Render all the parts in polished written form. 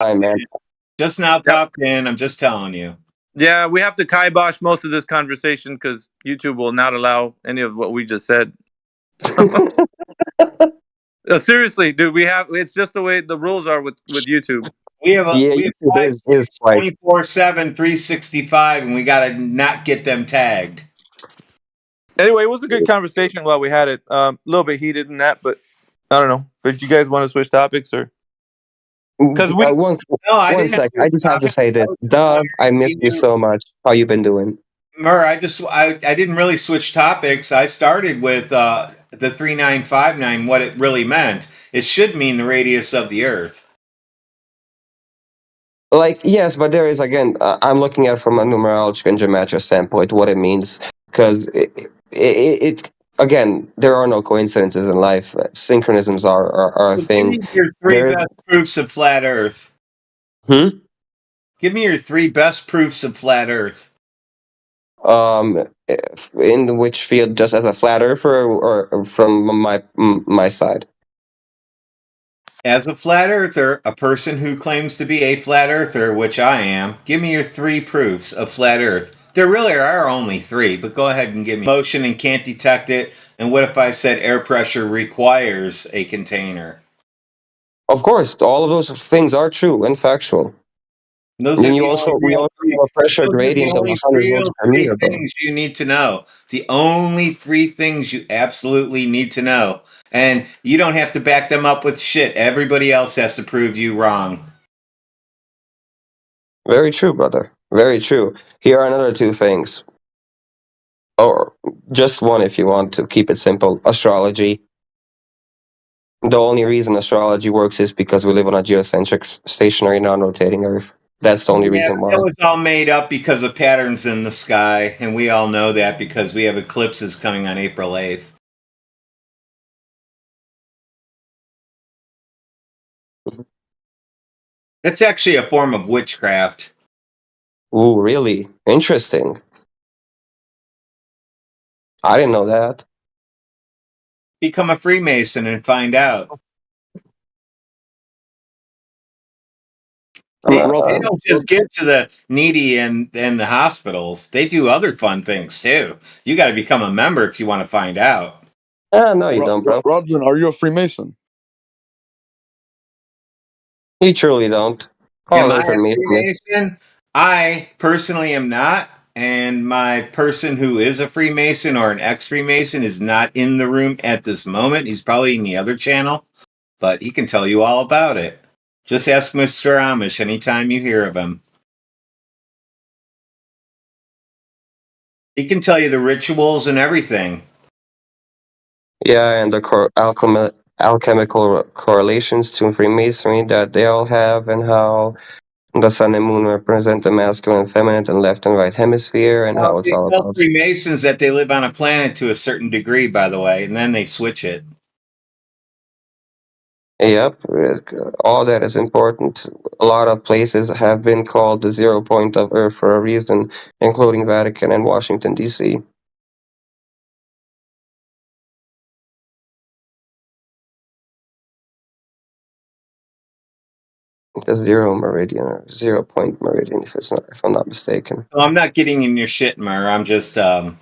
time, man. Just now popped in. I'm just telling you. Yeah, we have to kibosh most of this conversation because YouTube will not allow any of what we just said. Seriously, dude, it's just the way the rules are with YouTube. We have YouTube is quite 24/7, 365, and we got to not get them tagged. Anyway, it was a good conversation while we had it. A little bit heated in that, but I don't know. But you guys want to switch topics or? Because one second, I just have to say this, Doug. I miss you so much. How you been doing? Mur, I didn't really switch topics. I started with the 3959. What it really meant. It should mean the radius of the Earth. Like, yes, but there is, again, I'm looking at it from a numerology and geometric standpoint what it means, because it again, there are no coincidences in life. Synchronisms are a thing. Give me your three best proofs of flat Earth. Give me your three best proofs of flat Earth. In which field? Just as a flat earther, or from my side? As a flat earther, a person who claims to be a flat earther, which I am, give me your three proofs of flat Earth. There really are only three, but go ahead and give me motion and can't detect it. And what if I said air pressure requires a container? Of course, all of those things are true and factual. Those and are we also have a pressure gradient of 100 volts per meter. Things you need to know. The only three things you absolutely need to know. And you don't have to back them up with shit. Everybody else has to prove you wrong. Very true, brother. Very true. Here are another two things. Or just one if you want to keep it simple. Astrology. The only reason astrology works is because we live on a geocentric, stationary, non-rotating Earth. That's the only reason why. It was all made up because of patterns in the sky, and we all know that because we have eclipses coming on April 8th. It's actually a form of witchcraft. Ooh, really? Interesting. I didn't know that. Become a Freemason and find out. They don't just give to the needy and the hospitals. They do other fun things too. You got to become a member if you want to find out. No, you don't, bro. Rodman, are you a Freemason? You truly don't. Am I a Freemason? I personally am not, and my person who is a Freemason or an ex-Freemason is not in the room at this moment. He's probably in the other channel, but he can tell you all about it. Just ask Mr. Amish anytime you hear of him. He can tell you the rituals and everything. Yeah, and the alchemical correlations to Freemasonry that they all have, and how the sun and moon represent the masculine and feminine and left and right hemisphere, and how it's all about. Freemasons that they live on a planet to a certain degree, by the way, and then they switch it. Yep, all that is important. A lot of places have been called the 0 point of Earth for a reason, including Vatican and Washington, D.C. The 0 meridian, or 0 point meridian, if I'm not mistaken. Well, I'm not getting in your shit, Mur. I'm just I'm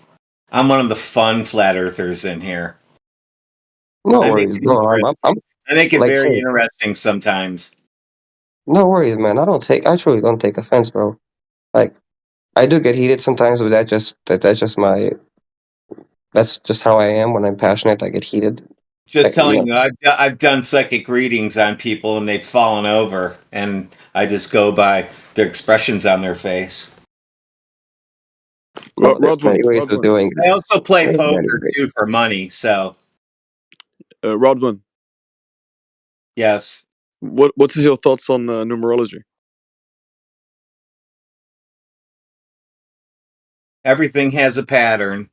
one of the fun flat earthers in here. No worries, bro. I make it very interesting sometimes. No worries, man. I truly don't take offense, bro. Like, I do get heated sometimes, but that's just how I am. When I'm passionate, I get heated. Just telling you, I've done psychic readings on people and they've fallen over, and I just go by their expressions on their face. Rodman, I also play poker too for money, so. Rodman. Yes. What is your thoughts on numerology? Everything has a pattern.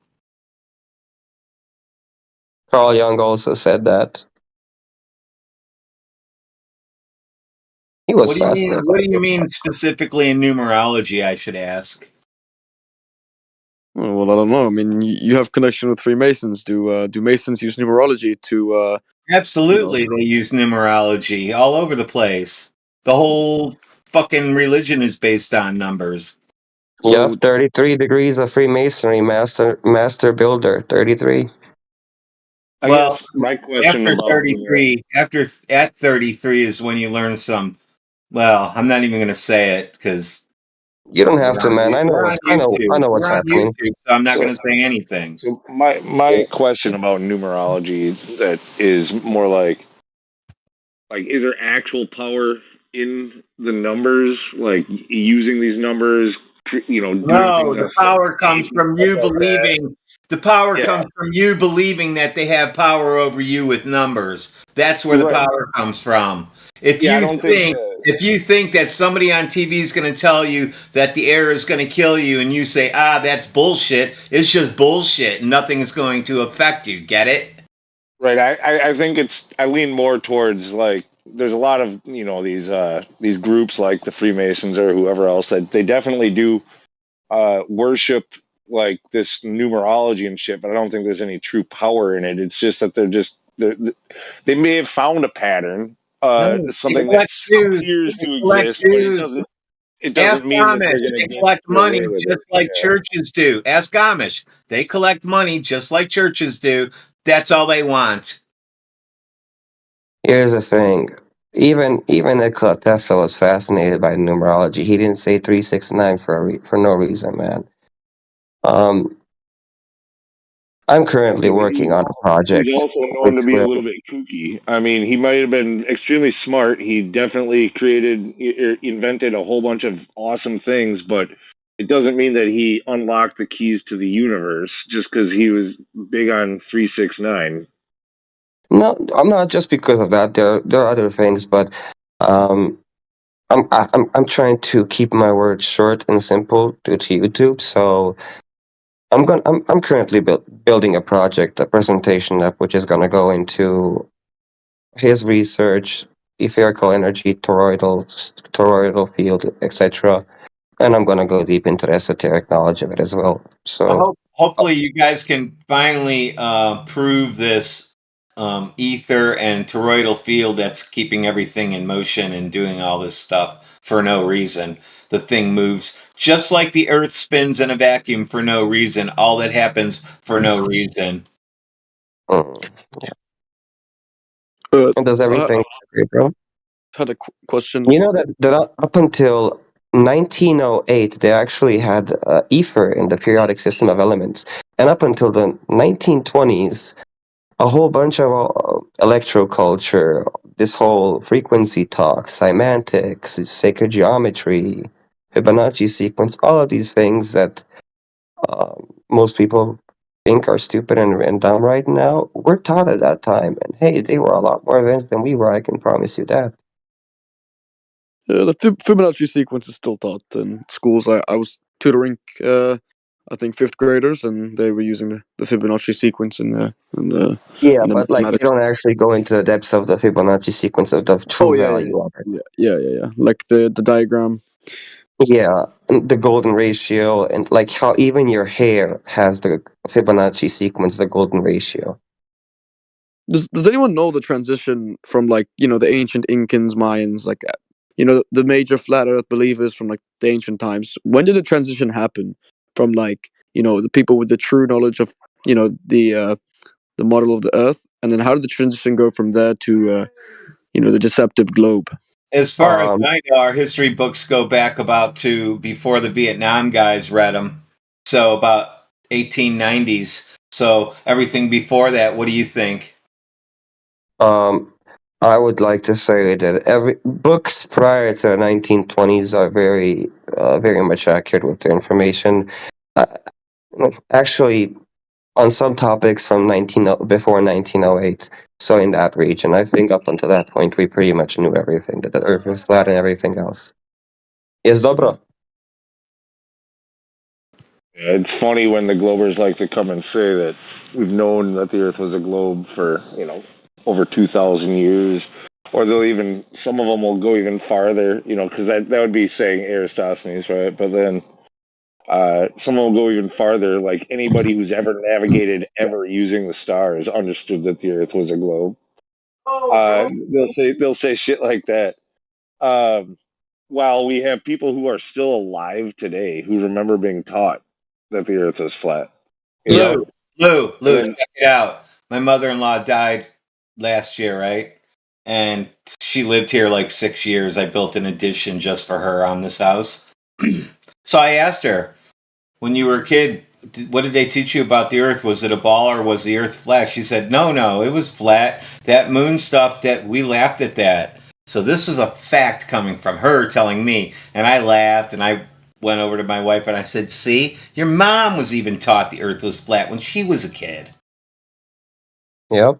Carl Jung also said that. He was fascinated. What do you mean specifically in numerology, I should ask? Well, I don't know. I mean, you have connection with Freemasons. Do Masons use numerology to? Absolutely, they use numerology all over the place. The whole fucking religion is based on numbers. Yep, So 33 degrees of Freemasonry, master builder, 33. I Well, guess my question after about 33, at 33 is when you learn some. Well, I'm not even going to say it because You don't have to, man. I know we're what on YouTube. what's We're on happening. YouTube, so I'm not so going to say anything. so my question about numerology that is more like is there actual power in the numbers, like using these numbers, doing No, things on the a certain power date comes and from stuff you like that? believing. The power Yeah, comes from you believing that they have power over you with numbers. That's where the right. power comes from. If Yeah, I you don't think think if you think that somebody on TV is going to tell you that the air is going to kill you and you say, "Ah, that's bullshit." It's just bullshit. Nothing is going to affect you. Get it? right. I think I lean more towards like there's a lot of these groups like the Freemasons or whoever else that they definitely do worship like this numerology and shit, but I don't think there's any true power in it. It's just that they may have found a pattern, No, they something that collect dues. appears They to collect exist, but dues. it Ask doesn't mean that Amish. they're going They to collect get away money with just it. like Yeah. churches do. Ask Amish. They collect money just like churches do. That's all they want. Here's the thing. Even Nikola Tesla was fascinated by numerology. He didn't say 369 for no reason, man. Um, I'm currently Yeah, but working on a he's project also known which to be a will. little bit kooky. I mean, he might have been extremely smart. He definitely invented a whole bunch of awesome things, but it doesn't mean that he unlocked the keys to the universe just because he was big on 369. No, I'm not just because of that. There are other things, but um, I'm trying to keep my words short and simple due to YouTube. So I'm currently building a project, a presentation app, which is gonna go into his research, etherical energy, toroidal field, etc. And I'm gonna go deep into the esoteric knowledge of it as well. So Hopefully, you guys can finally prove this ether and toroidal field that's keeping everything in motion and doing all this stuff for no reason. The thing moves just like the earth spins in a vacuum for no reason. All that happens for no reason. mm, uh, does I everything agree, bro? had a question. You know that up until 1908, they actually had ether in the periodic system of elements, and up until the 1920s, a whole bunch of electroculture, this whole frequency talk, semantics, sacred geometry, Fibonacci sequence, all of these things that most people think are stupid and dumb right now, were taught at that time. And hey, they were a lot more advanced than we were, I can promise you that. The Fibonacci sequence is still taught in schools. I was tutoring, I think, fifth graders, and they were using the Fibonacci sequence Yeah, in the but like you mathematics. don't actually go into the depths of the Fibonacci sequence of the Oh true yeah, value of it. yeah. Like the diagram. Yeah, and the golden ratio, and like how even your hair has the Fibonacci sequence, the golden ratio. Does anyone know the transition from like the ancient Incans, Mayans, like the major flat Earth believers from like the ancient times? When did the transition happen from like the people with the true knowledge of the model of the Earth, and then how did the transition go from there to the deceptive globe? As far as Um, I know, our history books go back about to before the Vietnam guys read them. So about 1890s. So everything before that, what do you think? um, I would like to say that every books prior to the 1920s are very much accurate with the information. Uh, actually, on some topics from before 1908. So in that region, I think up until that point, we pretty much knew everything, that the Earth is flat and everything else. Jest dobro. Yeah, it's funny when the Globers like to come and say that we've known that the Earth was a globe for over 2,000 years, or some of them will go even farther, because that would be saying Aristophanes, right? But then some will go even farther, like anybody who's ever navigated ever using the stars understood that the Earth was a globe. They'll say shit like that. while we have people who are still alive today who remember being taught that the Earth was flat. You Yep. know? Lou, And then, check it out. My mother-in-law died last year, right? And she lived here like 6 years. I built an addition just for her on this house. So I asked her, when you were a kid, what did they teach you about the Earth? Was it a ball or was the Earth flat? She said, no, it was flat. That moon stuff, that we laughed at that. So this was a fact coming from her telling me, and I laughed, and I went over to my wife and I said, see, your mom was even taught the Earth was flat when she was a kid. Yep.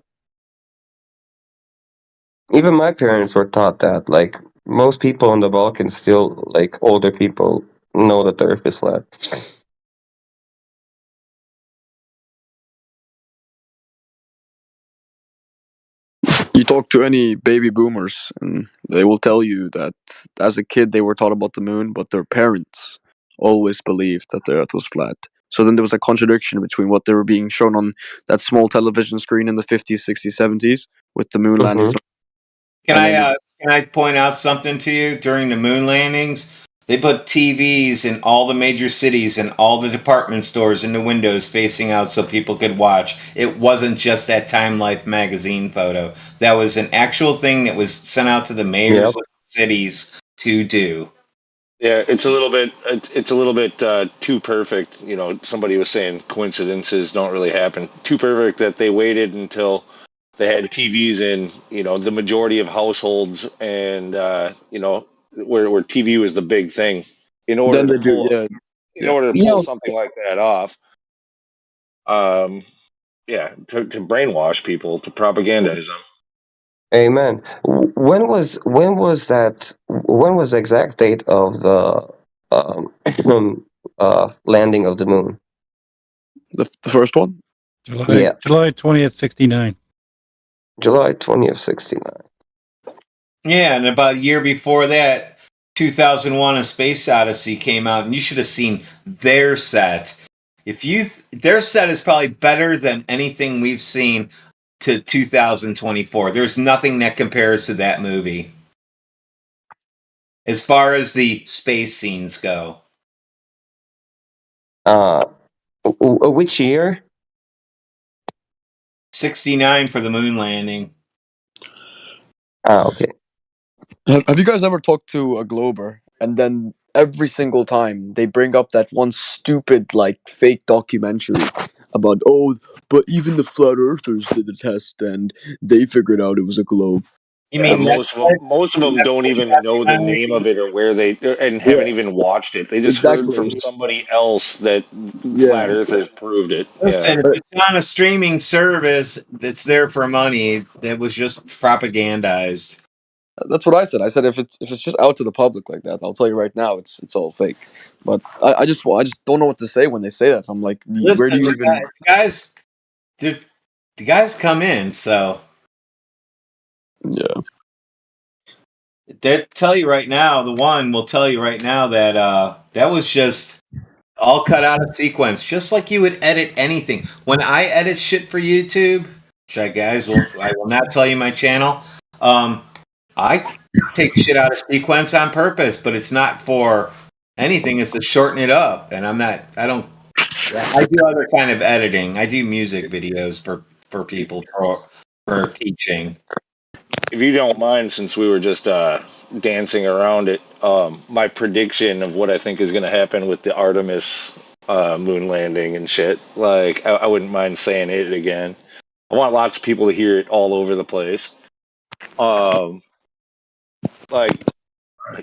Even my parents were taught that. Like most people in the Balkans, still like older people know that the Earth is flat. You talk to any baby boomers, and they will tell you that as a kid they were taught about the moon, but their parents always believed that the Earth was flat. So then there was a contradiction between what they were being shown on that small television screen in the 50s, 60s, 70s with the moon landings, Mm-hmm. Can and then this, can I point out something to you? During the moon landings, they put TVs in all the major cities and all the department stores in the windows facing out so people could watch. It wasn't just that Time Life magazine photo. That was an actual thing that was sent out to the mayors Yep. of cities to do. yeah, it's a little bit too perfect. You know, somebody was saying coincidences don't really happen. Too perfect that they waited until they had TVs in, you know, the majority of households, and you know, where TV was the big thing, in order then to they do, pull yeah, yeah. Yeah. something like that off. Um, yeah, to brainwash people, to propagandize them. Amen. When was the exact date of the landing of the moon? The first one. Yeah, July 20th, 69. July 20th, 69. Yeah, and about a year before that, 2001: A Space Odyssey came out, and you should have seen their set. If you their set is probably better than anything we've seen to 2024. There's nothing that compares to that movie as far as the space scenes go. Uh, which year? 69 for the moon landing. Ah, okay. Have you guys ever talked to a Glober and then every single time they bring up that one stupid like fake documentary about, oh, but even the flat earthers did a test and they figured out it was a globe. You Yeah, mean most of them don't even know the name of it or where they and Yeah, haven't even watched it. They just heard from exactly. somebody else that flat Yeah, earthers proved it. Yeah. Listen, if it's on a streaming service that's there for money, that was just propagandized. that's what I said. I said if it's just out to the public like that, I'll tell you right now, it's all fake. But I just don't know what to say when they say that. I'm like, where do Listen, you even? the, the guys come in, so Yeah, they tell you right now. The one will tell you right now that that was just all cut out of sequence, just like you would edit anything. When I edit shit for YouTube, which I will not tell you my channel. I take shit out of sequence on purpose, but it's not for anything. It's to shorten it up, and I don't. I do other kind of editing. I do music videos for people for teaching. If you don't mind, since we were just dancing around it, my prediction of what I think is going to happen with the Artemis moon landing and shit, like I wouldn't mind saying it again. I want lots of people to hear it all over the place. Um, like,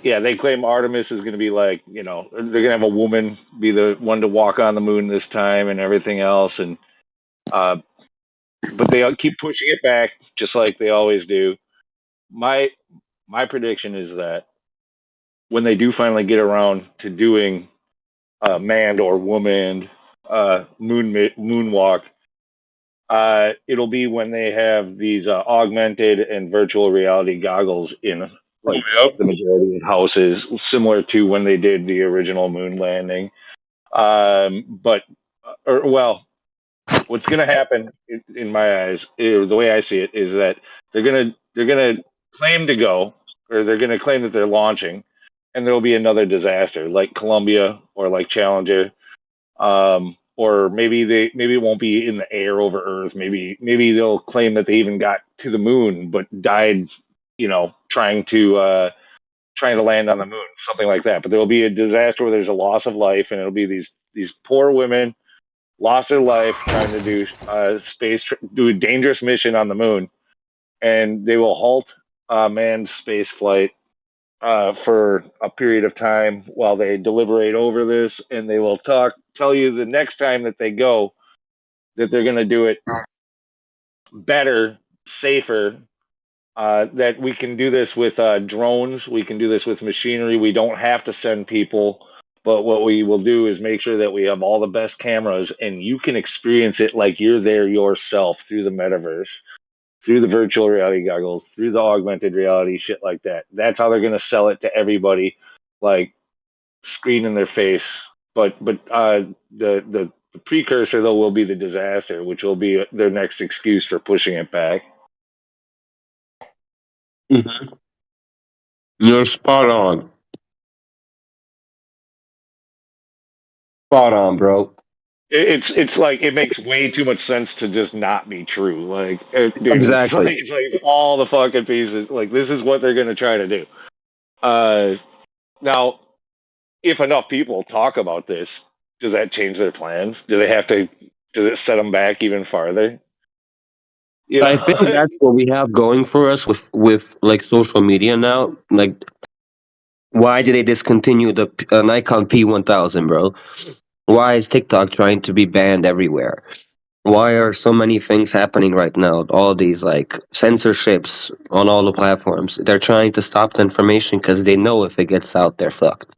yeah, they claim Artemis is going to be like, you know, they're going to have a woman be the one to walk on the moon this time and everything else, and uh, but they keep pushing it back just like they always do. My my prediction is that when they do finally get around to doing manned or womaned moonwalk, it'll be when they have these augmented and virtual reality goggles in like Yep. the majority of houses, similar to when they did the original moon landing. But or well, what's going to happen in my eyes, the way I see it, is that they're gonna claim to go, or they're going to claim that they're launching, and there will be another disaster like Columbia or like Challenger, or maybe it won't be in the air over Earth. Maybe they'll claim that they even got to the moon but died, trying to land on the moon, something like that. But there will be a disaster where there's a loss of life, and it'll be these poor women lost their life trying to do do a dangerous mission on the moon, and they will halt manned space flight for a period of time while they deliberate over this, and they will tell you the next time that they go that they're going to do it better, safer. That we can do this with drones, we can do this with machinery. We don't have to send people, but what we will do is make sure that we have all the best cameras, and you can experience it like you're there yourself through the metaverse, through the virtual reality goggles, through the augmented reality, shit like that. That's how they're going to sell it to everybody, like screen in their face. But the precursor though will be the disaster, which will be their next excuse for pushing it back. Mm-hmm. You're spot on. Spot on, bro. It's like it makes way too much sense to just not be true. Like, dude, Exactly. it's like all the fucking pieces. Like, this is what they're gonna try to do. Now, if enough people talk about this, does that change their plans? Do they have to? Does it set them back even farther? You I think know? that's what we have going for us with like social media now. Like, why did they discontinue the Nikon P1000, bro? Why is TikTok trying to be banned everywhere? Why are so many things happening right now? All these like censorships on all the platforms. They're trying to stop the information because they know if it gets out, they're fucked.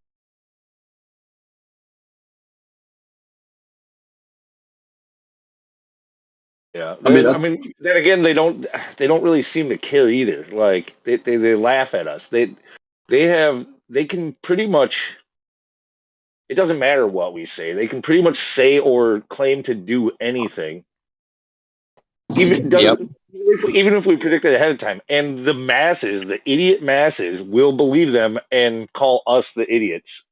Yeah. I mean, I mean, then again, they don't really seem to care either. Like they laugh at us. They can pretty much. It doesn't matter what we say. They can pretty much say or claim to do anything. Even does Yep. even if we predict it ahead of time, and the masses, the idiot masses, will believe them and call us the idiots,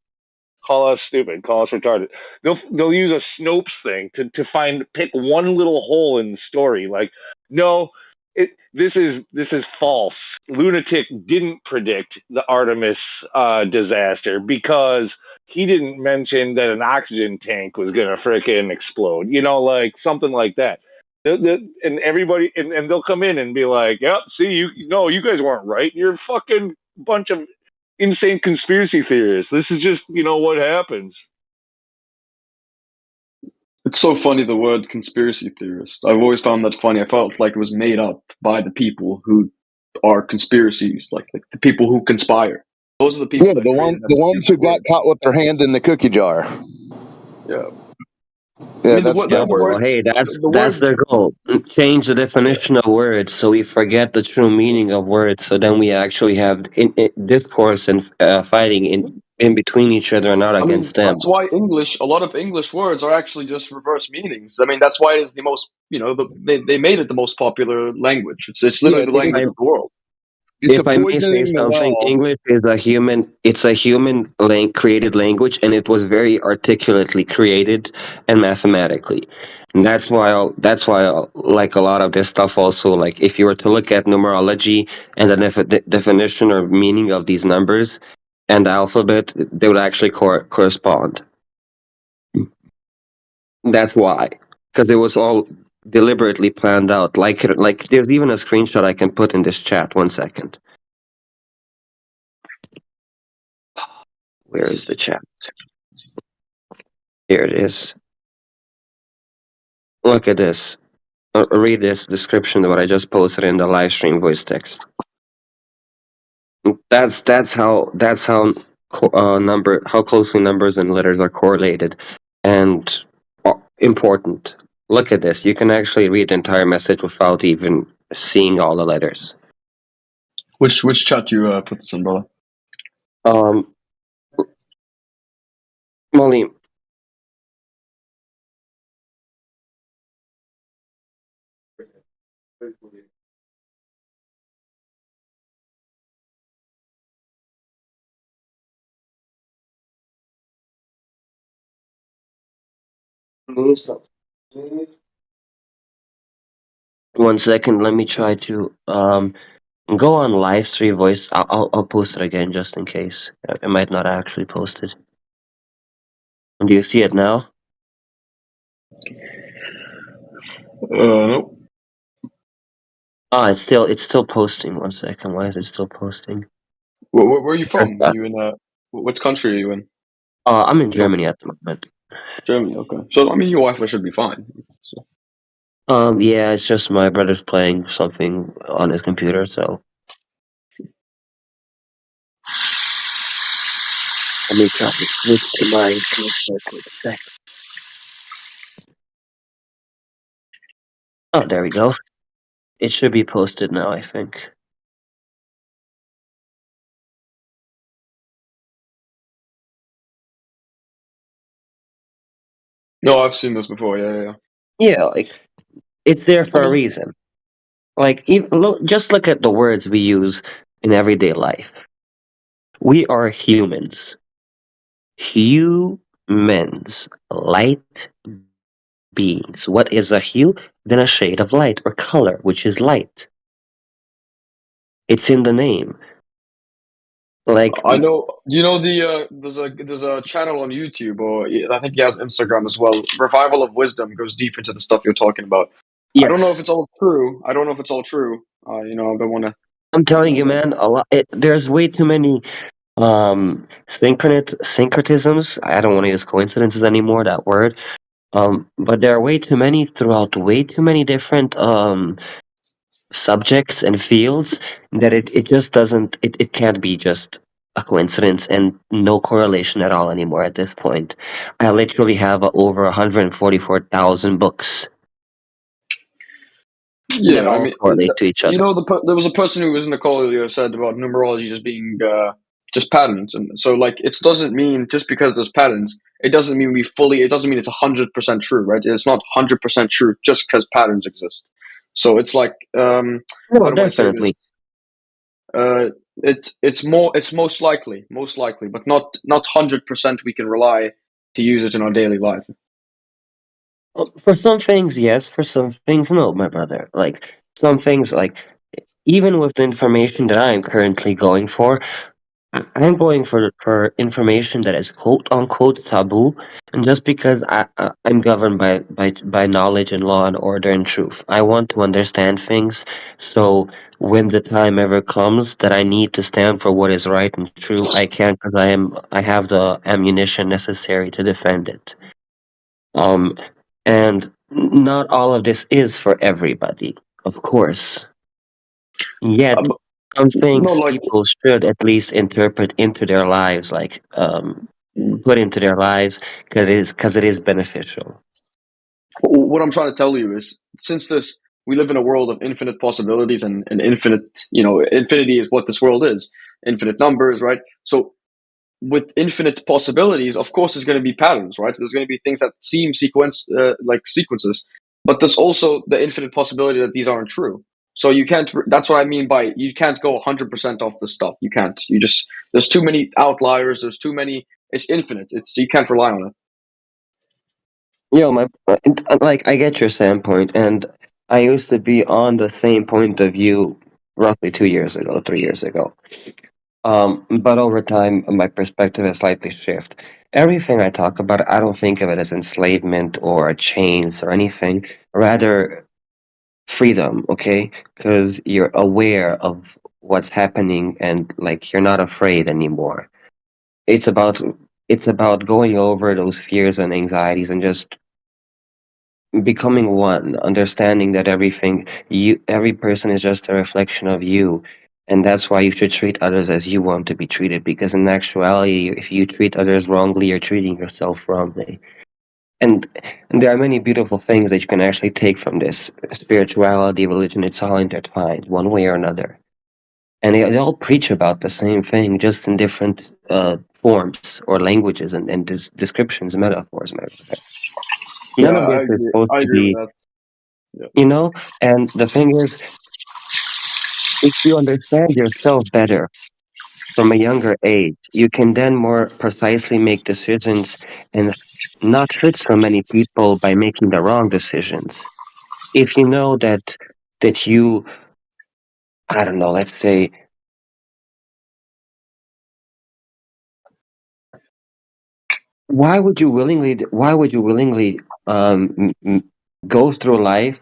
call us stupid, call us retarded. They'll use a Snopes thing to pick one little hole in the story. Like, no, this is false. Lunatic didn't predict the Artemis disaster because he didn't mention that an oxygen tank was gonna frickin' explode. Like something like that. And everybody and they'll come in and be like, "Yep, see, you guys weren't right. You're a fucking bunch of insane conspiracy theorists. This is just, what happens." it's so funny, the word conspiracy theorist. I've always found that funny. I felt like it was made up by the people who are conspiracies, like the people who conspire. Those are the Yeah, people that created that the ones stupid who got word. caught with their hand in the cookie jar. Yeah. I Yeah, mean, that's Yeah, the well, word, hey, the that's word, their goal. Change the yeah. definition of words so we forget the true meaning of words. So then we actually have discourse and fighting in between each other and not I mean, against them. that's why a lot of English words are actually just reverse meanings. I mean, that's why it is the most, they made it the most popular language. It's yeah. literally the language of the world. It's a If I may say poisoning the something, well. English is it's a human created language, and it was very articulately created and mathematically. And like a lot of this stuff also, like if you were to look at numerology and the definition or meaning of these numbers and the alphabet, they would actually correspond. That's why, because it was all deliberately planned out. Like there's even a screenshot I can put in this chat. One second. Where is the chat? Here it is. Look at this. Read this description of what I just posted in the live stream voice text. How closely numbers and letters are correlated and important. Look at this. You can actually read the entire message without even seeing all the letters. Which chat you put this in, brother? Um, Molly, One second, let me try to go on live stream voice. I'll post it again just in case. I might not actually post it. Do you see it now? Nope. Ah, it's still posting. One second, why is it still posting? Where are you from? Press Are back. you in what country are you in? I'm in Germany at the moment. Germany. Okay. So I mean, your Wi-Fi should be fine. So. Yeah, it's just my brother's playing something on his computer, so let me try to switch to my for a quick sec. Oh, there we go. It should be posted now, I think. No, I've seen this before. Yeah. Yeah, like it's there I for a mean, reason. Like, just look at the words we use in everyday life. We are humans. Humans. Light beings. What is a hue? Then a shade of light or color, which is light. It's in the name. Like, I know. Do you know there's a channel on YouTube, or I think he has Instagram as well. Revival of Wisdom goes deep into the stuff you're talking about. I don't know if yes, it's all true. I don't know if it's all true. I don't want to. I'm telling you, man, there's way too many syncretisms. I don't want to use coincidences anymore, that word. But there are way too many throughout way too many different subjects and fields that it just doesn't it can't be just a coincidence and no correlation at all anymore at this point. I literally have over 144,000 books that Yeah, I all mean, correlate to each other. there was a person who was in the call earlier said about numerology just being just patterns, and so like it doesn't mean just because there's patterns, it doesn't mean it doesn't mean it's 100% true, right? It's not 100% true just because patterns exist. So it's like how No, do I say definitely. this? Uh, it's most likely, but not 100% we can rely to use it in our daily life. For some things, yes. For some things, no, my brother. Like some things, like even with the information that I am currently going for, I'm going for information that is quote unquote taboo, and just because I'm governed by knowledge and law and order and truth, I want to understand things. So when the time ever comes that I need to stand for what is right and true, I can because I have the ammunition necessary to defend it. Um, and not all of this is for everybody, of course. Yet, But, some no, things like. people should at least interpret into their lives, like Mm. put into their lives, because it is beneficial. What I'm trying to tell you is, since we live in a world of infinite possibilities and infinite, infinity is what this world is, infinite numbers, right? So with infinite possibilities, of course, there's going to be patterns, right? There's going to be things that seem like sequences, but there's also the infinite possibility that these aren't true. So you can't. That's what I mean by you can't go 100% off the stuff. You can't. There's too many outliers. There's too many. It's infinite. You can't rely on it. Like I get your standpoint, and I used to be on the same point of view roughly 2 years ago, 3 years ago. But over time, my perspective has slightly shifted. Everything I talk about, I don't think of it as enslavement or chains or anything. Rather, freedom, okay? Because you're aware of what's happening and like you're not afraid anymore. It's about it's about going over those fears and anxieties and just becoming one, understanding that every person is just a reflection of you. And that's why you should treat others as you want to be treated, because in actuality, if you treat others wrongly, you're treating yourself wrongly. And, and there are many beautiful things that you can actually take from this. Spirituality, religion, it's all intertwined, one way or another. And they all preach about the same thing, just in different forms or languages and descriptions, metaphors. Yeah, None of this is supposed I to agree with be, that. Yeah. you know? And the thing is, if you understand yourself better, from a younger age, you can then more precisely make decisions and not hurt so many people by making the wrong decisions. If you know that you, I don't know, let's say, why would you willingly go through life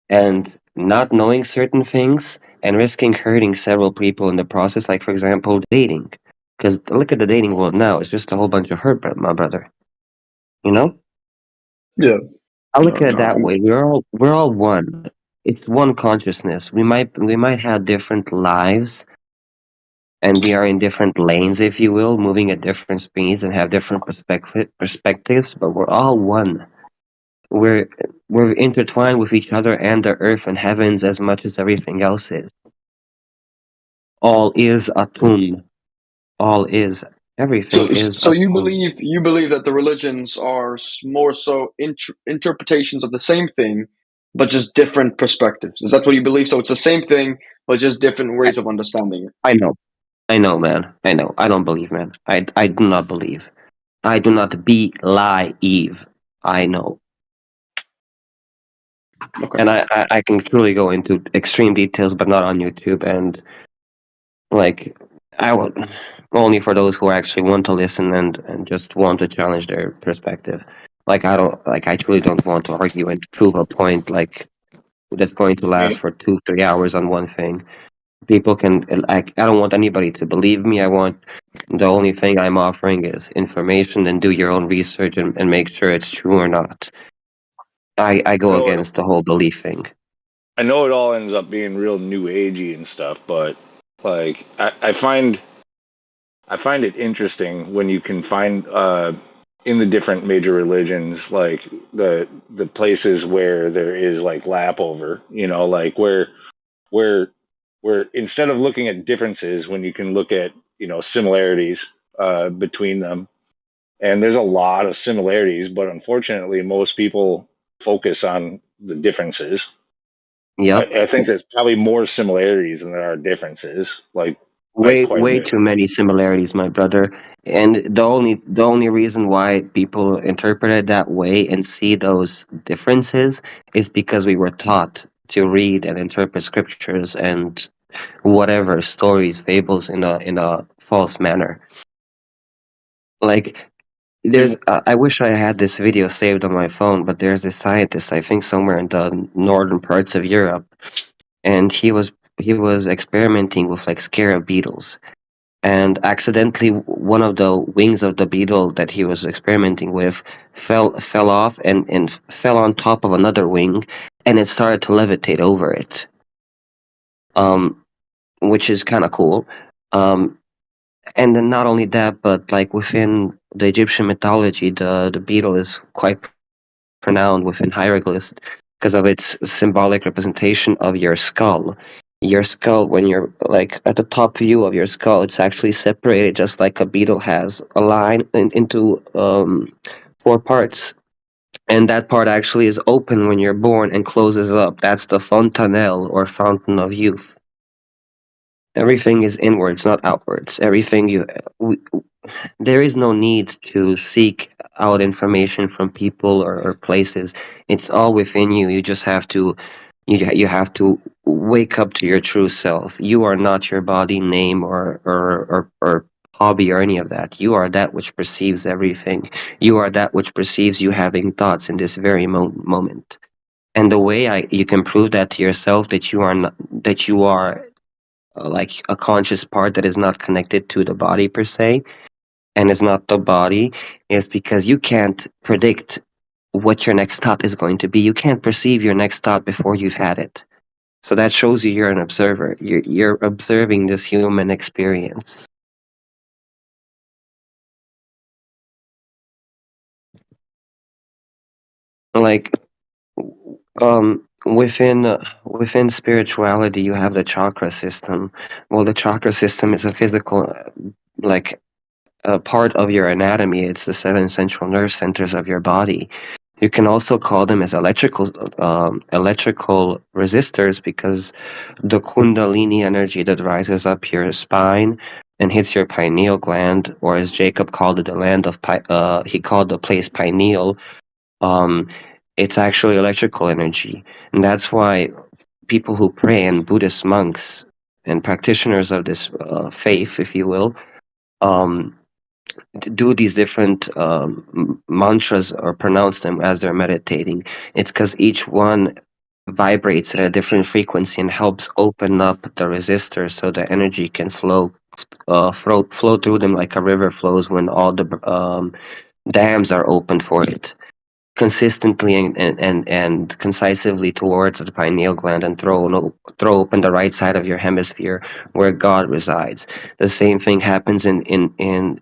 and not knowing certain things and risking hurting several people in the process, like for example dating? Because look at the dating world now, it's just a whole bunch of hurt, my brother, you know. Yeah. I No, look at it no. that way. We're all one. It's one consciousness. We might have different lives, and we are in different lanes, if you will, moving at different speeds and have different perspectives, but we're all one. We're we're intertwined with each other and the earth and heavens as much as everything else is. All is atum. All is. Everything is So atum. you believe that the religions are more so interpretations of the same thing, but just different perspectives. Is that what you believe? So it's the same thing, but just different I, ways of understanding it. I know. I know, man. I know. I don't believe, man. I do not believe. I do not believe. I know. Okay. And I can truly go into extreme details, but not on YouTube. And like, I would only for those who actually want to listen and just want to challenge their perspective. Like, I truly don't want to argue and prove a point like that's going to last Okay. for 2-3 hours on one thing. People can, like, I don't want anybody to believe me. The only thing I'm offering is information, and do your own research and make sure it's true or not. I I go know, against the whole belief thing. I know it all ends up being real new agey and stuff, but like I find it interesting when you can find in the different major religions like the places where there is like lap over, like where where instead of looking at differences, when you can look at similarities between them. And there's a lot of similarities, but unfortunately most people focus on the differences. Yep. I think there's probably more similarities than there are differences, like by Way quite a way bit. too many similarities, my brother. And the only reason why people interpret it that way and see those differences is because we were taught to read and interpret scriptures and whatever stories, fables in a false manner. Like, And I wish I had this video saved on my phone, but there's this scientist, I think somewhere in the northern parts of Europe, and he was experimenting with like scarab beetles, and accidentally one of the wings of the beetle that he was experimenting with fell off and fell on top of another wing, and it started to levitate over it. Um, which is kind of cool. Um, and then not only that, but like within the Egyptian mythology, the beetle is quite pronounced within hieroglyphs because of its symbolic representation of your skull. Your skull, when you're like at the top view of your skull, it's actually separated just like a beetle has a line into four parts. And that part actually is open when you're born and closes up. That's the fontanelle or fountain of youth. Everything is inwards, not outwards. There is no need to seek out information from people or places. It's all within you. You just have to you have to wake up to your true self. You are not your body, name, or hobby or any of that. You are that which perceives everything. You are that which perceives you having thoughts in this very moment. And the way you can prove that to yourself that you are not, that you are like a conscious part that is not connected to the body per se and is not the body is because you can't predict what your next thought is going to be. You can't perceive your next thought before you've had it. So that shows you're an observer. You're observing this human experience. Like within spirituality, you have the chakra system. Well, the chakra system is a physical like a part of your anatomy. It's the seven central nerve centers of your body. You can also call them as electrical resistors, because the Kundalini energy that rises up your spine and hits your pineal gland, or as Jacob called it, the land of he called the place pineal. Um, it's actually electrical energy, and that's why people who pray and Buddhist monks and practitioners of this faith, if you will, um, do these different mantras or pronounce them as they're meditating. It's because each one vibrates at a different frequency and helps open up the resistors so the energy can flow through them like a river flows when all the dams are open for it consistently and concisely towards the pineal gland, and throw open the right side of your hemisphere where God resides. The same thing happens in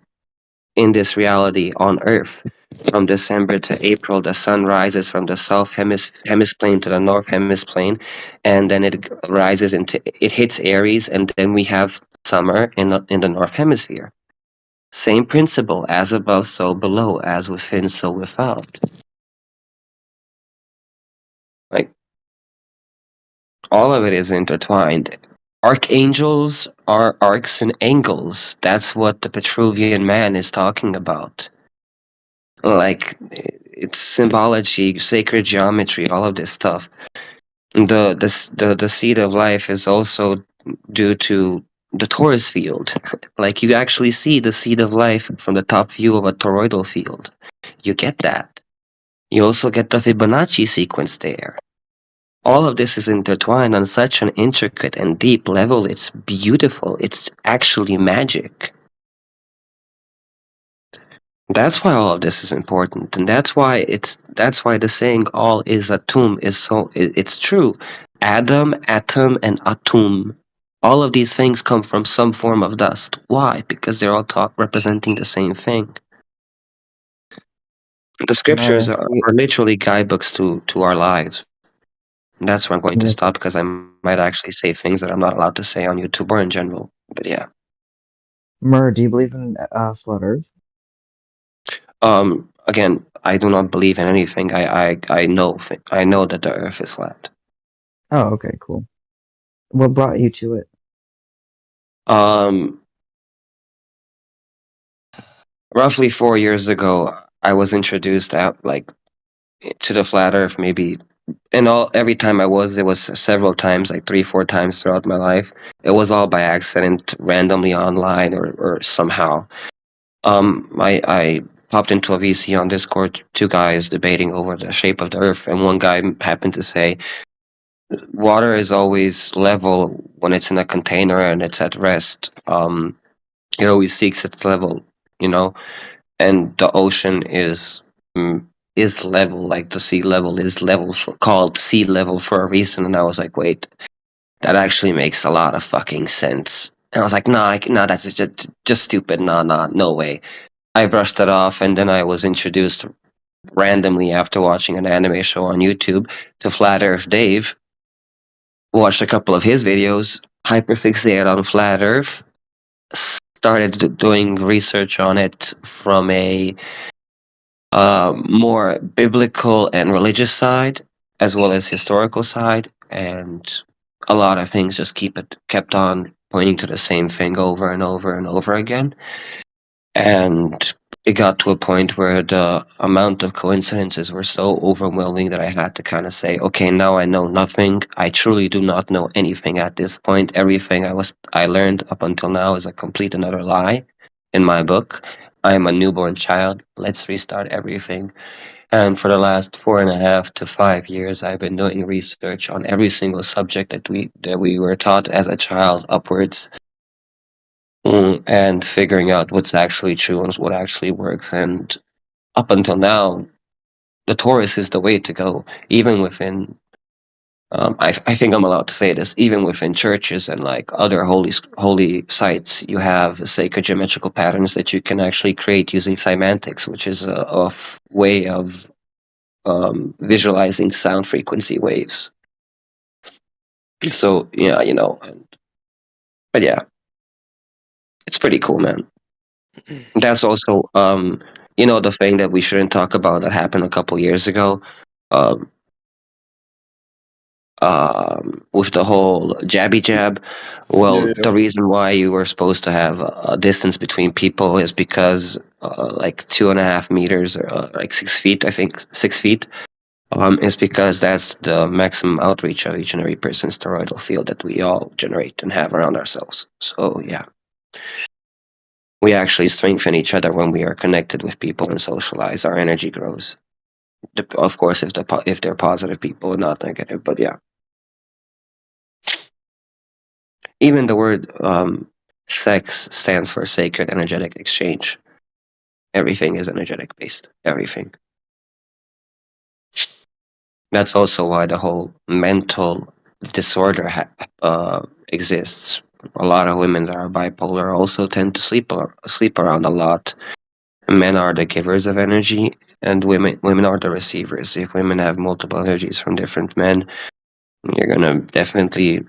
this reality on Earth. From December to April, the sun rises from the south hemiplane to the north hemiplane, and then it hits Aries, and then we have summer in the north hemisphere. Same principle: as above, so below; as within, so without. Like, all of it is intertwined. Archangels are arcs and angles. That's what the Petruvian man is talking about. Like, it's symbology, sacred geometry, all of this stuff. The seed of life is also due to the torus field. Like, you actually see the seed of life from the top view of a toroidal field. You get that. You also get the Fibonacci sequence there. All of this is intertwined on such an intricate and deep level. It's beautiful. It's actually magic. That's why all of this is important, and that's why the saying "all is atum" is so it's true. Adam, atom, and atum. All of these things come from some form of dust. Why? Because they're all representing the same thing. The scriptures Mer, are literally guidebooks to our lives. And that's where I'm going to Miss stop, because I might actually say things that I'm not allowed to say on YouTube or in general. But yeah. Mer, do you believe in flat Earth? Again, I do not believe in anything. I know that the Earth is flat. Oh, okay, cool. What brought you to it? Um, Roughly 4 years ago, I was introduced out like to the flat Earth. Maybe, and every time it was several times, like 3, 4 times throughout my life. It was all by accident, randomly online or somehow. I popped into a VC on Discord, two guys debating over the shape of the Earth, and one guy happened to say, water is always level when it's in a container and it's at rest. It always seeks its level, you know, and the ocean is level, like the sea level is called sea level for a reason. And I was like, wait, that actually makes a lot of fucking sense. And I was like, nah, that's just stupid. Nah, no way. I brushed it off, and then I was introduced randomly after watching an anime show on YouTube to Flat Earth Dave. Watched a couple of his videos, hyperfixated on Flat Earth, started doing research on it from a more biblical and religious side, as well as historical side, and a lot of things just kept on pointing to the same thing over and over and over again. And it got to a point where the amount of coincidences were so overwhelming that I had to kind of say, okay, now I know nothing. I truly do not know anything at this point. Everything I learned up until now is a complete and utter lie in my book. I am a newborn child. Let's restart everything. And for the last 4.5 to 5 years, I've been doing research on every single subject that we were taught as a child upwards, and figuring out what's actually true and what actually works. And up until now, the Taurus is the way to go, even within. I think I'm allowed to say this. Even within churches and like other holy sites, you have sacred geometrical patterns that you can actually create using semantics, which is a way of visualizing sound frequency waves. So yeah, but yeah, it's pretty cool, man. That's also you know, the thing that we shouldn't talk about that happened a couple years ago, um, with the whole jabby jab. Well, Yeah. the reason why you were supposed to have a distance between people is because, like 2.5 meters, or like 6 feet, I think 6 feet, is because that's the maximum outreach of each and every person's toroidal field that we all generate and have around ourselves. So yeah, we actually strengthen each other when we are connected with people and socialize. Our energy grows. Of course, if they're positive people and not negative, but yeah. Even the word sex stands for sacred energetic exchange. Everything is energetic based. Everything. That's also why the whole mental disorder exists. A lot of women that are bipolar also tend to sleep around a lot. Men are the givers of energy, and women are the receivers. If women have multiple energies from different men, you're gonna definitely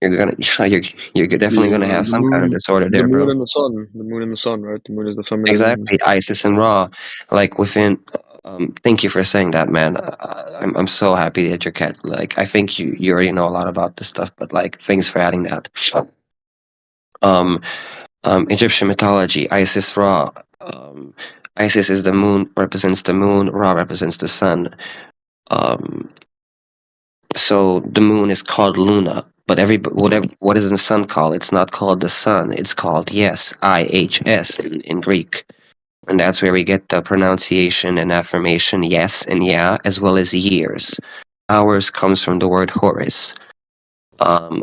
you're gonna you're definitely gonna have The some kind of moon, disorder the there, moon bro. and the sun, the moon and the sun, right? The moon is the feminine. Exactly, Isis and Ra, like within. Thank you for saying that, man. I'm so happy that you're cat. Like, I think you already know a lot about this stuff, but like, thanks for adding that. Um, Egyptian mythology, Isis Ra. Isis is the moon, represents the moon. Ra represents the sun. Um, so the moon is called Luna, but what is the sun called? It's not called the sun. It's called Yes, IHS in Greek. And that's where we get the pronunciation and affirmation yes and yeah, as well as years. Hours comes from the word Horus,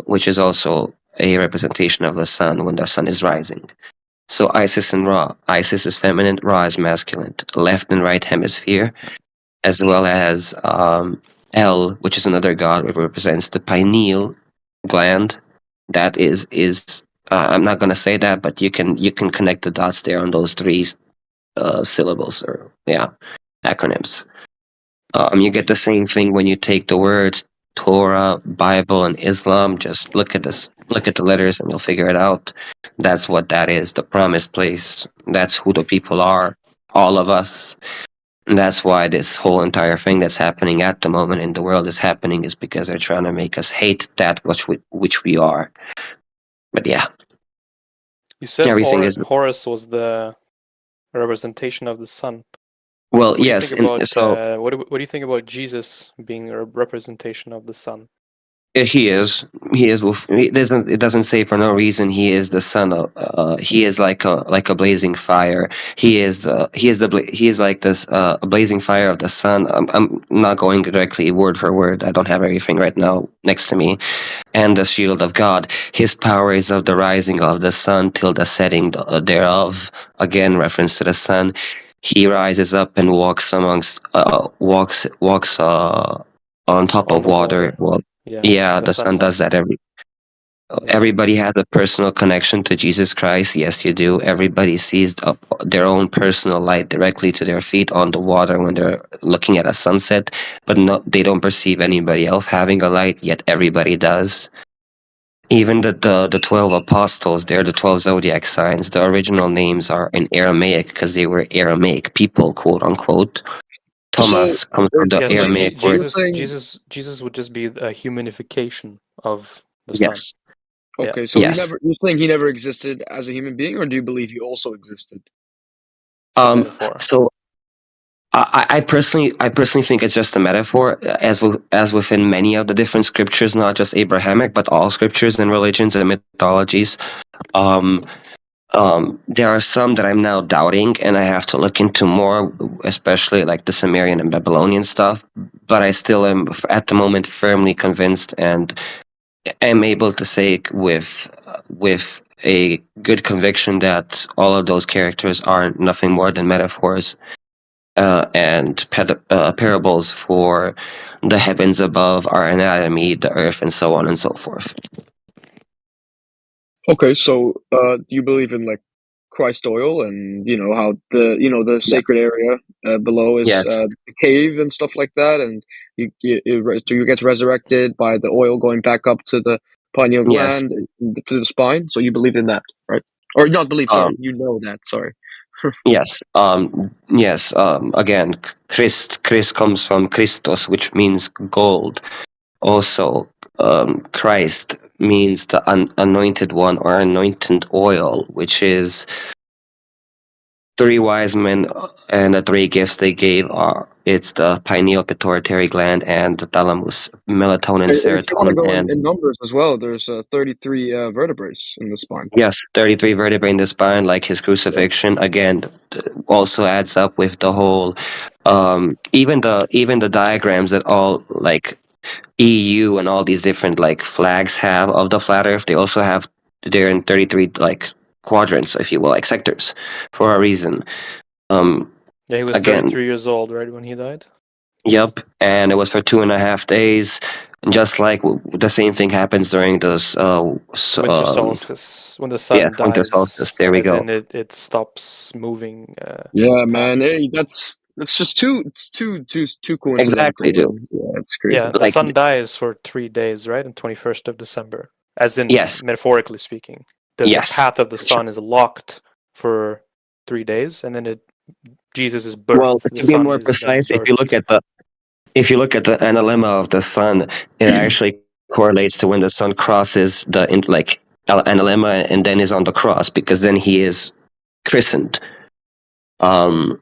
which is also a representation of the sun when the sun is rising. So Isis and Ra. Isis is feminine, Ra is masculine. Left and right hemisphere, as well as El, which is another god, which represents the pineal gland. That is I'm not gonna say that, but you can connect the dots there on those three syllables, or yeah, acronyms. You get the same thing when you take the words Torah, Bible, and Islam. Just look at this, look at the letters, and you'll figure it out. That's what that is. The promised place. That's who the people are. All of us. And that's why this whole entire thing that's happening at the moment in the world is happening, is because they're trying to make us hate that which we are. But yeah, You said everything is Horus was the representation of the sun. well. What do you Yes, think and about so what do you think about Jesus being a representation of the sun? he is. He is. It doesn't say for no reason. He is the son of. He is like a blazing fire. He is the. He is like this. A blazing fire of the sun. I'm not going directly word for word. I don't have everything right now next to me. And the shield of God. His power is of the rising of the sun till the setting thereof. Again, reference to the sun. He rises up and walks amongst. Walks. On top On of the water. water. Well, Yeah. yeah, The the sun does sunlight. that Yeah. everybody has a personal connection to Jesus Christ. Yes, you do. Everybody sees their own personal light directly to their feet on the water when they're looking at a sunset, but they don't perceive anybody else having a light, yet everybody does. Even the 12 apostles, they're the 12 zodiac signs. The original names are in Aramaic because they were Aramaic people, quote unquote. So, Thomas comes from the Yeah, so Aramaic so word. you're saying, Jesus would just be a humanification of the sun. Yes, Yeah. okay, so yes. you're saying he never existed as a human being, or do you believe he also existed? It's a metaphor. So I personally think it's just a metaphor, as within many of the different scriptures, not just Abrahamic, but all scriptures and religions and mythologies. Um, there are some that I'm now doubting, and I have to look into more, especially like the Sumerian and Babylonian stuff. But I still am, at the moment, firmly convinced, and am able to say with a good conviction that all of those characters are nothing more than metaphors and parables for the heavens above, our anatomy, the earth, and so on and so forth. Okay, so you believe in like Christ oil, and you know how the Yes. sacred area below is Yes. the cave and stuff like that, and so you get resurrected by the oil going back up to the pineal Yes. gland to the spine. So you believe in that, right? Or not believe? Sorry, Um, you know that. Sorry. Yes. Yes. Again, Christ comes from Christos, which means gold. Also, Christ means the anointed one or anointed oil, which is three wise men and the three gifts they gave are it's the pineal pituitary gland and the thalamus, melatonin, And if you want to serotonin, go in and numbers as well, there's 33 vertebrae in the spine. yes, 33 vertebrae in the spine, like his crucifixion. Again, also adds up with the whole, even the diagrams that all like EU and all these different like flags have of the flat Earth. They also have they're in 33 like quadrants, if you will, like sectors, for a reason. Yeah, he was Again, 33 years old, right, when he died? yep, and it was for 2.5 days. And just like the same thing happens during those, Winter solstice, when the yeah, sun winter solstice. dies, There we as go. in it stops moving. Yeah, the man. path. Hey, that's just too coincidental, Exactly, dude. man. Yeah, it's crazy. Yeah, the Like, sun dies for 3 days, right? On 21st of December, as in yes, metaphorically speaking. The yes. path of the For sure. sun is locked for 3 days, and then Jesus is Well, birthed. The to be sun more is then precise, birthed. if you look at the analemma of the sun, it actually correlates to when the sun crosses the analemma and then is on the cross, because then he is christened. Um,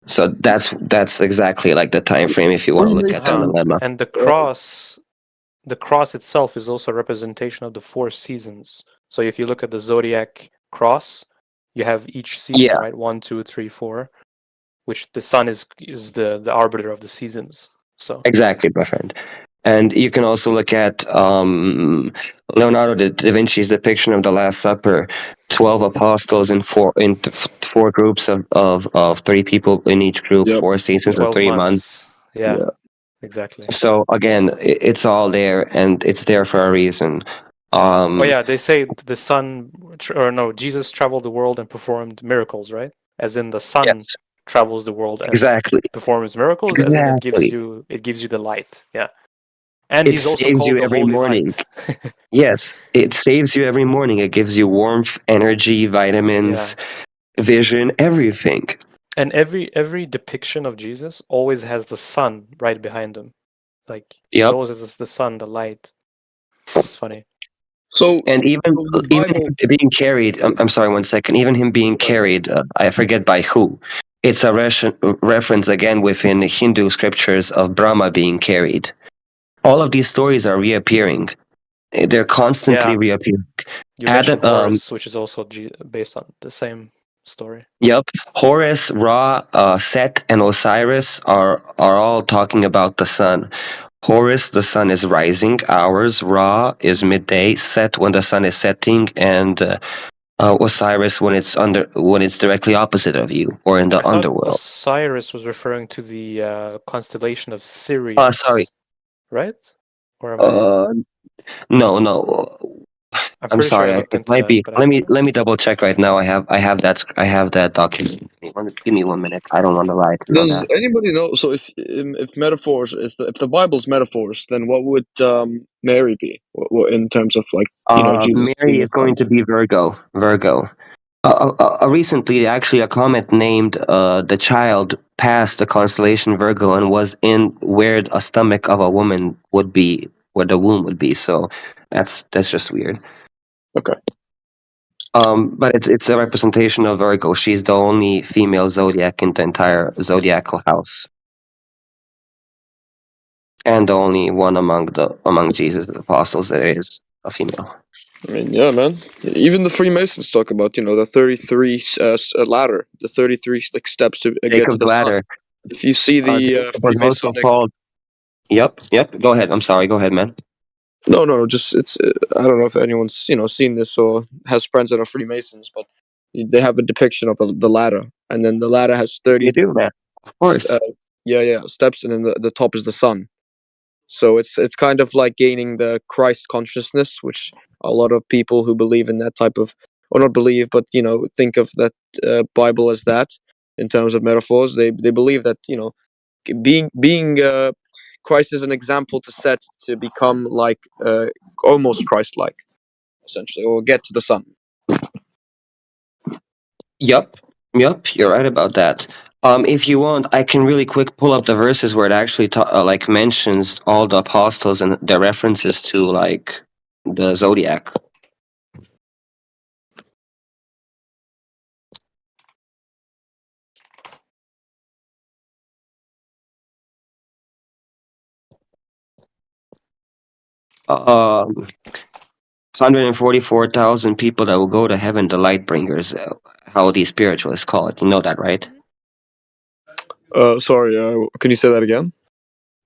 so that's exactly like the time frame if you want to look at the And Freemasons. analemma. and the cross itself is also a representation of the 4 seasons. So if you look at the zodiac cross, you have each season, Yeah, right? 1, 2, 3, 4, which the sun is the arbiter of the seasons. So exactly, my friend. And you can also look at Leonardo da Vinci's depiction of the Last Supper. 12 apostles in four groups of three people in each group, Yep. 4 seasons of 12 3 months. months. Yeah, Yeah. exactly. So again, it's all there, and it's there for a reason. Oh yeah, they say the sun, or no, Jesus traveled the world and performed miracles, right? As in the sun Yes, travels the world and exactly, performs miracles, as in exactly. it gives you the light. Yeah, and It he's also saves called you the every Holy morning. Light. Yes, it saves you every morning. It gives you warmth, energy, Yeah, vitamins, vision, everything. and every depiction of Jesus always has the sun right behind him. Like he Yep. always has the sun, the light. It's funny. So, And the even Bible. him being carried. I'm sorry, 1 second. Even him being carried, I forget by who. It's a reference again within the Hindu scriptures of Brahma being carried. All of these stories are reappearing. They're constantly Yeah, reappearing. you Adam, mentioned Horus, which is also based on the same story. yep. Horus, Ra, Set, and Osiris are all talking about the sun. Horus, the sun is rising hours. Ra is midday. Set when the sun is setting, and Osiris when it's directly opposite of you or in the I thought underworld. Osiris was referring to the constellation of Sorry. Sirius, right? Or am I? Uh, no. I'm I'm pretty sure I sorry. looked It into might that, be. but Let me double check right now. I have that document. Give me 1 minute. I don't want to lie to you on Does that. anybody know? So, if metaphors, if the Bible's metaphors, then what would Mary be? What in terms of like Jesus being Mary the is going son? to be Virgo. Virgo. Recently, actually, a comet named the child passed the constellation Virgo and was in where a stomach of a woman would be, where the womb would be. So that's just weird. Okay. But it's a representation of Virgo. She's the only female zodiac in the entire zodiacal house, and the only one among Jesus' apostles that is a female. I mean, yeah, man. Even the Freemasons talk about the 33 ladder, the 33 like steps to get to Jacob's the sun. ladder. If you see the Jacob was also Freemasonic, called. Yep. Go ahead. I'm sorry. Go ahead, man. no, just it's. I don't know if anyone's seen this or has friends that are Freemasons, but they have a depiction of the ladder, and then the ladder has You 30. do, man. Of course. Yeah, steps, and then the top is the sun. So it's kind of like gaining the Christ consciousness, which a lot of people who believe in that type of, or not believe, but think of that Bible as that in terms of metaphors. They believe that being Christ is an example to set to become like almost Christ-like, essentially, or get to the sun. Yep. Yep, you're right about that. If you want, I can really quick pull up the verses where it actually like mentions all the apostles and the references to like the zodiac. Um, 144,000 people that will go to heaven, the light bringers, how the spiritualists call it. You know that, right? Sorry. Can you say that again?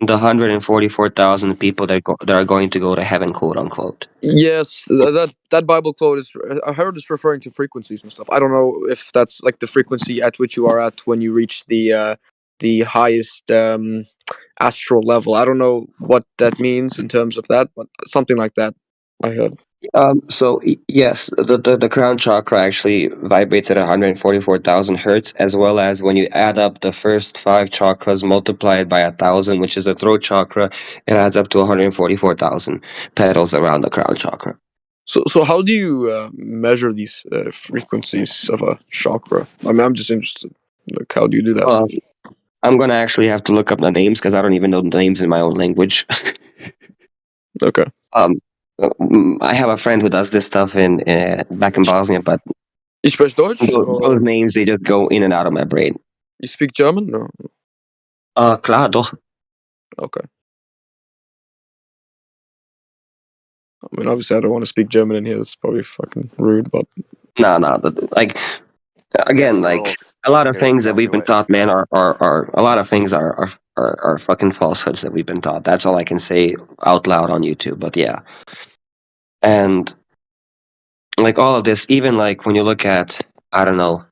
The 144,000 people that are going to go to heaven, quote unquote. Yes, that Bible quote is. I heard it's referring to frequencies and stuff. I don't know if that's like the frequency at which you are at when you reach the highest astral level. I don't know what that means in terms of that, but something like that I heard. Yes, the crown chakra actually vibrates at 144,000 hertz, as well as when you add up the first 5 chakras multiplied by 1,000, which is the throat chakra, it adds up to 144,000 petals around the crown chakra. So how do you measure these frequencies of a chakra? I mean, I'm just interested. Like, how do you do that? I'm gonna actually have to look up the names because I don't even know the names in my own language. Okay. I have a friend who does this stuff in back in Bosnia, but You speak Deutsch or those names they just go in and out of my brain. you speak German? No. Klar, doch. Okay. I mean, obviously, I don't want to speak German in here. That's probably fucking rude, but No, like again, like a lot of things that we've been taught, man, are a lot of things are fucking falsehoods that we've been taught. That's all I can say out loud on YouTube. But yeah, and like all of this, even like when you look at, I don't know,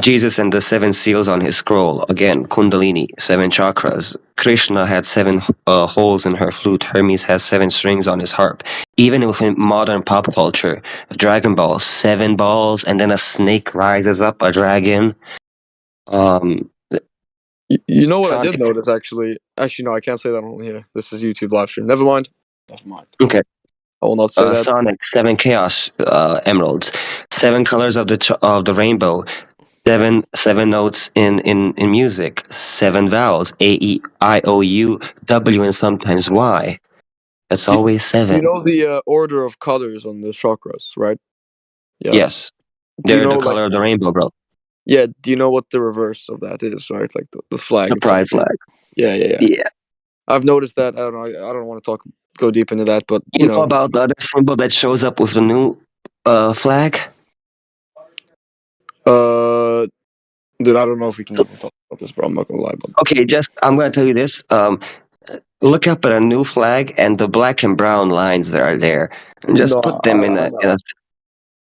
Jesus and the 7 seals on his scroll. Again, Kundalini, 7 chakras. Krishna had 7 holes in her flute. Hermes has 7 strings on his harp. Even within modern pop culture, Dragon Ball, 7 balls, and then a snake rises up, a dragon. you know what I Sonic. did notice actually? Actually, no, I can't say that on here. This is YouTube live stream. Never mind. Okay. I will not say that. Sonic, 7 chaos emeralds, 7 colors of the rainbow, seven notes in music, 7 vowels, A-E-I-O-U, W, and sometimes Y. It's Do- always 7. You know the order of colors on the chakras, right? Yeah. Yes, Do you they're know the like? color of the rainbow, bro. Yeah. Do you know what the reverse of that is? Right, like the flag. The and stuff. pride flag. Yeah. Yeah. I've noticed that. I don't know. I don't want to go deep into that, but You know about the other symbol that shows up with the new flag? dude, I don't know if we can even talk about this, bro. I'm not gonna lie, but Okay, I'm gonna tell you this. Look up at a new flag and the black and brown lines that are there, and just no, put them in I a. know.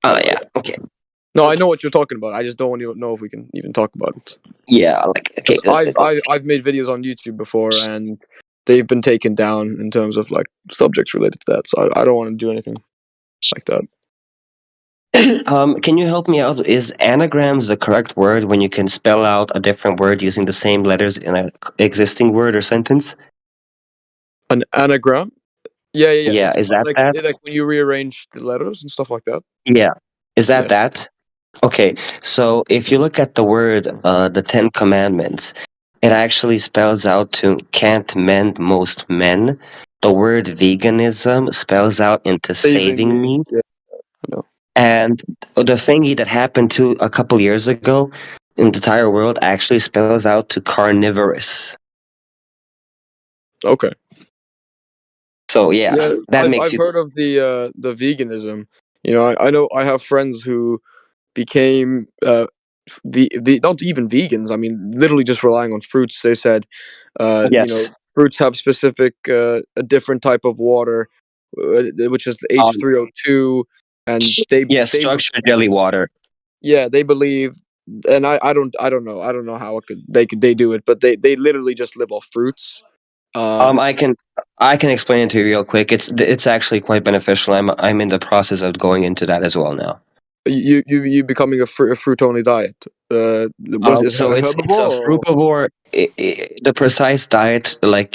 Oh yeah. Okay. No, I know what you're talking about. I just don't even know if we can even talk about it. Yeah. Like okay. 'Cause I've made videos on YouTube before, and they've been taken down in terms of like subjects related to that. So I don't want to do anything like that. Can you help me out? Is anagrams the correct word when you can spell out a different word using the same letters in an existing word or sentence? An anagram? Yeah. Yeah. It's Is that like that? when you rearrange the letters and stuff like that. Yeah. Is that Yes. that? Okay. So if you look at the word, the 10 Commandments, it actually spells out to can't mend most men. The word veganism spells out into saving me. Yeah, I know. And the thingy that happened to a couple years ago in the entire world actually spells out to carnivorous. Okay. So yeah, that makes I've you. heard of the veganism. You know, I know I have friends who became not even vegans. I mean, literally just relying on fruits. They said, Yes. fruits have specific a different type of water, which is H3O2, and Yes, they structured jelly water. yeah they believe, and I don't know how it they do it, but they literally just live off fruits. Uh, I can explain it to you real quick. It's actually quite beneficial. I'm in the process of going into that as well now. you becoming a fruit only diet. Was it So it's a herbivore or? frugivore. The precise diet, like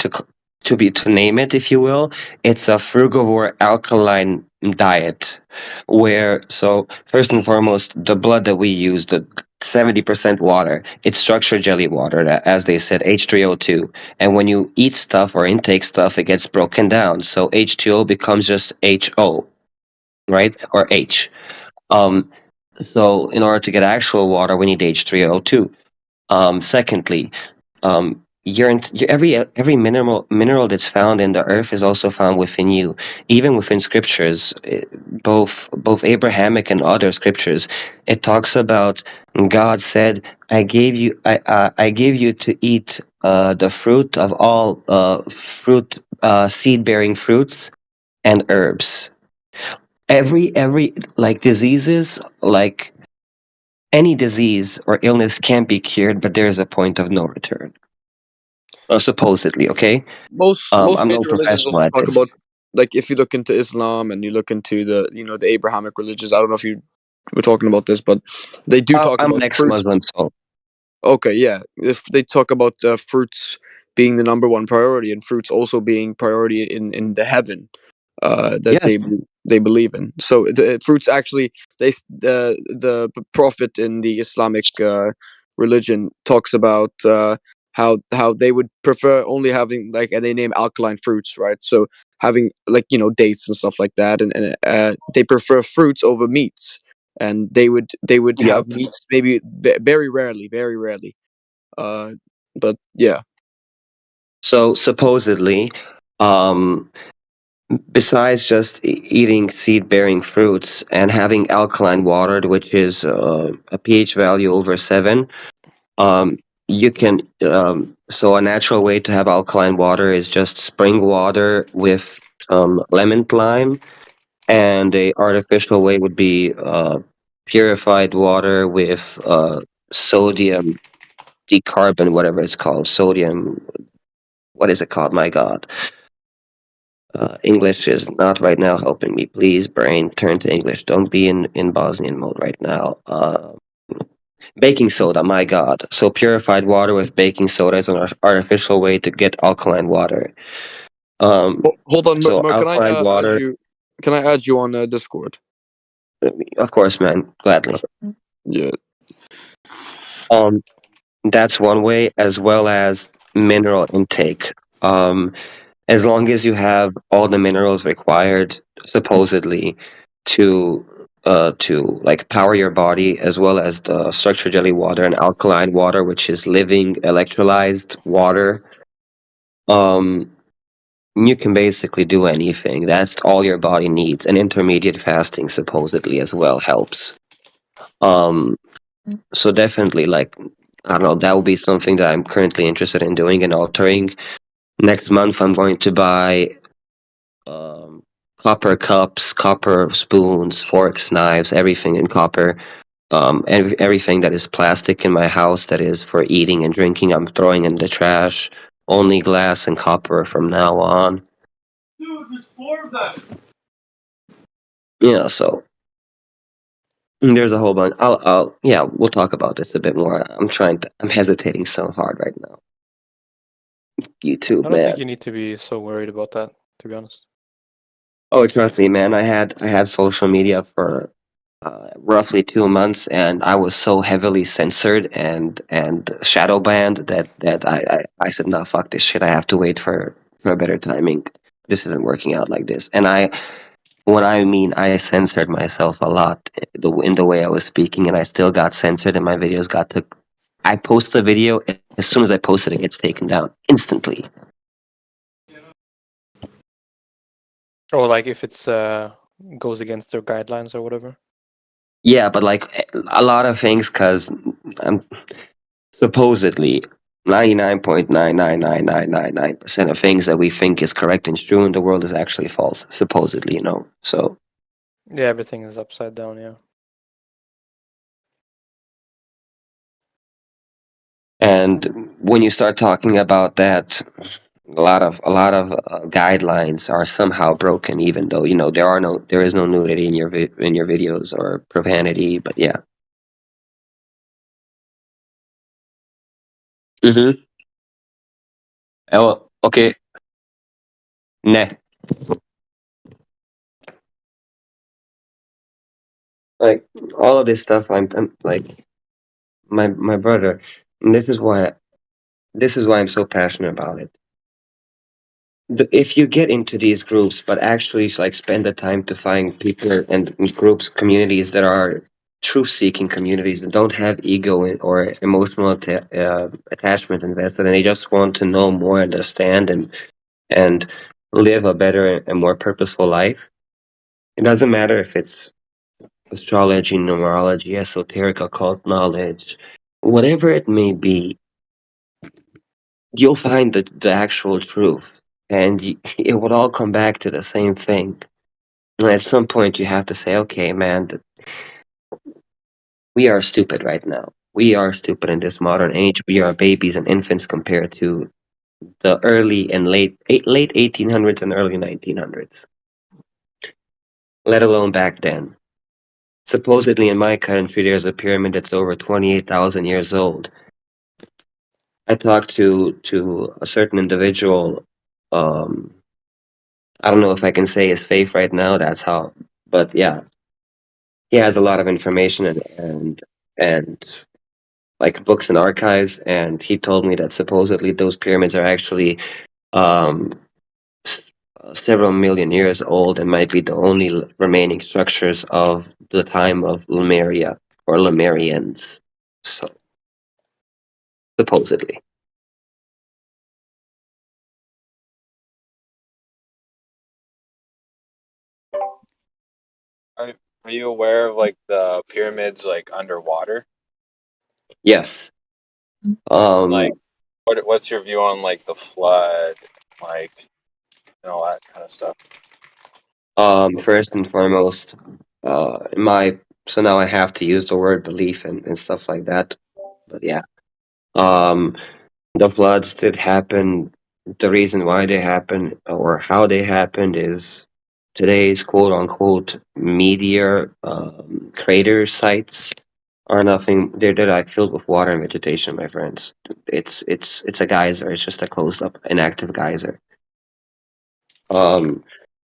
to name it, if you will, it's a frugivore alkaline diet, where so first and foremost, the blood that we use, the 70% water, it's structured jelly water, as they said, H3O2. And when you eat stuff or intake stuff, it gets broken down. So H2O becomes just HO, right? Or H. Um, so in order to get actual water, we need H3O2. Secondly, every mineral that's found in the earth is also found within you, even within scriptures, both Abrahamic and other scriptures. It talks about God said, I gave you to eat the fruit of all seed bearing fruits and herbs. Every like diseases, like any disease or illness can be cured, but there is a point of no return. Supposedly, okay. Most I'm no major religions professional also at talk this. about, like, if you look into Islam and you look into the, the Abrahamic religions. I don't know if you were talking about this, but they do talk I'm an about fruits. ex-Muslim, so Okay, yeah. If they talk about fruits being the number one priority, and fruits also being priority in the heaven that yes, they believe in. So the fruits actually, the prophet in the Islamic religion talks about how they would prefer only having, like, and they name alkaline fruits, right? So having, like, dates and stuff like that, and they prefer fruits over meats, and they would yep. have meats maybe very rarely. Uh, but yeah. So supposedly, um, besides just eating seed-bearing fruits and having alkaline water, which is a pH value over 7, um, you can. So a natural way to have alkaline water is just spring water with lemon lime. And a artificial way would be purified water with sodium decarbon, whatever it's called. Sodium, what is it called? My God. English is not right now helping me. Please, brain, turn to English. Don't be in Bosnian mode right now. Baking soda, my God. So purified water with baking soda is an artificial way to get alkaline water. Hold on, So Can I alkaline add water, you? Can I add you on Discord? of course, man, gladly. Yeah. Um, That's one way, as well as mineral intake. As long as you have all the minerals required, supposedly, to like power your body, as well as the structured jelly water and alkaline water, which is living electrolyzed water, um, you can basically do anything. That's all your body needs. And intermediate fasting supposedly as well helps. Um, so definitely, like, I don't know, that would be something that I'm currently interested in doing and altering. Next month, I'm going to buy um, copper cups, copper spoons, forks, knives, everything in copper. Everything that is plastic in my house that is for eating and drinking, I'm throwing in the trash. Only glass and copper from now on. Dude, there's 4 of them. Yeah, so there's a whole bunch. Yeah, we'll talk about this a bit more. I'm hesitating so hard right now. YouTube, I don't man. think you need to be so worried about that, to be honest. Oh, trust me, man. I had social media for roughly 2 months, and I was so heavily censored and shadow banned that I said, no, fuck this shit. I have to wait for a better timing. This isn't working out like this. And when I mean I censored myself a lot in the way I was speaking, and I still got censored, and my videos got to. I post a video, as soon as I post it, it gets taken down instantly. Or like if it's goes against their guidelines or whatever. Yeah, but like a lot of things, because I'm supposedly 99.99999% of things that we think is correct and true in the world is actually false, supposedly, So, Yeah, everything is upside down, yeah. and when you start talking about that, a lot of guidelines are somehow broken, even though there is no nudity in your videos or profanity, but yeah. Mm-hmm. Oh, okay. Ne. like all of this stuff. I'm like my brother. And this is why I'm so passionate about it. If you get into these groups, but actually like spend the time to find people and groups, communities that are truth-seeking communities that don't have ego or emotional attachment invested, and they just want to know more, understand, and live a better and more purposeful life. It doesn't matter if it's astrology, numerology, esoteric, occult knowledge, whatever it may be, you'll find the actual truth. And it would all come back to the same thing. And at some point, you have to say, okay, man, we are stupid right now. We are stupid in this modern age. We are babies and infants compared to the early and late 1800s and early 1900s, let alone back then. Supposedly in my country, there's a pyramid that's over 28,000 years old. I talked to a certain individual. Um, I don't know if I can say his faith right now. That's how, but yeah, he has a lot of information and like books and archives. And he told me that supposedly those pyramids are actually um, several million years old and might be the only remaining structures of the time of Lemuria or Lemurians. So supposedly. Are you aware of like the pyramids like underwater? Yes. Like what's your view on like the flood, like and all that kind of stuff? First and foremost, my so now I have to use the word belief and stuff like that. But yeah, um, the floods did happen. The reason why they happened or how they happened is today's quote unquote meteor crater sites are nothing. They're like filled with water and vegetation, my friends. It's a geyser. It's just a closed up inactive geyser. Um,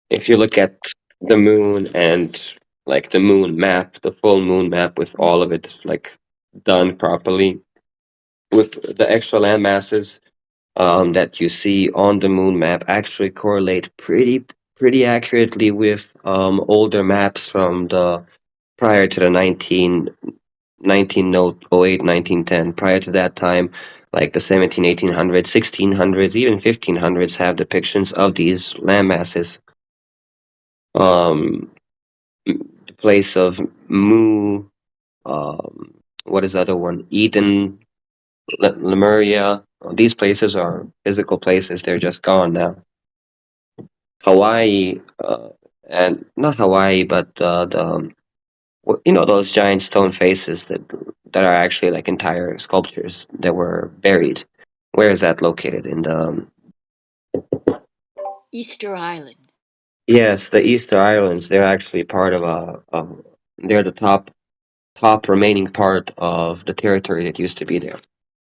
if you look at the moon and like the moon map, the full moon map with all of it like done properly with the extra land masses that you see on the moon map actually correlate pretty accurately with older maps from the prior to the 1908 1910. Prior to that time, like the 17 1800s 1600s even 1500s have depictions of these land masses. um the place of Mu, what is the other one? Eden, Lemuria. These places are physical places. They're just gone now. Hawaii, and not Hawaii, but you know those giant stone faces that are actually like entire sculptures that were buried. Where is that located? In the Easter Island. yes, the Easter Islands. They're actually part of they're the top remaining part of the territory that used to be there,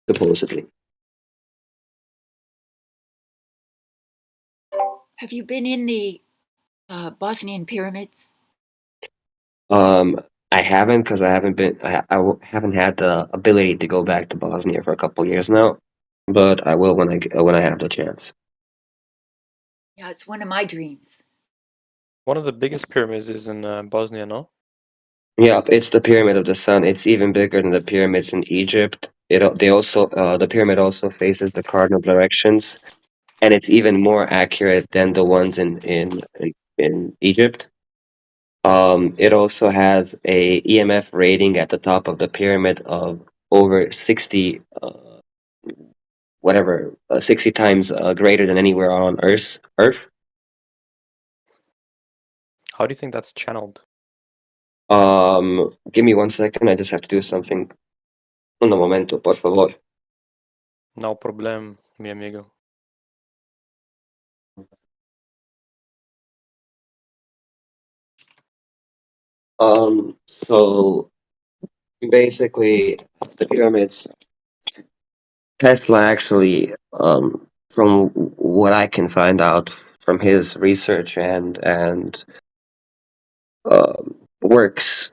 supposedly. Have you been in the Bosnian pyramids? Um, I haven't because I haven't been. Haven't had the ability to go back to Bosnia for a couple years now, but I will when I have the chance. Yeah, it's one of my dreams. One of the biggest pyramids is in Bosnia, no? Yeah, it's the Pyramid of the Sun. It's even bigger than the pyramids in Egypt. They also the pyramid also faces the cardinal directions, and it's even more accurate than the ones in Egypt. It also has a EMF rating at the top of the pyramid of over 60, whatever, 60 times greater than anywhere on Earth. How do you think that's channeled? Give me 1 second. I just have to do something. Un momento, por favor. No problem, mi amigo. So basically, the pyramids. Tesla actually, from what I can find out from his research and works,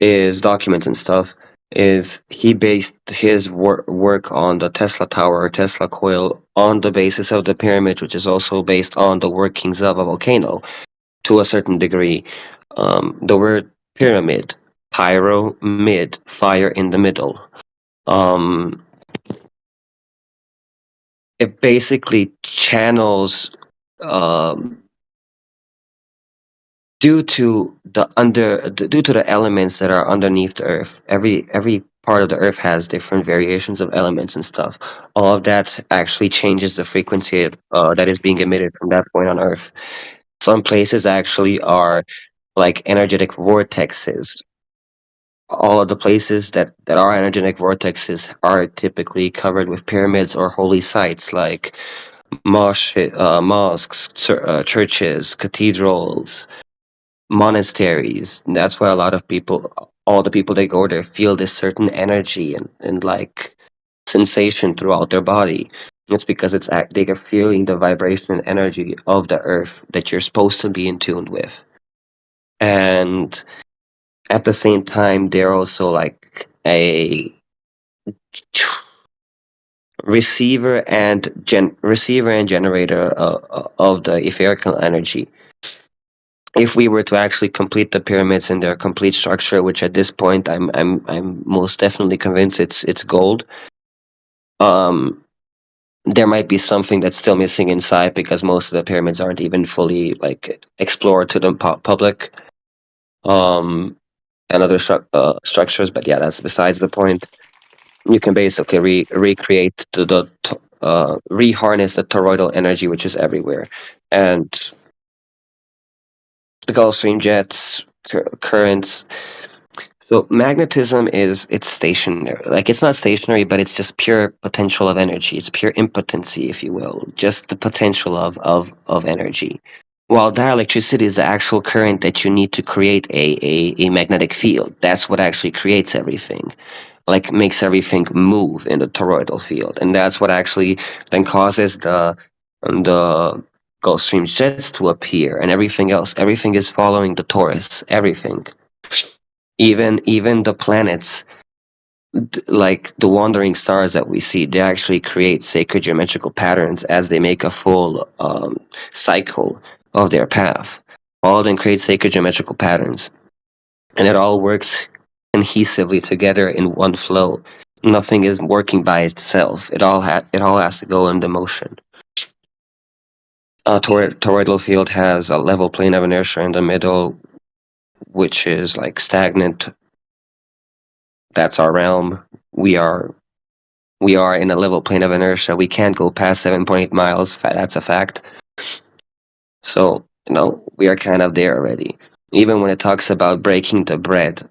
is documents and stuff. Is he based his work on the Tesla Tower or Tesla coil on the basis of the pyramid, which is also based on the workings of a volcano to a certain degree. The word pyramid, pyro, mid, fire in the middle. It basically channels, due to the elements that are underneath the earth. Every part of the earth has different variations of elements and stuff. All of that actually changes the frequency that is being emitted from that point on earth. Some places actually are like energetic vortexes. All of the places that are energetic vortexes are typically covered with pyramids or holy sites like mosques, churches, cathedrals, monasteries. That's why a lot of people, all the people that go there, feel this certain energy and like sensation throughout their body. It's because they are feeling the vibration and energy of the earth that you're supposed to be in tune with. And at the same time, they're also like a receiver and generator of the etherical energy. If we were to actually complete the pyramids in their complete structure, which at this point I'm most definitely convinced it's gold, there might be something that's still missing inside because most of the pyramids aren't even fully like explored to the public, and other structures. But yeah, that's besides the point. You can basically recreate reharness the toroidal energy which is everywhere, and the Gulf Stream jets, currents. So magnetism it's stationary. Like it's not stationary, but it's just pure potential of energy. It's pure impotency, if you will, just the potential of energy. While dielectricity is the actual current that you need to create a magnetic field. That's what actually creates everything. Like makes everything move in the toroidal field. And that's what actually then causes the Gulf Stream jets to appear and everything else. Everything is following the torus. Everything. Even the planets, like the wandering stars that we see, they actually create sacred geometrical patterns as they make a full cycle of their path. All of them create sacred geometrical patterns, and it all works cohesively together in one flow. Nothing is working by itself. It all has to go into motion. Toroidal field has a level plane of inertia in the middle, which is like stagnant. That's our realm. We are in a level plane of inertia. We can't go past 7.8 miles. That's a fact. So, we are kind of there already. Even when it talks about breaking the bread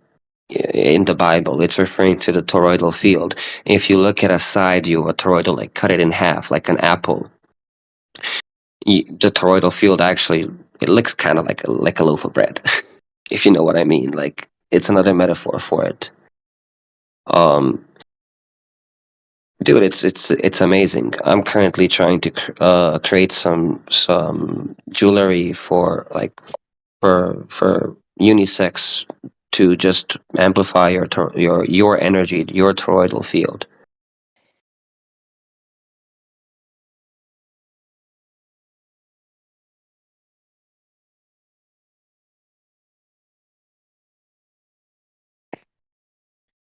in the Bible, it's referring to the toroidal field. If you look at a side view of a toroidal, like cut it in half, like an apple, the toroidal field actually, it looks kind of like a loaf of bread, if you know what I mean. Like, it's another metaphor for it. Dude, it's amazing. I'm currently trying to create some jewelry for unisex to just amplify your energy, your toroidal field.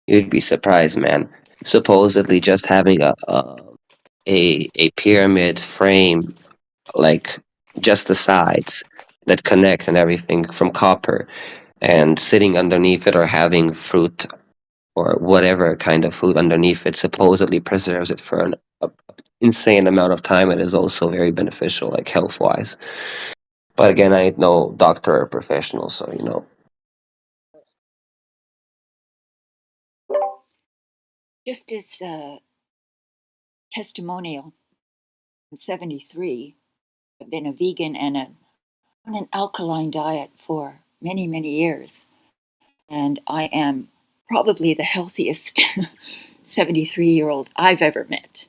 You'd be surprised, man. Supposedly, just having a pyramid frame, like just the sides that connect and everything from copper, and sitting underneath it or having fruit or whatever kind of food underneath it supposedly preserves it for an insane amount of time. It is also very beneficial, like health-wise. But again, I ain't no doctor or professional, so Just as testimonial, I'm 73. I've been a vegan and on an alkaline diet for many, many years. And I am probably the healthiest 73-year-old I've ever met.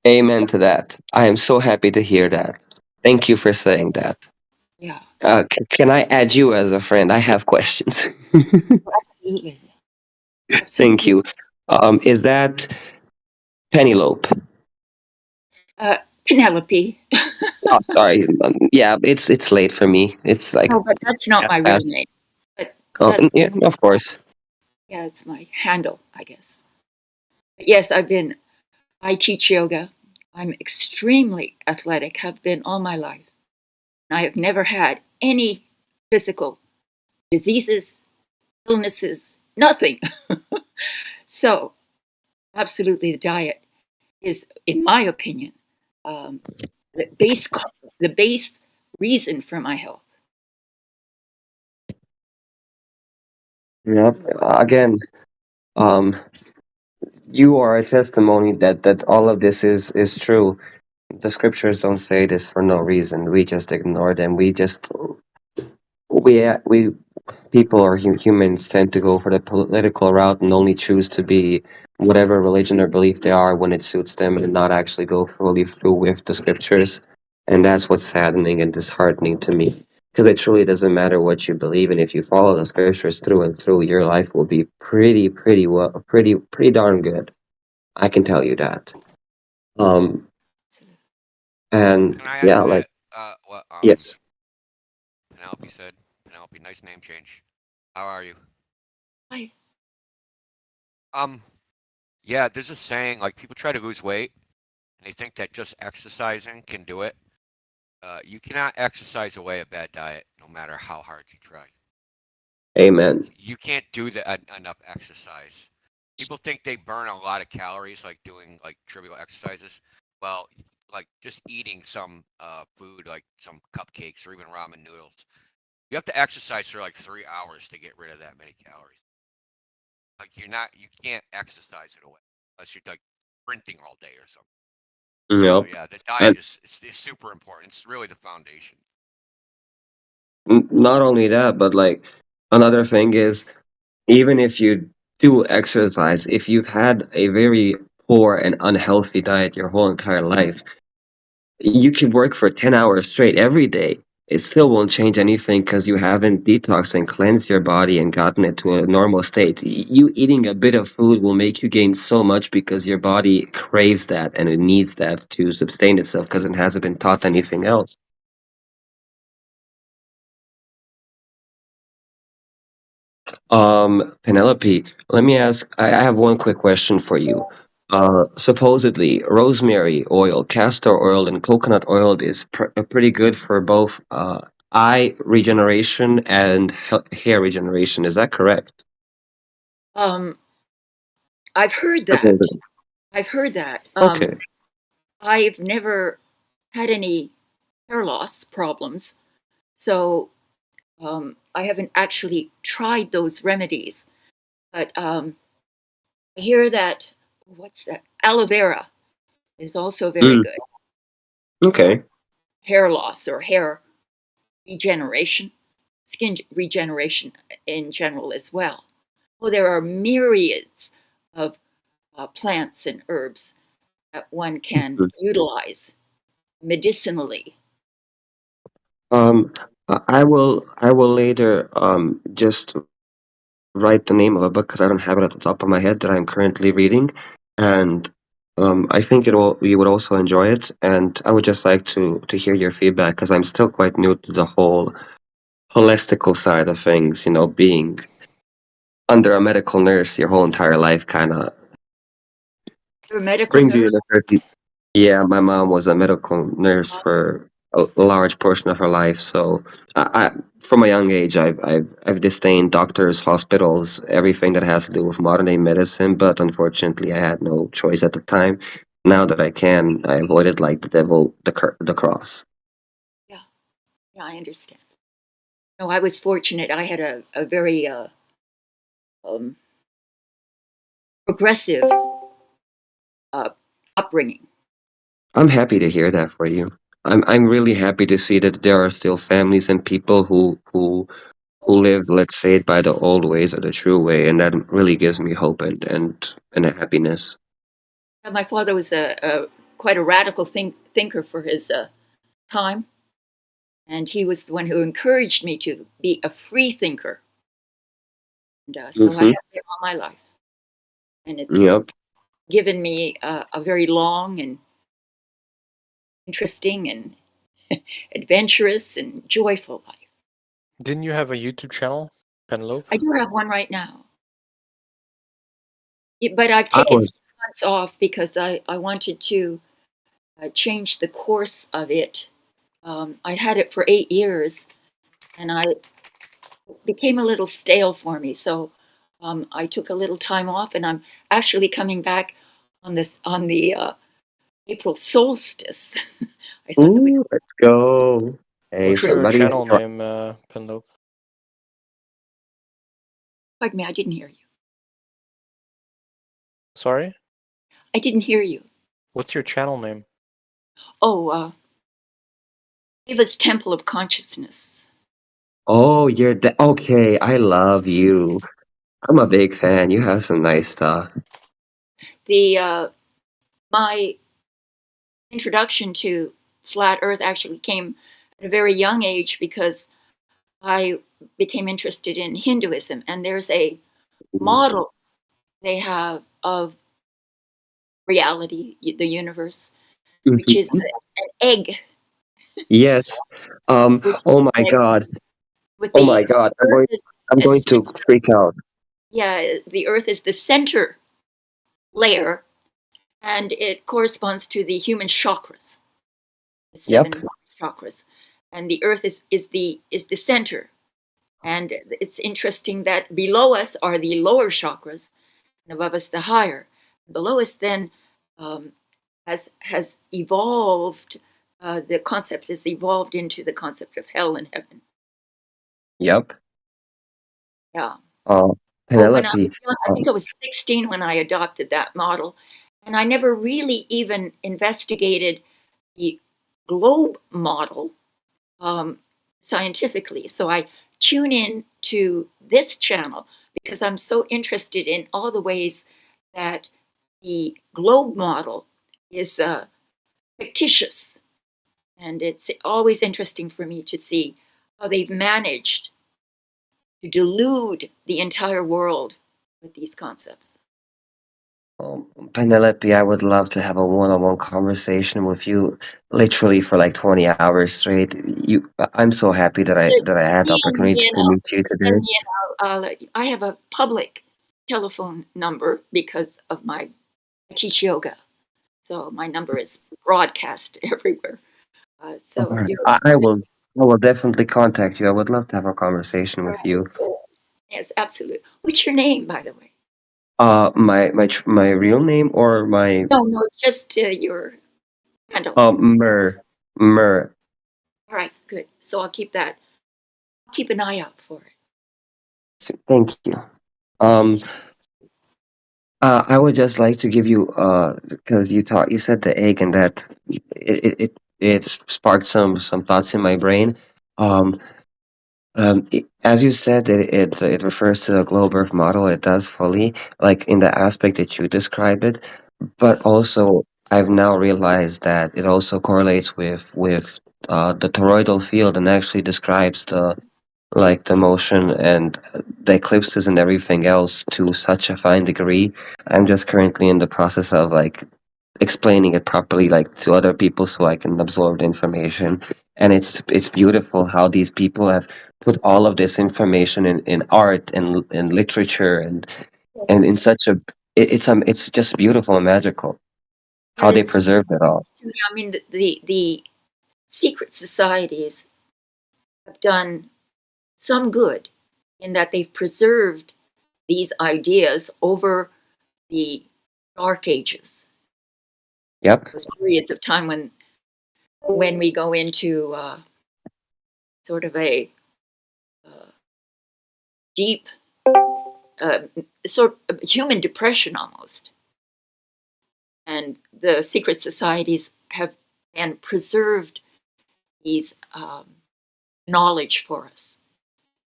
amen to that. I am so happy to hear that. Thank you for saying that. Yeah. Can I add you as a friend? I have questions. Absolutely. Thank you. Is that Penelope? Penelope. Oh, sorry. Yeah, it's late for me. It's like No, but that's not my real past. name. But Oh, that's, yeah, of course. yeah, it's my handle, I guess. But yes, I teach yoga. I'm extremely athletic, have been all my life. I have never had any physical diseases, illnesses, nothing. So, absolutely, the diet is, in my opinion, um, the base the base reason for my health. Yeah. Again, um, you are a testimony that all of this is true. The scriptures don't say this for no reason. We just ignore them. We people or humans tend to go for the political route and only choose to be whatever religion or belief they are when it suits them, and not actually go fully through with the scriptures. And that's what's saddening and disheartening to me, because it truly doesn't matter what you believe in. If you follow the scriptures through and through, your life will be pretty darn good. I can tell you that. Um, and Can I add yeah, to like, that? What yes. Penelope said. Penelope, nice name change. How are you? I, Um, yeah, there's a saying like people try to lose weight and they think that just exercising can do it. You cannot exercise away a bad diet, no matter how hard you try. Amen. You can't do enough exercise. People think they burn a lot of calories like doing like trivial exercises. Well, like just eating some food like some cupcakes or even ramen noodles. You have to exercise for like 3 hours to get rid of that many calories. Like you can't exercise it away unless you're like sprinting all day or something. So Yep. yeah, the diet And is super important. It's really the foundation. not only that, but like another thing is, even if you do exercise, if you've had a very poor and unhealthy diet your whole entire life, you can work for 10 hours straight every day. It still won't change anything because you haven't detoxed and cleansed your body and gotten it to a normal state. You eating a bit of food will make you gain so much because your body craves that and it needs that to sustain itself because it hasn't been taught anything else. Penelope, let me ask, I have one quick question for you. Supposedly, rosemary oil, castor oil, and coconut oil is pretty good for both eye regeneration and hair regeneration. Is that correct? um, I've heard that. Supposedly. I've heard that. Okay. I've never had any hair loss problems, so I haven't actually tried those remedies. But I hear that, what's that? Aloe vera is also very Mm, good for okay. hair loss or hair regeneration, skin regeneration in general as well. Well, there are myriads of plants and herbs that one can Mhm. utilize medicinally. Um, I will later just write the name of a book because I don't have it at the top of my head that I'm currently reading, and I think you would also enjoy it. And I would just like to hear your feedback because I'm still quite new to the whole holistical side of things. Being under a medical nurse your whole entire life kind of You're a medical brings you in nurse? a certain. Yeah, my mom was a medical nurse for a large portion of her life, so from a young age, I've disdained doctors, hospitals, everything that has to do with modern day medicine. But unfortunately, I had no choice at the time. Now that I can, I avoided like the devil, the cross. Yeah, yeah, I understand. No, I was fortunate. I had a very um, progressive uh, upbringing. I'm happy to hear that for you. I'm really happy to see that there are still families and people who live, let's say it, by the old ways or the true way, and that really gives me hope and a happiness. My father was a quite a radical thinker for his time, and he was the one who encouraged me to be a free thinker. And so I Mm-hmm. have it all my life. And it's Yep. given me a very long and interesting and adventurous and joyful life. Didn't you have a YouTube channel, Penelope? I do have one right now. But I've I taken was. 6 months off because I wanted to change the course of it. I'd had it for 8 years, and it became a little stale for me. So I took a little time off, and I'm actually coming back on the April solstice. I thought that would. Ooh, let's go. Hey, What's your somebody. channel name, Penelope? Pardon me, I didn't hear you. Sorry? I didn't hear you. What's your channel name? Oh, Ava's Temple of Consciousness. Oh, you're okay. I love you. I'm a big fan. You have some nice stuff. The my introduction to flat Earth actually came at a very young age because I became interested in Hinduism, and there's a model they have of reality, the universe, which is Mhm. an egg, Yes. which is Oh my an egg God. with Oh the my God. Earth is I'm the going to center. freak out. Yeah, the Earth is the center layer, and it corresponds to the human chakras, the Yep. 7 chakras, and the Earth is the center. And it's interesting that below us are the lower chakras, and above us the higher. Below us then um, has evolved. The concept has evolved into the concept of hell and heaven. Yep. Yeah. Oh, Well, when I Penelope. was young, I Um, think I was 16 when I adopted that model, and I never really even investigated the globe model um, scientifically. So I tune in to this channel because I'm so interested in all the ways that the globe model is fictitious. And it's always interesting for me to see how they've managed to delude the entire world with these concepts. Penelope, I would love to have a one-on-one conversation with you, literally for like 20 hours straight. I'm so happy that I had the Send opportunity me in, to meet you send today. me in. I have a public telephone number because of I teach yoga. So my number is broadcast everywhere. So Alright. you're I will definitely contact you. I would love to have a conversation with you. yes, absolutely. What's your name, by the way? My real name or my No, no, just your handle. Mer. All right, good. So I'll keep that. I'll keep an eye out for it. Thank you. Um, Yes. I would just like to give you because you said the egg and that it sparked some thoughts in my brain. Um, as you said, it refers to a global Earth model. It does fully, like in the aspect that you describe it, but also I've now realized that it also correlates with the toroidal field and actually describes the motion and the eclipses and everything else to such a fine degree. I'm just currently in the process of like explaining it properly like to other people so I can absorb the information. And it's beautiful how these people have put all of this information in art and in literature and in such a it's just beautiful and magical how And they it's, preserved it all. I mean, the secret societies have done some good in that they've preserved these ideas over the dark ages, Yep. those periods of time when we go into sort of a uh, deep uh, sort of human depression almost. And the secret societies have and preserved these knowledge for us,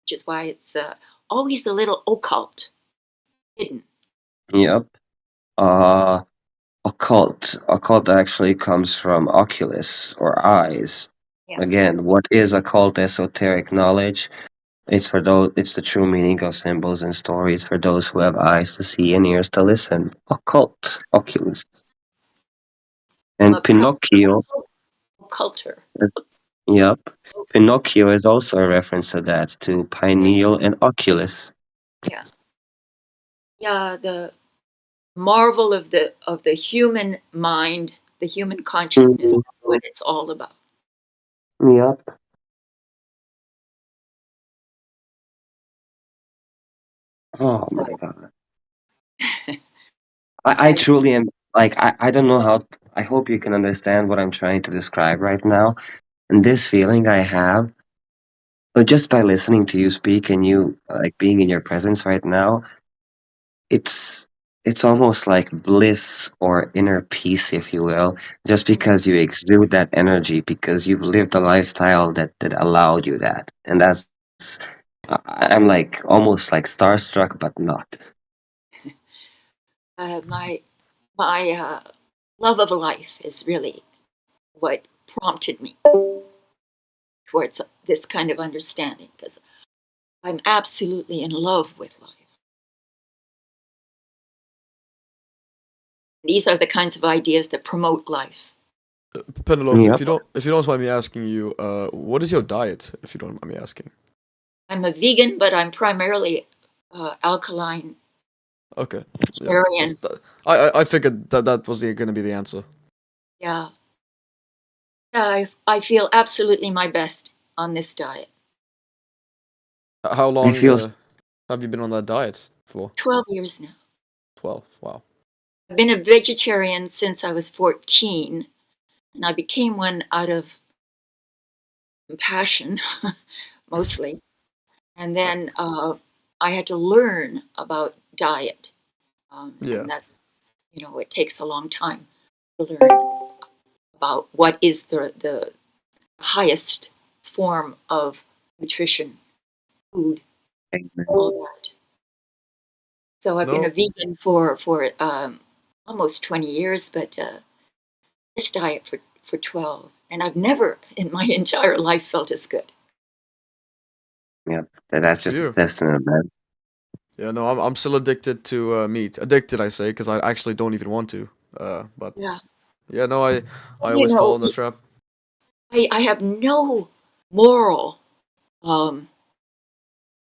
which is why it's always a little occult, hidden. Yep. Uh Occult actually comes from oculus or eyes. Yeah. Again, what is occult esoteric knowledge? It's for those. It's the true meaning of symbols and stories for those who have eyes to see and ears to listen. Occult, Oculus, I'm and a proud Pinocchio. culture. Yep, Pinocchio is also a reference to that, to pineal and oculus. Yeah, yeah. The marvel of the human mind, the human consciousness, is what it's all about. Yep. Oh So, my god. I and truly am like I don't know how I hope you can understand what I'm trying to describe right now. And this feeling I have, but just by listening to you speak and you like being in your presence right now, it's it's almost like bliss or inner peace, if you will, just because you exude that energy because you've lived a lifestyle that allowed you that. And that's I'm like almost like starstruck but not. my love of life is really what prompted me towards this kind of understanding because I'm absolutely in love with life. These are the kinds of ideas that promote life. Penelope, Yep. if you don't mind me asking you, what is your diet? If you don't mind me asking. I'm a vegan, but I'm primarily alkaline Okay. Yeah. vegetarian. I figured that was going to be the answer. Yeah, I feel absolutely my best on this diet. How I long feel have you been on that diet for? 12 years now. 12. Wow. I've been a vegetarian since I was 14, and I became one out of compassion, mostly. And then I had to learn about diet, Yeah. and that's, it takes a long time to learn about what is the highest form of nutrition, food, all that. So I've been a No. vegan for almost 20 years, but this diet for 12, and I've never in my entire life felt as good. yep. That's To just a you. testament, man. Yeah. No. I'm still addicted to meat. Addicted, I say, because I actually don't even want to. But Yeah. yeah. No. I You always know, fall in the trap. I have no moral um,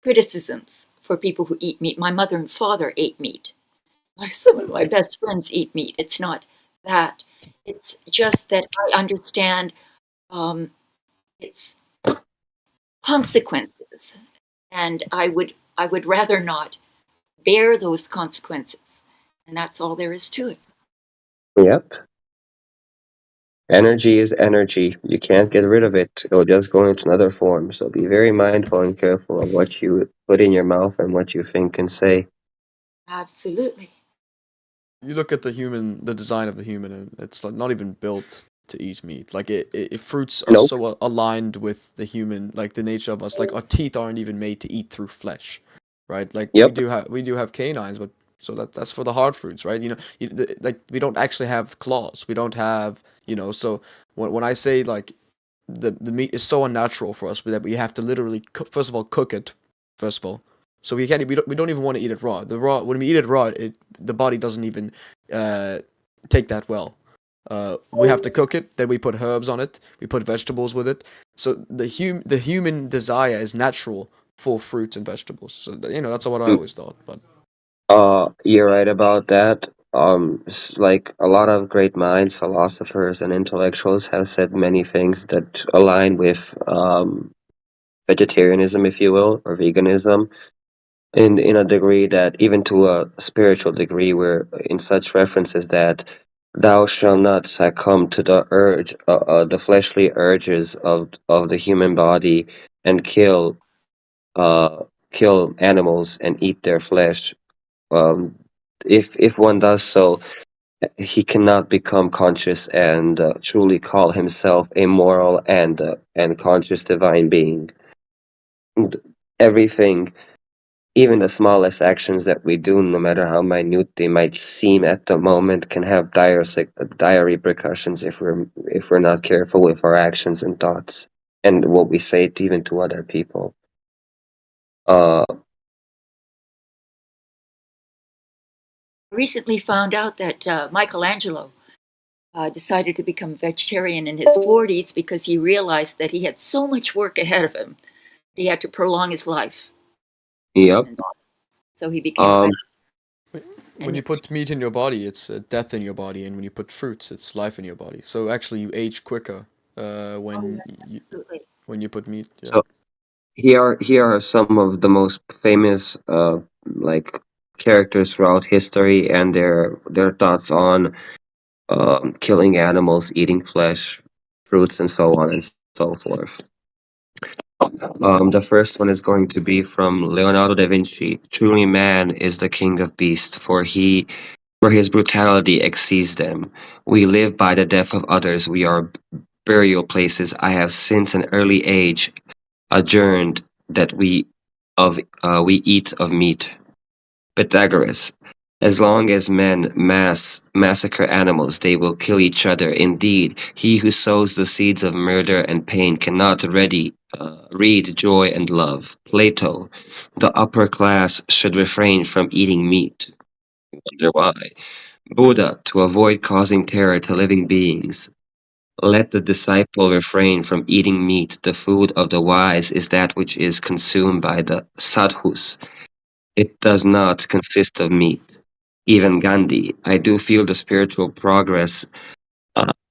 criticisms for people who eat meat. My mother and father ate meat. Some of my best friends eat meat. It's not that. It's just that I understand um, its consequences, and I would rather not bear those consequences, and that's all there is to it. Yep. Energy is energy. You can't get rid of it. It'll just go into another form. So be very mindful and careful of what you put in your mouth and what you think and say. Absolutely. You look at the design of the human, and it's like not even built to eat meat. Like fruits are Nope. so aligned with the human, like the nature of us. Like our teeth aren't even made to eat through flesh, right? Like Yep. we do have canines, but so that's for the hard fruits, right? Like we don't actually have claws. We don't have, So when I say like the meat is so unnatural for us that we have to literally first of all cook it, first of all. So we don't even want to eat it raw. The raw when we eat it raw, the body doesn't even uh, take that well. We have to cook it, then we put herbs on it, we put vegetables with it. So the human desire is natural for fruits and vegetables. So that's what I Mm, always thought. But you're right about that. Like a lot of great minds, philosophers, and intellectuals have said many things that align with vegetarianism, if you will, or veganism, in a degree that even to a spiritual degree, where in such references that thou shalt not succumb to the the fleshly urges of the human body and uh, kill animals and eat their flesh. Um, if one does so, he cannot become conscious and truly call himself a moral and conscious divine being. And everything, even the smallest actions that we do, no matter how minute they might seem at the moment, can have dire repercussions if we're not careful with our actions and thoughts and what we say to, even to other people. Uh, Recently found out that Michelangelo decided to become vegetarian in his 40s because he realized that he had so much work ahead of him. He had to prolong his life. yep. And so he became a Um, vegetarian. When you put meat in your body, it's death in your body, and when you put fruits, it's life in your body. So actually, you age quicker Oh, yes, absolutely. when you put meat. Yeah. so here are some of the most famous like characters throughout history and their thoughts on killing animals, eating flesh, fruits, and so on and so forth. The first one is going to be from Leonardo da Vinci. Truly, man is the king of beasts, for his brutality exceeds them. We live by the death of others. We are burial places. I have since an early age adjourned that we eat of meat. Pythagoras. As long as men massacre animals, they will kill each other. Indeed, he who sows the seeds of murder and pain cannot read joy and love. Plato. The upper class should refrain from eating meat. Wonder why. Buddha. To avoid causing terror to living beings. Let the disciple refrain from eating meat. The food of the wise is that which is consumed by the sadhus. It does not consist of meat. Even Gandhi, I do feel the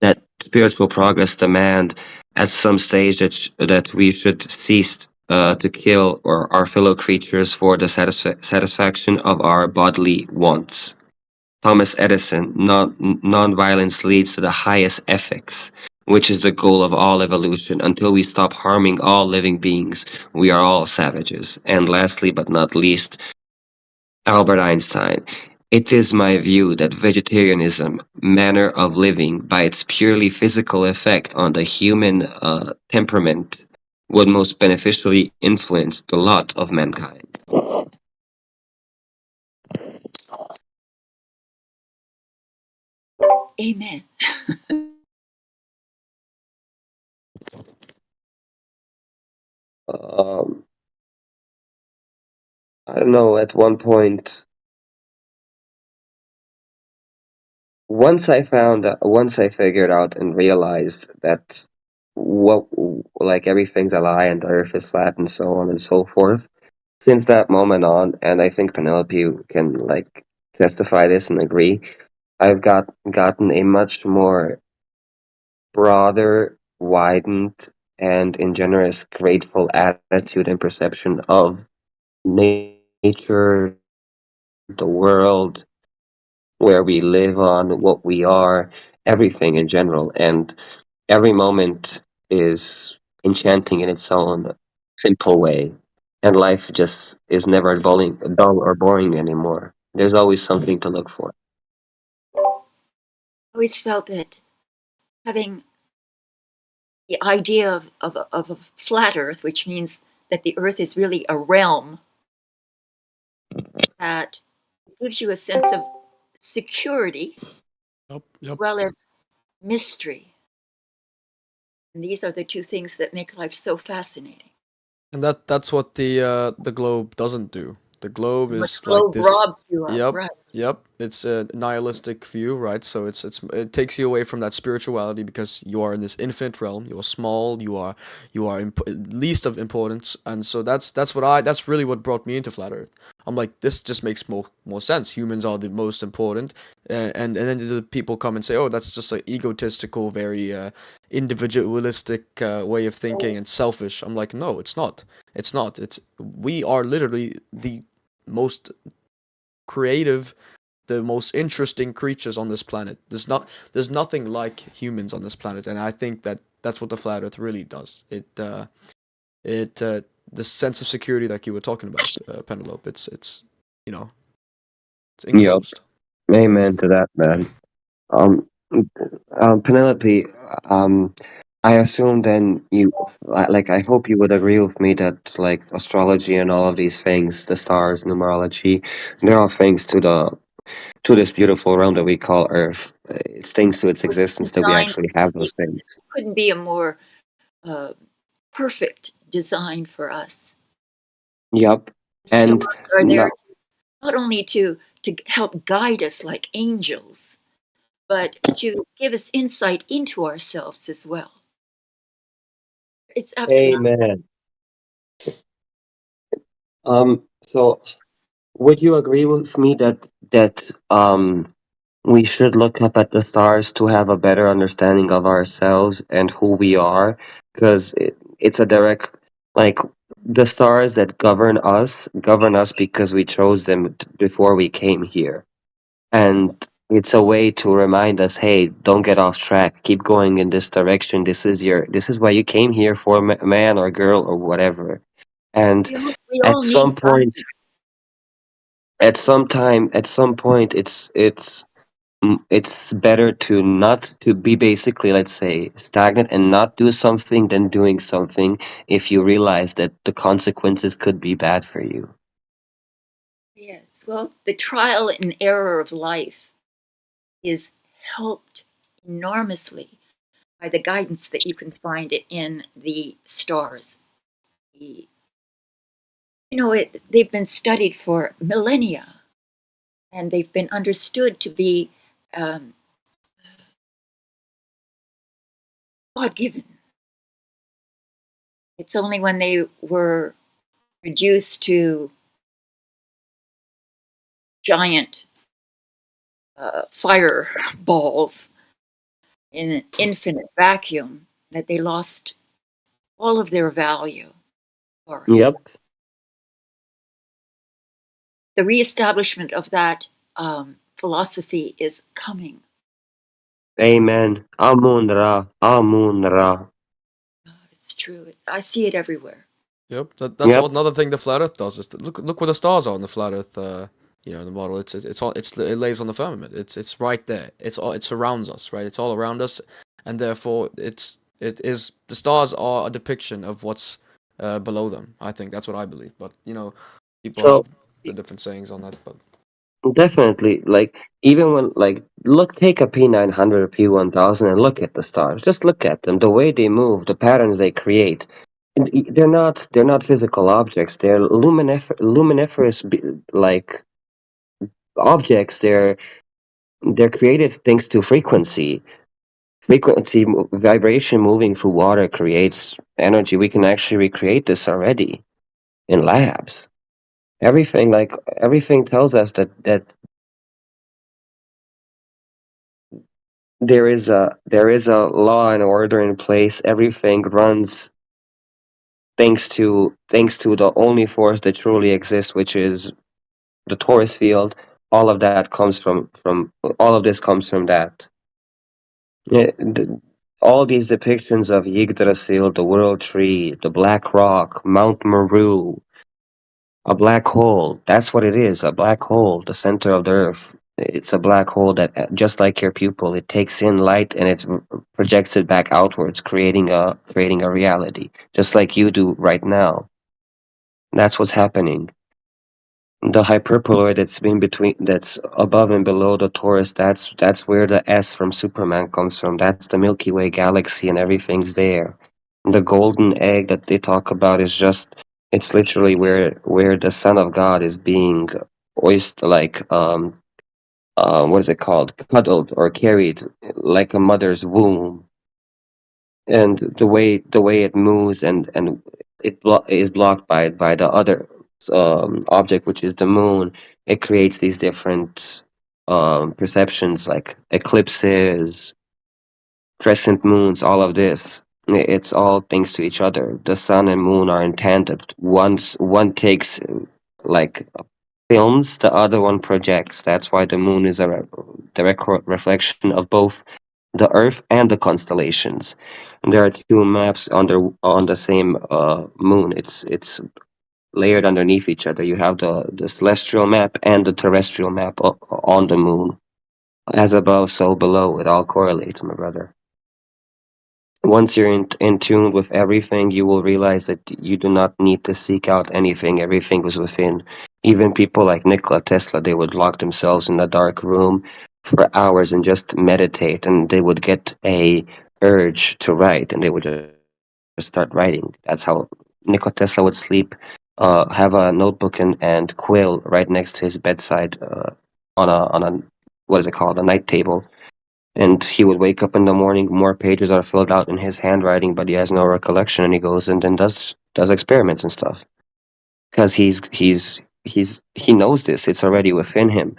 that spiritual progress demand at some stage that we should cease to kill our fellow creatures for the satisfaction of our bodily wants. Thomas Edison, non-violence leads to the highest ethics, which is the goal of all evolution. Until we stop harming all living beings, we are all savages. And lastly, but not least, Albert Einstein. It is my view that vegetarianism, manner of living, by its purely physical effect on the human temperament, would most beneficially influence the lot of mankind. Amen. Um, I don't know, at one point, once I figured out and realized that what, like everything's a lie and the earth is flat and so on and so forth, since that moment on, and I think Penelope can like testify this and agree, I've gotten a much more broader, widened, and ingenuous, grateful attitude and perception of nature, the world, where we live on, what we are, everything in general. And every moment is enchanting in its own simple way. And life just is never dull or boring anymore. There's always something to look for. I always felt that having the idea of a flat earth, which means that the earth is really a realm that gives you a sense of security Yep. as Yep. well as mystery. And these are the two things that make life so fascinating. And that's what the globe doesn't do. The globe And what is like globe this. robs you of, Yep, right? yep. It's a nihilistic view, right? So it takes you away from that spirituality because you are in this infinite realm. You are small. You are least of importance, and so that's really what brought me into flat Earth. I'm like, this just makes more sense. Humans are the most important, and then the people come and say, oh, that's just an egotistical, very individualistic way of thinking and selfish. I'm like, no, it's not. It's not. It's we are literally the most creative, the most interesting creatures on this planet. There's nothing like humans on this planet, and I think that that's what the flat Earth really does. It the sense of security like you were talking about, Penelope. It's you know it's Yep. enclosed. Amen to that, man. Um, Penelope, I assume then like, I hope you would agree with me that like astrology and all of these things, the stars, numerology, they're all things to this beautiful realm that we call Earth. It's things to its It's existence that we designed, actually have it those things. couldn't be a more uh, perfect design for us. Yep. The And stars are there no, not only to help guide us like angels, but to give us insight into ourselves as well. It's absolutely. amen. So would you agree with me that we should look up at the stars to have a better understanding of ourselves and who we are? Because it's a direct, like, the stars that govern us because we chose them before we came here. And it's a way to remind us, hey, don't get off track. Keep going in this direction. This is why you came here for, man or girl or whatever. And We at all need some point, at some point, it's better to not to be basically, let's say, stagnant and not do something than doing something if you realize that the consequences could be bad for you. Yes, well, the trial and error of life is helped enormously by the guidance that you can find in the stars. You know, they've been studied for millennia, and they've been understood to be um, God-given. It's only when they were reduced to giant fireballs in an infinite vacuum that they lost all of their value for us. Yep. The reestablishment of that philosophy is coming. Amen. Amun Ra. Amun Ra. It's true. I see it everywhere. Yep, that's all. Yep. Another thing the flat Earth does is look where the stars are in the flat Earth. The model. It lays on the firmament. It's right there. It surrounds us, right? It's all around us, and therefore it is the stars are a depiction of what's below them. I think that's what I believe. But people So have the different sayings on that. But definitely, like, even when, like, look, take a P900 or P1000 and look at the stars. Just look at them, the way they move, the patterns they create. And they're not physical objects. They're luminiferous, like, objects. They're created thanks to frequency. Frequency, vibration moving through water creates energy. We can actually recreate this already in labs. Everything tells us that there is a law and order in place. Everything runs thanks to the only force that truly exists, which is the torus field. All of that comes from all of this comes from that. Yeah, all these depictions of Yggdrasil, the World Tree, the Black Rock, Mount Meru, a black hole. That's what it is, a black hole, the center of the Earth. It's a black hole that, just like your pupil, it takes in light and it projects it back outwards, creating a reality, just like you do right now. That's what's happening. The hyperpoloid that's above and below the torus, that's where the S from Superman comes from. That's the Milky Way galaxy and everything's there. The golden egg that they talk about is just, it's literally where the Son of God is being oyster, like, what is it called? Cuddled or carried like a mother's womb. And the way it moves, and is blocked by the other object, which is the moon. It creates these different perceptions, like eclipses, crescent moons, all of this. It's all thanks to each other. The sun and moon are in tandem. One takes, like, films, the other one projects. That's why the moon is a direct reflection of both the Earth and the constellations. And there are two maps on the same moon. It's layered underneath each other. You have the celestial map and the terrestrial map on the moon. As above, so below. It all correlates, my brother. Once you're in tune with everything, you will realize that you do not need to seek out anything. Everything was within. Even people like Nikola Tesla, they would lock themselves in a dark room for hours and just meditate, and they would get a urge to write, and they would just start writing. That's how Nikola Tesla would sleep have a notebook and quill right next to his bedside, on a what is it called, a night table. And he would wake up in the morning, more pages are filled out in his handwriting, but he has no recollection, and he goes and then does experiments and stuff because he knows this. It's already within him.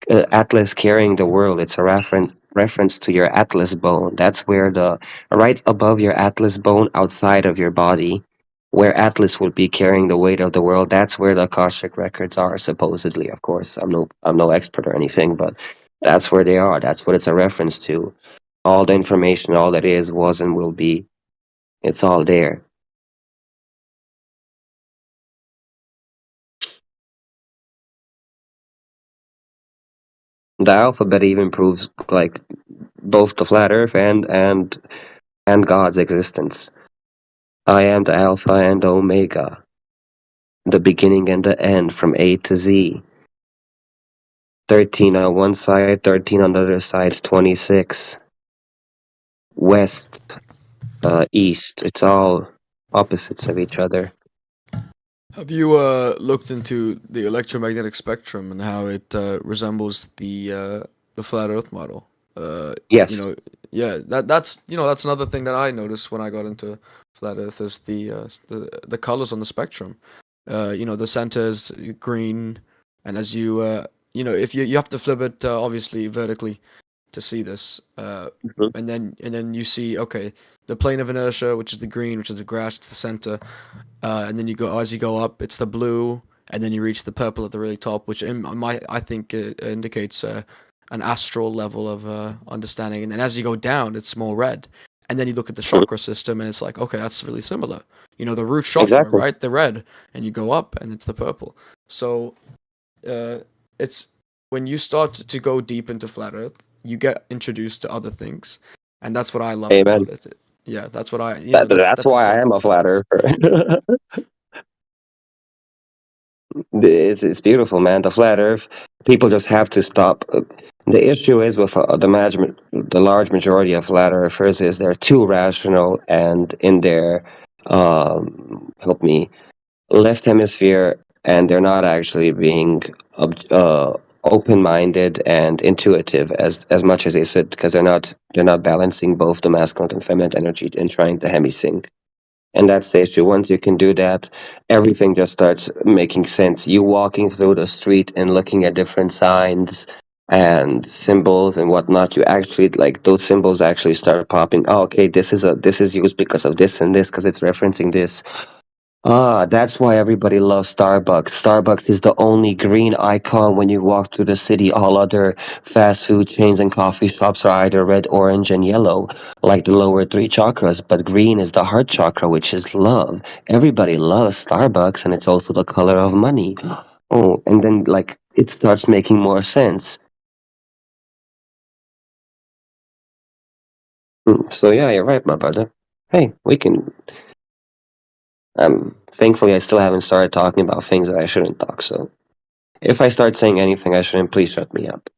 Atlas carrying the world. It's a reference to your atlas bone. That's where the right above your atlas bone, outside of your body, where Atlas would be carrying the weight of the world. That's where the Akashic records are, supposedly. Of course, I'm no expert or anything, but that's where they are. That's what it's a reference to. All the information, all that is, was, and will be. It's all there. The alphabet even proves like both the flat Earth and God's existence. I am the Alpha and the Omega, the beginning and the end, from A to Z. 13 on one side, 13 on the other side, 26. West, east. It's all opposites of each other. Have you looked into the electromagnetic spectrum and how it resembles the flat Earth model? Yes. You know, yeah, that's another thing that I noticed when I got into flat Earth is the colors on the spectrum. The center is green, and as if you have to flip it obviously vertically to see this, Mhm. and then you see, okay, the plane of inertia, which is the green, which is the grass, it's the center, and then as you go up, it's the blue, and then you reach the purple at the really top, which I think indicates an astral level of understanding, and then as you go down, it's more red, and then you look at the chakra system, and it's like, okay, that's really similar. The root chakra, Exactly. right? The red, and you go up, and it's the purple. So, it's when you start to go deep into flat Earth, you get introduced to other things, and that's what I love Amen. about it. Yeah, that's what That's that's the why I thing. am a flat earther. It's beautiful, man. The flat Earth. People just have to stop. The issue is with the large majority of flat earthers is they're too rational and in their help me, left hemisphere, and they're not actually being open-minded and intuitive as much as they should, because they're not balancing both the masculine and feminine energy and trying to hemi-sync. And that's the issue. Once you can do that, everything just starts making sense. You walking through the street and looking at different signs and symbols and whatnot, you actually, like, those symbols actually start popping. Oh, okay, this is used because of this and this, because it's referencing this. That's why everybody loves Starbucks. Starbucks is the only green icon when you walk through the city. All other fast food chains and coffee shops are either red, orange, and yellow, like the lower three chakras, but green is the heart chakra, which is love. Everybody loves Starbucks, and it's also the color of money. Oh, and then, like, it starts making more sense. So, yeah, you're right, my brother. Hey, we can. Thankfully, I still haven't started talking about things that I shouldn't talk, so. If I start saying anything I shouldn't, please shut me up.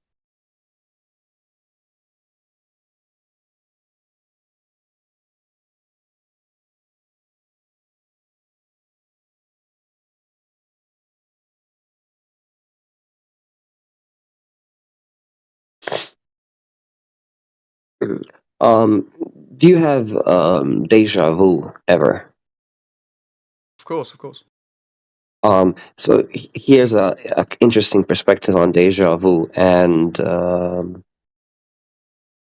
Um, do you have deja vu ever? Of course, of course. So here's a interesting perspective on deja vu and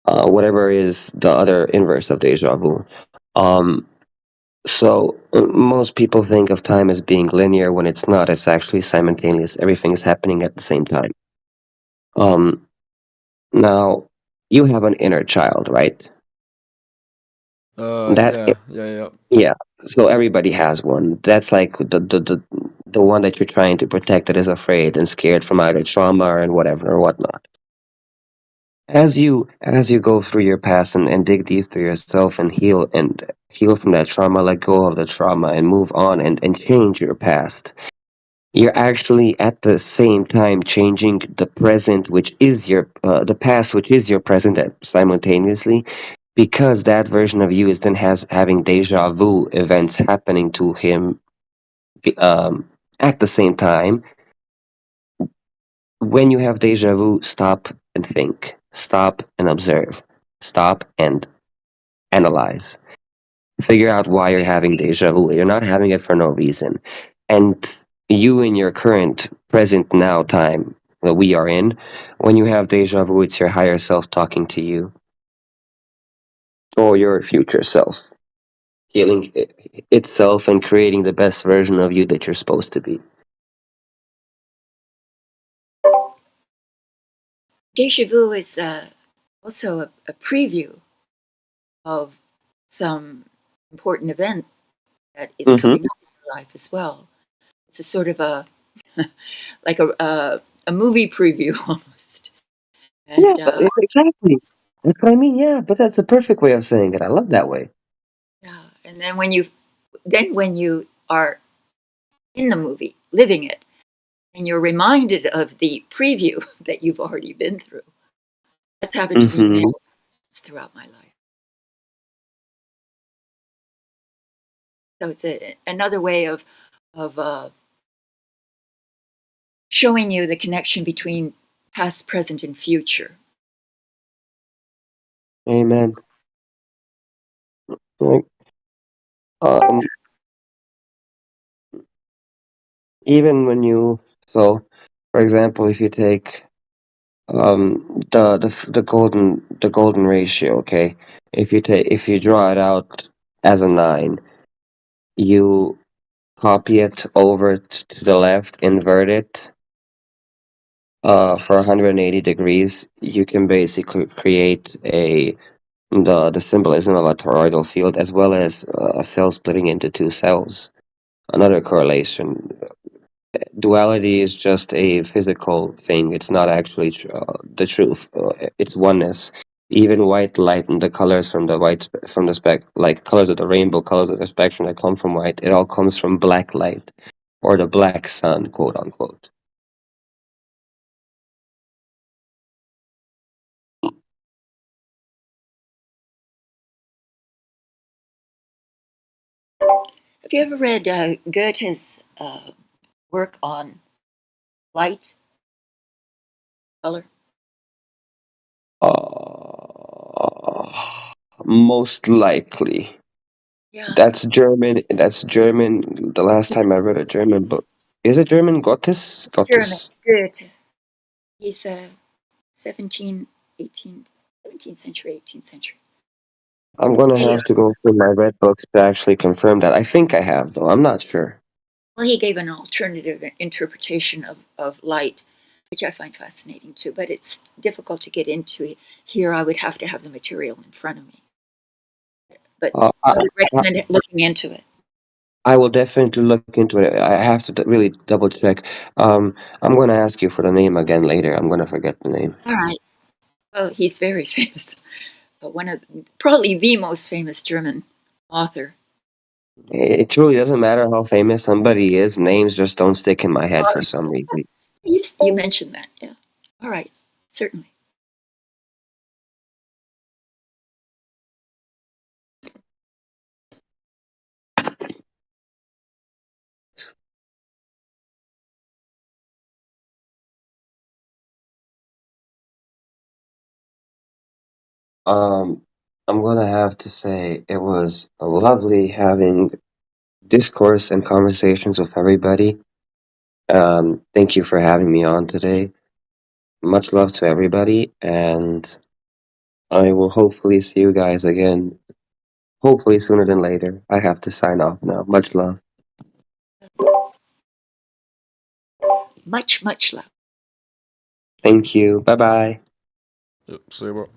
whatever is the other inverse of deja vu. Um, most people think of time as being linear when it's not. It's actually simultaneous. Everything is happening at the same time. Um, Now, you have an inner child, right? That Yeah. Yeah. So everybody has one. That's like the one that you're trying to protect, that is afraid and scared from either trauma and whatever or whatnot. As you go through your past and dig deep through yourself and heal from that trauma, let go of the trauma and move on and change your past. You're actually at the same time changing the present, which is the past, which is your present, simultaneously, because that version of you is then having deja vu events happening to him at the same time, when you have deja vu, stop and think, stop and observe, stop and analyze. Figure out why you're having deja vu. You're not having it for no reason. And you, in your current, present now time that we are in, when you have deja vu, it's your higher self talking to you, or your future self, healing itself and creating the best version of you that you're supposed to be. Deja vu is also a preview of some important event that is Mm-hmm. coming up in your life as well. It's a sort of a like a movie preview almost. Yeah, And but exactly. That's what I mean. Yeah, but that's a perfect way of saying it. I love that way. yeah, and then when you are in the movie, living it, and you're reminded of the preview that you've already been through. That's happened to me many Mm-hmm. times throughout my life. So it's another way of showing you the connection between past, present, and future. Amen. Like, um, even when you, so, for example, if you take the golden ratio, okay, if you draw it out as a 9, you copy it over to the left, invert it for 180 degrees, you can basically create the symbolism of a toroidal field, as well as a cell splitting into two cells. Another correlation. Duality is just a physical thing. It's not actually the truth. It's oneness. Even white light and the colors from the from the like colors of the rainbow, colors of the spectrum that come from white, it all comes from black light, or the black sun, quote unquote. Have you ever read Goethe's work on light, color? Uh, Most likely. Yeah, That's German. That's German. The last he's, time I read a German book. Is it German? Gottes? it's German. Gottes. Goethe. He's 17th, 18th, 17th century, 18th century. I'm gonna He, have to go through my red books to actually confirm that. I think I have, though. I'm not sure. well, he gave an alternative interpretation of light, which I find fascinating too, but it's difficult to get into here. I would have to have the material in front of me. But Uh, I, I would I recommend looking into it. I will definitely look into it. I have to really double check. I'm gonna ask you for the name again later. I'm gonna forget the name. All right. Well, he's very famous. One of probably the most famous German author. It truly doesn't matter how famous somebody is. Names just don't stick in my head for some reason. You mentioned that, yeah. All right, certainly. Um, I'm gonna have to say it was lovely having discourse and conversations with everybody. Thank you for having me on today. Much love to everybody, and I will hopefully see you guys again. Hopefully sooner than later. I have to sign off now. Much love. Much love. Thank you. Bye bye. Yep, see bro.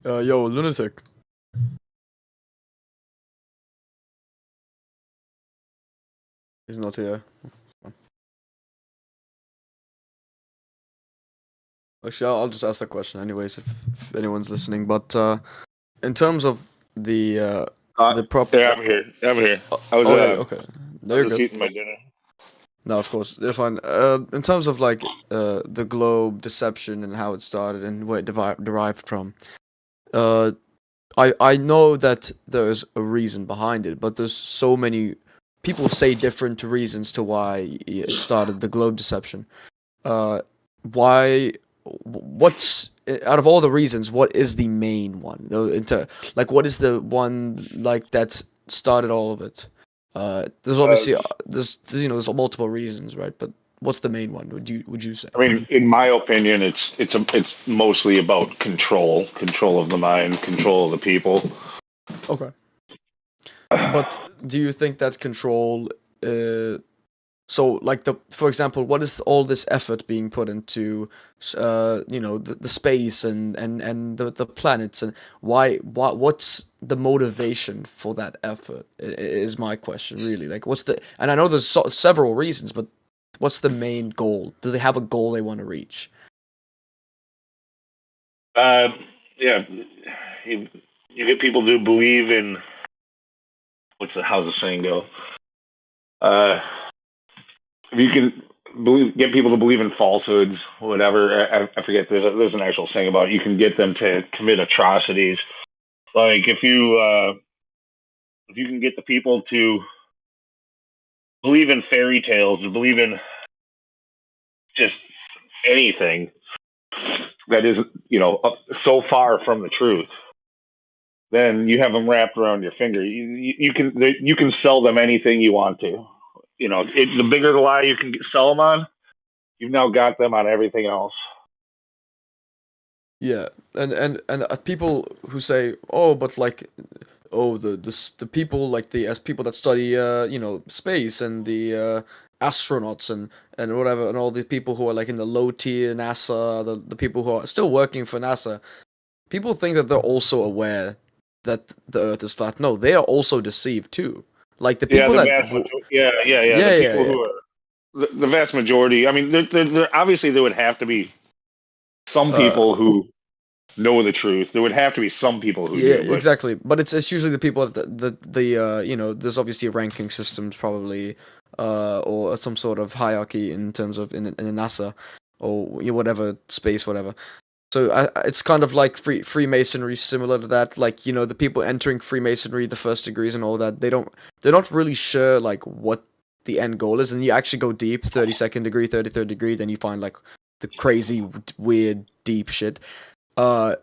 Yo, lunatic. He's not here. Actually, I'll just ask that question anyways if anyone's listening. But in terms of the prop. Yeah, I'm here. I'm here. I was Yeah, okay. No, you're just good. eating my dinner. No, of course, you're fine. In terms of like the globe deception and how it started and where it derived from, uh, I know that there's a reason behind it, but there's so many people say different reasons to why it started the globe deception. Uh, why? What's out of all the reasons? What is the main one? Into like, what is the one like that's started all of it? There's obviously there's multiple reasons, right? But what's the main one? Would you say? I mean, in my opinion, it's mostly about control of the mind, control of the people. Okay. But do you think that control? So, like for example, what is all this effort being put into, the space and the planets, and what's the motivation for that effort? Is my question really like what's the? And I know there's several reasons, but what's the main goal? Do they have a goal they want to reach? Yeah, you, you get people to believe in how's the saying go? If you can get people to believe in falsehoods, whatever. I forget. There's an actual saying about it. You can get them to commit atrocities. Like if you can get the people to believe in fairy tales, to believe in just anything that is, so far from the truth, then you have them wrapped around your finger. You can sell them anything you want to. The bigger the lie you can sell them on, you've now got them on everything else. Yeah, and people who say, oh, but like, oh, the people like the as people that study space and the astronauts and whatever and all the people who are like in the low tier NASA, the people who are still working for NASA, people think that they're also aware that the Earth is flat. No, they are also deceived too. Like the Yeah, people the that vast majority. Yeah. The yeah, yeah, people yeah. who are the vast majority. I mean, obviously there would have to be some Uh, people who know the truth. There would have to be some people who Yeah, do, but exactly. But it's usually the people that there's obviously ranking systems probably or some sort of hierarchy in terms of in NASA or whatever space whatever. So it's kind of like Freemasonry, similar to that. Like the people entering Freemasonry, the first degrees and all that, they're not really sure like what the end goal is, and you actually go deep, 32nd degree, 33rd degree, then you find like the crazy, weird, deep shit. Uh,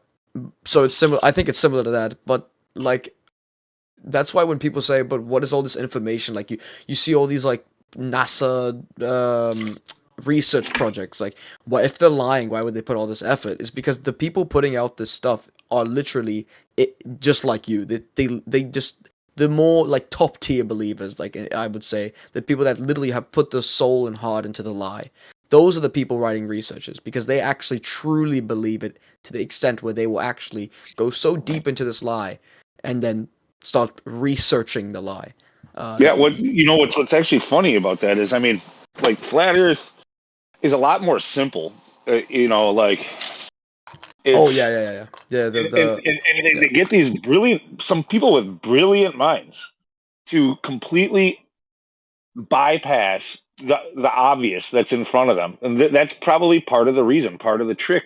so it's similar. I think it's similar to that, but like that's why when people say, "But what is all this information?" Like you see all these like NASA research projects. Like, what if they're lying? Why would they put all this effort? It's because the people putting out this stuff are literally just like you. They just the more like top tier believers. Like I would say, the people that literally have put their soul and heart into the lie. Those are the people writing researches because they actually truly believe it to the extent where they will actually go so deep into this lie and then start researching the lie. yeah. What's actually funny about that is, I mean, like flat Earth is a lot more simple. Like Oh it's yeah, yeah, yeah, yeah. Yeah, and they get these some people with brilliant minds to completely bypass the obvious that's in front of them, and that's probably part of the reason, part of the trick.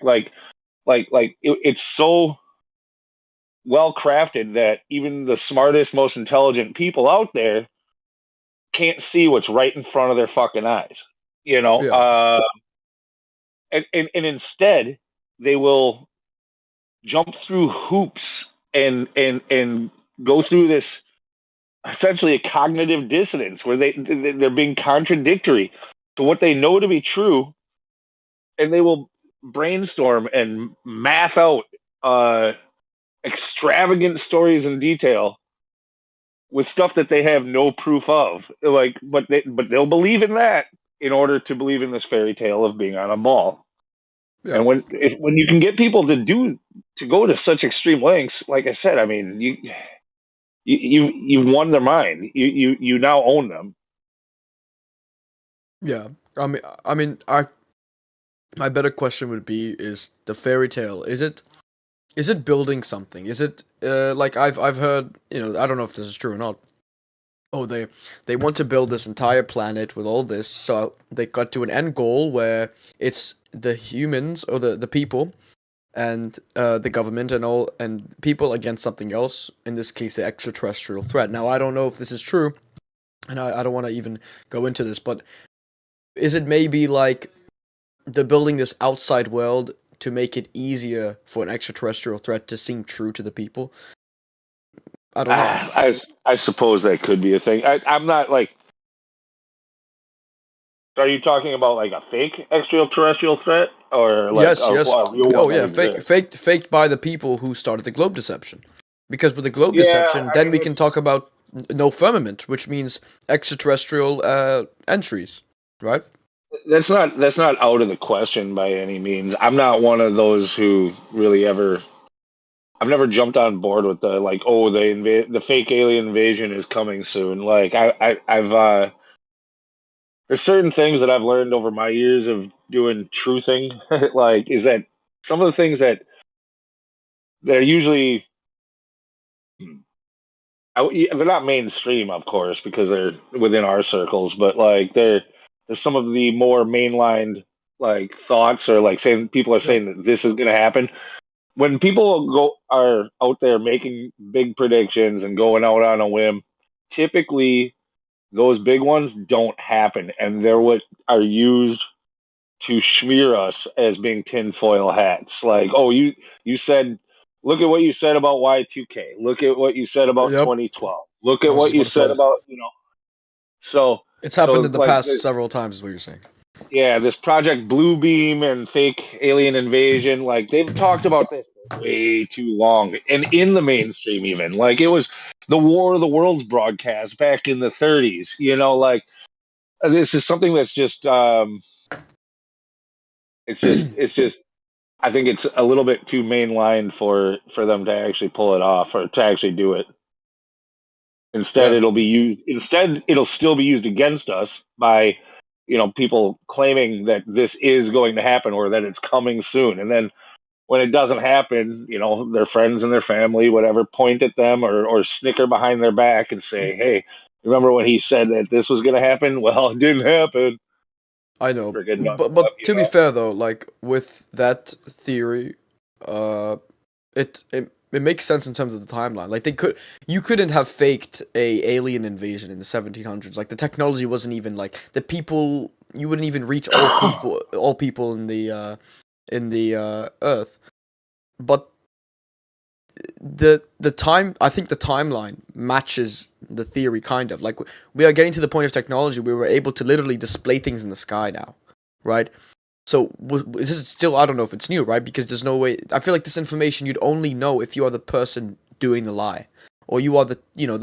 It's so well crafted that even the smartest, most intelligent people out there can't see what's right in front of their fucking eyes. You know, yeah, and instead they will jump through hoops and go through this essentially a cognitive dissonance where they're being contradictory to what they know to be true, and they will brainstorm and math out extravagant stories in detail with stuff that they have no proof of. Like, but they'll believe in that in order to believe in this fairy tale of being on a ball. Yeah. And when you can get people to go to such extreme lengths, like I said, I mean, you won their mind. You now own them. Yeah. I mean, my better question would be: is the fairy tale? Is it building something? Is it like I've heard? I don't know if this is true or not. Oh, they want to build this entire planet with all this, so they got to an end goal where it's the humans or the people and the government and all and people against something else. In this case, the extraterrestrial threat. Now, I don't know if this is true, and I don't want to even go into this, but is it maybe like they're building this outside world to make it easier for an extraterrestrial threat to seem true to the people? I don't know. I suppose that could be a thing. I'm not like. Are you talking about like a fake extraterrestrial threat or like Yes, yes. a real Oh one that yeah, fake, exists? faked, faked by the people who started the globe deception. Because with the globe Yeah, deception, I then mean we can talk about no firmament, which means extraterrestrial entries, right? that's not out of the question by any means. I'm not one of those who really ever. I've never jumped on board with the like, oh, the fake alien invasion is coming soon. Like I've there's certain things that I've learned over my years of doing truthing, like is that some of the things that they're usually they're not mainstream, of course, because they're within our circles, but like there's some of the more mainlined like thoughts or like saying people are Yep. saying that this is going to happen. When people are out there making big predictions and going out on a whim, typically those big ones don't happen, and they're what are used to smear us as being tinfoil hats. Like, oh, you said, look at what you said about Y2K. Look at what you said about Yep. 2012. Look I at was what just you about to said say. about So It's so happened in the like past several times, is what you're saying. yeah, this Project Bluebeam and fake alien invasion, like they've talked about this for way too long, and in the mainstream even. Like it was the War of the Worlds broadcast back in the 30s. Like this is something that's just it's just I think it's a little bit too mainline for them to actually pull it off or to actually do it. Yeah. Instead it'll still be used against us by people claiming that this is going to happen or that it's coming soon. And then when it doesn't happen, their friends and their family, whatever, point at them or snicker behind their back and say, "Hey, remember when he said that this was going to happen? Well, it didn't happen." I know, Freaking nut but job. to be fair though, like with that theory, uh, it makes sense in terms of the timeline. Like you couldn't have faked a alien invasion in the 1700s. Like the technology wasn't even like the people. You wouldn't even reach all people in the Earth. But the time, I think the timeline matches the theory kind of. Like we are getting to the point of technology where we're able to literally display things in the sky now, right? So this is still, I don't know if it's new, right? Because there's no way. I feel like this information you'd only know if you are the person doing the lie, or you are the Yeah,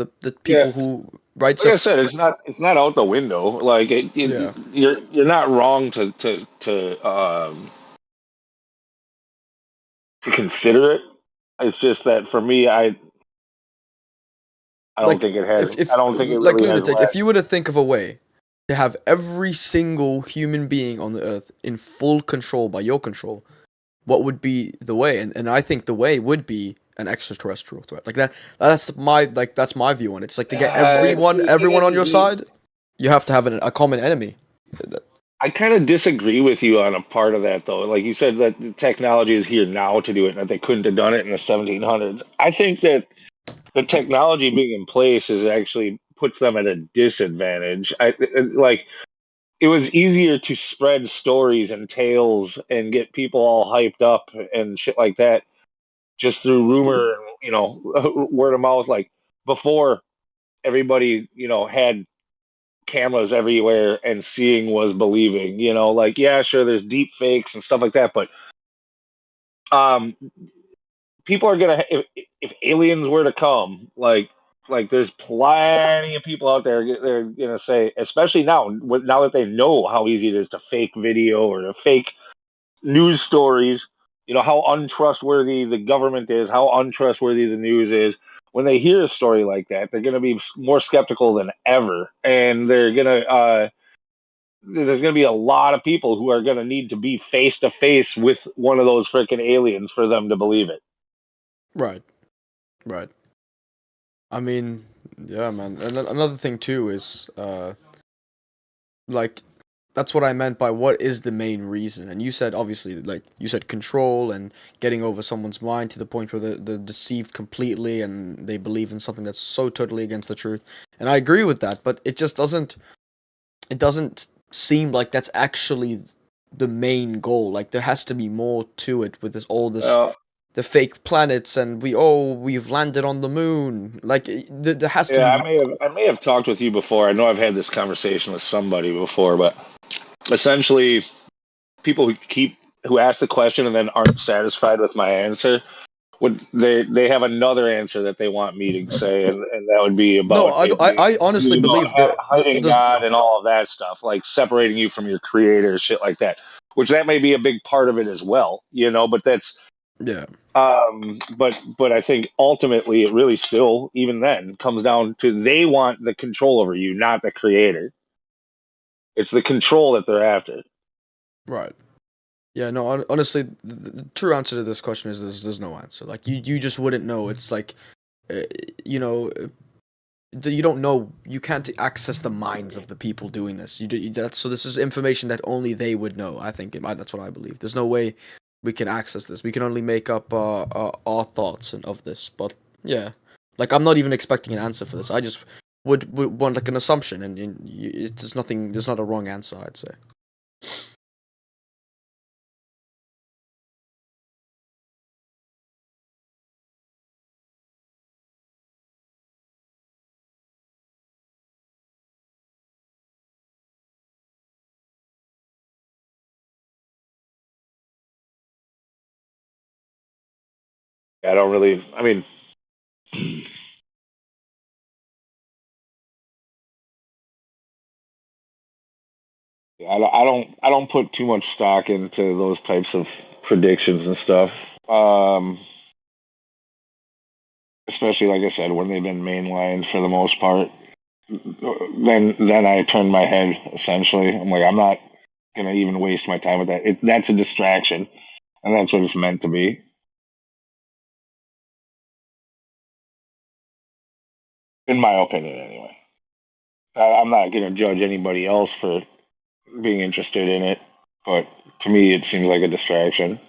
people who, right? like So I said, it's not out the window. Like yeah, you're not wrong to consider it. It's just that for me, I don't like think it has. if I don't think it like really has lunatic, if legs. you were to think of a way to have every single human being on the earth in full control by your control, what would be the way? And I think the way would be an extraterrestrial threat. Like that's my view on it. It's like to get See, the thing everyone on your is, side, you have to have a common enemy. I kind of disagree with you on a part of that, though. Like you said, that the technology is here now to do it, and that they couldn't have done it in the 1700s. I think that the technology being in place is actually puts them at a disadvantage. Like it was easier to spread stories and tales and get people all hyped up and shit like that just through rumor and word of mouth. Like before, everybody had cameras everywhere and seeing was believing. Like yeah, sure, there's deep fakes and stuff like that, but um, people are gonna if aliens were to come, like there's plenty of people out there they're gonna say, especially now that they know how easy it is to fake video or to fake news stories, how untrustworthy the government is, how untrustworthy the news is. When they hear a story like that, they're going to be more skeptical than ever, and there's going to be a lot of people who are going to need to be face to face with one of those freaking aliens for them to believe it. Right. Right. I mean, yeah, man. And another thing too is like that's what I meant by what is the main reason. And you said obviously like you said control and getting over someone's mind to the point where they're deceived completely and they believe in something that's so totally against the truth. And I agree with that, but it just doesn't seem like that's actually the main goal. Like there has to be more to it with this the fake planets and we've landed on the moon. Like there has to Yeah, be. I may have talked with you before. I know I've had this conversation with somebody before, but essentially, people who ask the question and then aren't satisfied with my answer, they have another answer that they want me to say, and that would be No, about it being I honestly believe that hiding there's God and all of that stuff, like separating you from your creator, shit like that. Which that may be a big part of it as well, but that's yeah. but I think ultimately it really still, even then, comes down to they want the control over you, not the creator. It's the control that they're after. Right. Yeah, no, honestly, the true answer to this question is there's no answer. Like you just wouldn't know. It's like, uh, you know, you don't know. You can't access the minds of the people doing this. So this is information that only they would know. I think that's what I believe. There's no way we can access this. We can only make up our thoughts of this. But yeah, like I'm not even expecting an answer for this. I just would want like an assumption, and there's nothing. There's not a wrong answer, I'd say. I don't really. I mean, I don't put too much stock into those types of predictions and stuff. Especially like I said, when they've been mainlined for the most part. Then I turn my head. Essentially, I'm like, I'm not gonna even waste my time with that. That's a distraction, and that's what it's meant to be, in my opinion, anyway. I'm not gonna judge anybody else for being interested in it, but to me, it seems like a distraction.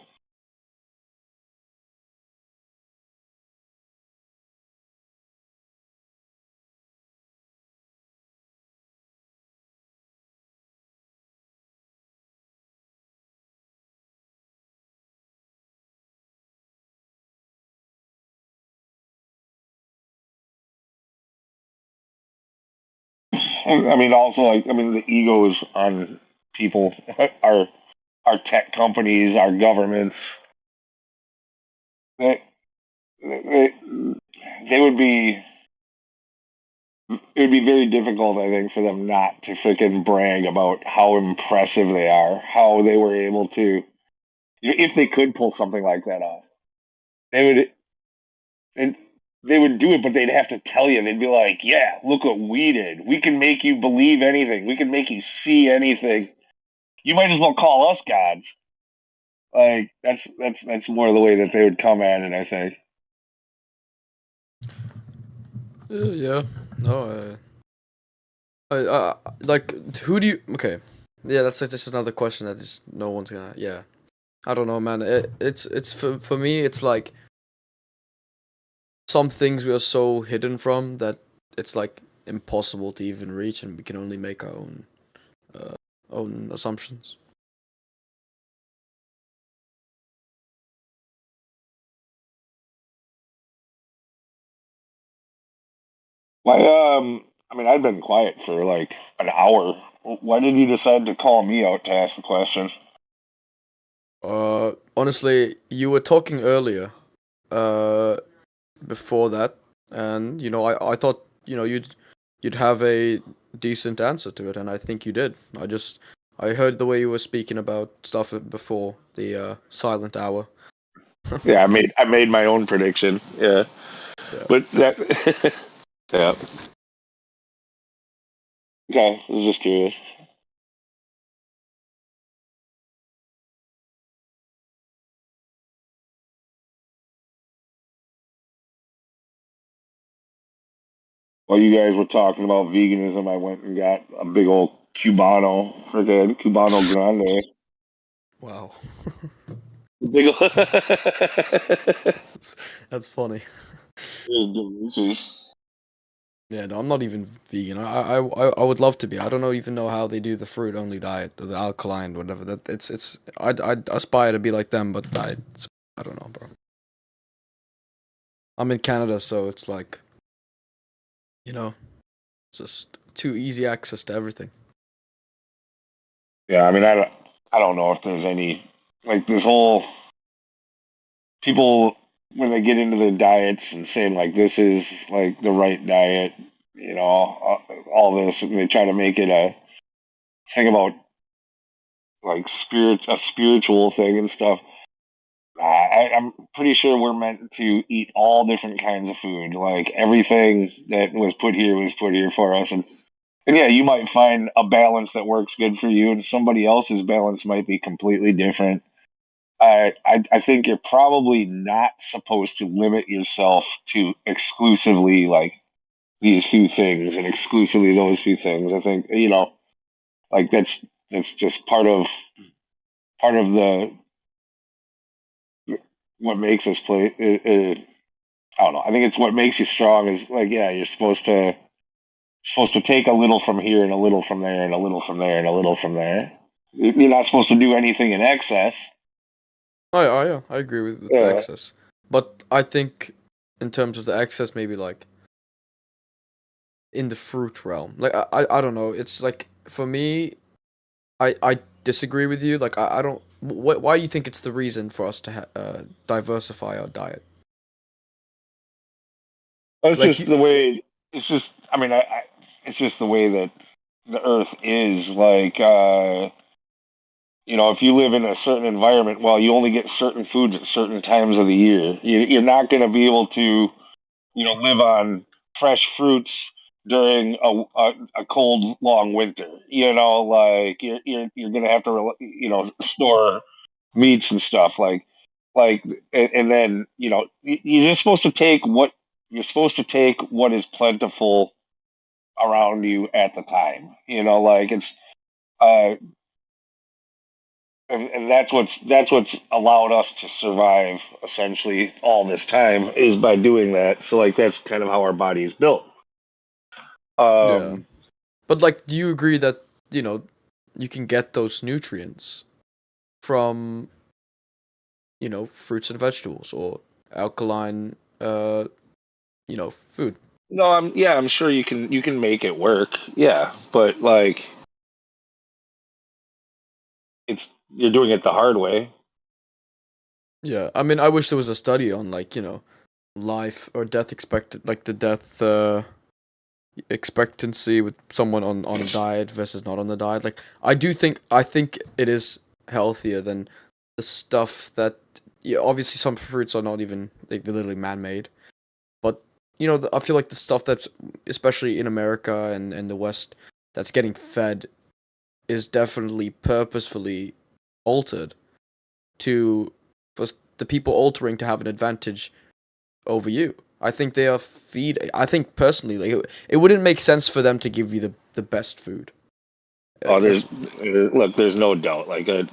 I mean, also, like, I mean, the egos on people, our tech companies, our governments, they, they, they would be, it would be very difficult, I think, for them not to freaking brag about how impressive they are, how they were able to, if they could pull something like that off, they would, and they would do it, but they'd have to tell you. They'd be like, "Yeah, look what we did. We can make you believe anything. We can make you see anything. You might as well call us gods." Like that's more of the way that they would come at it, I think. Yeah. No. Like, who do you? Okay. Yeah, that's like just another question that just no one's gonna. Yeah. I don't know, man. It's for me. It's like some things we are so hidden from that it's like impossible to even reach, and we can only make our uh, own assumptions. Why? I mean, I've been quiet for like an hour. Why did you decide to call me out to ask the question? Honestly, you were talking earlier, uh, before that, and I thought you'd have a decent answer to it, and I think you did. I heard the way you were speaking about stuff before the silent hour. Yeah, I made my own prediction. Yeah, Yeah. but that. Yeah. Okay, I was just curious. While you guys were talking about veganism, I went and got a big old Cubano Grande. Wow. Big ol- That's funny. It's delicious. Yeah, no, I'm not even vegan. I would love to be. I don't know even know how they do the fruit only diet or the alkaline whatever. That it's I'd aspire to be like them, but I don't know, bro. I'm in Canada, so it's like, you know, it's just too easy access to everything. Yeah, I mean, I don't know if there's any like this whole people when they get into the diets and saying like this is like the right diet, you know, all this, and they try to make it a thing about like a spiritual thing and stuff. I'm pretty sure we're meant to eat all different kinds of food. Like everything that was put here for us, and yeah, you might find a balance that works good for you, and somebody else's balance might be completely different. I think you're probably not supposed to limit yourself to exclusively like these few things and exclusively those few things. I think like that's just part of the what makes us play. I don't know. I think it's what makes you strong. Is like yeah, you're supposed to take a little from here and a little from there and a little from there and a little from there. You're not supposed to do anything in excess. Yeah, I agree with the Yeah. excess, but I think in terms of the excess, maybe like in the fruit realm, like I don't know. It's like for me, I disagree with you. Like I don't. Why do you think it's the reason for us to diversify our diet? It's Like just you, the way. It's just. I mean, it's just the way that the Earth is. Like, if you live in a certain environment, well, you only get certain foods at certain times of the year. You're not going to be able to, live on fresh fruits during a cold, long winter. Like you're going to have to, store meats and stuff like and then you're just supposed to take what is plentiful around you at the time, like it's uh and that's what's allowed us to survive essentially all this time is by doing that. So like that's kind of how our body is built. yeah. um But like, do you agree that you know you can get those nutrients from fruits and vegetables or alkaline food? no, I'm sure you can make it work, yeah, but like it's you're doing it the hard way. Yeah, I mean, I wish there was a study on like life or death expected, like the death expectancy with someone on a diet versus not on the diet. Like I think it is healthier than the stuff that yeah, obviously some fruits are not even like they're literally man made. But I feel like the stuff that's especially in America and the West that's getting fed is definitely purposefully altered to for the people altering to have an advantage over you. I think they are feed. I think personally, like it wouldn't make sense for them to give you the best food. Oh, That's look, there's no doubt. Like, yeah,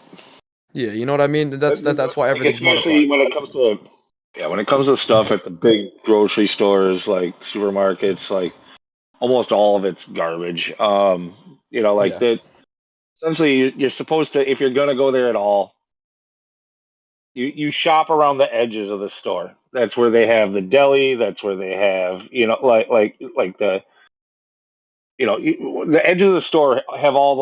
you know what I mean. That's why like everything's especially modified. when it comes to stuff at the big grocery stores, like supermarkets, like almost all of it's garbage. Like Yeah, that. Essentially, you're supposed to, if you're gonna go there at all, you shop around the edges of the store. That's where they have the deli. That's where they have, like the edge of the store have all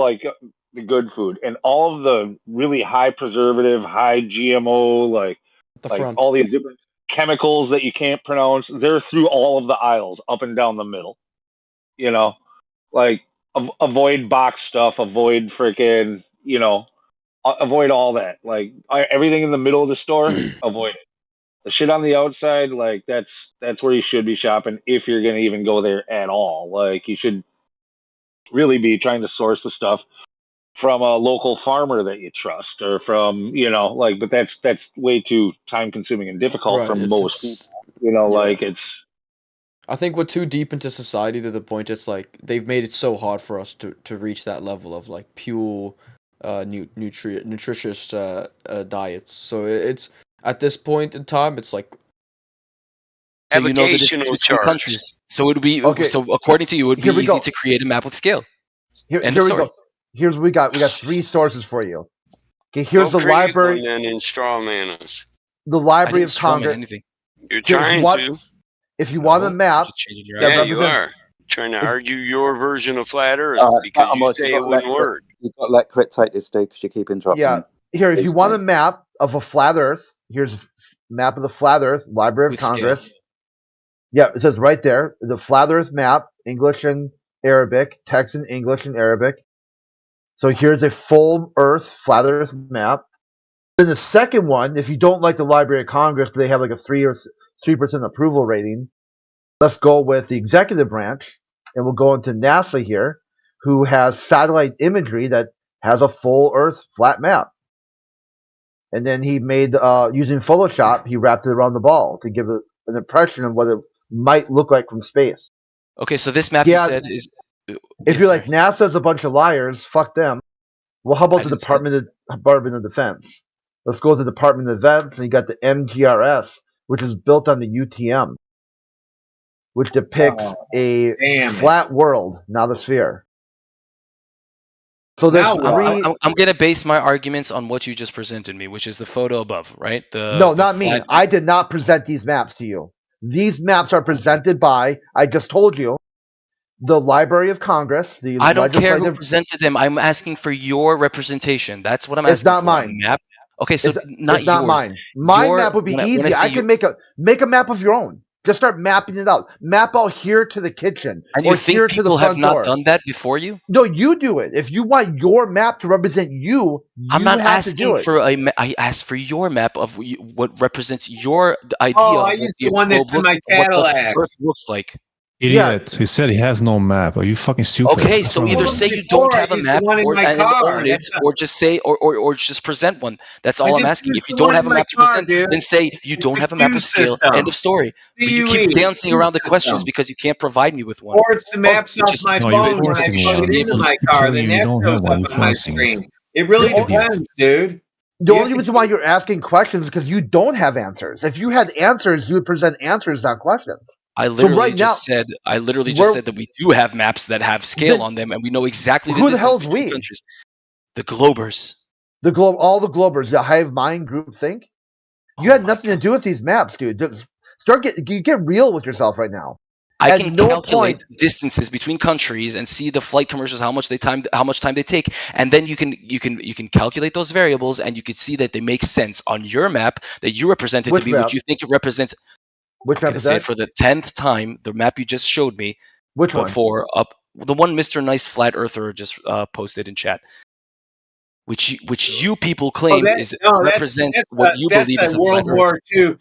the good food and all of the really high preservative, high GMO, at the like front. all these different chemicals that you can't pronounce. They're through all of the aisles, up and down the middle. You know, like avoid box stuff, avoid freaking avoid all that. Like everything in the middle of the store, avoid it. The shit on the outside, like that's where you should be shopping if you're gonna even go there at all. Like you should really be trying to source the stuff from a local farmer that you trust, or from but that's way too time consuming and difficult Right. for most It's people. yeah. Like it's I think we're too deep into society to the point it's like they've made it so hard for us to reach that level of like pure, nutritious diets. So it's at this point in time, it's like So you know the distance Navigational between charts. countries. So it would be Okay. so according to you, it would be Here we easy go. to create a map with scale. Here End we of story. go. Here's what we got. We got 3 sources for you. Okay, Go here's the create library. one then and straw man us. The I Library didn't of strawman Congress. anything. You're Here, trying to. if you want a No, map just changing your that Yeah, argument. you represents, are trying to argue your version of flat Earth because you Amos, say it wouldn't work. you've got to let Crit take this, Steve, because you keep interrupting yeah. him. Here, if you Please, want a mate. map of a flat Earth, here's a map of the flat Earth, Library of With scale. Congress. Yeah, it says right there, the flat Earth map, English and Arabic, text in English and Arabic. So here's a full Earth, flat Earth map. Then the second one, if you don't like the Library of Congress, they have like a 3% approval rating. Let's go with the executive branch, and we'll go into NASA here, who has satellite imagery that has a full Earth flat map. And then he made, using Photoshop, he wrapped it around the ball to give it an impression of what it might look like from space. Okay, so this map Yeah, you said is. If you're like NASA's a bunch of liars, fuck them. Well, how about the didn't say Department of Defense? Let's go to the Department of Defense, and you got the MGRS, which is built on the UTM, which depicts a flat world, not a sphere. So there's I'm gonna base my arguments on what you just presented me, which is the photo above, right? No, not me. I did not present these maps to you. These maps are presented by, I just told you, the Library of Congress. I don't care who presented them. I'm asking for your representation. That's what I'm It's asking not for. mine. A map. Okay, so It's not not yours. mine. My Your- map would be when easy. say I can make a map of your own. Just start mapping it out. Map out here to the kitchen, And or you think here to the people front have not door. done that before you? No, you do it. If you want your map to represent you, I'm not have to do asking it. for I asked for your map of what represents your idea Oh, I of what used the the one that's globe in my looks, what the Cadillac. Earth looks like. Idiot. He said he has no map. Are you fucking stupid? Okay, What's so wrong either with say you? you don't I have a used the map one in or my and car. own it, or just say or just present one. That's all I I'm just asking. used If you the don't one have in a my map to car, present, dude. then say you It's don't the have a map Q with scale. system. End of story. But you keep CUE, dancing Q around the questions system. because you can't provide me with one. Or it's the maps off my No, you're phone when I forcing plug one. it into You my keep car. telling Then you that don't shows have one. up You're on my forcing it. screen. It really Idiot. depends, dude. The only reason why you're asking questions is because you don't have answers. If you had answers, you would present answers, not questions. I literally right just now, said we're- that we do have maps that have scale Then on them, and we know exactly the who the distance hell's between we? countries. The Globers. All the Globers, the hive mind group think. You had nothing to do with these maps, dude. Just you get real with yourself right now. I At can no calculate point, distances between countries and see the flight commercials, how much time they take, and then you can calculate those variables, and you can see that they make sense on your map that you represented Which to me, map? which you think it represents. Which I'm map going to is say that? it for the 10th time. The map you just showed me. Which one? Before the one Mr. Nice Flat Earther just posted in chat. Which you people claim represents what you believe is a flat World Earth. War II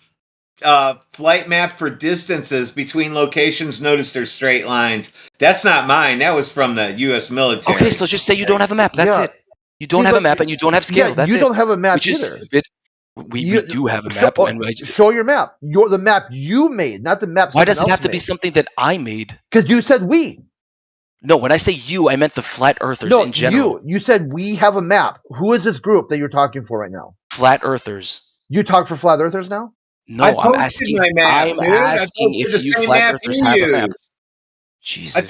flight map for distances between locations. Notice they're straight lines. That's not mine. That was from the U.S. military. Okay, so just say you don't have a map. That's it. You don't have a map and you don't have scale. That's you it. don't have a map Which is either. stupid. We do have a map. Show your map. The map you made, not the map. Why does it have to be something that I made? Because you said we. No, when I say you, I meant the flat earthers in general. You said we have a map. Who is this group that you're talking for right now? Flat earthers. You talk for flat earthers now? No, I'm asking. I'm asking if you flat earthers have a map. Jesus,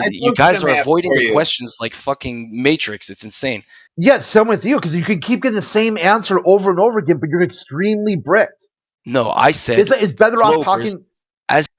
you guys are avoiding the questions like fucking Matrix. It's insane. Yes, some with you, because you can keep getting the same answer over and over again, but you're extremely bricked. No, I said it's better off talking.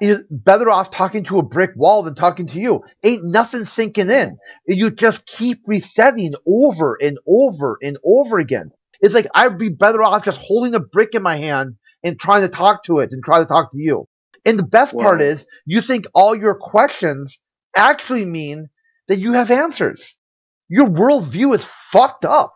It's better off talking to a brick wall than talking to you. Ain't nothing sinking in. You just keep resetting over and over and over again. It's like I'd be better off just holding a brick in my hand and trying to talk to it and try to talk to you. And the best part is, you think all your questions actually mean that you have answers. Your worldview is fucked up.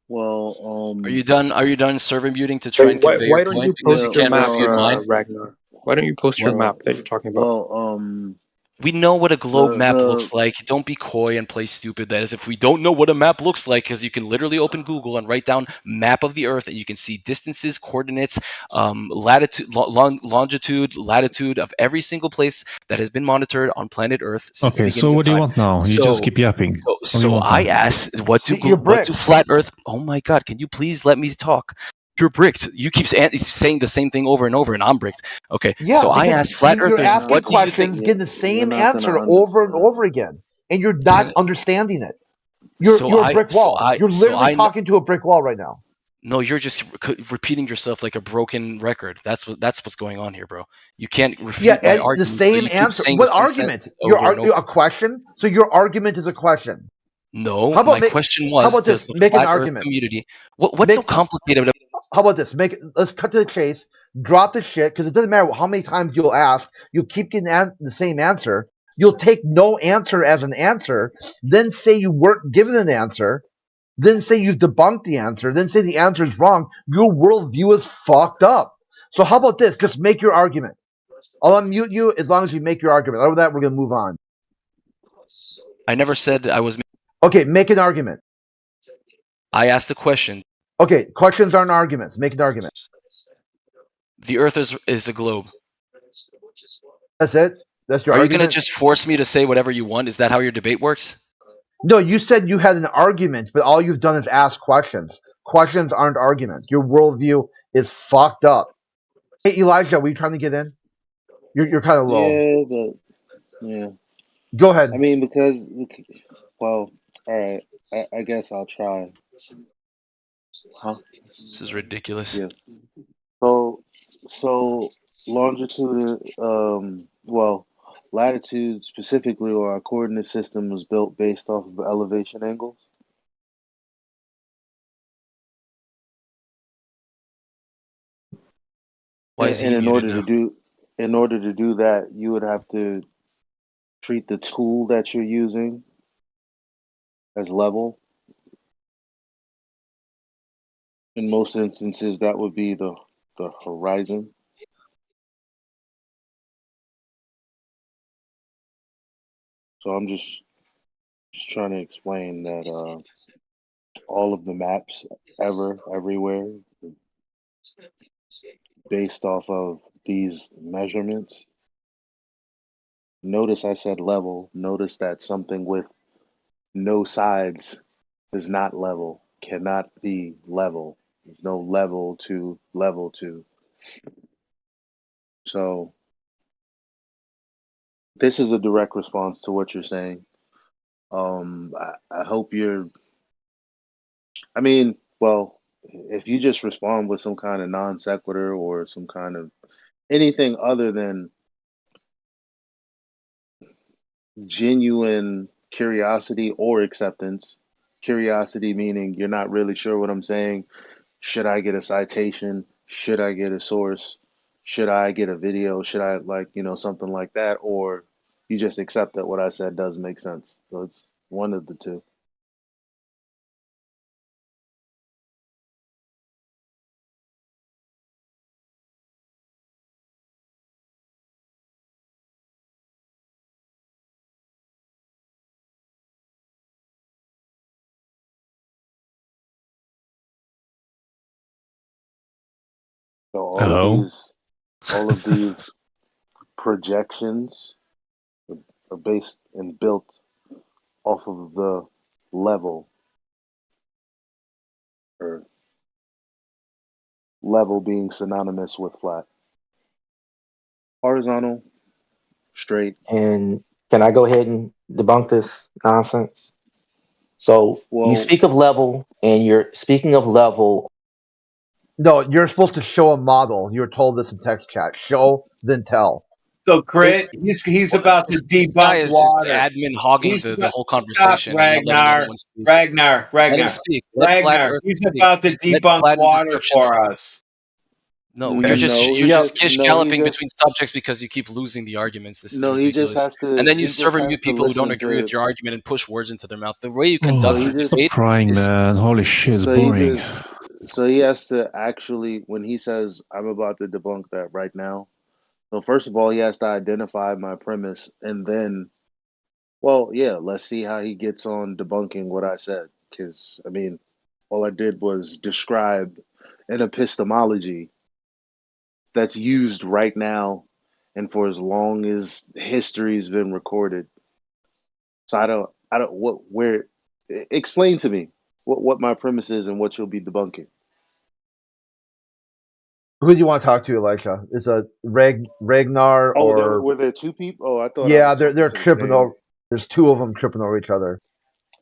Well, Are you done? Are you done server muting to try and convey Why your don't point? you Because you post your can't map, refute mine. Ragnar? Why don't you post your map that you're talking about? We know what a globe map looks like. Don't be coy and play stupid. That is, if we don't know what a map looks like, because you can literally open Google and write down map of the Earth, and you can see distances, coordinates, latitude, longitude, latitude of every single place that has been monitored on planet Earth since the Okay, so beginning of what do you time. want now? You just keep yapping. What do you So want I now? asked, what do flat Earth? Oh my God! Can you please let me talk? You're bricked. You keep saying the same thing over and over, and I'm bricked. Okay, Yeah, so I because asked flat you're earthers, asking what do you think? questions, getting the same answer over and over again, and you're not understanding it. You're a brick wall. You're literally talking to a brick wall right now. No, you're just repeating yourself like a broken record. That's what's going on here, bro. You can't refute my argument. The same so you answer. keep saying What the same argument? sentence over and over. A question? So your argument is a question. No, my question was, how about does this? the Make an flat Earth argument. community? What's so complicated? How about this? Let's cut to the chase. Drop the shit, because it doesn't matter how many times you'll ask. You'll keep getting the same answer. You'll take no answer as an answer. Then say you weren't given an answer. Then say you've debunked the answer. Then say the answer is wrong. Your worldview is fucked up. So how about this? Just make your argument. I'll unmute you as long as you make your argument. Over that, we're gonna move on. I never said I was. Okay, make an argument. I asked a question. Okay, questions aren't arguments. Make an argument. The Earth is a globe. That's it? That's your argument? Are you argument? going to just force me to say whatever you want? Is that how your debate works? No, you said you had an argument, but all you've done is ask questions. Questions aren't arguments. Your worldview is fucked up. Hey, Elijah, were you trying to get in? You're kind of low. Yeah, but yeah. Go ahead. I mean, because well, all right. I guess I'll try. Huh? This is ridiculous. Yeah. So longitude, well, latitude specifically, or our coordinate system was built based off of elevation angles. Why is he in muted order now? in order to do that, you would have to treat the tool that you're using as level. In most instances, that would be the horizon. So I'm just trying to explain that all of the maps everywhere based off of these measurements. Notice I said level. Notice that something with no sides is not level, cannot be level. There's no level to level to. So this is a direct response to what you're saying. I hope you're, I mean, well, if you just respond with some kind of non sequitur or some kind of anything other than genuine curiosity or acceptance, curiosity meaning you're not really sure what I'm saying. Should I get a citation? Should I get a source? Should I get a video? Should I, like, something like that? Or you just accept that what I said does make sense. So it's one of the two. So Hello? all of these projections are based and built off of the level, or level being synonymous with flat. Horizontal, straight. And can I go ahead and debunk this nonsense? So you Well, speak of level, and you're speaking of level. No, you're supposed to show a model. You were told this in text chat. Show, then tell. So Crit, he's about to This guy debunk is just water. admin hogging He's the whole stop, conversation and not letting Ragnar. anyone speak. Ragnar. Let him speak. Let flat Ragnar. Earth He's speak. about to Let debunk flat Earth water destruction. for us. No, you're he just just gish no, he galloping just between subjects because you keep losing the arguments. This is no, he just ridiculous. has to And then you he just server has mute to people who don't listen agree with to. your argument and push words into their mouth. The way you So conduct he your just Stop debate crying, is man. Holy shit, it's so he boring. just so he has to actually, when he says I'm about to debunk that right now. So first of all, he has to identify my premise, and then, well, yeah, let's see how he gets on debunking what I said. Because I mean, all I did was describe an epistemology that's used right now and for as long as history's been recorded. So I don't, explain to me what my premise is and what you'll be debunking. Who do you want to talk to, Elisha? Is a Ragnar Oh, or were there two people? Oh, I thought I yeah? was They're talking to the tripping same. over. There's two of them tripping over each other.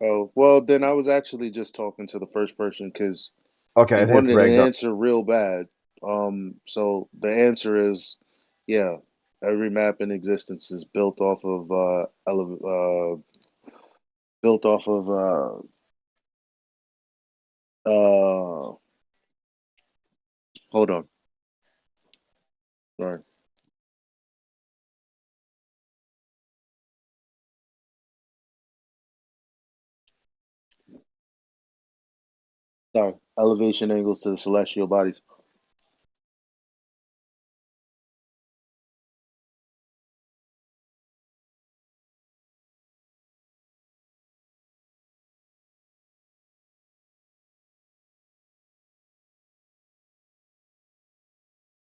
Oh, well, then I was actually just talking to the first person because Okay, he I think it's wanted an Ragnar. answer real bad. So the answer is, yeah, every map in existence is built off of built off of hold on. Sorry. Sorry. Elevation angles to the celestial bodies.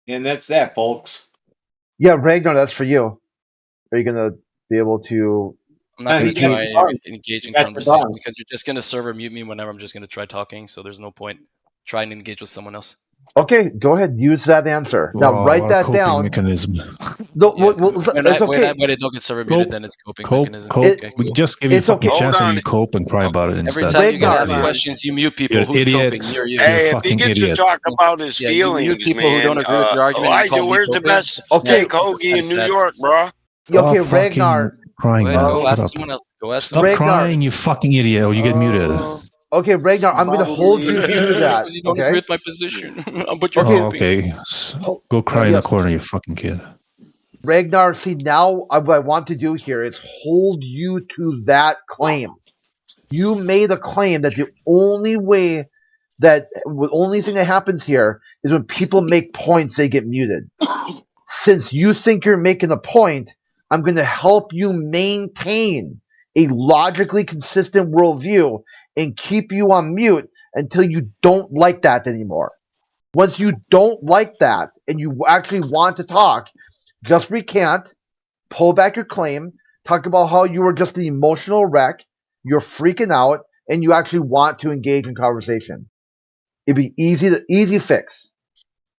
And that's that, folks. Yeah, Ragnar, that's for you. Are you gonna be able to? I'm not going to defeat- try and engage in conversation because you're just going to server mute me whenever I'm just going to try talking. So there's no point trying to engage with someone else. Okay, go ahead. Use that answer. Now Wow, write what a that coping down. mechanism. No, Yeah, it's okay. when I don't get server muted, then it's coping mechanism. Cope. Okay, We cool. just give you a It's fucking okay. chance and you cope and cry about it Every instead. time you get Ragnar. asked Idiot. questions, you mute people. You're an Who's idiot. coping? You're you. You're a Hey, if he fucking gets to idiot. talk about his Yeah, you mute feelings, people who man. don't agree with your argument and you Elijah, call me where's the coping. best Okay. steak hoagie in New York, bro? Okay, Stop Ragnar. fucking crying, Go ahead, man. go Shut ask up. someone else. Go ask Stop someone else. Ragnar. crying, you fucking idiot, or you get muted. Okay, Ragnar, I'm going to hold you Probably. to that. Because you don't Okay. agree with my position. But you're Okay. Oh, coping. okay. Go cry in the Yes. corner, you fucking kid. Ragnar, see, now what I want to do here is hold you to that claim. You made a claim that the only thing that happens here is when people make points, they get muted. Since you think you're making a point, I'm going to help you maintain a logically consistent worldview and keep you on mute until you don't like that anymore. Once you don't like that and you actually want to talk, just recant, pull back your claim, talk about how you were just an emotional wreck, you're freaking out, and you actually want to engage in conversation. It'd be easy fix.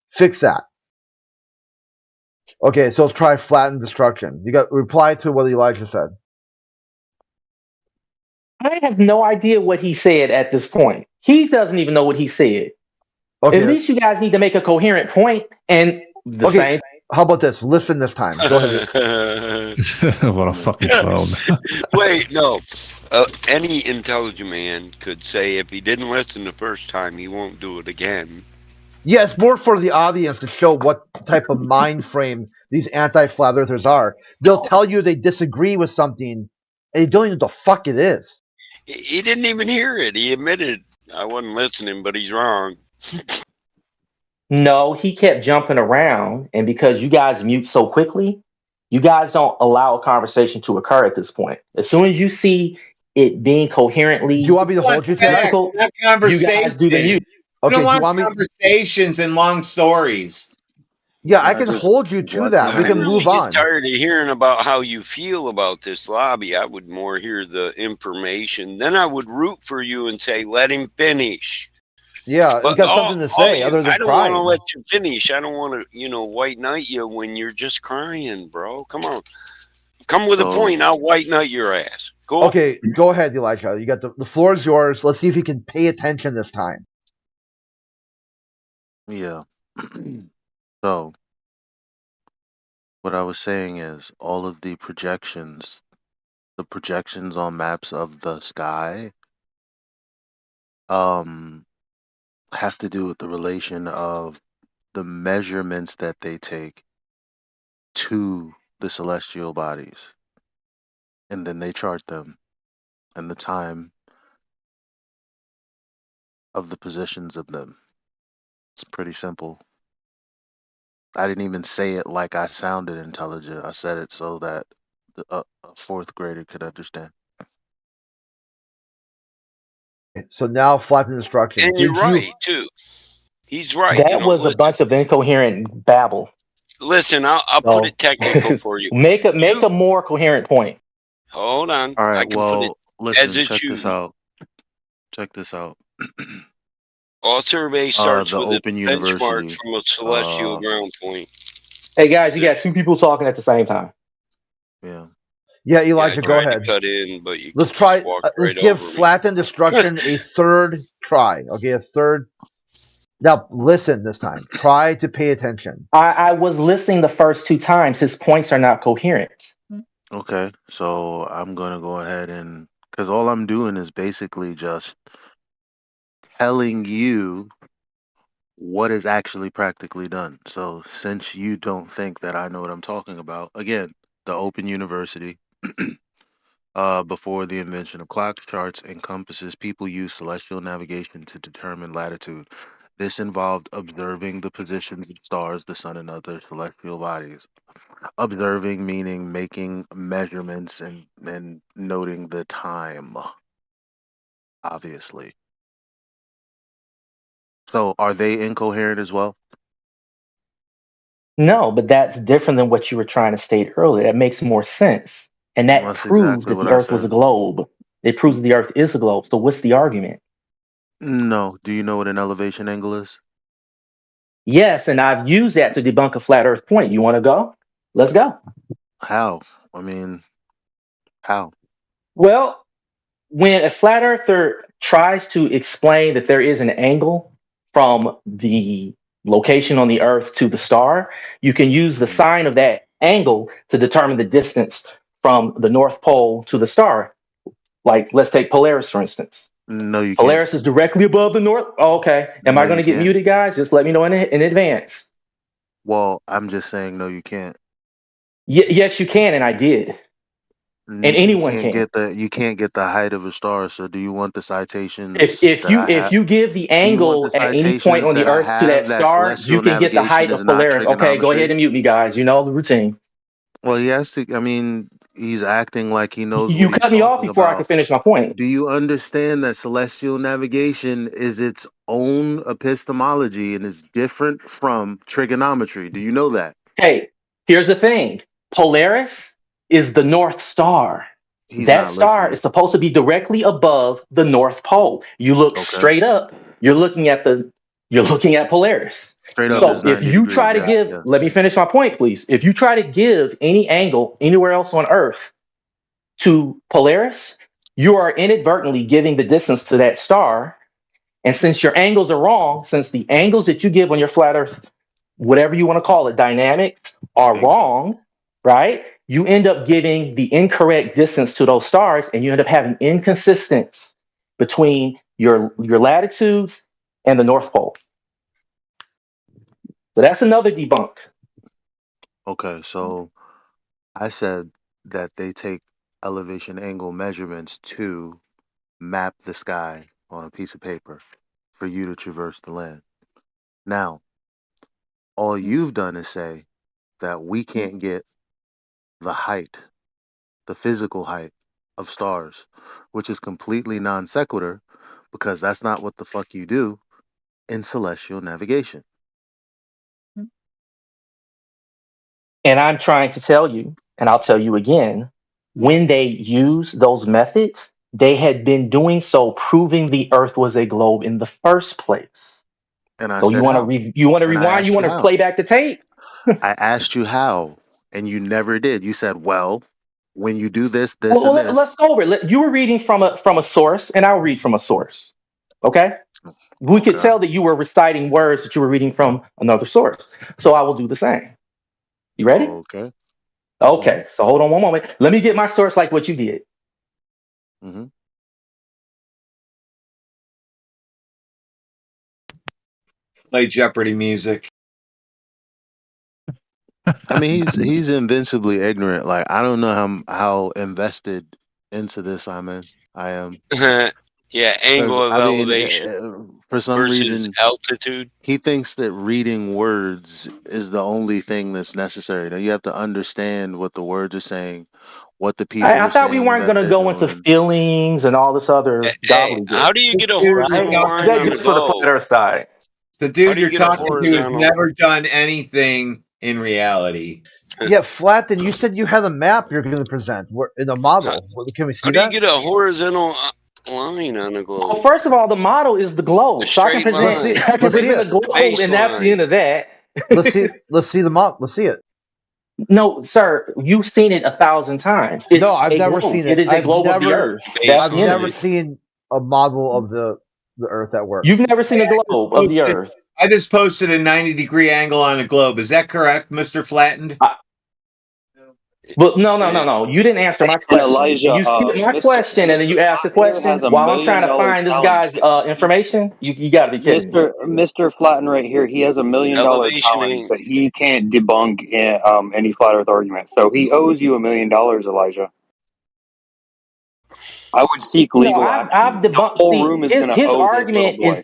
Fix that. Okay, so let's try flatten destruction. You got reply to what Elijah said. I have no idea what he said at this point. He doesn't even know what he said. Okay. At least you guys need to make a coherent point and the same. How about this? Listen this time. Go ahead. What a fucking clown. Wait, no. Any intelligent man could say if he didn't listen the first time, he won't do it again. Yeah, it's more for the audience to show what type of mind frame these anti-flat earthers are. They'll tell you they disagree with something, and they don't even know the fuck it is. He didn't even hear it. He admitted I wasn't listening, but he's wrong. No, he kept jumping around, and because you guys mute so quickly, you guys don't allow a conversation to occur at this point. As soon as you see it being coherently, Do you want me to hold you to that? difficult, Not you guys conversation. do the mute. You don't Okay, do you want want me? conversations and long stories. Yeah, I can hold you to that. We I can really move get on. tired of hearing about how you feel about this lobby. I would more hear the information. Then I would root for you and say, let him finish. Yeah, But you got something to say other than I don't want crying. to let you finish. I don't want to, white knight you when you're just crying, bro. Come on. Come with a point. I'll white knight your ass. Go. Okay, go ahead, Elijah. You got the floor is yours. Let's see if you can pay attention this time. Yeah. So, what I was saying is all of the projections on maps of the sky, have to do with the relation of the measurements that they take to the celestial bodies, and then they chart them and the time of the positions of them. It's pretty simple. I didn't even say it like I sounded intelligent. I said it so that a fourth grader could understand. So now flat instruction. And you're Did you? right too. He's right. That was a bunch of incoherent babble. Listen, I'll put So it technical for you. make a more coherent point. Hold on. All right. I can put it Listen. as it's Check this used. out. Check this out. All survey starts The with a Open benchmark University. from a celestial ground point. Hey guys, you got two people talking at the same time. Yeah. Yeah, I Elijah, go tried ahead. to cut in, but you Let's just try. walked Let's right give over me. flattened destruction a third try. Okay, a third. Now listen this time. Try to pay attention. I was listening the first two times. His points are not coherent. Okay. So I'm gonna go ahead and because all I'm doing is basically just telling you what is actually practically done. So since you don't think that I know what I'm talking about, again, the Open University. Before the invention of clock charts encompasses people use celestial navigation to determine latitude. This involved observing the positions of stars, the sun, and other celestial bodies. Observing meaning making measurements and noting the time, obviously. So are they incoherent as well? No, but that's different than what you were trying to state earlier. That makes more sense. And that That's proves exactly that what the I earth was a said. globe. It proves that the earth is a globe. So what's the argument? No. Do you know what an elevation angle is? Yes, and I've used that to debunk a flat earth point. You want to go? Let's go. How? I mean, how? Well, when a flat earther tries to explain that there is an angle from the location on the earth to the star, you can use the Mhm. sine of that angle to determine the distance from the North Pole to the star. Like, let's take Polaris, for instance. No, you can't. Polaris is directly above the North. Oh, okay. Am No, I going you to get can't. muted, guys? Just let me know in advance. Well, I'm just saying, no, you can't. Yes, you can, and I did. And You anyone can't can. get the height of a star. So, do you want the If citations if that you I if have? you give the Do you want angle the at any point citations on the that I Earth to that have that star, you celestial can get the navigation height is of not Polaris. Okay, go ahead trigonometry? and mute me, guys. You know the routine. Well, he has to. I mean, he's acting like he knows what You he's cut me off talking before I could about. finish my point. Do you understand that celestial navigation is its own epistemology and is different from trigonometry? Do you know that? Hey, here's the thing. Polaris is the North Star. He's That not star is listening. supposed to be directly above the North Pole. You look Okay. straight up, you're looking at Polaris. Straight up So is if 90 you degrees. try to Yes. give, Yes. let me finish my point, please. If you try to give any angle anywhere else on Earth to Polaris, you are inadvertently giving the distance to that star. And since your angles are wrong, since the angles that you give on your flat Earth, whatever you want to call it, dynamics are Exactly. wrong, right? You end up giving the incorrect distance to those stars, and you end up having inconsistence between your latitudes and the North Pole. So that's another debunk. Okay. So I said that they take elevation angle measurements to map the sky on a piece of paper for you to traverse the land. Now, all you've done is say that we can't get the height, the physical height of stars, which is completely non sequitur because that's not what the fuck you do in celestial navigation. And I'm trying to tell you, and I'll tell you again, when they use those methods, they had been doing so, proving the Earth was a globe in the first place. And I So said how? you want to And I rewind, you asked you want to how. play back the tape. I asked you how, and you never did. You said, well, when you do this, Well, this, and let's this. go over it. You were reading from a source, and I'll read from a source. Okay, we could Okay. tell that you were reciting words that you were reading from another source. So I will do the same. You ready? Okay. Okay. So hold on one moment. Let me get my source like what you did. Mm-hmm. Play Jeopardy music. I mean, he's invincibly ignorant. Like, I don't know how invested into this I am. Yeah, Because angle of I mean, elevation for some versus reason, altitude. he thinks that reading words is the only thing that's necessary. Now you have to understand what the words are saying, what the people I are thought we saying weren't that going to they're go into doing. feelings and all this other Hey, gobbledygook, how do you get a Dude, you're horizontal right? Is line that talking on a just for the flat globe? Earth side? The How dude do you you're get a talking to has horizontal? never done anything in reality. Yeah, Flatten, you said you had a map you're going to present in a model. Can we see How do you that? get a horizontal line on a Well, globe? first of all, the model is the A globe, so I can straight Let's present see. line. I can Let's see present it. a The globe, and that's the end baseline. of that. Let's see. Let's see the model. Let's see it. No, sir, you've seen it 1,000 times. It's No, I've a never globe. seen It it. is a globe of the Earth. That's I've the end of never Baseline. it. seen a model of the Earth that works. You've never seen a globe of the Earth. I just posted a 90-degree angle on a globe. Is that correct, Mr. Flattened? But no. You didn't answer my And question. Elijah, You skipped my Mr. question, and then Mr. you asked the Flatten here question has a while I'm trying million to dollar find this challenge. guy's information. You got to be kidding me. Mr. Flatten right here, he has $1 million Elevation challenge ain't. that he can't debunk any flat Earth argument. So he owes you $1 million, Elijah. I would seek No, legal I've action. The debunked. whole See, room is his going to his owe this little argument boy.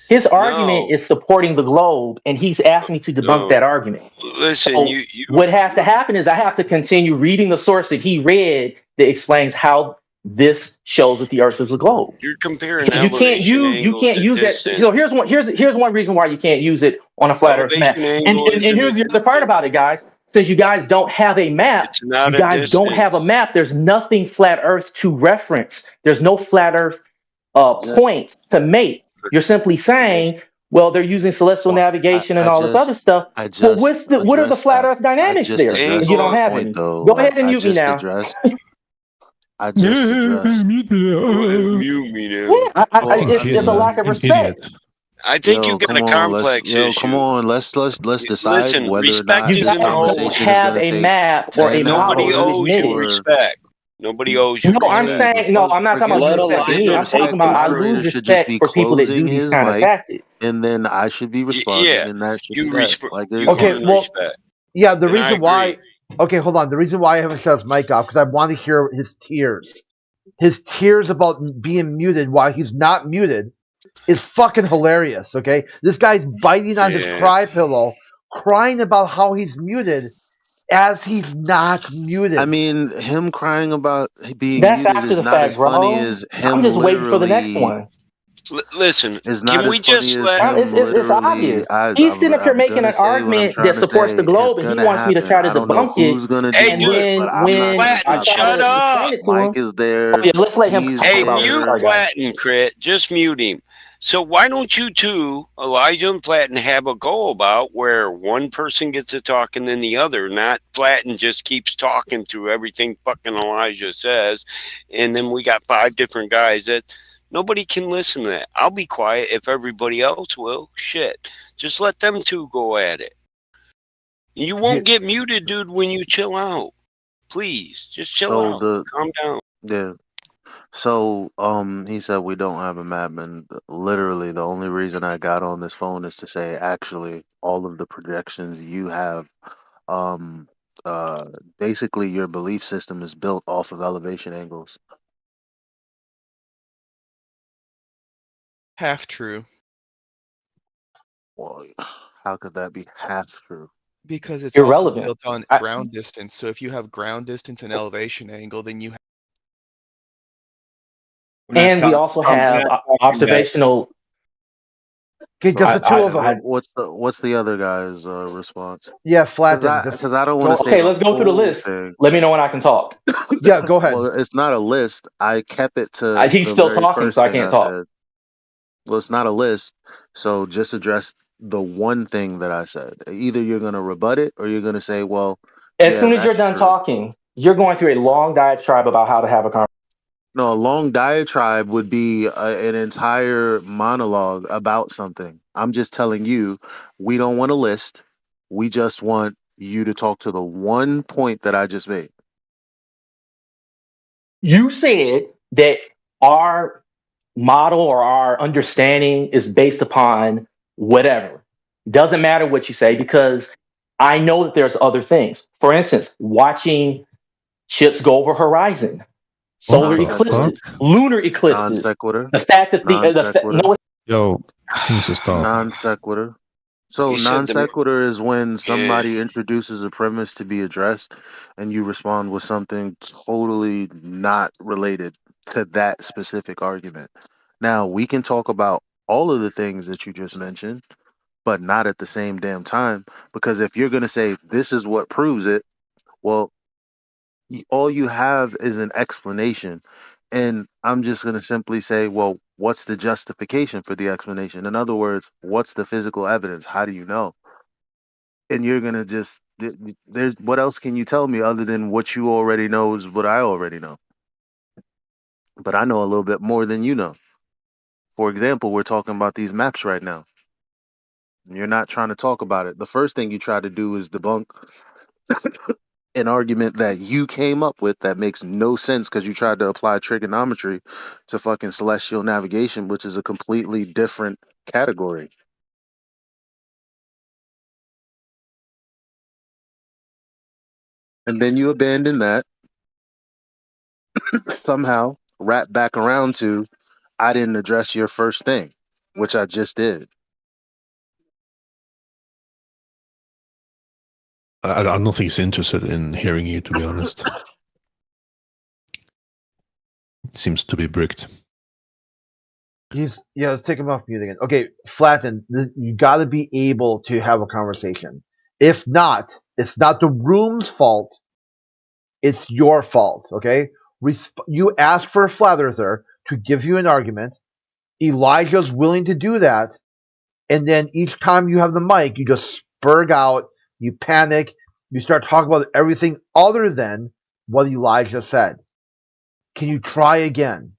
his argument No, is supporting the globe, and he's asking me to debunk no. that argument. Listen, So you what has to happen is I have to continue reading the source that he read that explains how this shows that the Earth is a globe. you're comparing Because elevation you angle can't to use that. distance. So here's one reason why you can't use it on a flat Earth map. Elevation And angle and, and isn't a here's the other part distance. about it, guys. Since you guys don't have a map, It's not you a guys don't have a distance. map. There's nothing flat Earth to reference. There's no flat Earth points to make. You're simply saying, well, they're using celestial Well, navigation and I all this other just stuff. I Well, just what are the addressed flat that. Earth dynamics there? If you The don't Angle. have point any, though. go Like, ahead and mute me now. I just addressed. Mute me Yeah, now. Well, I it's a mean, lack of respect. I think you yo, got come a on, complex issue. let's decide Listen, whether or respect not You this isn't guys a don't role. conversation is have gonna a take map or a 10 model. Nobody You hours owes you admitted. or respect. Nobody owes you No, I'm respect. saying no. I'm not talking forget about Let respect to forget me. the I'm Elijah take talking respect. The about his I turn. lose moderator should just respect be for people that do closing these his kind of mic, tactics. and then I should be responding, Yeah, and that should be you that. Like, you there's Okay, earn well, respect, yeah, the and I reason why. agree. Okay, hold on. The reason why I haven't shut his mic off because I want to hear his tears. His tears about being muted while he's not muted is fucking hilarious. Okay, this guy's biting on his Yeah. cry pillow, crying about how he's muted as he's not muted. I mean, him crying about being That's muted after is the not fact, as funny bro. as I'm him just waiting for the next literally. one. Listen, Is not can as we funny just as let? him It's literally. obvious. He's sitting up here I'm making gonna an say what I'm argument that trying to supports the say is globe, and he gonna wants me to happen. try to I don't know debunk it. who's gonna Hey, do And it, dude, but then I'm not when gonna I Platten, stop try shut to talking. explain up. it to Mike him, is oh there. yeah, let's let him He's talk Hey, about it. mute there. Sorry, guys. Platten, Crit. Just mute him. So why don't you two, Elijah and Platten, have a go about where one person gets to talk and then the other, not Platten just keeps talking through everything fucking Elijah says, and then we got 5 different guys that nobody can listen to that. I'll be quiet if everybody else will. Shit. Just let them two go at it. You won't get muted, dude, when you chill out. Please, just chill So out. Calm down. yeah. So he said we don't have a map, and literally the only reason I got on this phone is to say actually all of the projections you have, um, uh, basically your belief system is built off of elevation angles. Half true. Well, how could that be half true? Because it's also Irrelevant. built on ground distance. So if you have ground distance and elevation angle, then you have. And we also have observational. Okay, just the two of them. What's the other guy's response? Yeah, Flatten. Because I don't want to say Okay, the let's go through the whole list. thing. Let me know when I can talk. Yeah, go ahead. Well, it's not a list. I kept it to He's the still very talking, so first I thing can't I talk. said. Well, it's not a list, so just address the one thing that I said. Either you're going to rebut it or you're going to say, well, As yeah, soon as you're that's done true. talking, you're going through a long diatribe about how to have a conversation. No, a long diatribe would be an entire monologue about something. I'm just telling you, we don't want a list. We just want you to talk to the one point that I just made. You said that our model or our understanding is based upon whatever. Doesn't matter what you say because I know that there's other things. For instance, watching ships go over horizon, solar What the fuck? eclipses, lunar Non eclipses. sequitur. The fact that Non sequitur. no, Yo, he needs to stop. Non sequitur. So You said non the sequitur is when yeah. somebody introduces a premise to be addressed and you respond with something totally not related to that specific argument. Now, we can talk about all of the things that you just mentioned, but not at the same damn time, because if you're going to say this is what proves it, well, all you have is an explanation. And I'm just going to simply say, well, what's the justification for the explanation? In other words, what's the physical evidence? How do you know? And you're going to just, there's, what else can you tell me other than what you already know is what I already know? But I know a little bit more than you know. For example, we're talking about these maps right now. You're not trying to talk about it. The first thing you try to do is debunk an argument that you came up with that makes no sense because you tried to apply trigonometry to fucking celestial navigation, which is a completely different category. And then you abandon that, somehow wrap back around to, I didn't address your first thing, which I just did. I don't think he's interested in hearing you, to be honest. Seems to be bricked. Let's take him off mute again. Okay, Flatten, you got to be able to have a conversation. If not, it's not the room's fault. It's your fault. Okay, you asked for a flat earther to give you an argument. Elijah's willing to do that, and then each time you have the mic, you just spurg out, you panic, you start talking about everything other than what Elijah said. Can you try again?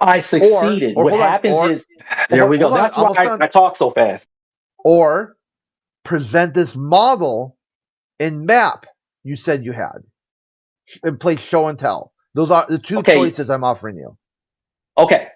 I succeeded. What happens is, there we go. That's why I talk so fast. Or present this model and map you said you had, and play show and tell. Those are the two choices I'm offering you. Okay,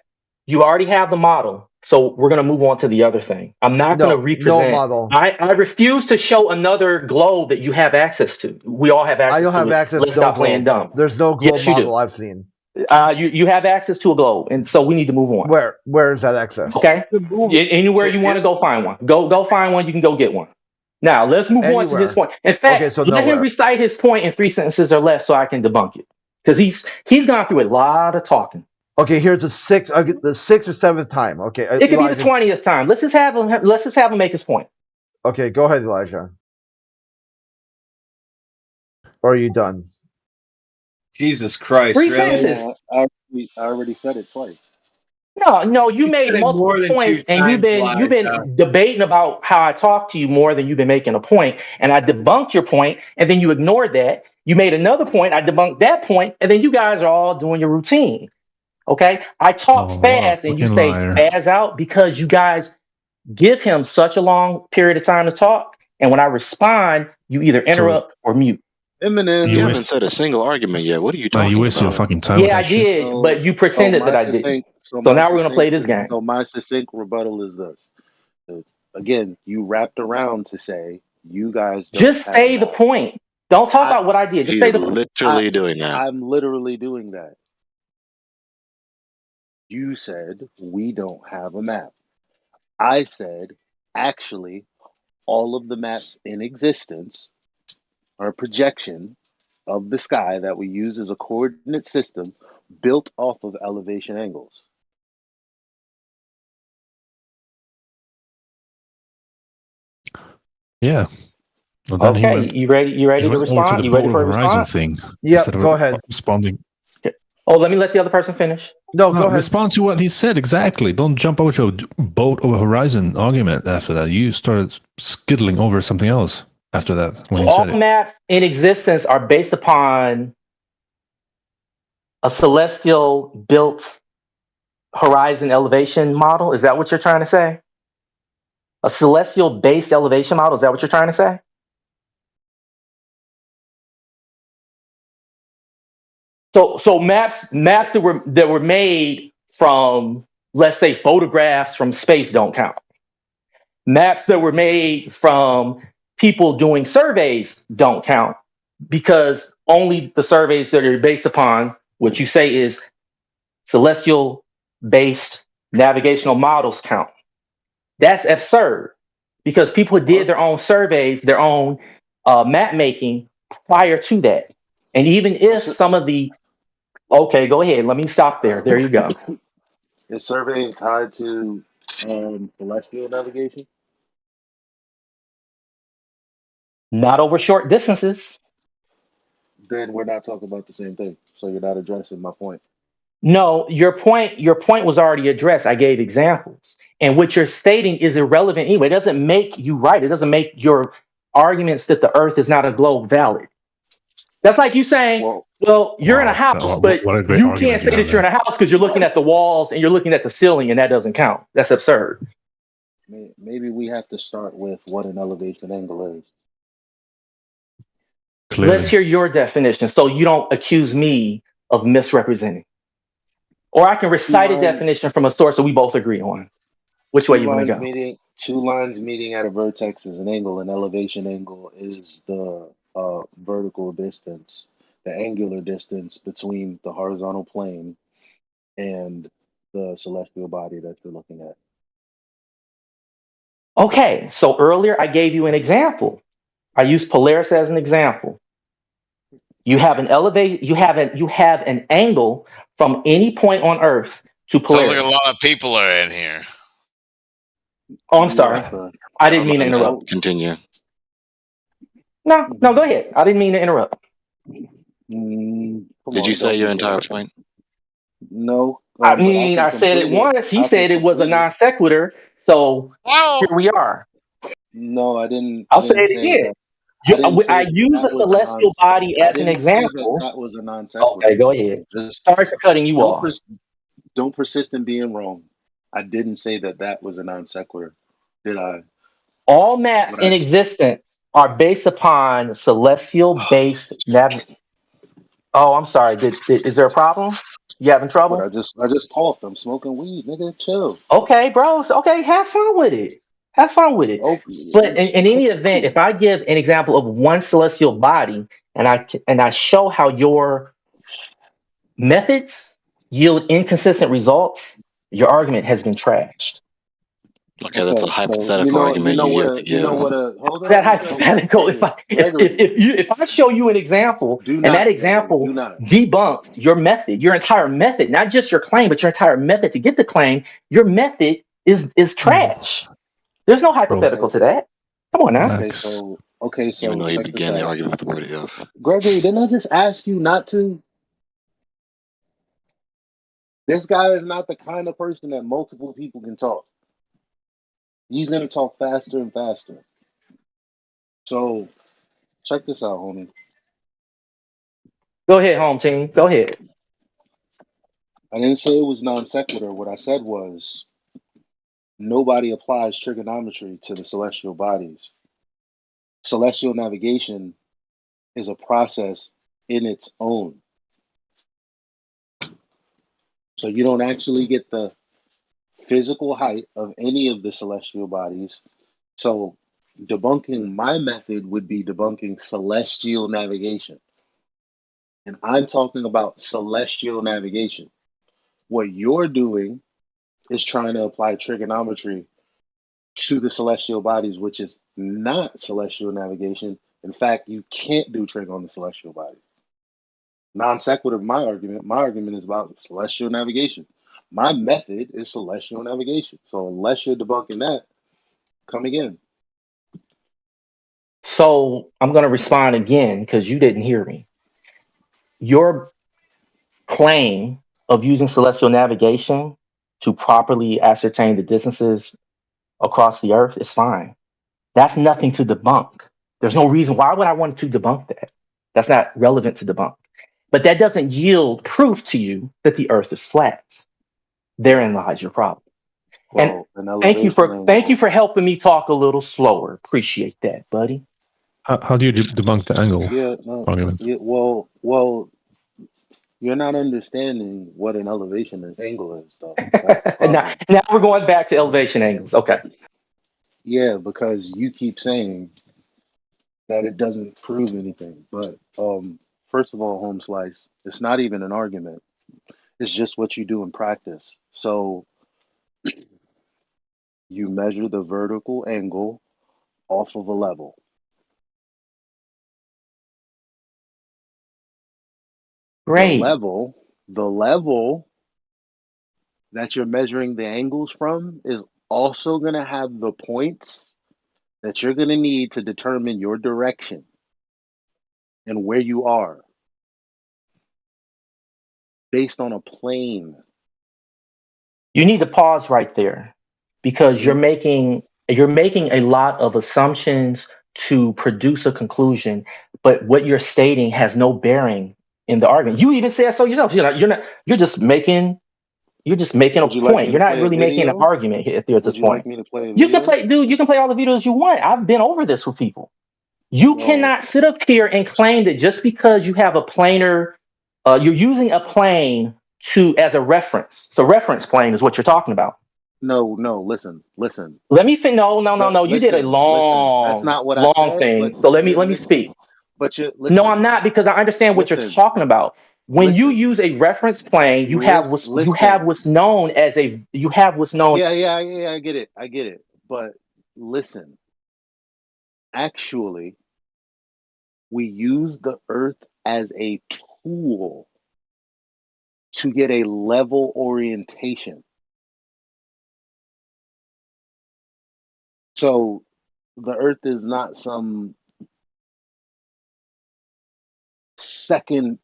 you already have the model, so we're going to move on to the other thing. I'm not going to represent. No model. I refuse to show another globe that you have access to. We all have access to it. I don't have access Let's to no stop playing globe. dumb. There's no globe Yes, you model do. I've seen. You have access to a globe, and so we need to move on. Where is that access? Okay, anywhere you want to go find one. Go find one. You can go get one. Now let's move on to his point. In fact, let him recite his point in 3 sentences or less, so I can debunk it, because he's gone through a lot of talking. Okay, here's the sixth or seventh time. Okay, it could be the 20th time. Let's just have him make his point. Okay, go ahead, Elijah. Or are you done? Jesus Christ! 3 really? sentences. I already said it twice. No, you made multiple points, and you've been debating about how I talk to you more than you've been making a point. And I debunked your point, and then you ignored that. You made another point, I debunked that point, and then you guys are all doing your routine. Okay, I talk fast, and you say spaz out because you guys give him such a long period of time to talk, and when I respond, you either interrupt or mute. Eminem, you haven't said a single argument yet. What are you talking you wasted your about? fucking time. Yeah, I did, but you pretended that I didn't. So now we're gonna play this game. So my succinct rebuttal is this: again, you wrapped around to say you guys don't just say the point. Don't talk about what I did. Just say the point. Literally doing that. I'm literally doing that. You said we don't have a map. I said actually all of the maps in existence are a projection of the sky that we use as a coordinate system built off of elevation angles. Yeah. Well, okay, you ready to respond? You ready for a response? Thing, yeah, go ahead. Responding. Okay. Oh, let me let the other person finish. No, go ahead. Respond to what he said exactly. Don't jump out your boat over horizon argument after that. You started skittling over something else after that when he said it. All maps in existence are based upon a celestial built horizon elevation model. Is that what you're trying to say? A celestial based elevation model. Is that what you're trying to say? So maps that were made from, let's say, photographs from space don't count. Maps that were made from people doing surveys don't count because only the surveys that are based upon what you say is celestial based navigational models count. That's absurd because people did their own surveys, their own map making prior to that. And even if some of the, okay, go ahead, let me stop there. There you go. Is surveying tied to celestial navigation? Not over short distances. Then we're not talking about the same thing. So you're not addressing my point. No, your point was already addressed. I gave examples. And what you're stating is irrelevant anyway. It doesn't make you right. It doesn't make your arguments that the earth is not a globe valid. That's like you saying, well, you're in a Wow, house, but what a great you can't argument you say have that you're in there. a house because you're looking at the walls and you're looking at the ceiling and that doesn't count. That's absurd. Maybe we have to start with what an elevation angle is. Let's Clearly. hear your definition so you don't accuse me of misrepresenting. Or I can Two recite a lines, definition from a source that we both agree on. Which way two you want to lines go? meeting, two lines meeting at a vertex is an angle. An elevation angle is the vertical distance, the angular distance between the horizontal plane and the celestial body that you're looking at. Okay, so earlier I gave you an example. I used Polaris as an example. You have an an angle from any point on Earth to Sounds like a Polaris. lot of people are in here. Oh, I'm Yeah, sorry. but I didn't mean to interrupt. Continue. No, go ahead. I didn't mean to interrupt. come Did you on, say don't your do entire that. point? No, I but I mean, can I said it complete it. once. He I can said it was a complete it. non sequitur. So Whoa! here we are. No, I didn't. I I'll say didn't it say again. that. I didn't I say that use a that was a non. celestial body I as an didn't say that example. that was a non Okay, sequitur. go ahead. Just Sorry for cutting you don't off. don't persist in being wrong. I didn't say that that was a non sequitur. Did I? All maps What I in existence are based upon celestial based nav. Oh, I'm sorry. Is there a problem? You having what trouble? I just talked. I'm smoking weed, nigga. Chill. Okay, bro. So, okay, have fun with it. Have fun with it. Oh, But in any event, cool. if I give an example of one celestial body and I show how your methods yield inconsistent results, your argument has been trashed. Okay, that's a Okay, so hypothetical you argument know you what yet to a you know give. what a hold That on, hypothetical. If I show you an example do and that not, Gregory, do example not. debunks your method, your entire method, not just your claim, but your entire method to get the claim, your method is trash. There's no hypothetical Okay, to that. Come on now. Relax. Even though you check this began the out. argument with the word if. Gregory, didn't I just ask you not to? This guy is not the kind of person that multiple people can talk. He's gonna talk faster and faster. So check this out, homie. Go ahead, home team. Go ahead. I didn't say it was non sequitur. What I said was nobody applies trigonometry to the celestial bodies. Celestial navigation is a process in its own. So you don't actually get the physical height of any of the celestial bodies. So debunking my method would be debunking celestial navigation. And I'm talking about celestial navigation. What you're doing is trying to apply trigonometry to the celestial bodies, which is not celestial navigation. In fact, you can't do trig on the celestial body. Non sequitur, my argument. My argument is about celestial navigation. My method is celestial navigation. So unless you're debunking that, come again. So I'm going to respond again because you didn't hear me. Your claim of using celestial navigation to properly ascertain the distances across the earth is fine. That's nothing to debunk. There's no reason why would I want to debunk that? That's not relevant to debunk. But that doesn't yield proof to you that the earth is flat. Therein lies your problem. And Well, an elevation thank you angle. for helping me talk a little slower. Appreciate that, buddy. How do you debunk the angle Yeah, no, argument? yeah, well, you're not understanding what an elevation angle is, though. That's the now, problem. now we're going back to elevation angles. Okay. Yeah, because you keep saying that it doesn't prove anything. But first of all, home slice, it's not even an argument. It's just what you do in practice. So you measure the vertical angle off of a level. Great. The level that you're measuring the angles from is also going to have the points that you're going to need to determine your direction and where you are based on a plane. You need to pause right there because Mm. you're making a lot of assumptions to produce a conclusion, but what you're stating has no bearing in the argument. You even said so yourself. You're just making a Would you like point. me You're to not play a really making an video? argument here at this Would you like point. me to play a You can video? play, dude, you can play all the videos you want. I've been over this with people. You Well, cannot sit up here and claim that just because you have a planar, you're using a plane to as a reference. So reference plane is what you're talking about. no, listen. Let me fin. No, no, no, No, no. You did a listen. That's long, not what I long said, thing. but So you're let me speak. missing. But you No, I'm listen, not because I understand what you're listen, talking about. When you listen. use a reference plane, you have Listen. what's known as a you have what's known. Yeah, I get it. But listen, actually, we use the earth as a tool to get a level orientation. So the earth is not some second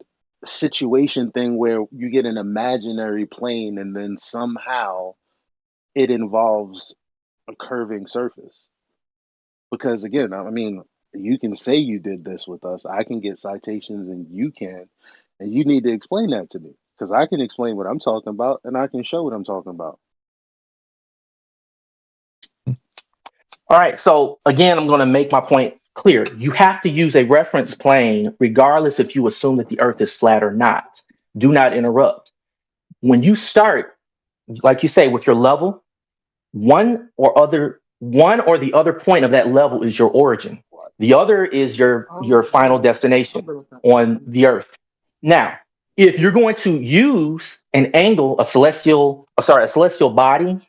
situation thing where you get an imaginary plane and then somehow it involves a curving surface. Because again, I mean, you can say you did this with us. I can get citations and you can, and you need to explain that to me because I can explain what I'm talking about and I can show what I'm talking about. All right. So again, I'm going to make my point clear. You have to use a reference plane, regardless if you assume that the Earth is flat or not. Do not interrupt. When you start, like you say, with your level, one or the other point of that level is your origin. The other is your final destination on the earth. Now, if you're going to use an angle, a celestial body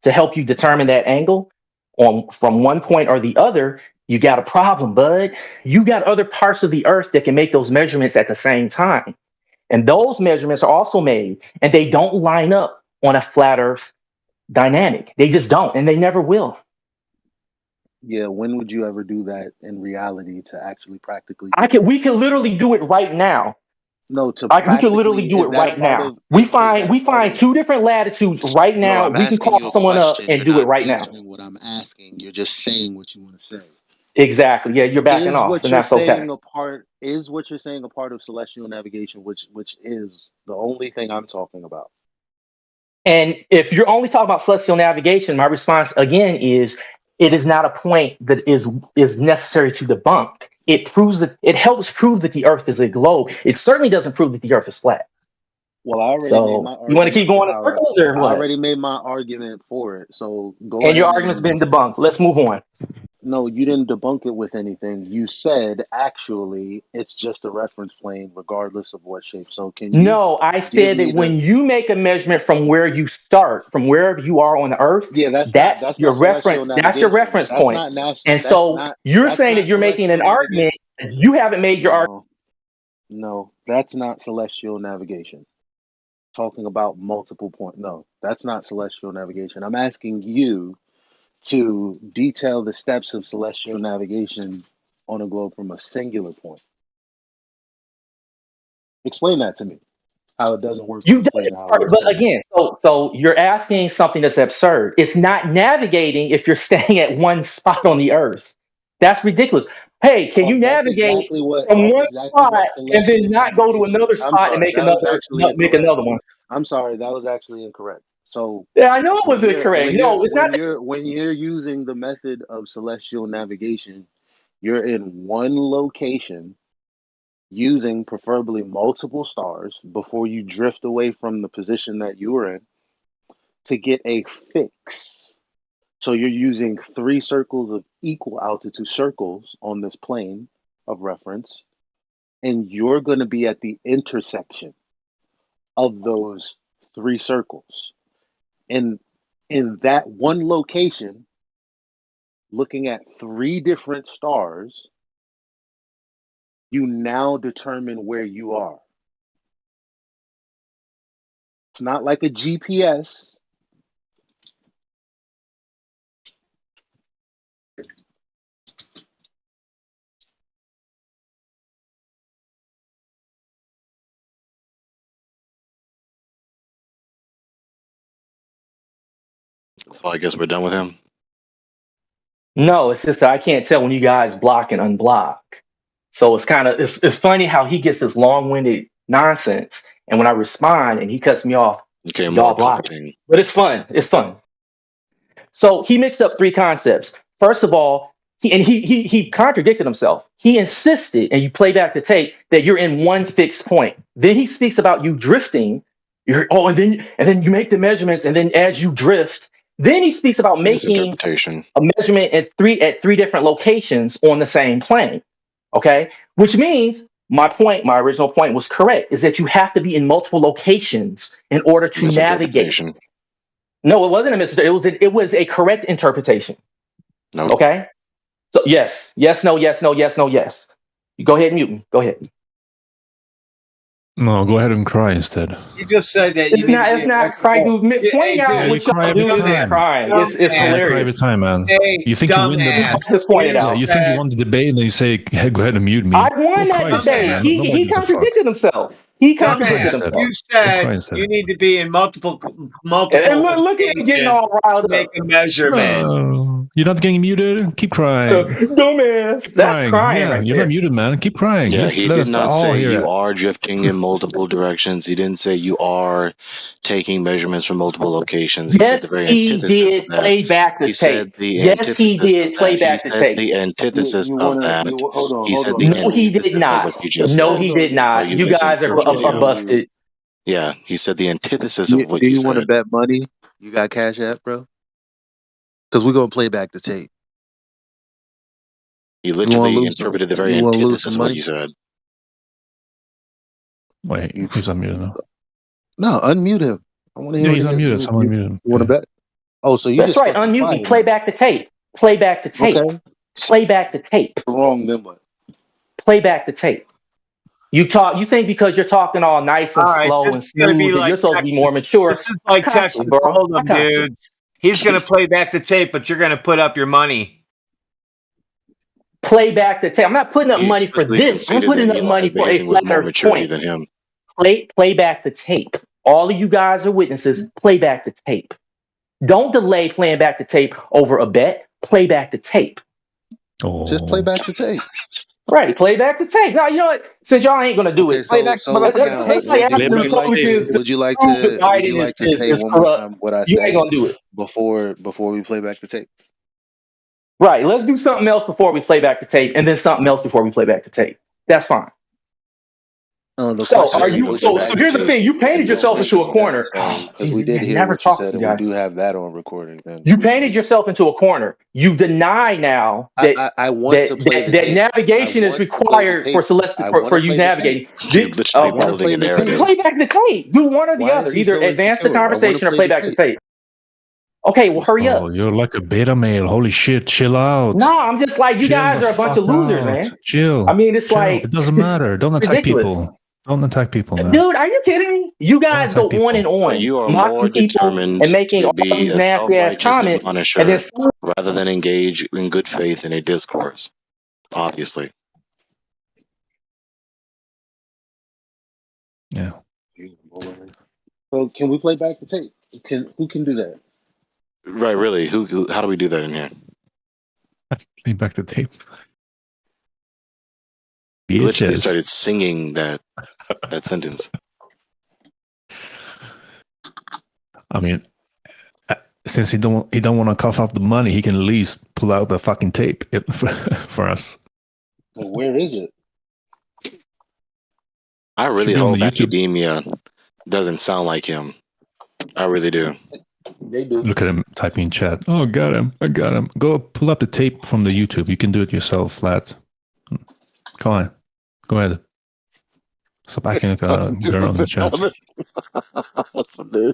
to help you determine that angle on from one point or the other, you got a problem, bud. You got other parts of the earth that can make those measurements at the same time. And those measurements are also made and they don't line up on a flat earth dynamic. They just don't, and they never will. Yeah, when would you ever do that in reality to actually practically I do can it? we can literally do it right now. No, to We can literally practically, do it is that a right part now. of, is We that a part find of, two different latitudes right no, now. I'm We can asking call you a someone up question. and You're do it not right now. answering what I'm asking. You're just saying what you want to say. Exactly. Yeah, you're backing Is off, what and you're that's okay. saying a part, is what you're saying a part of celestial navigation, which is the only thing I'm talking about. And if you're only talking about celestial navigation, my response again is it is not a point that is necessary to debunk. It helps prove that the Earth is a globe. It certainly doesn't prove that the Earth is flat. Well, I already made So my you want to keep argument for going in how circles or I what? already made my argument for it. So go And your ahead and argument's been debunk it. debunked. Let's move on. No, you didn't debunk it with anything. You said actually it's just a reference plane regardless of what shape. So can you No, I give said me that the when you make a measurement from where you start, from wherever you are on the earth, Yeah, that's not celestial that's your navigation. reference point. And so you're That's saying that not you're making celestial an navigation. argument, you haven't made your argument. No, no, that's not celestial navigation. Talking about multiple points. No, that's not celestial navigation. I'm asking you to detail the steps of celestial navigation on a globe from a singular point. Explain that to me. How it doesn't work to You did explain your how it part, works but for me. again, so you're asking something that's absurd. It's not navigating if you're staying at one spot on the earth. That's ridiculous. Hey, can you navigate from That's one exactly spot what and then celestial not go to navigation. another I'm spot and sorry, that was actually make incorrect. another one? I'm sorry, that was actually incorrect. So Yeah, I know it was incorrect. No, it's not. when you're using the method of celestial navigation, you're in one location using preferably multiple stars before you drift away from the position that you were in to get a fix. So you're using 3 circles of equal altitude circles on this plane of reference, and you're going to be at the intersection of those 3 circles. And in that one location, looking at 3 different stars, you now determine where you are. It's not like a GPS. So I guess we're done with him. No, it's just that I can't tell when you guys block and unblock. So it's kind of it's funny how he gets this long-winded nonsense, and when I respond and he cuts me off, Okay, y'all more block it. talking. But it's fun. It's fun. So he mixed up 3 concepts. First of all, he contradicted himself. He insisted, and you play back the tape, that you're in one fixed point. Then he speaks about you drifting. And then you make the measurements, and then as you drift, then he speaks about making Misinterpretation. a measurement at 3 different locations on the same plane. Okay, which means my original point was correct, is that you have to be in multiple locations in order to navigate. Misinterpretation. No, it wasn't a misinterpretation. It was a correct interpretation. No. Okay. So yes, no, yes, no, yes, no, yes. You go ahead and mute me. Go ahead. No, go ahead and cry instead. You just said that It's not crying, dude. Pointing out what y'all do isn't crying. It's You cry every hilarious. time, man. Hey, You think you win the dumbass. Just pointed out. you think you won the debate, and then you say, "Hey, go ahead and mute me." I won Go that cry debate. instead, man. He Nobody gives a fuck. contradicted himself. He contradicted Dumbass, himself. you said you need to be in multiple And look at him getting all riled make up. a measurement. No, you're not getting muted. Keep crying. Dumbass. Keep That's crying. crying Yeah, right you're there. not muted, man. Keep crying. Yeah, Let's, he let did us not all say hear you it. are drifting in multiple directions. He didn't say you are taking measurements from multiple locations. He said the Yes, very he antithesis of did. that. Play back the He said tape. the Yes, he antithesis of did. Play that. He back the said tape. the antithesis You of want that. to hold on, He hold said on. the No, he did antithesis of what not. you just No, said. he did Oh, not. you You guys are misinterpreted him. busted. Yeah, he said the antithesis Do of you, what do you you want to said. bet money? You got Cash App, bro? Because we're gonna play back the tape. He You want literally to lose? interpreted the very You want to lose antithesis some of what money? you said. Wait, he's unmuted now. No, unmute him. I want to hear Yeah, what he's he got. unmuted. Someone unmuted him. You want to bet? Oh, so you That's just right. fucking Unmute me. quiet Play now? back the tape. Play back the tape. Okay. Play back the tape. Wrong, then what? Play back the tape. You think because you're talking all nice All and right, slow this and is gonna be smooth that you're like supposed to be more Texas. mature. This is like I got you, Texas bro. I Hold'em, got you. dudes. He's gonna play back the tape, but you're gonna put up your money. Play back the tape. I'm not putting up He money for explicitly this. I'm conceded that putting up Eli money for a behaving with flat more earth maturity point. than him. Play back the tape. All of you guys are witnesses. Play back the tape. Don't delay playing back the tape over a bet. Play back the tape. Just play back the tape. Right, play back the tape. No, you know what? Since y'all ain't gonna do Okay, it, so that's like asking the Trojans to would you like prove to that Biden say is one more corrupt. time what I You ain't said gonna do it. before we play back the tape? Right. Let's do something else before we play back the tape, and then something else before we play back the tape. That's fine. The So question are is, you? would you So like here's the to, thing. You if painted you don't yourself think into it's a corner. necessary, because we Jesus, did man, hear never what you talk to said you and we guys. do have that on recording. Then You painted yourself into a corner. You deny now that I want to play the tape. I navigation is want to play the required tape. for celestial I want for to you play the tape. navigating. He's literally I want to building play a the narrative. tape. Play back the tape. Do one or the Why other. is he Either so advance the insecure? I want to conversation or play play the back the tape. tape. Okay, well, hurry up. Oh, you're like a beta male. Holy shit! Chill out. No, I'm just like, you Chill guys the are a bunch fuck of losers, out. man. Chill. I mean, it's Chill. like, It doesn't it's matter. Don't attack ridiculous. people. Don't attack people, man. Dude, are you kidding me? You Don't guys go attack on and people. So on, you are more mocking people determined and making to all be these a nasty ass self-righteous comments, and then admonisher rather than engage in good faith in a discourse. Obviously. Yeah. So can we play back the tape? Who can do that? Right, really. Who how do we do that in here? Play back the tape. He literally Bitches. started singing that sentence. I mean, since he don't want to cough up the money, he can at least pull out the fucking tape for us. Well, where is it? I really Should be on hope the YouTube. academia doesn't sound like him. I really do. They do. Look at him typing in chat. Oh, got him. I got him. Go pull up the tape from the YouTube. You can do it yourself, Flat. Come on. Go ahead. Stop acting like a girl in the chat. That's what it is.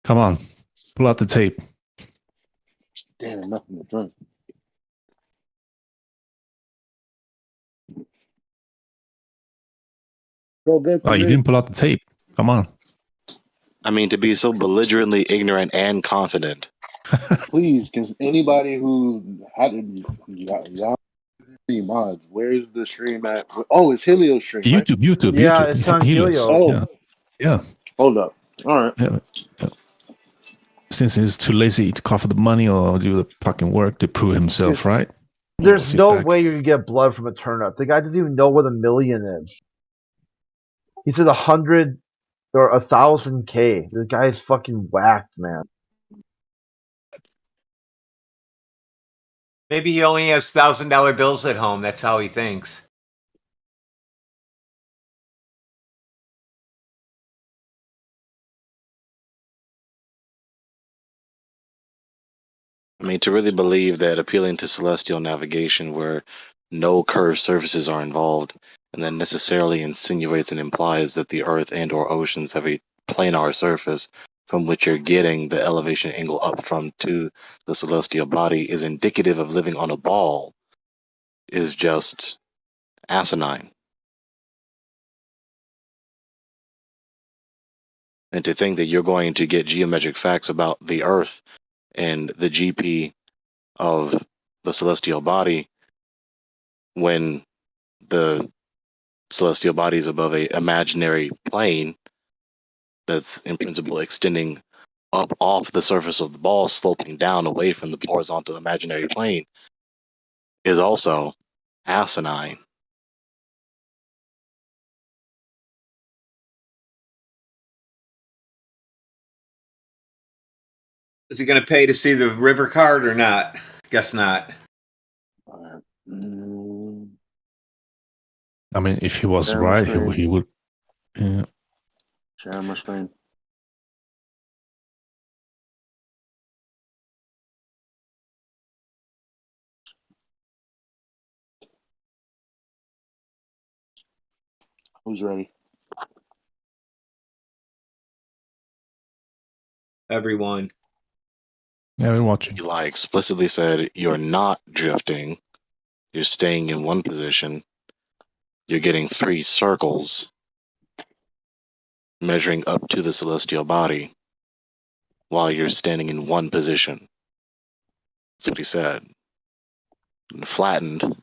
Come on. Pull out the tape. Damn, nothing to drink. So good for Oh, you me. didn't pull out the tape. Come on. I mean, to be so belligerently ignorant and confident. Please, can anybody who had y'all mods, where's the stream at? Oh, it's Helio stream, right? YouTube. Yeah, it's on Helios. Helio. Yeah. Hold up. All right. Yeah. Since he's too lazy to cough for the money or do the fucking work to prove himself, right? There's no way you can get blood from a turnip. The guy doesn't even know what a million is. He said 100 or 1,000K. The guy is fucking whacked, man. Maybe he only has $1,000 bills at home. That's how he thinks. I mean, to really believe that appealing to celestial navigation where no curved surfaces are involved, and then necessarily insinuates and implies that the earth and or oceans have a planar surface from which you're getting the elevation angle up from to the celestial body is indicative of living on a ball is just asinine. And to think that you're going to get geometric facts about the earth and the GP of the celestial body when the celestial body is above a imaginary plane that's in principle extending up off the surface of the ball, sloping down away from the horizontal imaginary plane, is also asinine. Is he going to pay to see the river card or not? Guess not. I mean, if he was Share my right, screen. he would. Yeah. Share my screen. Who's ready? Everyone. Yeah, we're watching. Eli explicitly said you're not drifting, you're staying in one position, you're getting 3 circles measuring up to the celestial body while you're standing in one position. That's what he said. And flattened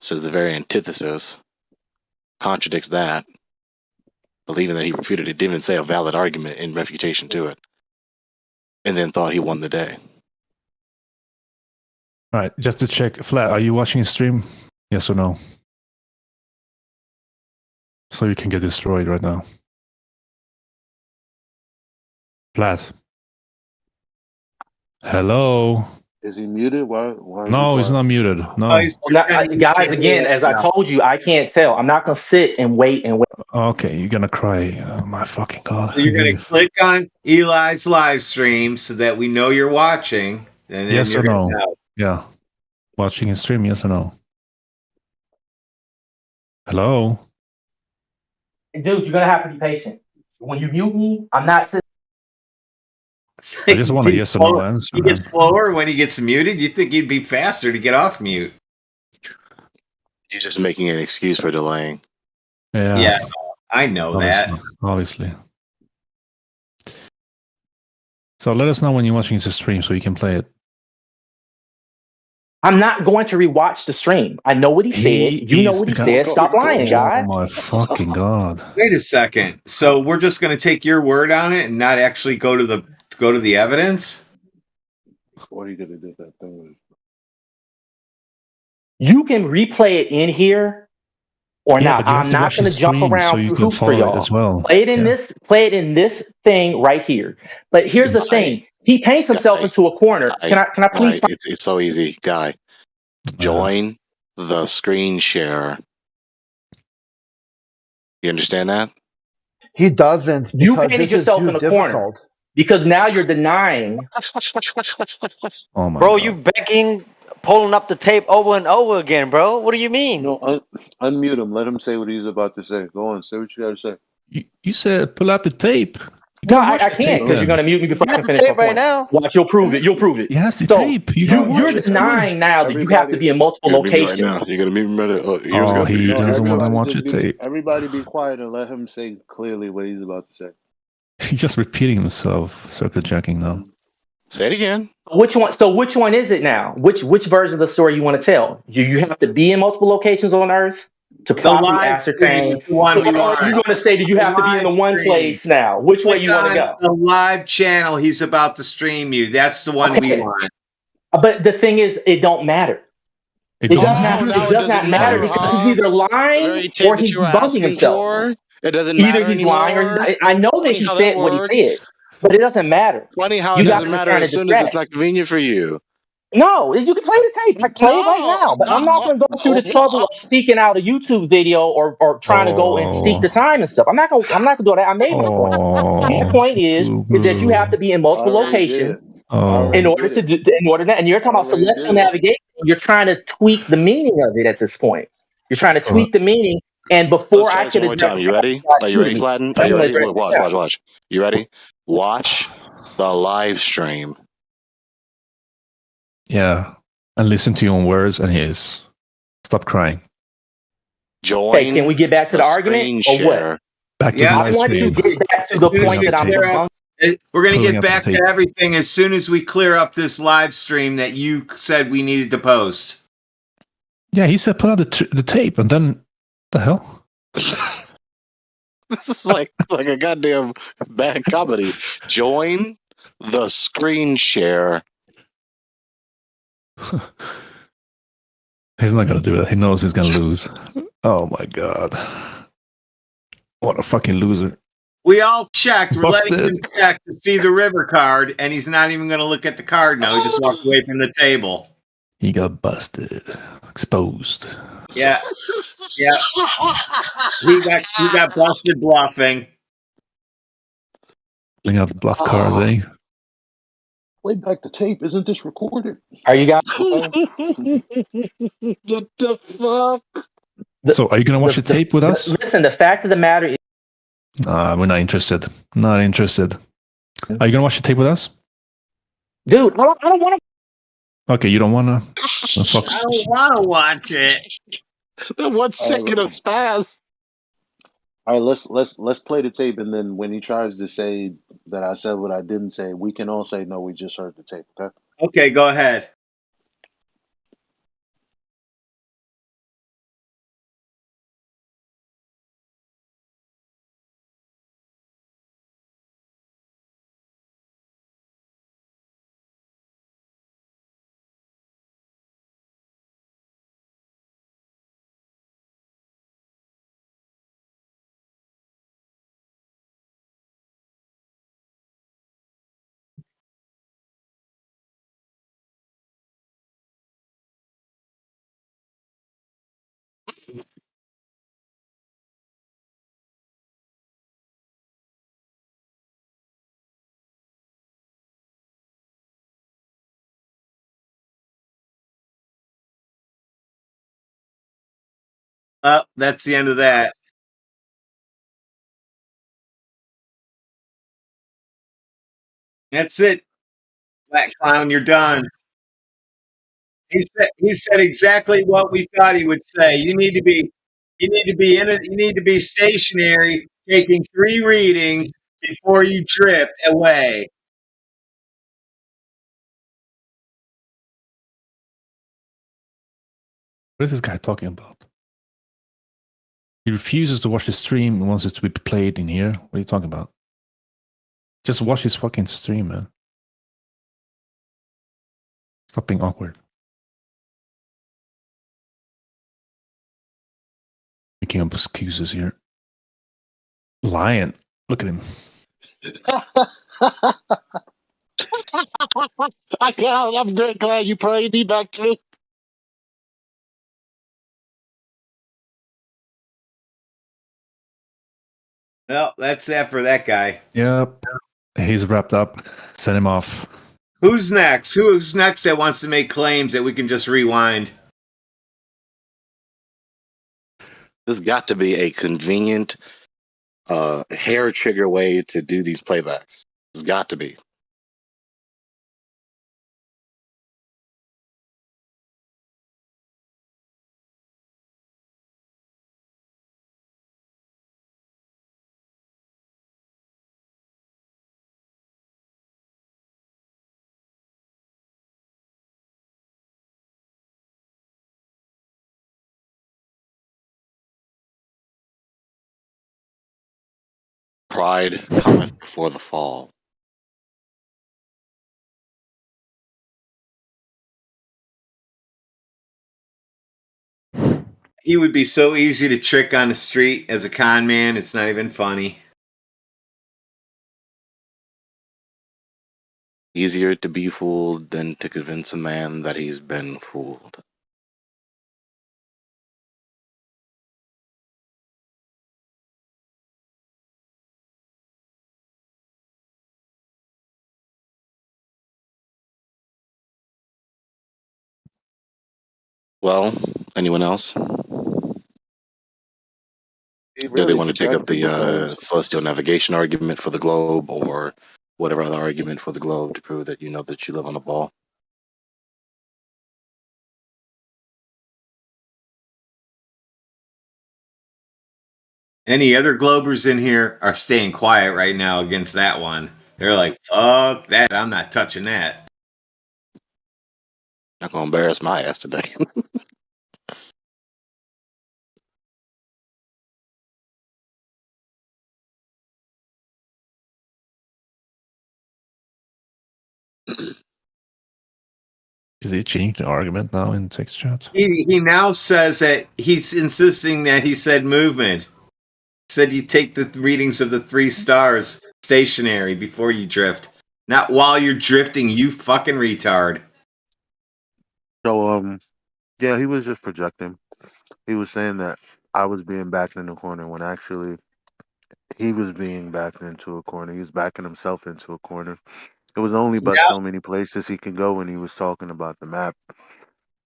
says the very antithesis, contradicts that, believing that he refuted it, didn't even say a valid argument in refutation to it, and then thought he won the day. All right, just to check, Flat, are you watching a stream? Yes or no? So you can get destroyed right now. Flat. Hello. Is he muted? Why No, he's not muted. No. Guys, again, as I told you, I can't tell. I'm not gonna sit and wait and wait. Okay, you're gonna cry. Oh my fucking god. So you're going to click on Eli's live stream so that we know you're watching. And then Yes you're or no? gonna know. Yeah. Watching his stream, yes or no? Hello? Dude, you're gonna have to be patient. When you mute me, I'm not sitting. I just want a yes or no answer. He gets slower when he gets muted. You think he'd be faster to get off mute? He's just making an excuse for delaying. Yeah, I know that. Obviously. So let us know when you're watching the stream so you can play it. I'm not going to rewatch the stream. I know what he said. You know what he said. Stop lying, guys. Oh my fucking god. Wait a second. So we're just going to take your word on it and not actually go to the evidence? What are you gonna do that thing with? You can replay it in here or Yeah, not. but you have I'm to not watch going the to jump stream around so you through can hoops for follow it y'all. as well. Play it in this thing right here. But here's the thing: he paints himself into a corner. Can I please? It's so easy, Guy. Join the screen share. You understand that? He doesn't You because painted this is yourself too in a corner difficult. because now you're denying. Oh my Bro, god. you begging, pulling up the tape over and over again, bro. What do you mean? No, unmute him. Let him say what he's about to say. Go on, say what you got to say. You said pull out the tape. You No, gotta watch I the can't tape because you're then. gonna mute me You before I got can the finish my tape right point. now. Watch, you'll prove it. You'll prove it. He has the So tape. You gotta you're watch it. Come on. denying now that you have to Everybody, be in multiple You're gonna mute me right locations. now. You're gonna mute me right now. He was Oh, gonna do. he no, doesn't want to everybody watch just the be tape. everybody be quiet and let him say clearly what he's about to say. He's just repeating himself, circle jacking now. Say it again. Which one? So which one is it now? Which version of the story you want to tell? Do you have to be in multiple locations on Earth to The properly live stream ascertain, is the one we or are you want. going to say that you The have to be in live the one stream. place now? Which way Click you want to on go? the live channel he's about to stream you. That's the one we Okay, want. but the thing is, it don't matter. It It don't does Oh, not. matter. It now it does not doesn't matter matter, because he's huh? either The lying very tape or that he's you were debunking asking himself. for, it doesn't Either matter he's lying or he's anymore. not. I know that Funny he how that said what he said, works. but it doesn't matter. Funny how it You doesn't guys are matter trying to as soon as it's distract. not convenient for you. No, you can play the tape. I play it right No, now, but I'm not going to go through the trouble of seeking out a YouTube video or trying to go and seek the Oh, time and stuff. I'm not going to do that. I made my point. My oh, point boo is that you have boo. to be in I multiple already did locations it. I in already Oh, order did to it. do in order to, and you're I talking about already celestial did it. navigation. You're trying to tweak the meaning of it at this point. You're trying to so tweak the meaning, and Let's before try I this could one more address time. that, You ready? you guys Are you ready, muted me. Flatten? So Are I'm you going to ready? address Look, it watch, now. watch, watch. You ready? Watch the live stream. yeah, and listen to your own words and his. Stop crying. Okay, can we Join get back to the the argument screen or what? share. Back to the Yeah, I live as want soon to as stream. get we, back to as the soon as Pulling point up we the that I'm tape. clear up, debunking. we're going to Pulling get up the back to tape. everything as soon as we clear up this live stream that you said we needed to post. Yeah, he said pull out the tape, and then the hell? This is like a goddamn bad comedy. Join the screen share. He's not gonna do that. He knows he's gonna lose. Oh my god. What a fucking loser. We all checked. We're letting him Busted. check to see the river card, and he's not even going to look at the card now. He just walked away from the table. He got busted. Exposed. Yeah, yeah. He got busted bluffing. Pulling out the bluff card, Oh. eh? Way back the tape. Isn't this recorded? Are you guys? What the fuck? So, are you gonna watch the tape with us? Listen, the fact of the matter is, We're not interested. Not interested. Are you gonna watch the tape with us? dude, I don't want to. Okay, you don't wanna? Well, fuck. I don't want to watch it. The 1 second of spaz. All right, let's play the tape, and then when he tries to say that I said what I didn't say, we can all say no. We just heard the tape. Okay. Okay, go ahead. Oh, that's the end of that. That's it. Black clown, you're done. He said exactly what we thought he would say. You need to be stationary, taking 3 readings before you drift away. What is this guy talking about? He refuses to watch the stream and wants it to be played in here. What are you talking about? Just watch his fucking stream, man. Stop being awkward. Making up excuses here. Lying. Look at him. I'm great glad you played me back too. Well, that's that for that guy. Yep. He's wrapped up. Send him off. Who's next? Who's next that wants to make claims that we can just rewind? This got to be a convenient hair trigger way to do these playbacks. It's got to be. Pride cometh before the fall. He would be so easy to trick on the street as a con man. It's not even funny. Easier to be fooled than to convince a man that he's been fooled. Well, anyone else? He Do they really want to take up projecting the because celestial navigation argument for the globe, or whatever other argument for the globe to prove that you know that you live on a ball? Any other Globers in here are staying quiet right now against that one. They're like, fuck that. I'm not touching that. Not gonna embarrass my ass today. Is he changing the argument now in text chat? He now says that he's insisting that he said movement. He said you take the readings of the 3 stars stationary before you drift. Not while you're drifting, you fucking retard. so yeah, he was just projecting. He was saying that I was being backed in the corner when actually he was being backed into a corner. He was backing himself into a corner. It was only but Now, so many places he can go when he was talking about the map.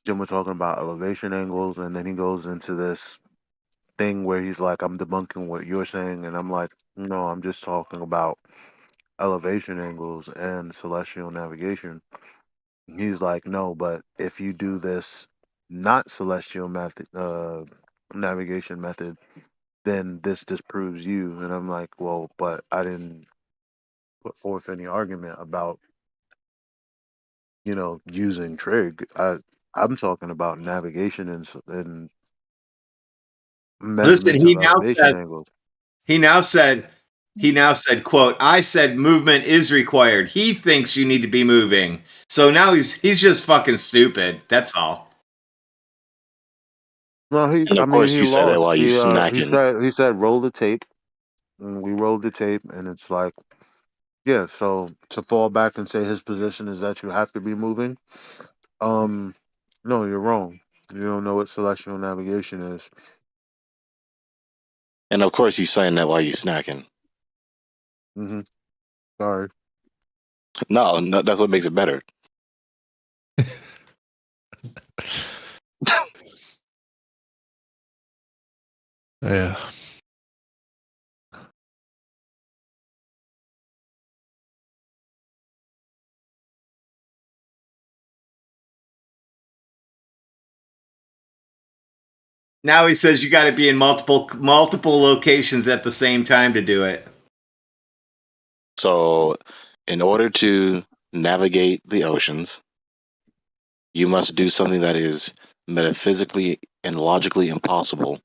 Then we're talking about elevation angles, and then he goes into this thing where he's like, I'm debunking what you're saying, and I'm like, no, I'm just talking about elevation angles and celestial navigation. He's like, no, but if you do this not celestial method, navigation method, then this disproves you. And I'm like, well, but I didn't put forth any argument about, using trig. I'm talking about navigation and listen, measurements of elevation angles. he now said, quote, I said movement is required. He thinks you need to be moving. So now he's just fucking stupid. That's all. No, And I of mean, course, he you said that lost. while you snacking. He said roll the tape, and we rolled the tape, and it's like, yeah. So to fall back and say his position is that you have to be moving, um, no, you're wrong. You don't know what celestial navigation is. And of course, he's saying that while you snacking. Mm-hmm. Sorry. No, that's what makes it better. Yeah. Now he says you got to be in multiple locations at the same time to do it. So, in order to navigate the oceans, you must do something that is metaphysically and logically impossible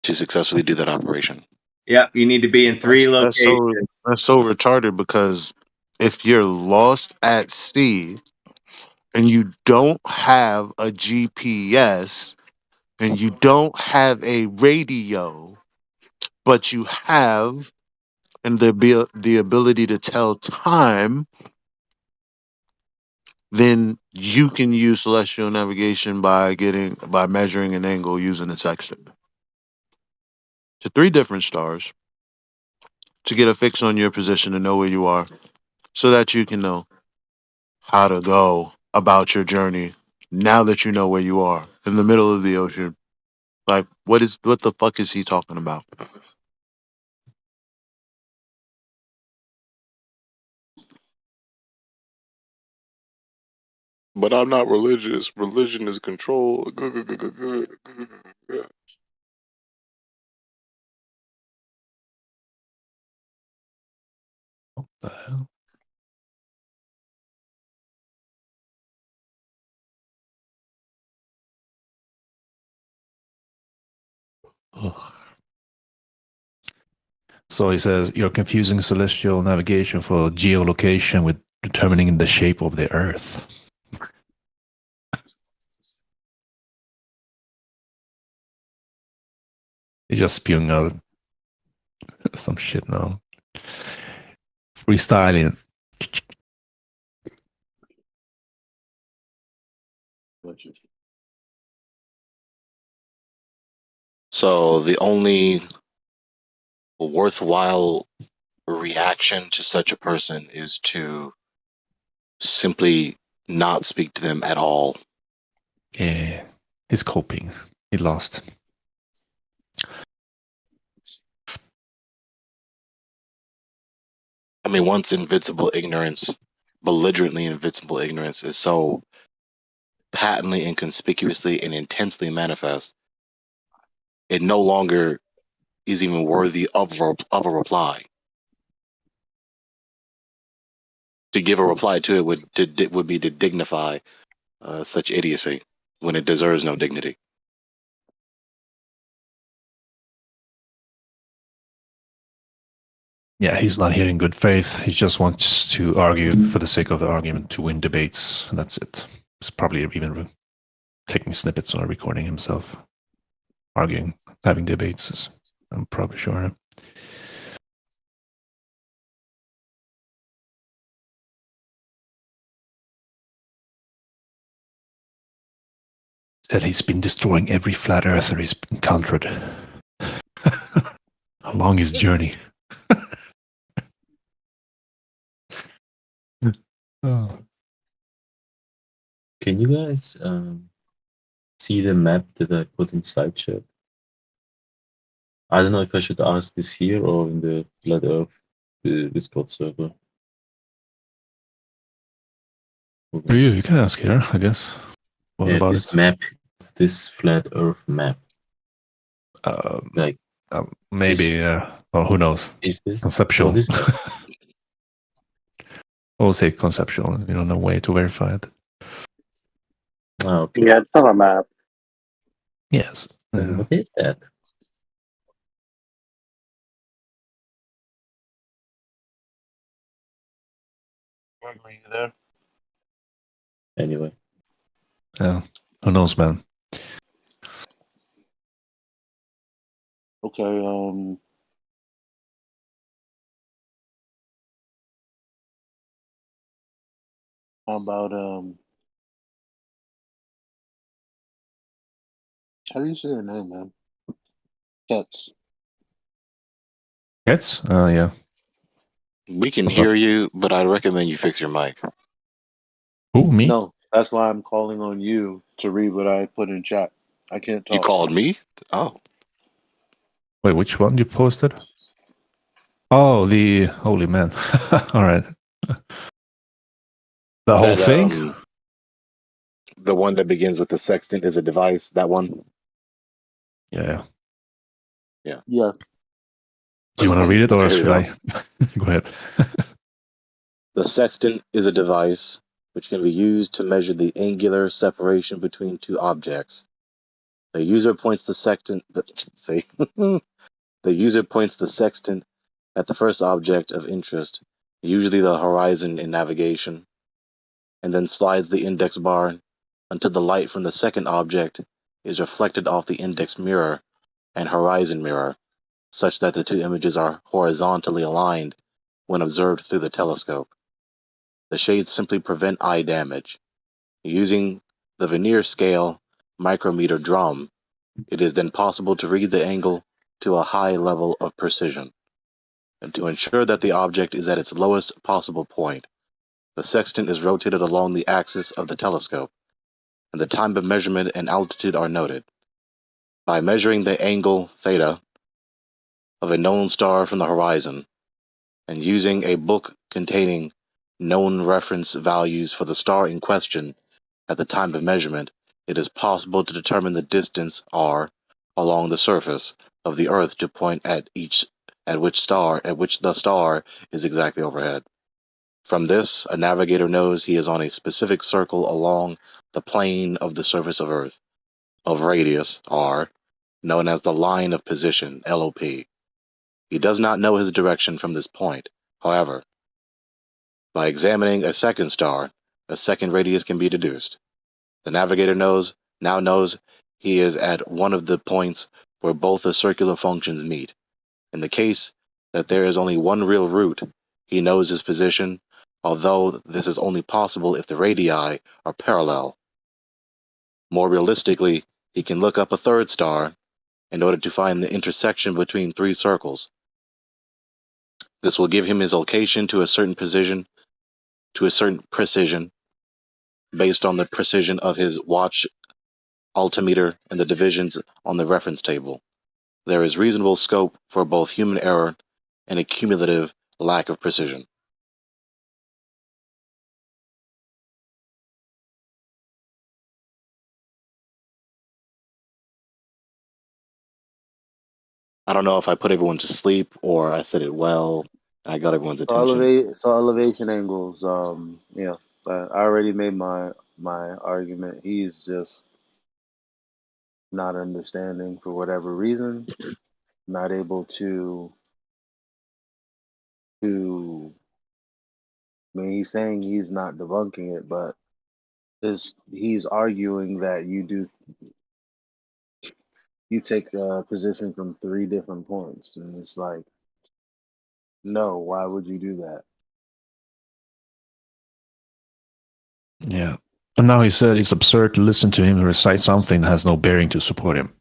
to successfully do that operation. Yep, you need to be in 3 That's locations. so retarded because if you're lost at sea and you don't have a GPS and you don't have a radio, but you have and the ability to tell time, then you can use celestial navigation by measuring an angle using a sextant to 3 different stars. to get a fix on your position and know where you are, so that you can know how to go about your journey now that you know where you are in the middle of the ocean. Like, what the fuck is he talking about? But I'm not religious. Religion is control. What the hell? Ugh. So he says you're confusing celestial navigation for geolocation with determining the shape of the Earth. He's just spewing out some shit now. Freestyling. So the only worthwhile reaction to such a person is to simply not speak to them at all. Yeah, he's coping. He lost. I mean, once invincible ignorance, belligerently invincible ignorance, is so patently and conspicuously and intensely manifest, it no longer is even worthy of a reply. To give a reply to it would be to dignify such idiocy when it deserves no dignity. Yeah, he's not here in good faith. He just wants to argue for the sake of the argument to win debates. That's it. He's probably even taking snippets or recording himself arguing, having debates. I'm probably sure. Said he's been destroying every flat earther he's encountered along his journey. Oh. Can you guys see the map that I put inside chat? I don't know if I should ask this here or in the Flat Earth Discord server. For you can ask here, I guess. What about this it? map, this Flat Earth map. Like maybe, well, who knows? Is this conceptual? What is that? We'll say conceptual. You don't know way to verify it. Oh, okay. Yeah, it's not a map. Yes. What is that? Gregory, you there? Anyway. Yeah. Who knows, man? Okay, how about how do you say your name, man? Ketz. Gets? Yeah. We can What's hear up? you, but I'd recommend you fix your mic. Who, me? No, that's why I'm calling on you to read what I put in chat. I can't You talk. called me? Oh. Wait, which one you posted? Oh, the holy man. All right. The whole thing? The one that begins with the sextant is a device, that one? Yeah. Yeah. Yeah. Do you want to read it or Here we should go. I? Go ahead. The sextant is a device which can be used to measure the angular separation between two objects. The user points the sextant. The user points the sextant at the first object of interest, usually the horizon in navigation, and then slides the index bar until the light from the second object is reflected off the index mirror and horizon mirror, such that the two images are horizontally aligned when observed through the telescope. The shades simply prevent eye damage. Using the vernier scale micrometer drum, it is then possible to read the angle to a high level of precision. and to ensure that the object is at its lowest possible point, the sextant is rotated along the axis of the telescope, and the time of measurement and altitude are noted. By measuring the angle theta of a known star from the horizon, and using a book containing known reference values for the star in question at the time of measurement, it is possible to determine the distance r along the surface of the Earth to point at which the star is exactly overhead. From this, a navigator knows he is on a specific circle along the plane of the surface of Earth, of radius r, known as the line of position LOP. He does not know his direction from this point. However, by examining a second star, a second radius can be deduced. The navigator now knows he is at one of the points where both the circular functions meet. In the case that there is only one real route, he knows his position, although this is only possible if the radii are parallel. More realistically, he can look up a third star in order to find the intersection between three circles. This will give him his location to a certain precision based on the precision of his watch altimeter and the divisions on the reference table. There is reasonable scope for both human error and a cumulative lack of precision. I don't know if I put everyone to sleep or I said it well. I got everyone's attention. So elevation angles. Yeah, I already made my argument. He's just not understanding for whatever reason, not able to. I mean, he's saying he's not debunking it, but he's arguing that you take a position from three different points, and it's like, no, why would you do that? Yeah. And now he said it's absurd to listen to him recite something that has no bearing to support him.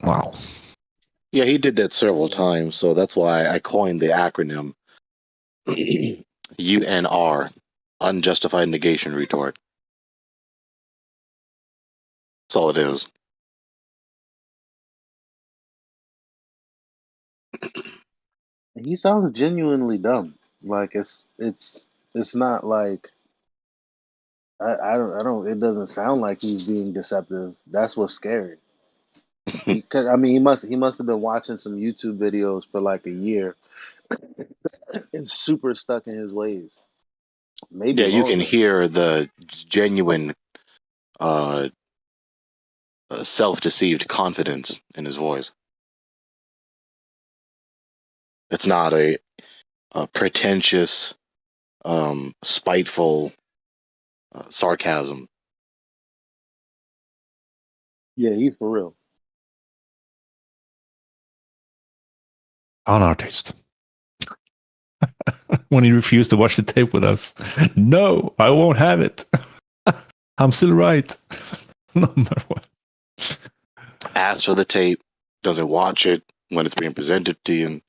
Wow. Yeah, he did that several times, so that's why I coined the acronym UNR, Unjustified Negation Retort. That's all it is. He sounds genuinely dumb. Like it's not like I don't. It doesn't sound like he's being deceptive. That's what's scary. Because I mean, he must have been watching some YouTube videos for like a year and super stuck in his ways. Maybe Yeah, you can longer. hear the genuine self-deceived confidence in his voice. It's not a pretentious, spiteful sarcasm. Yeah, he's for real. An artist. When he refused to watch the tape with us. No, I won't have it. I'm still right. No matter what. Asks for the tape, doesn't watch it when it's being presented to him.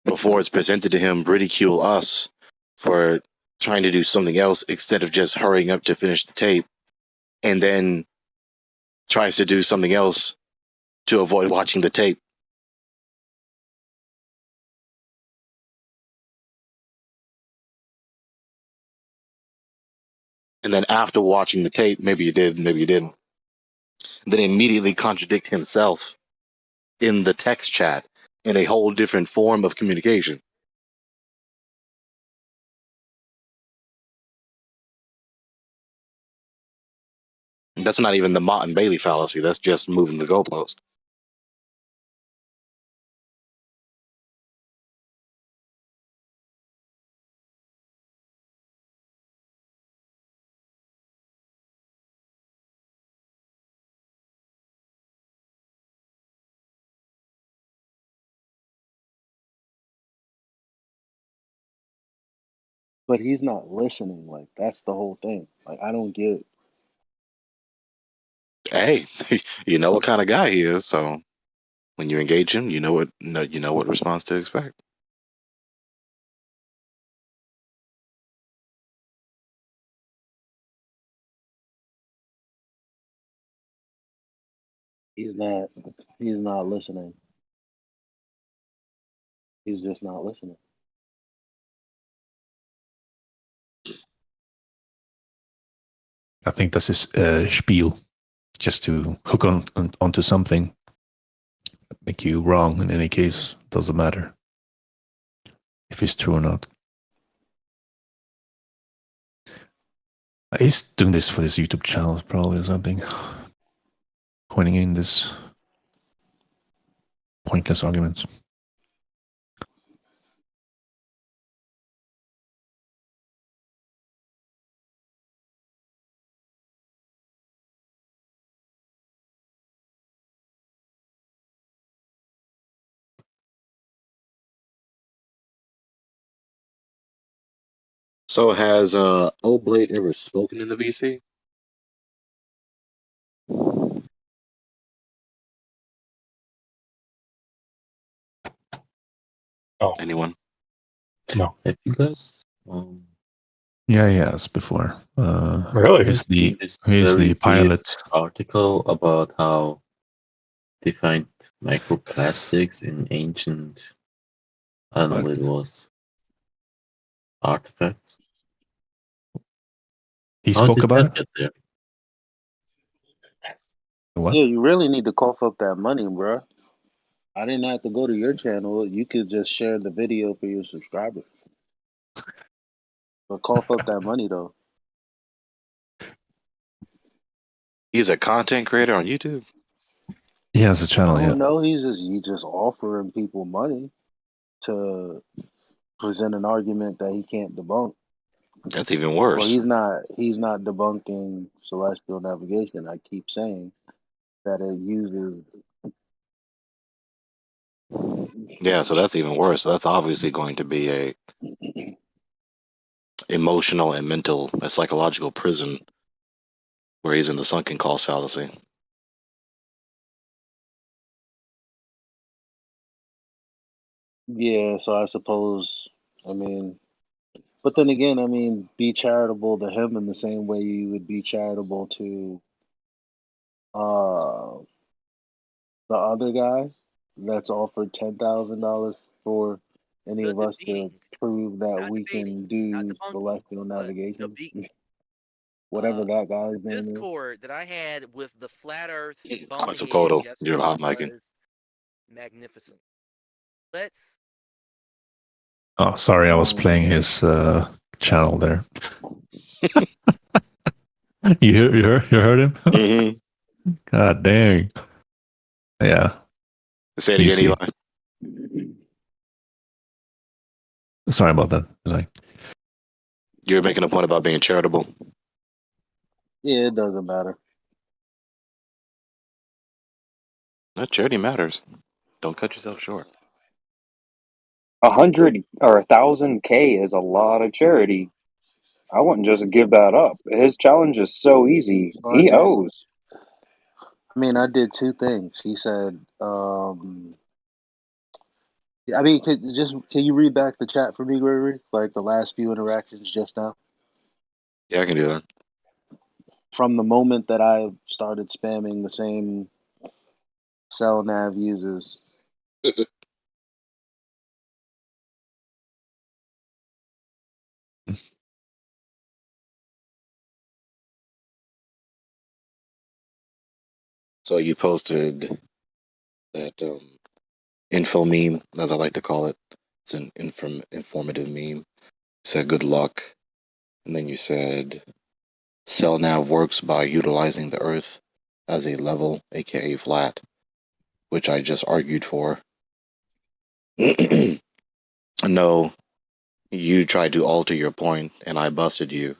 Before it's presented to him, ridicule us for trying to do something else instead of just hurrying up to finish the tape, and then tries to do something else to avoid watching the tape. And then after watching the tape, maybe you did, maybe you didn't, then immediately contradict himself in the text chat in a whole different form of communication. And that's not even the Mott and Bailey fallacy. That's just moving the goalpost. But he's not listening. Like that's the whole thing. Like I don't get. Hey, you know what kind of guy he is, so when you engage him, you know what response to expect. He's not. He's not listening. He's just not listening. I think that's his spiel, just to hook onto something, make you wrong. In any case, doesn't matter if it's true or not. He's doing this for his YouTube channel, probably, or something. Coining in this pointless arguments. So has Oblate ever spoken in the VC? Oh. Anyone? No. Have you guys? Yeah, he has before. Really? He's the This he's very the weird pilot. article about how they find microplastics in ancient, I don't know what it was, artifacts. He How spoke did about that it? get there? What? Yeah, you really need to cough up that money, bro. I didn't have to go to your channel. You could just share the video for your subscribers. But cough up that money though. He's a content creator on YouTube. He has a channel, Oh yeah. no, he's just offering people money to present an argument that he can't debunk. That's even Well, worse. he's not debunking celestial navigation. I keep saying that it uses. Yeah, so that's even worse. So that's obviously going to be a emotional and mental, a psychological prison where he's in the sunken cost fallacy. Yeah, so I suppose, I mean, but then again, I mean, be charitable to him in the same way you would be charitable to uh the other guy that's offered $10,000 for any of us to prove that we can do celestial navigation. Whatever that guy's name is. Discord that I had with the flat Earth bumpheads Quetzalcoatl, you're yesterday hot micing. was magnificent. Let's. Oh, sorry, I was playing his channel there. you heard him? Mm-hmm. God dang. Yeah. Say it again, see. Eli. Sorry about that. Like, you're making a point about being charitable. Yeah, it doesn't matter. That charity matters. Don't cut yourself short. 100 or 1,000 K is a lot of charity. I wouldn't just give that up. His challenge is so easy. So He owes. I did two things. He said, I mean, can you read back the chat for me, Gregory? Like the last few interactions just now? Yeah, I can do that. From the moment that I started spamming the same cell nav users. So you posted that info meme, as I like to call it. It's an informative meme. You said good luck, and then you said cell nav works by utilizing the Earth as a level, aka flat, which I just argued for. No, you tried to alter your point, and I busted you.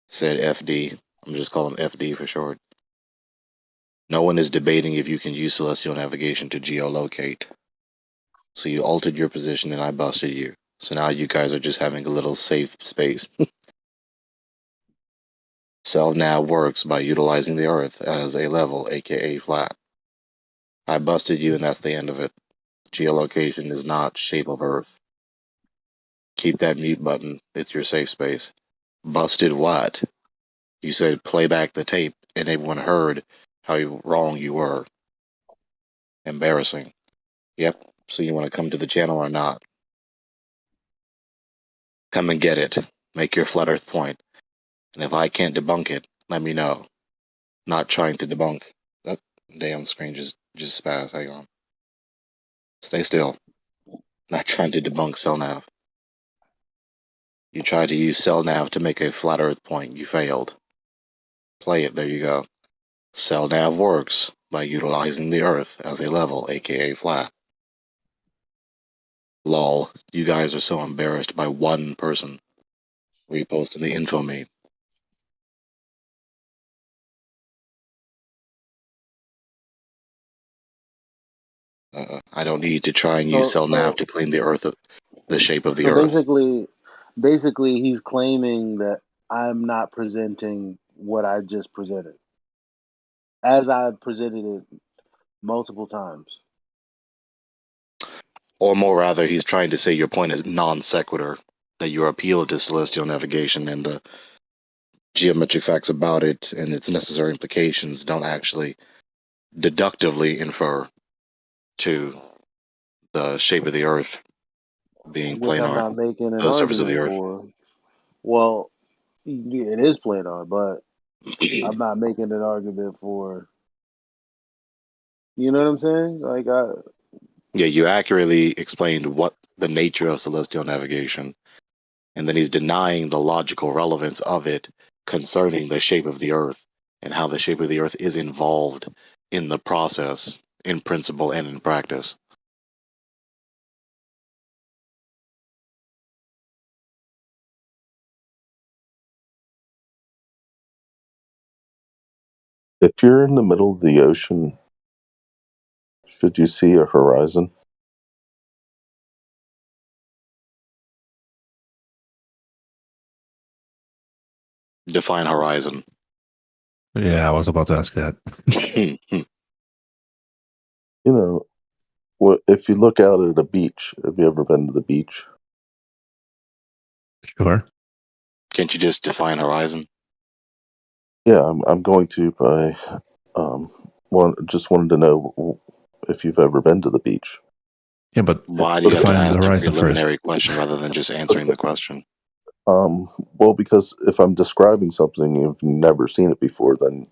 Said FD. I'm just calling FD for short. No one is debating if you can use celestial navigation to geolocate. So you altered your position and I busted you. So now you guys are just having a little safe space. Cell nav works by utilizing the Earth as a level, aka flat. I busted you and that's the end of it. Geolocation is not shape of Earth. Keep that mute button. It's your safe space. Busted what? You said play back the tape and everyone heard how wrong you were. Embarrassing. Yep. So you want to come to the channel or not? Come and get it. Make your flat earth point. And if I can't debunk it, let me know. Not trying to debunk. That damn screen just spazzed. Hang on. Stay still. Not trying to debunk CellNav. You tried to use CellNav to make a flat earth point. You failed. Play it. There you go. CellNav works by utilizing the earth as a level, aka flat. Lol. You guys are so embarrassed by one person reposting the info meme. I don't need to try and use CellNav to claim the earth, the shape of the So earth. basically, he's claiming that I'm not presenting what I just presented, as I've presented it multiple times. Or more rather, he's trying to say your point is non sequitur, that your appeal to celestial navigation and the geometric facts about it and its necessary implications don't actually deductively infer to the shape of the earth being Which I'm planar, not making an the surface of the argument earth. for. Well, yeah, it is planar, but I'm not making an argument for. You know what I'm saying? Like Yeah, you accurately explained what the nature of celestial navigation, and then he's denying the logical relevance of it concerning the shape of the earth and how the shape of the earth is involved in the process, in principle and in practice. If you're in the middle of the ocean, should you see a horizon? Define horizon. Yeah, I was about to ask that. You know, if you look out at a beach, have you ever been to the beach? Sure. Can't you just define horizon? Yeah, I'm going to by just wanted to know if you've ever been to the beach. Yeah, but Why do you have to define the ask a horizon preliminary first. question rather than just answering the question? Well, because if I'm describing something you've never seen it before, then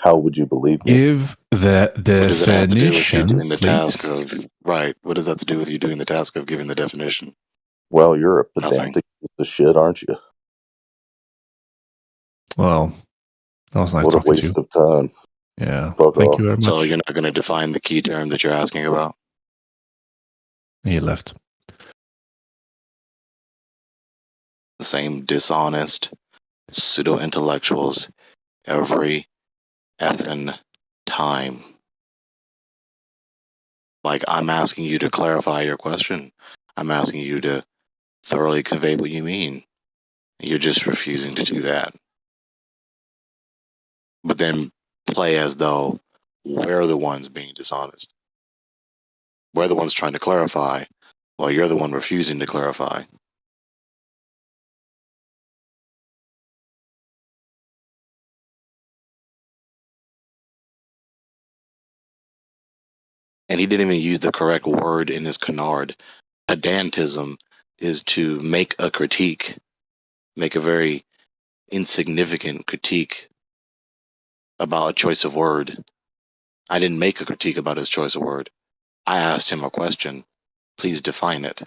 how would you believe me? Give the What does it have to do with you definition, doing the task please. of right? What does that have to do with you doing the task of giving the definition? Well, you're a Nothing. pedantic piece of shit, aren't you? Well, that was nice What a talking to you. waste of time. Yeah, Fuck thank off. you very much. So you're not going to define the key term that you're asking about? He left. The same dishonest pseudo-intellectuals every effing time. Like, I'm asking you to clarify your question. I'm asking you to thoroughly convey what you mean. You're just refusing to do that. But then play as though we're the ones being dishonest. We're the ones trying to clarify, while you're the one refusing to clarify. And he didn't even use the correct word in his canard. Pedantism is to make a critique, make a very insignificant critique about a choice of word. I didn't make a critique about his choice of word. I asked him a question. Please define it.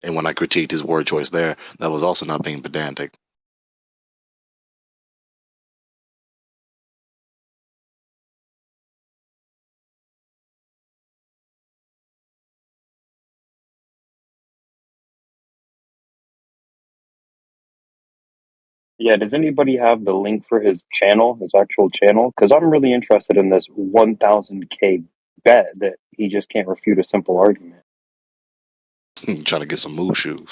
And when I critiqued his word choice there, that was also not being pedantic. Yeah, does anybody have the link for his channel, his actual channel? Because I'm really interested in this 1000K bet that he just can't refute a simple argument. Trying to get some mushu.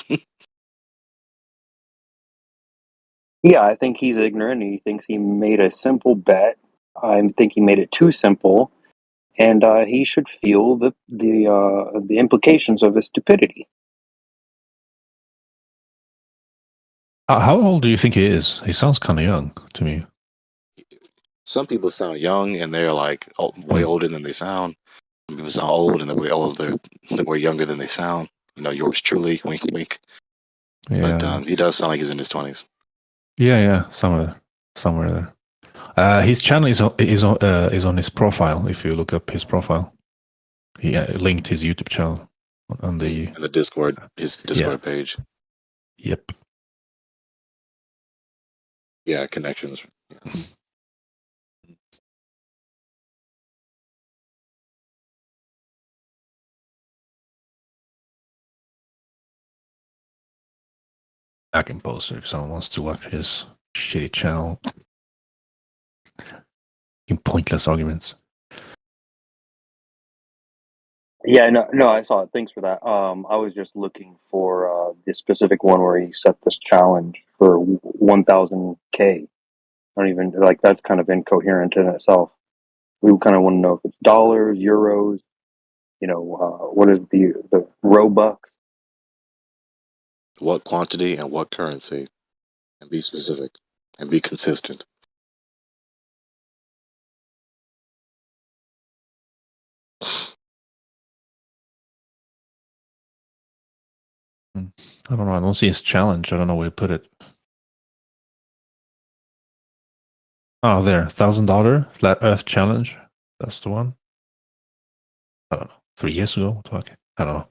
Yeah, I think he's ignorant. He thinks he made a simple bet. I think he made it too simple, and he should feel the implications of his stupidity. How old do you think he is? He sounds kind of young to me. Some people sound young and they're like way older than they sound. Some people sound old and they're way older, they're way younger than they sound. You know, yours truly, wink, wink. Yeah, But he does sound like he's in his 20s. yeah, somewhere there. His channel is on his profile. If you look up his profile, he linked his YouTube channel on the And the Discord, his Discord page. Yep. Yeah, connections. I can post it if someone wants to watch his shitty channel. In pointless arguments. Yeah, no, I saw it. Thanks for that. I was just looking for the specific one where he set this challenge for 1,000K. I don't even like that's kind of incoherent in itself. We kind of want to know if it's dollars, euros, what is the Robux? What quantity and what currency? And be specific and be consistent. I don't know. I don't see his challenge. I don't know where he put it. Oh, there. $1,000 Flat Earth Challenge. That's the one. I don't know. 3 years ago? What the fuck? I don't know.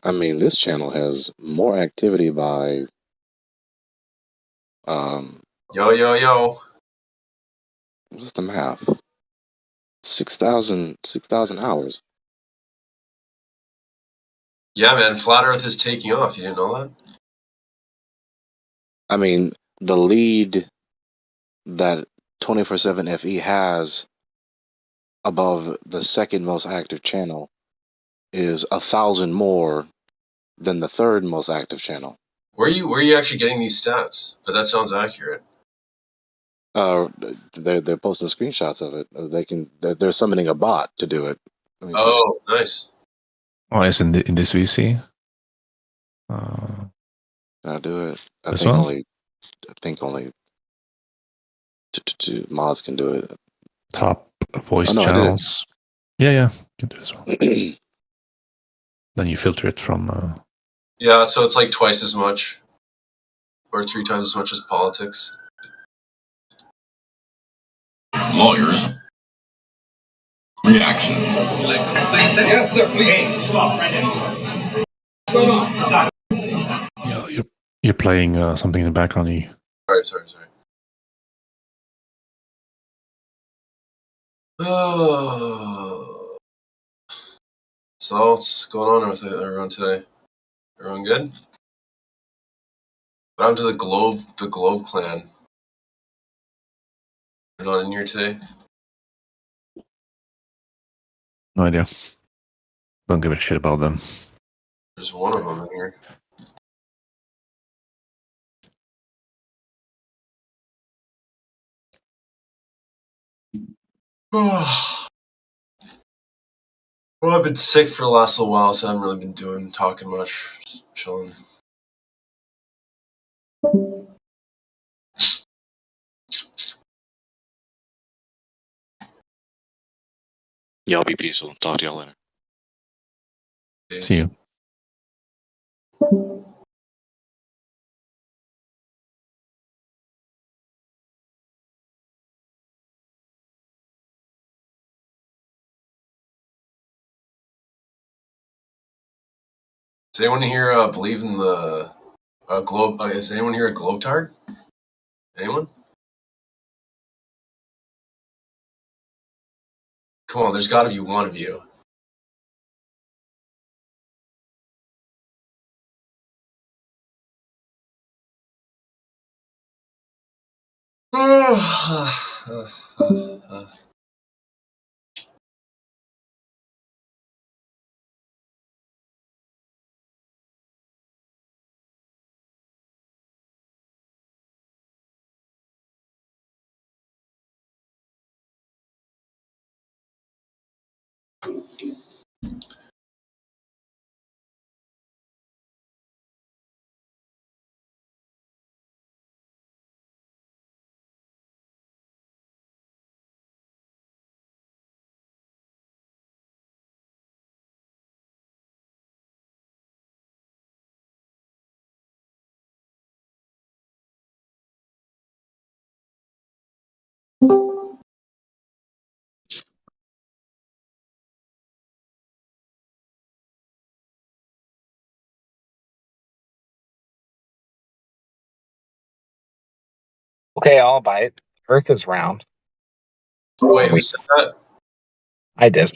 I mean, this channel has more activity by Yo. what's the math? 6,000 hours. Yeah, man, Flat Earth is taking off. You didn't know that? I mean, the lead that 24/7 FE has above the second most active channel is 1,000 more than the third most active channel. Where are you actually getting these stats? But that sounds accurate. They're posting screenshots of it. They're summoning a bot to do it. Oh, nice. Oh, it's in this VC. I'll do it. I This think one? only two mods can do it. Top voice Oh, no, I did. channels. Yeah. You can do this one. Then you filter it from. Yeah, so it's like twice as much, or 3 times as much as politics. Lawyers. Reaction. Yes, sir, please. Stop right now. What's going on? Yeah, you're playing something in the background. Sorry. Oh. So what's going on with everyone today? Everyone good? What happened to the Globe clan? They're not in here today? No idea. Don't give a shit about them. There's one of them in here. Well, I've been sick for the last little while, so I haven't really been talking much. Just chilling. Y'all be peaceful. Talk to y'all later. Peace. See you. Does anyone here believe in the globe? Is anyone here a globetard? Anyone? Come on, there's got to be one of you. Okay, I'll buy it. Earth is round. Wait, who said that? I did.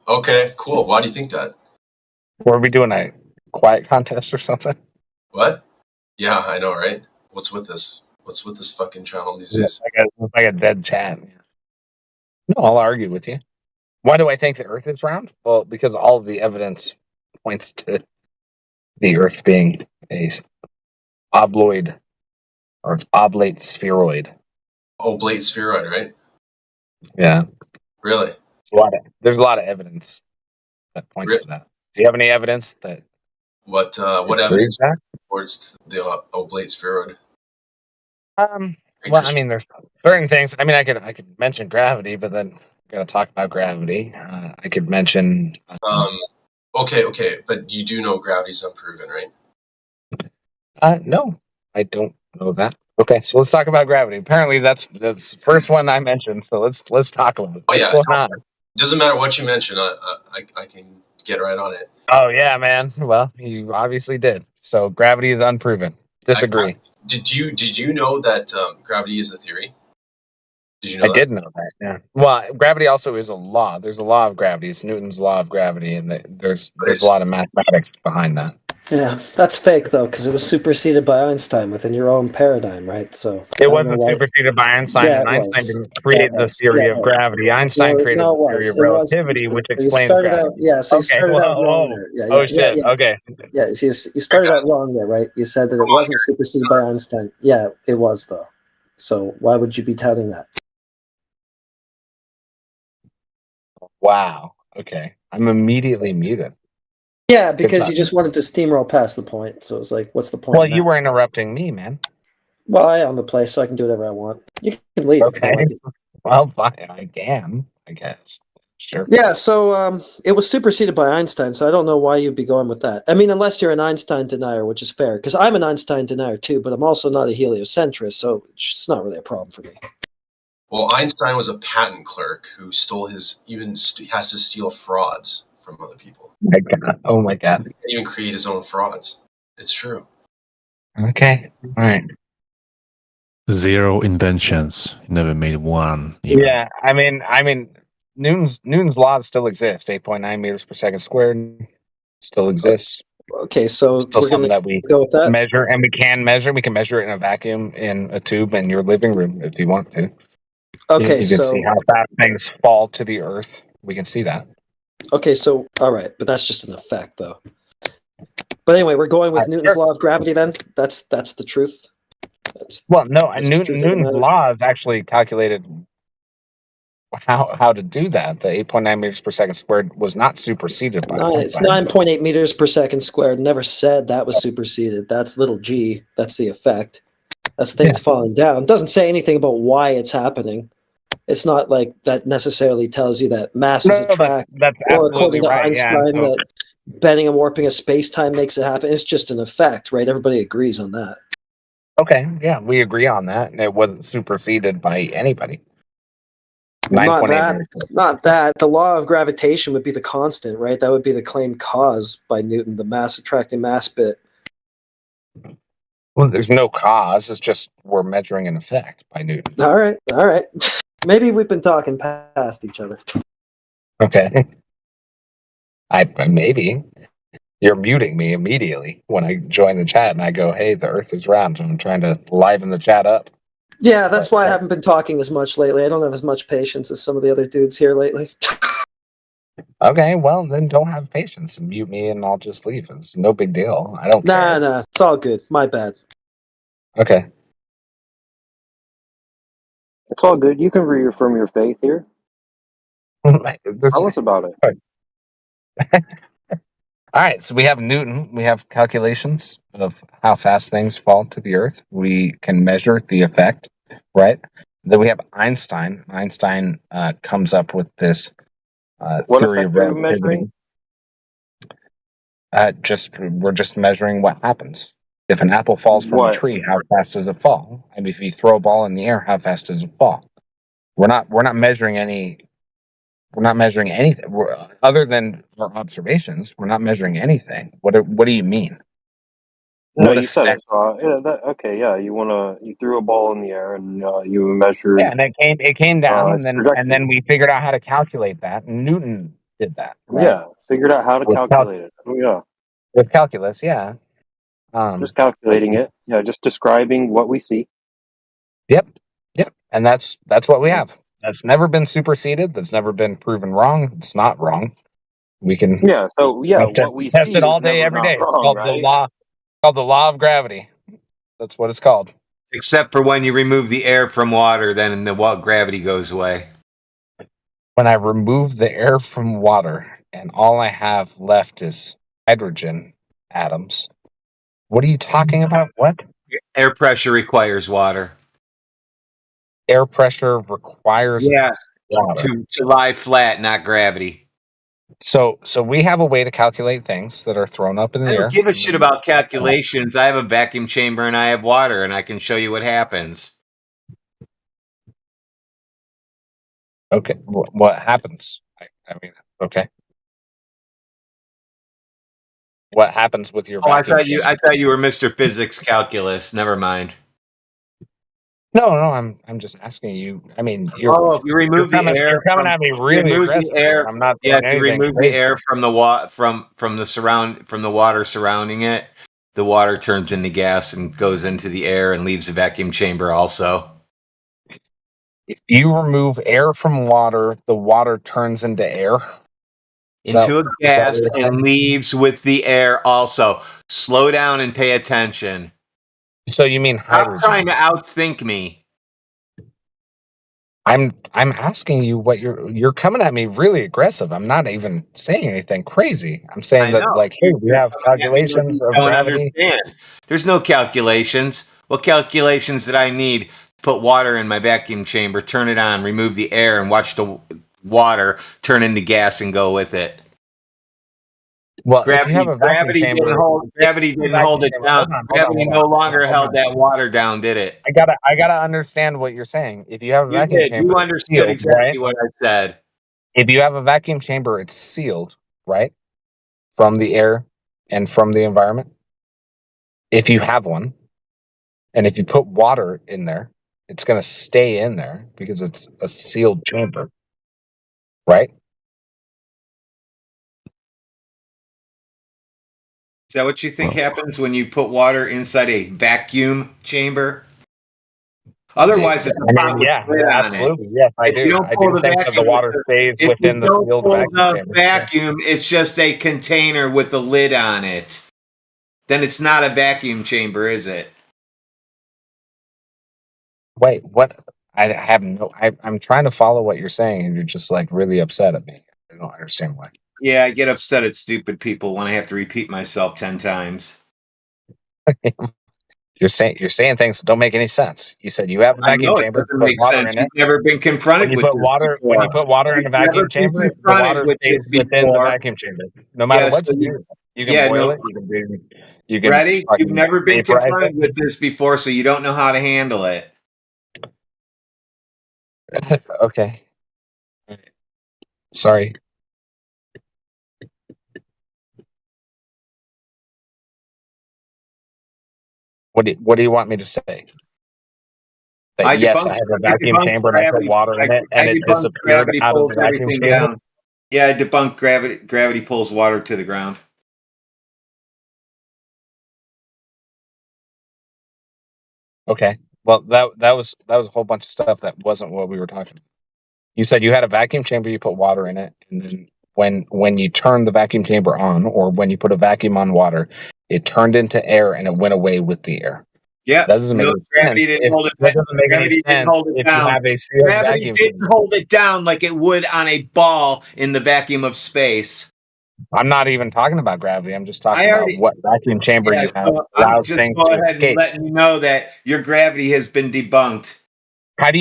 Okay, cool. Why do you think that? Were we doing a quiet contest or something? What? Yeah, I know, right? What's with this? What's with this fucking channel these days? It's like a dead chat. No, I'll argue with you. Why do I think the Earth is round? Well, because all of the evidence points to the Earth being a obloid or oblate spheroid. Oblate spheroid, right? Yeah. Really? There's a lot of evidence that points to that. Do you have any evidence that What disproves evidence that? supports the oblate spheroid? Well, I mean, there's certain things. I mean, I could mention gravity, but then we're gonna talk about gravity. I could mention. Okay, but you do know gravity's unproven, right? No, I don't know that. Okay, so let's talk about gravity. Apparently, that's the first one I mentioned. So let's talk about it. Oh What's yeah, going on? doesn't matter what you mention. I can get right on it. Oh yeah, man. Well, you obviously did. So gravity is unproven. Disagree. Did you know that gravity is a theory? Did you know I that? did know that. Yeah. Well, gravity also is a law. There's a law of gravity. It's Newton's law of gravity, and there's a lot of mathematics behind that. Yeah, that's fake though, because it was superseded by Einstein within your own paradigm, right? So It wasn't superseded by Einstein, Yeah, and it Einstein was. didn't create the theory of gravity. Einstein created No, the it theory was. of It was. relativity, which You explains started gravity. out, yeah. So you Okay, started out wrong whoa. there. Yeah, Oh yeah, shit. yeah. Okay. Yeah, you started out wrong there, right? You said that it wasn't superseded by Einstein. Yeah, it was though. So why would you be touting that? Wow. Okay. I'm immediately muted. Yeah, because you just wanted to steamroll past the point. So it's like, what's the point? Well, in you that? were interrupting me, man. Well, I own the place, so I can do whatever I want. You can leave if you don't Okay. like it. Well, fine. I can, I guess. Sure. Yeah, so it was superseded by Einstein, so I don't know why you'd be going with that. I mean, unless you're an Einstein denier, which is fair, because I'm an Einstein denier too, but I'm also not a heliocentrist, so it's not really a problem for me. Well, Einstein was a patent clerk who stole has to steal frauds from other people. My God. Oh my God. He can't even create his own frauds. It's true. Okay. All right. 0 inventions. He never made one. Even. Yeah. I mean, Newton's laws still exist. 8.9 meters per second squared still exists. Okay, so still something that we go with that. measure, and we can measure. We can measure it in a vacuum in a tube in your living room if you want to. Okay, you can see how fast things fall to the earth. We can see that. Okay, so all right, but that's just an effect, though. But anyway, we're going with Newton's law of gravity. Then that's the truth. Newton's law is actually calculated how to do that. The 8.9 meters per second squared was not superseded by. It's 9.8 meters per second squared. Never said that was superseded. That's little g. That's the effect. That's things falling down. It doesn't say anything about why it's happening. It's not like that necessarily tells you that mass is attract, that's or according to right, Einstein, that bending and warping of space-time makes it happen. It's just an effect, right? Everybody agrees on that. Okay, yeah, we agree on that. It wasn't superseded by anybody. Not that. The law of gravitation would be the constant, right? That would be the claimed cause by Newton, the mass attracting mass bit. Well, there's no cause. It's just we're measuring an effect by Newton. All right. Maybe we've been talking past each other. Okay. Maybe. You're muting me immediately when I join the chat and I go, hey, the earth is round. And I'm trying to liven the chat up. Yeah, that's why I haven't been talking as much lately. I don't have as much patience as some of the other dudes here lately. Okay, well then don't have patience and mute me, and I'll just leave. It's no big deal. I don't care. Nah, it's all good. My bad. Okay. It's all good. You can reaffirm your faith here. Tell us about it. All right, so we have Newton. We have calculations of how fast things fall to the Earth. We can measure the effect, right? Then we have Einstein. Einstein comes up with this What theory effect of are we relativity. measuring? We're just measuring what happens. If an apple falls from a What? tree, how fast does it fall? And if you throw a ball in the air, how fast does it fall? We're not measuring any. We're not measuring anything other than our observations. We're not measuring anything. What do you mean? No, What you said it. effect? Okay, yeah. You threw a ball in the air and you measured Yeah, and it came down, its and then trajectory. we figured out how to calculate that. And Newton did that, right? Yeah, figured out how to With calculate it. Oh, yeah, with calculus, yeah. just calculating Okay. it. Yeah, just describing what we see. Yep, yep. And that's what we Yeah. have. That's never been superseded. That's never been proven wrong. It's not wrong. We can Yeah. So yeah, what we test see it is all day, never every not day. It's wrong, called right? the law of gravity. That's what it's called. Except for when you remove the air from water, then gravity goes away. When I remove the air from water and all I have left is hydrogen atoms. What are you talking about? What? Air pressure requires water. Air pressure requires Yeah, water. to lie flat, not gravity. So we have a way to calculate things that are thrown up in the I don't air. give a shit about calculations. I have a vacuum chamber and I have water, and I can show you what happens. Okay, what happens? I mean, okay. What happens with your Oh, vacuum chamber? I thought you were Mr. Physics Calculus. Never mind. No, I'm just asking you. I mean, Oh, if you remove the air you're coming from, at me if you really remove the aggressive here. air, I'm not yeah, doing if you anything remove the crazy. air from the from the water surrounding it, the water turns into gas and goes into the air and leaves the vacuum chamber also. If you remove air from water, the water turns into air. Into a gas and leaves with the air also. Slow down and pay attention. So you mean hydrogen? Stop trying to outthink me. I'm asking you what you're coming at me really aggressive. I'm not even saying anything crazy. I'm saying that like, hey, we have calculations of Don't gravity. understand. There's no calculations. What calculations did I need to put water in my vacuum chamber, turn it on, remove the air, and watch the water turn into gas and go with it? Well, if you have a vacuum Gravity chamber, didn't hold it down. Gravity no longer held that water down, did it? I gotta understand what you're saying. If you have a You vacuum did. chamber, You it's understood sealed, exactly right? what I said. If you have a vacuum chamber, it's sealed, right? From the air and from the environment. If you have one, and if you put water in there, it's going to stay in there because it's a sealed chamber, right? Is that what you think happens when you put water inside a vacuum chamber? Otherwise, it's a pot with Yeah, a lid on it. absolutely. Yes, I If you do. don't I pull do the think that the vacuum, water stays if you within the don't sealed pull vacuum the chamber. vacuum, it's just a container with a lid on it. Then it's not a vacuum chamber, is it? Wait, what? I have no. I'm trying to follow what you're saying, and you're just like really upset at me. I don't understand why. Yeah, I get upset at stupid people when I have to repeat myself 10 times. You're saying things that don't make any sense. You said you have a I vacuum know it chamber, doesn't put make water sense. in You've it. never been confronted with this When before. you put water in a You've never vacuum been chamber, the confronted water with stays this within the before. vacuum chamber. No matter Yeah, what so you do, you can boil no. it. You can Ready? You've fucking never been vaporize it. confronted with this before, so you don't know how to handle it. Okay. Sorry. What do you want me to say? That yes, I have a vacuum chamber and I put water in it I and it debunked disappeared gravity out of the pulls vacuum everything chamber? down. Yeah, I debunked gravity. Gravity pulls water to the ground. Okay. Well, that was a whole bunch of stuff that wasn't what we were talking about. You said you had a vacuum chamber, you put water in it, and then when you turn the vacuum chamber on, or when you put a vacuum on water, it turned into air and it went away with the air. Yeah, That doesn't make no, any gravity sense. didn't hold it. That doesn't make any Gravity didn't sense hold it if you down. have a sealed Gravity vacuum didn't chamber. hold it down like it would on a ball in the vacuum of space. I'm not even talking about gravity. I'm just talking I about already, what vacuum chamber yeah. you have So I'm allows just things go to ahead and escape. letting you know that your gravity has been debunked. How do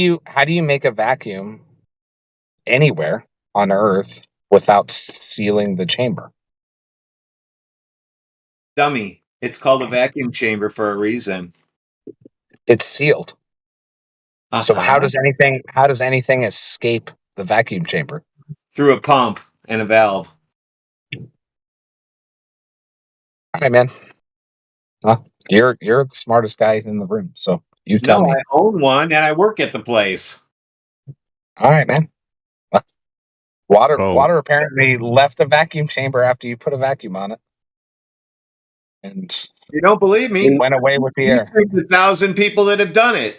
you make a vacuum anywhere on Earth without sealing the chamber? Dummy, it's called a vacuum chamber for a reason. It's sealed. So Uh-huh. how does anything escape the vacuum chamber? Through a pump and a valve. All right, man. Well, you're the smartest guy in the room, so you tell No, me. I own one and I work at the place. All right, man. Water Oh. water apparently left a vacuum chamber after you put a vacuum on it, and You don't believe me? went away with the air. There's 1,000 people that have done it.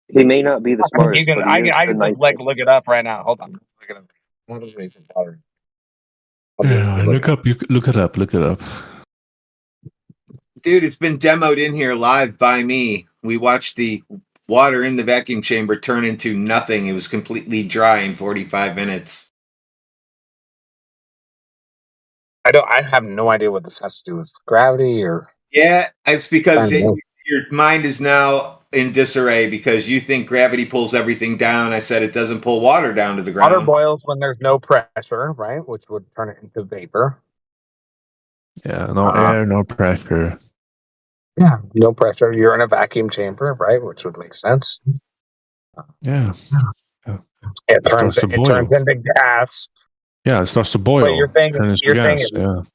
He may not be the I mean, smartest, but he I is the can just nicest. look it up right now. Hold on, look it up. What is it? Water. Yeah, look it up. Look it up. Dude, it's been demoed in here live by me. We watched the water in the vacuum chamber turn into nothing. It was completely dry in 45 minutes. I have no idea what this has to do with gravity or. Yeah, it's because I don't know. your mind is now in disarray because you think gravity pulls everything down. I said it doesn't pull water down to the ground. Water boils when there's no pressure, right? Which would turn it into vapor. Yeah, no air, no pressure. Yeah, no pressure. You're in a vacuum chamber, right? Which would make sense. Yeah. It starts to boil. turns into gas. Yeah, it starts to boil. But you're saying gas. it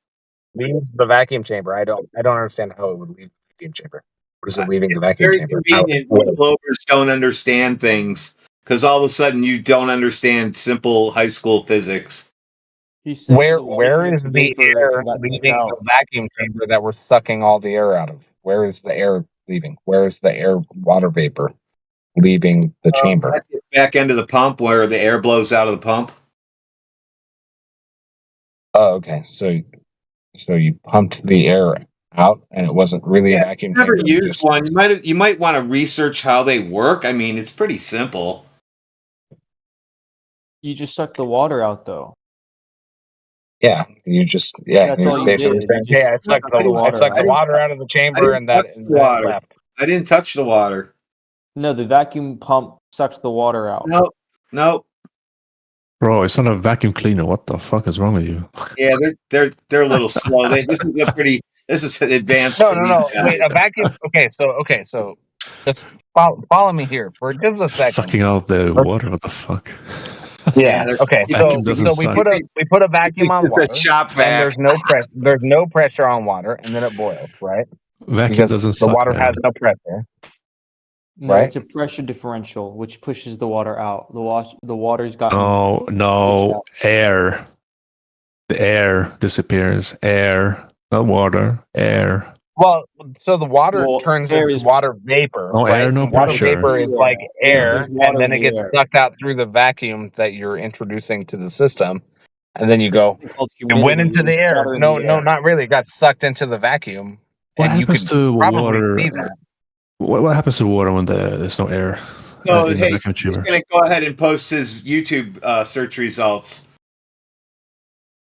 leaves the vacuum chamber. I don't understand how it would leave the vacuum chamber. What is it leaving the vacuum Very chamber? convenient when Clovers don't understand things because all of a sudden you don't understand simple high school physics. Where is the air leaving the vacuum chamber that we're sucking all the air out of? Where is the air leaving? Where is the air water vapor leaving the chamber? At the back end of the pump where the air blows out of the pump. Oh, okay. So you pumped the air out, and it wasn't really a vacuum Never chamber. used one. You might want to research how they work. I mean, it's pretty simple. You just suck the water out, though. Yeah, That's all you basically did. saying, You "Hey, just I sucked sucked the water out of the chamber, and that the water. left." I didn't touch the water. No, the vacuum pump sucks the water out. No. Bro, it's not a vacuum cleaner. What the fuck is wrong with you? Yeah, they're a little slow. This is an advanced. No. Wait, a vacuum. Okay, so just follow me here for just a second. Sucking out the water. What the fuck? Yeah. Okay. Vacuum doesn't we suck. put a vacuum on It's a water, shop and vac. there's no pressure on water, and then it boils, right? Vacuum Because doesn't the suck, water man. has no pressure. No, right? it's a pressure differential which pushes the water out. The water's got No, air. The air disappears. Air, not water. Air. Well, so the water turns air into is- water vapor, No right? air, no And water pressure. vapor is like air, There's water and then in it the gets air. sucked out through the vacuum that you're introducing to the system, and then you go, called it went humidity. into the There's air. water in No, the no, air. not really. It got sucked into the vacuum, What and you happens could to probably water? see that. What happens to water when there's no air So in the hey, vacuum he's chamber? gonna go ahead and post his YouTube search results.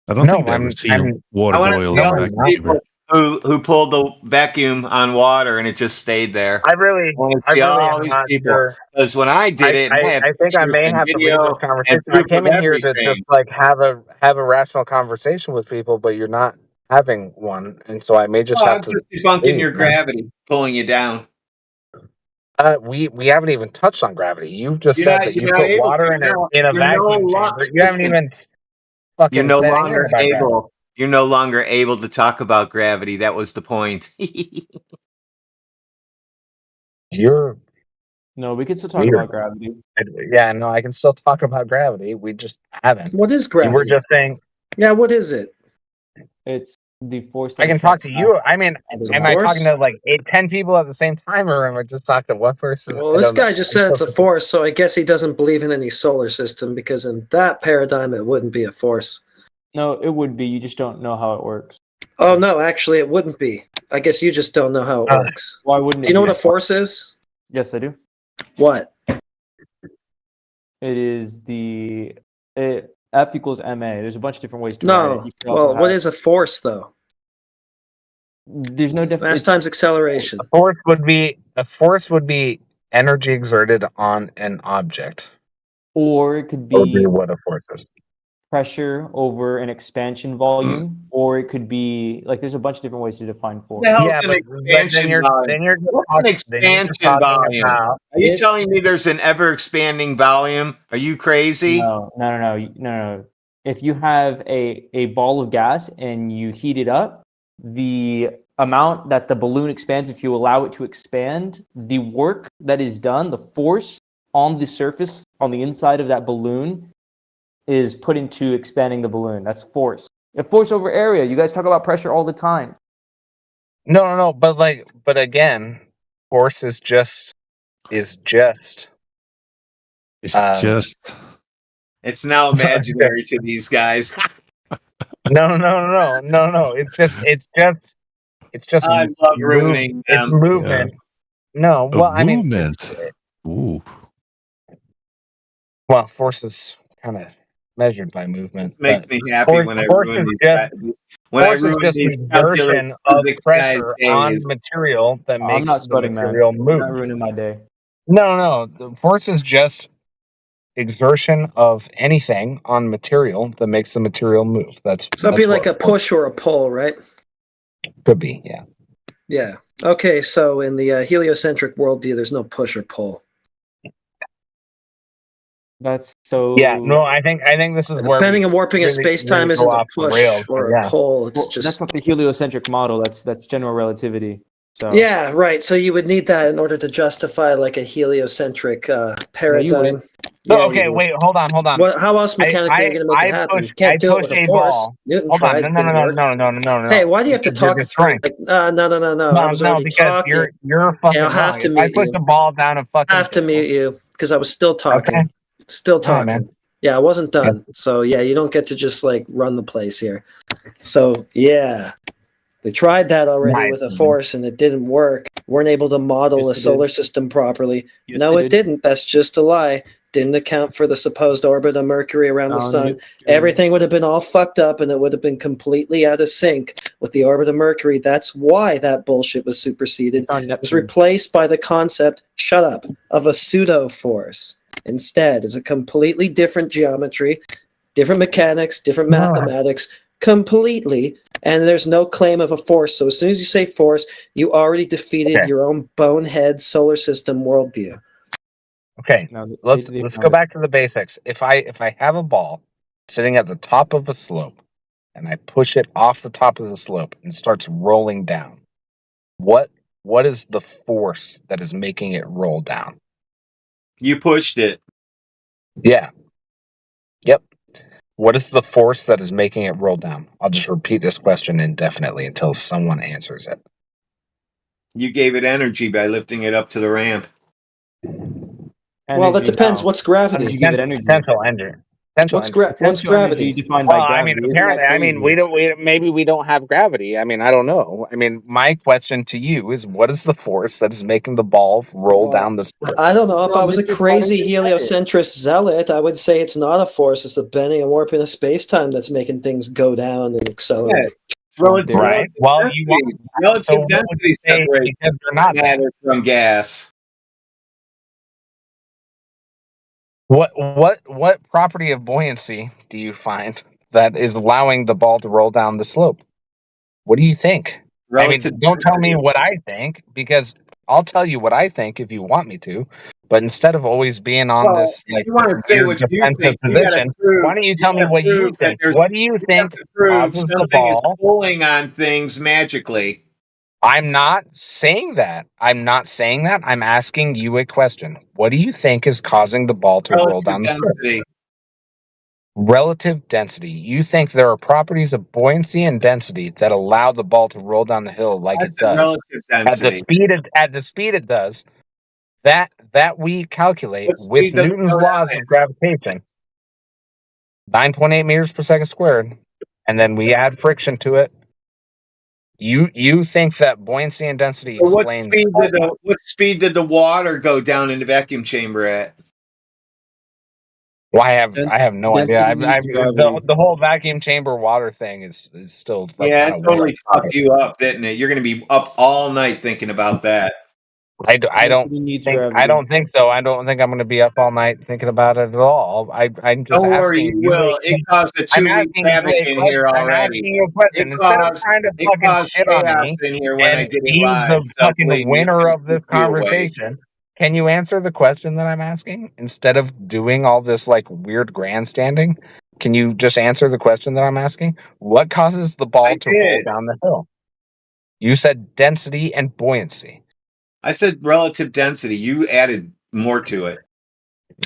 I don't think they ever seen water I want to boil see in all the these vacuum chamber. people who pulled the vacuum on water and it just stayed there. I really all am these not people. sure. Because when I did it, and I have I think I pictures may and have to leave video this conversation. and I proof came of in here to everything. just like have a rational conversation with people, but you're not having one, and so I may just Well, have I'm to just debunking leave, your man. gravity, pulling you down. We haven't even touched on gravity. You've just said that you You're not put able water to in now. a You're no vacuum lo- chamber. You haven't listen, even fucking You're no said anything longer about gravity. able. You're no longer able to talk about gravity. That was the point. No, we can still talk Weird. about gravity. Yeah, no, I can still talk about gravity. We just haven't. What is You were gravity? just saying. Yeah, what is it? It's The force I that can talk attracts to mass you. I mean, and the It's a am I mass. talking force. to like 10 people at the same time, or am I just talking to one person? Well, I this don't know. guy just said it's a force, so I guess he doesn't believe in any solar system because in that paradigm it wouldn't be a force. No, it would be. You just don't know how it works. Oh no, actually it wouldn't be. I guess you just don't know how it works. Why wouldn't Do it you know be? what a force is? Yes, I do. What? It is the F equals ma. There's a bunch of different ways to write it. No. You can also Well, what have. is a force though? There's no Mass difference. times acceleration. A force would be energy exerted on an object. Or it could That would be be what a force is. pressure over an expansion volume, or it could be like there's a bunch of different ways to define force. The hell's Yeah, an but then expansion you're volume? just What's an expansion volume? about Are you telling me there's an ever expanding volume? Are you crazy? No. If you have a ball of gas and you heat it up, the amount that the balloon expands, if you allow it to expand, the work that is done, the force on the surface, on the inside of that balloon, is put into expanding the balloon. That's force. Force over area. You guys talk about pressure all the time. No, but again, force is just It's um, just It's now imaginary to these guys. no. It's just I love ruining it's them. movement. No, a well, I mean, movement. Ooh. well, force is kind of measured by movement. This makes But me happy when I ruin these guys. When I force is ruin just an these calculus exertion of physics guys' pressure on days. material that I'm makes not the sweating, man. material You're move. not ruining my day. No. The force is just exertion of anything on material that makes the material move. So it'd be like a push or a pull, right? Could be, yeah. Yeah. Okay, so in the heliocentric worldview, there's no push or pull. That's so. Yeah, no, I think this is where bending and warping of space-time isn't a push or a pull. It's just that's not the heliocentric model. That's general relativity. So yeah, right. So you would need that in order to justify like a heliocentric paradigm. So, okay, wait, hold on. How else mechanically are you going to make it happen? You can't do it with a force. Newton Hold tried. on, Didn't work. no. Hey, why do you have to Because you're talk through? destroying. Like, no. I was already because talking. you're fucking I'll have wrong. to If I mute put you. the ball down a fucking I have to mute you because I was still talking. Okay. Still All right, talking. man. Yeah, I wasn't done. So yeah, you don't get to just like run the place here. So yeah. They tried that already with a force and it didn't work. Weren't able to model a solar system properly. No, it didn't. That's just a lie. Didn't account for the supposed orbit of Mercury around the sun. Everything would have been all fucked up and it would have been completely out of sync with the orbit of Mercury. That's why that bullshit was superseded. It was replaced by the concept, shut up, of a pseudo force. Instead, it's a completely different geometry, different mechanics, different mathematics, completely, and there's no claim of a force. So as soon as you say force, you already defeated your own bonehead solar system worldview. Okay, let's go back to the basics. If I have a ball sitting at the top of a slope and I push it off the top of the slope and it starts rolling down, what is the force that is making it roll down? You pushed it. Yeah. Yep. What is the force that is making it roll down? I'll just repeat this question indefinitely until someone answers it. You gave it energy by lifting it up to the ramp. Well, that depends. What's gravity? How did you give it energy? Potential energy. What's gravity? Defined well, by gravity. I mean, apparently, maybe we don't have gravity. I mean, I don't know. I mean, my question to you is, what is the force that is making the ball roll down the slope? I don't know. If I was a crazy heliocentrist zealot, I would say it's not a force. It's the bending and warping of space-time that's making things go down and accelerate. Relative, right. Well, relative density separates matter from gas. What property of buoyancy do you find that is allowing the ball to roll down the slope? What do you think? Don't tell me what I think, because I'll tell you what I think if you want me to. But instead of always being on this like defensive position, why don't you tell me what you think? What do you think causes the ball pulling on things magically? I'm not saying that. I'm asking you a question. What do you think is causing the ball to roll down the slope? Relative density. You think there are properties of buoyancy and density that allow the ball to roll down the hill like it does relative at the density. speed it does. That we calculate What with speed does it Newton's go laws down of gravitation, 9.8 meters per second squared, and then we add friction to it. You think that buoyancy and density So explains what speed did the water go down in the vacuum chamber at? well, I have no idea. Density needs gravity. The whole vacuum chamber water thing is still like Yeah, kind it of weird. totally fucked you up, didn't it? You're going to be up all night thinking about that. I don't Density needs think gravity. so. I don't think I'm going to be up all night thinking about it at all. I'm just Don't worry, asking you you. will. It caused a I'm 2 week asking you havoc a in question. here I'm already. asking you a question instead of trying to It fucking caused shit on chaos me in here when I and did it be live. the So fucking believe me, winner it of this took me away. conversation. Can you answer the question that I'm asking instead of doing all this like weird grandstanding? Can you just answer the question that I'm asking? What causes the ball to roll did. down the hill? You said density and buoyancy. I said relative density. You added more to it.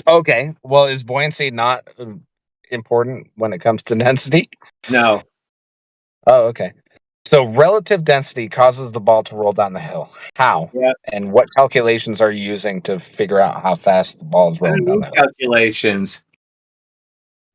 Okay. Well, is buoyancy not important when it comes to density? No. Oh, okay. So relative density causes the ball to roll down the hill. How? Yeah. And what calculations are you using to figure out how fast the ball is I rolling don't down need the hill? calculations.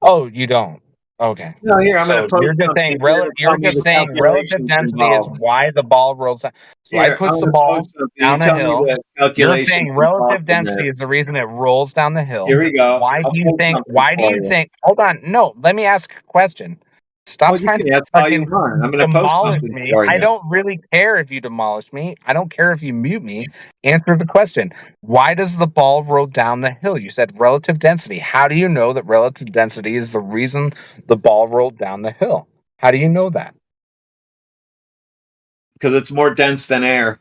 Oh, you don't. Okay. No, here I'm going So to post something here to you're tell me just the saying relative calculations density is involved. why the ball rolls down. So I Here, I'm push going the to ball post something to down a tell me hill. the You're calculations saying involved relative in density this. is the reason it rolls down the hill. Here we go. Why I'll do you post think something for you. hold on, no, let me ask a question. Stop Well, you trying can to ask all you fucking want. I'm going to post demolish something me. for I you. don't really care if you demolish me. I don't care if you mute me. Answer the question. Why does the ball roll down the hill? You said relative density. How do you know that relative density is the reason the ball rolled down the hill? How do you know that? Because it's more dense than air.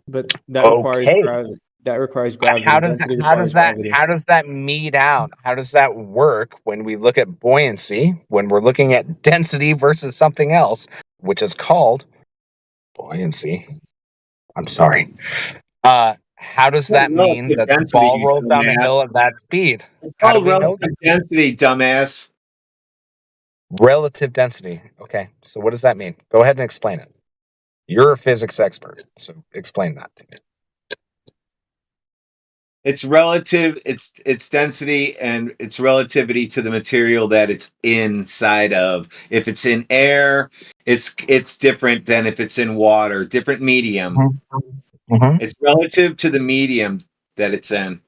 But that requires Okay. gravity. That requires gravity. How Density requires gravity. does that meet out? How does that work when we look at buoyancy, when we're looking at density versus something else, which is called buoyancy? I'm sorry. How does that mean Relative that the density, ball you rolls down the dumbass. hill at that speed? It's How do called we know relative that? density, dumbass. Relative density. Okay. So what does that mean? Go ahead and explain it. You're a physics expert, so explain that to me. It's relative. It's density and its relativity to the material that it's inside of. If it's in air, it's different than if it's in water. Different medium. Mm-hmm. It's relative to the medium that it's in.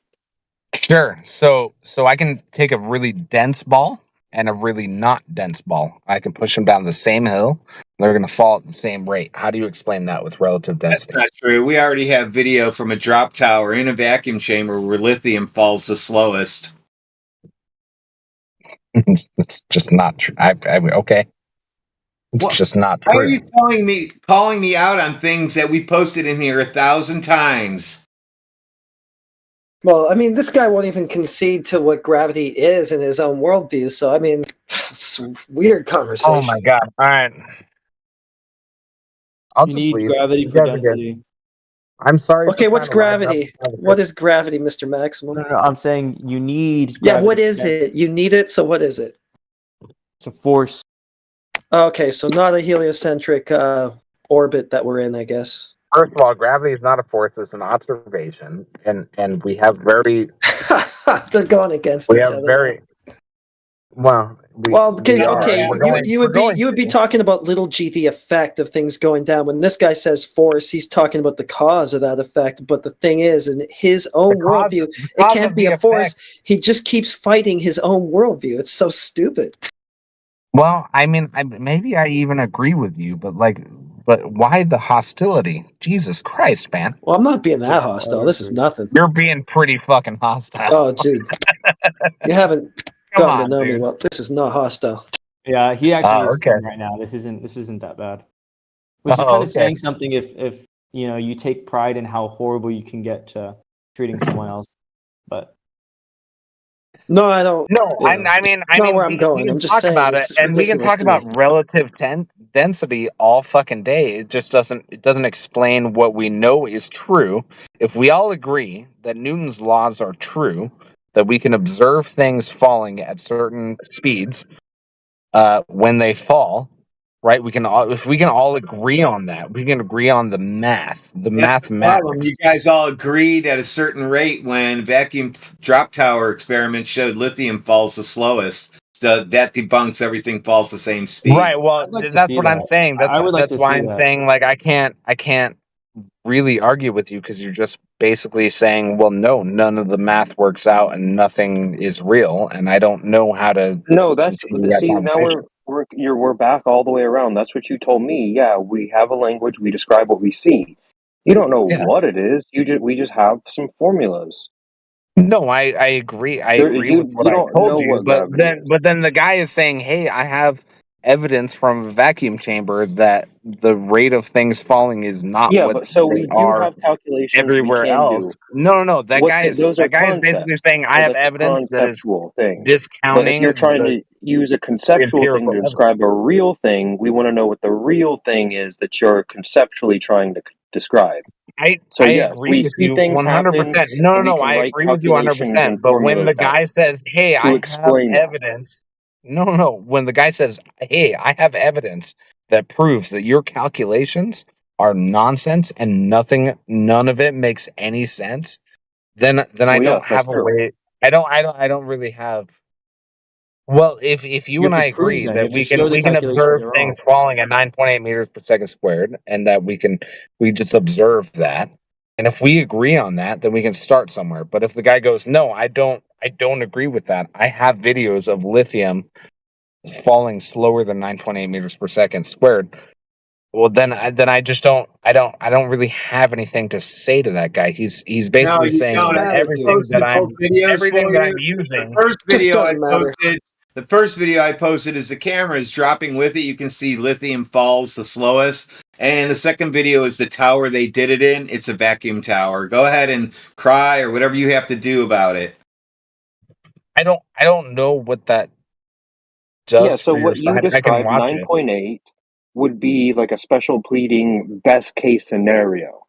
Sure. So I can take a really dense ball and a really not dense ball. I can push them down the same hill. They're going to fall at the same rate. How do you explain that with relative density? That's not true. We already have video from a drop tower in a vacuum chamber where lithium falls the slowest. It's just not true. Okay. It's just not Why are true. you calling me out on things that we posted in here 1,000 times? Well, I mean, this guy won't even concede to what gravity is in his own worldview. So, I mean, it's a weird conversation. Oh my god! All right, I'll You just need leave. gravity You for guys are good. density. I'm sorry. Okay, for what's trying to liven up gravity? the conversation. What is gravity, Mr. Maximum? No, I'm saying you need Yeah, gravity what for is density. it? You need it, so what is it? It's a force. Okay, so not a heliocentric orbit that we're in, I guess. First of all, gravity is not a force; it's an observation, and we have very They're going against each other now. well. Well, because okay, you would be to. talking about little g, the effect of things going down. When this guy says force, he's talking about the cause of that effect. But the thing is, in his own worldview, it can't be a force. He just keeps fighting his own worldview. It's so stupid. Well, I mean, maybe I even agree with you, but why the hostility? Jesus Christ, man! Well, I'm not being that hostile. This is nothing. You're being pretty fucking hostile. Oh, dude, you haven't Come gotten to on, know me dude. well. This is not hostile. Yeah, he actually is okay. fun right now. This isn't that bad. Which is kind of saying something if you know you take pride in how horrible you can get to treating someone else. But no, I don't. No, yeah. I mean, where I'm going. we can I'm just talk saying about it, it's and we can ridiculous talk to me. about relative density all fucking day. It just doesn't explain what we know is true. If we all agree that Newton's laws are true, that we can observe things falling at certain speeds when they fall, right? We can all, if we can all agree on that, we can agree on the math, the That's the problem. mathematics. You guys all agreed at a certain rate when vacuum drop tower experiment showed lithium falls the slowest. So that debunks everything falls the same speed. Right. Well, I'd like to that's see what I'm that. saying. I would like That's to why see I'm that. saying like I can't really argue with you because you're just basically saying, well, no, none of the math works out and nothing is real, and I don't know how to No, that's continue that see. Now conversation. we're back all the way around. That's what you told me. Yeah, we have a language. We describe what we see. You don't know Yeah. what it is. We just have some formulas. No, I agree. I agree with what You I don't told know you, what gravity is. but then the guy is saying, "Hey, I have evidence from a vacuum chamber that the rate of things falling is not Yeah, what but so they we do are have calculations we everywhere can do. else." No. Those are That guy is basically concepts. saying, "I So have that's a evidence that is conceptual thing. But if discounting you're trying the to use a conceptual thing empirical to evidence." describe a real thing, we want to know what the real thing is that you're conceptually trying to describe. So I yes, agree we with see you things happen, 100%. No, and we no, can I write agree with you calculations and 100%. But when formulas the down guy says, "Hey, to I have explain that. evidence," no. When the guy says, "Hey, I have evidence that proves that your calculations are nonsense and none of it makes any sense," then I Well, don't yes, that's have a true. way. I don't really have. Well, if you You and have I to prove agree them. You that have to show the we can calculations observe are wrong. things falling at 9.8 meters per second squared, and that we just observe that, and if we agree on that, then we can start somewhere. But if the guy goes, "No, I don't agree with that. I have videos of lithium falling slower than 9.8 meters per second squared," well, then I don't really have anything to say to that guy. He's No, basically you saying don't. that I just posted both videos everything for that you. I'm The using. first Just video I doesn't matter. posted. The first video I posted is the camera is dropping with it. You can see lithium falls the slowest. And the second video is the tower they did it in. It's a vacuum tower. Go ahead and cry or whatever you have to do about it. I don't know what that Yeah, does so for your what you side. I can described, watch it. 9.8, would be like a special pleading best case scenario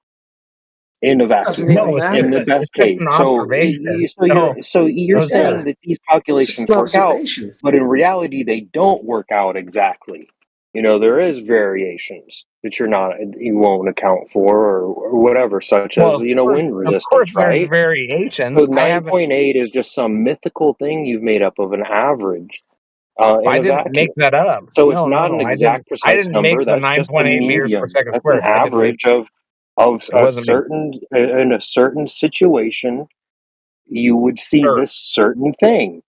in a vacuum, Doesn't even No, in matter. the best it's just case. an So observation. so you're No, saying Yeah, that these it's just calculations an work out, observation. but in reality they don't work out exactly. You know, there is variations that you won't account for or whatever, such as, well, you know, wind of resistance, course, there's right? So variations. I haven't. 9.8 is just some mythical thing you've made up of an average in I a didn't make vacuum. that up. So it's No, not an exact I precise didn't make number. the That's just a 9.8 meters per medium. second That's an squared. I didn't make. average of It a wasn't me, certain in a certain situation you would see sir. this certain thing.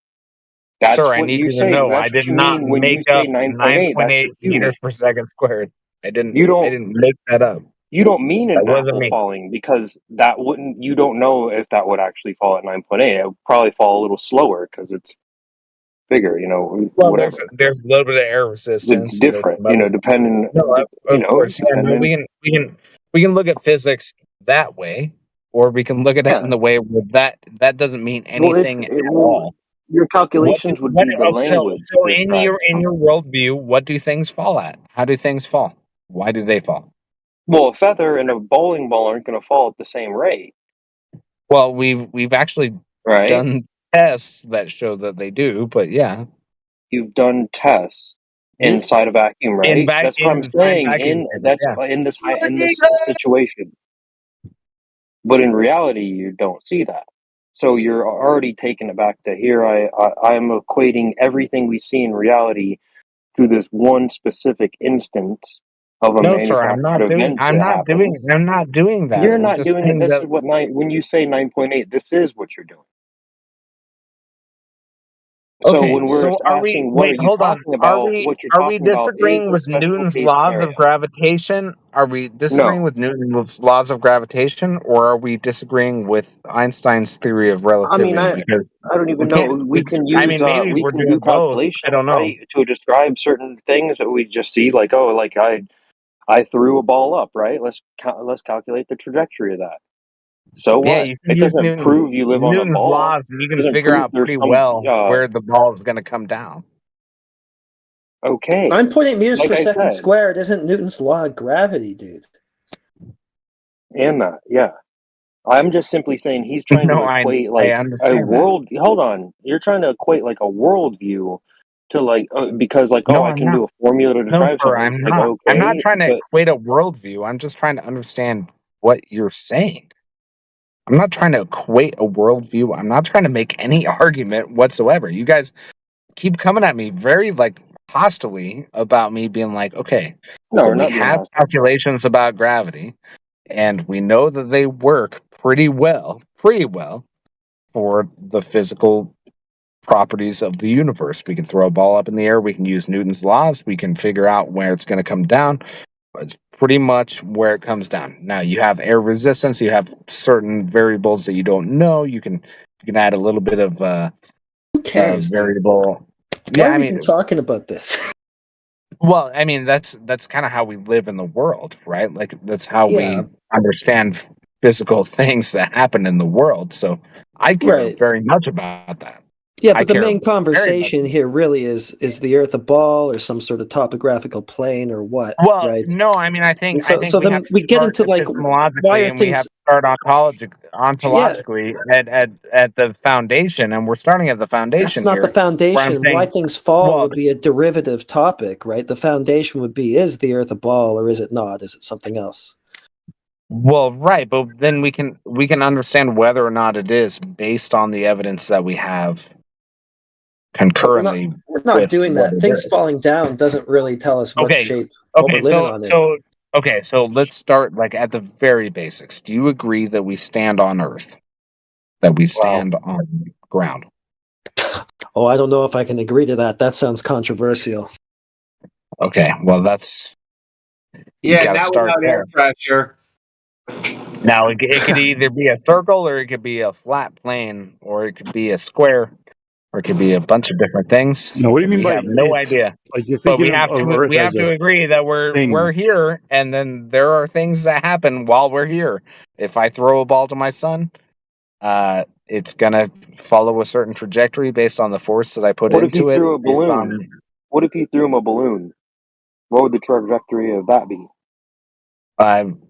Sir, That's I what need you you to say. know That's I what did you not mean when you make say up 9.8. That's 9.8 what you meters per second squared. you I don't didn't make that up. you don't mean That an wasn't apple me. falling because that wouldn't you don't know if that would actually fall at 9.8. It would probably fall a little slower because it's bigger. You know, Well, whatever. there's a little bit of air It's resistance. There's different. some You other know, stuff. No, of course, yeah. No, dependent. we can look at physics that way, or we can look at it Yeah. in the way where that doesn't mean Well, anything at all. your calculations would What? be the Okay, language so to describe it. in your worldview, what do things fall at? How do things fall? Why do they fall? Well, a feather and a bowling ball aren't going to fall at the same rate, Well, we've actually right? done tests that show that they do, but yeah, You've done tests This inside a vacuum, right? That's what I'm inside saying. vacuum chambers, That's yeah. in this situation, but in reality, you don't see that. So you're already taking it back to here. I'm equating everything we see in reality to this one specific instance of a No, sir, manufactured event that happens. I'm not doing that. You're I'm not just doing it. saying This that. is what when you say 9.8, this is what you're doing. So Okay, when we're so asking what are wait, you hold on. talking about, what you're Are we talking about is disagreeing a with special Newton's case laws of scenario. gravitation? Are we disagreeing No. with Newton's laws of gravitation, or are we disagreeing with Einstein's theory of I mean, relativity? Because I don't even we know. can't. We Maybe we're can do doing both. I calculations, don't know. right, to describe certain things that we just see, like, oh, like I threw a ball up, right? Let's calculate the trajectory of that. So Yeah, what? you can It use doesn't prove you live on a Newton's ball. laws, and you It can doesn't figure prove out there's pretty some well where the ball is going to come down. okay. 9.8 meters Like per I second said, squared isn't Newton's law of gravity, dude. and that, yeah. I'm just simply saying he's trying to No, equate I like a understand that. world. Hold on, you're trying to equate like a worldview to like because like No, I I'm can not. do a formula to No, describe sir, something. I'm It's like not. I'm not okay, trying to but equate a worldview. I'm just trying to understand what you're saying. I'm not trying to equate a worldview. I'm not trying to make any argument whatsoever. You guys keep coming at me very like hostilely about me being like, okay, no, so we're we not being have hostile. calculations about gravity, and we know that they work pretty well for the physical properties of the universe. We can throw a ball up in the air, we can use Newton's laws, we can figure out where it's going to come down. It's pretty much where it comes down. Now you have air resistance, you have certain variables that you don't know. You can add a little bit of Who cares, dude? variable. Why Yeah, are I we even mean, talking about this? well, I mean that's kind of how we live in the world, right? Like that's how Yeah, we understand physical things that happen in the world. So I care right. very much about that. Yeah, I but the care main very much. conversation here really is the Earth a ball or some sort of topographical plane or what, Well, right? no, I mean, And I think so we then have to we get start into like why epistemologically, are and we have things? to start Yeah, ontologically at the foundation, and we're starting at the that's foundation not the here, where I'm foundation. Why saying, things fall well, would be a derivative topic, right? The foundation would be: is the Earth a ball or is it not? Is it something else? right, but then we can understand whether or not it is based on the evidence that we have But concurrently we're not with doing what that. it Things is. falling down doesn't really tell us what Okay, shape what we're living on is. so let's start like at the very basics. Do you agree that we stand on Earth? That we Wow. stand on ground? Oh, I don't know if I can agree to that. That sounds controversial. Okay, well that's you Yeah, got to not start without air there. pressure. Now it could either be a circle, or it could be a flat plane, or it could be a square, or it could be a bunch of different things. No, what do you mean We by have no it? idea. Like you're But thinking of Earth we as have a to agree that we're thing. here, and then there are things that happen while we're here. If I throw a ball to my son, it's gonna follow a certain trajectory based on the force that I put What if he into it. threw a Based balloon? on What if he threw him a balloon? What would the trajectory of that be?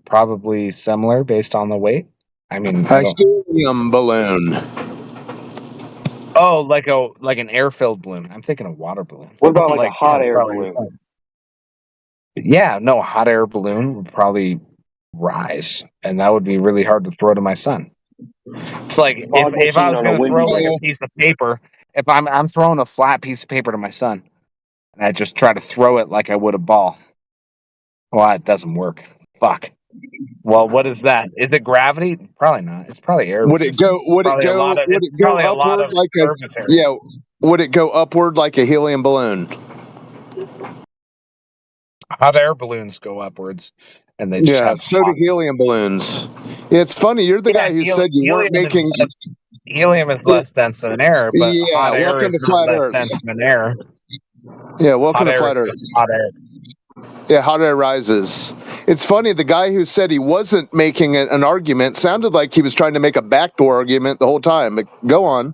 probably similar based on the weight. I mean, I A don't. helium balloon. Oh, like an air-filled balloon. I'm thinking a water balloon. What about like a Like, yeah, hot air probably. balloon? Yeah, no, a hot air balloon would probably rise, and that would be really hard to throw to my son. It's like Fog if I machine was on a going to windy throw like a day. piece of paper, if I'm throwing a flat piece of paper to my son, and I just try to throw it like I would a ball, well, it doesn't work. Fuck. Well, what is that? Is it gravity? Probably not. It's probably air Would it go? resistance. Would It's it go probably a lot upward of like a? surface area. Yeah. Would it go upward like a helium balloon? Hot air balloons go upwards, and they just Yeah. have So do hot. helium balloons. Yeah, it's funny. You're the Yeah, guy who said you weren't making. helium is less dense than air, but Yeah. hot air Welcome is to not flat less Earth. dense than air. Yeah. Welcome Hot to air is flat Earth. just hot air. Yeah. Hot air rises. It's funny. The guy who said he wasn't making an argument sounded like he was trying to make a backdoor argument the whole time. But go on.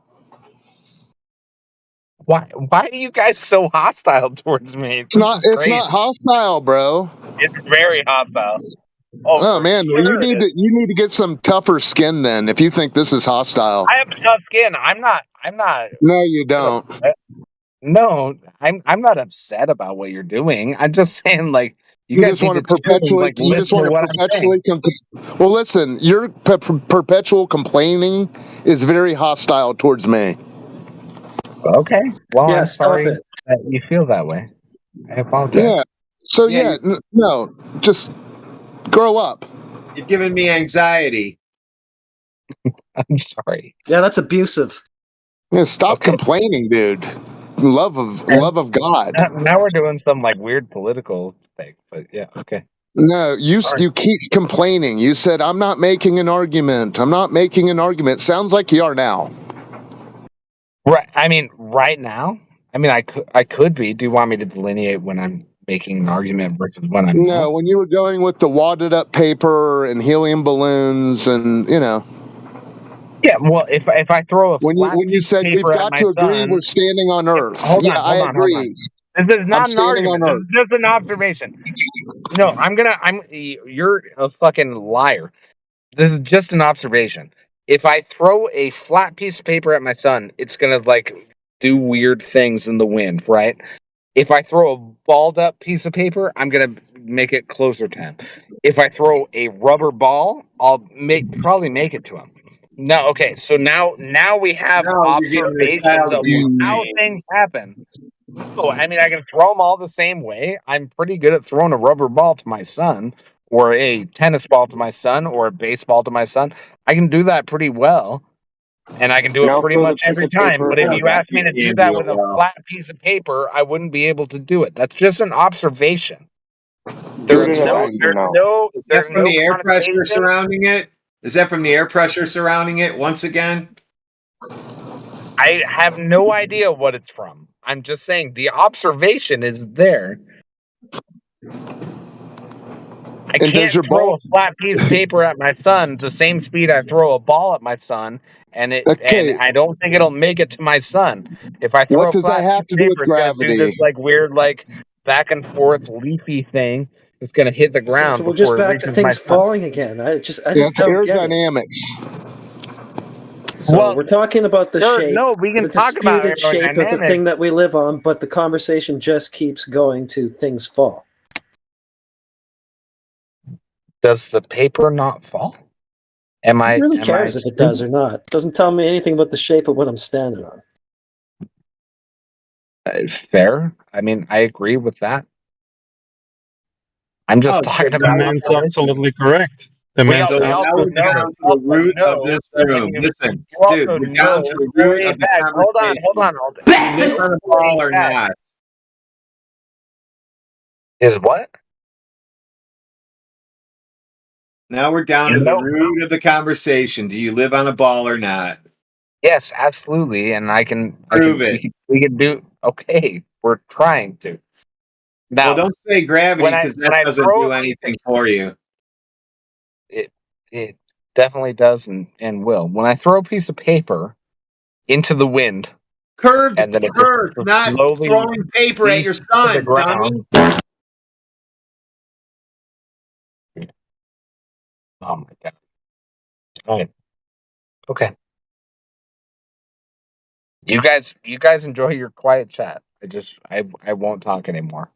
Why are you guys so hostile towards me? This is It's crazy. not hostile, bro. It's very hostile. Oh, Oh for man, well, sure it is. you need to get some tougher skin then if you think this is hostile. I have tough skin. I'm not No, you don't. No, I'm not upset about what you're doing. I'm just saying like you guys need to chill and like listen to what I'm saying. Well, listen, your perpetual complaining is very hostile towards me. Okay. Well, Yeah, I'm stop sorry it. that you feel that way. I apologize. Yeah. So Yeah, no, just grow up. You're giving me anxiety. I'm sorry. Yeah, that's abusive. Yeah, stop complaining, dude. Love of God. Now we're doing some like weird political thing, but yeah, okay. No, you Sorry. keep complaining. You said I'm not making an argument. I'm not making an argument. Sounds like you are now. Right. I mean, right now. I mean, I could be. Do you want me to delineate when I'm making an argument versus when I'm not? No, when you were going with the wadded up paper and helium balloons and Yeah. Well, if I throw a when flat you piece of said we've paper at got my to agree we're son, standing on Earth. hold Yeah, on, I agree. This is I'm not an standing argument. on This Earth. is just an observation. No, you're a fucking liar. this is just an observation. If I throw a flat piece of paper at my son, it's gonna like do weird things in the wind, right? If I throw a balled up piece of paper, I'm gonna make it closer to him. If I throw a rubber ball, I'll probably make it to him. No, okay, so now we have No, you're giving the observations child of abuse how training. things happen. No, I mean I can throw them all the same way. I'm pretty good at throwing a rubber ball to my son, or a tennis ball to my son, or a baseball to my son. I can do that pretty well, and I can do it Now pretty throw the much piece every of time. paper But in if the you ask me You to do can't that do it with a well. flat piece of paper, I wouldn't be able to do it. That's just an observation. Do it in a vacuum now. Is that from the air pressure connotation. surrounding it? Is that from the air pressure surrounding it once again? I have no idea what it's from. I'm just saying the observation is there. I And does can't your throw ball? a flat piece of paper at my son the same speed I throw a ball at my son, and Okay, I don't think it'll make it to my son. If I what throw a does that flat piece have of to do with paper, it's gonna do gravity? this like weird like back and forth leafy thing. It's gonna hit the So ground we're just before it back to reaches my things son. falling again. I just Yeah, don't it's get it. aerodynamics. So Well, we're talking about the sure, shape, no, we can the talk about disputed shape of the aerodynamics. thing that we live on, but the conversation just keeps going to things fall. Does the paper not fall? Who really cares if it does or not? It doesn't tell me anything about the shape of what I'm standing on. Fair. I mean, I agree with that. I'm just talking The about man's observation. absolutely correct. The man's So now we're absolutely down correct. to the root of this room. Listen, dude, we're down to the root of the conversation. Hold on. Do you live on a ball or not? Is what? Now we're down to the No. root of the conversation. Do you live on a ball or not? Yes, absolutely, and Prove it. we can do. Okay, we're trying to. Now, Well, don't say gravity because that when I doesn't throw do anything for you. it definitely does and will. When I throw a piece of paper into the wind, Curved and then it earth, just not slowly throwing paper at your leaps to the son, dummy. ground. Oh my god! All right, okay. You guys enjoy your quiet chat. I won't talk anymore.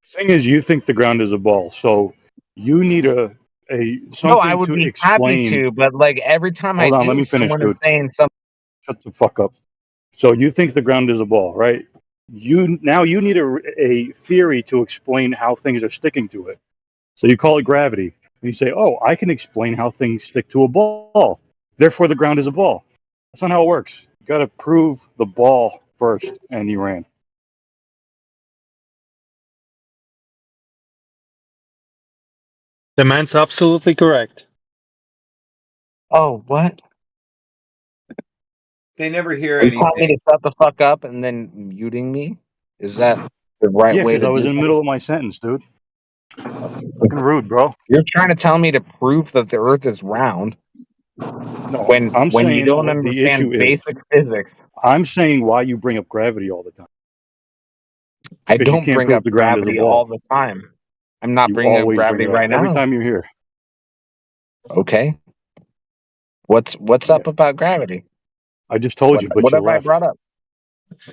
Thing is, you think the ground is a ball, so you need a No, I something would to be happy explain. to, but like every time I Hold on, let do, me finish, someone dude. is saying something. Shut the fuck up. So you think the ground is a ball, right? You need a theory to explain how things are sticking to it. So you call it gravity, and you say, "Oh, I can explain how things stick to a ball. Therefore, the ground is a ball." That's not how it works. You got to prove the ball first, and you ran. The man's absolutely correct. Oh, what? They never hear Are you telling me anything. to shut the fuck up and then muting me? Is that the right Yeah, way because to I was do in the that? middle of my sentence, dude. Fucking rude, bro. You're trying to tell me to prove that the Earth is round No, I'm when you saying don't what the issue understand is. basic physics. I'm saying why you bring up gravity all the time. I Because you don't can't bring prove up the ground is a gravity all ball. the time. I'm not You bringing up always bring gravity it up right every now. time you're here. Okay. What's Yeah. up about gravity? I just told you, but What you have I left. brought up?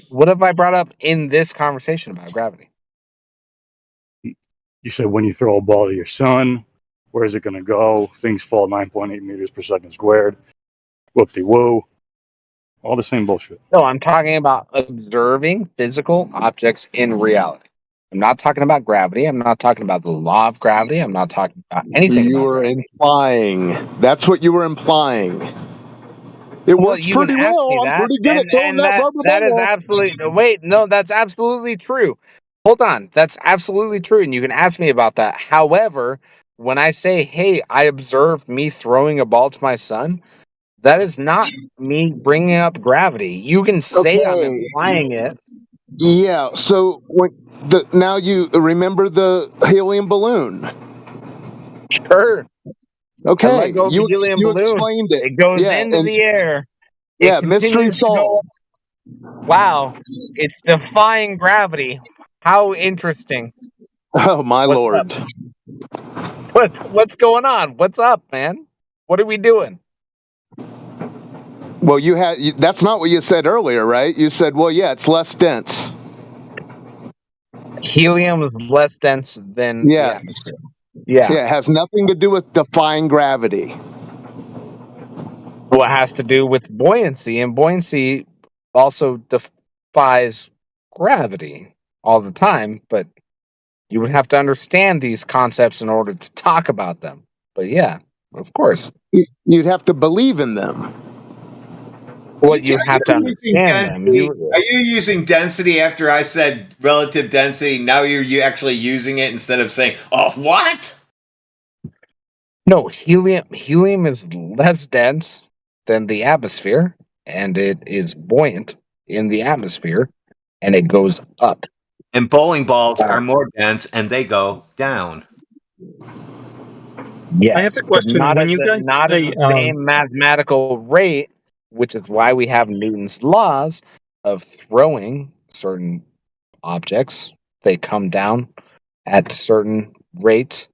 What have I brought up in this conversation about gravity? You said when you throw a ball to your son, where is it going to go? Things fall 9.8 meters per second squared. Whoop-de-woo. All the same bullshit. No, I'm talking about observing physical objects in reality. I'm not talking about gravity. I'm not talking about the law of gravity. I'm not talking about anything You about were gravity. implying. That's what you were implying. It Well, works you can pretty ask me well. I'm that, pretty good at throwing and that rubber that is ball. absolutely no, wait, no, that's absolutely true. Hold on, that's absolutely true, and you can ask me about that. However, when I say, "Hey, I observed me throwing a ball to my son," that is not me bringing up gravity. You can say I'm Okay. implying it. Yeah. So now you remember the helium balloon. Sure. I Okay. let go of the helium You balloon. explained it. It goes Yeah. into And the air. It yeah, mystery continues to go. solved. Wow, it's defying gravity. How interesting. Oh my What's up? lord. What's going on? What's up, man? What are we doing? Well, that's not what you said earlier, right? You said, well, yeah, it's less dense. Helium is less dense than the Yes. atmosphere. Yeah. Yeah, it has nothing to do with defying gravity. Well, it has to do with buoyancy, and buoyancy also defies gravity all the time, but you would have to understand these concepts in order to talk about them. But yeah, of course. You'd have to believe in them. Well, you have to understand them. Are you using density after I said relative density? Now you're actually using it instead of saying, "Oh, what?" No, helium is less dense than the atmosphere, and it is buoyant in the atmosphere, and it goes up. And bowling balls are more dense, and they go down. Yes, I have a but question. not When at you guys say, the same mathematical rate, which is why we have Newton's laws of throwing certain objects. They come down at certain rates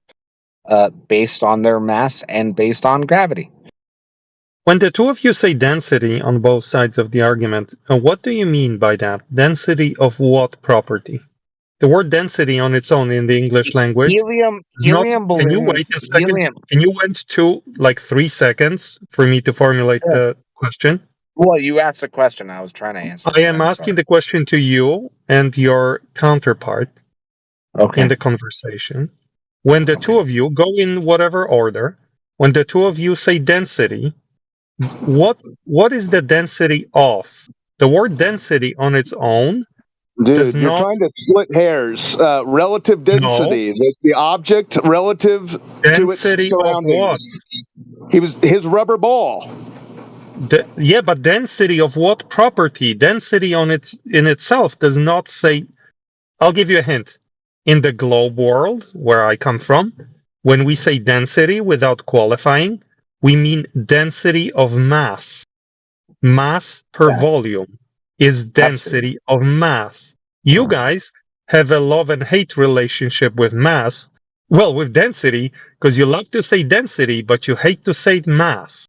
based on their mass and based on gravity. when the two of you say density on both sides of the argument, what do you mean by that? Density of what property? The word density on its own in the English language is not. Helium Can you balloons. wait a second? Can you wait to like 3 seconds for me to formulate the question? Well, you asked a question. I was trying to answer. I am asking the question to you and your counterpart in the conversation. When the two of you go in whatever order, when the two of you say density, what is the density of? The word density on its own does Dude, you're not. trying to split hairs. Relative density, the object relative to its Density of what? surroundings. His rubber ball. Yeah, but density of what property? Density in itself does not say. I'll give you a hint. In the globe world, where I come from, when we say density without qualifying, we mean density of mass. Mass per volume is density of mass. You guys have a love and hate relationship with mass. Well, with density, because you love to say density, but you hate to say mass.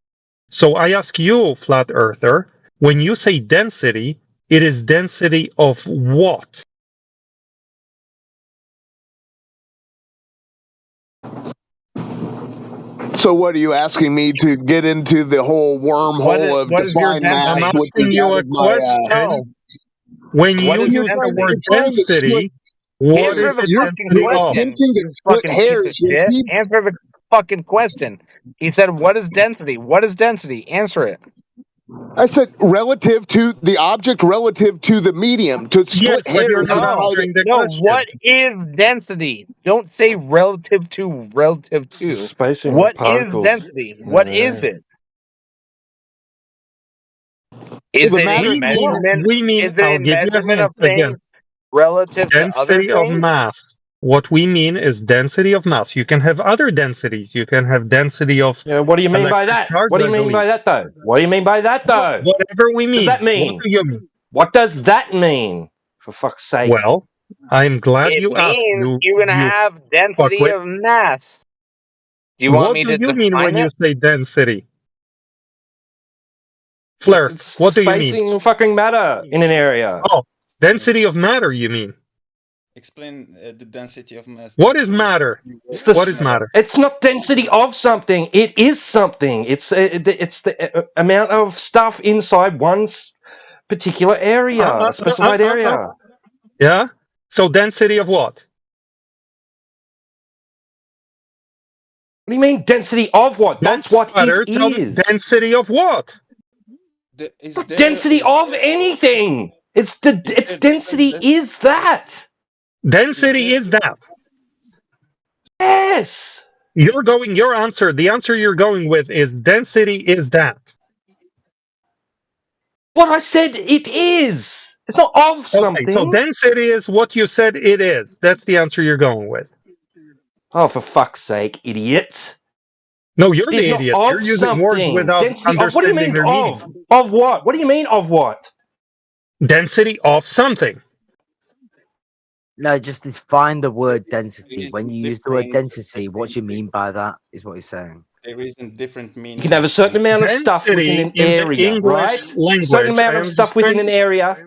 So I ask you, flat earther, when you say density, it is density of what? So what are you asking me to get into the whole wormhole of define mass, I'm which asking is you out a of my question. When you use the word density, what is it density of? You fucking piece of shit. Answer the fucking question. He said, "What is density? What is density?" Answer it. I said relative to the object, relative to the medium. To split Yes, but you're hairs. not answering the question. What is density? Don't say relative to. Relative to. Spacing of What is particles. density? What is it? Is it a measurement? We mean. Is it I'll a give you a measurement hint of again. things relative to other Density of things? mass. What we mean is density of mass. You can have other densities. You can have density of. Yeah, what do you mean by electric that? charge, What do I you mean believe. by that, though? What do you mean by that, though? Whatever we What mean. does that mean? What do you mean? What does that mean? For fuck's sake. Well, I'm glad It you asked. means you're gonna You have density fuckwit. of mass. Do you want What me do to you mean define when you it? say density? Flair, what do you mean? Spacing fucking matter in an area. Oh, density of matter, you mean? Explain the density of mass. What is matter? What is matter? It's not density of something. It is something. It's the amount of stuff inside one's particular area, a specified area. Yeah? So density of what? What do you mean density of what? That's what it Tell me, is. density of what? Density of anything. It's density is that. Density is that. Yes. Your answer, the answer you're going with is density is that. What I said it is. It's not of something. Okay, so density is what you said it is. That's the answer you're going with. Oh, for fuck's sake, idiot. No, you're It is the idiot. not You're of using words something. without Density of, what do you understanding mean their meaning. of? Of what? What do you mean of what? Density of something. No, just define the word There density. is When you use the word different, density, what do you mean by that? Is what he's saying. there is a different You can meaning have a of certain amount of stuff within Density an in the area, right? English A certain language, amount I of stuff within understand. an area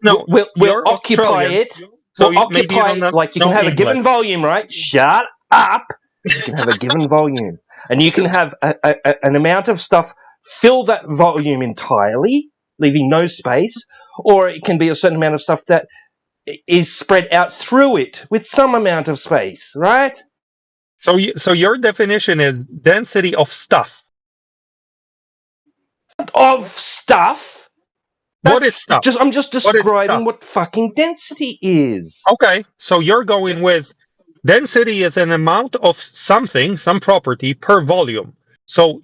No, will you're occupy Australian, it. so Will maybe you occupy, don't like you can know have a English. given volume, right? Shut up. You can have a given volume. And you can have an amount of stuff fill that volume entirely, leaving no space. Or it can be a certain amount of stuff that is spread out through it with some amount of space, right? So, so your definition is density of stuff. Of stuff. What is stuff? I'm just What is stuff? describing what fucking density is. Okay, so you're going with density is an amount of something, some property per volume. So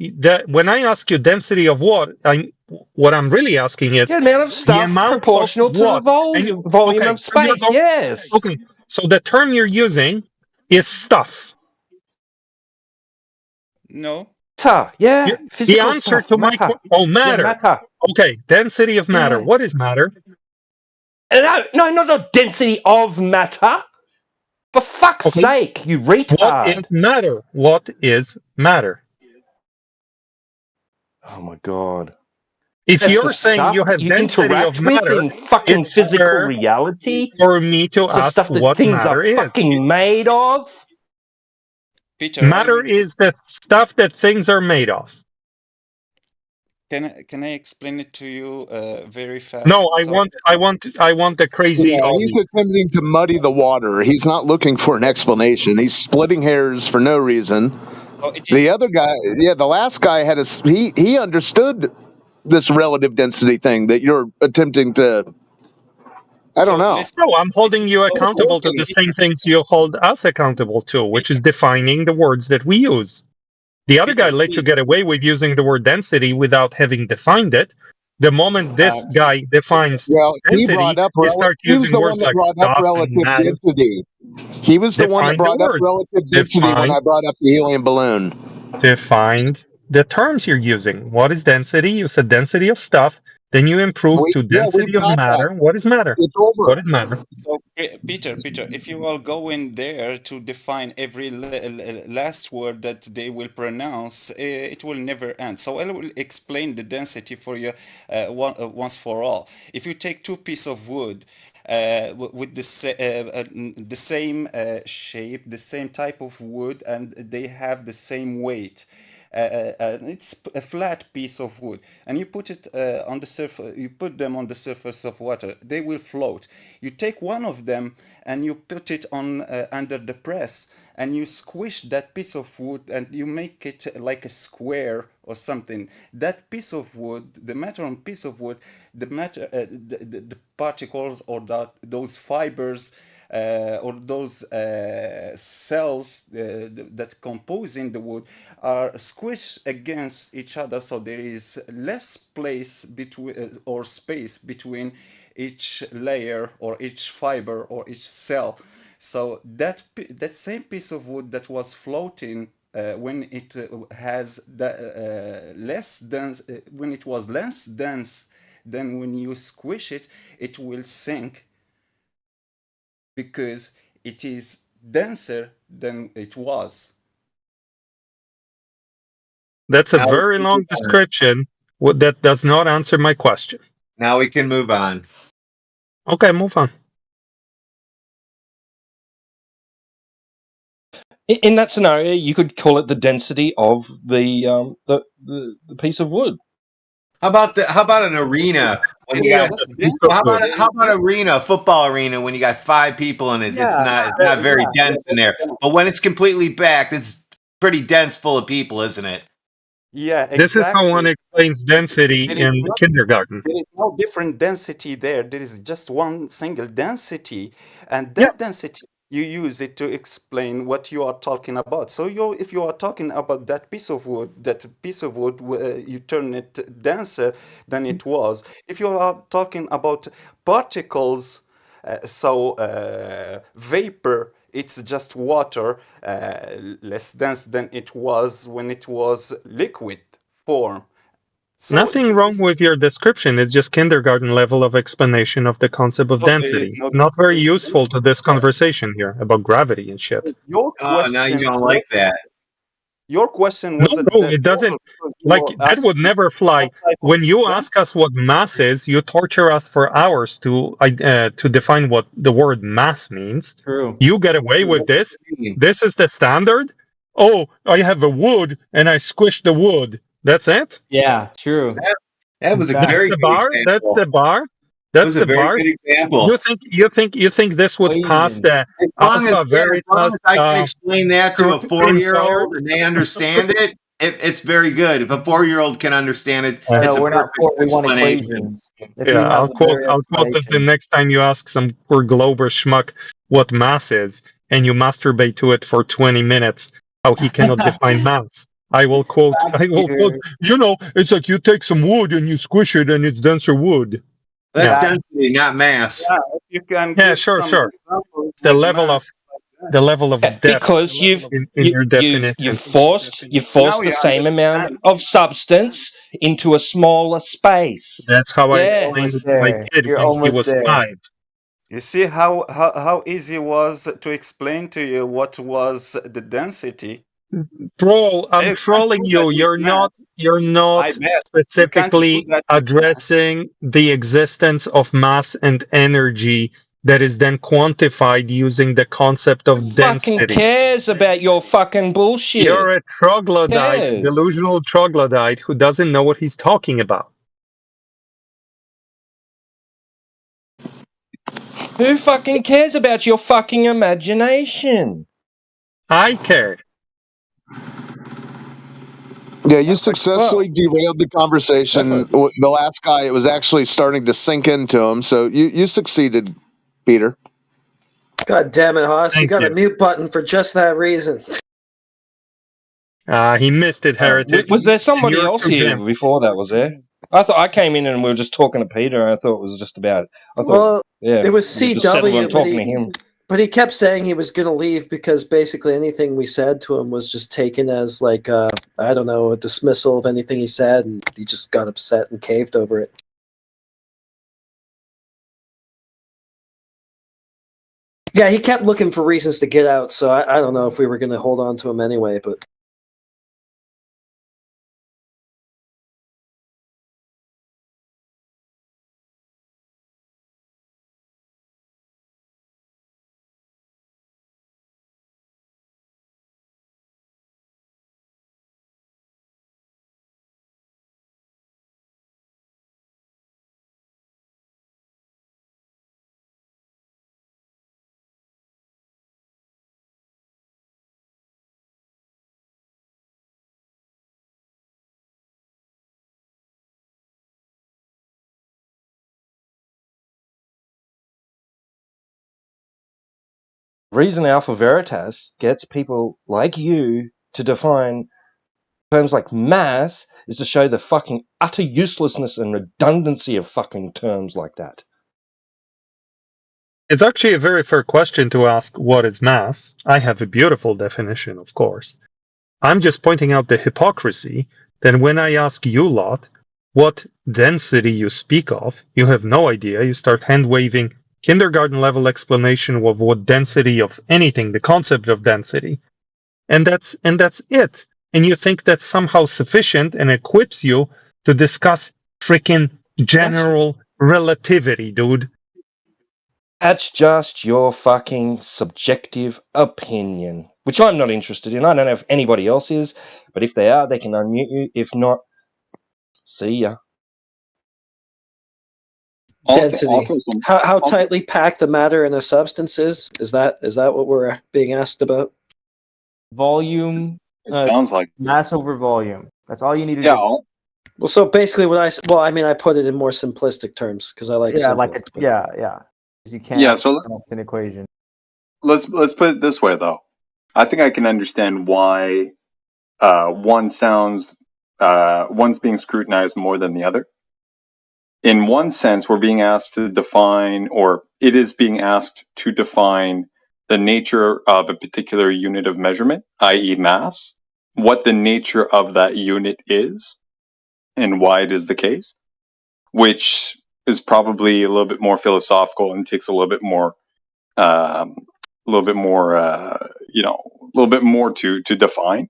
when I ask you density of what I'm really asking is The amount of the stuff amount of proportional to the what? And volume okay, of so you're space. going. Yes. Okay, so the term you're using is stuff. No. Matter, yeah. The Physical answer stuff. to my Matter. Yeah, matter. matter. Okay, density of matter. Yeah. What is matter? No, not the density of matter. For fuck's Okay, sake, you what retard. is matter? What is matter? Oh my god. If That's the you're saying stuff you that have you density of interact with matter, in fucking it's physical fair reality. for me to It's the ask stuff that what things are matter is. fucking made of. Peter, Matter is the stuff that things are made of. can I explain it to you very No, fast? I So want the crazy Yeah, he's Ollie. attempting to muddy the water. He's not looking for an explanation. He's splitting hairs for no reason. so it is The other guy, yeah, the last guy had he understood this relative density thing that you're attempting to. I don't so know. listen. No, I'm holding you So accountable to the same things you hold us accountable to, which is defining the words that we use. The other guy Peter, let you please. get away with using the word density without having defined it. The moment this guy defines Well, he density, brought up you start he was using the one words that like brought up stuff and relative matter. density. He was the one that Define the brought up word. relative density when I brought up the helium balloon. Defined the terms you're using. What is density? You said density of stuff. Then you improve to We've density of got that. matter. What is matter? It's over. What is matter? So, Peter, if you will go in there to define every last word that they will pronounce, it will never end. So I will explain the density for you once for all. If you take two pieces of wood with the same shape, the same type of wood, and they have the same weight. It's a flat piece of wood, and you put it on the surface. You put them on the surface of water. They will float. You take one of them and you put it on under the press, and you squish that piece of wood, and you make it like a square or something. That piece of wood, the matter on piece of wood, the matter, the particles or those fibers or those cells that composing the wood are squished against each other, so there is less place between or space between each layer or each fiber or each cell. So that same piece of wood that was floating when it has the less dense when it was less dense, then when you squish it, it will sink because it is denser than it was. That's a Now we very can long move on. description. That does not answer my question. Now we can move on. Okay, move on. In that scenario, you could call it the density of the piece of wood. How about an arena when you Density of got the piece of wood. how about arena, football arena when you got 5 people in it? It's not very dense in there. But when it's completely packed, it's pretty dense full of people, isn't it? Yeah, This is how one exactly. explains density There is in not, kindergarten. there is no different density there. There is just one single density, and Yeah. that density you use it to explain what you are talking about. So if you are talking about that piece of wood, you turn it denser than it was. If you are talking about particles, vapor, it's just water, less dense than it was when it was liquid form. Nothing wrong with your description. It's just kindergarten level of explanation of the concept of density. Not very useful to this conversation here about gravity and shit. Your now you question. don't like that. Your question No, was no, it doesn't. Like, that would never fly. When you ask us what mass is, you torture us for hours to define what the word mass means. True. You get away with this. This is the standard. Oh, I have a wood and I squish the wood. That's it. Yeah, true. That was a That's very the good bar. That's example. the bar. That That's was a the very bar. good example. You think this would pass the As long Alpha as Veritas I can explain that to a scrutiny inquiry? 4-year-old and they understand it, it's very good. If a 4-year-old can understand it, it's a we're not perfect four. We want explanation. equations. If Yeah, you have a better I'll quote that the explanation. next time you ask some poor Glober schmuck what mass is, and you masturbate to it for 20 minutes, how he cannot define mass. I will quote, you know, it's like you take some wood and you squish it and it's denser wood. That's density, not mass. Yeah, if you can Yeah, give sure, some sure. examples The with level mass of the level of depth Because in your definition. you've forced Now the you same amount understand. of substance into a smaller space. That's how I Yes. explained it to my kid You're when he almost was there. 5. You see how easy it was to explain to you what was the density. Bro, I'm You can't trolling do that you. with You're math. not I bet you can't do specifically that with math. addressing the existence of mass and energy that is then quantified using the concept of Fucking density. cares about your fucking bullshit. You're a troglodyte, Cares. delusional troglodyte who doesn't know what he's talking about. Who fucking cares about your fucking imagination? I care. Yeah, you successfully derailed the conversation. The last guy, it was actually starting to sink into him. So you succeeded, Peter. God damn it, Haas! You Thank got a you. mute button for just that reason. He missed it, heretic. Was there somebody You're else too here dim. before that? Was there? I thought I came in and we were just talking to Peter. And I thought it was just about. I thought, Well, yeah, it was we just settled on CW, talking to him. but he kept saying he was going to leave because basically anything we said to him was just taken as like I don't know, a dismissal of anything he said, and he just got upset and caved over it. Yeah, he kept looking for reasons to get out, so I don't know if we were going to hold on to him anyway, but. Reason Alpha Veritas gets people like you to define terms like mass is to show the fucking utter uselessness and redundancy of fucking terms like that. It's actually a very fair question to ask what is mass. I have a beautiful definition, of course. I'm just pointing out the hypocrisy that when I ask you lot what density you speak of, you have no idea. You start hand-waving kindergarten level explanation of what density of anything, the concept of density. And that's it. And you think that's somehow sufficient and equips you to discuss freaking general relativity, dude. That's just your fucking subjective opinion, which I'm not interested in. I don't know if anybody else is, but if they are, they can unmute you. If not, see ya. Density. How tightly packed the matter in a substance is? Is that what we're being asked about? Volume. Sounds like mass over volume. That's all you need to do. Well, so basically, I put it in more simplistic terms because I like simple. Yeah. You can't. Yeah, so an equation. let's put it this way, though. I think I can understand why one's being scrutinized more than the other. In one sense, we're being asked to define, or it is being asked to define the nature of a particular unit of measurement, i.e. mass, what the nature of that unit is. and why it is the case, which is probably a little bit more philosophical and takes a little bit more, a little bit more to define.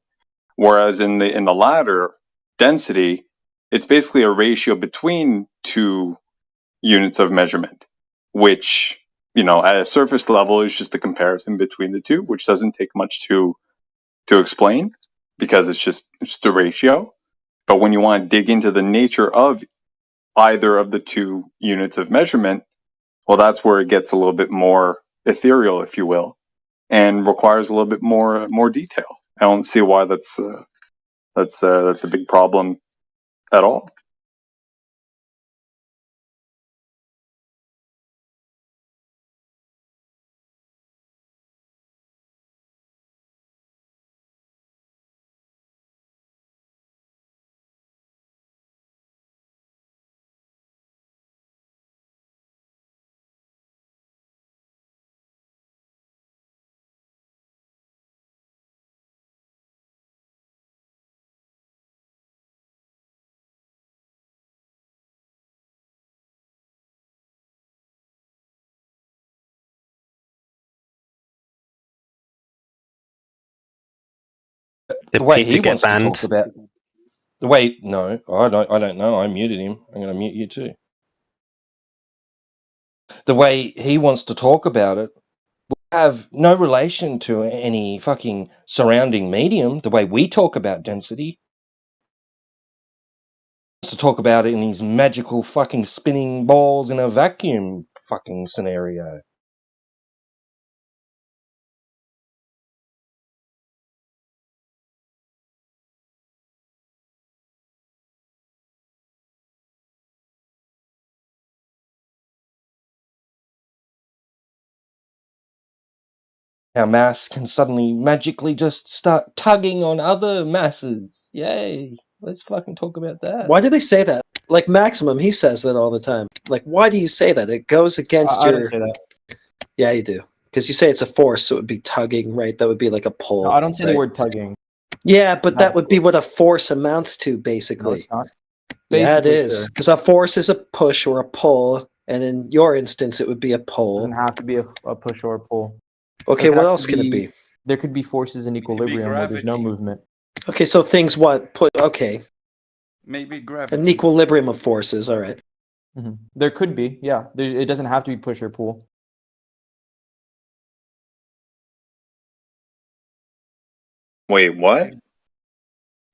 Whereas in the latter, density, it's basically a ratio between two units of measurement, which, at a surface level is just a comparison between the two, which doesn't take much to explain because it's just a ratio. But when you want to dig into the nature of either of the two units of measurement, well, that's where it gets a little bit more ethereal, if you will, and requires a little bit more detail. I don't see why that's a big problem at all. The way he wants to talk about the way no, I don't know. I muted him. I'm going to mute you too. The way he wants to talk about it will have no relation to any fucking surrounding medium. The way we talk about density, to talk about it in these magical fucking spinning balls in a vacuum fucking scenario. How mass can suddenly magically just start tugging on other masses. Yay. Let's fucking talk about that. Why do they say that? Like Maximum, he says that all the time. Like, why do you say that? It goes against I your. don't say that. Yeah, you do. Because you say it's a force, so it would be tugging, right? That would be like a pull. No, I don't say right? the word tugging. Yeah, but that would be what a force amounts to, No, basically. it's not. Yeah, it Basically, is. sure. Because a force is a push or a pull, and in your instance, it would be a pull. It doesn't have to be a push or a pull. Okay, what else can it be? There could be forces in equilibrium where there's no movement. Okay, so things what? Okay. Maybe gravity. An equilibrium of forces, all right. Mm-hmm. There could be, yeah. It doesn't have to be push or pull. Wait, what?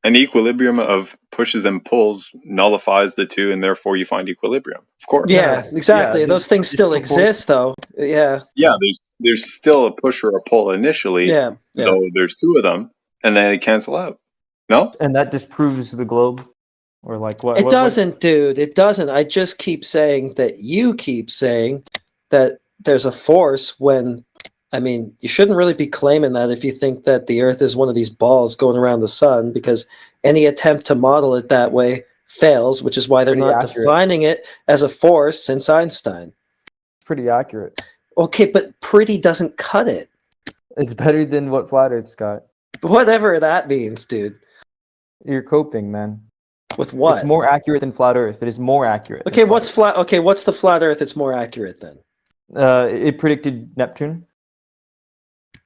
An equilibrium of pushes and pulls nullifies the two, and therefore you find equilibrium. Of course. Yeah, exactly. Yeah, those things still exist, though. Yeah. Yeah, there's still a push or a pull initially, Yeah. though there's two of them, and then they cancel out. No? And that disproves the globe? Or like what? It doesn't, dude. It doesn't. I just keep saying that you keep saying that there's a force when, I mean, you shouldn't really be claiming that if you think that the Earth is one of these balls going around the sun, because any attempt to model it that way fails, which is why they're Pretty not accurate. defining it as a force since Einstein. Pretty accurate. Okay, but pretty doesn't cut it. It's better than what Flat Earth's got. Whatever that means, dude. You're coping, man. With what? It's more accurate than Flat Earth. It is more accurate. Okay, what's flat? Okay, what's the flat Earth? It's more accurate then. It predicted Neptune.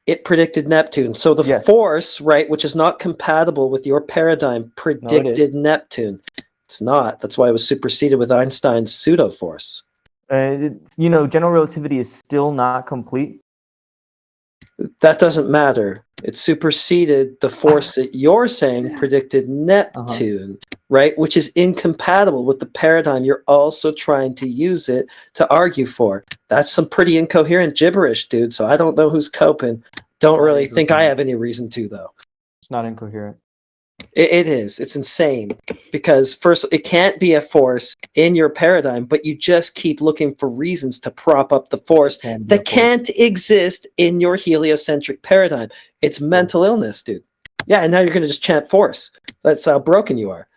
It predicted Neptune. So the force, right, which is not compatible with your paradigm, predicted Neptune. It's not. That's why it was superseded with Einstein's pseudo force. General relativity is still not complete. That doesn't matter. It superseded the force that you're saying predicted Neptune, right? Which is incompatible with the paradigm you're also trying to use it to argue for. That's some pretty incoherent gibberish, dude. So I don't know who's coping. Don't really think I have any reason to, though. It's not incoherent. It is. It's insane. Because first, it can't be a force in your paradigm, but you just keep looking for reasons to prop up the force that can't exist in your heliocentric paradigm. It's mental illness, dude. Yeah, and now you're going to just chant force. That's how broken you are.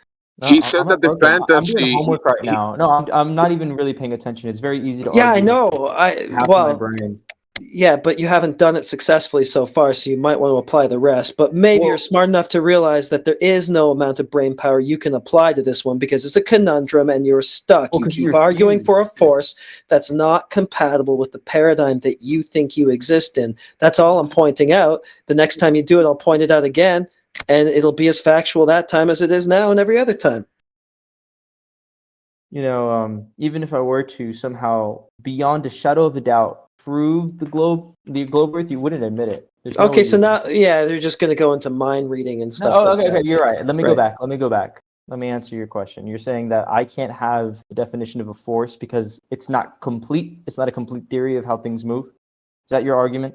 He said that the I'm fantasy. doing homework right now. No, I'm not even really paying attention. It's very easy to Yeah, argue. I know. Half my brain. Yeah, but you haven't done it successfully so far, so you might want to apply the rest. But maybe you're smart enough to realize that there is no amount of brain power you can apply to this one because it's a conundrum and you're stuck. You keep arguing for a force that's not compatible with the paradigm that you think you exist in. That's all I'm pointing out. The next time you do it, I'll point it out again, and it'll be as factual that time as it is now and every other time. You know, even if I were to somehow, beyond a shadow of a doubt, prove the globe Earth, you wouldn't admit it. There's no Okay, way so you- now, yeah, they're just going to go into mind reading and stuff No, like okay, that. okay, you're right. Let me go Right. back. Let me go back. Let me answer your question. You're saying that I can't have the definition of a force because it's not complete. It's not a complete theory of how things move. Is that your argument?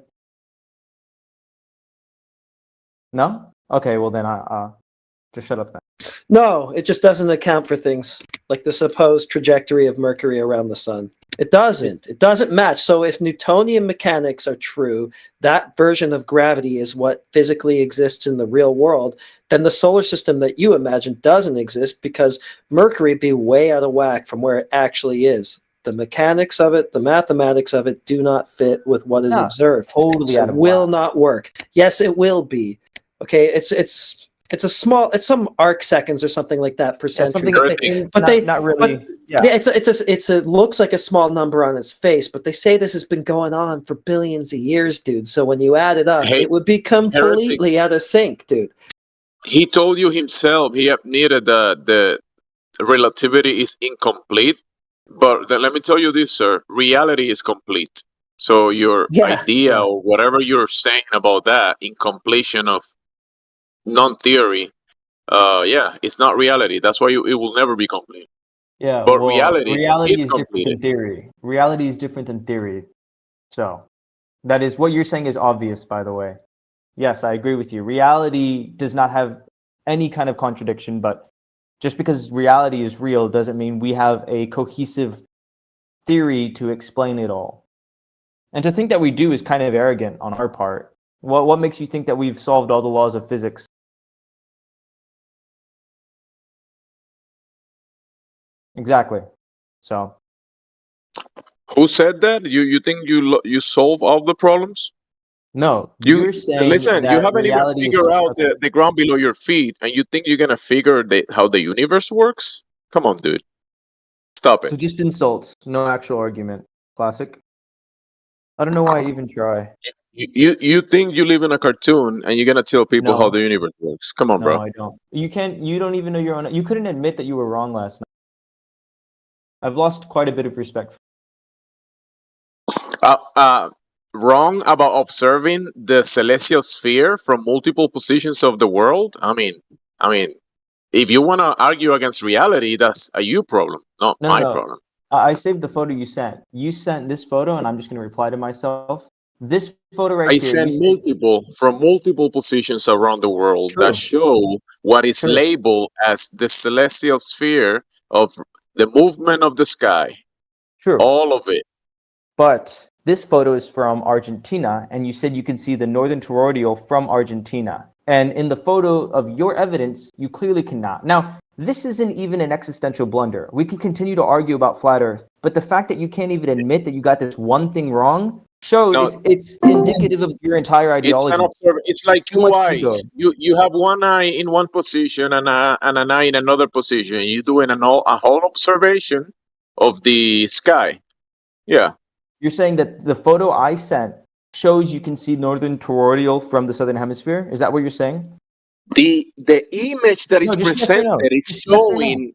No? Okay, well then I just shut up then. No, it just doesn't account for things like the supposed trajectory of Mercury around the sun. It doesn't. It doesn't match. So if Newtonian mechanics are true, that version of gravity is what physically exists in the real world, then the solar system that you imagine doesn't exist because Mercury would be way out of whack from where it actually is. The mechanics of it, the mathematics of it do not fit with what is not observed. totally So out it of will not work. Yes, it will be. Okay, it's some arc seconds or something like that per century. Not really. It's a looks like a small number on its face, but they say this has been going on for billions of years, dude. So when you add it up, Hey, it would be completely out of sync, dude. he told you himself he admitted that the relativity is incomplete. But then let me tell you this, sir. Reality is complete. So your idea or whatever you're saying about that incompletion of non-theory, it's not reality. That's why it will never be complete. Yeah, But well, reality reality is is different completed. than theory. Reality is different than theory. So, that is what you're saying is obvious, by the way. Yes, I agree with you. Reality does not have any kind of contradiction, but just because reality is real doesn't mean we have a cohesive theory to explain it all. And to think that we do is kind of arrogant on our part. What makes you think that we've solved all the laws of physics? Exactly. So, Who said that? You think you solve all the problems? no, You you're saying listen. You that haven't even reality is figured out okay. the ground below your feet, and you think you're gonna figure how the universe works? Come on, dude. Stop it. So just insults, no actual argument. Classic. I don't know why I even try. You think you live in a cartoon and you're gonna tell people how No. the universe works? Come on, No, bro. I don't. You don't even know your own. You couldn't admit that you were wrong last night. I've lost quite a bit of respect. Wrong about observing the celestial sphere from multiple positions of the world. I mean, if you want to argue against reality, that's a you problem, not No, my no. problem. I saved the photo you sent. You sent this photo, and I'm just going to reply to myself. This photo right I here. You send said, multiple positions around the world that true. show what is True. labeled as the celestial sphere of the movement of the sky. True. All of it. But this photo is from Argentina, and you said you can see the northern toroidal from Argentina. And in the photo of your evidence, you clearly cannot. Now, this isn't even an existential blunder. We can continue to argue about flat Earth, but the fact that you can't even admit that you got this one thing wrong shows it's indicative of your entire ideology. It's like Too two much ego. eyes. You have one eye in one position and an eye in another position. You're doing a whole observation of the sky. Yeah. You're saying that the photo I sent shows you can see northern toroidal from the southern hemisphere? Is that what you're saying? The image that is No, just yes or no. presented is Just yes or no.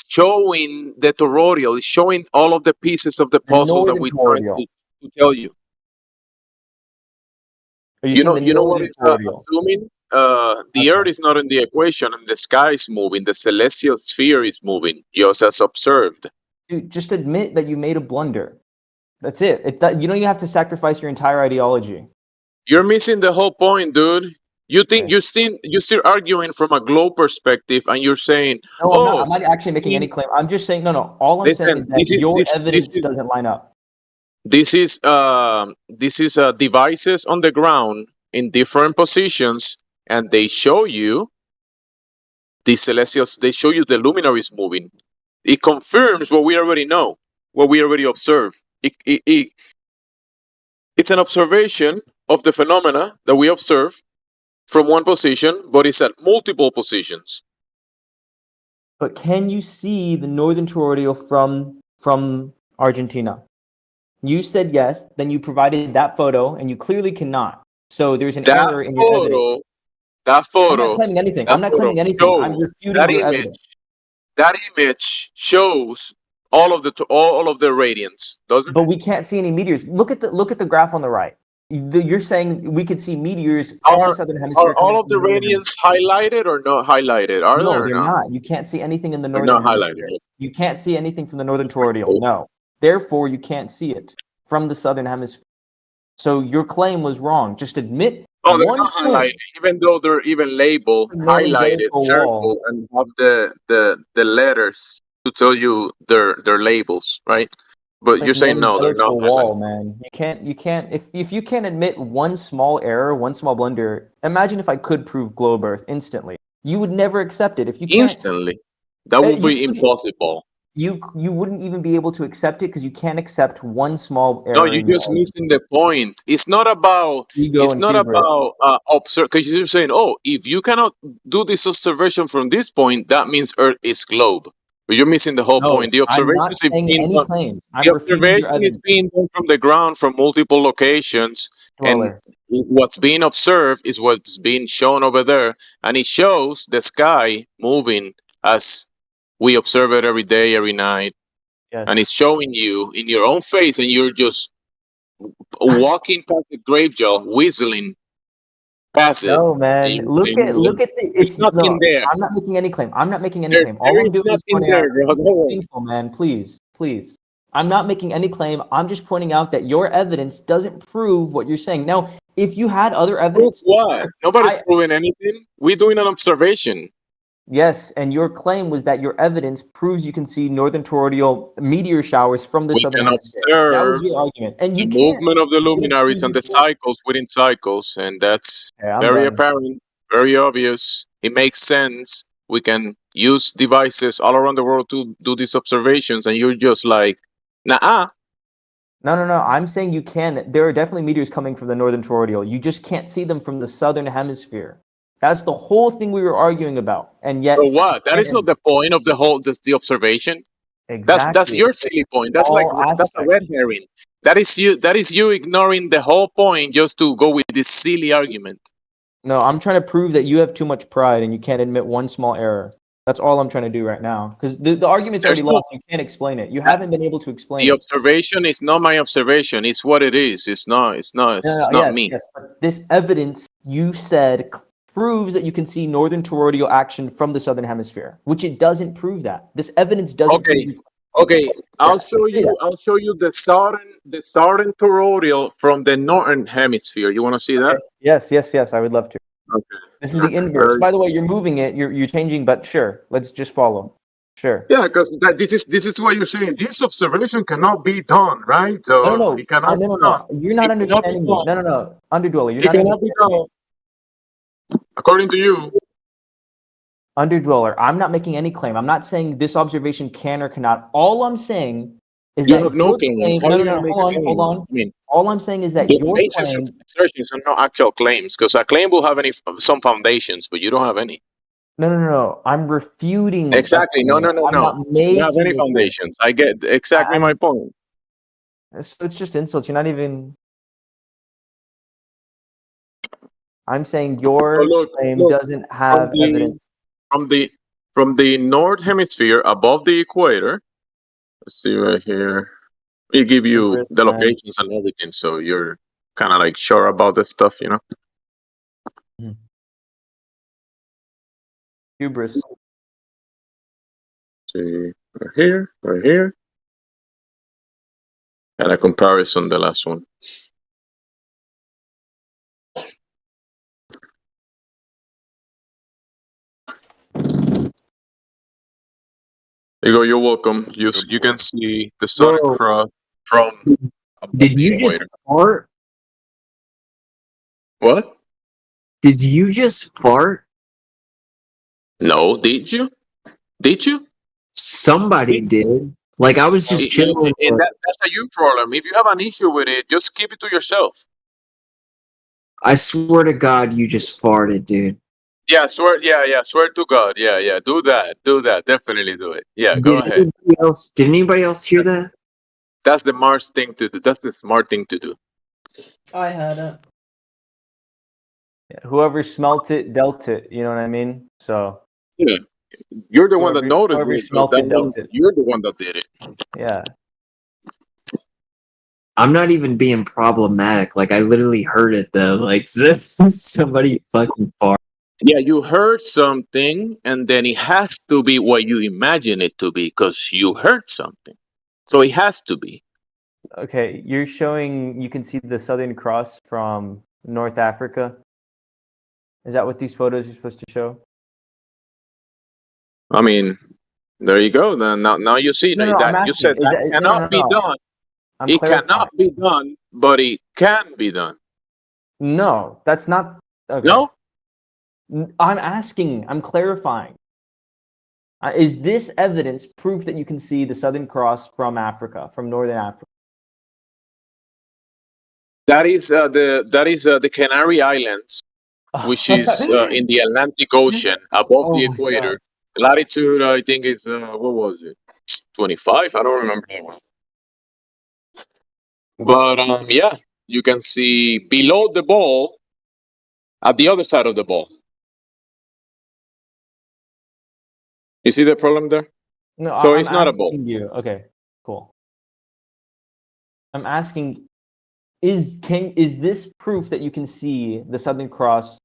showing the toroidal. It's showing all of the pieces of the The puzzle that northern we try toroidal. to tell you. Are you You saying know, the you know what northern it's toroidal? assuming? The Earth is not in the equation, and the sky is moving. The celestial sphere is moving, just as observed. Dude, just admit that you made a blunder. That's it. You don't even have to sacrifice your entire ideology. You're missing the whole point, dude. You think you're still arguing from a globe perspective, and you're saying, No, I'm not. "Oh, I'm not actually making any claim. I'm just saying, no. All I'm saying listen, is that your evidence is doesn't line up. this is devices on the ground in different positions, and they show you the celestials. They show you the luminaries moving. It confirms what we already know, what we already observe. It It's an observation of the phenomena that we observe from one position, but it's at multiple positions. But can you see the northern toroidal from Argentina? You said yes, then you provided that photo, and you clearly cannot. So there's an error in your evidence. That I'm not photo, claiming anything. that I'm not photo claiming anything. I'm shows refuting your evidence. that image shows all of the radiance, doesn't But it? we can't see any meteors. Look at the graph on the right. You're saying we could see meteors from the southern hemisphere Are all coming of from the the northern radiance hemisphere. highlighted or not highlighted? Are No, there or they're not? not. You can't see anything in the They're northern not highlighted. hemisphere. You can't see anything from the northern toroidal. No. Therefore, you can't see it from the southern hemisphere. So your claim was wrong. Just admit Oh, they're one not claim. highlighted, even though they're even labeled, Ignoring highlighted, Jericho circle, wall. and have the letters to tell you their labels, right? But It's you're saying ignoring no, they're not Jericho highlighted. wall, man. You can't if you can't admit one small error, one small blunder. Imagine if I could prove globe Earth instantly. You would never accept it. If you can't, Instantly, that would be impossible. you wouldn't even be able to accept it because you can't accept one small No, error you're in your just argument. missing the point. It's not about Ego and hubris. observe, because you're saying, oh, if you cannot do this observation from this point, that means Earth is globe. But you're missing the whole No, point. The I'm observation not is saying being any done. claims. The I'm refuting your observation is evidence. being done from the ground from multiple locations, and Dweller. what's being observed is what's being shown over there, and it shows the sky moving as we observe it every day, every night, Yes. and it's showing you in your own face, and you're just walking past the graveyard, whistling past it. No, And man. Look at the. there's nothing No. there. I'm not making any claim. I'm not making any There claim. All I'm is doing is nothing pointing there, out. bro. This is Don't worry. painful, man. Please, please. I'm not making any claim. I'm just pointing out that your evidence doesn't prove what you're saying. Now, if you had other Prove evidence, what? Nobody's proving anything. We're doing an observation. yes, and your claim was that your evidence proves you can see northern toroidal meteor showers from the We southern can hemisphere. That was observe your argument, and the you can't. movement of the You didn't luminaries prove and it the for- cycles within cycles, and that's Okay, I'm very done. apparent, very obvious. It makes sense. We can use devices all around the world to do these observations, and you're just like, nah. No. I'm saying you can. There are definitely meteors coming from the northern toroidal. You just can't see them from the southern hemisphere. That's the whole thing we were arguing about, and yet. So what? That is not the point of the observation. Exactly. That's your silly point. That's All that's a aspects. red herring. That is you ignoring the whole point just to go with this silly argument. No, I'm trying to prove that you have too much pride and you can't admit one small error. That's all I'm trying to do right now. Because the argument's There's already no lost. You can't explain it. You haven't been able to explain the it. observation is not my observation. It's what it is. It's not. It's not. No, It's not yes, me. yes. But this evidence you said proves that you can see northern toroidal action from the southern hemisphere, which it doesn't prove that. This evidence doesn't prove. Okay. I'll show say you. that. I'll show you the southern toroidal from the northern hemisphere. You want to see that? Yes. I would love to. Okay. This is the inverse. By the way, you're moving it. You're changing, but sure. Let's just follow. Sure. Yeah, because this is what you're saying. This observation cannot be done, right? So No. it cannot be done. No. You're not It cannot be understanding me. done. No. Underdweller, you're It not cannot be understanding. done. According to you. Underdweller, I'm not making any claim. I'm not saying this observation can or cannot. All I'm saying is You that have no your claims. claim. How are you No. gonna make a claim? Hold on. I mean, All I'm saying is that the your basis of claim. assertions are not actual claims, because a claim will have some foundations, but you don't have any. No. I'm refuting. Exactly. No. I'm not You making. don't have any foundations. I get exactly my point. It's just insults. You're not even. I'm saying your claim doesn't have evidence. From the north hemisphere above the equator. Let's see right here. We give you the locations and everything, so you're kind of like sure about the stuff, you know. Hubris. See right here, and a comparison. The last one. There you go. You're welcome. You can see the Southern Cross from above Did the you equator. just fart? What? Did you just fart? No, did you? Did you? Somebody did. Like I was just chilling. And that's a you problem. If you have an issue with it, just keep it to yourself. I swear to God, you just farted, dude. Yeah, swear to God. Yeah. Do that. Definitely do it. Yeah, go Did ahead. anybody else hear that? That's the Mars thing to do. That's the smart thing to do. I had it. Yeah, whoever smelt it dealt it. You know what I mean? So Yeah. You're the one that noticed whoever it, but smelt it dealt it. you're the one that did it. Yeah. I'm not even being problematic. Like I literally heard it though. Like somebody fucking farted. Yeah, you heard something, and then it has to be what you imagine it to be because you heard something. So it has to be. Okay, you're showing. You can see the Southern Cross from North Africa. Is that what these photos are supposed to show? I mean, there you go. Then now you see No, that I'm you asking. said that cannot be done. I'm It clarifying. cannot be done, but it can be done. No, that's not. Okay. No? I'm asking. I'm clarifying. Is this evidence proof that you can see the Southern Cross from Africa, from Northern Africa? That is the Canary Islands, which is in the Atlantic Ocean above Oh the my equator. God. Latitude, I think is what was it? 25. I don't remember that one. But yeah, you can see below the ball, at the other side of the ball. You see the problem there? No, So I'm it's not a ball. asking you. Okay, cool. I'm asking, is this proof that you can see the Southern Cross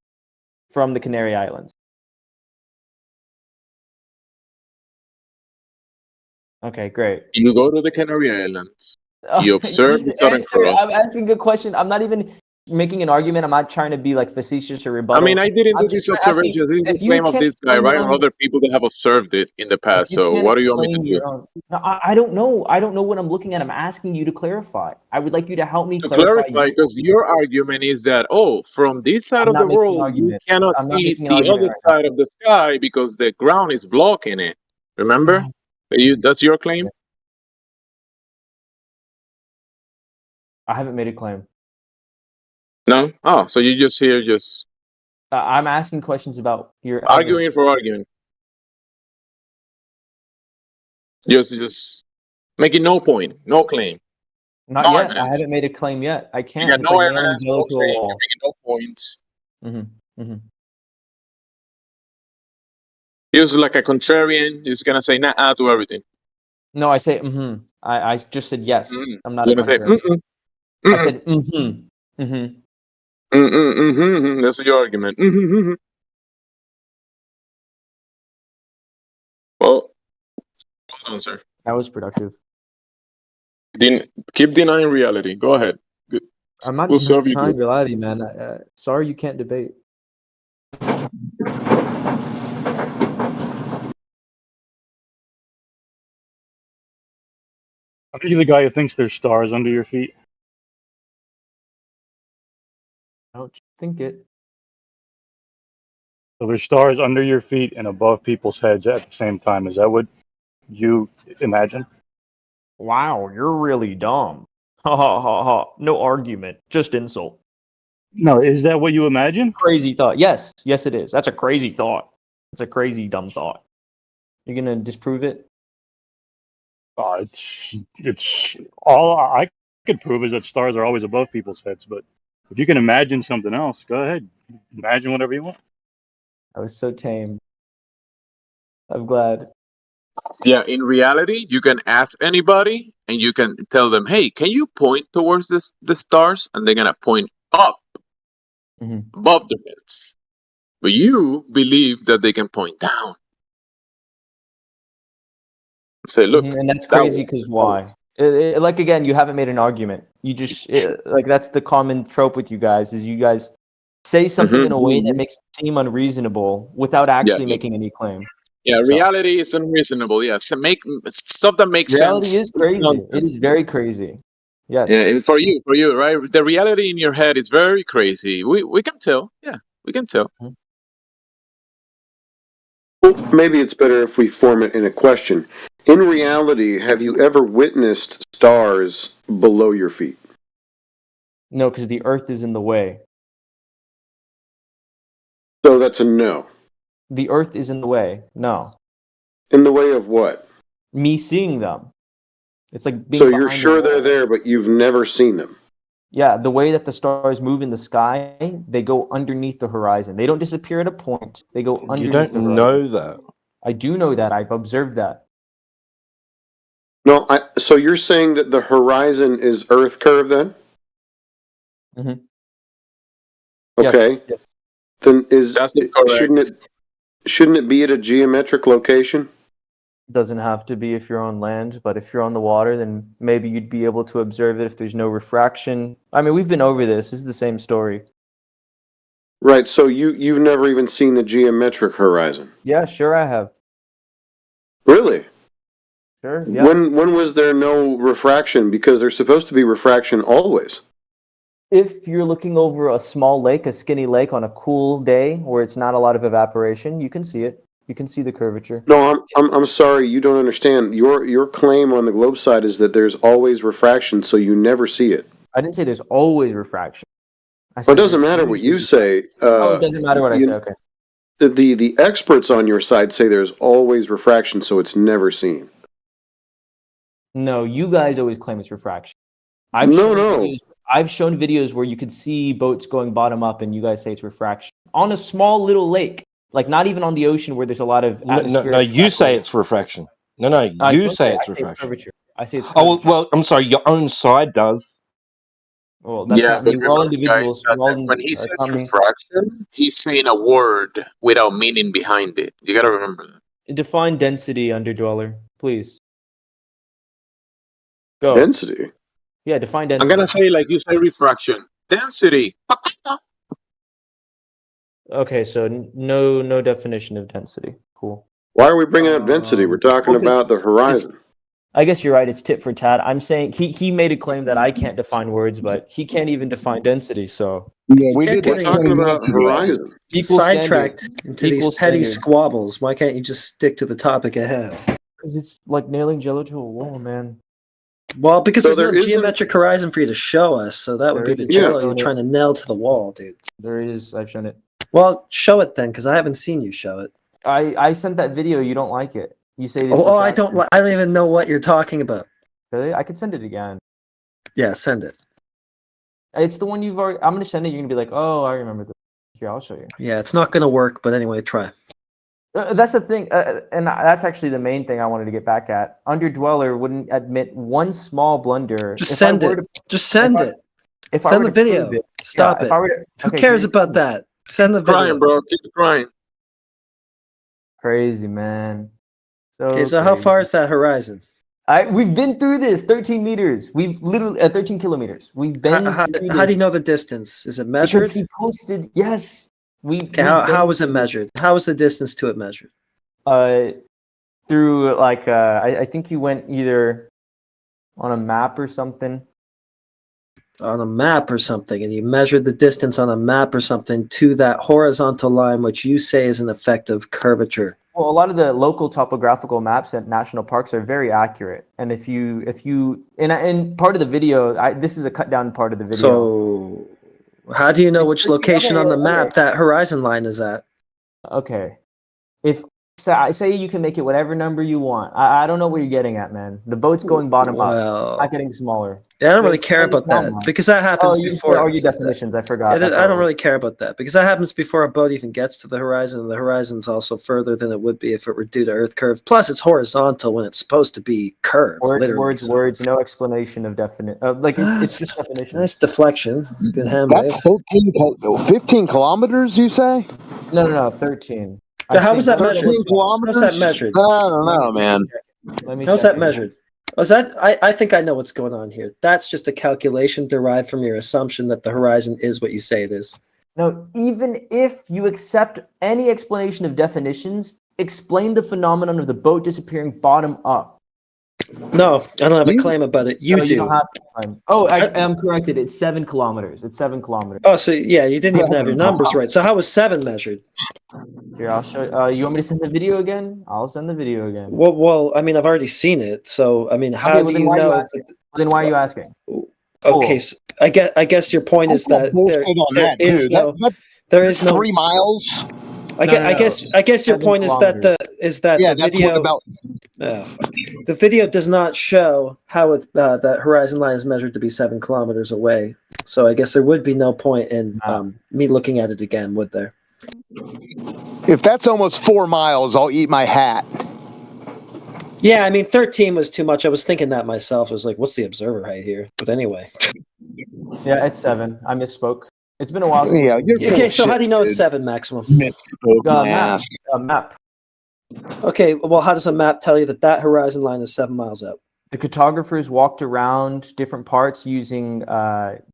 from the Canary Islands? Okay, great. You go to the Canary Islands. You observe Just the Southern answer. Cross. I'm asking a question. I'm not even making an argument. I'm not trying to be like facetious or I rebuttal. mean, I didn't do I'm just these observations. This is if a you claim of can't this guy, explain right? your And own, other people that have observed it in the if past. you So can't what do you want me explain to your do? own, no, I don't know. I don't know what I'm looking at. I'm asking you to clarify. I would like you to help me To clarify. clarify, because your argument is that, oh, from this side I'm of not the making an world, you argument. cannot I'm not see making an the argument other right now. side of the sky because the ground is blocking it. Remember? That's your claim? I haven't made a claim. No? Oh, so you just here just I'm asking questions about your arguing evidence. for arguing. Just making no point, no claim, Not no yet. I evidence. haven't made a claim yet. I You can't. got It's no like nailing evidence, Jello no to a claim, you're wall. making no points. You're just like a contrarian, you're just gonna say nah to everything. No, I say I just said yes. I'm not a You're gonna say contrarian. I said That's your argument. Well, hold on, sir. That was productive. Keep denying reality. Go ahead. I'm not We'll serve you denying good. reality, man. Sorry, you can't debate. Are you the guy who thinks there's stars under your feet? I don't think it. So there's stars under your feet and above people's heads at the same time. Is that what you imagine? Wow, you're really dumb. Ha ha ha ha. No argument, just insult. No, is that what you imagine? Crazy thought. Yes, yes, it is. That's a crazy thought. It's a crazy dumb thought. You're gonna disprove it? It's all I could prove is that stars are always above people's heads. But if you can imagine something else, go ahead. Imagine whatever you want. I was so tame. I'm glad. Yeah, in reality, you can ask anybody and you can tell them, hey, can you point towards the stars? And they're gonna point up above their heads. But you believe that they can point down. Say, look, And that's that crazy way. because why? Like again, you haven't made an argument. You just like that's the common trope with you guys is you guys say something in a way that makes it seem unreasonable without actually making any claim. Yeah, So, reality is unreasonable. Yeah, so make stuff that makes reality sense. is crazy. It is very crazy. Yes. Yeah, and for you, right? The reality in your head is very crazy. We can tell. Yeah, we can tell. Maybe it's better if we form it in a question. In reality, have you ever witnessed stars below your feet? No, because the Earth is in the way. So that's a no. The Earth is in the way. No. In the way of what? Me seeing them. It's like being So you're behind a sure they're wall. there, but you've never seen them? Yeah, the way that the stars move in the sky, they go underneath the horizon. They don't disappear at a point. They go You underneath don't the horizon. know that. I do know that. I've observed that. No, so you're saying that the horizon is Earth curve then? Mm-hmm. Okay. Yes. Then That's incorrect. shouldn't it be at a geometric location? Doesn't have to be if you're on land, but if you're on the water, then maybe you'd be able to observe it if there's no refraction. I mean, we've been over this. This is the same story. Right, so you've never even seen the geometric horizon. Yeah, sure I have. Really? Sure, yeah. When was there no refraction? Because there's supposed to be refraction always. If you're looking over a small lake, a skinny lake on a cool day where it's not a lot of evaporation, you can see it. You can see the curvature. No, I'm sorry, you don't understand. Your claim on the globe side is that there's always refraction, so you never see it. I didn't say there's always refraction. Well, it doesn't matter what you say. Oh, it doesn't matter what I say. Okay. The experts on your side say there's always refraction, so it's never seen. No, you guys always claim it's refraction. I've shown videos where you could see boats going bottom up, and you guys say it's refraction on a small little lake, like not even on the ocean where there's a lot of atmosphere. No, you say it's refraction. No, you say it's refraction. Curvature. I say it's Oh, curvature. well, I'm sorry, your own side does. Well, that's not me. We're all individuals. Guys, when he says refraction, he's saying a word without meaning behind it. You gotta remember that. Define density, underdweller, please. Go. Density? Yeah, define density. I'm gonna say like you say refraction. Density. Okay, so no definition of density. Cool. Why are we bringing up density? We're talking about the horizon. I guess you're right. It's tit for tat. I'm saying he made a claim that I can't define words, but he can't even define density. So We're talking about horizon. Equal sidetracked standards. into these Equal petty standards. squabbles. Why can't you just stick to the topic at hand? Because it's like nailing Jello to a wall, man. Well, because So there's no there isn't- geometric horizon for you to show us, so that would be the Jello you're trying to nail to the wall, dude. There is. I've shown it. Well, show it then, because I haven't seen you show it. I sent that video. You don't like it. You say. Oh, I don't. I don't even know what you're talking about. Really? I could send it again. Yeah, send it. It's the one you've already. I'm gonna send it. You're gonna be like, oh, I remember this. Here, I'll show you. Yeah, it's not gonna work, but anyway, try. That's the thing, and that's actually the main thing I wanted to get back at. Underdweller wouldn't admit one small blunder. Just send it. Just send it. Send the video. Stop it. Who cares about that? Send the video. Crying, bro. Keep crying. Crazy, man. So how far is that horizon? We've been through this. 13 meters. We've literally 13 kilometers. We've been. How do you know the distance? Is it measured? Because he posted. Yes. How was it measured? How was the distance to it measured? Through like I think you went either on a map or something. On a map or something, and you measured the distance on a map or something to that horizontal line, which you say is an effect of curvature. Well, a lot of the local topographical maps at national parks are very accurate, and if you in part of the video, this is a cut down part of the video. So, how do you know which location on the map that horizon line is at? Okay, if I say you can make it whatever number you want, I don't know what you're getting at, man. The boat's going bottom up, not getting smaller. Yeah, I don't really care about that because that happens before. Oh, your definitions. I forgot. Yeah, I don't really care about that because that happens before a boat even gets to the horizon, and the horizon's also further than it would be if it were due to Earth curve. Plus, it's horizontal when it's supposed to be curved. Words. No explanation of definite. It's just definition. Nice deflection. Good handwave. That's 15 kilometers, you say? No, 13. So how was that measured? 13 kilometers? How's that measured? I don't know, man. How's that measured? Was that? I think I know what's going on here. That's just a calculation derived from your assumption that the horizon is what you say it is. No, even if you accept any explanation of definitions, explain the phenomenon of the boat disappearing bottom up. No, I don't have a claim about it. You do. You don't have to claim. Oh, I am corrected. It's 7 kilometers. It's 7 kilometers. Oh, so yeah, you didn't even have your numbers right. So how was 7 measured? Here, I'll show. You want me to send the video again? I'll send the video again. Well, I mean, I've already seen it, so I mean, how Okay, well do then you why are you know? asking? Well, then why are you asking? Okay, so I guess your point is that bullshit on that too. There is no 3 miles. I guess your 7 point is that kilometers. the Yeah, that's video what about. the video does not show how that horizon line is measured to be 7 kilometers away. So I guess there would be no point in me looking at it again, would there? If that's almost 4 miles, I'll eat my hat. Yeah, I mean 13 was too much. I was thinking that myself. I was like, what's the observer height here? But anyway. Yeah, it's 7. I misspoke. It's been a while. Since Yeah, you're okay, so bullshit, how do you know dude. it's 7 maximum? Misspoke my map. ass. Map. Okay, well, how does a map tell you that horizon line is 7 miles out? The cartographers walked around different parts using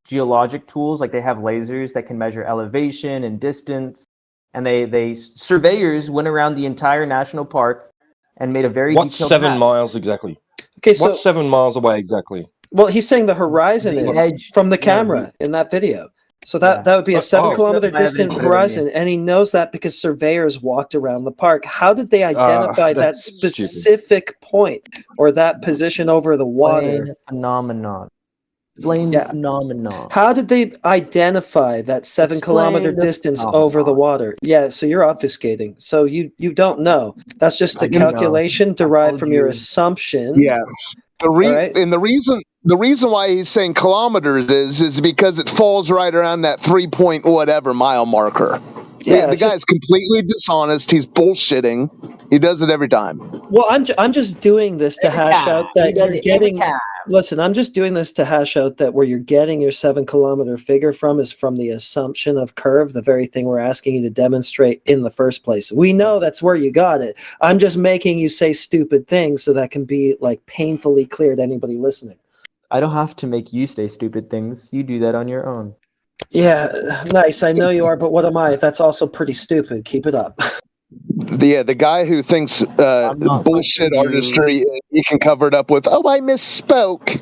geologic tools, like they have lasers that can measure elevation and distance, and they surveyors went around the entire national park and made a very What's detailed 7 map. miles exactly? Okay, so what's 7 miles away exactly? Well, he's saying the horizon The is edge. from the camera in that video. So that would be a 7 kilometer distant horizon, and he knows that because surveyors walked around the park. How did they identify that that's specific point or that position over the water? Plain phenomenon. Plain phenomenon. How did they identify that 7 kilometer Explain the distance over the water? Yeah, so you're obfuscating. So you don't know. That's just a calculation derived from your assumption. Yes. The reason why he's saying kilometers is because it falls right around that 3 point whatever mile marker. Yeah, the guy's completely dishonest. He's bullshitting. He does it every time. Well, I'm just doing this to hash out that you're getting. Listen, I'm just doing this to hash out that where you're getting your 7 kilometer figure from is from the assumption of curve, the very thing we're asking you to demonstrate in the first place. We know that's where you got it. I'm just making you say stupid things so that can be like painfully clear to anybody listening. I don't have to make you say stupid things. You do that on your own. Yeah, nice. I know you are, but what am I? That's also pretty stupid. Keep it up. The guy who thinks bullshit artistry, he can cover it up with, oh, I misspoke.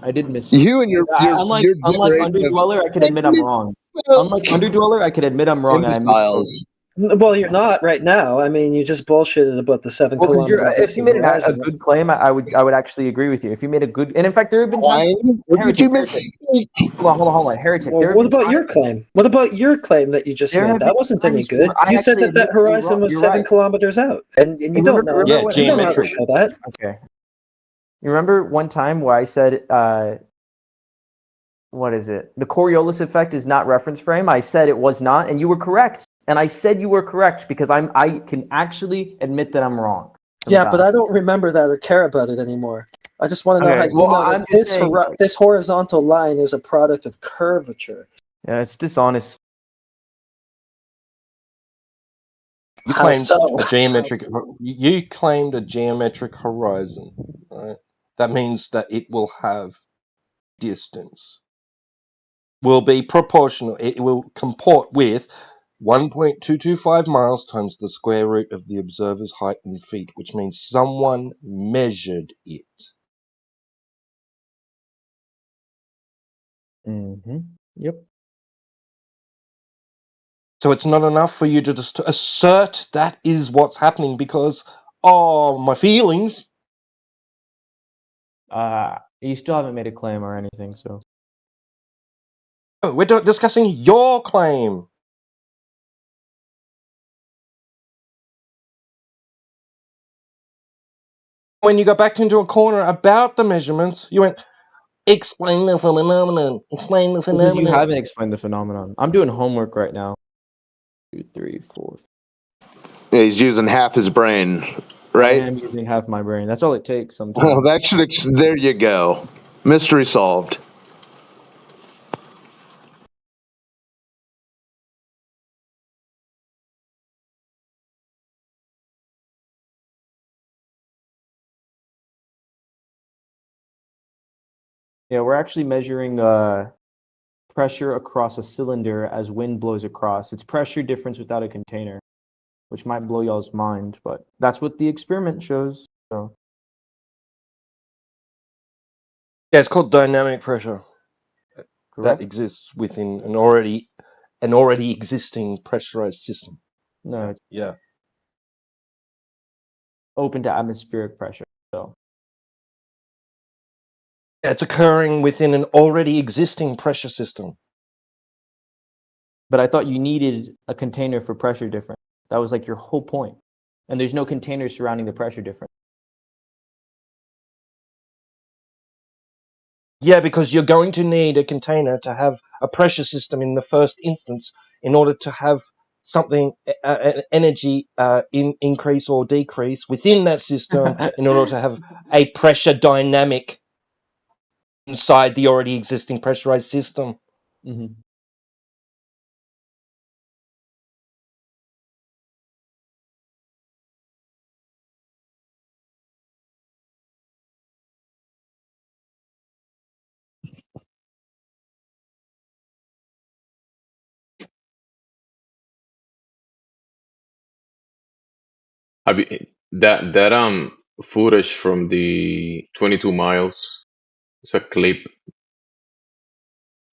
I did miss. You and your unlike Underdweller, I can admit I'm wrong. Unlike Underdweller, I can admit I'm wrong and I misspoke. Well, you're not right now. I mean, you just bullshitted about the 7 kilometer. If you made a good claim, I would actually agree with you. If you made a good, and in fact, there have been times. Hold on, heretic. Well, what about your claim? What about your claim that you just made? That wasn't any good. You said that horizon was 7 kilometers out, and you don't know. Yeah, you don't know how to geometric. show that. Okay. You remember one time where I said, what is it? The Coriolis effect is not reference frame. I said it was not, and you were correct. And I said you were correct because I can actually admit that I'm wrong. Yeah, but I don't remember that or care about it anymore. I just want to know how you know that this horizontal line is a product of curvature. Yeah, it's dishonest. You claimed a geometric. You claimed a geometric horizon. Right? That means that it will have distance. Will be proportional. It will comport with 1.225 miles times the square root of the observer's height in feet, which means someone measured it. Yep. So it's not enough for you to just assert that is what's happening because, oh, my feelings. You still haven't made a claim or anything, so. Oh, we're discussing your claim. When you got backed into a corner about the measurements, you went, explain the phenomenon. Explain the phenomenon. Because you haven't explained the phenomenon. I'm doing homework right now. 2, 3, 4. Yeah, he's using half his brain, right? I am using half my brain. That's all it takes sometimes. Well, that should. There you go. Mystery solved. Yeah, we're actually measuring pressure across a cylinder as wind blows across. It's pressure difference without a container, which might blow y'all's mind, but that's what the experiment shows. So. Yeah, it's called dynamic pressure. Correct. That exists within an already existing pressurized system. No, it's Yeah. open to atmospheric pressure. So It's occurring within an already existing pressure system. but I thought you needed a container for pressure difference. That was like your whole point. And there's no container surrounding the pressure difference. Yeah, because you're going to need a container to have a pressure system in the first instance in order to have something, an energy increase or decrease within that system in order to have a pressure dynamic inside the already existing pressurized system. Mm-hmm. Have you, that footage from the 22 miles? It's a clip.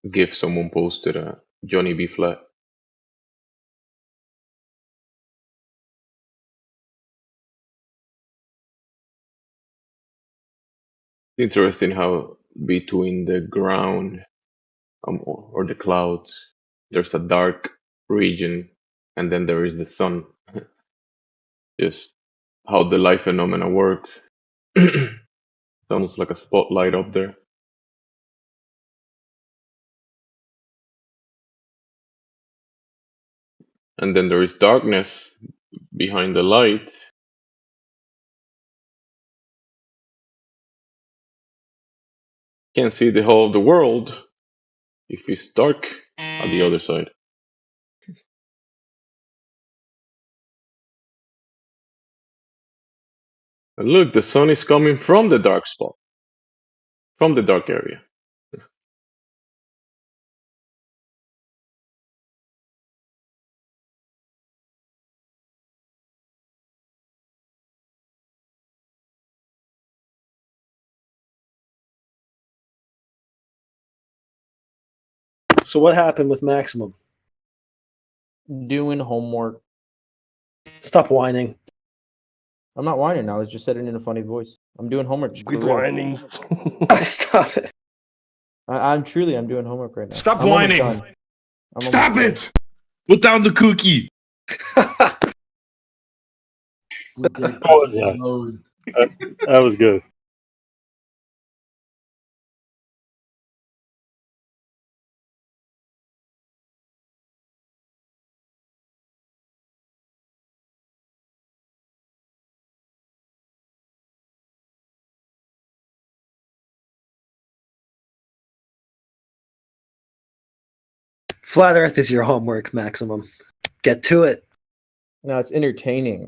GIF someone posted. Johnny B. Flat. Interesting how between the ground or the clouds, there's a dark region, and then there is the sun. Just how the light phenomena works. It's almost like a spotlight up there. And then there is darkness behind the light. Can't see the whole of the world if it's dark on the other side. And look, the sun is coming from the dark spot, from the dark area. So what happened with Maximum? Doing homework. Stop whining. I'm not whining. I was just saying it in a funny voice. I'm doing homework. Quit whining. Stop it. I'm doing homework right now. Stop I'm almost whining. done. I'm Stop almost it! Put down the cookie. What was that? That was good. Flat Earth is your homework, Maximum. Get to it. No, it's entertaining.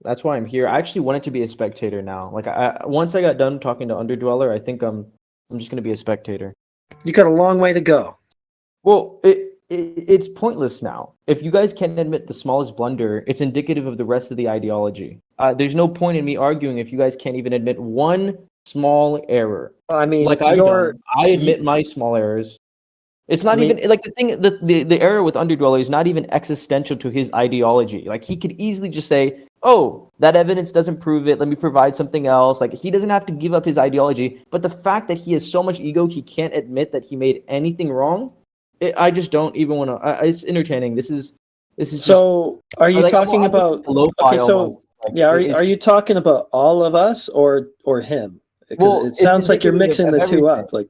That's why I'm here. I actually wanted to be a spectator now. Like once I got done talking to Underdweller, I think I'm just gonna be a spectator. You got a long way to go. Well, it's pointless now. If you guys can't admit the smallest blunder, it's indicative of the rest of the ideology. There's no point in me arguing if you guys can't even admit one small error. I mean, like I've done. I admit my small errors. It's not even like the thing. The error with Underdweller is not even existential to his ideology. Like he could easily just say, "Oh, that evidence doesn't prove it. Let me provide something else." Like he doesn't have to give up his ideology. But the fact that he has so much ego, he can't admit that he made anything wrong. I just don't even want to. It's entertaining. This is. So, are you talking about? Okay, so yeah, are you talking about all of us or him? Because it sounds like you're mixing the two up. Like.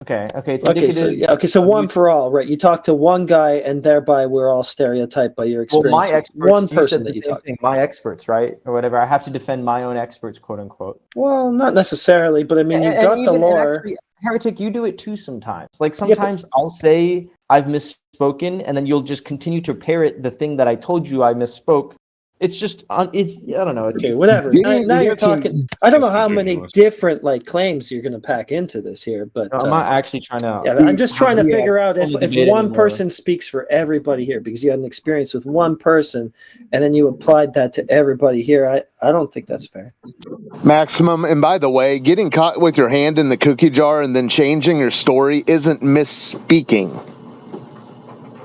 Okay. It's so one for all, right? You talk to one guy, and thereby we're all stereotyped by your experience. Well, my experts, one person that you talk to. My experts, right, or whatever. I have to defend my own experts, quote unquote. Well, not necessarily, but I mean, you've got the lore. Actually, Heretic, you do it too sometimes. Like sometimes I'll say I've misspoken, and then you'll just continue to parrot the thing that I told you I misspoke. It's just, I don't know. Okay, whatever. Now you're talking. I don't know how many different claims you're going to pack into this here, but I'm not actually trying to. Yeah, I'm just trying to figure out if one person speaks for everybody here, because you had an experience with one person, and then you applied that to everybody here. I don't think that's fair. Maximum, and by the way, getting caught with your hand in the cookie jar and then changing your story isn't misspeaking.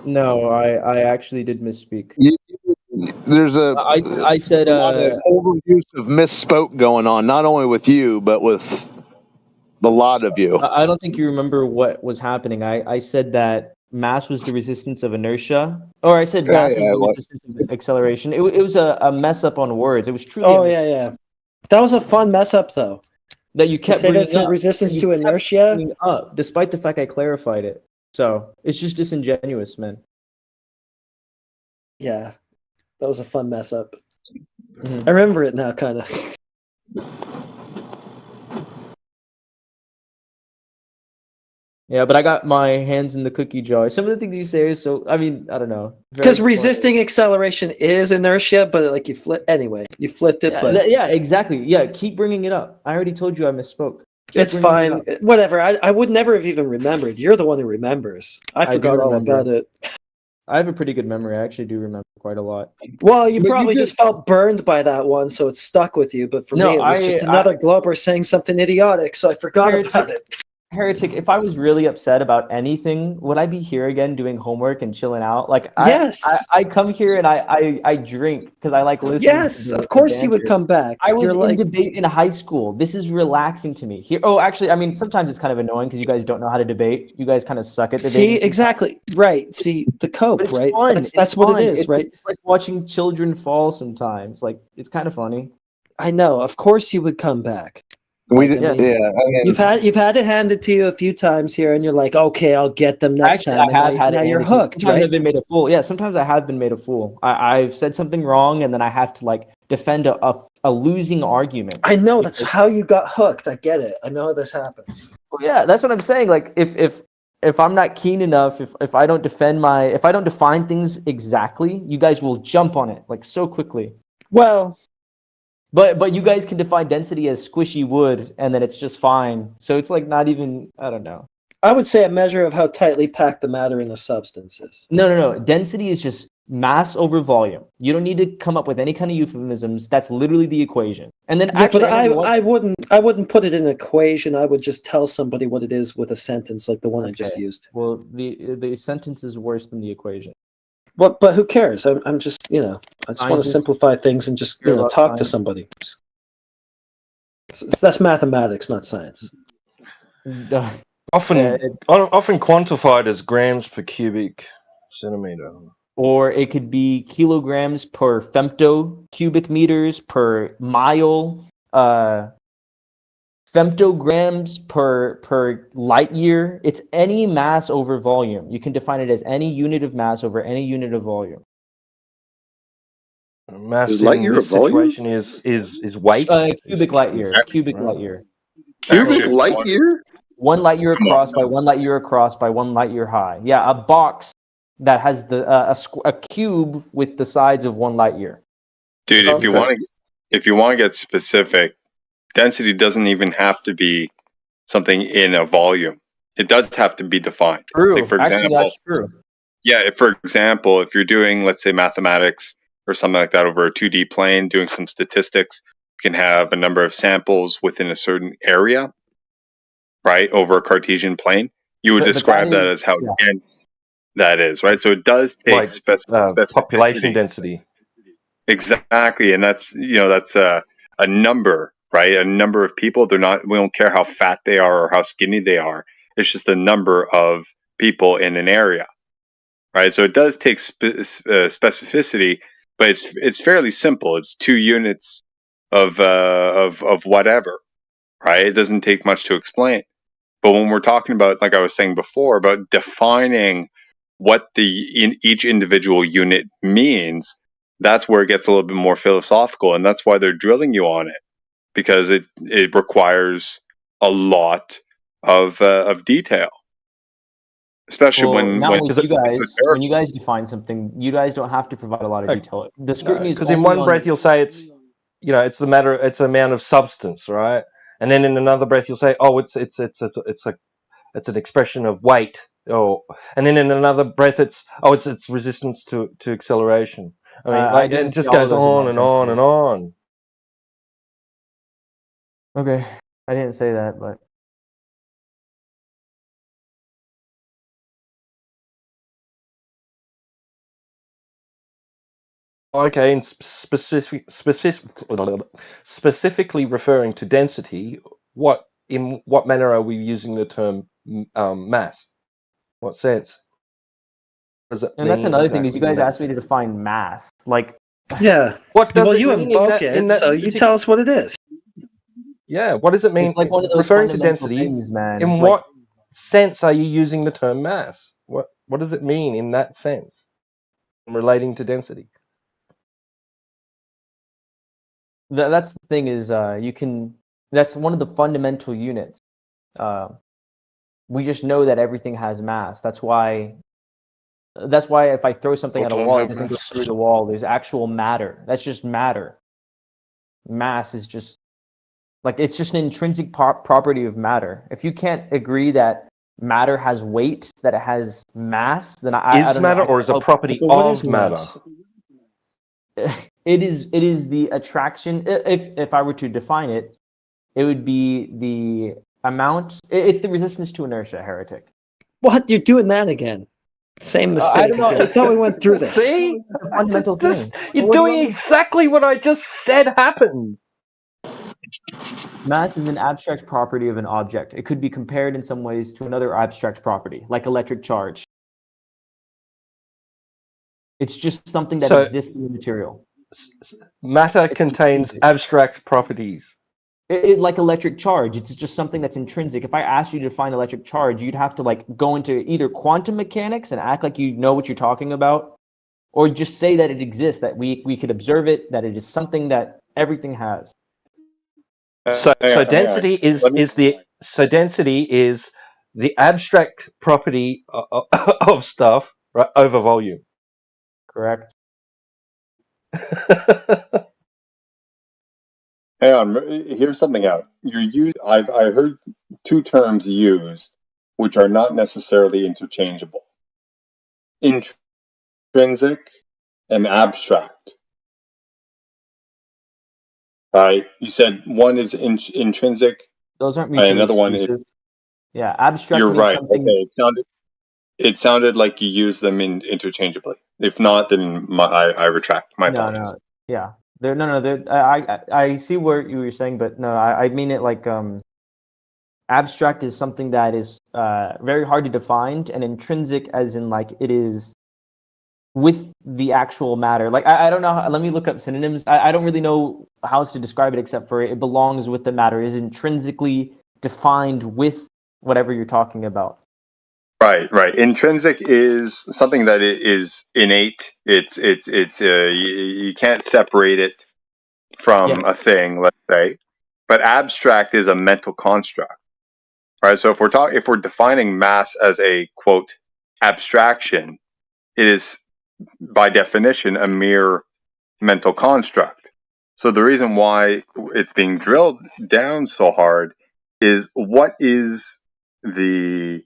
No, I actually did misspeak. there's I said a lot of overuse of misspoke going on, not only with you, but with the lot of you. I don't think you remember what was happening. I said that mass was the resistance of inertia, or I said mass is the resistance of acceleration. It was a mess up on words. It was truly Oh yeah. That was a fun mess up though. that you To kept say bringing that's a up. resistance You to kept inertia. bringing up, despite the fact I clarified it. So it's just disingenuous, man. Yeah, that was a fun mess up. Mhm. I remember it now, kind of. Yeah, but I got my hands in the cookie jar. Some of the things you say are so. I mean, I don't know. Because Very funny. resisting acceleration is inertia, but like you flipped it. Yeah, But yeah, exactly. Yeah, keep bringing it up. I already told you I misspoke. Keep it's bringing it fine. up. Whatever. I would never have even remembered. You're the one who remembers. I I do forgot all remember. about it. I have a pretty good memory. I actually do remember quite a lot. Well, you But you probably did- just felt burned by that one, so it stuck with you. But for No, me, it was just another Glober saying something idiotic, so I forgot about it. Heretic, if I was really upset about anything, would I be here again doing homework and chilling out? Like Yes. I come here and I drink because I like listening. Yes, to of course you would banter. come back. I was You're in like, debate in high school. This is relaxing to me. Here, oh, actually, I mean, sometimes it's kind of annoying because you guys don't know how to debate. You guys kind of suck at debating. see, exactly right. See the cope, But it's right? fun. That's It's what it fun. is, right? It's like watching children fall sometimes. Like it's kind of funny. I know. Of course you would come back. We Like, did, I mean, yeah. I mean, you've had it handed to you a few times here, and you're like, okay, I'll get them next Actually, time. I have And had now it you're handed to me. hooked, Sometimes right? I've been made a fool. Yeah, sometimes I have been made a fool. I've said something wrong, and then I have to like defend a losing argument. I know that's how you got hooked. I get it. I know this happens. Well, yeah, that's what I'm saying. Like if I'm not keen enough, if I don't if I don't define things exactly, you guys will jump on it like so quickly. Well, but you guys can define density as squishy wood, and then it's just fine. So it's like not even, I don't know. I would say a measure of how tightly packed the matter in a substance is. No. Density is just mass over volume. You don't need to come up with any kind of euphemisms. That's literally the equation. And then Yeah, actually, but I wouldn't put it in an equation. I would just tell somebody what it is with a sentence like the one I just used. Well, the sentence is worse than the equation. But who cares? I'm just I just want to Scientists simplify things and just care about talk to science. somebody. That's mathematics, not science. Often quantified as grams per cubic centimeter. Or it could be kilograms per femto cubic meters per mile, femtograms per light year. It's any mass over volume. You can define it as any unit of mass over any unit of volume. Mass Is light in year this a volume? situation is weight. Cubic light year. Is- Cubic right. light year. Cubic light year? 1 light year across by 1 light year across by 1 light year high. Yeah, a box that has a cube with the sides of 1 light year. Dude, if you want to get specific, density doesn't even have to be something in a volume. It does have to be defined. True. Like for Actually, example, that's true. yeah, if you're doing, let's say, mathematics or something like that over a 2D plane, doing some statistics, you can have a number of samples within a certain area, right, over a Cartesian plane. You would describe that as how dense that is, right? So it does take Like population specificity. density. Exactly, and that's a number, right? A number of people. We don't care how fat they are or how skinny they are. It's just a number of people in an area, right? So it does take specificity, but it's fairly simple. It's 2 units of whatever, right? It doesn't take much to explain. But when we're talking about, like I was saying before, about defining what each individual unit means, that's where it gets a little bit more philosophical, and that's why they're drilling you on it, because it requires a lot of detail, especially when you guys define something, you guys don't have to provide a lot of detail. The scrutiny is Because in only one on- breath you'll say it's it's amount of substance, right? And then in another breath you'll say, oh, it's an expression of weight, and then in another breath it's resistance to acceleration. I mean, I didn't it say just all of goes those on about and on density. and on. Okay, I didn't say that, but Okay, and specifically referring to density, in what manner are we using the term mass? What sense? What does it And that's mean another thing is you exactly in guys that asked me to sense? define mass. Like, Yeah. What does Well, it you mean invoke in it, that so you tell us what it is. Yeah, what does it mean it's like one of those referring to fundamental density? things, man. In Like, what sense are you using the term mass? What does it mean in that sense relating to density? that's the thing is that's one of the fundamental units. We just know that everything has mass. That's why if I throw something at a wall, it doesn't go through the wall. There's actual matter. That's just matter. Mass is just like, it's just an intrinsic property of matter. If you can't agree that matter has weight, that it has mass, then I Is don't know. matter or is a property of matter? It is the attraction. If I were to define it, it would be the amount. It's the resistance to inertia, heretic. What? You're doing that again? Same mistake. I don't know. Again. I thought we went through this. See, The fundamental thing. you're doing exactly what I just said happened. Mass is an abstract property of an object. It could be compared in some ways to another abstract property, like electric charge. It's just something that exists in the material. Matter contains abstract properties. Like electric charge, it's just something that's intrinsic. If I asked you to define electric charge, you'd have to like go into either quantum mechanics and act like you know what you're talking about, or just say that it exists, that we could observe it, that it is something that everything has. So density is the abstract property of stuff, right, over volume. Correct. Hang on, here's something out. I heard two terms used, which are not necessarily interchangeable: intrinsic and abstract. Right? You said one is intrinsic. Those aren't mutually another exclusive. one is. Yeah, abstract. You're means right. something. Okay, it sounded like you used them interchangeably. If not, then I retract my apologies. No, yeah. I see what you were saying, but no, I mean it like abstract is something that is very hard to define, and intrinsic as in like it is with the actual matter. Like I don't know. Let me look up synonyms. I don't really know how else to describe it except for it belongs with the matter. It is intrinsically defined with whatever you're talking about. Right. Intrinsic is something that is innate. It's you can't separate it from a thing, let's say. But abstract is a mental construct. Right? So if we're defining mass as a quote abstraction, it is by definition a mere mental construct. So the reason why it's being drilled down so hard is what is the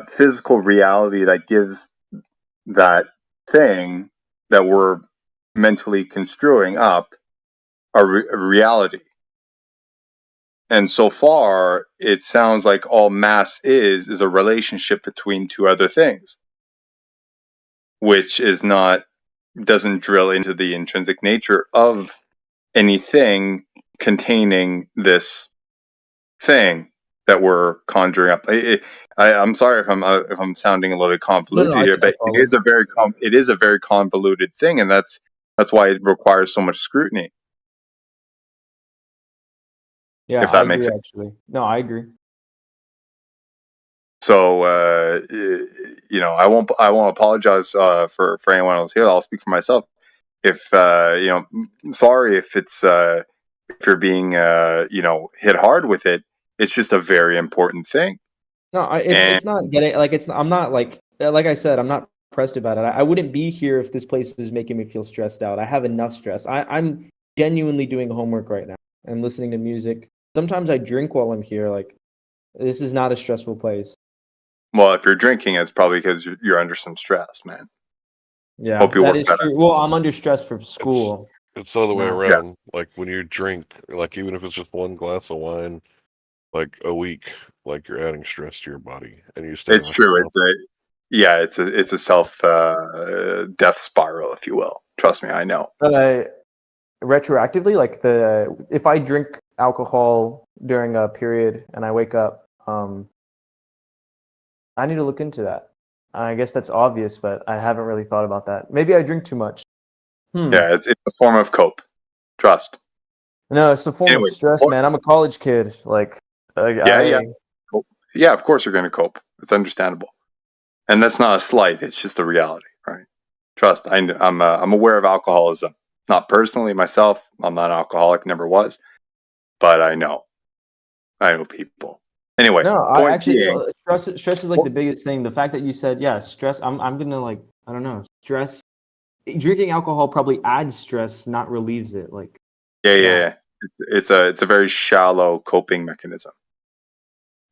physical reality that gives that thing that we're mentally construing up a reality. And so far, it sounds like all mass is a relationship between two other things, which doesn't drill into the intrinsic nature of anything containing this thing that we're conjuring up. I'm sorry if I'm sounding a little bit convoluted here, but it is a very convoluted thing, and that's why it requires so much scrutiny. Yeah, if that I makes agree. sense. Actually, no, I agree. So I won't apologize for anyone else here. I'll speak for myself. If sorry if it's if you're being hit hard with it. It's just a very important thing. No, it's not getting like it's. I'm not like I said. I'm not pressed about it. I wouldn't be here if this place is making me feel stressed out. I have enough stress. I'm genuinely doing homework right now and listening to music. Sometimes I drink while I'm here. Like, this is not a stressful place. Well, if you're drinking, it's probably because you're under some stress, man. Yeah, Hope you that work is better. true. Well, I'm under stress for school. It's the other way No. around. Like when you drink, like even if it's just one glass of wine, like a week, like you're adding stress to your body, and you stay. It's true. It's a self death spiral, if you will. Trust me, I know. Retroactively, like if I drink alcohol during a period and I wake up, I need to look into that. I guess that's obvious, but I haven't really thought about that. Maybe I drink too much. Yeah, it's a form of cope. Trust. No, it's a form of Anyway, stress, man. I'm a college kid. Like, yeah. Yeah, of course you're going to cope. It's understandable. And that's not a slight. It's just a reality, right? Trust. I'm aware of alcoholism. Not personally myself. I'm not an alcoholic. Never was. But I know people. Anyway, No, I point actually being, stress is like the biggest thing. The fact that you said, yeah, stress. I'm gonna like, I don't know, stress. Drinking alcohol probably adds stress, not relieves it. Like, yeah. It's a very shallow coping mechanism.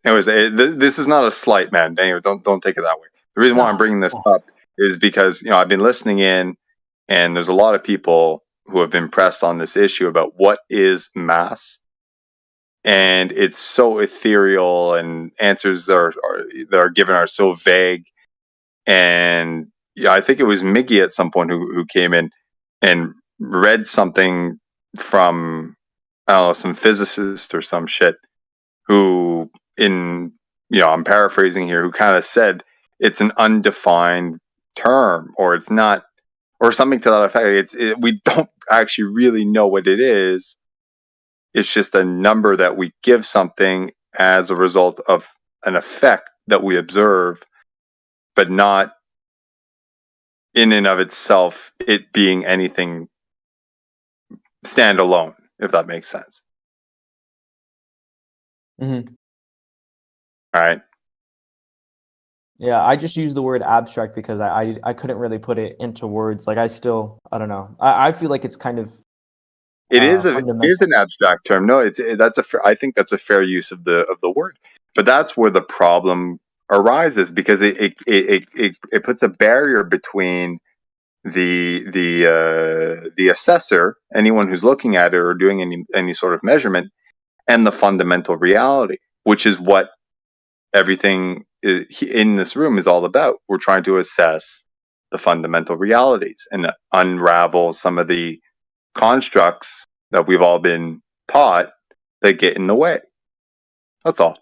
Anyways, this is not a slight, man. Anyway, don't take it that way. The reason why I'm bringing this up is because I've been listening in, and there's a lot of people who have been pressed on this issue about what is mass, and it's so ethereal, and answers that are given are so vague. And I think it was Miggy at some point who came in and read something from, I don't know, some physicist or some shit who, I'm paraphrasing here, who kind of said it's an undefined term, or it's not, or something to that effect. We don't actually really know what it is. It's just a number that we give something as a result of an effect that we observe, but not in and of itself it being anything standalone, if that makes sense. Mm-hmm. All right. Yeah, I just use the word abstract because I couldn't really put it into words. Like, I don't know. I feel like it's kind of It is fundamental. an abstract term. No, I think that's a fair use of the word. But that's where the problem arises, because it puts a barrier between the assessor, anyone who's looking at it or doing any sort of measurement, and the fundamental reality, which is what everything in this room is all about. We're trying to assess the fundamental realities and unravel some of the constructs that we've all been taught that get in the way. That's all.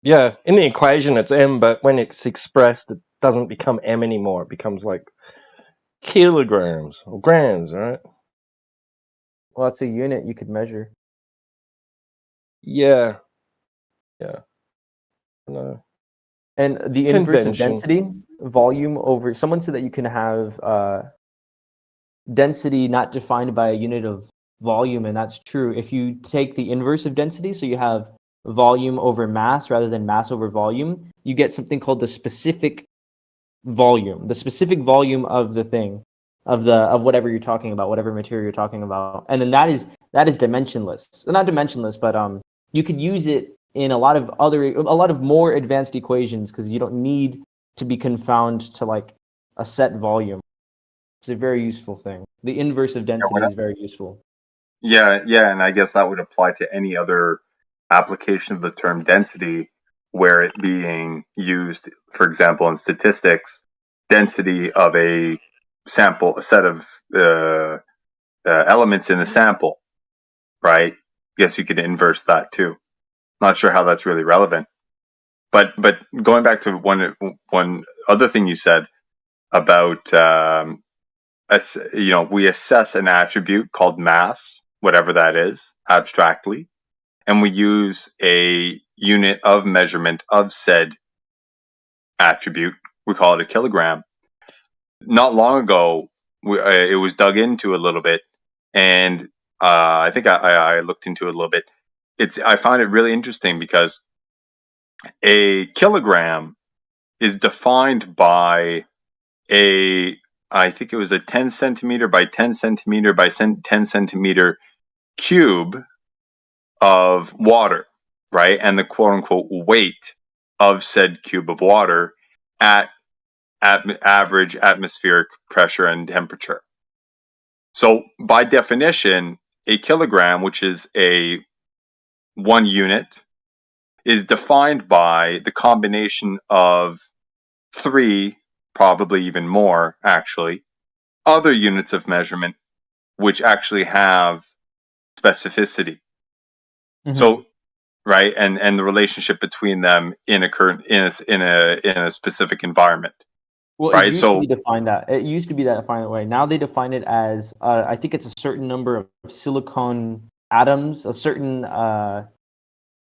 Yeah, in the equation it's m, but when it's expressed, it doesn't become m anymore. It becomes like kilograms or grams, right? Well, it's a unit you could measure. Yeah. No. And the inverse of Convention. density, volume over. Someone said that you can have density not defined by a unit of volume, and that's true. If you take the inverse of density, so you have volume over mass rather than mass over volume, you get something called the specific volume. The specific volume of the thing, of whatever you're talking about, whatever material you're talking about, and then that is dimensionless. Not dimensionless, but you could use it in a lot of more advanced equations, because you don't need to be confined to like a set volume. It's a very useful thing. The inverse of density is very useful. Yeah, and I guess that would apply to any other application of the term density, where it being used, for example, in statistics, density of a sample, a set of elements in a sample, right? Yes, you could inverse that too. Not sure how that's really relevant, but going back to one other thing you said about we assess an attribute called mass, whatever that is, abstractly, and we use a unit of measurement of said attribute. We call it a kilogram. Not long ago, it was dug into a little bit, and I think I looked into it a little bit. I find it really interesting because a kilogram is defined by I think it was a 10 centimeter by 10 centimeter by 10 centimeter cube of water, right? And the quote unquote weight of said cube of water at average atmospheric pressure and temperature. So by definition, a kilogram, which is a one unit is defined by the combination of 3, probably even more, actually, other units of measurement which actually have specificity. So, right, and the relationship between them in a specific environment. Well, it Right. used to So be defined that it used to be that defined that way. Now they define it as I think it's a certain number of silicon atoms, a certain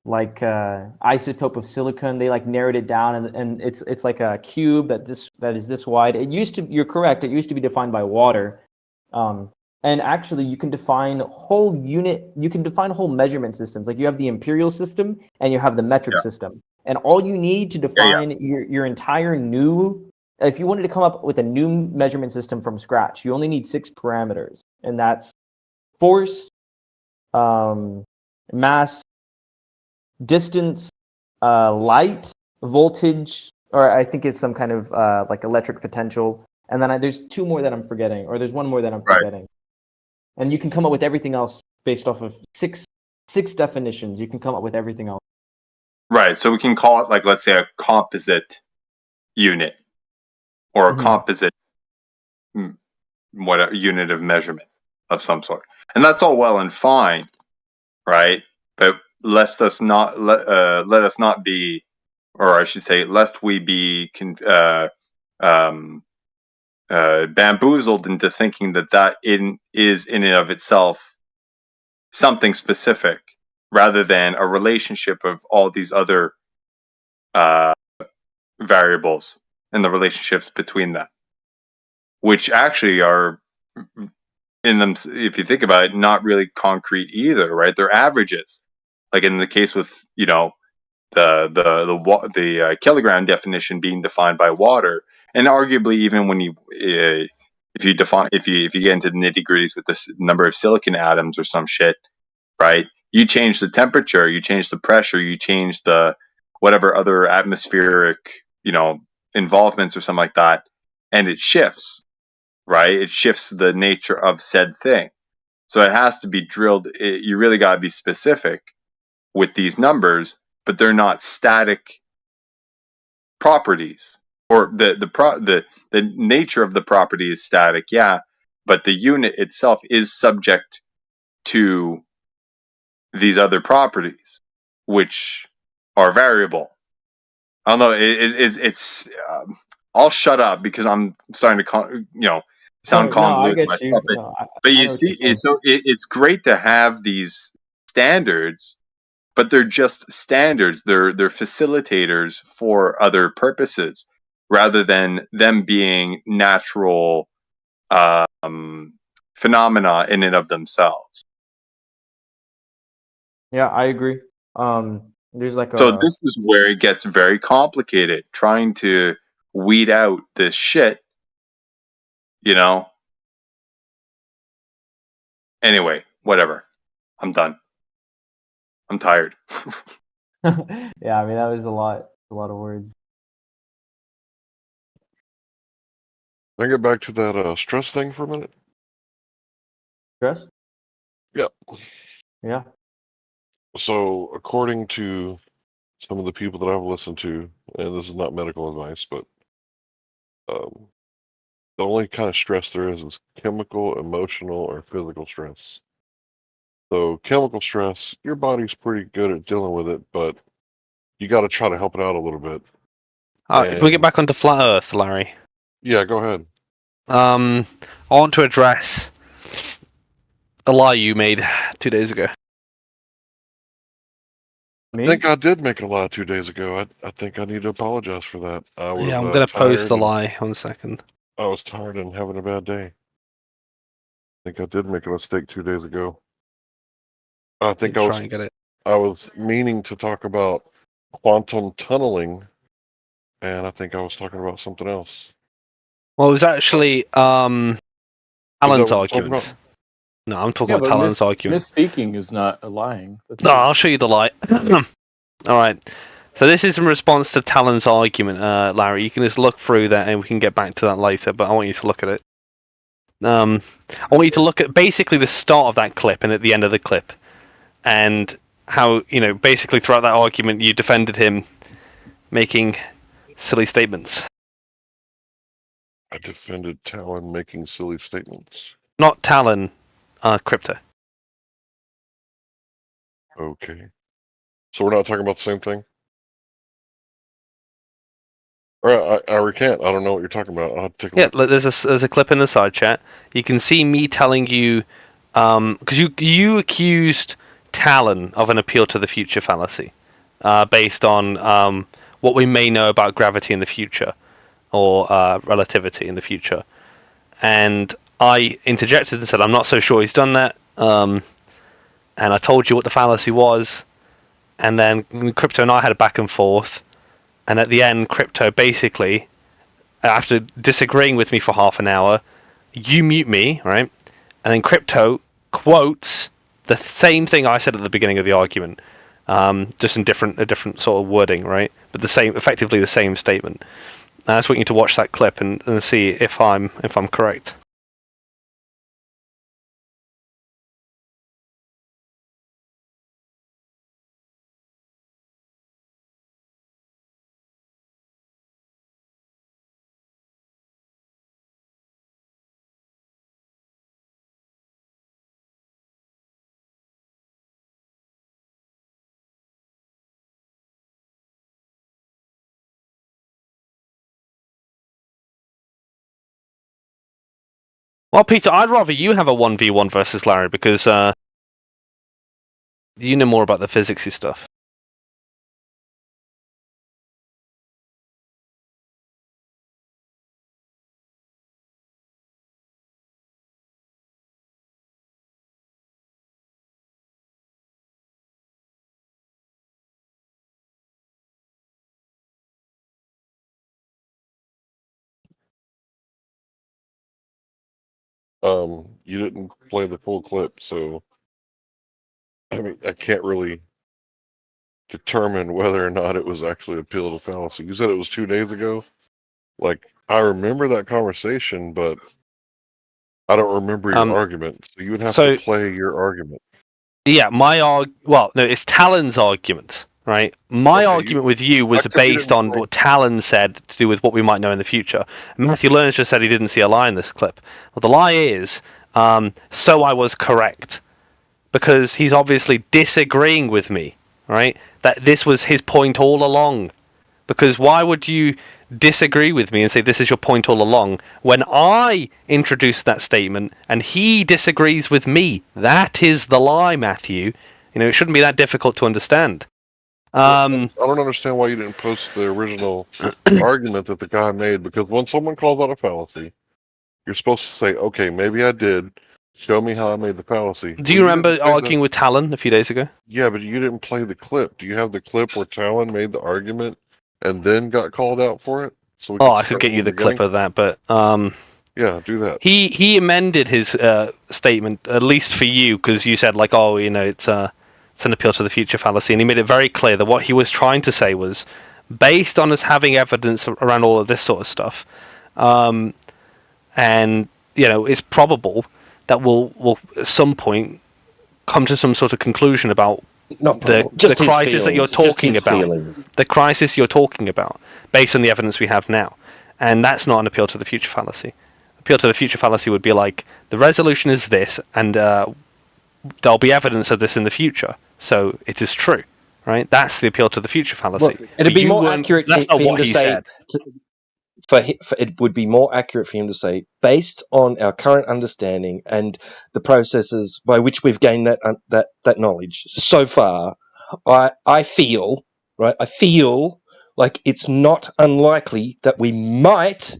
isotope of silicon. They like narrowed it down, and it's like a cube that is this wide. It used to, you're correct, it used to be defined by water. And actually you can define whole measurement systems. Like you have the imperial system and you have the metric system. And all you need to define your entire new, if you wanted to come up with a new measurement system from scratch, you only need 6 parameters. And that's force, mass, distance, light, voltage, or I think it's some kind of like electric potential. And then there's 2 more that I'm forgetting, or there's 1 more that I'm forgetting. And you can come up with everything else based off of six definitions. You can come up with everything else. right. So we can call it, like, let's say, a composite unit, or a composite whatever unit of measurement of some sort. And that's all well and fine, right? But lest us not let us not be, or I should say, lest we be bamboozled into thinking that is in and of itself something specific, rather than a relationship of all these other variables and the relationships between them, which actually are in them, if you think about it, not really concrete either, right? They're averages. Like in the case with, the kilogram definition being defined by water, and arguably even when you if you get into the nitty-gritties with this number of silicon atoms or some shit, right? You change the temperature, you change the pressure, you change the whatever other atmospheric, involvements or something like that, and it shifts, right? It shifts the nature of said thing. So it has to be drilled. You really got to be specific with these numbers, but they're not static properties. Or the nature of the property is static, yeah, but the unit itself is subject to these other properties, which are variable. I don't know. It's. I'll shut up because I'm starting to sound convoluted myself. But you see, it's great to have these standards, but they're just standards. They're facilitators for other purposes, rather than them being natural phenomena in and of themselves. Yeah, I agree. There's like So this is where it gets very complicated, trying to weed out this shit, Anyway, whatever. I'm done. I'm tired. yeah, I mean, that was a lot of words. Can I get back to that stress thing for a minute? Stress? Yep. Yeah. So, according to some of the people that I've listened to, and this is not medical advice, but the only kind of stress there is chemical, emotional, or physical stress. So, chemical stress, your body's pretty good at dealing with it, but you got to try to help it out a little bit. Can we get back onto flat Earth, Larry? Yeah, go ahead. I want to address a lie you made 2 days ago. I think I did make a lie 2 days ago. I think I need to apologize for that. I was, I'm going to post the lie. 1 second. I was tired and having a bad day. I think I did make a mistake 2 days ago. I think I was try and get it. I was meaning to talk about quantum tunneling, and I think I was talking about something else. Well, it was actually Alan's argument. About? No, I'm talking about Talon's argument. Misspeaking is not lying. No, I'll show you the lie. All right. So this is in response to Talon's argument, Larry. You can just look through that, and we can get back to that later. But I want you to look at it. I want you to look at basically the start of that clip and at the end of the clip, and how basically throughout that argument you defended him making silly statements. I defended Talon making silly statements. Not Talon, Crypto. Okay. So we're not talking about the same thing? Or I recant. I don't know what you're talking about. I'll have to take a Yeah, look. look, there's a clip in the side chat. You can see me telling you, because you accused Talon of an appeal to the future fallacy, based on what we may know about gravity in the future, or relativity in the future. And I interjected and said, I'm not so sure he's done that. And I told you what the fallacy was. And then Crypto and I had a back and forth. And at the end, Crypto basically, after disagreeing with me for half an hour, you mute me, right? And then Crypto quotes the same thing I said at the beginning of the argument, just in a different sort of wording, right? But effectively the same statement. I just want you to watch that clip and see if I'm correct. Well, Peter, I'd rather you have a 1v1 versus Larry because you know more about the physicsy stuff. You didn't play the full clip, so I mean, I can't really determine whether or not it was actually a appeal to fallacy. You said it was 2 days ago. Like, I remember that conversation, but I don't remember your argument. So you would have to play your argument. Yeah, well, no, it's Talon's argument, right? My argument with you was based on what Talon said to do with what we might know in the future. Matthew Lerner just said he didn't see a lie in this clip. Well, the lie is, so I was correct. Because he's obviously disagreeing with me, right? That this was his point all along. Because why would you disagree with me and say this is your point all along when I introduced that statement and he disagrees with me? That is the lie, Matthew. It shouldn't be that difficult to understand. I don't understand why you didn't post the original argument that the guy made, because when someone calls out a fallacy, you're supposed to say, okay, maybe I did. Show me how I made the fallacy. Do you remember arguing with Talon a few days ago? Yeah, but you didn't play the clip. Do you have the clip where Talon made the argument and then got called out for it? So I could get you the clip of that, but yeah, do that. He amended his statement, at least for you, because you said like, it's an appeal to the future fallacy, and he made it very clear that what he was trying to say was, based on us having evidence around all of this sort of stuff, and it's probable that we'll at some point come to some sort of conclusion about the crisis that you're talking about. The crisis you're talking about, based on the evidence we have now. And that's not an appeal to the future fallacy. Appeal to the future fallacy would be like, the resolution is this, and there'll be evidence of this in the future. So it is true, right? That's the appeal to the future fallacy. Well, it'd be more accurate that's for not him what to he say. said. It would be more accurate for him to say, based on our current understanding and the processes by which we've gained that knowledge so far, I feel like it's not unlikely that we might,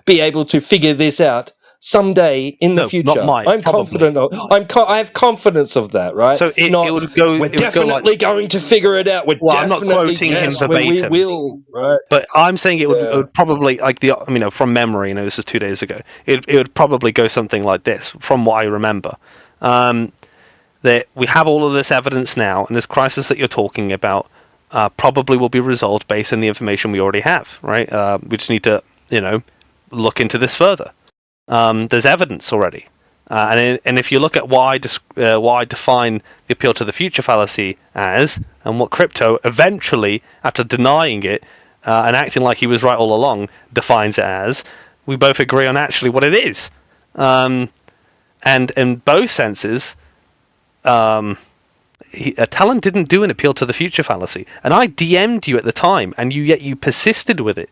be able to figure this out someday in the future. Not might, I'm probably. confident. I have confidence of that, right? So it would go. We're definitely going to figure it out. I'm not quoting him verbatim. We will, right? But I'm saying it would probably, like from memory. This was 2 days ago. It would probably go something like this, from what I remember. That we have all of this evidence now, and this crisis that you're talking about probably will be resolved based on the information we already have, right? We just need to, look into this further. There's evidence already. And if you look at what I define the appeal to the future fallacy as, and what Crypto eventually, after denying it and acting like he was right all along, defines it as, we both agree on actually what it is. And in both senses, Talon didn't do an appeal to the future fallacy, and I DM'd you at the time, and yet you persisted with it.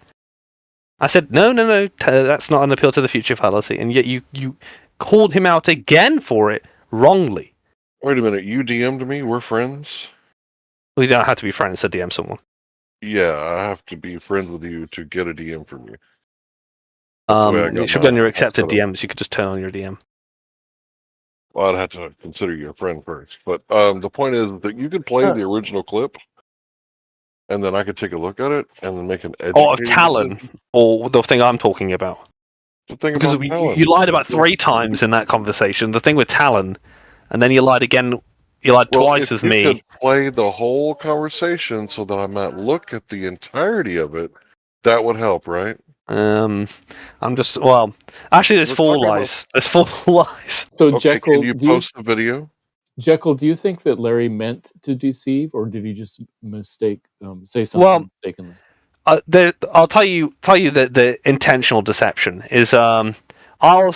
I said no, that's not an appeal to the future fallacy, and yet you called him out again for it wrongly. Wait a minute, you DM'd me? We're friends? We don't have to be friends to DM someone. Yeah, I have to be friends with you to get a DM from you. That's the way I got It should be on your my accepted setup. DMs. You could just turn on your DM. Well, I'd have to consider you a friend first. But the point is that you could play the original clip, and then I could take a look at it and then make an educated Or of Talon, decision. or the thing I'm talking about. The thing Because about Talon, you lied about 3 times in that conversation. The thing with Talon, and then you lied again. You lied twice with if you me. could play the whole conversation so that I might look at the entirety of it, that would help, right? I'm just actually there's We're 4 talking about- lies. There's 4 lies. So Okay, Jekyll, can you post the video? Jekyll, do you think that Larry meant to deceive, or did he just say something mistakenly? I'll tell you that the intentional deception is I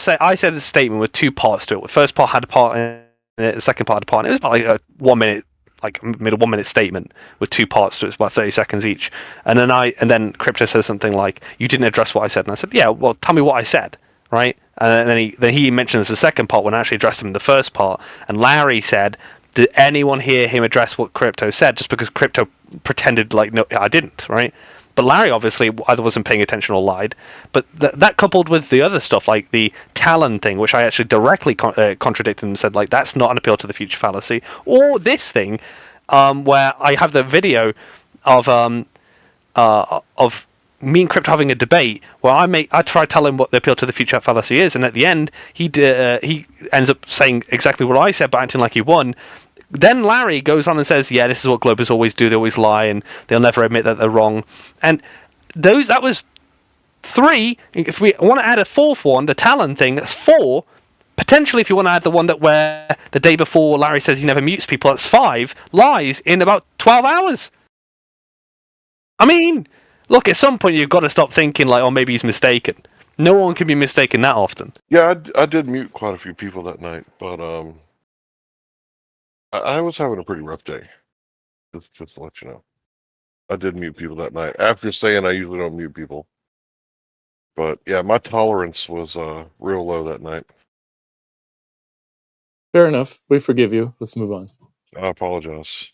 said a statement with 2 parts to it. The first part had a part in it, the second part had a part in it. It was about like a 1 minute, like made a 1 minute statement with 2 parts to it. It's about 30 seconds each. And then Crypto says something like, "You didn't address what I said," and I said, "Yeah, well, tell me what I said." Right? And then he mentions the second part when I actually addressed him in the first part. And Larry said, "Did anyone hear him address what Crypto said?" Just because Crypto pretended like, no, I didn't, right? But Larry obviously either wasn't paying attention or lied. But that coupled with the other stuff, like the Talon thing, which I actually directly contradicted and said, like, that's not an appeal to the future fallacy. Or this thing, where I have the video of me and Crypto having a debate where I try to tell him what the appeal to the future fallacy is, and at the end he ends up saying exactly what I said, but acting like he won. Then Larry goes on and says, "Yeah, this is what Globers always do. They always lie, and they'll never admit that they're wrong." And that was 3. If we want to add a 4th one, the Talon thing, that's 4. Potentially, if you want to add the one that where the day before Larry says he never mutes people, that's 5 lies in about 12 hours. I mean, look, at some point you've got to stop thinking like, oh, maybe he's mistaken. No one can be mistaken that often. Yeah, I did mute quite a few people that night, but I was having a pretty rough day. Just to let you know, I did mute people that night. After saying I usually don't mute people, but yeah, my tolerance was real low that night. Fair enough. We forgive you. Let's move on. I apologize.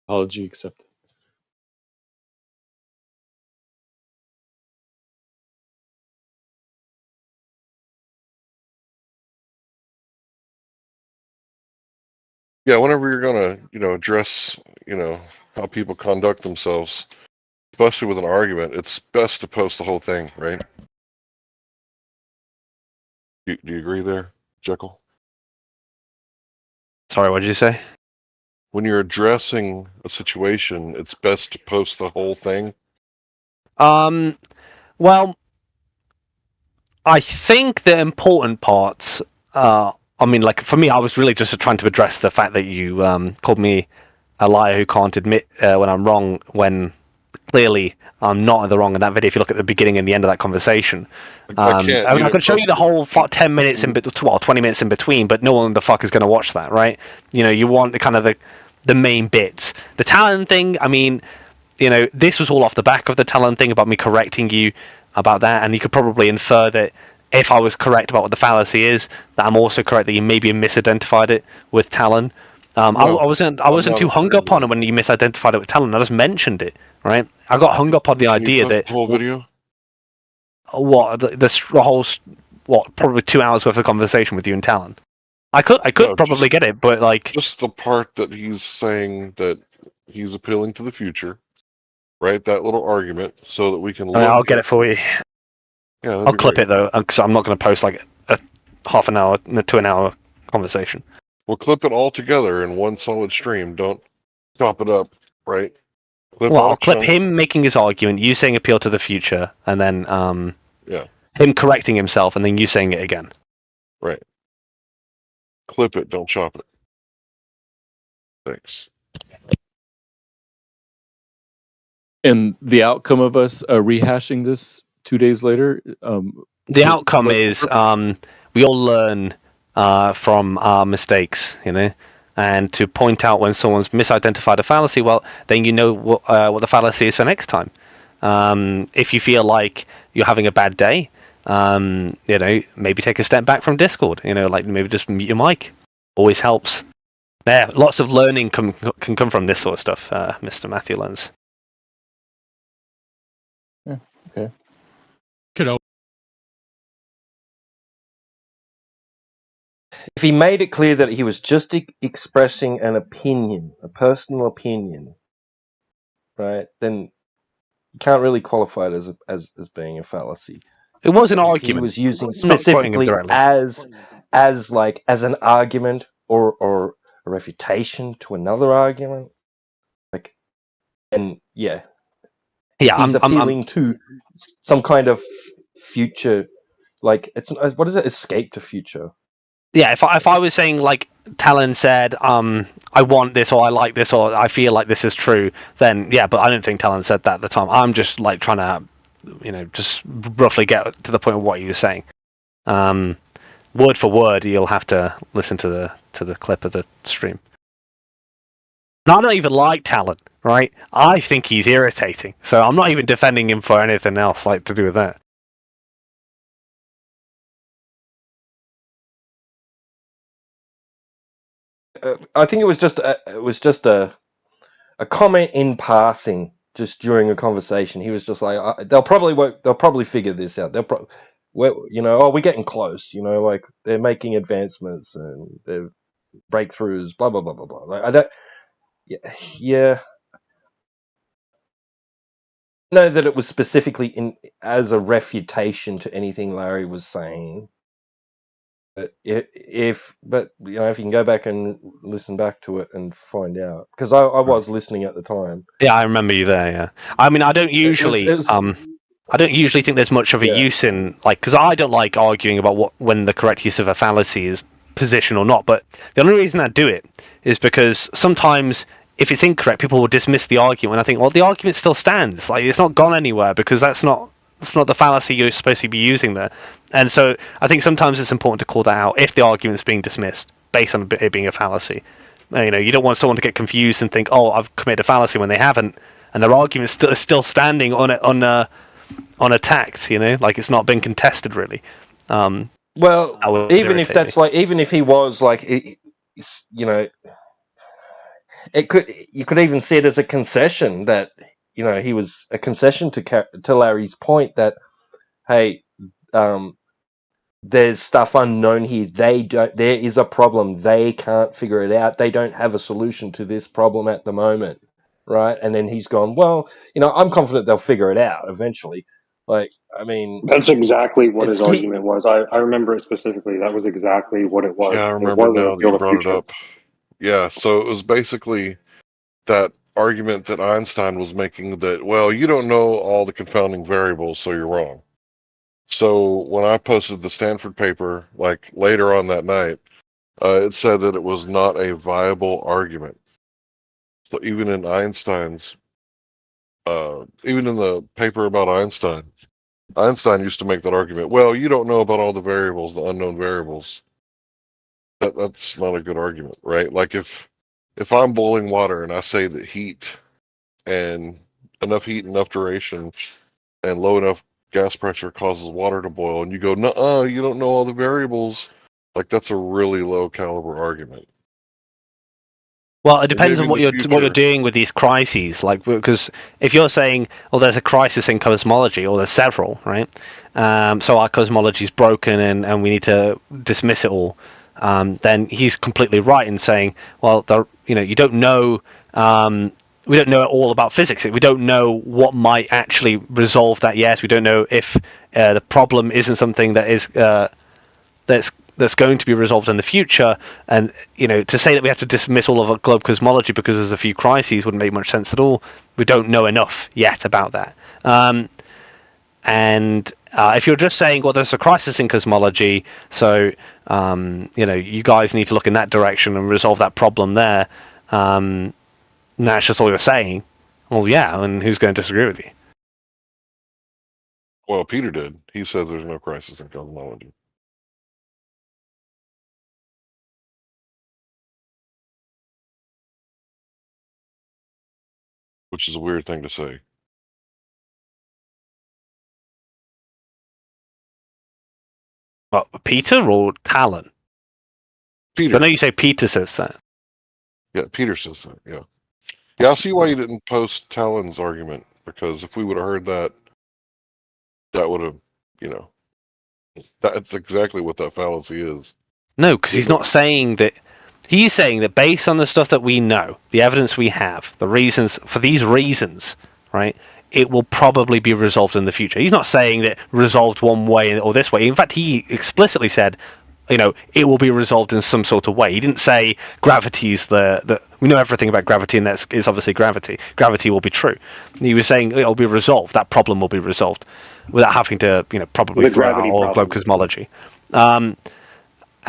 Apology accepted. Yeah, whenever you're gonna, address, how people conduct themselves, especially with an argument, it's best to post the whole thing, right? Do you agree there, Jekyll? Sorry, what did you say? When you're addressing a situation, it's best to post the whole thing. Well, I think the important parts. I mean, like for me, I was really just trying to address the fact that you called me a liar who can't admit when I'm wrong, when clearly I'm not in the wrong in that video. If you look at the beginning and the end of that conversation, I could show you the whole 10 minutes 20 minutes in between, but no one the fuck is going to watch that, right? You want the kind of the main bits. The Talon thing, I mean, this was all off the back of the Talon thing about me correcting you about that, and you could probably infer that if I was correct about what the fallacy is, that I'm also correct that you maybe misidentified it with Talon. I wasn't too hung up on it when you misidentified it with Talon. I just mentioned it, right? I got hung up on the idea that the whole video. What the whole probably 2 hours worth of conversation with you and Talon. I could probably get it, but like just the part that he's saying that he's appealing to the future, right? That little argument, so that we can. I'll get it for you. Yeah, I'll clip it though, because I'm not going to post like a half an hour to an hour conversation. We'll clip it all together in one solid stream. Don't chop it up, right? I'll clip him making his argument, you saying appeal to the future, and then yeah, him correcting himself and then you saying it again. Right. Clip it, don't chop it. Thanks. And the outcome of us rehashing this 2 days later. The outcome is we all learn from our mistakes, you know, and to point out when someone's misidentified a fallacy. Well, then you know what the fallacy is for next time. If you feel like you're having a bad day, you know, maybe take a step back from Discord. You know, like maybe just mute your mic. Always helps. Yeah, lots of learning can come from this sort of stuff, Mr. Matthew Lenz. Yeah, okay. If he made it clear that he was just expressing an opinion, a personal opinion, right, then you can't really qualify it as being a fallacy. It was an If argument. he was using I'm not quoting him specifically directly. as an argument or a refutation to another argument, like, and yeah, Yeah, he's appealing to some kind of future, like it's what is it? Escape to future. Yeah, if I was saying like Talon said, I want this or I like this or I feel like this is true, then yeah, but I don't think Talon said that at the time. I'm just like trying to, you know, just roughly get to the point of what you were saying. Word for word, you'll have to listen to the clip of the stream. And I don't even like Talon, right? I think he's irritating, so I'm not even defending him for anything else like to do with that. I think it was just a comment in passing, just during a conversation. He was just like, they'll probably figure this out. You know, oh, we're getting close. You know, like they're making advancements and they're breakthroughs. Blah blah blah blah blah. Like I don't. Yeah. Know that it was specifically as a refutation to anything Larry was saying. But if you know, if you can go back and listen back to it and find out, because I was listening at the time. Yeah, I remember you there. Yeah, I mean, I don't usually, I don't usually think there's much of a use in like, because I don't like arguing about when the correct use of a fallacy is position or not. But the only reason I do it is because sometimes if it's incorrect, people will dismiss the argument. I think, well, the argument still stands. Like it's not gone anywhere because that's not the fallacy you're supposed to be using there. And so I think sometimes it's important to call that out if the argument's being dismissed based on it being a fallacy. You know, you don't want someone to get confused and think, "Oh, I've committed a fallacy," when they haven't, and their argument is still standing unattacked. You know, like it's not been contested really. Well, even if that's like, even if he was like, you know, you could even see it as a concession that, you know, he was a concession to Larry's point that, hey, there's stuff unknown here. There is a problem. They can't figure it out. They don't have a solution to this problem at the moment, right? And then he's gone, well, you know, I'm confident they'll figure it out eventually. Like, I mean, that's exactly what his argument was. I remember it specifically. That was exactly what it was. Yeah, I remember now that you brought it up. Yeah, so it was basically that argument that Einstein was making that, well, you don't know all the confounding variables, so you're wrong. So when I posted the Stanford paper, like later on that night, it said that it was not a viable argument. So even in Einstein's, even in the paper about Einstein used to make that argument. Well, you don't know about all the variables, the unknown variables. That's not a good argument, right? Like if I'm boiling water and I say that heat, enough duration, and low enough gas pressure causes water to boil, and you go, nuh-uh, you don't know all the variables, like that's a really low caliber argument. Well, it depends on what you're doing with these crises. Like, because if you're saying, "Oh, there's a crisis in cosmology," or there's several, right? So our cosmology is broken, and we need to dismiss it all. Then he's completely right in saying, "Well, you don't know. We don't know all about physics. We don't know what might actually resolve that yet. We don't know if the problem isn't something that is that's going to be resolved in the future. And to say that we have to dismiss all of our globe cosmology because there's a few crises wouldn't make much sense at all. We don't know enough yet about that. And If you're just saying, well, there's a crisis in cosmology, so you guys need to look in that direction and resolve that problem there. That's just all you're saying. Well, yeah, and who's going to disagree with you? Well, Peter did. He says there's no crisis in cosmology. Which is a weird thing to say. What, Peter or Talon? Peter. I know you say Peter says that. Yeah, Peter says that, yeah. Yeah, I see why you didn't post Talon's argument, because if we would have heard that, that would have, that's exactly what that fallacy is. No, because he's not saying that. He's saying that based on the stuff that we know, the evidence we have, the reasons for these reasons, right, it will probably be resolved in the future. He's not saying that resolved one way or this way. In fact, he explicitly said, it will be resolved in some sort of way. He didn't say gravity's the we know everything about gravity, and that is obviously gravity. Gravity will be true. He was saying it'll be resolved. That problem will be resolved without having to, probably The throw out gravity all of globe problem. cosmology.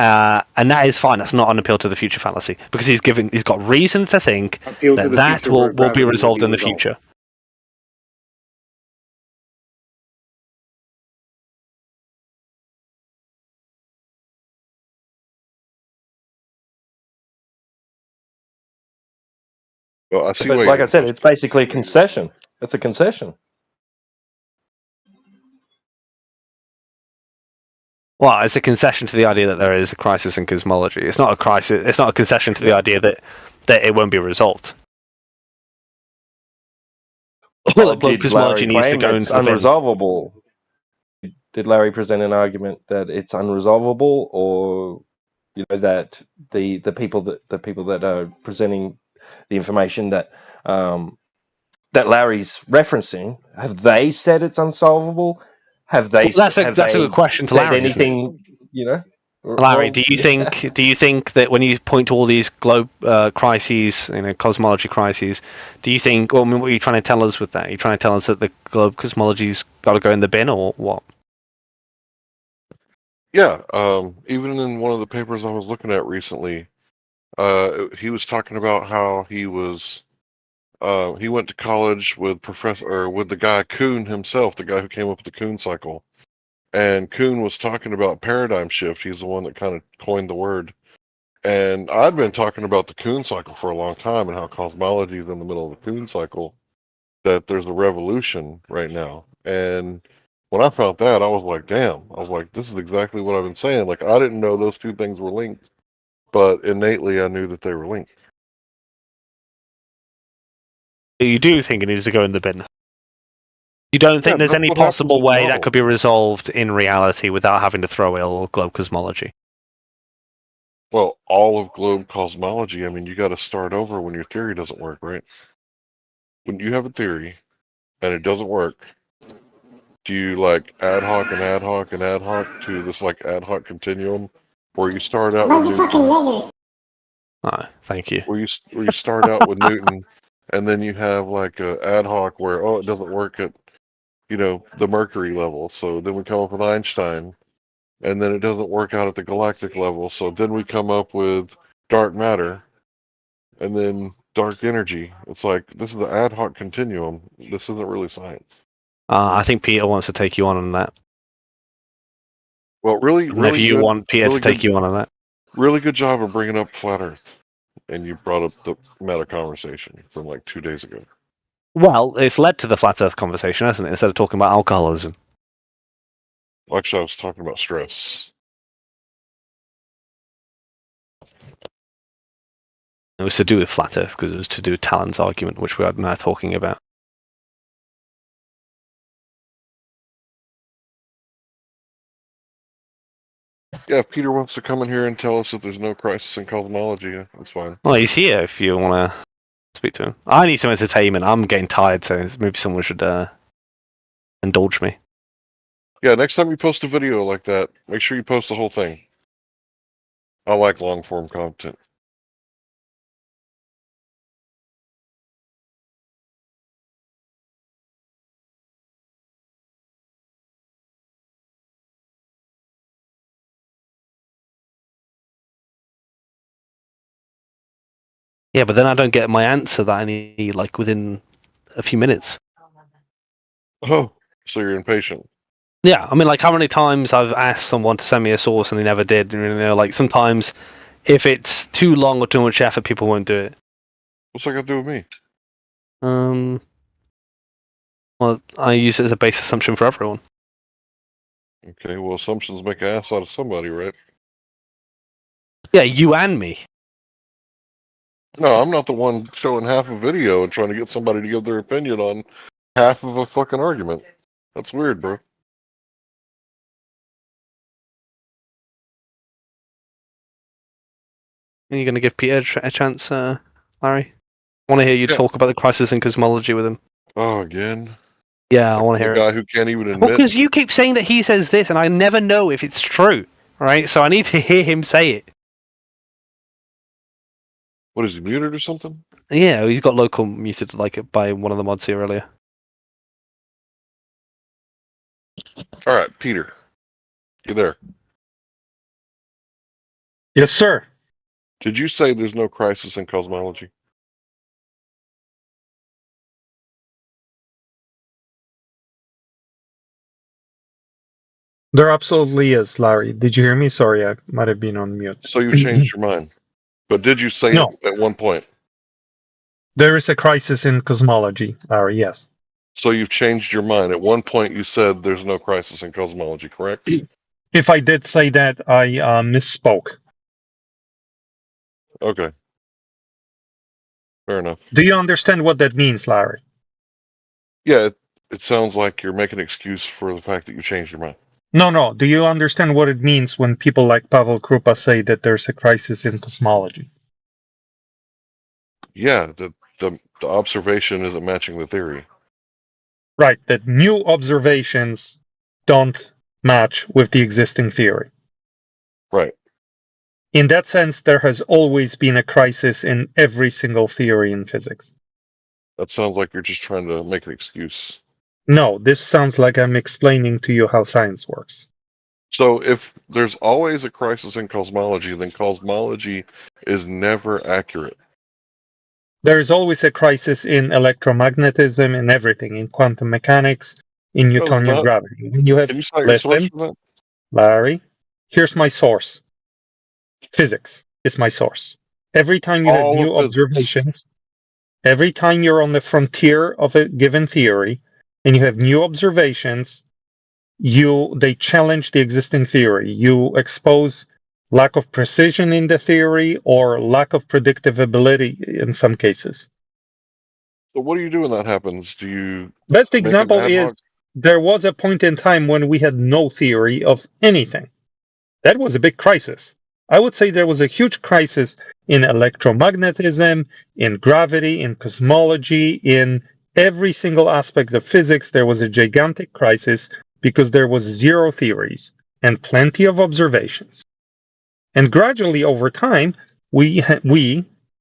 And that is fine. That's not an appeal to the future fallacy, because he's got reasons to think Appeal to that the that future where will be gravity will resolved be in the resolved. future. Well, I see But why you like I didn't said, post it's basically a concession. It's a concession. Well, it's a concession to the idea that there is a crisis in cosmology. It's not a crisis. It's not a concession to the idea that it won't be resolved. Or Globe did Larry cosmology needs to claim go it's into the bin. unresolvable? Did Larry present an argument that it's unresolvable, or that the people that are presenting the information that that Larry's referencing, have they said it's unsolvable? Have they Well, that's a good question to said Larry, isn't it? anything? Larry, Well, do you yeah. think that when you point to all these globe crises, cosmology crises, do you think? Well, I mean, what are you trying to tell us with that? Are you trying to tell us that the globe cosmology's got to go in the bin, or what? Yeah, even in one of the papers I was looking at recently, he was talking about how he went to college with with the guy Kuhn himself, the guy who came up with the Kuhn cycle. And Kuhn was talking about paradigm shift. He's the one that kind of coined the word. And I'd been talking about the Kuhn cycle for a long time and how cosmology is in the middle of the Kuhn cycle, that there's a revolution right now. And when I found that, I was like, damn. I was like, this is exactly what I've been saying. Like, I didn't know those two things were linked, but innately I knew that they were linked. You do think it needs to go in the bin? You don't think there's that's any what happens possible in the way that model. could be resolved in reality without having to throw in globe cosmology? Well, all of globe cosmology, I mean, you got to start over when your theory doesn't work, right? When you have a theory and it doesn't work, do you like ad hoc and ad hoc and ad hoc to this like ad hoc continuum, or you start out with Newton? Oh, thank you. Where you start out with Newton, and then you have like a ad hoc where it doesn't work at the Mercury level, so then we come up with Einstein, and then it doesn't work out at the galactic level, so then we come up with dark matter, and then dark energy. It's like this is an ad hoc continuum. This isn't really science. I think Peter wants to take you on that. Well, really, And if really you good. want Peter Really to take good. you on that. Really good job of bringing up flat Earth, and you brought up the meta conversation from like 2 days ago. Well, it's led to the flat Earth conversation, hasn't it? Instead of talking about alcoholism. Actually, I was talking about stress. It was to do with flat Earth because it was to do with Talon's argument, which we are now talking about. Yeah, if Peter wants to come in here and tell us that there's no crisis in cosmology, that's fine. Well, he's here if you want to speak to him. I need some entertainment. I'm getting tired, so maybe someone should indulge me. Yeah, next time you post a video like that, make sure you post the whole thing. I like long form content. Yeah, but then I don't get my answer that I need like within a few minutes. Oh, so you're impatient. Yeah, I mean, like how many times I've asked someone to send me a source and they never did. You know, like sometimes if it's too long or too much effort, people won't do it. What's that got to do with me? Well, I use it as a base assumption for everyone. Okay, well, assumptions make an ass out of somebody, right? Yeah, you and me. No, I'm not the one showing half a video and trying to get somebody to give their opinion on half of a fucking argument. That's weird, bro. Are you going to give Peter a chance, Larry? I want to hear you talk about the crisis in cosmology with him. Oh, again? Yeah, I want to hear The guy it. who can't even admit. Well, because you keep saying that he says this, and I never know if it's true. Right? So I need to hear him say it. What, is he muted or something? Yeah, he's got local muted like by one of the mods here earlier. All right, Peter. You there? Yes, sir. Did you say there's no crisis in cosmology? There absolutely is, Larry. Did you hear me? Sorry, I might have been on mute. So you changed your mind. But did you say No. it at one point? There is a crisis in cosmology, Larry, yes. So you've changed your mind. At one point you said there's no crisis in cosmology, correct? If I did say that, I misspoke. Okay. Fair enough. Do you understand what that means, Larry? Yeah, it sounds like you're making an excuse for the fact that you changed your mind. No. Do you understand what it means when people like Pavel Krupa say that there's a crisis in cosmology? Yeah, the observation isn't matching the theory. Right, that new observations don't match with the existing theory. Right. In that sense, there has always been a crisis in every single theory in physics. That sounds like you're just trying to make an excuse. No, this sounds like I'm explaining to you how science works. So if there's always a crisis in cosmology, then cosmology is never accurate. There is always a crisis in electromagnetism, in everything, in quantum mechanics, in Newtonian not. gravity. When you have, Can you cite your source listen, for that? Larry, here's my source. Physics is my source. Every time you have All new of physics. observations, every time you're on the frontier of a given theory and you have new observations, they challenge the existing theory. You expose lack of precision in the theory or lack of predictability in some cases. So what do you do when that happens? Do you Best make an example ad is hoc? there was a point in time when we had no theory of anything. That was a big crisis. I would say there was a huge crisis in electromagnetism, in gravity, in cosmology, in every single aspect of physics. There was a gigantic crisis because there was zero theories and plenty of observations. And gradually over time, we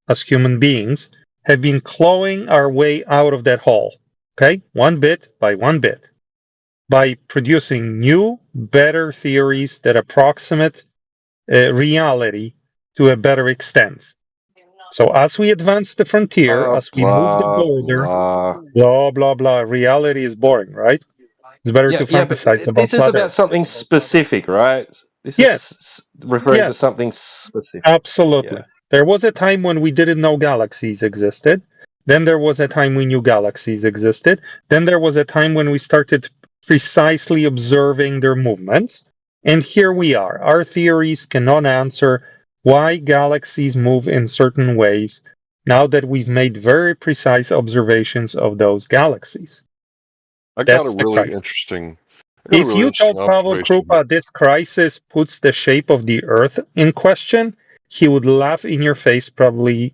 as human beings have been clawing our way out of that hole, okay? One bit by one bit, by producing new, better theories that approximate reality to a better extent. So as we advance the frontier, as we move the border, blah, blah, blah, reality is boring, right? It's better to Yeah, but fantasize about this is flat about Earth. something specific, right? This Yes. is referring to Yes. something specific. Absolutely. Yeah. There was a time when we didn't know galaxies existed. Then there was a time we knew galaxies existed. Then there was a time when we started precisely observing their movements. And here we are. Our theories cannot answer why galaxies move in certain ways now that we've made very precise observations of those galaxies. I got That's a the really crisis. interesting. If you told Pavel Krupa this crisis puts the shape of the Earth in question, he would laugh in your face probably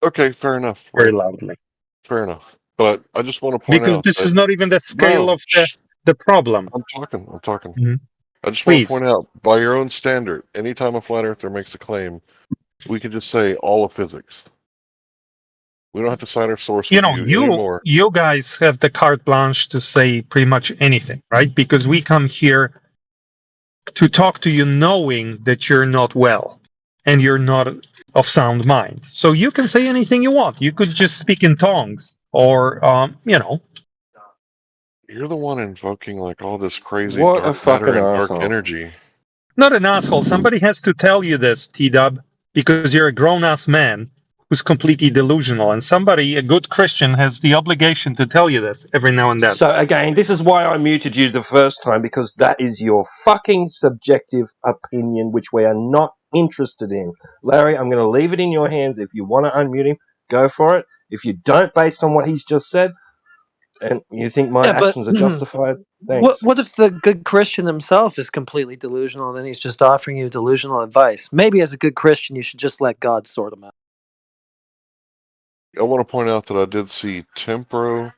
Okay, fair enough. very loudly. Fair enough. But I just want to point Because out this that is not even the scale no, of the problem. I'm talking. Mhm. I just want Please. to point out, by your own standard, anytime a flat earther makes a claim, we can just say all of physics. We don't have to cite our source You with know, you anymore. you guys have the carte blanche to say pretty much anything, right? Because we come here to talk to you knowing that you're not well and you're not of sound mind. So you can say anything you want. You could just speak in tongues, or You're the one invoking like all this crazy What a dark matter fucking and dark asshole. energy. not an asshole. Somebody has to tell you this, T-Dub, because you're a grown-ass man who's completely delusional, and somebody, a good Christian, has the obligation to tell you this every now and then. So again, this is why I muted you the first time, because that is your fucking subjective opinion, which we are not interested in. Larry, I'm going to leave it in your hands. If you want to unmute him, go for it. If you don't, based on what he's just said, and you think my Yeah, but actions are justified, what thanks. what if the good Christian himself is completely delusional? Then he's just offering you delusional advice. Maybe as a good Christian, you should just let God sort him out. I want to point out that I did see Tempro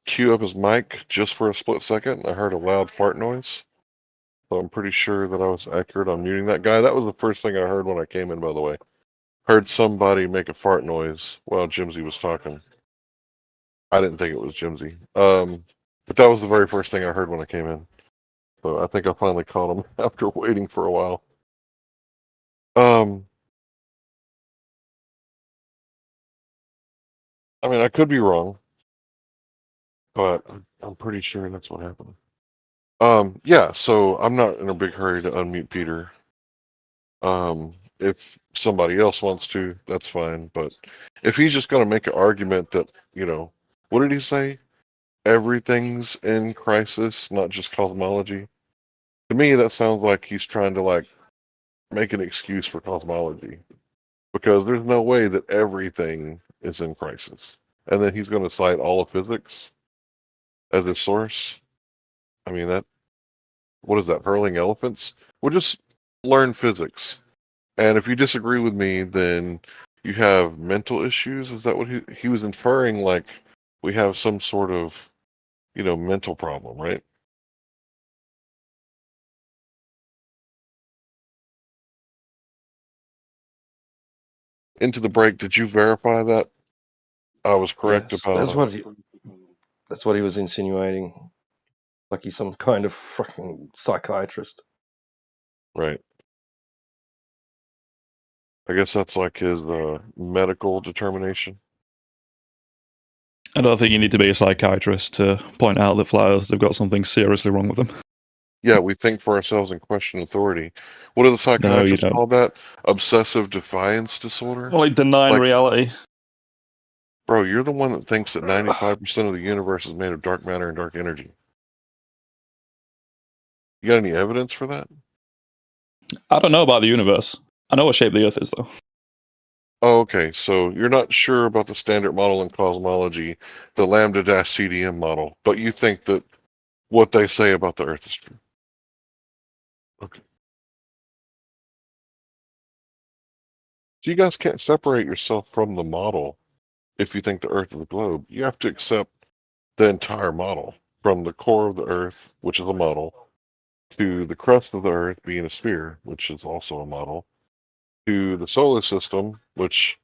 cue up his mic just for a split second. I heard a loud fart noise. So I'm pretty sure that I was accurate on muting that guy. That was the first thing I heard when I came in, by the way. Heard somebody make a fart noise while Jimsy was talking. I didn't think it was Jimsy. But that was the very first thing I heard when I came in. So I think I finally caught him after waiting for a while. I mean, I could be wrong, but I'm pretty sure that's what happened. Yeah, so I'm not in a big hurry to unmute Peter. If somebody else wants to, that's fine. But if he's just going to make an argument that, what did he say? Everything's in crisis, not just cosmology. To me, that sounds like he's trying to make an excuse for cosmology, because there's no way that everything is in crisis. And then he's going to cite all of physics as his source. I mean, what is that, hurling elephants? We'll just learn physics. And if you disagree with me, then you have mental issues. Is that what he was inferring? Like we have some sort of, mental problem, right? Into the break, did you verify that I was correct Yes, about that's what he was insinuating. Like he's some kind of fucking psychiatrist. Right. I guess that's like his medical determination. I don't think you need to be a psychiatrist to point out that flat earthers have got something seriously wrong with them. Yeah, we think for ourselves and question authority. What do the No, you psychiatrists don't. call that? Obsessive defiance disorder? Well, like denying Like, reality. bro, you're the one that thinks that 95% of the universe is made of dark matter and dark energy. You got any evidence for that? I don't know about the universe. I know what shape the Earth is, though. Oh, okay. So you're not sure about the standard model in cosmology, the lambda-CDM model, but you think that what they say about the Earth is true. Okay. So you guys can't separate yourself from the model if you think the Earth is a globe. You have to accept the entire model, from the core of the Earth, which is a model, to the crust of the Earth being a sphere, which is also a model, to the solar system, which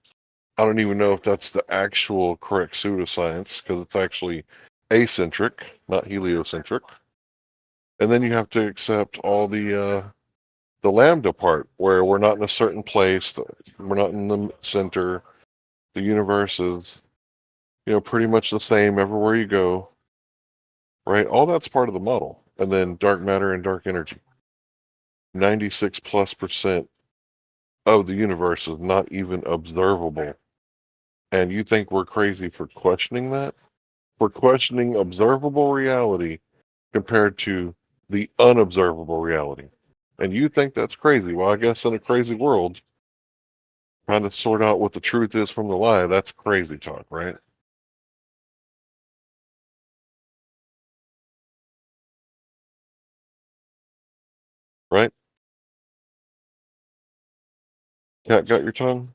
I don't even know if that's the actual correct pseudoscience, because it's actually acentric, not heliocentric. And then you have to accept all the lambda part, where we're not in a certain place, we're not in the center. The universe is, pretty much the same everywhere you go, right? All that's part of the model. And then dark matter and dark energy. 96+% of the universe is not even observable. And you think we're crazy for questioning that? For questioning observable reality compared to the unobservable reality. And you think that's crazy. Well, I guess in a crazy world, trying to sort out what the truth is from the lie, that's crazy talk, right? Right? Cat got your tongue?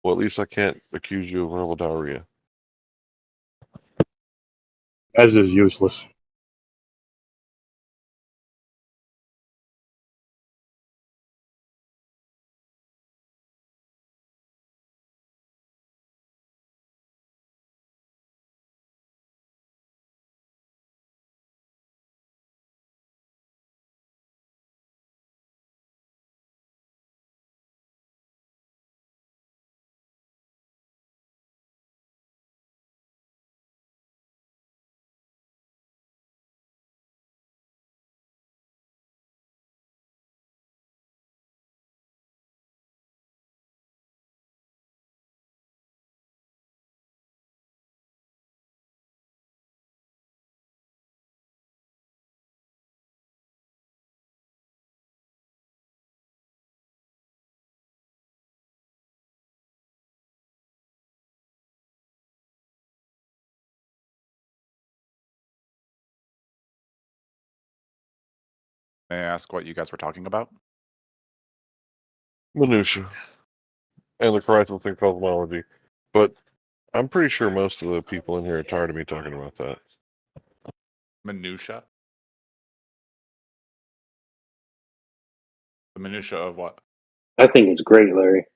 Well, at least I can't accuse you of verbal diarrhea. As is useless. May I ask what you guys were talking about? Minutia and the crisis in cosmology. But I'm pretty sure most of the people in here are tired of me talking about that. Minutia? The minutia of what? I think it's great, Larry.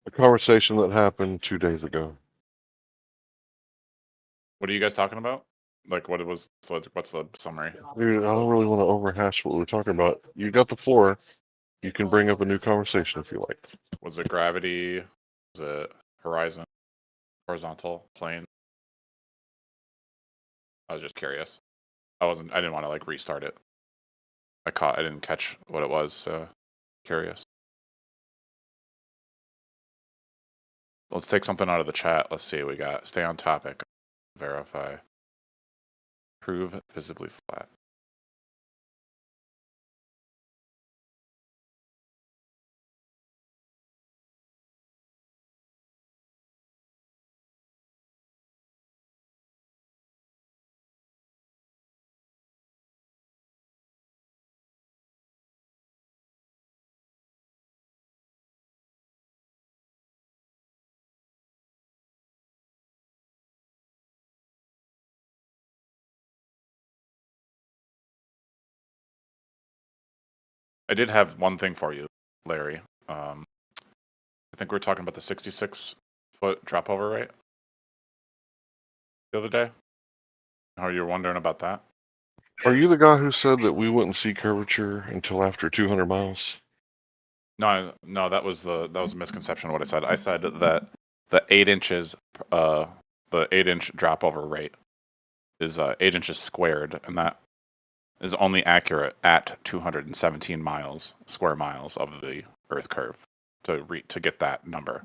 A conversation that happened 2 days ago. What are you guys talking about? Like, what's the summary? Dude, I don't really want to overhash what we were talking about. You got the floor. You can bring up a new conversation if you like. Was it gravity? Was it horizon? Horizontal? Plane? I was just curious. I didn't want to like restart it. I didn't catch what it was, so curious. Let's take something out of the chat. Let's see what we got. Stay on topic. Verify. Prove visibly flat. I did have one thing for you, Larry. I think we were talking about the 66-foot drop over, right? The other day? How you were wondering about that? Are you the guy who said that we wouldn't see curvature until after 200 miles? No, that was a misconception of what I said. I said that the 8 inches, the 8-inch drop over rate is 8 inches squared, and that is only accurate at 217 square miles of the Earth curve to get that number.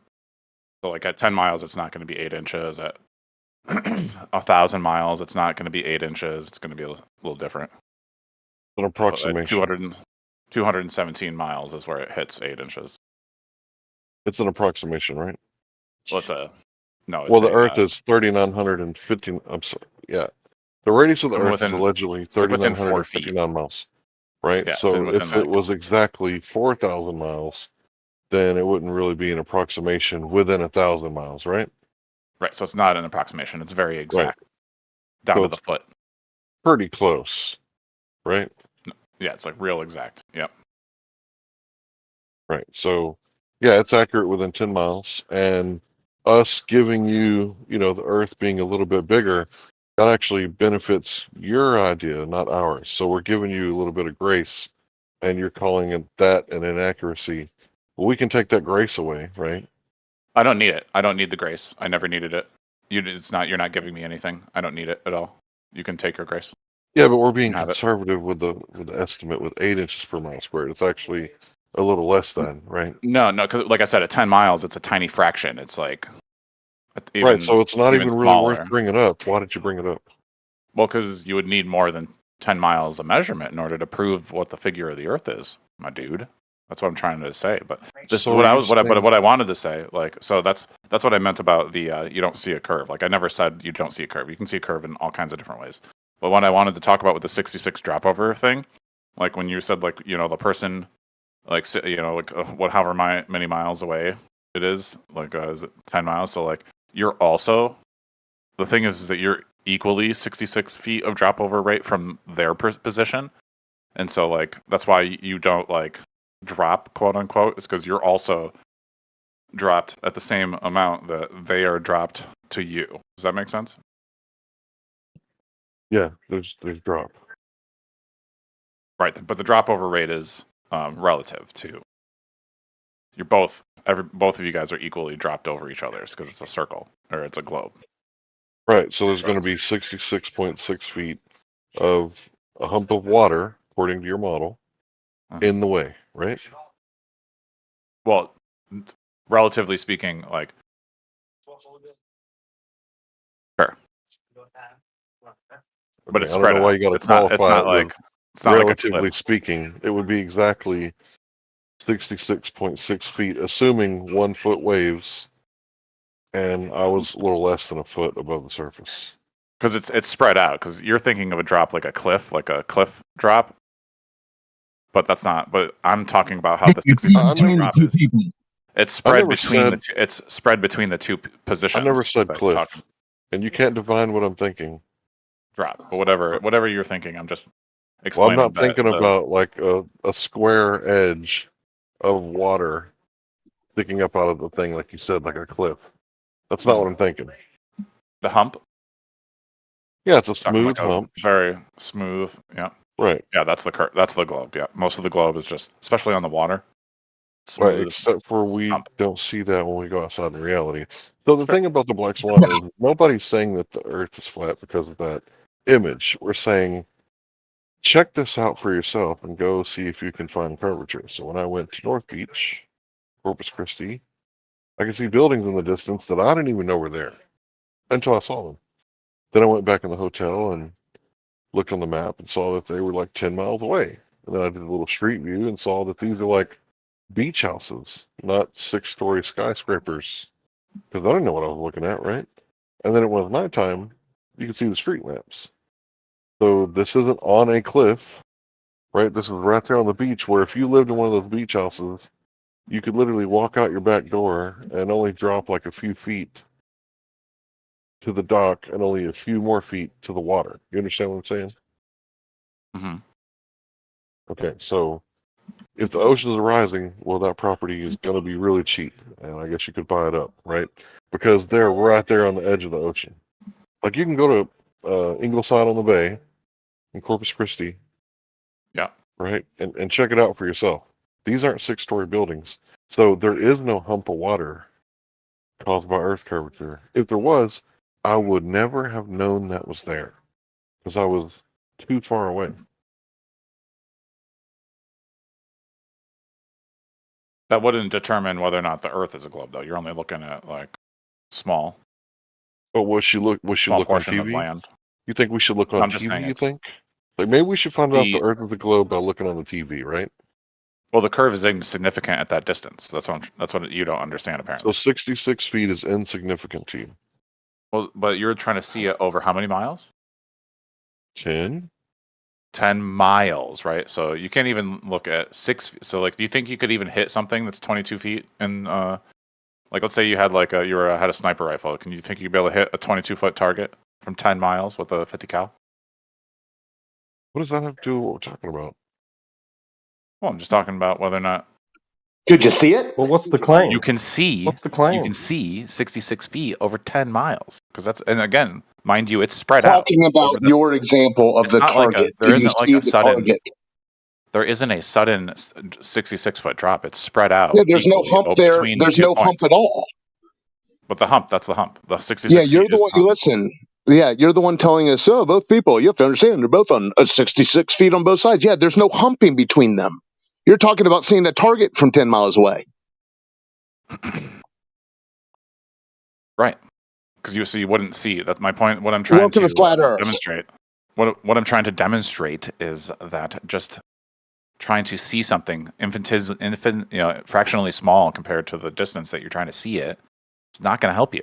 So like at 10 miles, it's not going to be 8 inches. At 1,000 miles, it's not going to be 8 inches. It's going to be a little different. An approximation. 217 miles is where it hits 8 inches. It's an approximation, right? Well, the Earth is 3,915. I'm sorry. Yeah. The radius of the Earth is allegedly 3,959 miles. Right? Yeah, so if it was exactly 4,000 miles, then it wouldn't really be an approximation within 1,000 miles, right? Right. So it's not an approximation. It's very exact. Right. Down to the foot. Pretty close. Right? Yeah, it's like real exact. Yep. Right. So, yeah, it's accurate within 10 miles. And us giving you, the Earth being a little bit bigger, that actually benefits your idea, not ours. So we're giving you a little bit of grace, and you're calling that an inaccuracy. Well, we can take that grace away, right? I don't need it. I don't need the grace. I never needed it. You're not giving me anything. I don't need it at all. You can take your grace. Yeah, but we're being conservative with the estimate with 8 inches per mile squared. It's actually a little less than, right? No, because like I said, at 10 miles, it's a tiny fraction. It's like right. So it's not even really worth bringing up. Why did you bring it up? Well, because you would need more than 10 miles of measurement in order to prove what the figure of the Earth is, my dude. That's what I'm trying to say. But this is what I wanted to say. Like, so that's what I meant about the you don't see a curve. Like, I never said you don't see a curve. You can see a curve in all kinds of different ways. But what I wanted to talk about with the 66 drop over thing, like when you said like the person, like however many miles away it is, like is it 10 miles? So like you're also, the thing is that you're equally 66 feet of drop over rate from their position, and so like that's why you don't like drop, quote unquote, is because you're also dropped at the same amount that they are dropped to you. Does that make sense? Yeah, there's drop. Right, but the drop over rate is relative to. You're both of you guys are equally dropped over each other's because it's a circle or it's a globe. Right, so there's going to be 66.6 feet of a hump of water, according to your model, in the way, right? Well, relatively speaking, like, sure. But it's spread out. It's not like relatively speaking, it would be exactly 66.6 feet, assuming 1 foot waves, and I was a little less than a foot above the surface. Because it's spread out. Because you're thinking of a drop like a cliff drop. But that's not. But I'm talking about how the 66 foot drop is. It's spread between the two, it's spread between the two positions. I never said that cliff, you're talking. and you can't divine what I'm thinking. Drop, but whatever you're thinking, I'm just Well, I'm explaining. not thinking about like a square edge of water sticking up out of the thing, like you said, like a cliff. That's not what I'm thinking. The hump. Yeah, it's a Talking smooth like a hump. very smooth. Yeah. Right. Yeah, that's the That's the globe. Yeah, most of the globe is just, especially on the water. Right, Smooth. except for we don't see that when we go outside in reality. So the thing about the black swan is nobody's saying that the Earth is flat because of that image. We're saying check this out for yourself and go see if you can find curvature. So when I went to North Beach, Corpus Christi, I could see buildings in the distance that I didn't even know were there until I saw them. Then I went back in the hotel and looked on the map and saw that they were like 10 miles away. And then I did a little street view and saw that these are like beach houses, not 6-story skyscrapers. Because I didn't know what I was looking at, right? And then it was nighttime, you could see the street lamps. So this isn't on a cliff, right? This is right there on the beach, where if you lived in one of those beach houses, you could literally walk out your back door and only drop like a few feet to the dock and only a few more feet to the water. You understand what I'm saying? Mm-hmm. Okay, so if the oceans are rising, well, that property is going to be really cheap, and I guess you could buy it up, right? Because they're right there on the edge of the ocean. Like you can go to Ingleside on the Bay in Corpus Christi, yeah, right, and check it out for yourself. These aren't 6-story buildings, so there is no hump of water caused by Earth curvature. If there was, I would never have known that was there because I was too far away. That wouldn't determine whether or not the Earth is a globe, though. You're only looking at like small. But what should look on portion of TV? land. You think we should look on I'm just saying TV? You it's think? Like maybe we should find out the the Earth is a globe by looking on the TV, right? well, the curve is insignificant at that distance. That's what you don't understand apparently. So 66 feet is insignificant to you. Well, but you're trying to see it over how many miles? 10. 10 miles, right? So you can't even look at 6. So like, do you think you could even hit something that's 22 feet? And like, let's say you had like had a sniper rifle. Can you think you'd be able to hit a 22-foot target from 10 miles with a 50 cal? What does that have to do with what we're talking about? Well, I'm just talking about whether or not. Could you see it? Well, what's the claim? You can see. What's the claim? You can see 66 feet over 10 miles because that's, and again, mind you, it's spread out. Talking about your example of the target. There Do you isn't like see a the sudden. target? There isn't a sudden 66-foot drop. It's spread out. Yeah, there's no hump there. There's no hump at all. But the hump, that's the hump. The 66 Yeah, feet you're the one. is Listen. Yeah, you're the one telling us. Oh, both people. You have to understand. They're both on 66 feet on both sides. Yeah, there's no humping between them. You're talking about seeing a target from 10 miles away. Right. Because you wouldn't see. That's my point. What I'm trying to demonstrate. What I'm trying to demonstrate is that just trying to see something fractionally small compared to the distance that you're trying to see it, it's not going to help you.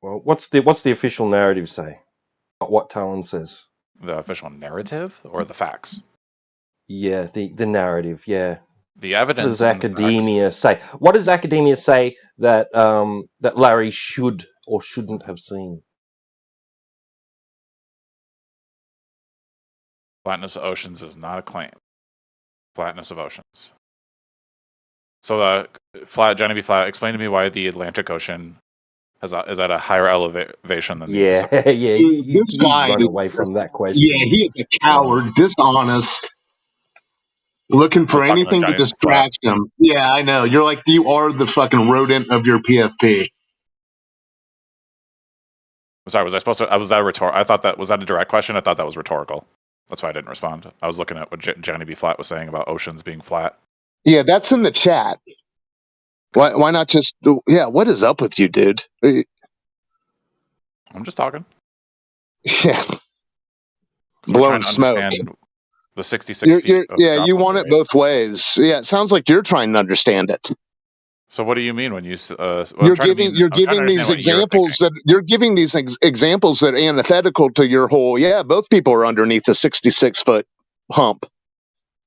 Well, what's the official narrative say? What Talon says? The official narrative or the facts? Yeah, the narrative. Yeah. The evidence. What does academia say? What does academia say that that Larry should or shouldn't have seen? Flatness of oceans is not a claim. Flatness of oceans. So, Johnny B. Flat, explain to me why the Atlantic Ocean is at a higher elevation than the Pacific. Yeah. This guy run away from that question. Yeah, he is a coward, dishonest, looking for anything to distract him. Yeah, I know. You're like, you are the fucking rodent of your PFP. Sorry, was I supposed to? Was that rhetorical? I thought was that a direct question? I thought that was rhetorical. That's why I didn't respond. I was looking at what Johnny B. Flat was saying about oceans being flat. Yeah, that's in the chat. Why not just? Yeah, what is up with you, dude? I'm just talking. Yeah, blowing smoke. The 66 feet. You want it both ways. Yeah, it sounds like you're trying to understand it. So what do you mean when you? You're giving these examples that are antithetical to your whole. Yeah, both people are underneath a 66-foot hump.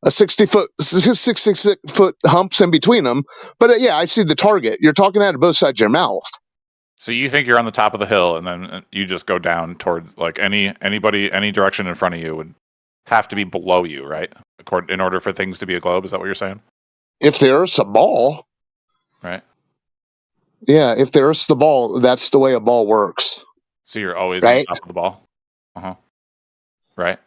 a 66-foot humps in between them. But yeah, I see the target. You're talking out of both sides of your mouth. So you think you're on the top of the hill, and then you just go down towards like any direction in front of you would have to be below you, right? In order for things to be a globe, is that what you're saying? If the Earth's a ball, right? Yeah, if the Earth's the ball, that's the way a ball works. So you're always right? on top of the ball. Right.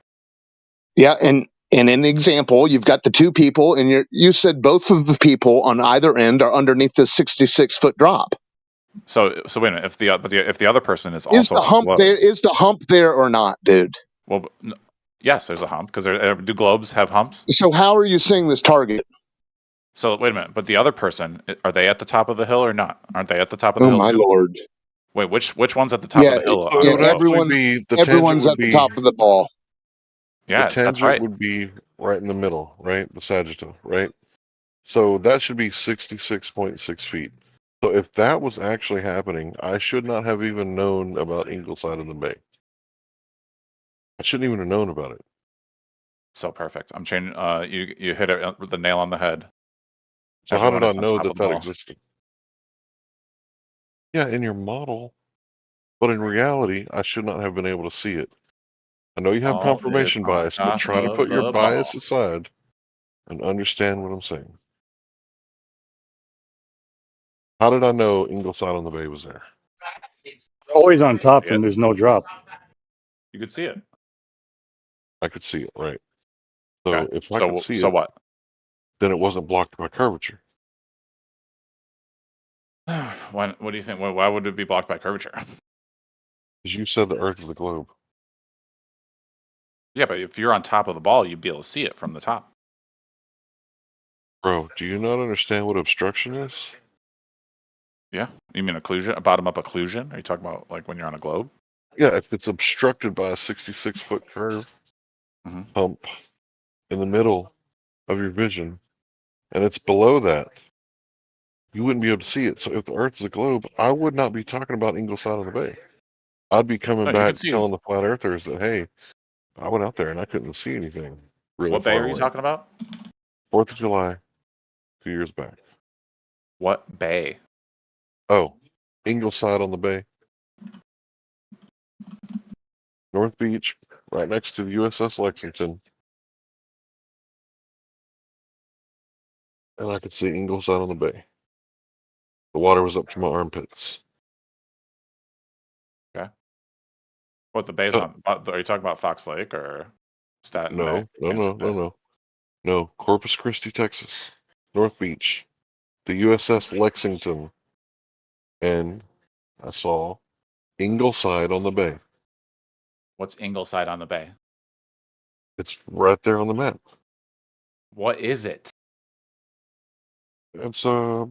Yeah, and in the example, you've got the two people, and you said both of the people on either end are underneath the 66-foot drop. So wait a minute. If the other person is also the hump below, there? Is the hump there or not, dude? Well, yes, there's a hump because do globes have humps? So how are you seeing this target? So wait a minute. But the other person, are they at the top of the hill or not? Aren't they at the top of the Oh hill? my too? lord! Wait, which one's at the top of the hill? So it would everyone, actually be the everyone's tangent at the top of the ball. Yeah, the tangent that's right. would be right in the middle, right? The sagittal, right? So that should be 66.6 feet. So if that was actually happening, I should not have even known about Ingleside in the Bay. I shouldn't even have known about it. So perfect. I'm changing. You hit it with the nail on the head. So how Everyone did I is on know top that of the that ball. existed? Yeah, in your model. But in reality, I should not have been able to see it. I know you have All is confirmation on bias, but top try to of put your the bias ball. aside and understand what I'm saying. How did I know Ingleside on the Bay was there? Always on top, and there's no drop. You could see it. I could see it, right? So Okay. if I could see So it, what? then it wasn't blocked by curvature. What do you think? Why would it be blocked by curvature? Because you said the Earth is a globe. Yeah, but if you're on top of the ball, you'd be able to see it from the top. Bro, do you not understand what obstruction is? Yeah, you mean occlusion, a bottom-up occlusion? Are you talking about like when you're on a globe? Yeah, if it's obstructed by a 66-foot curve hump in the middle of your vision, and it's below that, you wouldn't be able to see it. So if the Earth is a globe, I would not be talking about Ingleside on the Bay. I'd be coming No, you back could see telling the flat earthers that, hey, I went out there and I couldn't see anything really What bay far are you away. talking about? 4th of July, 2 years back. What bay? Oh, Ingleside on the Bay. North Beach, right next to the USS Lexington. And I could see Ingleside on the Bay. The water was up to my armpits. Okay. What the bay's on? Are you talking about Fox Lake or Staten Bay? No, Corpus Christi, Texas. North Beach. The USS Lexington. And I saw Ingleside on the Bay. What's Ingleside on the Bay? It's right there on the map. What is it? It's a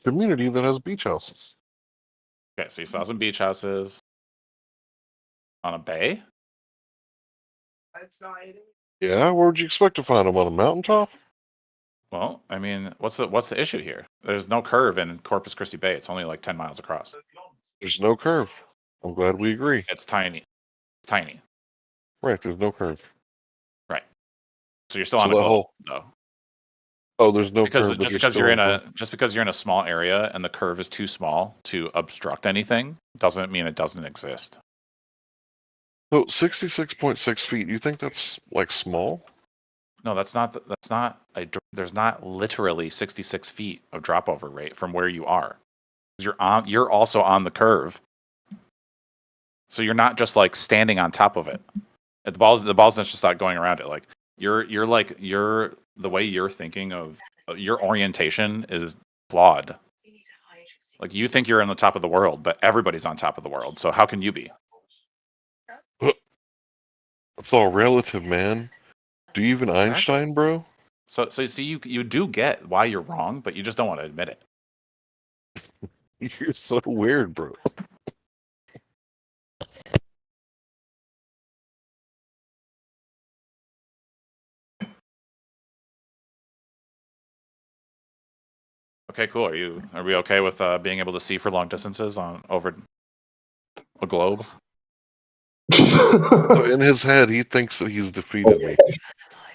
community that has beach houses. Okay, so you saw some beach houses on a bay? Yeah, where would you expect to find them? On a mountaintop? Well, I mean, what's the issue here? There's no curve in Corpus Christi Bay. It's only like 10 miles across. There's no curve. I'm glad we agree. It's tiny. Tiny. Right, there's no curve. Right. So you're still So on a the globe, whole- though. Oh, there's no Because curve, but just you're because still you're in on a globe. just because you're in a small area and the curve is too small to obstruct anything doesn't mean it doesn't exist. So 66.6 feet, you think that's like small? No, that's not there's not literally 66 feet of drop over rate from where you are. You're also on the curve. So you're not just like standing on top of it. The ball's not just not going around it. Like you're the way you're thinking of your orientation is flawed. Like you think you're on the top of the world, but everybody's on top of the world. So how can you be? It's all relative, man. Do you even Einstein, bro? So see, you do get why you're wrong, but you just don't want to admit it. You're so weird, bro. Okay, cool. Are we okay with being able to see for long distances over a globe? So in his head, he thinks that he's defeated me.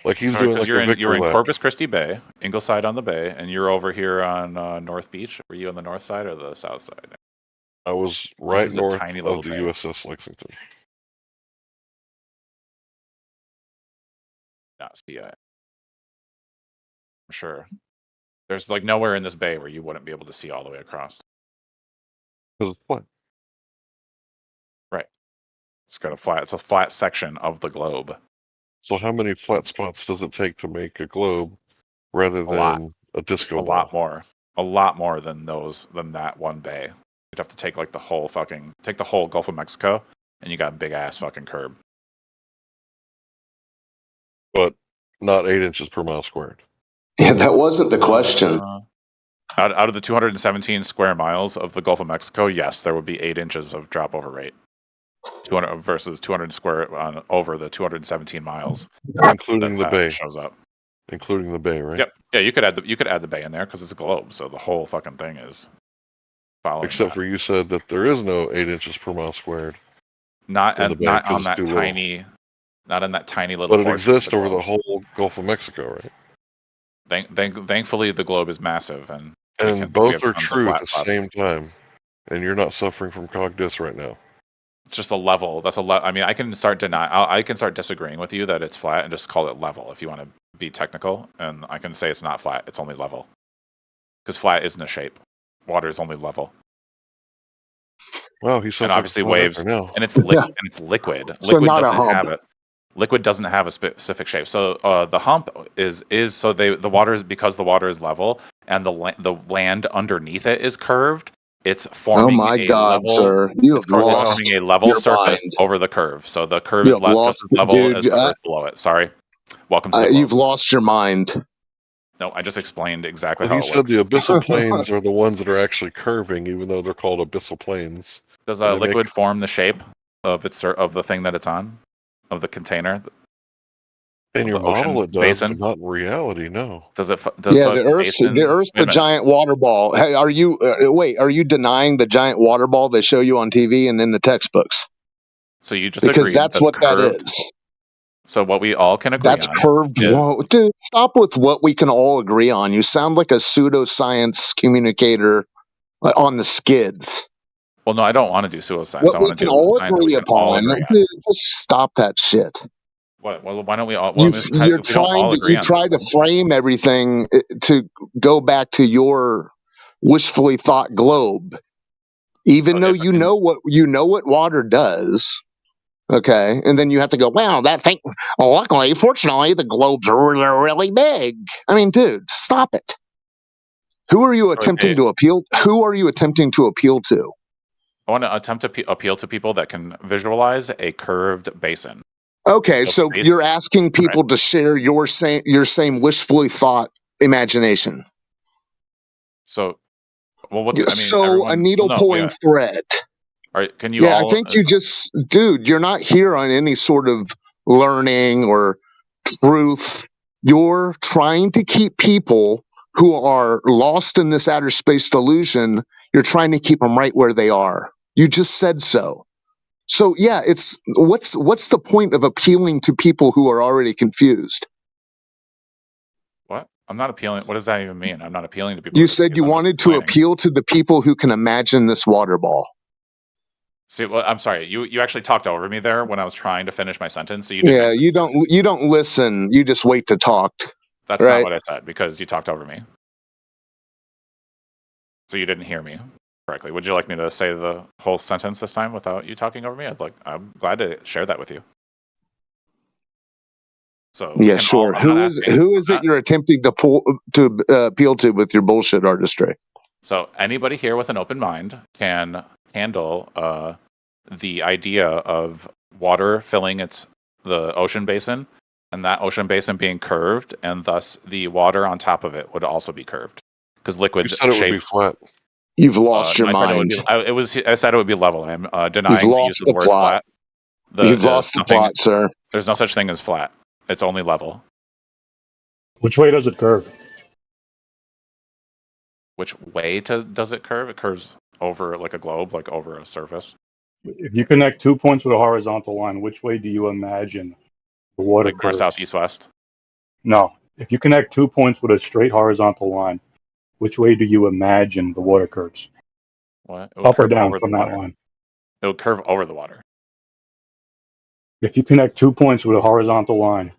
Like he's Sorry, doing like a you're victory in lap. Corpus Christi Bay, Ingleside on the Bay, and you're over here on North Beach. Were you on the north side or the south side? I was This right is a north tiny little of the bay. USS Lexington. Not see it. I'm sure. There's like nowhere in this bay where you wouldn't be able to see all the way across. Because it's flat. Right. It's got a flat. It's a flat section of the globe. So how many flat spots does it take to make a globe rather than a disco A ball? lot more. A lot more than that one bay. You'd have to take like the whole Gulf of Mexico, and you got a big ass fucking curb. But not 8 inches per mile squared. Yeah, that wasn't the question. Out of the 217 square miles of the Gulf of Mexico, yes, there would be 8 inches of drop over rate. 200 versus 200 square over the 217 miles, including the bay shows up. Including the bay, right? Yep. Yeah, you could add the bay in there because it's a globe, so the whole fucking thing is following. Except for you said that there is no 8 inches per mile squared. Not in the bay not 'cause on it's that too tiny, little. not in that tiny little. But it portion of exists over the globe. whole Gulf of Mexico, right? Thankfully, the globe is massive, and And both are true at the same time. And you're not suffering from cog dis right now. It's just a level. That's a I mean, I can start I can start disagreeing with you that it's flat and just call it level if you want to be technical. And I can say it's not flat. It's only level. Because flat isn't a shape. Water is only level. Wow, he's and obviously waves, now. and it's liquid. So Liquid not a doesn't hump. have it. Liquid doesn't have a specific shape. So the hump is so the water is because the water is level and the land underneath it is curved. It's forming my a God, level. sir. You It's have lost forming a level your surface mind. over the curve. So the curve You is have lost, just as level dude, as the earth below it. Sorry. Welcome to the you've lost your mind. No, I just explained exactly Well, how he it said works. the abyssal planes are the ones that are actually curving, even though they're called abyssal planes. Does And a they make- liquid form the shape of the thing that it's on, of the container? In your the ocean model, it does, basin? but not in reality. No. Does it? Yeah, the Earth's the giant water ball. Hey, are you are you denying the giant water ball they show you on TV and in the textbooks? So you just Because agreed that's what that curved- is. So what we all can agree That's on curved. is Whoa, dude, stop with what we can all agree on. You sound like a pseudoscience communicator on the skids. well, no, I don't want to do pseudoscience. What I we want to can do all science that we agree can all upon. agree on. Dude, just stop that shit. What? Well, why don't we all? Well, You're if we don't trying all to agree on try to frame everything to go back to your wishfully thought globe, even though you know what water does. Okay, and then you have to go, well, that thing. Luckily, fortunately, the globes are really, really big. I mean, dude, stop it. Who are you attempting to appeal? Who are you attempting to appeal to? I want to attempt to appeal to people that can visualize a curved basin. Okay, so basin. you're asking people to share your same wishfully thought imagination. So, well, what's a needle pulling thread. All right, can you? Yeah, all, I think you just, dude, you're not here on any sort of learning or truth. You're trying to keep people who are lost in this outer space delusion. You're trying to keep them right where they are. You just said so. So yeah, it's what's the point of appealing to people who are already confused? What? I'm not appealing. What does that even mean? I'm not appealing to people. You said you wanted to appeal to the people who can imagine this water ball. See, well, I'm sorry. You actually talked over me there when I was trying to finish my sentence. So you didn't. Yeah, you don't listen. You just wait to talk. That's right? not what I said because you talked over me. So you didn't hear me correctly. Would you like me to say the whole sentence this time without you talking over me? I'm glad to share that with you. So yeah, sure. Who is it you're attempting to appeal to with your bullshit artistry? So anybody here with an open mind can handle the idea of water filling the ocean basin, and that ocean basin being curved, and thus the water on top of it would also be curved because liquid You said it would be flat. You've lost your I mind. I said it would be level. I'm denying the use of the word plot. flat. You've lost the plot, sir. There's no such thing as flat. It's only level. Which way does it curve? Which way does it curve? It curves over like a globe, like over a surface. If you connect 2 points with a horizontal line, which way do you imagine the water like north, curves? south, east, west. No. If you connect 2 points with a straight horizontal line, which way do you imagine the water curves? What? It would Up or curve down over the from that water. line? It would curve over the water. If you connect 2 points with a horizontal line,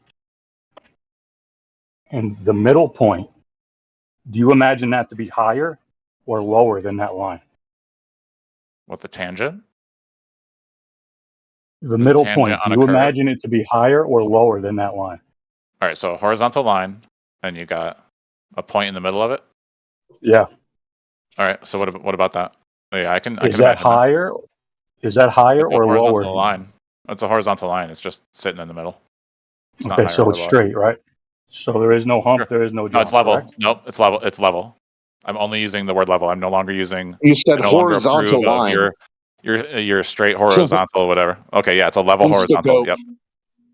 and the middle point, do you imagine that to be higher or lower than that line? What, the tangent? The There's a middle tangent point, do on a you curve. imagine it to be higher or lower than that line? All right, so a horizontal line, and you got a point in the middle of it. Yeah. All right. So what about that? Yeah, I can Is that imagine that. higher? Is that higher It's a or lower? horizontal line. It's a horizontal line. It's just sitting in the middle. It's not Okay, higher so or it's lower. straight, right? So there is no hump, Sure. there is no No, jump, it's level. correct? Nope, it's level. It's level. I'm only using the word level. I'm no longer using. You said I no longer horizontal approve of line. your straight horizontal, whatever. Okay, yeah, it's a level horizontal. Insta-go. Yep.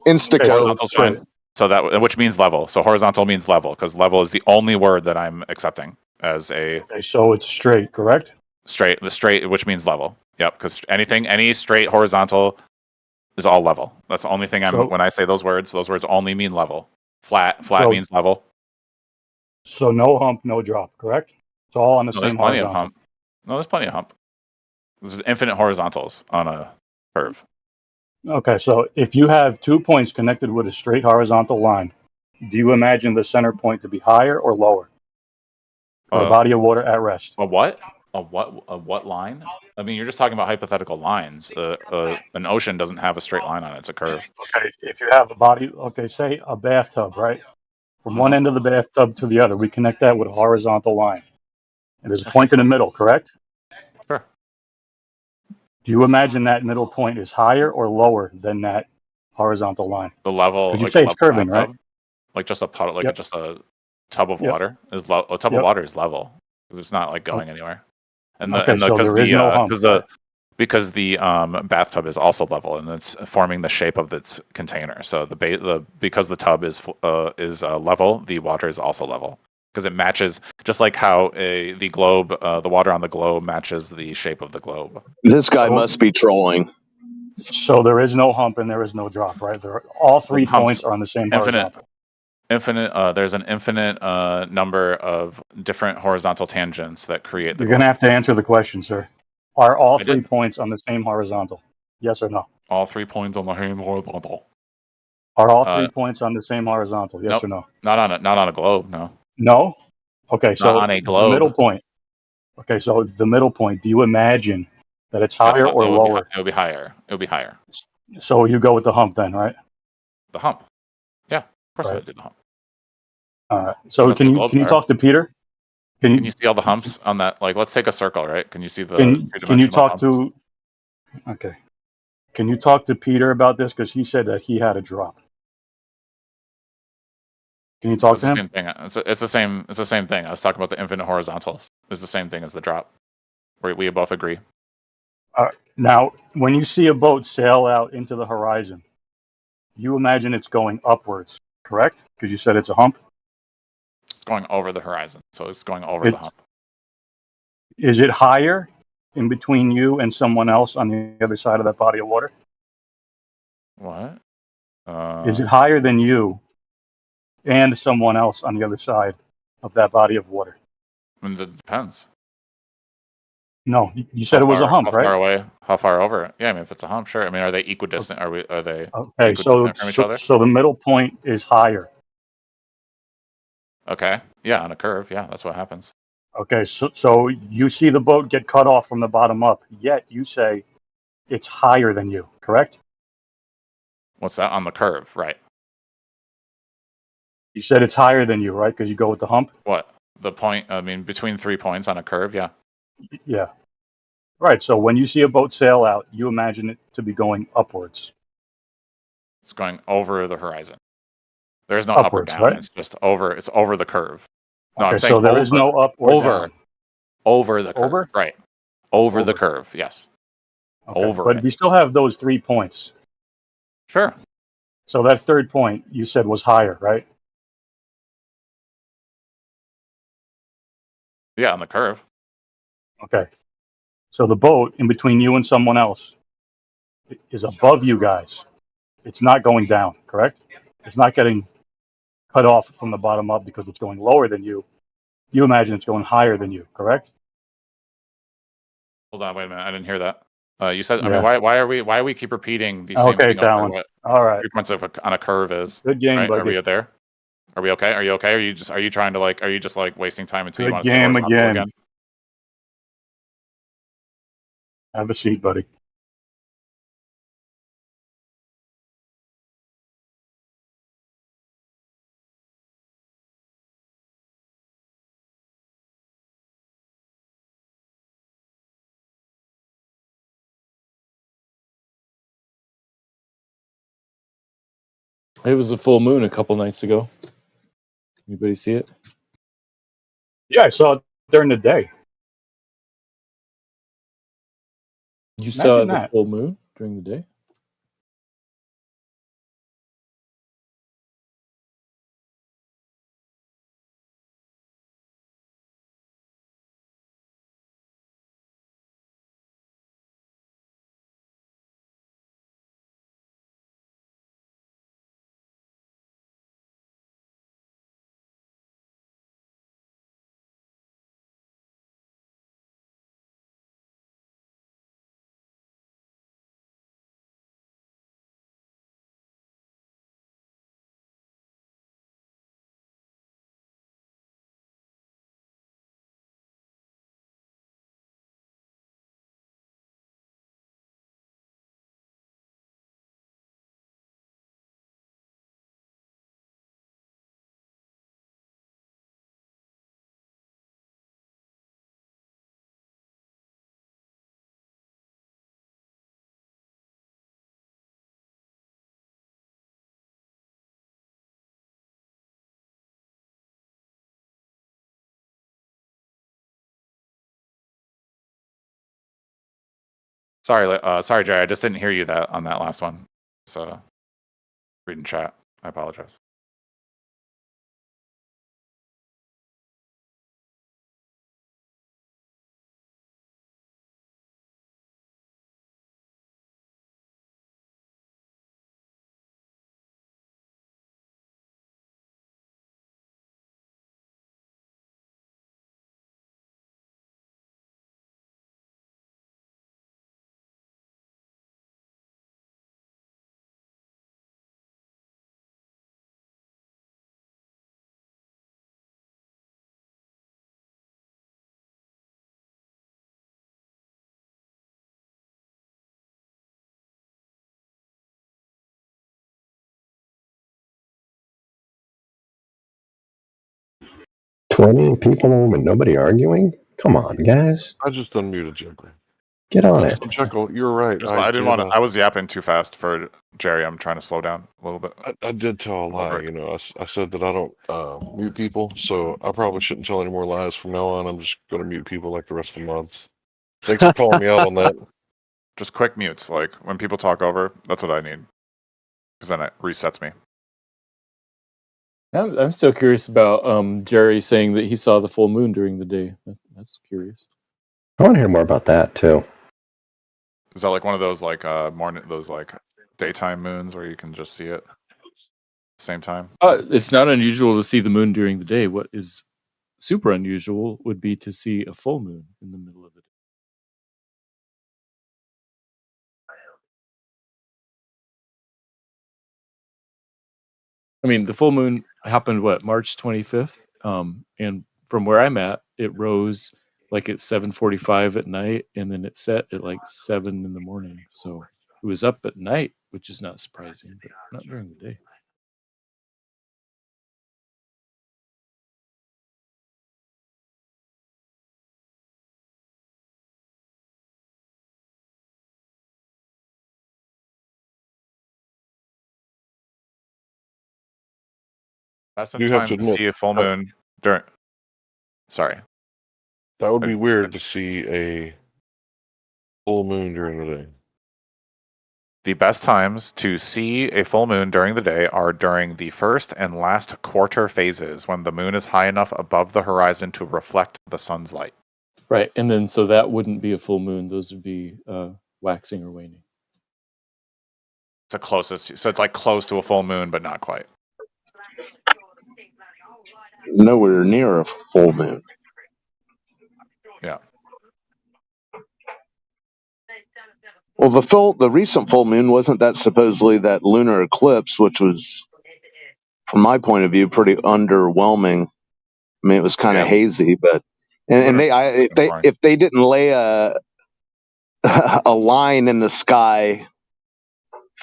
Insta-go. Horizontal's fine. So that, which means level. So horizontal means level, because level is the only word that I'm accepting as a Okay, so it's straight, correct? straight. The straight, which means level. Yep, because any straight horizontal is all level. That's the only thing So- when I say those words only mean level. Flat So- means level. So no hump, no drop, correct? It's all on the No, there's same plenty of horizontal. hump. No, there's plenty of hump. There's infinite horizontals on a curve. Okay, so if you have 2 points connected with a straight horizontal line, do you imagine the center point to be higher or lower? For a body of water at rest. A what? A what line? I mean, you're just talking about hypothetical lines. An ocean doesn't have a straight line on it. It's a curve. Okay, if you have a body, okay, say a bathtub, right? From one end of the bathtub to the other, we connect that with a horizontal line. And there's a point in the middle, correct? Sure. Do you imagine that middle point is higher or lower than that horizontal line? The level, Because you like say a it's level curving, right? bathtub, like just a puddle, like Yep. just a tub of Yep. water is a tub of Yep. water is level because it's not like going anywhere. And Okay, so because there is no hump, because the bathtub is also level and it's forming the shape of its container. So because the tub is level, the water is also level because it matches just like how the globe, the water on the globe matches the shape of the globe. This guy must be trolling. So there is no hump and there is no drop, right? All 3 points are on the same horizontal. There's an infinite number of different horizontal tangents that create the You're going to have to answer the question, sir. Are all I 3 did. points on the same horizontal? Yes or no? All 3 points on the same horizontal. Are all 3 points on the same horizontal? Yes Nope. or no? Not on a globe, no. No? Okay, so on a the globe. middle point. Okay, so the middle point, do you imagine that it's That's higher not- or it would be lower? It would be higher. It would be higher. So you go with the hump then, right? The hump. Yeah, of course I Right. would do the hump. All right. So That's can what you globes are. talk to Peter? Can you see all the humps on that? Like, let's take a circle, right? Can you see the Can you three-dimensional talk humps? to? Okay. Can you talk to Peter about this because he said that he had a drop? Can you talk It's to the him? same thing. It's the same. It's the same thing. I was talking about the infinite horizontals. It's the same thing as the drop. We both agree. Now, when you see a boat sail out into the horizon, you imagine it's going upwards, correct? Because you said it's a hump. It's going over the horizon, so it's going over the hump. Is it higher in between you and someone else on the other side of that body of water? What? Is it higher than you and someone else on the other side of that body of water? I mean, it depends. No, you said it was a hump, how right? far away? How far over? Yeah, I mean, if it's a hump, sure. I mean, are they equidistant? Are they Okay, so equidistant from each other? so the middle point is higher. Okay. Yeah, on a curve. Yeah, that's what happens. Okay, so you see the boat get cut off from the bottom up, yet you say it's higher than you, correct? What's that on the curve? Right. You said it's higher than you, right? Because you go with the hump? What? The point, I mean, between 3 points on a curve, yeah. Yeah. Right, so when you see a boat sail out, you imagine it to be going upwards. It's going over the horizon. There's no Upwards, up or down. right? It's just over. It's over the curve. No, Okay, I'm saying so there is no up or over, down. over the curve. Over? Right. Over the curve. Yes. Okay, Over but it. we still have those 3 points. Sure. So that third point you said was higher, right? Yeah, on the curve. Okay. So the boat in between you and someone else is above you guys. It's not going down, correct? It's not getting cut off from the bottom up because it's going lower than you. You imagine it's going higher than you, correct? Hold on, wait a minute. I didn't hear that. You said, I Yeah. mean, why we keep repeating the same Okay, thing over Talon. what All right. frequency on a curve is? Good game, right? Are buddy. we there? Are we okay? Are you okay? Are you trying to are you just wasting time until you Good want to say game horizontal again. Have a seat, buddy. It was a full moon a couple nights ago. Anybody see it? Yeah, I saw it during the day. You saw Imagine the that. full moon during the day? Sorry, Jerry. I just didn't hear you on that last one. So, reading chat. I apologize. $20 people and nobody arguing? Come on, guys. I just unmuted Jekyll. Get on it. Jekyll, you're right. I didn't want to. I was yapping too fast for Jerry. I'm trying to slow down a little bit. I did tell a lie. You know, I said that I don't mute people, so I probably shouldn't tell any more lies from now on. I'm just going to mute people like the rest of the mods. Thanks for calling me out on that. Just quick mutes, like when people talk over. That's what I need, because then it resets me. I'm still curious about Jerry saying that he saw the full moon during the day. That's curious. I want to hear more about that too. Is that like one of those daytime moons where you can just see it at the same time? It's not unusual to see the moon during the day. What is super unusual would be to see a full moon in the middle of the day. I mean, the full moon happened March 25th, and from where I'm at, it rose like at 7:45 at night, and then it set at like 7 in the morning. So it was up at night, which is not surprising, but not during the day. Best You of have to times to admit, see a full moon during. Sorry. That would be weird to see a full moon during the day. The best times to see a full moon during the day are during the first and last quarter phases, when the moon is high enough above the horizon to reflect the sun's light. Right, and then so that wouldn't be a full moon; those would be waxing or waning. It's the closest, so it's like close to a full moon, but not quite. nowhere near a full moon. Yeah. Well, the recent full moon wasn't that supposedly that lunar eclipse, which was, from my point of view, pretty underwhelming. I mean, it was kind of hazy, but and if they didn't lay a a line in the sky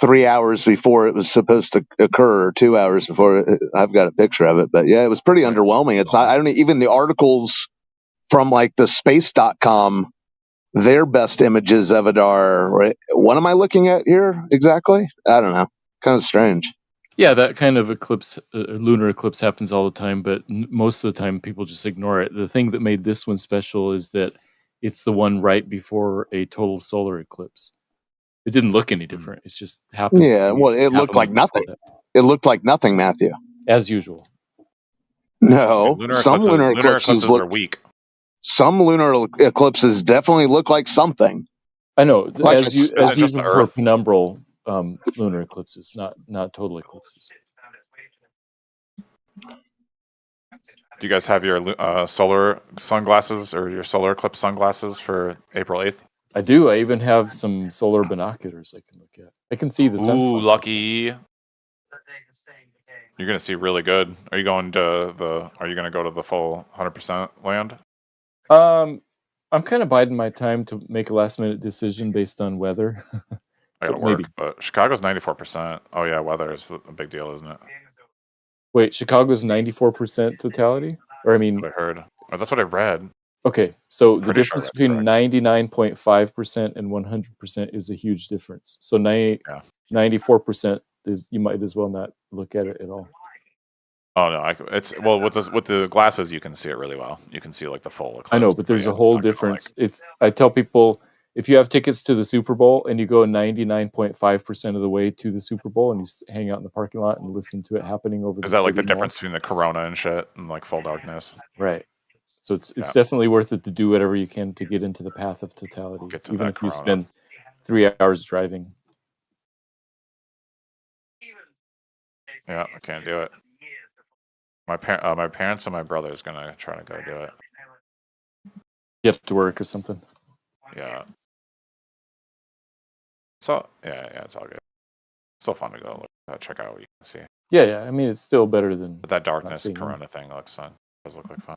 3 hours before it was supposed to occur, or 2 hours before, I've got a picture of it, but yeah, it was pretty underwhelming. It's not, I don't even the articles from like the space.com, their best images of it are, right? What am I looking at here exactly? I don't know. Kind of strange. Yeah, that kind of eclipse, lunar eclipse happens all the time, but most of the time people just ignore it. The thing that made this one special is that it's the one right before a total solar eclipse. It didn't look any different. It just happened. Yeah, well, it looked like nothing. It looked like nothing, Matthew. As usual. No, some lunar eclipses look are weak. Some lunar eclipses definitely look like something. I know, Like as usual for penumbral lunar eclipses, not total eclipses. Do you guys have your solar sunglasses or your solar eclipse sunglasses for April 8th? I do. I even have some solar binoculars I can look at. I can see the sun. Ooh, lucky. You're gonna see really good. Are you going to go to the full 100% land? I'm kind of biding my time to make a last minute decision based on weather. I gotta work, but Chicago's 94%. Oh yeah, weather is a big deal, isn't it? Wait, Chicago's 94% totality? Or I mean, I heard. Or that's what I read. Okay, so the Pretty sure difference between 99.5% and 100% is a huge difference. So 94% is, you might as well not look at it at all. Oh no, it's with the glasses you can see it really well. You can see like the full eclipse. I know, but there's a whole difference. I tell people, if you have tickets to the Super Bowl and you go 99.5% of the way to the Super Bowl and you hang out in the parking lot and listen to it happening over, is that like the difference between the corona and shit and like full darkness? Right. So it's definitely worth it to do whatever you can to get into the path of totality, even if you spend 3 hours driving. Yeah, I can't do it. My parents and my brother is gonna try to go do it. You have to work or something. Yeah. So yeah, it's all good. It's still fun to go check out what you can see. Yeah. I mean, it's still better than. But that darkness corona thing looks fun. Does look like fun.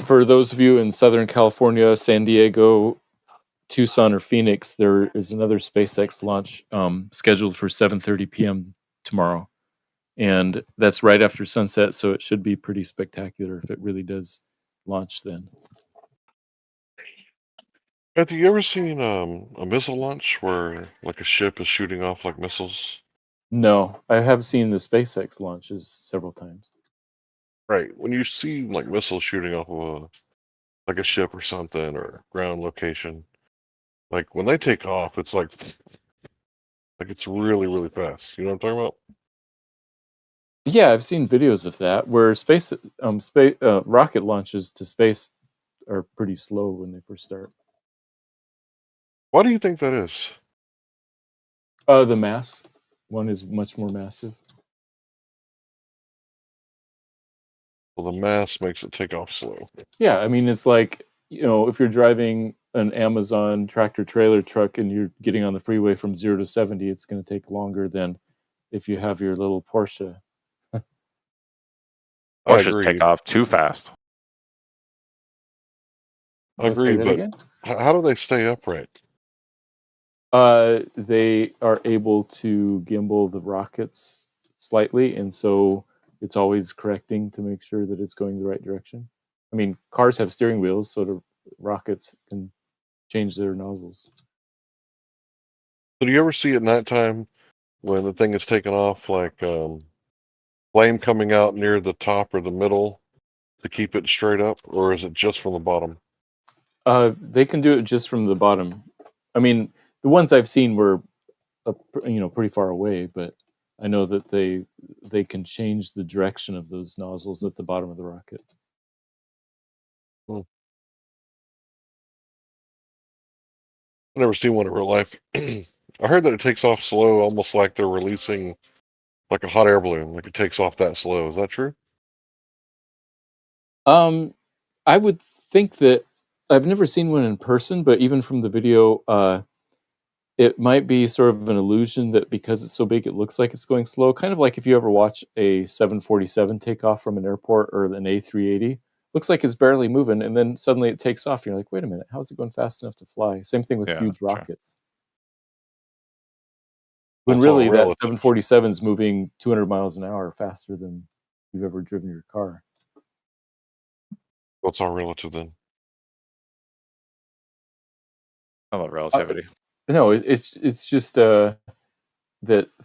For those of you in Southern California, San Diego, Tucson, or Phoenix, there is another SpaceX launch scheduled for 7:30 p.m. tomorrow, and that's right after sunset. So it should be pretty spectacular if it really does launch then. Have you ever seen a missile launch where like a ship is shooting off like missiles? No, I have seen the SpaceX launches several times. Right. When you see like missiles shooting off of a ship or something or ground location, like when they take off, it's like it's really, really fast. You know what I'm talking about? Yeah, I've seen videos of that where rocket launches to space are pretty slow when they first start. Why do you think that is? The mass. One is much more massive. Well, the mass makes it take off slow. Yeah, I mean, it's like, if you're driving an Amazon tractor trailer truck and you're getting on the freeway from 0 to 70, it's going to take longer than if you have your little Porsche. Porsches take off too fast. I agree, but how do they stay upright? They are able to gimbal the rockets slightly, and so it's always correcting to make sure that it's going the right direction. I mean, cars have steering wheels, so the rockets can change their nozzles. So do you ever see at nighttime when the thing is taking off, like flame coming out near the top or the middle to keep it straight up, or is it just from the bottom? They can do it just from the bottom. I mean, the ones I've seen were, pretty far away, but I know that they can change the direction of those nozzles at the bottom of the rocket. Hmm. I've never seen one in real life. I heard that it takes off slow, almost like they're releasing like a hot air balloon. Like it takes off that slow. Is that true? I would think that I've never seen one in person, but even from the video, it might be sort of an illusion that because it's so big, it looks like it's going slow. Kind of like if you ever watch a 747 take off from an airport or an A380, looks like it's barely moving, and then suddenly it takes off. You're like, wait a minute, how is it going fast enough to fly? Same thing with Yeah, huge that's true. rockets. When That's all really that relative. 747 is moving 200 miles an hour faster than you've ever driven your car. What's all relative then? I love relativity. No, it's just that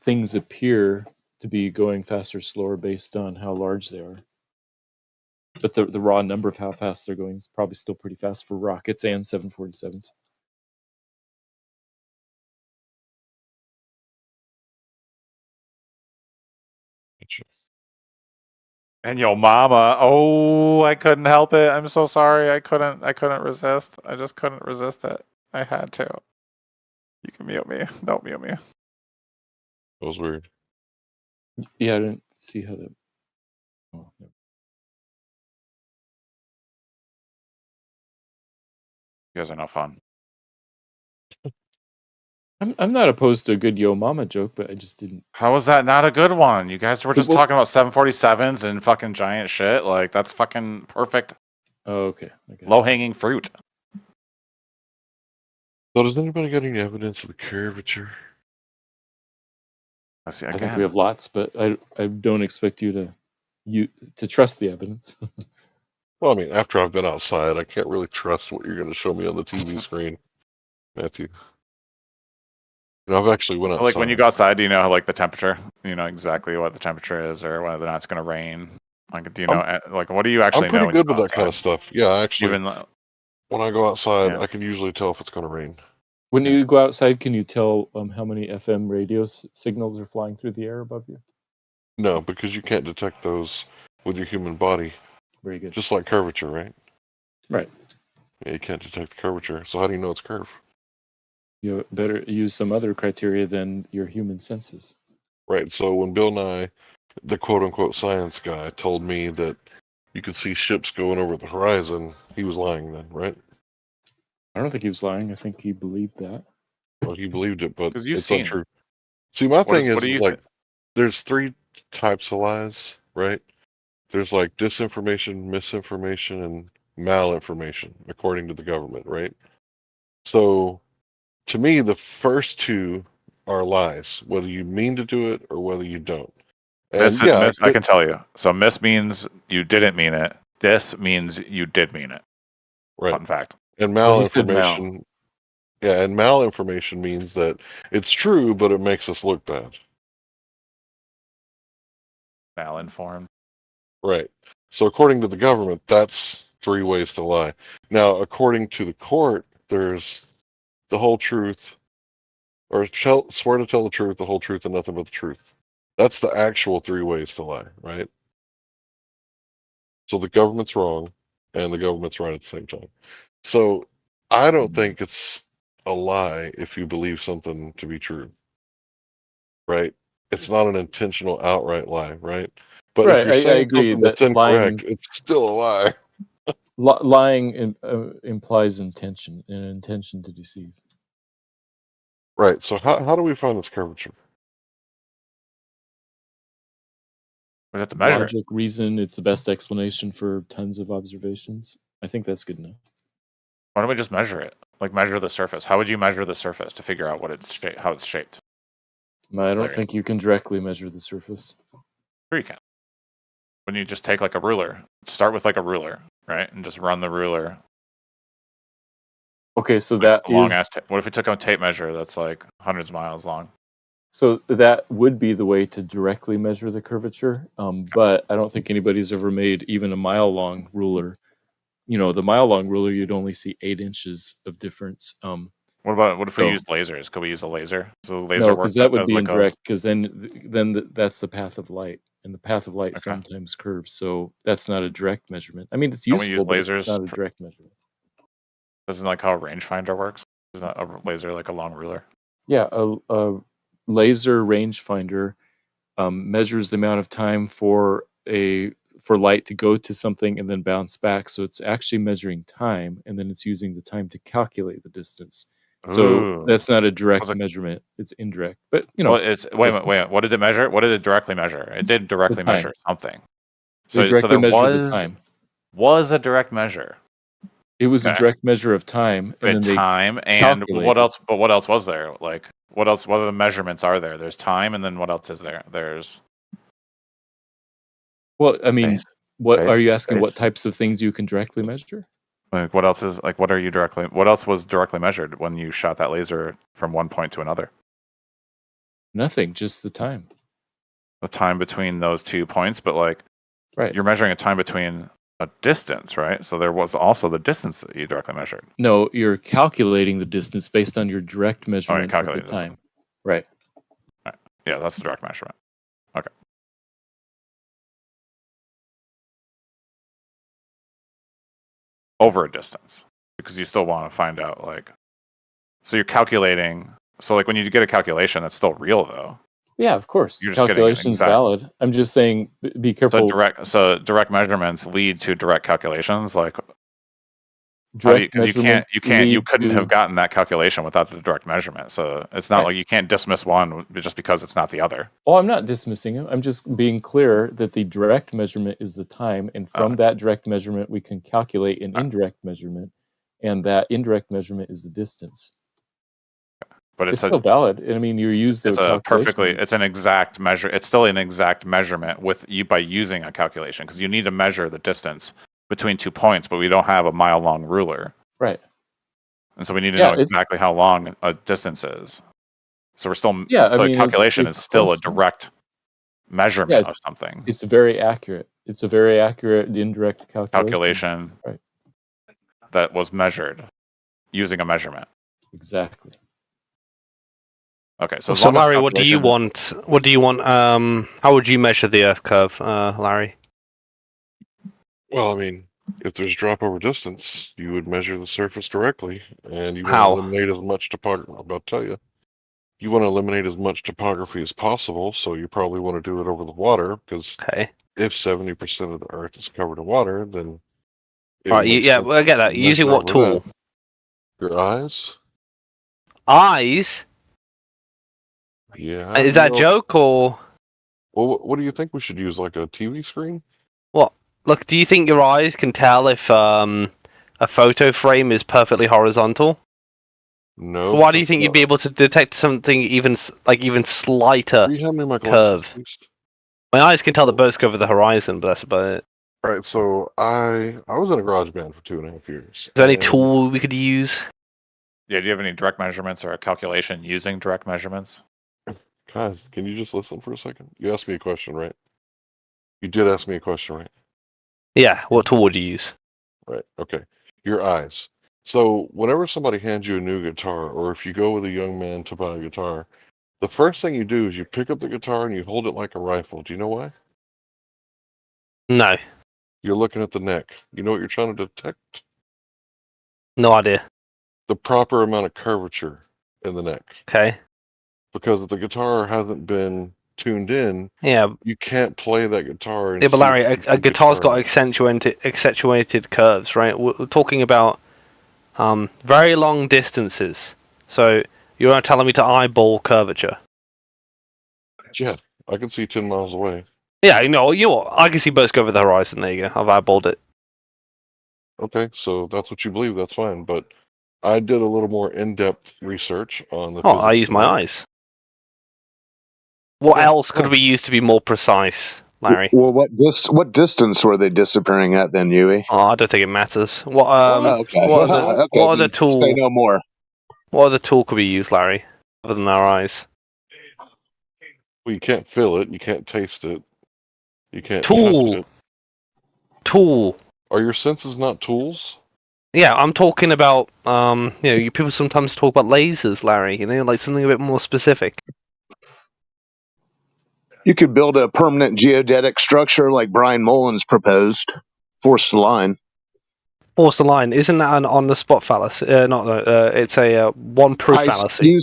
things appear to be going faster or slower based on how large they are. But the raw number of how fast they're going is probably still pretty fast for rockets and 747s. And yo mama, oh, I couldn't help it. I'm so sorry. I couldn't resist. I just couldn't resist it. I had to. You can mute me. Don't mute me. That was weird. Yeah, I didn't see how that. Oh, no. You guys are no fun. I'm not opposed to a good yo mama joke, but I just didn't. How was that not a good one? You guys were just Well- talking about 747s and fucking giant shit. Like that's fucking perfect. Oh, okay. Low hanging fruit. So does anybody got any evidence of the curvature? I see I again. think we have lots, but I don't expect you to trust the evidence. Well, I mean, after I've been outside, I can't really trust what you're going to show me on the TV screen, Matthew. You know, I've actually went So outside. like when you go outside, do you know like the temperature? You know exactly what the temperature is, or whether or not it's going to rain. Like, do you know? Like, what do you actually I'm pretty know? when good you with go that kind of outside? stuff. Yeah, actually, Even when I go outside, Yeah. I can usually tell if it's going to rain. When you go outside, can you tell how many FM radio signals are flying through the air above you? No, because you can't detect those with your human body. Very good. Just like curvature, right? Right. Yeah, you can't detect the curvature. So how do you know it's curved? You better use some other criteria than your human senses. Right. So when Bill Nye, the quote unquote science guy, told me that you could see ships going over the horizon, he was lying then, right? I don't think he was lying. I think he believed that. Well, he believed it, but 'Cause you've it's seen it. untrue. See, my What thing what is do you like, think? there's three types of lies, right? There's like disinformation, misinformation, and malinformation, according to the government, right? So, to me, the first two are lies, whether you mean to do it or whether you don't. And yeah, I can tell you. So miss means you didn't mean it. This means you did mean it. right. Fun fact. And So he said mal. malinformation, yeah, and malinformation means that it's true, but it makes us look bad. Malinformed. Right. So according to the government, that's three ways to lie. Now, according to the court, there's the whole truth, or swear to tell the truth, the whole truth, and nothing but the truth. That's the actual three ways to lie, right? So the government's wrong, and the government's right at the same time. So I don't think it's a lie if you believe something to be true, right? It's not an intentional outright lie, right? But if Right. you're I saying agree something that that's incorrect, it's still a lie. lying implies intention, an intention to deceive. Right. So how do we find this curvature? We have to measure it. Logic, reason, it's the best explanation for tons of observations. I think that's good enough. Why don't we just measure it? Like measure the surface. How would you measure the surface to figure out what how it's shaped? I don't think you can directly measure the surface. Sure you can. When you just take like a ruler, start with like a ruler, right, and just run the ruler. Okay, so Like that a long is ass. What if we took a tape measure that's like hundreds of miles long? So that would be the way to directly measure the curvature, but I don't think anybody's ever made even a mile-long ruler. You know, the mile-long ruler, you'd only see 8 inches of difference. What if we so- use lasers? Could we use a laser? So the laser No, works because that would as be like a indirect. Because then that's the path of light, and the path of light sometimes curves. So that's not a direct measurement. I mean, it's Can we useful, use but it's lasers not a direct measurement. Isn't like how a rangefinder works? Isn't a laser like a long ruler? Yeah, a laser rangefinder measures the amount of time for light to go to something and then bounce back. So it's actually measuring time, and then it's using the time to calculate the distance. So Ooh. that's not a direct measurement; it's indirect. But you know, Well, it's wait a minute. What did it measure? What did it directly measure? It did directly time. measure something. They So directly there measured the time. was a direct measure. It was a Okay. direct measure of time, and then they time and calculated. what else? But what else was there? Like what else? What other measurements are there? There's time, and then what else is there? There's Well, I mean, what are you asking? What space. types of things you can directly measure? Like what else is like? What are you directly? What else was directly measured when you shot that laser from one point to another? Nothing, just the time. The time between those 2 points, but like, right? You're measuring a time between a distance, right? So there was also the distance that you directly measured. No, you're calculating the distance based on your direct measurement of the calculating the time. Right. Right. Yeah, that's the direct measurement. Okay. Over a distance, because you still want to find out like. So you're calculating. So like when you get a calculation, that's still real though. Yeah, of course. You're just getting Calculation's valid. I'm just saying, be careful. So direct measurements lead to direct calculations, like Direct because you measurements couldn't lead have to- gotten that calculation without the direct measurement. So it's not Right. like you can't dismiss one just because it's not the other. Oh, I'm not dismissing it. I'm just being clear that the direct measurement is the time, and from that direct measurement, we can calculate an indirect measurement, and that indirect measurement is the distance. But it's still valid. And I mean, you use the It's a calculation. it's an exact measure. It's still an exact measurement with you by using a calculation because you need to measure the distance between 2 points, but we don't have a mile-long ruler. Right. And so we need to Yeah, know it's- exactly how long a distance is. So we're still Yeah, I so mean, a calculation it's is still close a direct measurement Yeah, of something. It's very accurate. It's a very accurate indirect Calculation Right. that was measured using a measurement. Exactly. Okay, so, as So long as Larry, what do you calculation- want? What do you want? How would you measure the Earth curve, Larry? Well, I mean, if there's drop over distance, you would measure the surface directly, and you want How? to eliminate as much topography. I'm about to tell you. You want to eliminate as much topography as possible, so you probably want to do it over the water, because if 70% of the Earth is covered in water, then it Right. makes Yeah, sense well, I get that. to Using measure what over that. tool? Your eyes? Eyes? Yeah. Is that a joke or? Well, what do you think we should use? Like a TV screen? What? Look, do you think your eyes can tell if a photo frame is perfectly horizontal? No. Why do you think you'd be able to detect something even slighter Will you hand me my curve? glasses, please? My eyes can tell the boats go over the horizon, but that's about it. All right, so I was in a garage band for 2.5 years. Is there any and- tool we could use? Yeah, do you have any direct measurements or a calculation using direct measurements? Guys, can you just listen for a second? You asked me a question, right? You did ask me a question, right? Yeah, what tool would you use? Right. Okay. Your eyes. So whenever somebody hands you a new guitar, or if you go with a young man to buy a guitar, the first thing you do is you pick up the guitar and you hold it like a rifle. Do you know why? No, You're looking at the neck. You know what you're trying to detect? no idea. The proper amount of curvature in the neck. Okay. Because if the guitar hasn't been tuned in, Yeah. you can't play that guitar. And Yeah, but see Larry, if a guitar's got accentuated curves, right? We're talking about very long distances. So you're not telling me to eyeball curvature. Yeah, I can see 10 miles away. Yeah, you know what? I can see boats go over the horizon. There you go. I've eyeballed it. Okay, so that's what you believe. That's fine. But I did a little more in-depth research on the. Oh, I use my eyes. What else could we use to be more precise, Larry? Well, what distance were they disappearing at then, Yui? Oh, I don't think it matters. What okay. what Okay, other then tool? say no more. What other tool could we use, Larry, other than our eyes? Well, you can't feel it. You can't taste it. You can't touch Tool. it. Tool. Are your senses not tools? Yeah, I'm talking about, people sometimes talk about lasers, Larry, like something a bit more specific. You could build a permanent geodetic structure like Brian Mullins proposed. Force the line. Force the line. Isn't that an on-the-spot fallacy? It's a one-proof fallacy.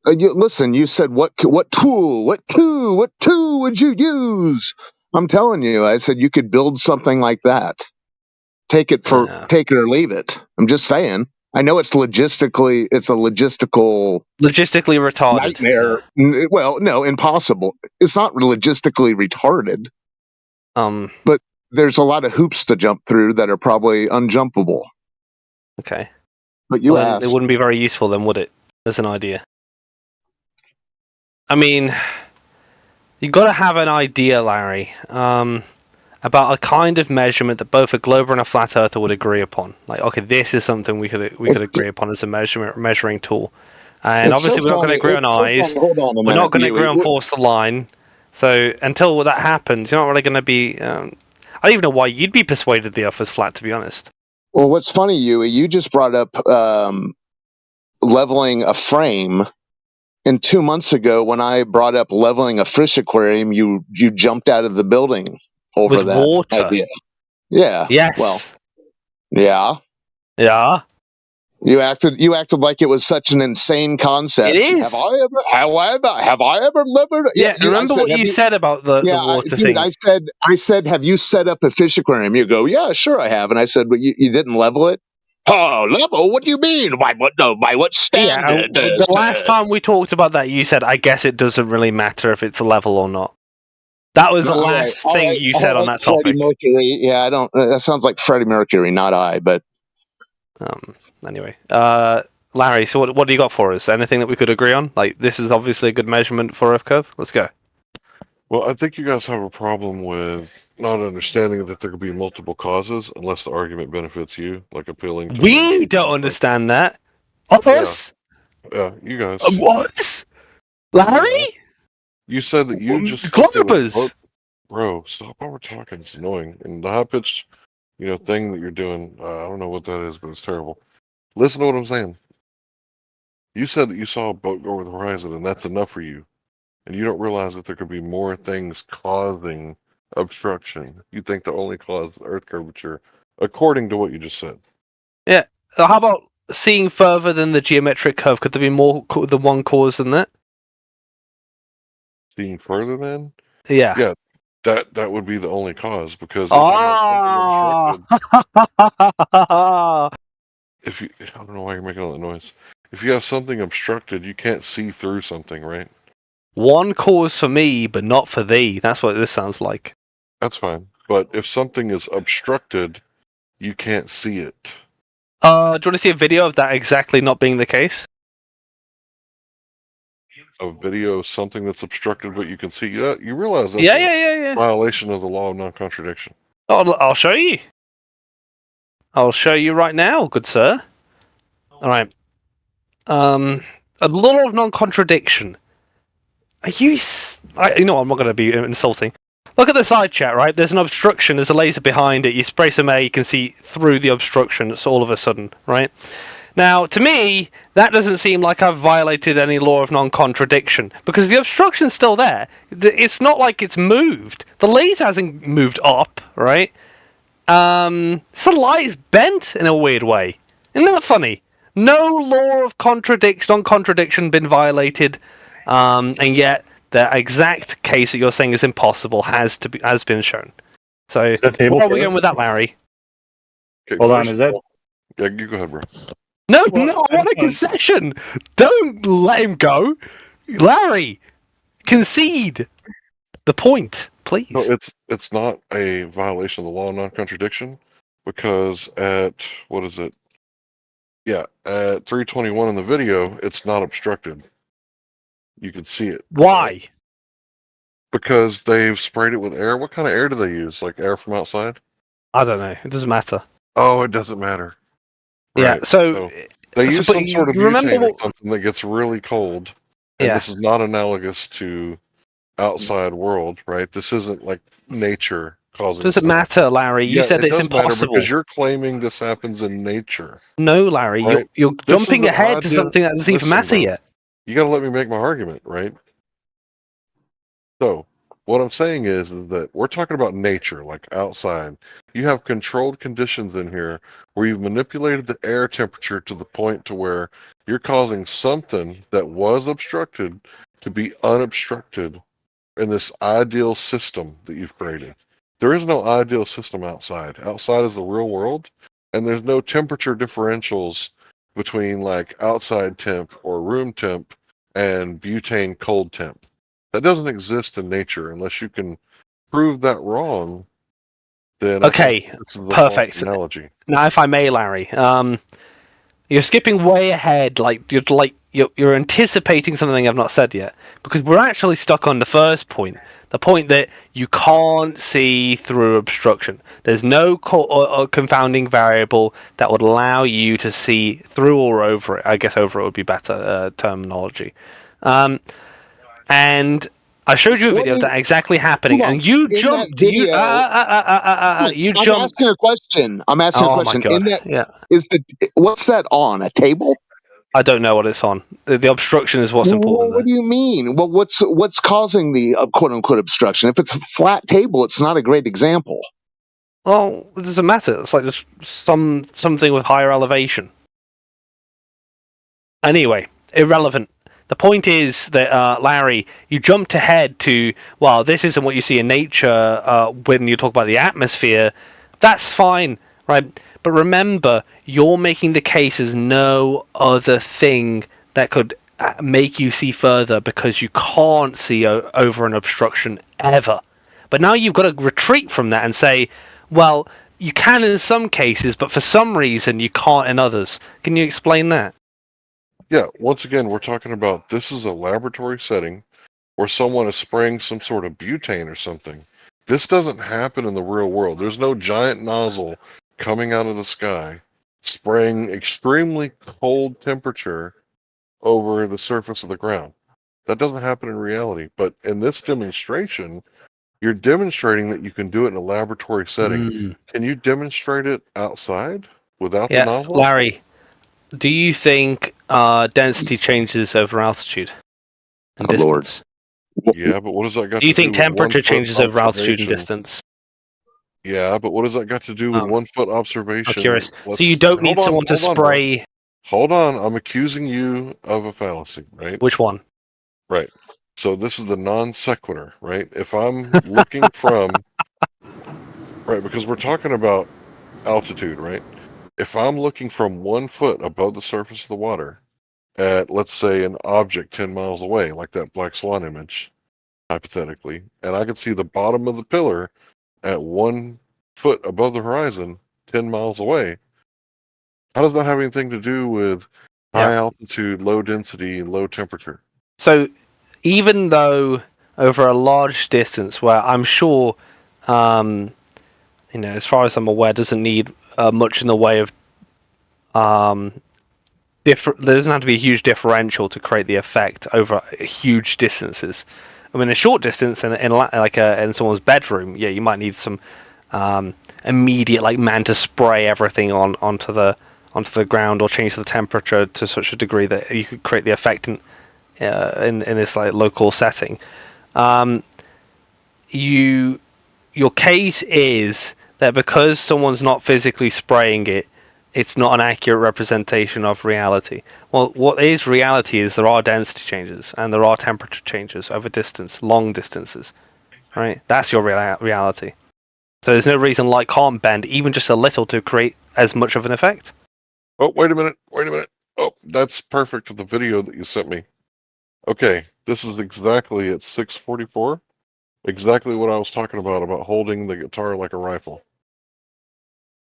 Listen, you said what tool would you use? I'm telling you, I said you could build something like that. Take it or leave it. I'm just saying. I know it's a logistical retarded nightmare. Yeah. Well, no, impossible. It's not logistically retarded. But there's a lot of hoops to jump through that are probably unjumpable. Okay. But you then asked. it wouldn't be very useful then, would it? As an idea. I mean, you've got to have an idea, Larry, about a kind of measurement that both a glober and a flat earther would agree upon. Like, okay, this is something we could agree upon as a measuring tool. And obviously, we're not going to agree on eyes. We're not going to agree on force the line. So until that happens, you're not really going to be. I don't even know why you'd be persuaded the Earth is flat, to be honest. Well, what's funny, you just brought up leveling a frame. And 2 months ago, when I brought up leveling a fish aquarium, you jumped out of the building over with that water. idea. Yeah. Yes. Well. Yeah. Yeah. You acted like it was such an insane concept. It is. Have I ever leveled? Yeah. Remember what you said about the water thing? I said, have you set up a fish aquarium? You go, yeah, sure I have. And I said, but you didn't level it. Oh, level? What do you mean? By what standard? Yeah, the last time we talked about that, you said, I guess it doesn't really matter if it's a level or not. That was the last thing you said on that topic. Freddie Mercury. Yeah, I don't. That sounds like Freddie Mercury, not I. But anyway, Larry. So what do you got for us? Anything that we could agree on? Like, this is obviously a good measurement for Earth curve. Let's go. Well, I think you guys have a problem with not understanding that there could be multiple causes unless the argument benefits you, like appealing to... We don't understand that. Us? Yeah, you guys. What? Larry? You said that you just... Globers! Bro, stop over talking. It's annoying. And the high-pitched, thing that you're doing, I don't know what that is, but it's terrible. Listen to what I'm saying. You said that you saw a boat go over the horizon, and that's enough for you. And you don't realize that there could be more things causing obstruction. You think the only cause is Earth curvature, according to what you just said. Yeah. How about seeing further than the geometric curve? Could there be more than one cause than that? Seeing further than? Yeah. Yeah. That would be the only cause, because if you I don't know why you're making all that noise. If you have something obstructed, you can't see through something, right? One cause for me, but not for thee. That's what this sounds like. That's fine. But if something is obstructed, you can't see it. Do you want to see a video of that exactly not being the case? A video of something that's obstructed, but you can see. You realize that's a violation of the law of non-contradiction. I'll show you. I'll show you right now, good sir. All right. A law of non-contradiction. Are you? I'm not going to be insulting. Look at the side chat, right? There's an obstruction. There's a laser behind it. You spray some air, you can see through the obstruction. It's all of a sudden, right? Now, to me, that doesn't seem like I've violated any law of non-contradiction, because the obstruction's still there. It's not like it's moved. The laser hasn't moved up, right? The light is bent in a weird way. Isn't that funny? No law of non-contradiction been violated, and yet the exact case that you're saying is impossible has been shown. So, where are we going with that, Larry? Okay, Hold on, is that... Yeah, you go ahead, bro. No, I want a concession. Don't let him go. Larry, concede the point, please. No, it's not a violation of the law of non-contradiction, because at, what is it? Yeah, at 3:21 in the video, it's not obstructed. You can see it. Why? Right? Because they've sprayed it with air. What kind of air do they use? Like air from outside? I don't know. It doesn't matter. Oh, it doesn't matter. Yeah, Right. so they use some sort of butane or remember something that gets really cold. And this is not analogous to outside world, right? This isn't like nature causing Does it stuff. matter, Larry? You Yeah, said it it's does matter impossible. because you're claiming this happens in nature. No, Larry, Right? you're This is jumping an ahead to idea. something that doesn't even Listen, matter bro, yet. you got to let me make my argument, right? So, what I'm saying is that we're talking about nature, like outside. You have controlled conditions in here where you've manipulated the air temperature to the point to where you're causing something that was obstructed to be unobstructed in this ideal system that you've created. There is no ideal system outside. Outside is the real world, and there's no temperature differentials between like outside temp or room temp and butane cold temp. That doesn't exist in nature unless you can prove that wrong. Then I think Okay, this is a false perfect. analogy. Now, if I may, Larry, you're skipping way ahead. You're anticipating something I've not said yet, because we're actually stuck on the first point, the point that you can't see through obstruction. There's no confounding variable that would allow you to see through or over it. I guess over it would be better terminology. And I showed you a video of that exactly happening, and you In that jumped. You video, you I'm asking jumped. a question. I'm asking a Oh my question. In god! that, Yeah, what's that on a table? I don't know what it's on. The obstruction is what's important What there. do you mean? Well, what's causing the quote unquote obstruction? If it's a flat table, it's not a great example. Well, it doesn't matter. It's like just something with higher elevation. Anyway, irrelevant. The point is that, Larry, you jumped ahead to, well, this isn't what you see in nature when you talk about the atmosphere. That's fine, right? But remember, you're making the case as no other thing that could make you see further because you can't see over an obstruction ever. But now you've got to retreat from that and say, well, you can in some cases, but for some reason you can't in others. Can you explain that? Yeah, once again, we're talking about this is a laboratory setting where someone is spraying some sort of butane or something. This doesn't happen in the real world. There's no giant nozzle coming out of the sky spraying extremely cold temperature over the surface of the ground. That doesn't happen in reality. But in this demonstration, you're demonstrating that you can do it in a laboratory setting. Can you demonstrate it outside without the Yeah, nozzle? Larry, do you think density changes over altitude and distance? Yeah, but what does that got Do you to do think with 1 temperature foot changes over altitude and observation? distance? Yeah, but what does that got to do with 1 foot observation? I'm curious. So you don't need someone to spray. Hold on, I'm accusing you of a fallacy, right? Which one? Right. So this is the non sequitur, right? If I'm looking from, right, because we're talking about altitude, right? If I'm looking from 1 foot above the surface of the water at, let's say, an object 10 miles away, like that black swan image, hypothetically, and I can see the bottom of the pillar at 1 foot above the horizon, 10 miles away, how does that have anything to do with high altitude, low density, and low temperature? So even though over a large distance, where I'm sure, as far as I'm aware, doesn't need much in the way of there doesn't have to be a huge differential to create the effect over huge distances. I mean, a short distance in someone's bedroom, yeah, you might need some immediate man to spray everything onto the ground or change the temperature to such a degree that you could create the effect in this local setting. Your case is that because someone's not physically spraying it, it's not an accurate representation of reality. Well, what is reality is there are density changes and there are temperature changes over distance, long distances, right? That's your reality. So there's no reason light can't bend even just a little to create as much of an effect. Oh, wait a minute. Oh, that's perfect for the video that you sent me. Okay, this is exactly at 6:44. Exactly what I was talking about holding the guitar like a rifle.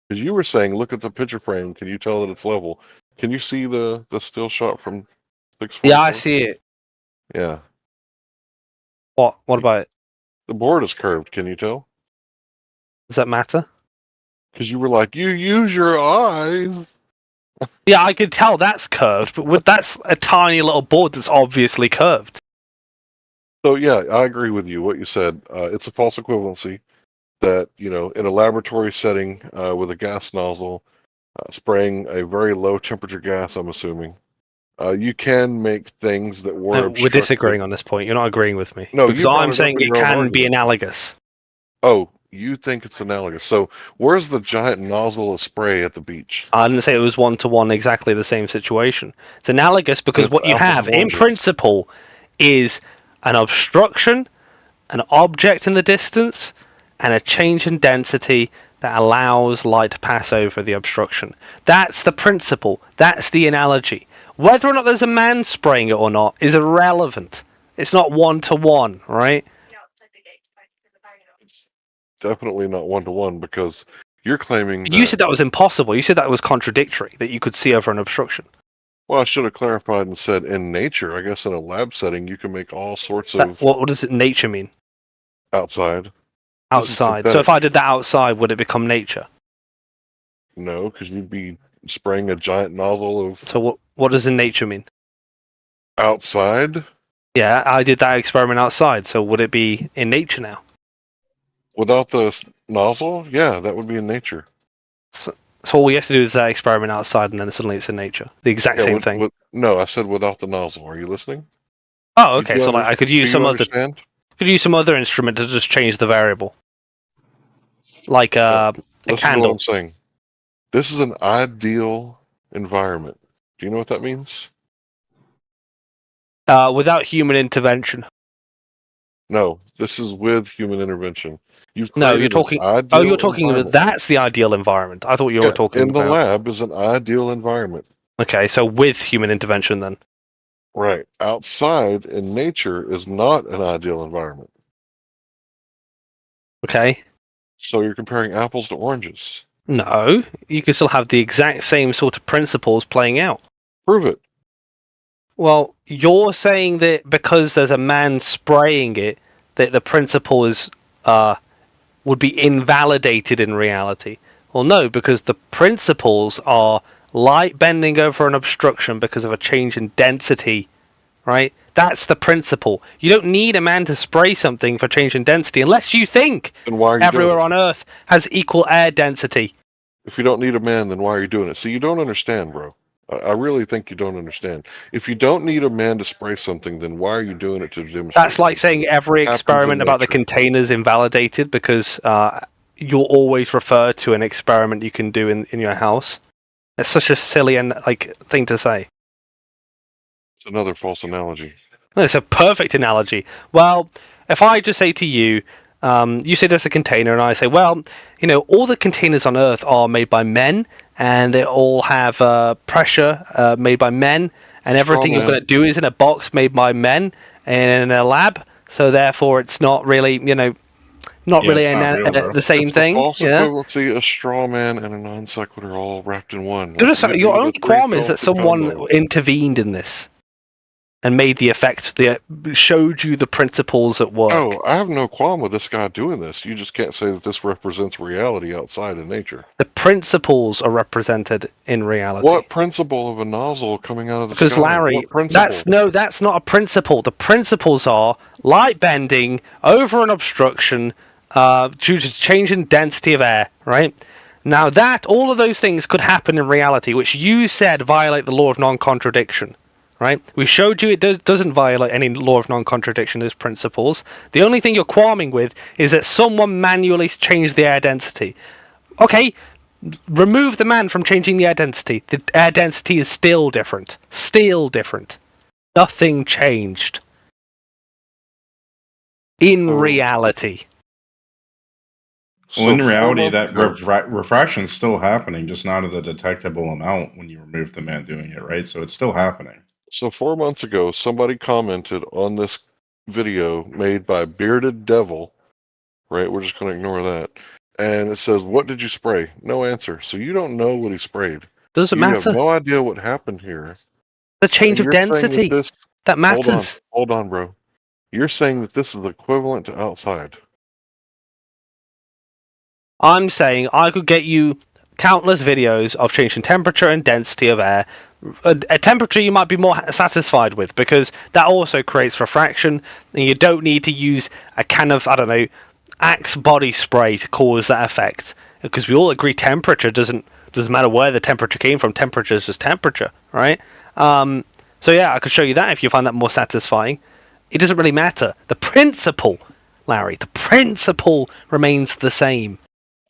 Because you were saying, look at the picture frame. Can you tell that it's level? Can you see the still shot from 6:44? Yeah, I see it. Yeah. What about it? The board is curved. Can you tell? Does that matter? Because you were like, you use your eyes. Yeah, I could tell that's curved, but that's a tiny little board that's obviously curved. So yeah, I agree with you. What you said, it's a false equivalency that in a laboratory setting with a gas nozzle spraying a very low temperature gas. I'm assuming you can make things that were No, we're obstructed. disagreeing on this point. You're not agreeing with me. No, because you brought I'm it up saying in it your own can be argument. analogous. Oh, you think it's analogous? So where's the giant nozzle of spray at the beach? I didn't say it was one-to-one exactly the same situation. It's analogous because It's what you apples have and in oranges. principle is an obstruction, an object in the distance, and a change in density that allows light to pass over the obstruction. That's the principle. That's the analogy. Whether or not there's a man spraying it or not is irrelevant. It's not one-to-one, right? Definitely not one-to-one because you're claiming You that. said that was impossible. You said that was contradictory, that you could see over an obstruction. Well, I should have clarified and said in nature. I guess in a lab setting, you can make all sorts of What does nature mean? outside. This is Outside. So if synthetic. I did that outside, would it become nature? No, because you'd be spraying a giant nozzle of So what does in nature mean? outside Yeah, I did that experiment outside. So would it be in nature now? without the nozzle. Yeah, that would be in nature. So all we have to do is that experiment outside, and then suddenly it's in nature. The exact Yeah, same thing. No, I said without the nozzle. Are you listening? Oh, okay. So like I could use do some you other understand? instrument to just change the variable, like a Listen to what candle. I'm saying. This is an ideal environment. Do you know what that means? Without human intervention. No, this is with human intervention. You've No, created you're talking. an ideal You're talking about environment. that's the ideal environment. I thought you were talking in the about. lab is an ideal environment. Okay, so with human intervention then. Right. Outside in nature is not an ideal environment. Okay. So you're comparing apples to oranges. No, you can still have the exact same sort of principles playing out. Prove it. Well, you're saying that because there's a man spraying it, that the principle is would be invalidated in reality. Well, no, because the principles are light bending over an obstruction because of a change in density, right? That's the principle. You don't need a man to spray something for change in density unless you think Then why are you everywhere doing it? on Earth has equal air density. If you don't need a man, then why are you doing it? See, you don't understand, bro. I really think you don't understand. If you don't need a man to spray something, then why are you doing it to demonstrate? That's like saying every It happens experiment in about the nature. containers invalidated because you'll always refer to an experiment you can do in your house. It's such a silly and thing to say. It's another false analogy. It's a perfect analogy. Well, if I just say to you, you say there's a container, and I say, well, all the containers on Earth are made by men, and they all have pressure made by men, and everything you're man. going to do is in a box made by men in a lab. So therefore, it's not really, not really it's not real, bro. the same It's the thing. false Yeah. equivalency, a straw man, and a non sequitur all wrapped in one. Your only qualm is that three-pill someone combo. intervened in this and made the effect, showed you the principles at work. Oh, I have no qualm with this guy doing this. You just can't say that this represents reality outside in nature. The principles are represented in reality. What principle of a nozzle coming out of the Because sky? Larry, What principle? that's not a principle. The principles are light bending over an obstruction due to change in density of air, right? Now all of those things could happen in reality, which you said violate the law of non-contradiction, right? We showed you it doesn't violate any law of non-contradiction, those principles. The only thing you're qualming with is that someone manually changed the air density. Okay, remove the man from changing the air density. The air density is still different. Still different. Nothing changed. In reality. Well, in reality, that refraction is still happening, just not at a detectable amount when you remove the man doing it, right? So it's still happening. So 4 months ago, somebody commented on this video made by Bearded Devil, right? We're just going to ignore that. And it says, what did you spray? No answer. So you don't know what he sprayed. Doesn't You matter. have no idea what happened here. The change And of you're saying density. That matters. Hold on, bro. You're saying that this is equivalent to outside. I'm saying I could get you countless videos of changing temperature and density of air a temperature you might be more satisfied with, because that also creates refraction, and you don't need to use a can of, I don't know, Axe body spray to cause that effect, because we all agree temperature doesn't matter where the temperature came from. Temperature is just temperature, right? So yeah, I could show you that if you find that more satisfying. It doesn't really matter. The principle, Larry, the principle remains the same.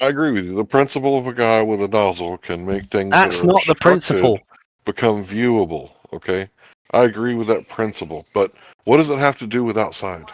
I agree with you. The principle of a guy with a nozzle can make things That's that are not the principle. become viewable. Okay, I agree with that principle, but what does it have to do with outside?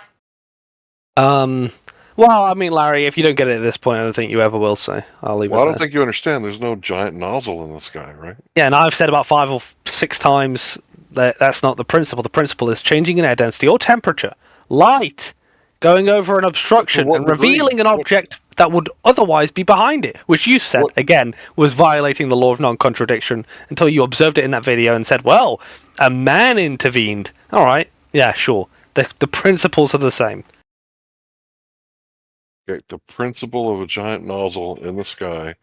Well, I mean, Larry, if you don't get it at this point, I don't think you ever will. So I'll leave Well, it I there. don't think you understand. There's no giant nozzle in the sky, right? Yeah, and I've said about 5 or 6 times that that's not the principle. The principle is changing in air density or temperature, light, going over an obstruction and revealing an object that would otherwise be behind it, which you said, again, was violating the law of non-contradiction until you observed it in that video and said, well, a man intervened. All right, yeah, sure. The principles are the same. Okay, the principle of a giant nozzle in the sky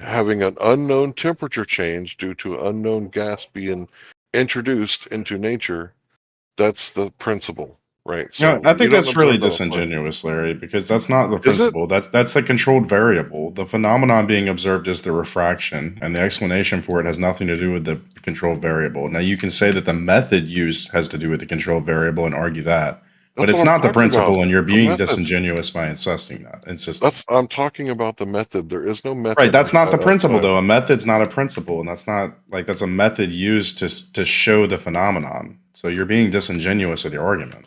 having an unknown temperature change due to unknown gas being introduced into nature, that's the principle, right? No, So I you think don't that's really observe outside. disingenuous, Larry, because that's not the Is it? principle. That's the controlled variable. The phenomenon being observed is the refraction, and the explanation for it has nothing to do with the controlled variable. Now, you can say that the method used has to do with the controlled variable and argue that, but That's it's what I'm not the talking principle, about. and you're The being method. disingenuous by insisting that. I'm talking about the method. There is no method. Right, that's not the inside principle, outside. though. A method's not a principle, and that's not like that's a method used to show the phenomenon. So you're being disingenuous with your argument.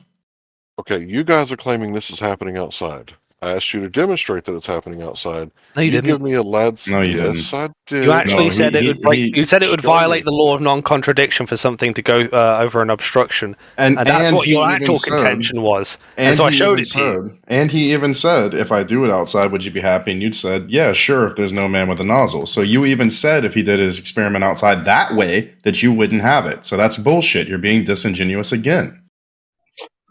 Okay, you guys are claiming this is happening outside. I asked you to demonstrate that it's happening outside. No, you didn't. Give me a lad's. No, you yes, didn't. I did. You actually No, said it would break. You said it would violate the law of non-contradiction for something to go over an obstruction, and that's what your actual contention was. And so I showed it to you. And he even said, if I do it outside, would you be happy? And you'd said, yeah, sure, if there's no man with a nozzle. So you even said if he did his experiment outside that way, that you wouldn't have it. So that's bullshit. You're being disingenuous again.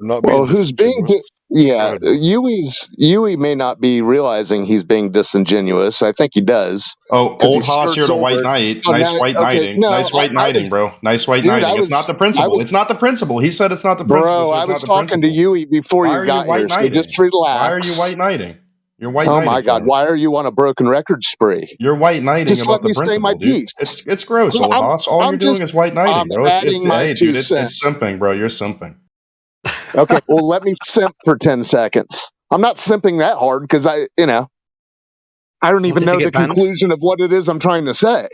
Well, who's being Yui may not be realizing he's being disingenuous. I think he does. Oh, old Haas here to White Knight. Nice white knighting. Nice white knighting, bro. Nice white knighting. It's not the principle. It's not the principle. He said it's not the principle. Bro, So I it's was not the talking to principle. Yui before Why you are got white here, so knighting? just relax. Why are you white knighting? You're white Oh knighting. my God! Why are you on a broken record spree? You're white knighting Just about let the me say principle, my dude. piece. It's gross, old Haas. All you're doing is white knighting, bro. Adding my Hey, 2 dude, it's cents. simping, bro. You're simping. Okay, well, let me simp for 10 seconds. I'm not simping that hard because I don't even know the conclusion of what it is I'm trying to say.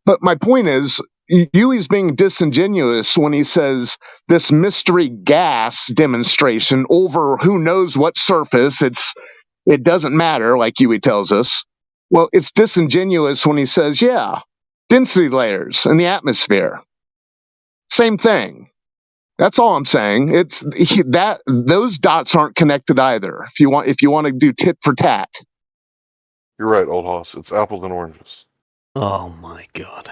But my point is, Yui's being disingenuous when he says this mystery gas demonstration over who knows what surface. It doesn't matter, like Yui tells us. Well, it's disingenuous when he says, yeah, density layers in the atmosphere. Same thing. That's all I'm saying. It's that those dots aren't connected either. If you want to do tit for tat. You're right, old Haas. It's apples and oranges. Oh my God.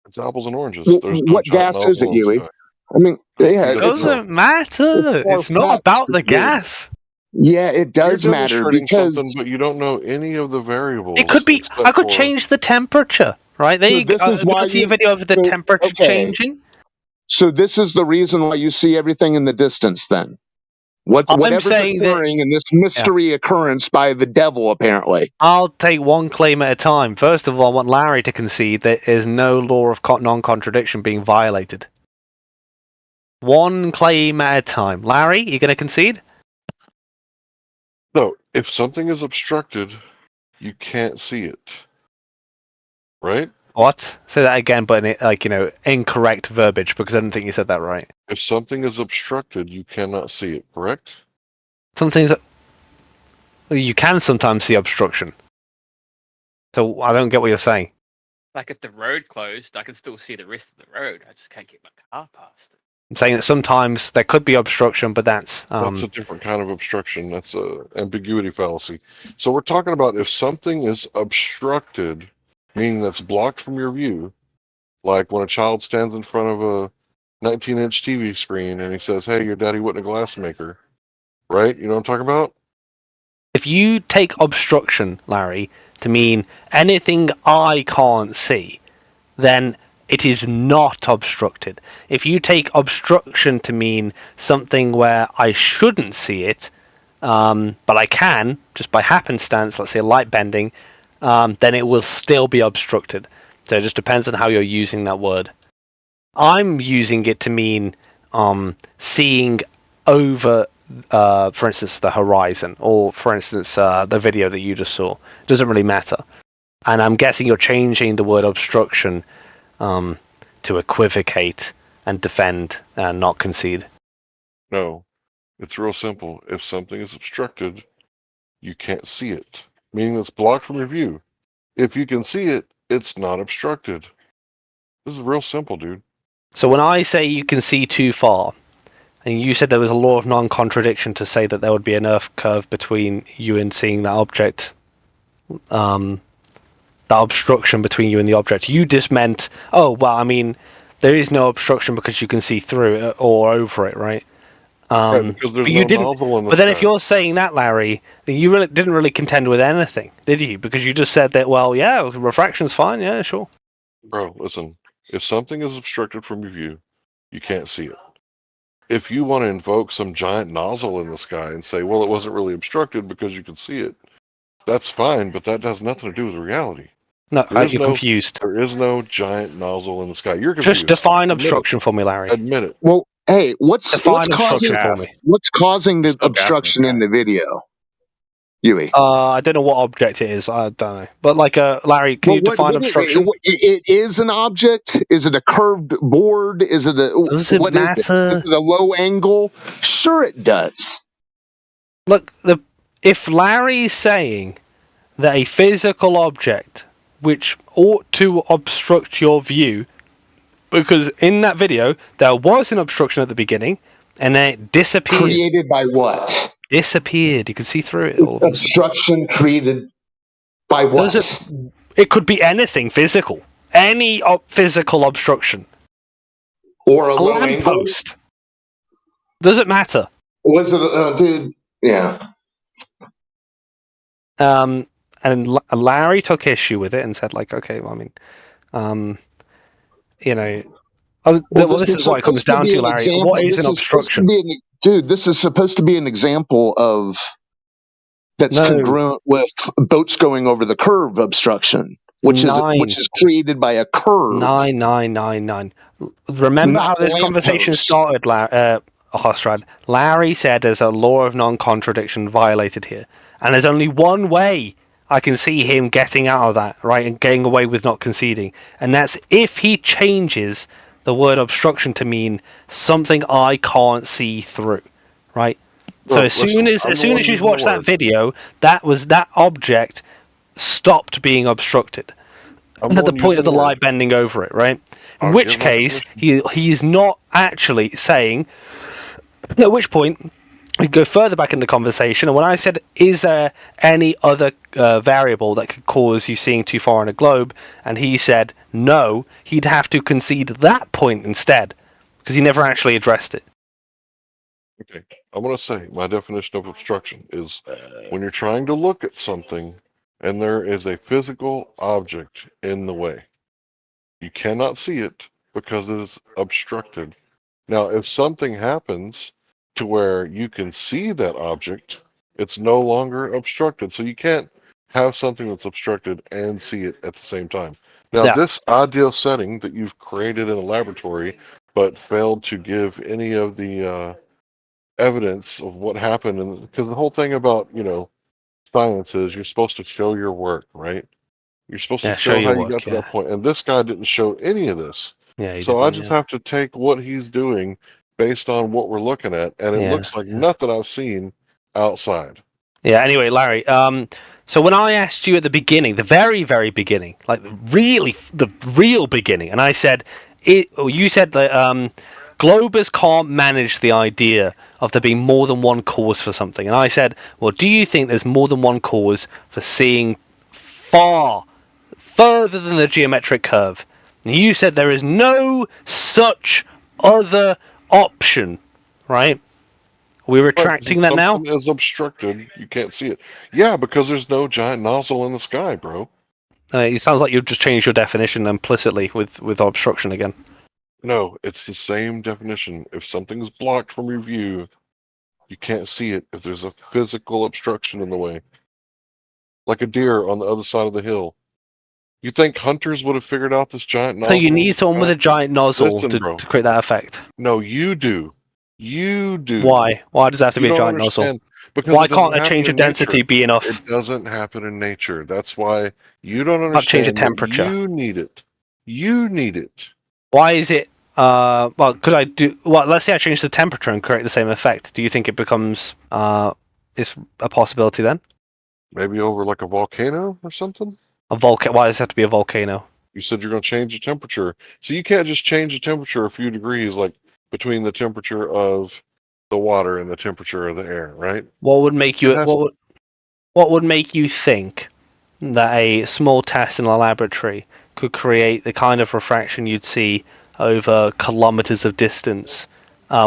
It's apples and oranges. Well, There's no what gas giant is it, nozzle in the Yui? sky. I mean, yeah, It doesn't matter. It's not about the gas. Yeah, it does You're matter demonstrating because something, but you don't know any of the variables. It could be. I could change the temperature, right? There So you go. this is why See a you- video of the so- temperature okay. changing. So this is the reason why you see everything in the distance. Then I'm whatever's saying that- occurring in this mystery occurrence by the devil, apparently. I'll take one claim at a time. First of all, I want Larry to concede that there's no law of non-contradiction being violated. One claim at a time. Larry, you going to concede? No, if something is obstructed, you can't see it. Right? What? Say that again, but in incorrect verbiage, because I don't think you said that right. If something is obstructed, you cannot see it, correct? Some things you can sometimes see obstruction. So I don't get what you're saying. Like if the road closed, I can still see the rest of the road. I just can't get my car past it. I'm saying that sometimes there could be obstruction, but that's That's a different kind of obstruction. That's a ambiguity fallacy. So we're talking about if something is obstructed, meaning that's blocked from your view, like when a child stands in front of a 19-inch TV screen and he says, "Hey, your daddy wasn't a glassmaker," right? You know what I'm talking about? If you take obstruction, Larry, to mean anything I can't see, then it is not obstructed. If you take obstruction to mean something where I shouldn't see it, but I can, just by happenstance, let's say light bending, then it will still be obstructed. So it just depends on how you're using that word. I'm using it to mean seeing over, for instance, the horizon, or for instance, the video that you just saw. It doesn't really matter. And I'm guessing you're changing the word obstruction to equivocate and defend and not concede. No, it's real simple. If something is obstructed, you can't see it, meaning it's blocked from your view. If you can see it, it's not obstructed. This is real simple, dude. So when I say you can see too far, and you said there was a law of non-contradiction to say that there would be an earth curve between you and seeing that object, that obstruction between you and the object, you just meant, oh, well, I mean, there is no obstruction because you can see through it or over it, right? Right, because there's But you no didn't. nozzle in the But then, if sky. you're saying that, Larry, then you really didn't really contend with anything, did you? Because you just said that, well, yeah, refraction's fine, yeah, sure. Bro, listen. If something is obstructed from your view, you can't see it. If you want to invoke some giant nozzle in the sky and say, well, it wasn't really obstructed because you could see it, that's fine, but that has nothing to do with reality. No, you're confused. There is no giant nozzle in the sky. You're confused. Just define Admit obstruction it. for me, Larry. Admit it. Well, hey, what's Define causing obstruction for me. what's causing the obstruction in the video, Yui? I don't know what object it is. I don't know. But like, Larry, can you define obstruction? It is an object. Is it a curved board? Is it a Does it what is it? matter? Is it a low angle? Sure, it does. Look, if Larry's saying that a physical object which ought to obstruct your view, because in that video there was an obstruction at the beginning and then it disappeared. Created by what? Disappeared. You can see through it. All of Obstruction created by what? It could be anything physical. Any physical obstruction. Or a low lamppost. Does it matter? Was it, dude? Yeah. And Larry took issue with it and said, like, okay, well, I mean, you know, this is what it comes down to, Larry. What is an obstruction? Dude, this is supposed to be an example of that's congruent with boats going over the curve obstruction, which is created by a curve. 9. Remember how this conversation started, Hostrad? Larry said there's a law of non-contradiction violated here, and there's only one way I can see him getting out of that, right, and getting away with not conceding, and that's if he changes the word obstruction to mean something I can't see through, right? So as soon as you watch that video, that object stopped being obstructed at the point of the light bending over it, right? In which case, he is not actually saying. At which point, we go further back in the conversation, and when I said, "Is there any other variable that could cause you seeing too far on a globe?" and he said no, he'd have to concede that point instead, because he never actually addressed it. Okay, I'm going to say my definition of obstruction is when you're trying to look at something and there is a physical object in the way. You cannot see it because it is obstructed. Now, if something happens to where you can see that object, it's no longer obstructed. So you can't have something that's obstructed and see it at the same time. Now, this ideal setting that you've created in a laboratory but failed to give any of the evidence of what happened, and because the whole thing about science is you're supposed to show your work, right? You're supposed to show how you got to that point, and this guy didn't show any of this. So I just have to take what he's doing based on what we're looking at, and it looks like nothing I've seen outside. Yeah. Anyway, Larry. So when I asked you at the beginning, the very, very beginning, like the real beginning, and I said you said that Globers can't manage the idea of there being more than one cause for something, and I said, well, do you think there's more than one cause for seeing further than the geometric curve? And you said there is no such other option, right? Are we Right, 'cause retracting if that now? something is obstructed, you can't see it. Yeah, because there's no giant nozzle in the sky, bro. It sounds like you've just changed your definition implicitly with obstruction again. No, it's the same definition. If something's blocked from your view, you can't see it if there's a physical obstruction in the way. Like a deer on the other side of the hill. You think hunters would have figured out this giant So nozzle? you in need the someone with sky? a giant nozzle Listen, to bro. create that effect. No, you do. You do. Why? Why does it have to You be a don't giant nozzle? understand. Because Why it doesn't can't a happen change of in nature. density be enough? It doesn't happen in nature. That's why you don't Not change of understand that temperature. you need it. You need it. Why is it? Well, could I do? Well, let's say I change the temperature and create the same effect. Do you think it becomes is a possibility then? Maybe over like a volcano or something? A volcano? Why does it have to be a volcano? You said you're going to change the temperature. So you can't just change the temperature a few degrees, like between the temperature of the water and the temperature of the air, right? What would make you? It has- What would make you think that a small test in a laboratory could create the kind of refraction you'd see over kilometers of distance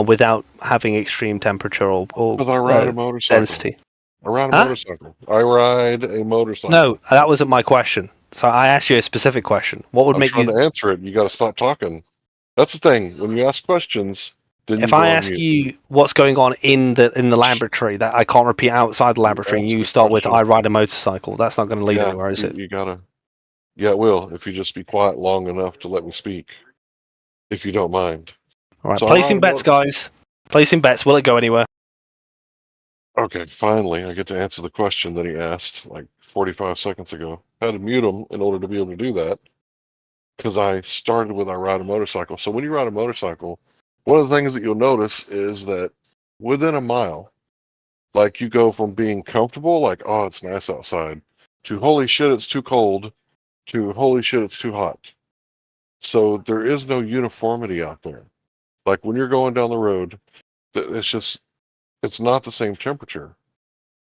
without having extreme temperature or Because I ride a motorcycle. density? I ride a Huh? motorcycle. I ride a motorcycle. No, that wasn't my question. So I asked you a specific question. What would I'm make trying you? to answer it. You got to stop talking. That's the thing. When you ask questions, then If you go I on ask mute. you what's going on in the laboratory that I can't repeat outside the laboratory, and answer you the start with question. "I ride a motorcycle," that's not going to lead Yeah, anywhere, is it? you gotta. Yeah, it will if you just be quiet long enough to let me speak, if you don't mind. All right, So I ride placing a bets, guys. Placing bets. Will it go anywhere? Okay, finally, I get to answer the question that he asked like 45 seconds ago. I had to mute him in order to be able to do that because I started with I ride a motorcycle. So when you ride a motorcycle, one of the things that you'll notice is that within a mile, like you go from being comfortable, like, oh, it's nice outside, to holy shit, it's too cold, to holy shit, it's too hot. So there is no uniformity out there. Like when you're going down the road, it's not the same temperature.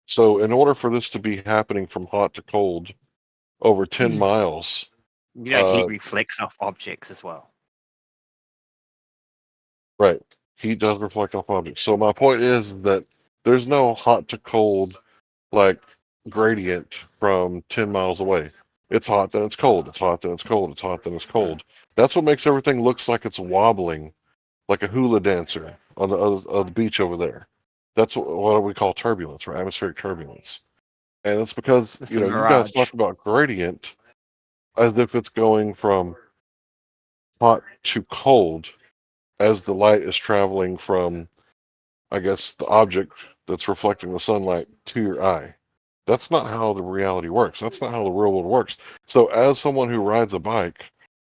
So in order for this to be happening from hot to cold over 10 miles, You know, heat reflects off objects as well. right, heat does reflect off objects. So my point is that there's no hot to cold like gradient from 10 miles away. It's hot, then it's cold. It's hot, then it's cold. It's hot, then it's cold. That's what makes everything looks like it's wobbling, like a hula dancer on the beach over there. That's what we call turbulence, or atmospheric turbulence. And it's because, It's you a know, you guys mirage. talk about gradient as if it's going from hot to cold as the light is traveling from, I guess, the object that's reflecting the sunlight to your eye. That's not how the reality works. That's not how the real world works. So, as someone who rides a bike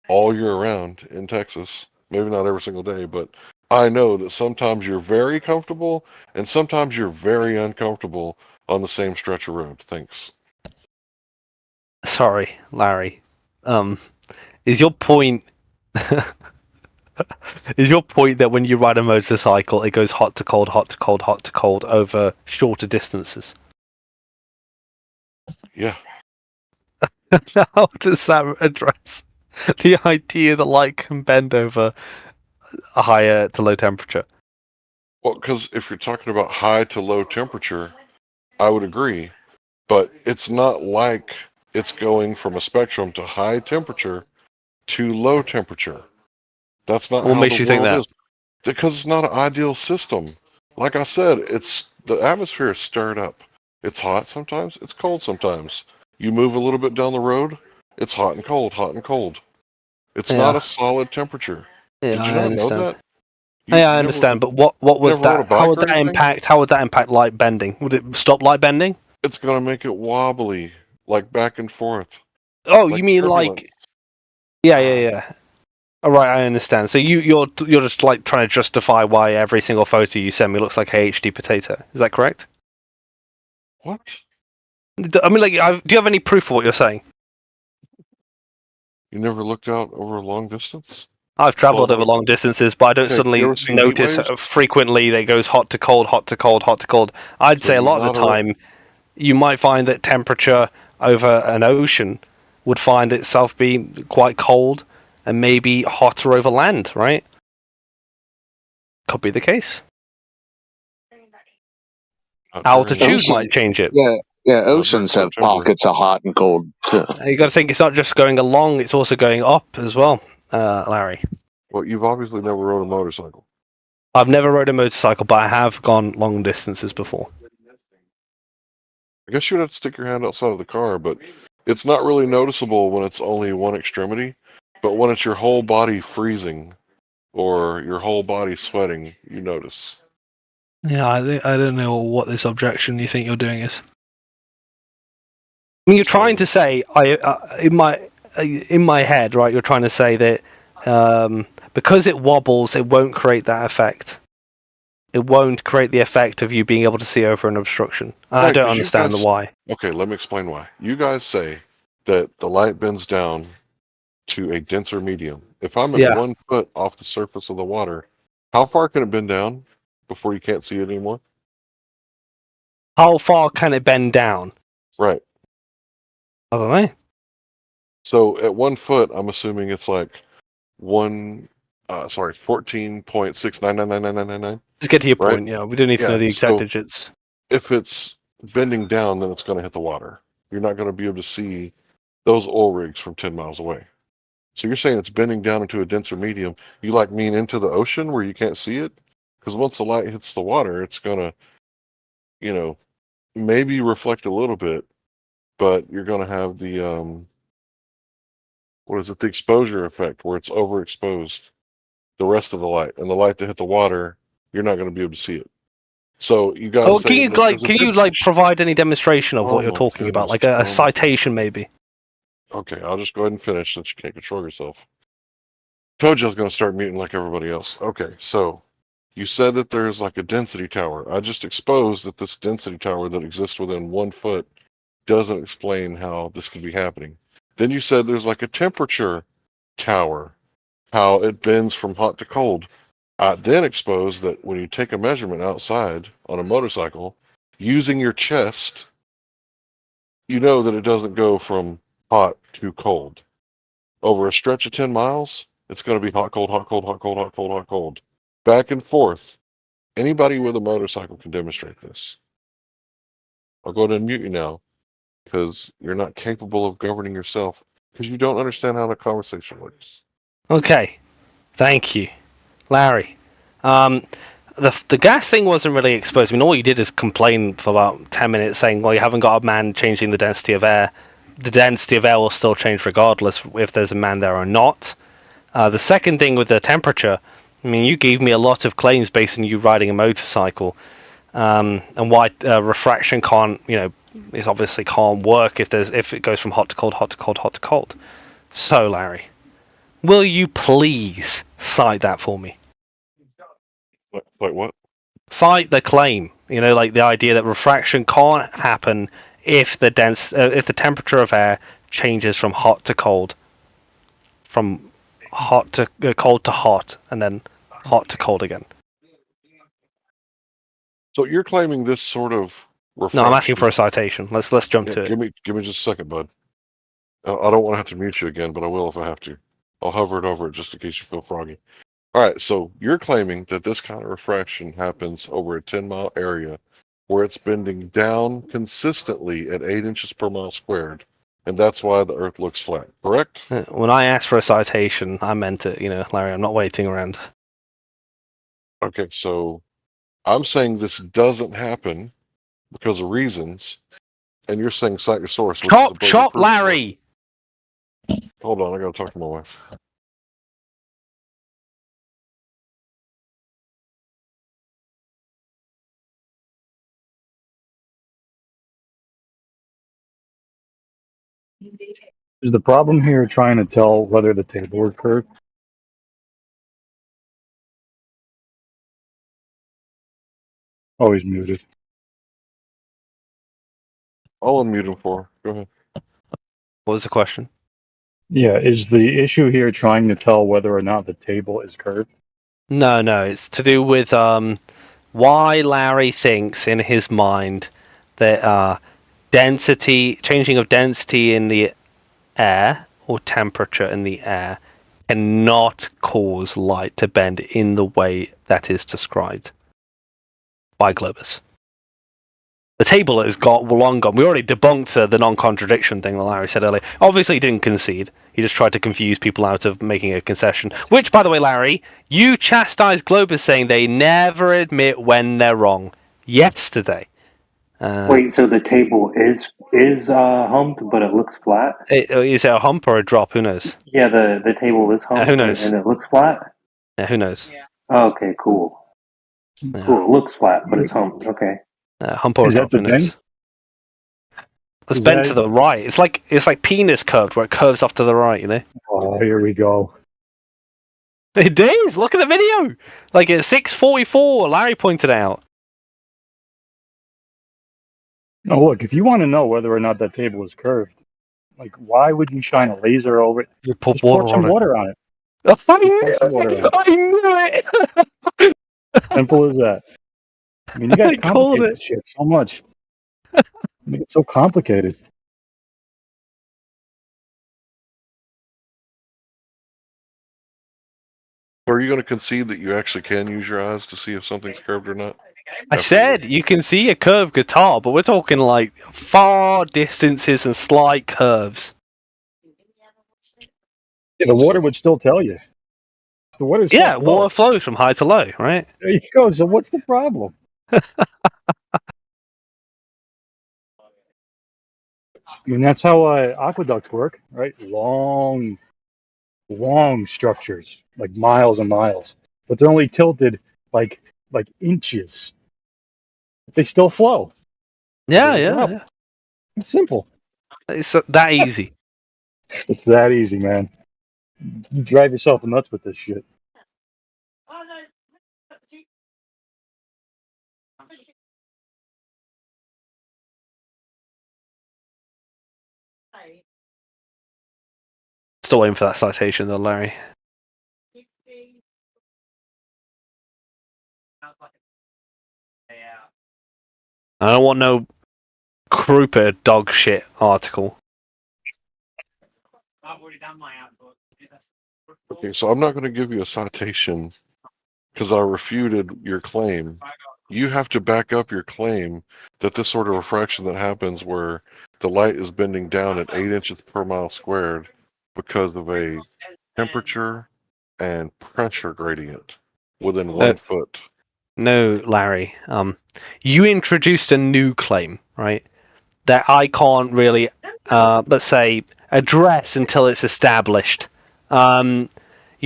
all year round in Texas, maybe not every single day, but I know that sometimes you're very comfortable and sometimes you're very uncomfortable on the same stretch of road. Thanks. Sorry, Larry. Is your point is your point that when you ride a motorcycle, it goes hot to cold, hot to cold, hot to cold over shorter distances? Yeah. How does that address the idea that light can bend over a higher to low temperature? Well, because if you're talking about high to low temperature, I would agree. But it's not like it's going from a spectrum to high temperature to low temperature. That's not What how makes the you think world that? is. Because it's not an ideal system. Like I said, it's the atmosphere is stirred up. It's hot sometimes, it's cold sometimes. You move a little bit down the road, it's hot and cold, hot and cold. It's not Yeah. a solid temperature. Yeah, Did you I not know understand. that? Yeah, I You understand, but what you would never rode a that? How bike would or that anything? impact? How would that impact light bending? Would it stop light bending? It's gonna make it wobbly, like back and forth. Oh, Like you mean turbulence. like? Yeah. All right, I understand. So you're just like trying to justify why every single photo you send me looks like a HD potato. Is that correct? What? I mean, like, do you have any proof for what you're saying? You never looked out over a long distance? I've travelled Well, over long distances, but I don't okay, suddenly you ever seen heat notice waves? frequently that it goes hot to cold, hot to cold, hot to cold. I'd say Then a you're lot of the not time, you might find that temperature over an ocean would find itself being quite cold and maybe hotter over land, right? Could be the case. Altitude might change it. Yeah, oceans have pockets of hot and cold too. You got to think it's not just going along; it's also going up as well, Larry. Well, you've obviously never rode a motorcycle. I've never rode a motorcycle, but I have gone long distances before. I guess you'd have to stick your hand outside of the car, but it's not really noticeable when it's only one extremity. But when it's your whole body freezing or your whole body sweating, you notice. Yeah, I don't know what this objection you think you're doing is. I mean, you're trying to say in my head, right? You're trying to say that because it wobbles, it won't create that effect. It won't create the effect of you being able to see over an obstruction. And I don't understand the why. Okay, let me explain why. You guys say that the light bends down to a denser medium. If I'm at 1 foot off the surface of the water, how far can it bend down before you can't see it anymore? How far can it bend down? Right. I don't know. So at 1 foot, I'm assuming it's like 14.6999999. Just get to your point. Yeah, we don't need to know the exact digits. If it's bending down, then it's going to hit the water. You're not going to be able to see those oil rigs from 10 miles away. So you're saying it's bending down into a denser medium. You like mean into the ocean where you can't see it? Because once the light hits the water, it's going to, maybe reflect a little bit, but you're going to have the, the exposure effect where it's overexposed the rest of the light. And the light that hit the water, you're not going to be able to see it. So you guys can you provide any demonstration of what you're talking about, like a citation maybe? Okay, I'll just go ahead and finish since you can't control yourself. Told you I was going to start muting like everybody else. Okay, so you said that there's like a density tower. I just exposed that this density tower that exists within 1 foot doesn't explain how this could be happening. Then you said there's like a temperature tower, how it bends from hot to cold. I then exposed that when you take a measurement outside on a motorcycle, using your chest, you know that it doesn't go from hot to cold. Over a stretch of 10 miles, it's going to be hot, cold, hot, cold, hot, cold, hot, cold, hot, cold. Back and forth. Anybody with a motorcycle can demonstrate this. I'll go ahead and mute you now because you're not capable of governing yourself because you don't understand how the conversation works. Okay. Thank you. Larry. The gas thing wasn't really exposed. I mean, all you did is complain for about 10 minutes saying, well, you haven't got a man changing the density of air. The density of air will still change regardless if there's a man there or not. The second thing with the temperature, I mean, you gave me a lot of claims based on you riding a motorcycle, and why refraction can't, it obviously can't work if it goes from hot to cold, hot to cold, hot to cold. So, Larry, will you please cite that for me? Like what? Cite the claim. Like the idea that refraction can't happen if the temperature of air changes from hot to cold, from hot to cold to hot, and then hot to cold again. So you're claiming this sort of refraction. No, I'm asking for a citation. Let's jump to it. Give me just a second, bud. I don't want to have to mute you again, but I will if I have to. I'll hover it over it just in case you feel froggy. All right, so you're claiming that this kind of refraction happens over a 10-mile area where it's bending down consistently at 8 inches per mile squared, and that's why the Earth looks flat, correct? When I asked for a citation, I meant it, Larry. I'm not waiting around. Okay, so I'm saying this doesn't happen because of reasons, and you're saying cite your source. Chop, Larry! Hold on, I gotta talk to my wife. Is the problem here trying to tell whether the table is curved? Oh, he's muted. I'll unmute him for her. Go ahead. What was the question? Yeah, is the issue here trying to tell whether or not the table is curved? No, it's to do with why Larry thinks in his mind that changing of density in the air or temperature in the air cannot cause light to bend in the way that is described by Globus. The table has got long gone. We already debunked the non-contradiction thing that Larry said earlier. Obviously, he didn't concede. He just tried to confuse people out of making a concession. Which, by the way, Larry, you chastised Globus saying they never admit when they're wrong. Yesterday. Wait, so the table is humped, but it looks flat? Is it a hump or a drop? Who knows? Yeah, the table is humped, Who knows? and it looks flat? Yeah, who knows? Oh, okay, cool. Cool, it looks flat, but it's humped. Okay. Hump or Is drop? that Who the knows? thing? It's Is bent that- to the right. It's like penis curved, where it curves off to the right. You know. Oh, here we go. It is. Look at the video. Like at 6:44, Larry pointed out. No, look, if you want to know whether or not that table is curved, like, why would you shine a laser over it? You put Just pour water some on it. water on it. I Just pour some water on it. knew it. Simple as that. I mean, you guys I called complicate it. this shit so much. Make it so complicated. Are you going to concede that you actually can use your eyes to see if something's curved or not? I said you can see a curved guitar, but we're talking like far distances and slight curves. Yeah, the water would still tell you. The water still Yeah, flows. water flows from high to low, right? There you go. So what's the problem? I mean, that's how aqueducts work, right? Long structures, like miles and miles, but they're only tilted like inches. They still flow. Yeah, There's a yeah, drop. yeah. It's simple. It's that easy. It's that easy, man. You drive yourself nuts with this shit. Still waiting for that citation, though, Larry. I don't want no Krupa dog shit article. Okay, so I'm not going to give you a citation because I refuted your claim. You have to back up your claim that this sort of refraction that happens where the light is bending down at 8 inches per mile squared because of a temperature and pressure gradient within 1 foot. No, Larry. You introduced a new claim, right? That I can't really, let's say, address until it's established. You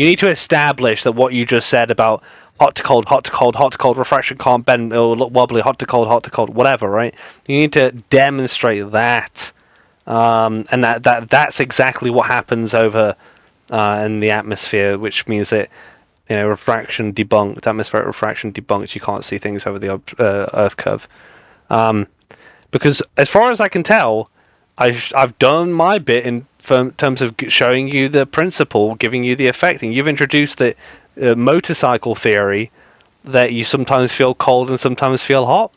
need to establish that what you just said about hot to cold, hot to cold, hot to cold, refraction can't bend or look wobbly, hot to cold, whatever, right? You need to demonstrate that. And that's exactly what happens over in the atmosphere, which means that refraction debunked, atmospheric refraction debunked. You can't see things over the Earth curve, because as far as I can tell, I've done my bit in terms of showing you the principle, giving you the effect, and you've introduced the motorcycle theory that you sometimes feel cold and sometimes feel hot.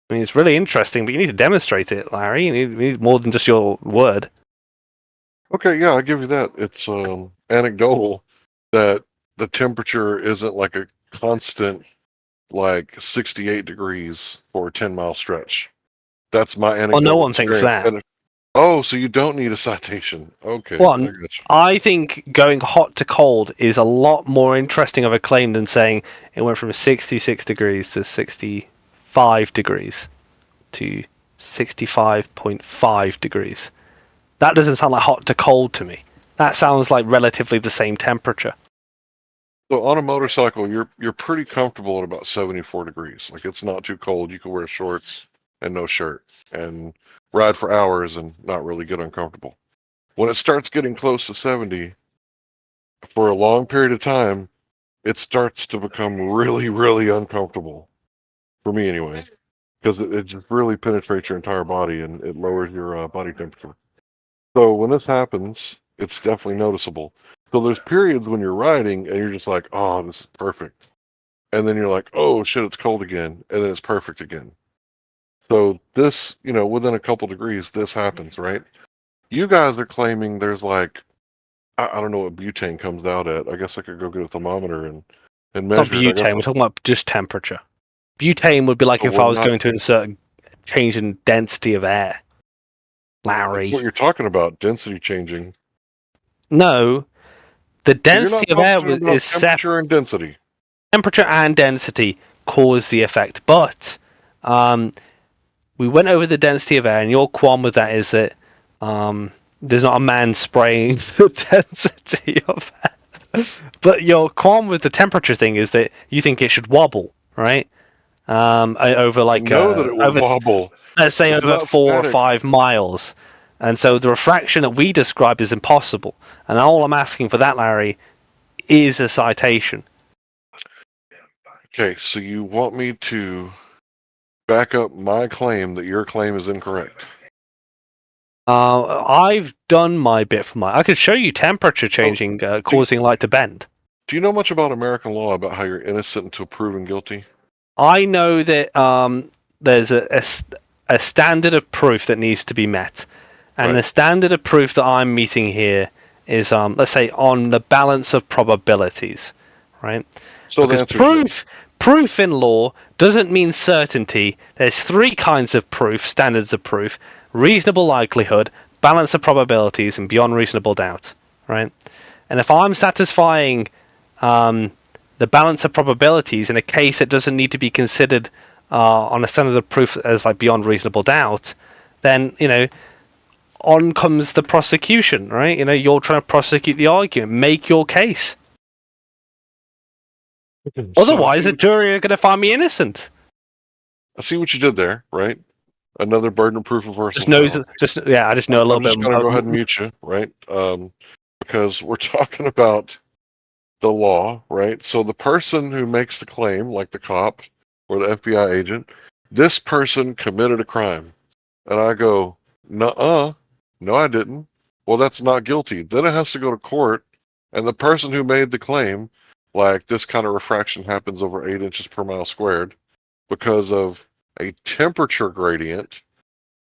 I mean, it's really interesting, but you need to demonstrate it, Larry. You need more than just your word. Okay, yeah, I'll give you that. It's anecdotal that the temperature isn't like a constant, like 68 degrees for a 10-mile stretch. That's my anecdotal Well, no one thinks experience. that. Oh, so you don't need a citation. Okay. Well, I got you. I think going hot to cold is a lot more interesting of a claim than saying it went from 66 degrees to 65 degrees to 65.5 degrees. That doesn't sound like hot to cold to me. That sounds like relatively the same temperature. So on a motorcycle, you're pretty comfortable at about 74 degrees. Like it's not too cold. You can wear shorts and no shirt and ride for hours and not really get uncomfortable. When it starts getting close to 70, for a long period of time, it starts to become really, really uncomfortable. For me anyway. Because it just really penetrates your entire body and it lowers your body temperature. So when this happens, it's definitely noticeable. So there's periods when you're riding and you're just like, oh, this is perfect. And then you're like, oh, shit, it's cold again. And then it's perfect again. So this, within a couple degrees, this happens, right? You guys are claiming there's like, I don't know what butane comes out at. I guess I could go get a thermometer and It's not measure it. butane, we're talking about just temperature. Butane would be like So if I we're was not- going to insert change in density of air, Larry. That's what you're talking about, density changing. No, the So you're density not of air talking about is temperature and density. Temperature and density cause the effect, but we went over the density of air, and your qualm with that is that there's not a man spraying the density of air. But your qualm with the temperature thing is that you think it should wobble, right? Over like I know that it would wobble. Let's say It's over not 4 or static. 5 miles. And so the refraction that we described is impossible. And all I'm asking for that, Larry, is a citation. Okay, so you want me to back up my claim that your claim is incorrect? I've done my bit for I could show you temperature changing, causing light to bend. Do you know much about American law, about how you're innocent until proven guilty? I know that there's a standard of proof that needs to be met. And the standard of proof that I'm meeting here is, let's say, on the balance of probabilities, right? So because proof in law doesn't mean certainty. There's 3 kinds of proof, standards of proof: reasonable likelihood, balance of probabilities, and beyond reasonable doubt, right? And if I'm satisfying the balance of probabilities in a case that doesn't need to be considered on a standard of proof as like beyond reasonable doubt, then, on comes the prosecution, right? You're trying to prosecute the argument, make your case. Otherwise, the jury are going to find me innocent. I see what you did there, right? Another burden of proof reversal. I just know a little bit. I'm just going to go ahead and mute you, right? Because we're talking about the law, right? So the person who makes the claim, like the cop or the FBI agent, this person committed a crime. And I go, nuh-uh, no, I didn't. Well, that's not guilty. Then it has to go to court, and the person who made the claim, like this kind of refraction happens over 8 inches per mile squared because of a temperature gradient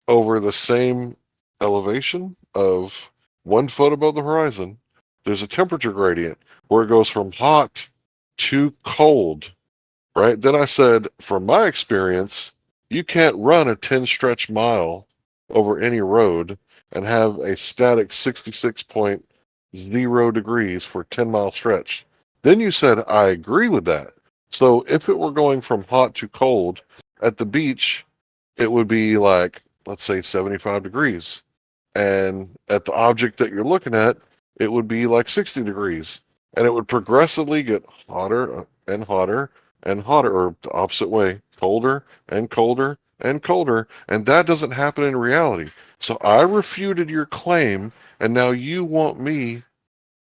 over the same elevation of 1 foot above the horizon. There's a temperature gradient where it goes from hot to cold, right? Then I said, from my experience, you can't run a 10 stretch mile over any road and have a static 66.0 degrees for a 10-mile stretch. Then you said, I agree with that. So if it were going from hot to cold at the beach, it would be like, let's say 75 degrees. And at the object that you're looking at, it would be like 60 degrees. And it would progressively get hotter and hotter and hotter, or the opposite way, colder and colder and colder. And that doesn't happen in reality. So I refuted your claim, and now you want me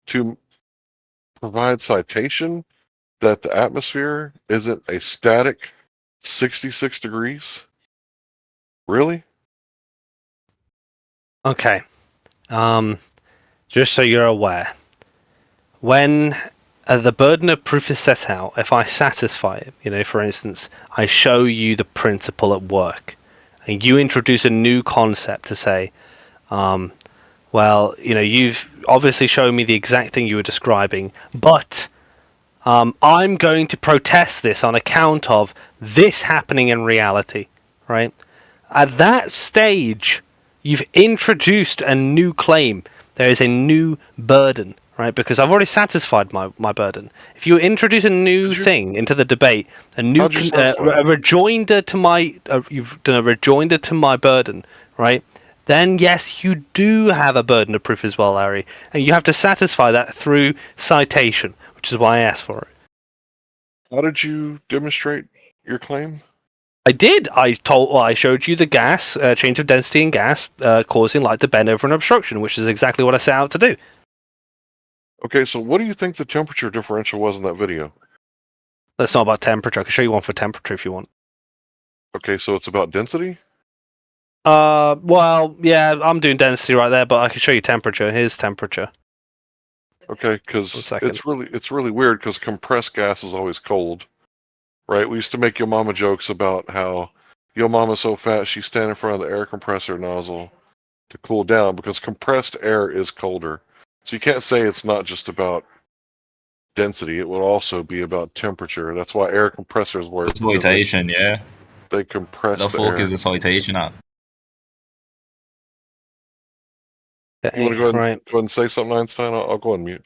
to provide citation that the atmosphere isn't a static 66 degrees? Really? Okay. Just so you're aware, when the burden of proof is set out, if I satisfy it, for instance, I show you the principle at work, and you introduce a new concept to say, well, you've obviously shown me the exact thing you were describing, but I'm going to protest this on account of this happening in reality, right? At that stage, you've introduced a new claim. There is a new burden, right? Because I've already satisfied my burden. If you introduce a new thing into the debate, a rejoinder to you've done a rejoinder to my burden, right? Then yes, you do have a burden of proof as well, Larry, and you have to satisfy that through citation, which is why I asked for it. How did you demonstrate your claim? I did. I showed you the gas, change of density in gas, causing light to bend over an obstruction, which is exactly what I set out to do. Okay, so what do you think the temperature differential was in that video? That's not about temperature. I can show you one for temperature if you want. Okay, so it's about density? Well, yeah, I'm doing density right there, but I can show you temperature. Here's temperature. Okay, because it's really weird because compressed gas is always cold, right? We used to make Yo Mama jokes about how Yo Mama's so fat she's standing in front of the air compressor nozzle to cool down because compressed air is colder. So you can't say it's not just about density. It would also be about temperature. That's why air compressors work. Exploitation, yeah. They compress The the fuck air. is a citation at? You want to go ahead and say something, Einstein? I'll go on mute.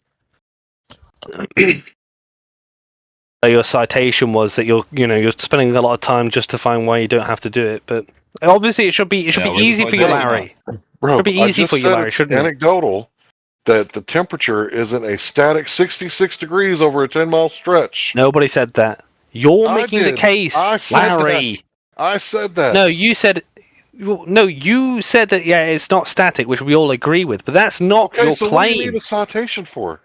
Your citation was that you're spending a lot of time justifying why you don't have to do it, but obviously it should be easy for you, Larry. Bro, Should be I easy just for you, said Larry, it's shouldn't it? anecdotal that the temperature isn't a static 66 degrees over a 10-mile stretch. Nobody said that. You're I making the did. case, I said Larry. that. I said that. No, you said. No, you said that. Yeah, it's not static, which we all agree with, but that's not Okay, your so claim. what do you need a citation for?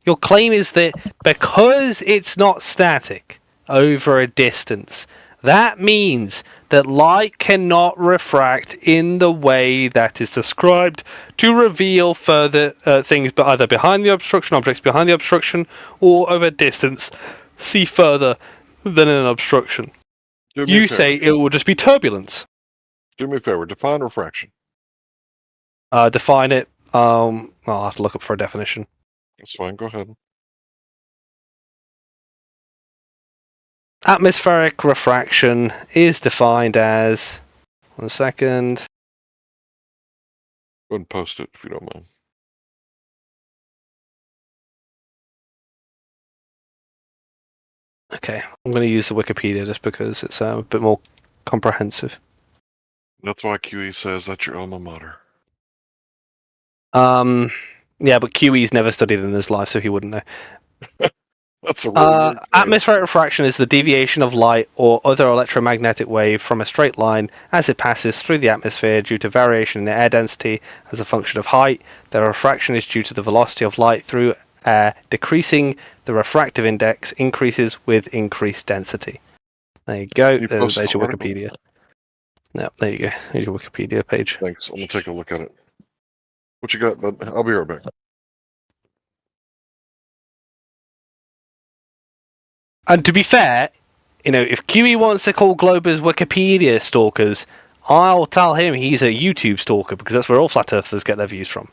Your claim is that because it's not static over a distance, that means that light cannot refract in the way that is described to reveal further things, but either behind the obstruction, objects behind the obstruction, or over distance, see further than an obstruction. You say it will just be turbulence. Do me a favor, define refraction. Define it. I'll have to look up for a definition. That's fine, go ahead. Atmospheric refraction is defined as... One second. Go ahead and post it if you don't mind. Okay, I'm going to use the Wikipedia just because it's a bit more comprehensive. That's why QE says that's your alma mater. Yeah, but QE's never studied in his life, so he wouldn't know. That's a really weird thing. Atmospheric refraction is the deviation of light or other electromagnetic wave from a straight line as it passes through the atmosphere due to variation in air density as a function of height. The refraction is due to the velocity of light through air decreasing. The refractive index increases with increased density. There you go. There's your Wikipedia. No, there you go. Here's your Wikipedia page. Thanks. I'm going to take a look at it. What you got, bud? I'll be right back. And to be fair, if QE wants to call Globers Wikipedia stalkers, I'll tell him he's a YouTube stalker because that's where all flat earthers get their views from.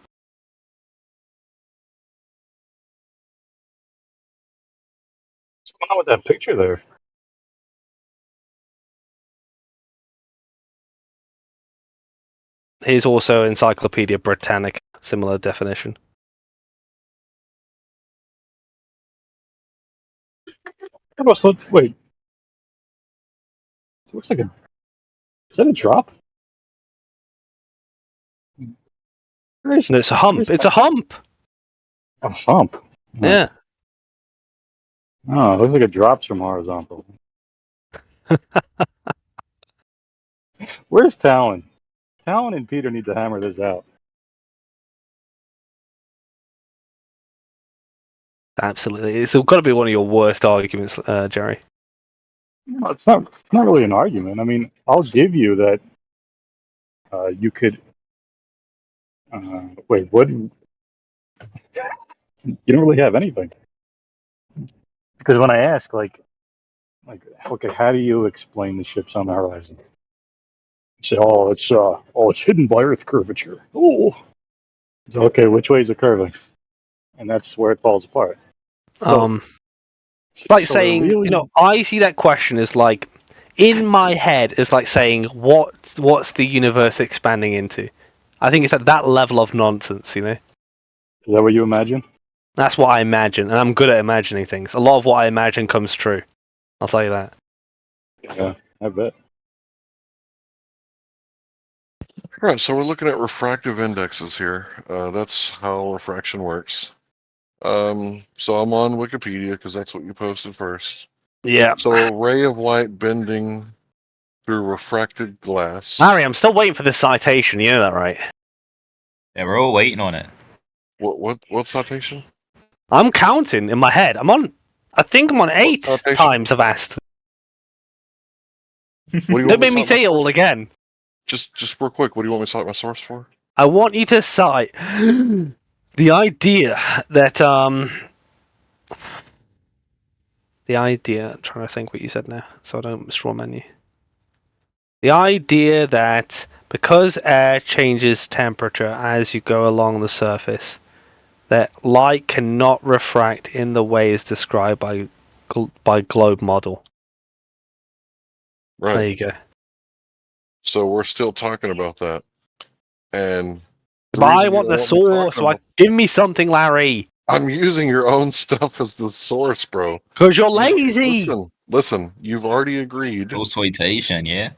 What's going on with that picture there? Here's also Encyclopedia Britannica, similar definition. Wait. It looks like a... Is that a drop? No, it's a hump. It's a hump. A hump? Yeah. Oh, it looks like it drops from horizontal. Where's Talon? Talon and Peter need to hammer this out. Absolutely. It's got to be one of your worst arguments, Jerry. No, it's not really an argument. I mean, I'll give you that you could... wait, what? You don't really have anything. Because when I ask, okay, how do you explain the ships on the horizon? You say, it's hidden by Earth curvature. Oh, so, okay, which way is it curving? And that's where it falls apart. So, saying, really... I see that question as like, in my head, it's like saying, what's the universe expanding into? I think it's at that level of nonsense, Is that what you imagine? That's what I imagine, and I'm good at imagining things. A lot of what I imagine comes true. I'll tell you that. Yeah, I bet. All right, so we're looking at refractive indexes here. That's how refraction works. So I'm on Wikipedia because that's what you posted first. Yeah. So a ray of light bending through refracted glass. Larry, I'm still waiting for this citation. You know that, right? Yeah, we're all waiting on it. What citation? I'm counting in my head. I think I'm on 8 times I've asked. Don't make me say it all again. Just real quick, what do you want me to cite my source for? I want you to cite the idea that I'm trying to think what you said now, so I don't straw man you. The idea that because air changes temperature as you go along the surface, that light cannot refract in the ways described by globe model. Right. There you go. So we're still talking about that. And the But I reason you want don't the want me source. talking about, Give me something, Larry. I'm using your own stuff as the source, bro. Because you're lazy. Listen. You've already agreed. Exploitation, yeah.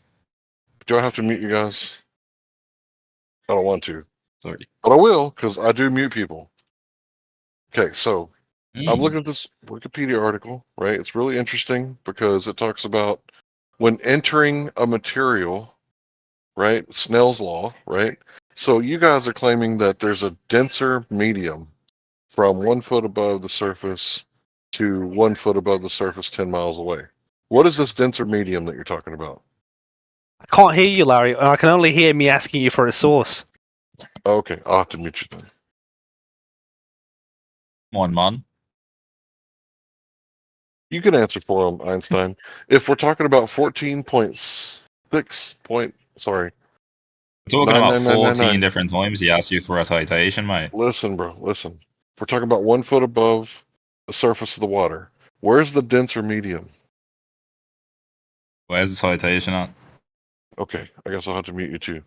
Do I have to mute you guys? I don't want to. Sorry. But I will, because I do mute people. Okay, so I'm Mm. looking at this Wikipedia article, right? It's really interesting because it talks about when entering a material, right? Snell's law, right? So you guys are claiming that there's a denser medium from 1 foot above the surface to 1 foot above the surface 10 miles away. What is this denser medium that you're talking about? I can't hear you, Larry. I can only hear me asking you for a source. Okay, I'll have to mute you then. One man. You can answer for him, Einstein. If we're talking about 14.6 point, sorry. We're talking about 14 99999. different times he asked you for a citation, mate. Listen, bro, listen. If we're talking about 1 foot above the surface of the water, where's the denser medium? Where's the citation at? Okay, I guess I'll have to mute you too.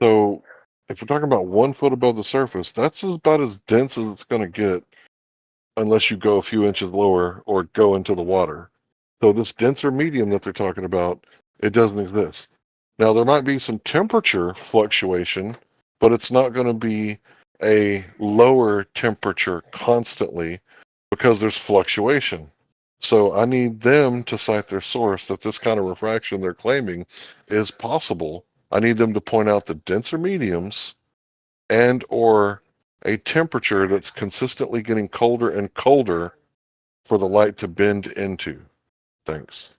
So, if we're talking about 1 foot above the surface, that's about as dense as it's going to get unless you go a few inches lower or go into the water. So this denser medium that they're talking about, it doesn't exist. Now, there might be some temperature fluctuation, but it's not going to be a lower temperature constantly because there's fluctuation. So I need them to cite their source that this kind of refraction they're claiming is possible. I need them to point out the denser mediums and or a temperature that's consistently getting colder and colder for the light to bend into. Thanks.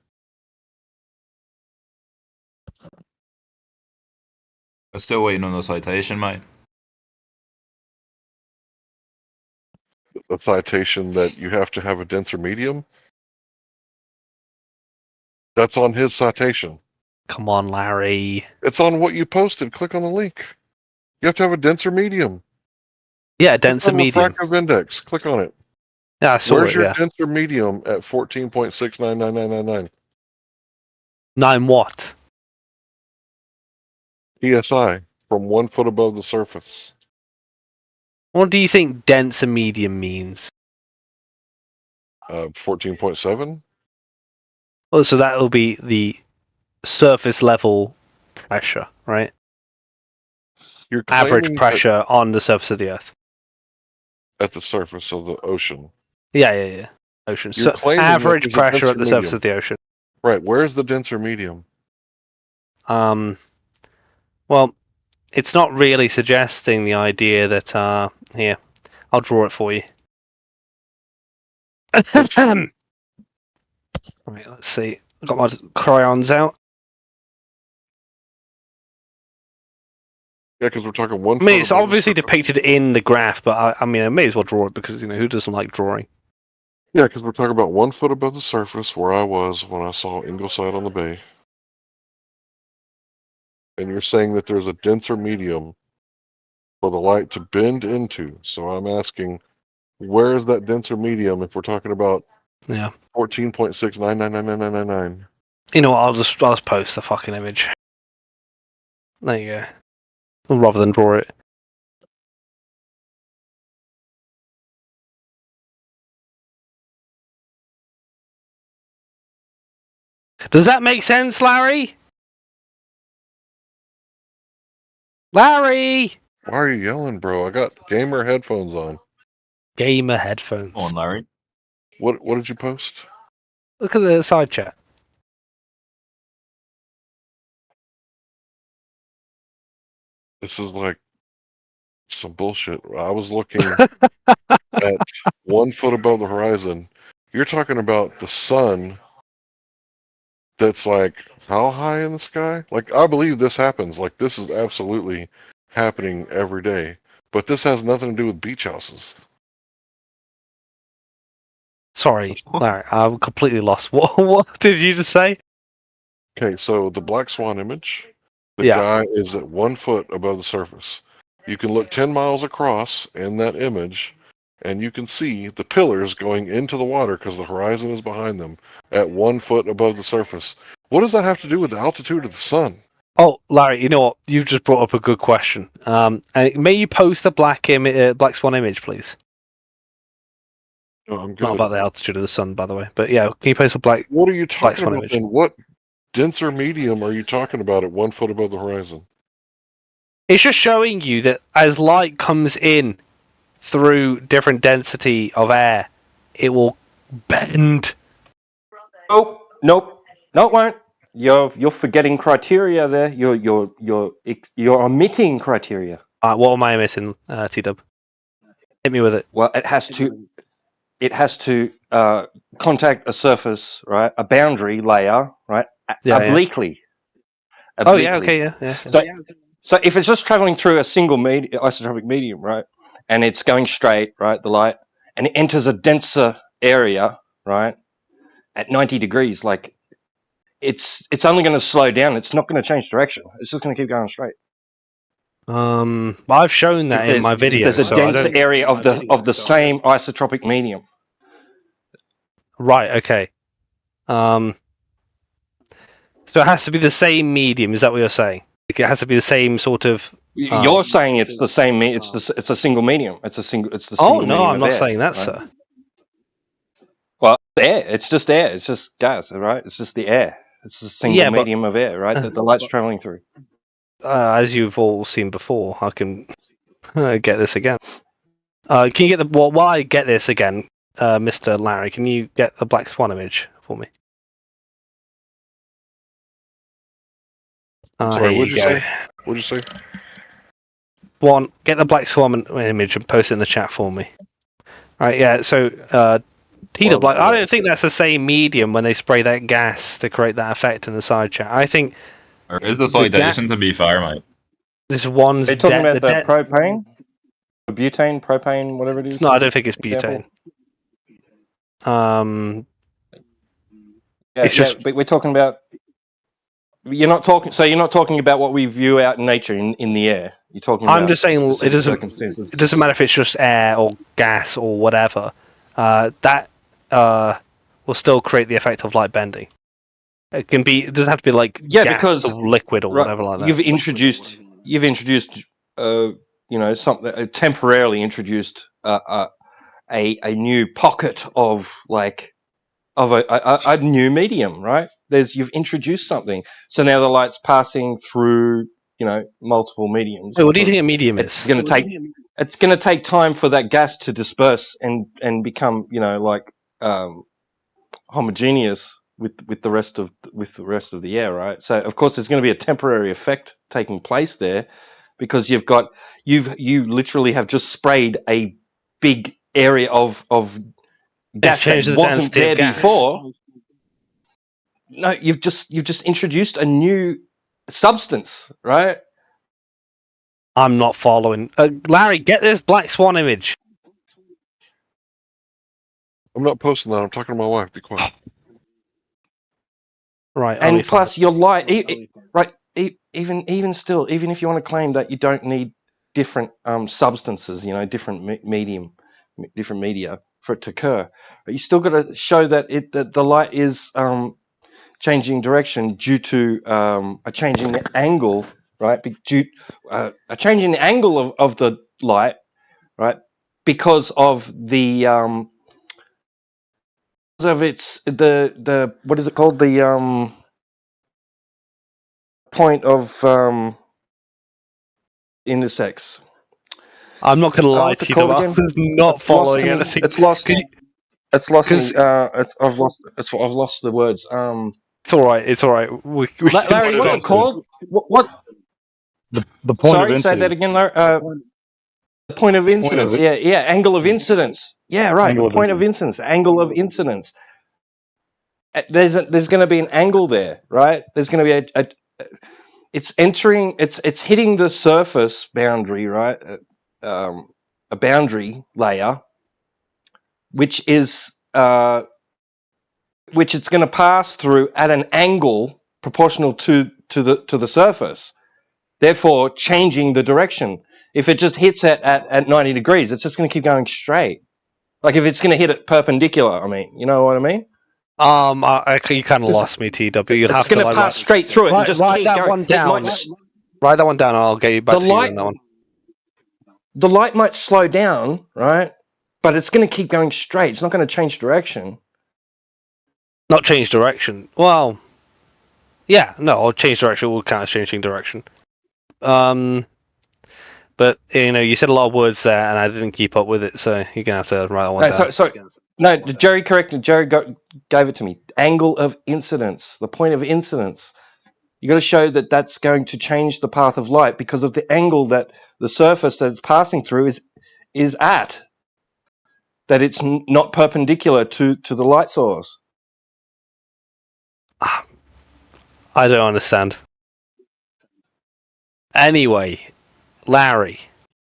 We're still waiting on the citation, mate. A citation that you have to have a denser medium? That's on his citation. Come on, Larry. It's on what you posted. Click on the link. You have to have a denser medium. Yeah, a denser medium. Refractive index. Click on it. Yeah, I saw Where's it, your yeah. denser medium at 14.699999? 9 what? PSI from 1 foot above the surface. What do you think denser medium means? 14.7? Oh, so that will be the surface level pressure, right? You're Average claiming pressure on the surface of the Earth. at the surface of the ocean. Yeah. Ocean. You're So claiming that average there's a pressure denser at the surface medium. of the ocean. Right. Where's the denser medium? Well, it's not really suggesting the idea that here, I'll draw it for you. Right, let's see. I've got my crayons out. Yeah, because we're talking 1 I mean, foot it's above obviously the surface. depicted in the graph, but I mean, I may as well draw it because who doesn't like drawing? Yeah, because we're talking about 1 foot above the surface where I was when I saw Ingleside on the Bay. And you're saying that there's a denser medium for the light to bend into. So I'm asking, where is that denser medium if we're talking about 14.69999999? You know what? I'll just post the fucking image. There you go. Rather than draw it. Does that make sense, Larry? Larry! Why are you yelling, bro? I got gamer headphones on. Gamer headphones. Come on, Larry. What did you post? Look at the side chat. This is like some bullshit. I was looking at 1 foot above the horizon. You're talking about the sun that's like how high in the sky? Like, I believe this happens. Like, this is absolutely happening every day. But this has nothing to do with beach houses. Sorry, Larry, I'm completely lost. What did you just say? Okay, so the black swan image, the Yeah. guy is at 1 foot above the surface. You can look 10 miles across in that image, and you can see the pillars going into the water because the horizon is behind them at 1 foot above the surface. What does that have to do with the altitude of the sun? Oh, Larry, you know what? You've just brought up a good question. And may you post the black swan image, please? Oh, I'm good. Not about the altitude of the sun, by the way. But yeah, can you post a black? What are you talking swan about image? then? What denser medium are you talking about at 1 foot above the horizon? It's just showing you that as light comes in through different density of air, it will bend. Nope, no, it won't. You're forgetting criteria there. You're omitting criteria. What am I missing, T-Dub? Hit me with it. Well, it has to contact a surface, right? A boundary layer, right? Yeah, obliquely. Oh yeah, okay, yeah. So if it's just traveling through a single isotropic medium, right, and it's going straight, right, the light, and it enters a denser area, right, at 90 degrees, like it's only going to slow down. It's not going to change direction. It's just going to keep going straight. I've shown that in my video. There's a denser area of the same isotropic medium. Right. Okay. So it has to be the same medium. Is that what you're saying? Like, it has to be the same sort of. You're saying it's the same. It's a single medium. It's the single Oh no, medium I'm not air, saying that, right? sir. Well, air. It's just air. It's just gas, right? It's just the air. It's a single medium of air, right? That the light's traveling through. As you've all seen before, I can get this again. Can you get while I get this again, Mr. Larry? Can you get the black swan image for me? Sorry, what'd you say? What'd you say? One, get the black swan image and post it in the chat for me. Right, yeah. So, T-Dub, I don't think that's the same medium when they spray that gas to create that effect in the side chat. I think. Or is this citation to be fair, mate? This one's. Are you talking about the propane, the butane, propane, whatever it is? No, I don't think it's butane. It's just. But we're talking about. You're not talking about what we view out in nature in the air. You're talking. I'm just saying it doesn't matter if it's just air or gas or whatever. That will still create the effect of light bending. It can be. It doesn't have to be like gas because or liquid or whatever like that. You've introduced. Something temporarily introduced a new pocket of a new medium, right? You've introduced something, so now the light's passing through, multiple mediums. Wait, what do you think a medium is? It's going to take time for that gas to disperse and become, homogeneous with the rest of the air, right? So of course there's going to be a temporary effect taking place there, because you literally have just sprayed a big area of gas that wasn't there before. No, you've just introduced a new substance, right? I'm not following. Larry, get this black swan image. I'm not posting that. I'm talking to my wife. Be quiet. Right, and plus your light, right? Even if you want to claim that you don't need different substances, different different media for it to occur, but you still got to show that the light is changing direction due to a change in the angle, right? A change in the angle of the light, right? Because of the the what is it called, the point of intersex. I'm not going to lie to you, I was not following anything. I've lost the words. It's all right. It's all right. We Larry, what's it called? What? The point Sorry, of incidence. say that again, Larry. The point of incidence. Yeah. Angle of incidence. Yeah, right. Angle the point of incidence. Angle of incidence. There's going to be an angle there, right? There's going to be it's entering. It's hitting the surface boundary, right? A boundary layer, which it's going to pass through at an angle proportional to the surface, therefore changing the direction. If it just hits at 90 degrees, it's just going to keep going straight. Like if it's going to hit it perpendicular, I mean, you know what I mean? You kind of lost me, TW. You'd have It's going to to pass straight through it and just write keep that going. one down. Write that one down, and I'll get you back to you on that one. The light might slow down, right? But it's going to keep going straight. It's not going to change direction. Not change direction. Well, yeah, no, or change direction will count as changing direction. But you said a lot of words there, and I didn't keep up with it, so you're gonna have to write that one down. No, Jerry corrected. Jerry gave it to me. Angle of incidence, the point of incidence. You got to show that that's going to change the path of light because of the angle that the surface that it's passing through is at. That it's not perpendicular to the light source. I don't understand. Anyway, Larry.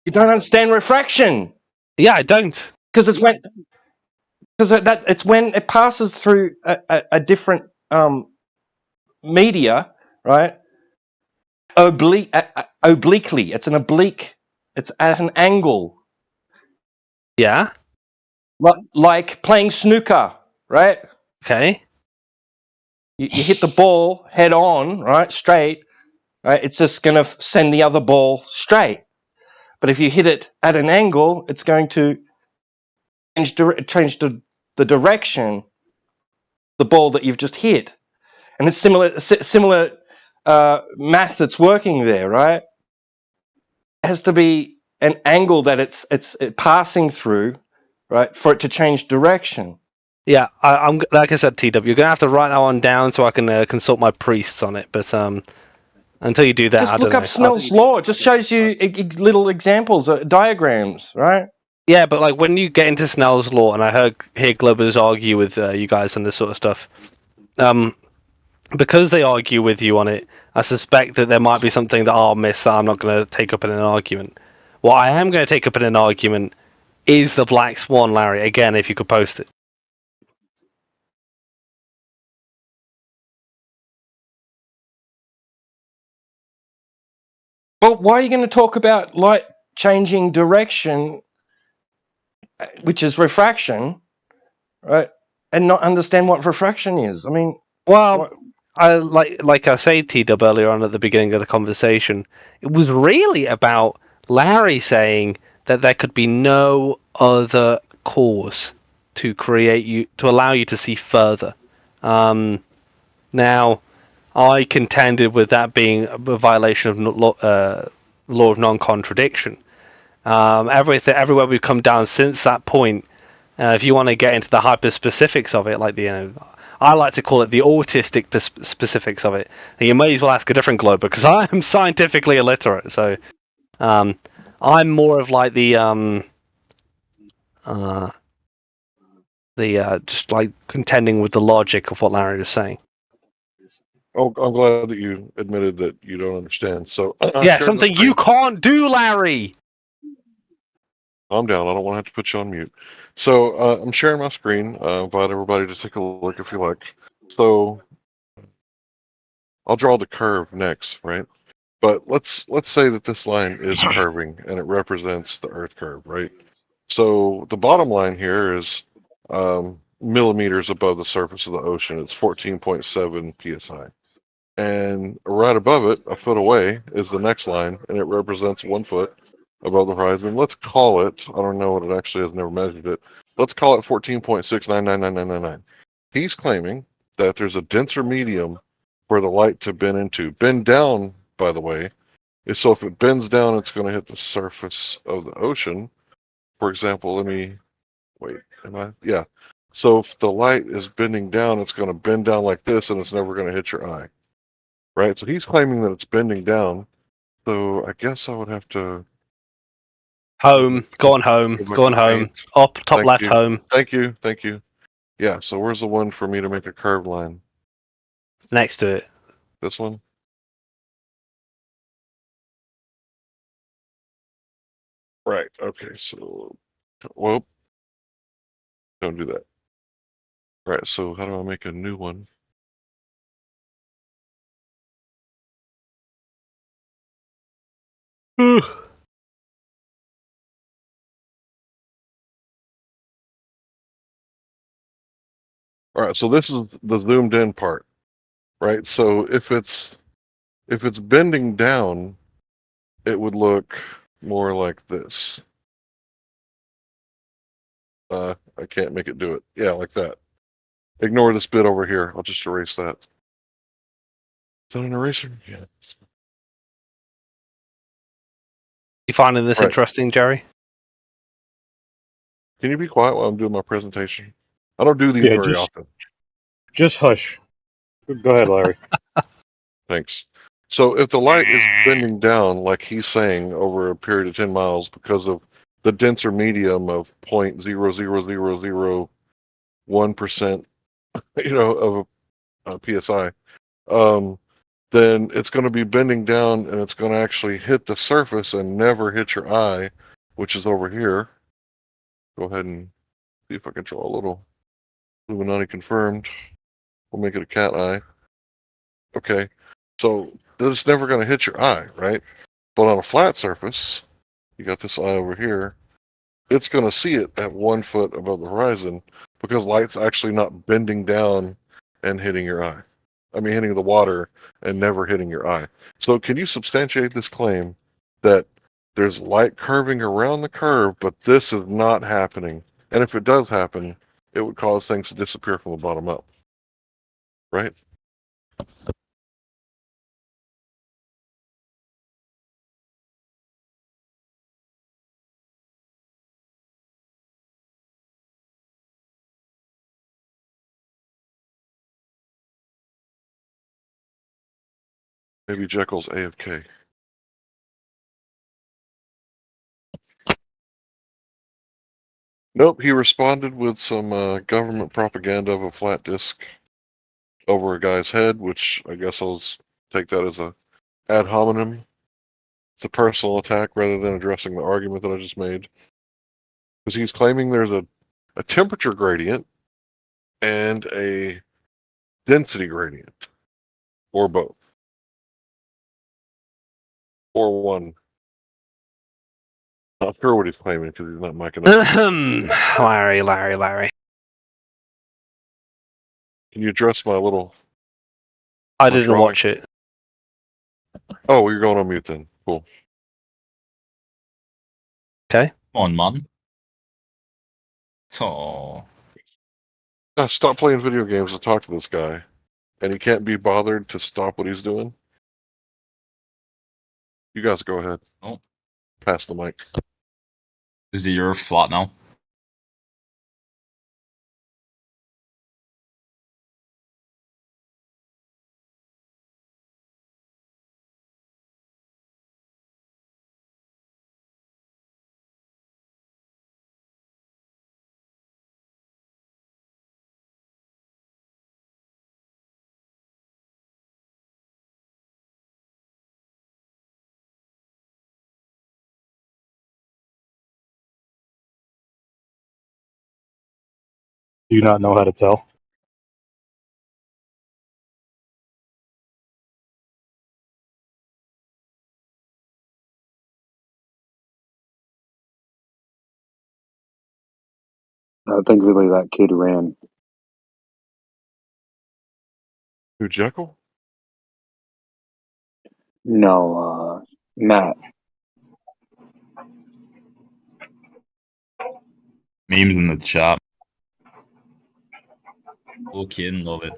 You don't understand refraction. Yeah, I don't. Because it's when it passes through a different media, right? Obliquely. It's an oblique. It's at an angle. Yeah. Like playing snooker, right? Okay. You hit the ball head on, right? Straight, right? It's just going to send the other ball straight. But if you hit it at an angle, it's going to change the direction the ball that you've just hit. And it's similar math that's working there, right? It has to be an angle that it's passing through, right, for it to change direction. Yeah, I'm like I said, TW, you're gonna have to write that one down so I can consult my priests on it. But until you do that, Just I don't look know. up Snell's law. It just shows you little examples, diagrams, right? Yeah, but like when you get into Snell's law, and I hear Globers argue with you guys on this sort of stuff, because they argue with you on it, I suspect that there might be something that I'll miss that I'm not going to take up in an argument. What I am going to take up in an argument is the Black Swan, Larry. Again, if you could post it. Well, why are you going to talk about light changing direction, which is refraction, right? And not understand what refraction is? I mean, well, I like I said, T-Dub, earlier on at the beginning of the conversation, it was really about Larry saying that there could be no other cause to allow you to see further. Now, I contended with that being a violation of law of non-contradiction. Everywhere we've come down since that point, if you want to get into the hyper-specifics of it, like I like to call it the autistic specifics of it, then you may as well ask a different Glober, because I am scientifically illiterate, so I'm more of like the just like contending with the logic of what Larry was saying. Oh, I'm glad that you admitted that you don't understand. So yeah, something you can't do, Larry. Calm down. I don't want to have to put you on mute. So I'm sharing my screen. Invite everybody to take a look if you like. So I'll draw the curve next, right? But let's say that this line is curving and it represents the Earth curve, right? So the bottom line here is millimeters above the surface of the ocean. It's 14.7 psi. And right above it, a foot away, is the next line, and it represents 1 foot above the horizon. Let's call it, I don't know what it actually is, never measured it. Let's call it 14.69999999. He's claiming that there's a denser medium for the light to bend into. Bend down, by the way, is so if it bends down, it's going to hit the surface of the ocean. For example, yeah. So if the light is bending down, it's going to bend down like this, and it's never going to hit your eye. Right? So he's claiming that it's bending down. So I guess I would have to... Home. Go on home. Go on home. Up, top left, home. Thank you. Yeah, so where's the one for me to make a curved line? It's next to it. This one? Right, okay, so... Well, don't do that. Right, so how do I make a new one? All right, so this is the zoomed in part, right? So if it's bending down, it would look more like this. I can't make it do it. Yeah, like that. Ignore this bit over here. I'll just erase that. Is that an eraser? Yeah. You finding this Right. interesting, Jerry? Can you be quiet while I'm doing my presentation? I don't do these Yeah, very often. just hush. Go ahead, Larry. Thanks. So if the light is bending down, like he's saying, over a period of 10 miles because of the denser medium of 0.00001%, of a PSI, then it's going to be bending down and it's going to actually hit the surface and never hit your eye, which is over here. Go ahead and see if I can draw a little Illuminati confirmed. We'll make it a cat eye. Okay. So it's never going to hit your eye, right? But on a flat surface, you got this eye over here, it's going to see it at 1 foot above the horizon because light's actually not bending down and hitting your eye. I mean, hitting the water and never hitting your eye. So can you substantiate this claim that there's light curving around the curve, but this is not happening? And if it does happen, it would cause things to disappear from the bottom up, right? Maybe Jekyll's AFK. Nope, he responded with some government propaganda of a flat disk over a guy's head, which I guess I'll take that as a ad hominem. It's a personal attack rather than addressing the argument that I just made. Because he's claiming there's a temperature gradient and a density gradient, or both, or one. Not sure what he's claiming because he's not micing up. Larry. Can you address my little? I didn't watch it. Oh, you're going on mute then. Cool. Okay. Come on, man. Oh. Stop playing video games and talk to this guy. And he can't be bothered to stop what he's doing. You guys go ahead. Oh. Pass the mic. Is the earth flat now? Do you not know how to tell? Thankfully, that kid ran. Who, Jekyll? No, Matt. Memes in the chat. Okay, love it.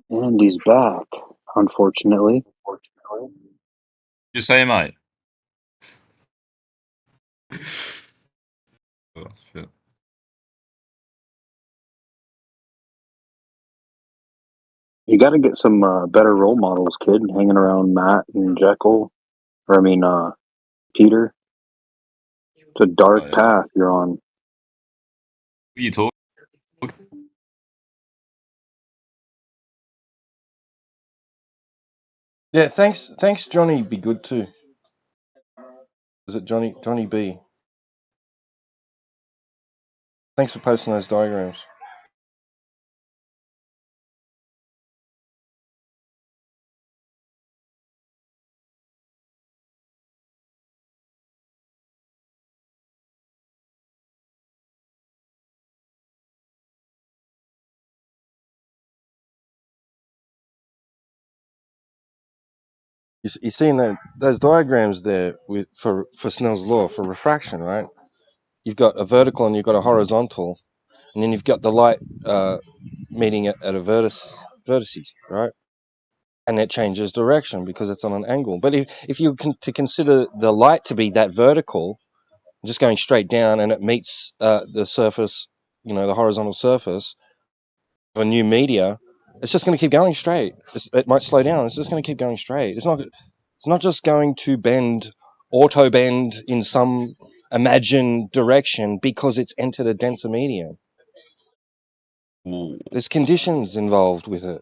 And he's back, unfortunately. You say, mate? Oh, shit. You got to get some better role models, kid, hanging around Matt and Jekyll. Peter. It's a dark path you're on. What are you talking? Yeah, thanks, Johnny. Be good too. Is it Johnny B? Thanks for posting those diagrams. You seen those diagrams there for Snell's law for refraction, right? You've got a vertical and you've got a horizontal, and then you've got the light meeting at a vertices, right? And it changes direction because it's on an angle. But if you to consider the light to be that vertical, just going straight down, and it meets the surface, the horizontal surface of a new media, it's just going to keep going straight. It might slow down. It's just going to keep going straight. It's not just going to auto bend in some imagined direction because it's entered a denser medium. There's conditions involved with it.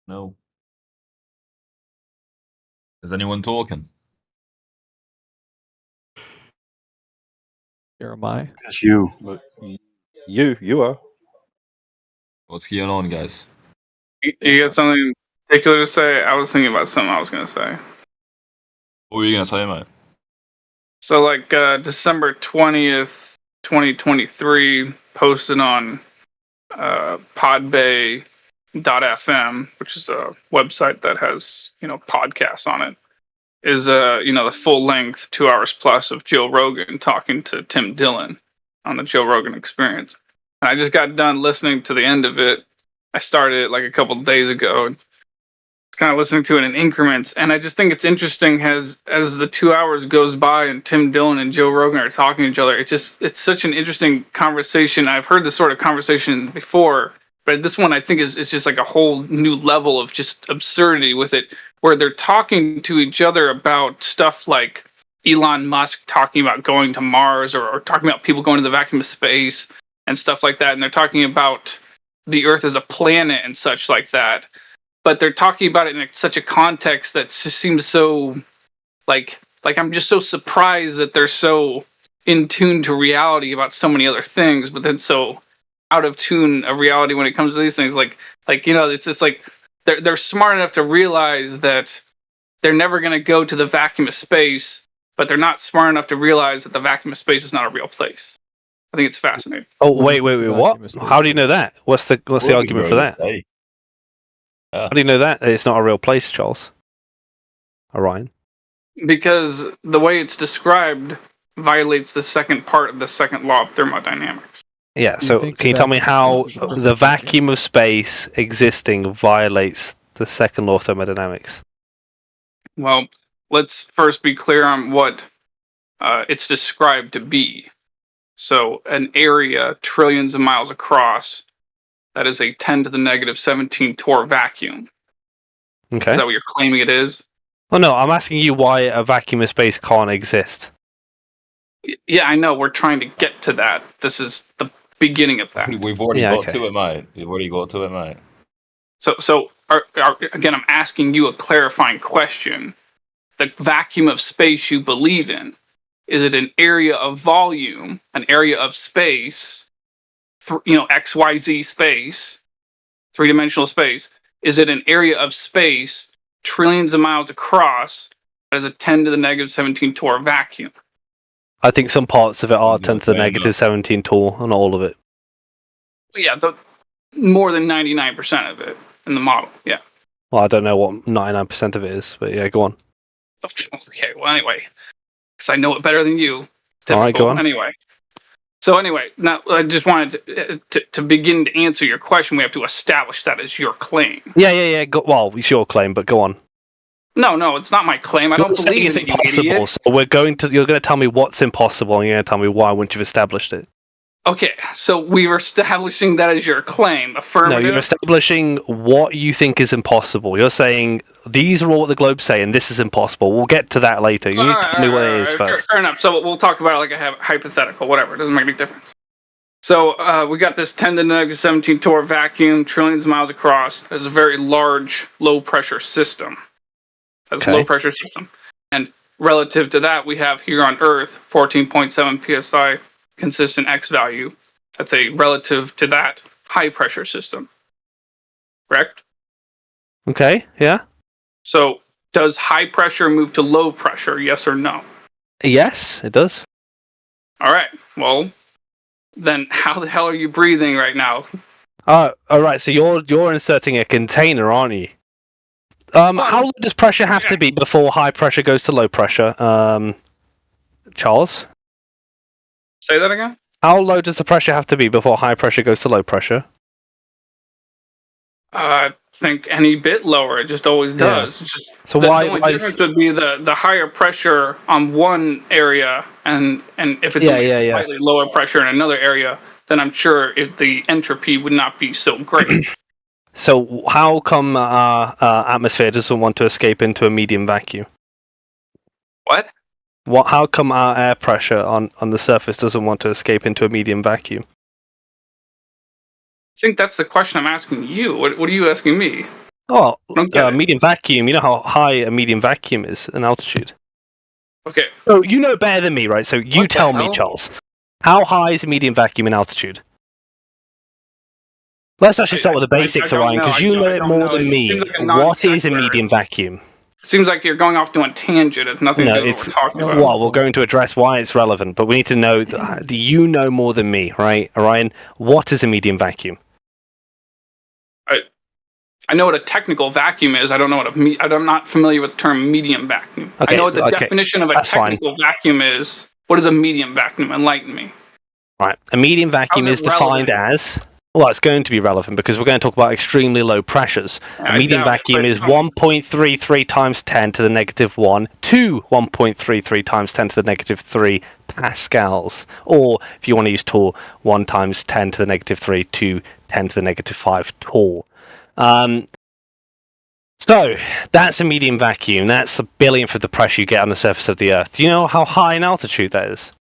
No. Is anyone talking? Here am I. It's you. But you are. What's going on, guys? You got something particular to say? I was thinking about something I was going to say. What were you gonna say, mate? So, like December 20th, 2023, posted on podbay.fm, which is a website that has, podcasts on it, is, the full length 2 hours plus of Joe Rogan talking to Tim Dillon on the Joe Rogan Experience. And I just got done listening to the end of it. I started it like a couple of days ago. It's kind of listening to it in increments, and I just think it's interesting as the 2 hours goes by and Tim Dillon and Joe Rogan are talking to each other. It's such an interesting conversation. I've heard this sort of conversation before, but this one I think is just like a whole new level of just absurdity with it, where they're talking to each other about stuff like Elon Musk talking about going to Mars, or talking about people going to the vacuum of space and stuff like that, and they're talking about the Earth as a planet and such like that. But they're talking about it in such a context that just seems so like I'm just so surprised that they're so in tune to reality about so many other things, but then so out of tune of reality when it comes to these things. Like it's like they're smart enough to realize that they're never going to go to the vacuum of space, but they're not smart enough to realize that the vacuum of space is not a real place. I think it's fascinating. Oh wait, what? How do you know that? What's the argument for that? How do you know that it's not a real place, Charles? Orion? Because the way it's described violates the second part of the second law of thermodynamics. Yeah, so can you tell me how the vacuum of space existing violates the second law of thermodynamics? Well, let's first be clear on what it's described to be. So an area trillions of miles across that is a 10 to the negative 17 torr vacuum. Okay. Is that what you're claiming it is? Well, no, I'm asking you why a vacuum of space can't exist. Yeah, I know. We're trying to get to that. This is the beginning of that. We've already got to it, mate. We've already got to it, mate. So again, I'm asking you a clarifying question. The vacuum of space you believe in, is it an area of volume, an area of space, XYZ space, three-dimensional space? Is it an area of space trillions of miles across that is a 10 to the negative 17 torr vacuum? I think some parts of it are 10 to the negative 17 torr, and not all of it. Yeah, more than 99% of it in the model, yeah. Well, I don't know what 99% of it is, but yeah, go on. Okay, well, anyway, because I know it better than you. Typical. All right, go on. Anyway. So anyway, now I just wanted to begin to answer your question. We have to establish that as your claim. Yeah. Well, it's your claim, but go on. No, it's not my claim. I don't believe it's in you, impossible. idiot. So you're going to tell me what's impossible, and you're going to tell me why once you've established it. Okay, so we were establishing that as your claim. Affirmative. No, you're establishing what you think is impossible. You're saying these are all what the globes say, and this is impossible. We'll get to that later. You need to tell me what it is first. Fair enough. So we'll talk about it like a hypothetical, whatever. It doesn't make any difference. So we got this 10 to the negative 17 torr vacuum, trillions of miles across. There's a very large, low-pressure system. That's a low-pressure system. And relative to that, we have here on Earth, 14.7 psi, consistent X value. That's a relative to that high-pressure system. Correct? Okay, yeah. So does high pressure move to low pressure, yes or no? Yes, it does. All right. Well, then how the hell are you breathing right now? All right. So you're inserting a container, aren't you? How low does pressure have to be before high pressure goes to low pressure? Charles? Say that again? How low does the pressure have to be before high pressure goes to low pressure? I think any bit lower. It just always does. It's just so the why only difference would be the higher pressure on one area, and if it's only slightly lower pressure in another area, then I'm sure if the entropy would not be so great. So how come our atmosphere doesn't want to escape into a medium vacuum? What? How come our air pressure on the surface doesn't want to escape into a medium vacuum? I think that's the question I'm asking you. What are you asking me? Oh, medium vacuum. You know how high a medium vacuum is in altitude? Okay. So you know better than me, right? So you tell me, Charles. How high is a medium vacuum in altitude? Let's actually start with the basics, Orion, because you know it more than me. What is a medium vacuum? Seems like you're going off to a tangent. It's nothing to do with what we're talking about. Well, we're going to address why it's relevant, but we need to know that you know more than me, right, Orion? What is a medium vacuum? I know what a technical vacuum is. I don't know what I'm not familiar with the term medium vacuum. Okay, I know what the definition of a technical vacuum is. What is a medium vacuum? Enlighten me. Right. A medium vacuum is defined as Well, it's going to be relevant because we're going to talk about extremely low pressures. A medium vacuum is 1.33 times 10 to the negative 1 to 1.33 times 10 to the negative 3 pascals. Or, if you want to use torr, 1 times 10 to the negative 3 to 10 to the negative 5 torr. So, that's a medium vacuum. That's a billionth of the pressure you get on the surface of the Earth. Do you know how high in altitude that is?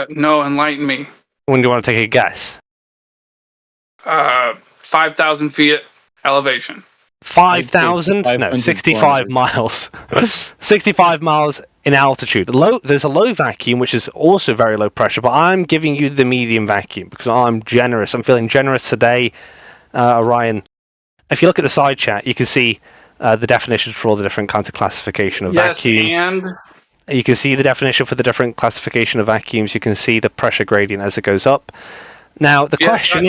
No, enlighten me. When do you want to take a guess? 5,000 feet elevation. 5,000? No, 65 miles. 65 miles in altitude. There's a low vacuum, which is also very low pressure, but I'm giving you the medium vacuum because I'm generous. I'm feeling generous today, Orion. If you look at the side chat, you can see the definitions for all the different kinds of classification of vacuum. And you can see the definition for the different classification of vacuums. You can see the pressure gradient as it goes up. Now, the question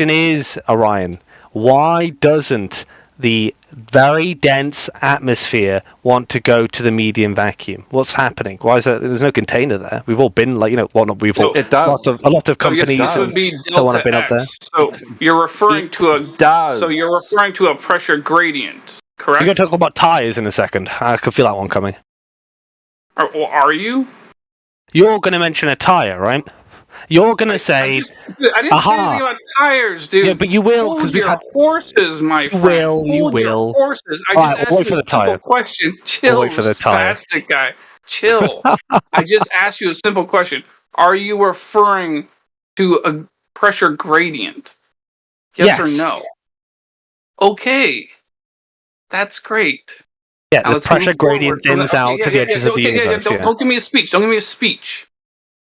is, Orion, why doesn't the very dense atmosphere want to go to the medium vacuum? What's happening? Why is that? There's no container there. We've all been like, a lot of companies would be so on have been up there. So you're referring to a pressure gradient, correct? You're going to talk about tires in a second. I could feel that one coming. Are you? You're going to mention a tire, right? You're going to say... I didn't say anything about tires, dude. Yeah, but you will, because we've had... horses, my friend. You will. Horses. I just asked you a simple question. Chill, wait for the tire. spastic guy. Chill. I just asked you a simple question. Are you referring to a pressure gradient? Yes or no? Okay. That's great. Yeah, the pressure gradient thins out to the edges of the universe. Don't give me a speech. Don't give me a speech.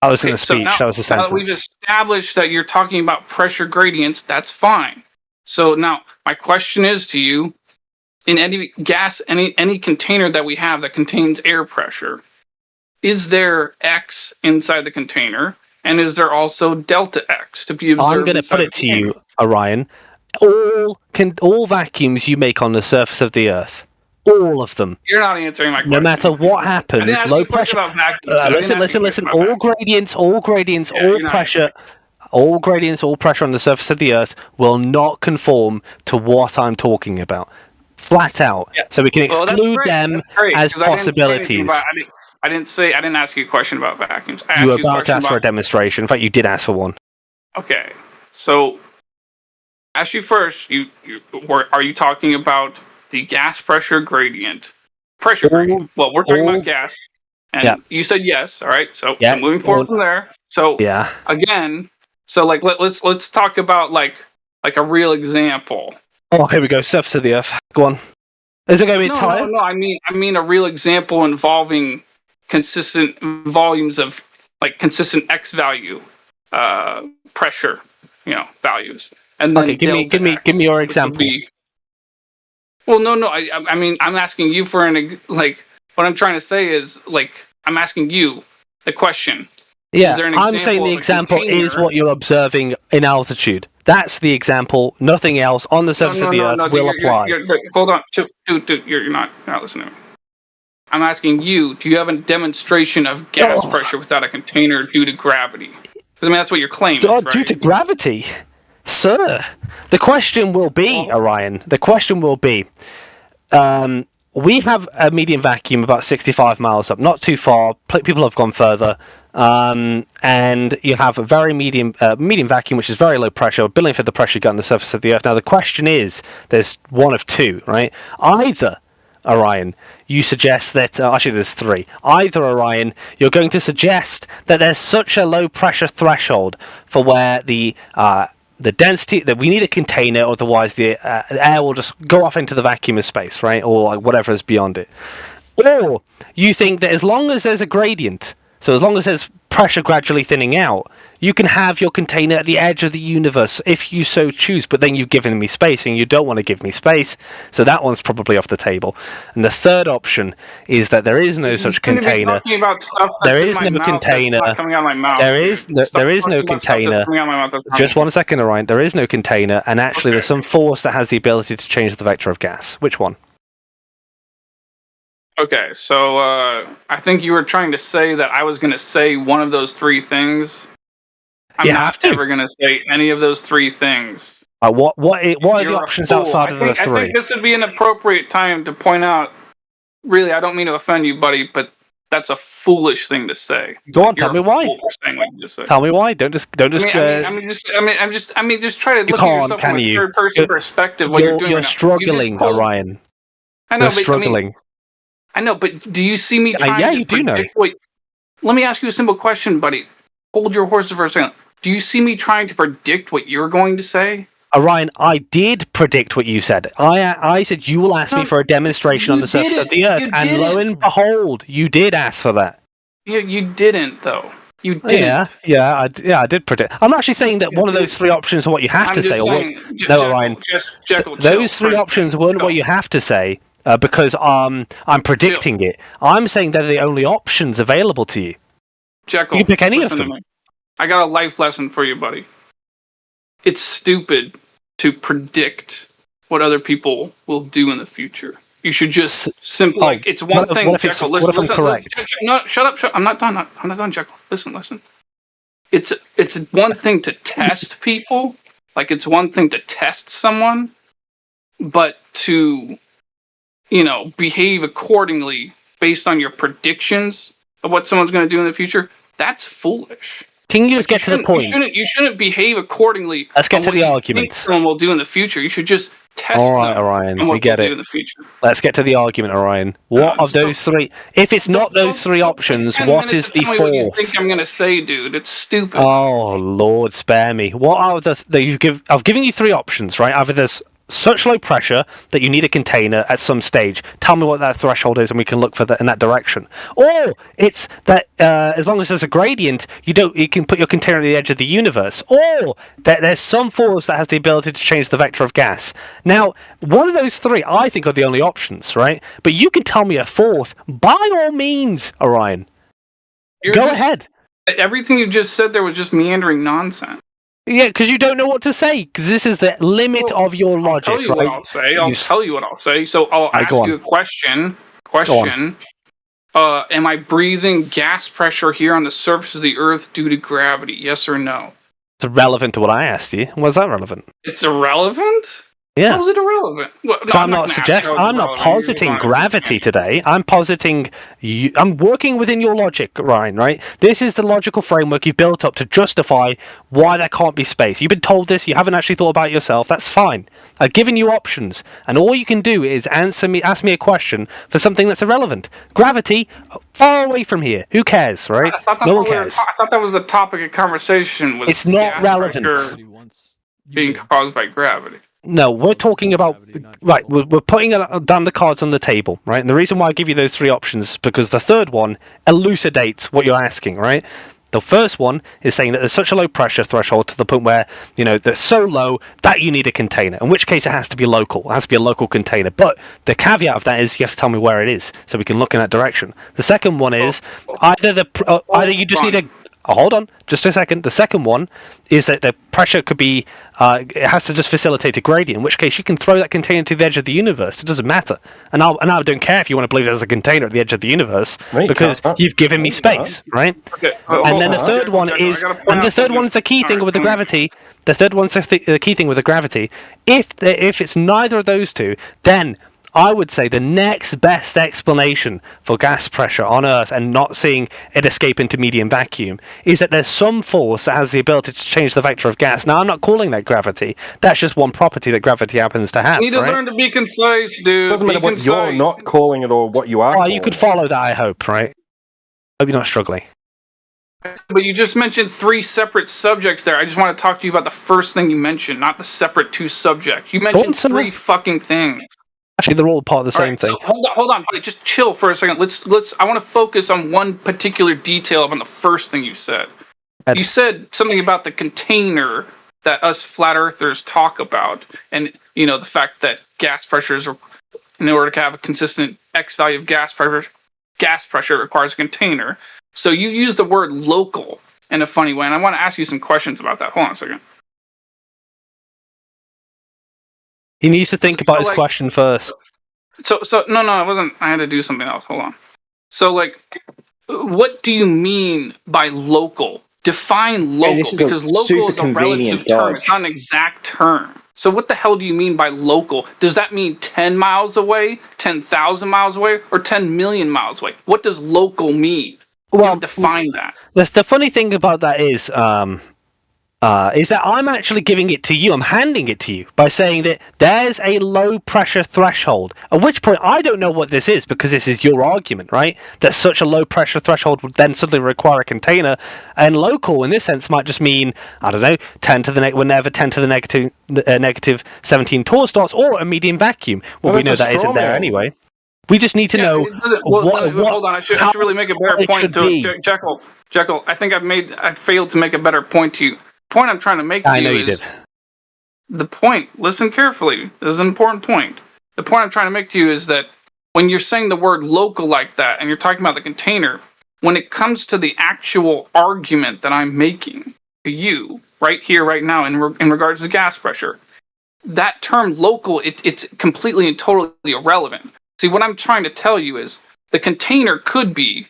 I was in a speech. That was a sentence. Now that we've established that you're talking about pressure gradients, that's fine. So now my question is to you: in any gas, any container that we have that contains air pressure, is there X inside the container, and is there also delta X to be observed? I'm going to put it to you, Orion. All vacuums you make on the surface of the Earth. All of them. You're not answering my question. No matter what happens, low pressure. Listen. All gradients, all pressure on the surface of the Earth will not conform to what I'm talking about. Flat out. Yeah. So we can exclude them as possibilities. I didn't ask you a question about vacuums. You were about to ask for a demonstration. In fact, you did ask for one. Okay. So, ask you first. Are you talking about the gas pressure gradient? Gradient. Well, we're talking about gas. And you said yes, all right? So moving forward from there. So again, let's talk about like a real example. Oh, here we go. Surface of the Earth. Go on. Is it going to be a tire? No. I mean a real example involving consistent volumes of consistent X value pressure, values. And then give me your example. Well, no. I mean, I'm asking you for what I'm trying to say is I'm asking you the question. Yeah, I'm saying the example is what you're observing in altitude. That's the example. Nothing else on the surface of the Earth will apply. Hold on, dude. You're not listening to me. I'm asking you. Do you have a demonstration of gas pressure without a container due to gravity? Because I mean, that's what you're claiming. Right? Due to gravity. Sir, the question will be, Orion, we have a medium vacuum about 65 miles up, not too far. People have gone further. And you have a very medium vacuum, which is very low pressure, a billionth of the pressure you get on the surface of the Earth. Now, the question is, there's one of two, right? Either, Orion, you suggest that, actually there's three. Either, Orion, you're going to suggest that there's such a low pressure threshold for where the density that we need a container, otherwise the air will just go off into the vacuum of space, right? Or whatever is beyond it. Or you think that as long as there's a gradient, so as long as there's pressure gradually thinning out, you can have your container at the edge of the universe if you so choose, but then you've given me space and you don't want to give me space, so that one's probably off the table. And the third option is that there is no such container. There is no container. There is no container. Just 1 second, Orion. There is no container, and actually there's some force that has the ability to change the vector of gas. Which one? Okay, so I think you were trying to say that I was going to say one of those three things, I'm not ever going to say any of those three things. What are the You're a options fool. outside of the I three? think this would be an appropriate time to point out. Really, I don't mean to offend you, buddy, but that's a foolish thing to say. Go on, tell me why. Tell me why. Don't just. I mean, just try to You look at can't, yourself can from a you? third-person perspective. What you're doing You're right now. struggling, You just Orion. I know, You're but struggling. I know, but do you see me trying yeah, to you do know. predict what? Let me ask you a simple question, buddy. Hold your horses for a second. Do you see me trying to predict what you're going to say? Orion, I did predict what you said. I said you will ask me for a demonstration on the surface of the Earth, and lo and behold, you did ask for that. Yeah, you didn't, though. You didn't. Yeah, I did predict. I'm actually saying that one of those three options are what you have to say. No, Orion. Those three options weren't what you have to say because I'm predicting it. I'm saying they're the only options available to you. Jekyll, you can pick any of listen to them. me. I got a life lesson for you, buddy. It's stupid to predict what other people will do in the future. You should just simply it's one thing. Jekyll, listen. No, shut up. I'm not done. I'm not done, Jekyll. Listen. It's one thing to test people, like it's one thing to test someone, but to behave accordingly based on your predictions of what someone's going to do in the future. That's foolish. Can you just get to the point? You shouldn't behave accordingly. Let's get to the argument. Think someone will do in the future. You should just test All right, them Orion, on what we get they'll it. do in the future. Let's get to the argument, Orion. What of those three? If it's not those three options, what is the Tell me what you fourth? think I'm going to say, dude. It's stupid. Oh Lord, spare me. What are I've given you three options, right? Either there's such low pressure that you need a container at some stage. Tell me what that threshold is, and we can look for that in that direction. Or it's that as long as there's a gradient, you can put your container at the edge of the universe. Or that there's some force that has the ability to change the vector of gas. Now, one of those three, I think, are the only options, right? But you can tell me a fourth, by all means, Orion. Go ahead. Everything you just said there was just meandering nonsense. Yeah, because you don't know what to say. Because this is the limit of your logic, I'll tell you right? what I'll say. I'll tell you what I'll say. So I'll ask you a question. Am I breathing gas pressure here on the surface of the Earth due to gravity? Yes or no? It's irrelevant to what I asked you. Was that relevant? It's irrelevant? Yeah. How is it irrelevant? Well, So I'm not suggesting. I'm not positing gravity today. I'm positing. I'm working within your logic, Ryan. Right? This is the logical framework you've built up to justify why there can't be space. You've been told this. You haven't actually thought about it yourself. That's fine. I've given you options, and all you can do is ask me a question for something that's irrelevant. Gravity, far away from here. Who cares, right? No one cares. I thought that was the topic of conversation. It's not relevant. Being caused by gravity. No, we're talking about right. We're putting down the cards on the table, right? And the reason why I give you those three options is because the third one elucidates what you're asking, right? The first one is saying that there's such a low pressure threshold to the point where they're so low that you need a container. In which case, it has to be local. It has to be a local container. But the caveat of that is you have to tell me where it is, so we can look in that direction. The second one is either you just need a. Hold on, just a second. The second one is that the pressure could be, it has to just facilitate a gradient, in which case you can throw that container to the edge of the universe. It doesn't matter. And I don't care if you want to believe there's a container at the edge of the universe, because you've given me space, right? Okay, and then the third one is, the key thing with the gravity. The third one's the key thing with the gravity. If it's neither of those two, then I would say the next best explanation for gas pressure on Earth and not seeing it escape into medium vacuum is that there's some force that has the ability to change the vector of gas. Now, I'm not calling that gravity. That's just one property that gravity happens to have. You need to learn to be concise, dude. Doesn't matter what you're not calling it or what you are. Oh, you could follow that, I hope, right? Hope you're not struggling. But you just mentioned three separate subjects there. I just want to talk to you about the first thing you mentioned, not the separate two subjects. You mentioned three fucking things. Actually, they're all part of the same thing. So hold on, buddy. Just chill for a second. I want to focus on one particular detail on the first thing you said. You said something about the container that us flat earthers talk about, and the fact that gas pressures are, in order to have a consistent X value of gas pressure requires a container. So you use the word local in a funny way, and I want to ask you some questions about that. Hold on a second. He needs to think about his question first. So no, it wasn't. I had to do something else. Hold on. So what do you mean by local? Define local, this is because a local super is a relative convenient term. It's dodge. not an exact term. So what the hell do you mean by local? Does that mean 10 miles away, 10,000 miles away, or 10 million miles away? What does local mean? You haven't defined that. The funny thing about that is that I'm actually giving it to you. I'm handing it to you by saying that there's a low pressure threshold. At which point, I don't know what this is because this is your argument, right? That such a low pressure threshold would then suddenly require a container, and local in this sense might just mean, I don't know, 10 to the whenever 10 to the negative 17 torr starts, or a medium vacuum. Well, we know that isn't there anyway. We just need to know Hold on. I should really make a better point to it. Jekyll, I think I failed to make a better point to you. The point I'm trying to make to you is the point. Listen carefully. This is an important point. The point I'm trying to make to you is that when you're saying the word local like that, and you're talking about the container, when it comes to the actual argument that I'm making to you right here, right now, in regards to gas pressure, that term local, it's completely and totally irrelevant. See, what I'm trying to tell you is the container could be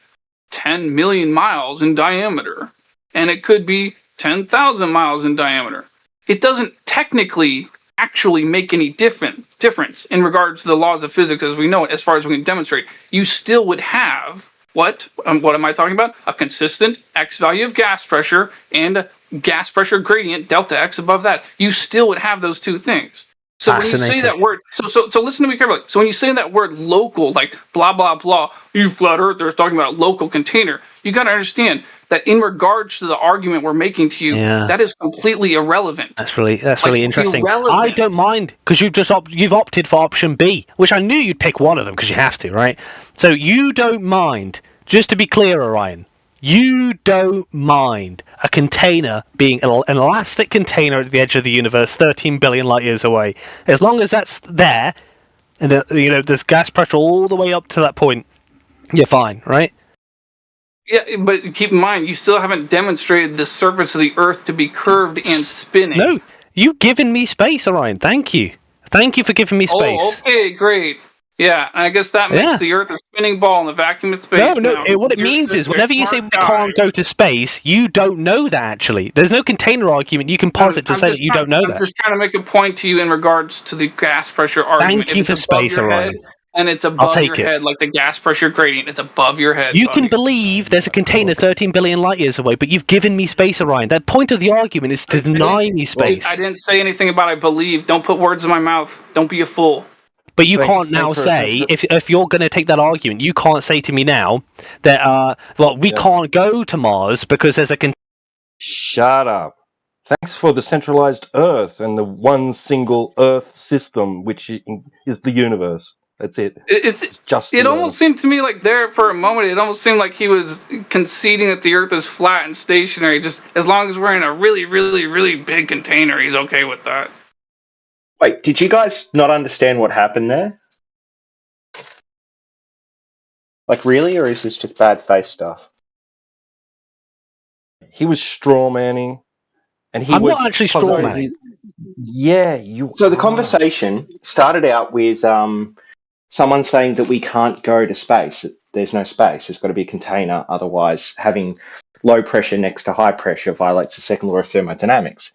10 million miles in diameter, and it could be 10,000 miles in diameter. It doesn't technically actually make any difference in regards to the laws of physics as we know it, as far as we can demonstrate. You still would have what am I talking about? A consistent X value of gas pressure and a gas pressure gradient, delta X above that. You still would have those two things. So when you say that word, so listen to me carefully. So when you say that word local, like blah blah blah, you flat earthers talking about a local container, you got to understand that in regards to the argument we're making to you, that is completely irrelevant. That's really interesting. I don't mind because you've opted for option B, which I knew you'd pick one of them because you have to, right? So you don't mind. Just to be clear, Orion, you don't mind a container being an elastic container at the edge of the universe, 13 billion light years away, as long as that's there, and there's gas pressure all the way up to that point. You're fine, right? Yeah, but keep in mind, you still haven't demonstrated the surface of the Earth to be curved and spinning. No, you've given me space, Orion. Thank you. Thank you for giving me space. Oh, okay, great. Yeah, I guess that makes the Earth a spinning ball in the vacuum of space. No. What it means is whenever you say we can't go to space, you don't know that, actually. There's no container argument you can posit to say that you don't know that. I'm just trying to make a point to you in regards to the gas pressure argument. Thank you for space, Orion. And it's above your head, like the gas pressure gradient. It's above your head. You can believe there's a container 13 billion light years away, but you've given me space, Orion. That point of the argument is to deny me space. I didn't say anything about I believe. Don't put words in my mouth. Don't be a fool. But you can't now say, if you're going to take that argument, you can't say to me now that, we can't go to Mars because there's a... Shut up. Thanks for the centralized Earth and the one single Earth system, which is the universe. That's it. It almost seemed to me like there for a moment, it almost seemed like he was conceding that the Earth is flat and stationary. Just as long as we're in a really, really, really big container, he's okay with that. Wait, did you guys not understand what happened there? Like, really? Or is this just bad face stuff? He was strawmanning. And I'm not actually strawmanning. Yeah, you So the conversation started out with someone saying that we can't go to space. There's no space. There's got to be a container. Otherwise, having low pressure next to high pressure violates the second law of thermodynamics.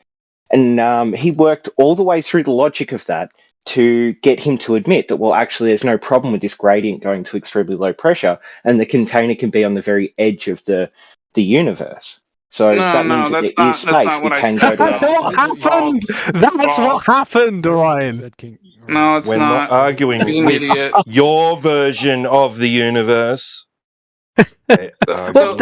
And he worked all the way through the logic of that to get him to admit that, well, actually, there's no problem with this gradient going to extremely low pressure, and the container can be on the very edge of the universe. So that means that there is space. We can go to That's what happened. That's what happened, Orion. No, it's We're not arguing Being with idiot. your version of the universe. So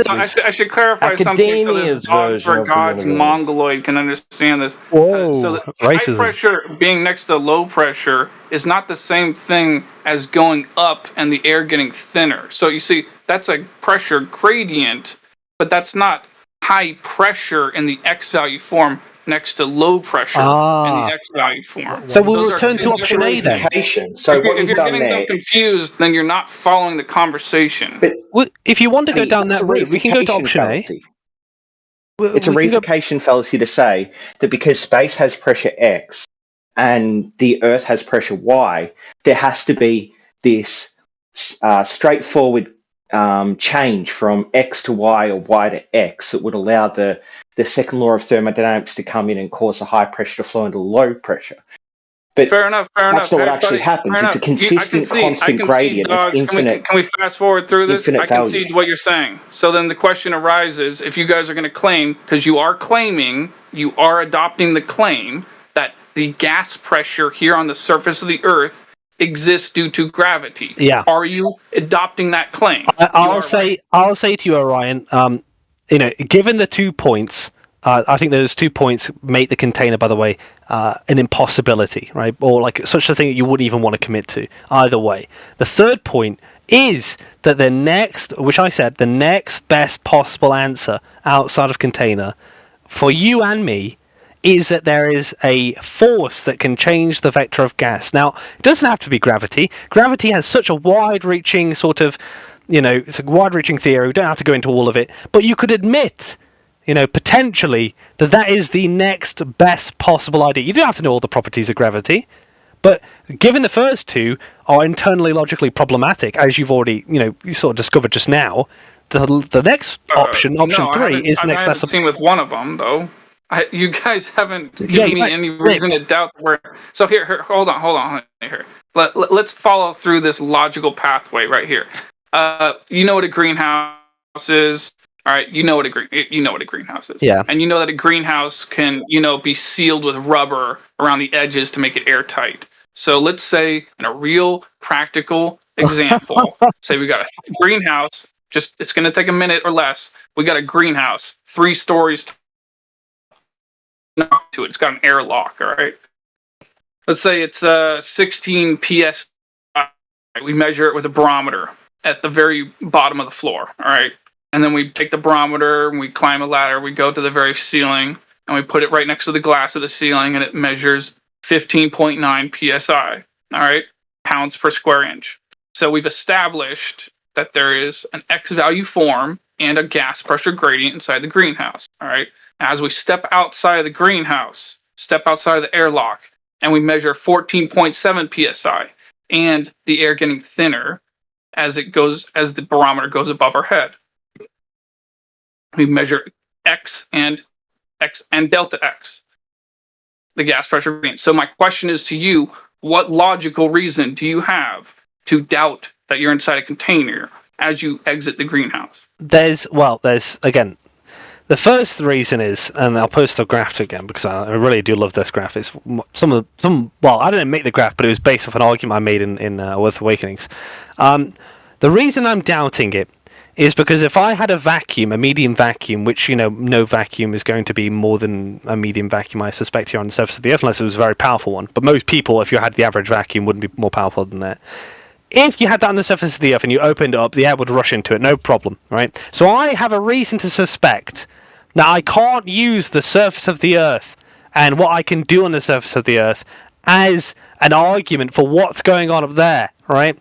I should clarify something so this Academia's dogs version for of the gods universe. mongoloid can understand this. Whoa, so the racism. high pressure being next to low pressure is not the same thing as going up and the air getting thinner. So you see, that's a pressure gradient, but that's not high pressure in the X value form next to low pressure in the X value form. So we'll return to option A then. So what if you've you're done getting there... them confused, then you're not following the conversation. If you want to go down that's that a route, we can go to option fallacy. A. It's a reification fallacy to say that because space has pressure X and the Earth has pressure Y, there has to be this straightforward change from X to Y or Y to X, it would allow the second law of thermodynamics to come in and cause a high pressure to flow into low pressure. But fair enough. that's not what Hey, actually buddy, happens. fair It's a enough. consistent, I constant concede, gradient of dogs. infinite, Can we fast forward through this? infinite I value. concede what you're saying. So then the question arises: if you guys are going to claim, because you are claiming, you are adopting the claim that the gas pressure here on the surface of the Earth exists due to gravity. Yeah. Are you adopting that claim? I'll say to you, Orion. Given the 2 points, I think those 2 points make the container, by the way, an impossibility, right? Or like such a thing that you wouldn't even want to commit to. Either way, the third point is that the next best possible answer outside of container for you and me is that there is a force that can change the vector of gas. Now, it doesn't have to be gravity. Gravity has such a wide-reaching sort of, it's a wide-reaching theory. We don't have to go into all of it. But you could admit, potentially, that is the next best possible idea. You don't have to know all the properties of gravity. But given the first two are internally logically problematic, as you've already, you sort of discovered just now, the next option, option 3, is the next best. I haven't seen with one of them, though. You guys haven't given me any reason to doubt where. So here, hold on. Here, let's follow through this logical pathway right here. You know what a greenhouse is, all right? You know what a greenhouse is. Yeah. And you know that a greenhouse can, be sealed with rubber around the edges to make it airtight. So let's say in a real practical example, say we got a greenhouse. It's going to take a minute or less. We got a greenhouse, 3 stories to it. It's got an airlock, all right? Let's say it's 16 psi. We measure it with a barometer at the very bottom of the floor, all right? And then we take the barometer and we climb a ladder. We go to the very ceiling and we put it right next to the glass of the ceiling and it measures 15.9 psi, all right? Pounds per square inch. So we've established that there is an X value form and a gas pressure gradient inside the greenhouse, all right? As we step outside of the greenhouse, step outside of the airlock, and we measure 14.7 psi, and the air getting thinner as the barometer goes above our head. We measure X and delta X, the gas pressure gradient. So my question is to you: what logical reason do you have to doubt that you're inside a container as you exit the greenhouse? There's again. The first reason is, and I'll post the graph again because I really do love this graph. It's well, I didn't make the graph, but it was based off an argument I made in Worth Awakenings. The reason I'm doubting it is because if I had a medium vacuum, which, no vacuum is going to be more than a medium vacuum, I suspect, here on the surface of the Earth, unless it was a very powerful one. But most people, if you had the average vacuum, wouldn't be more powerful than that. If you had that on the surface of the Earth and you opened it up, the air would rush into it, no problem, right? So I have a reason to suspect that I can't use the surface of the Earth and what I can do on the surface of the Earth as an argument for what's going on up there, right?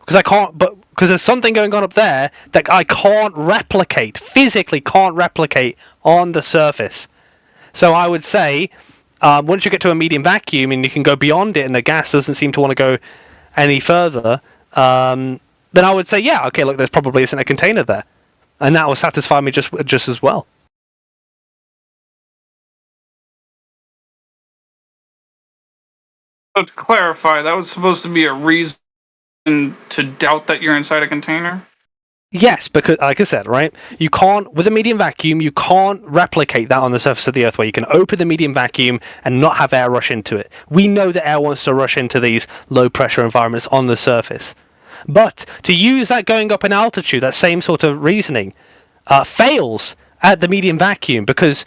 Because there's something going on up there that I can't replicate, physically can't replicate on the surface. So I would say, once you get to a medium vacuum and you can go beyond it and the gas doesn't seem to want to go any further, then I would say, yeah, okay, look, there's probably isn't a container there. And that will satisfy me just as well. So to clarify, that was supposed to be a reason to doubt that you're inside a container? Yes, because, like I said, right, you can't, with a medium vacuum, you can't replicate that on the surface of the Earth where you can open the medium vacuum and not have air rush into it. We know that air wants to rush into these low-pressure environments on the surface. But to use that going up in altitude, that same sort of reasoning, fails at the medium vacuum because,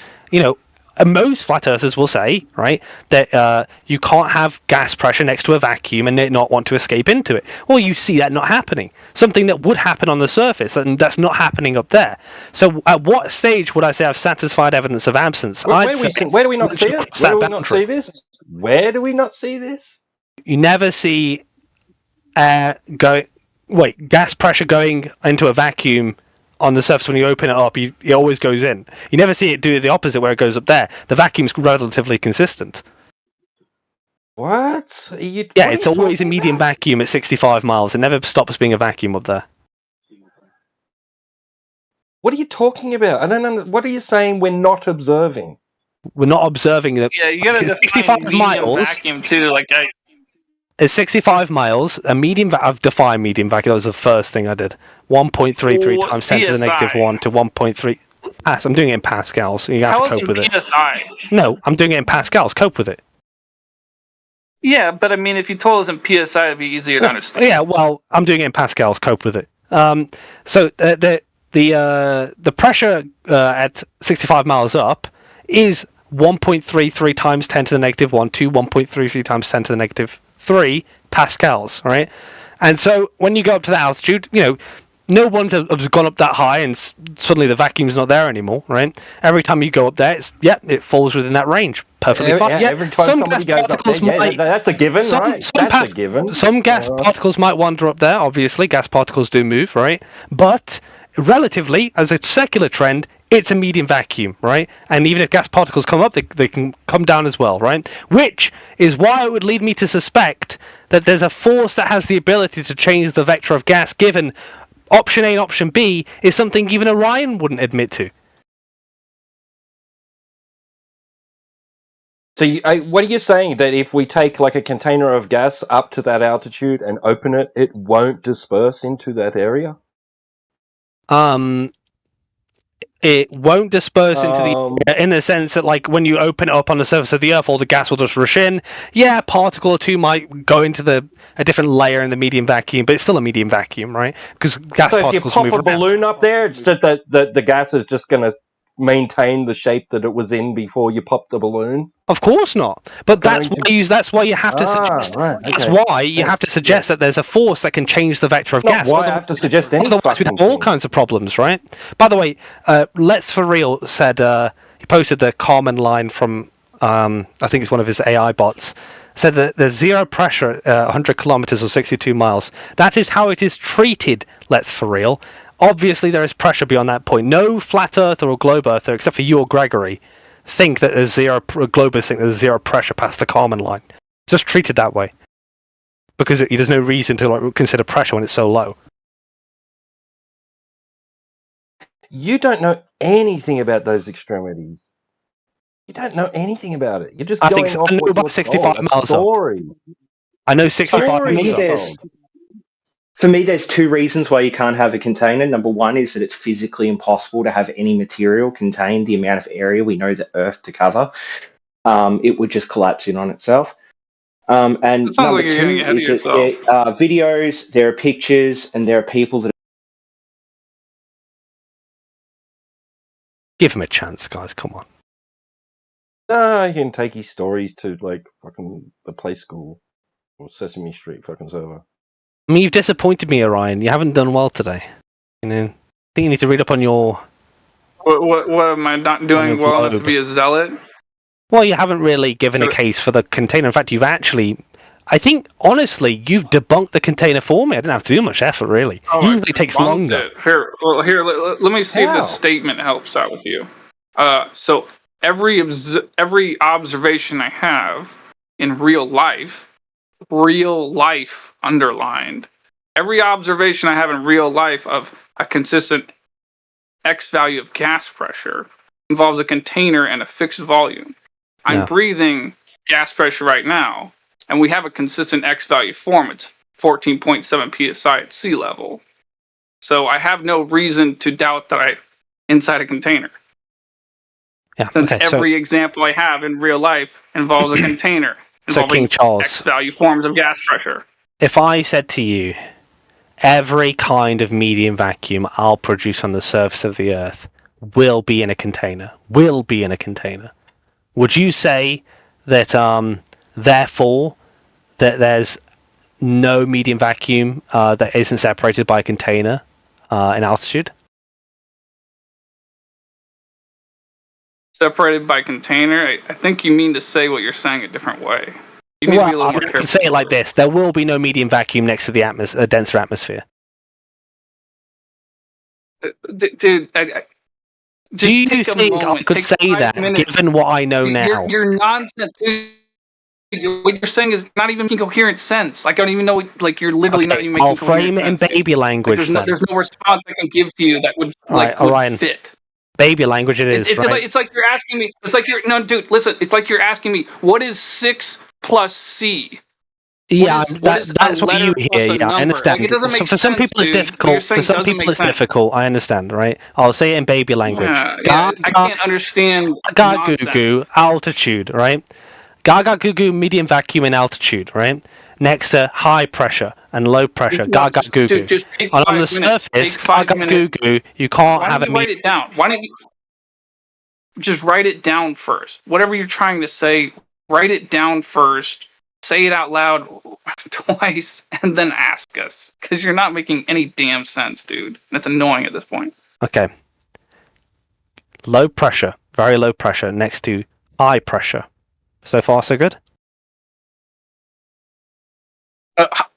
most flat earthers will say, right, that you can't have gas pressure next to a vacuum and not want to escape into it. Well, you see that not happening. Something that would happen on the surface, and that's not happening up there. So at what stage would I say I've satisfied evidence of absence? Where do we not see it? Where do we not see this? Where do we not see this? You never see gas pressure going into a vacuum on the surface. When you open it up, it always goes in. You never see it do the opposite where it goes up there. The vacuum's relatively consistent. What? It's always a medium vacuum at 65 miles. It never stops being a vacuum up there. What are you talking about? I don't know. What are you saying we're not observing? We're not observing that. Yeah, you gotta define 65 medium miles. vacuum too. Like It's 65 miles. A medium. I've defined medium vacuum. That was the first thing I did. 1.33 Well, times 10 to the negative PSI. 1 to 1.3. I'm doing it in pascals. So you have Tell to us cope in with it. PSI. No, I'm doing it in pascals. Cope with it. Yeah, but I mean, if you told us in PSI, it'd be easier to understand. Yeah, well, I'm doing it in pascals. Cope with it. So the pressure at 65 miles up is 1.33 times 10 to the negative 1 to 1.33 times 10 to the negative 3 pascals, right? And so when you go up to that altitude, no one's have gone up that high and suddenly the vacuum's not there anymore, right? Every time you go up there, it falls within that range. Perfectly fine. Yeah, every time some somebody gas goes up particles there, might. that's a given, right? That's a given. Some gas particles might wander up there. Obviously, gas particles do move, right? But relatively, as a secular trend, it's a medium vacuum, right? And even if gas particles come up, they can come down as well, right? Which is why it would lead me to suspect that there's a force that has the ability to change the vector of gas, given option A and option B is something even Orion wouldn't admit to. So what are you saying? That if we take like a container of gas up to that altitude and open it, it won't disperse into that area? It won't disperse into the air in the sense that, like, when you open it up on the surface of the Earth, all the gas will just rush in. Yeah, a particle or two might go into a different layer in the medium vacuum, but it's still a medium vacuum, right? Because gas So if you particles pop move a around. balloon up there, it's just that the gas is just going to maintain the shape that it was in before you popped the balloon? Of course not. But that's why you have to suggest. Right, That's okay. why you have to suggest that there's a force that can change the vector of Not gas. why I have to suggest any Otherwise, we'd have all kinds of problems, right? By the way, Let's For Real said he posted the common line from I think it's one of his AI bots. Said that there's zero pressure at 100 kilometers or 62 miles. That is how it is treated. Let's For Real. Obviously, there is pressure beyond that point. No flat earther or globe earther, except for you or Gregory, think that there's globists think there's zero pressure past the Kármán line. Just treat it that way, because there's no reason to consider pressure when it's so low. You don't know anything about those extremities. You don't know anything about it. You're just going off I know what about you're 65 told. miles story. I know 65 miles up. For me, there's two reasons why you can't have a container. Number one is that it's physically impossible to have any material contain the amount of area we know the Earth to cover. It would just collapse in on itself. And Sounds number like you're two getting ahead of is that yourself. there are videos, there are pictures, and there are people that. Give him a chance, guys. Come on. He can take his stories to like fucking the Play School or Sesame Street fucking server. I mean, you've disappointed me, Orion. You haven't done well today. I think you need to read up on your. What am I not doing well enough to be a zealot? Well, you haven't really given a case for the container. In fact, you've actually. I think, honestly, you've debunked the container for me. I didn't have to do much effort, really. Usually it takes longer. Here, let me see if this statement helps out with you. So every observation I have in real life underlined, every observation I have in real life of a consistent X value of gas pressure involves a container and a fixed volume. I'm breathing gas pressure right now, and we have a consistent X value form. It's 14.7 psi at sea level. So I have no reason to doubt that I'm inside a container. Yeah, Since every example I have in real life involves a container involving King Charles, X value forms of gas pressure. If I said to you, every kind of medium vacuum I'll produce on the surface of the Earth will be in a container, would you say that, therefore, that there's no medium vacuum that isn't separated by a container in altitude? Separated by container? I think you mean to say what you're saying a different way. You need to be a little more careful. Say it like this: there will be no medium vacuum next to the denser atmosphere. Dude, do you think I could say that, given what I know now? Your nonsense. what you're saying is not even making coherent sense. Like, I don't even know. Like, you're literally not even making I'll frame it in sense, baby dude. language. Like, there's no response I can give to you that would Orion. fit. Baby language it is, right? It's like you're asking me. It's like you're no, dude. Listen, it's like you're asking me. What is 6 plus C? Yeah, what is that's what you hear. Yeah, I understand. Like, it doesn't make for some sense, people, it's dude. What you're difficult. For saying some doesn't people, make it's sense. difficult. I understand, right? I'll say it in baby language. Yeah, I can't understand Gaga goo goo altitude, right? Gaga goo goo medium vacuum in altitude, right? Next to high pressure and low pressure. Gaga goo goo. Just take And on 5 the minutes. surface, Take 5 Gaga goo minutes. goo, you can't Why have don't a you write it down? Why don't you just write it down first? Whatever you're trying to say, write it down first. Say it out loud twice, and then ask us. Because you're not making any damn sense, dude. That's annoying at this point. Okay. Low pressure, very low pressure, next to high pressure. So far, so good?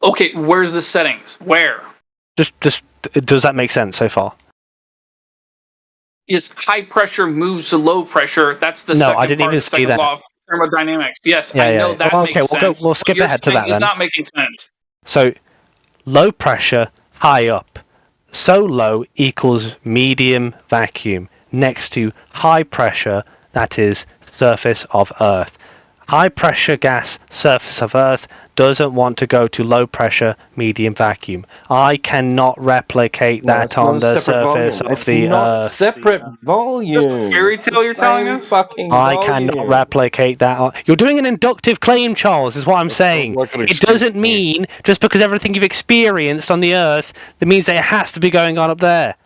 Okay, where's the settings? Where? Just does that make sense so far? Is high pressure moves to low pressure? That's the No, second I didn't part even of the say second that. law of thermodynamics. Yes, Yeah, I yeah. know that Okay, makes we'll sense. we'll skip What you're ahead to saying that is then. not making sense. So, low pressure, high up. So low equals medium vacuum. Next to high pressure, that is surface of Earth. High pressure gas, surface of Earth, doesn't want to go to low pressure, medium vacuum. I cannot replicate that on the surface of the Earth. Separate volume. Fairy tale you're telling us? I cannot replicate that. You're doing an inductive claim, Charles, is what I'm saying. It doesn't mean just because everything you've experienced on the Earth, that means that it has to be going on up there.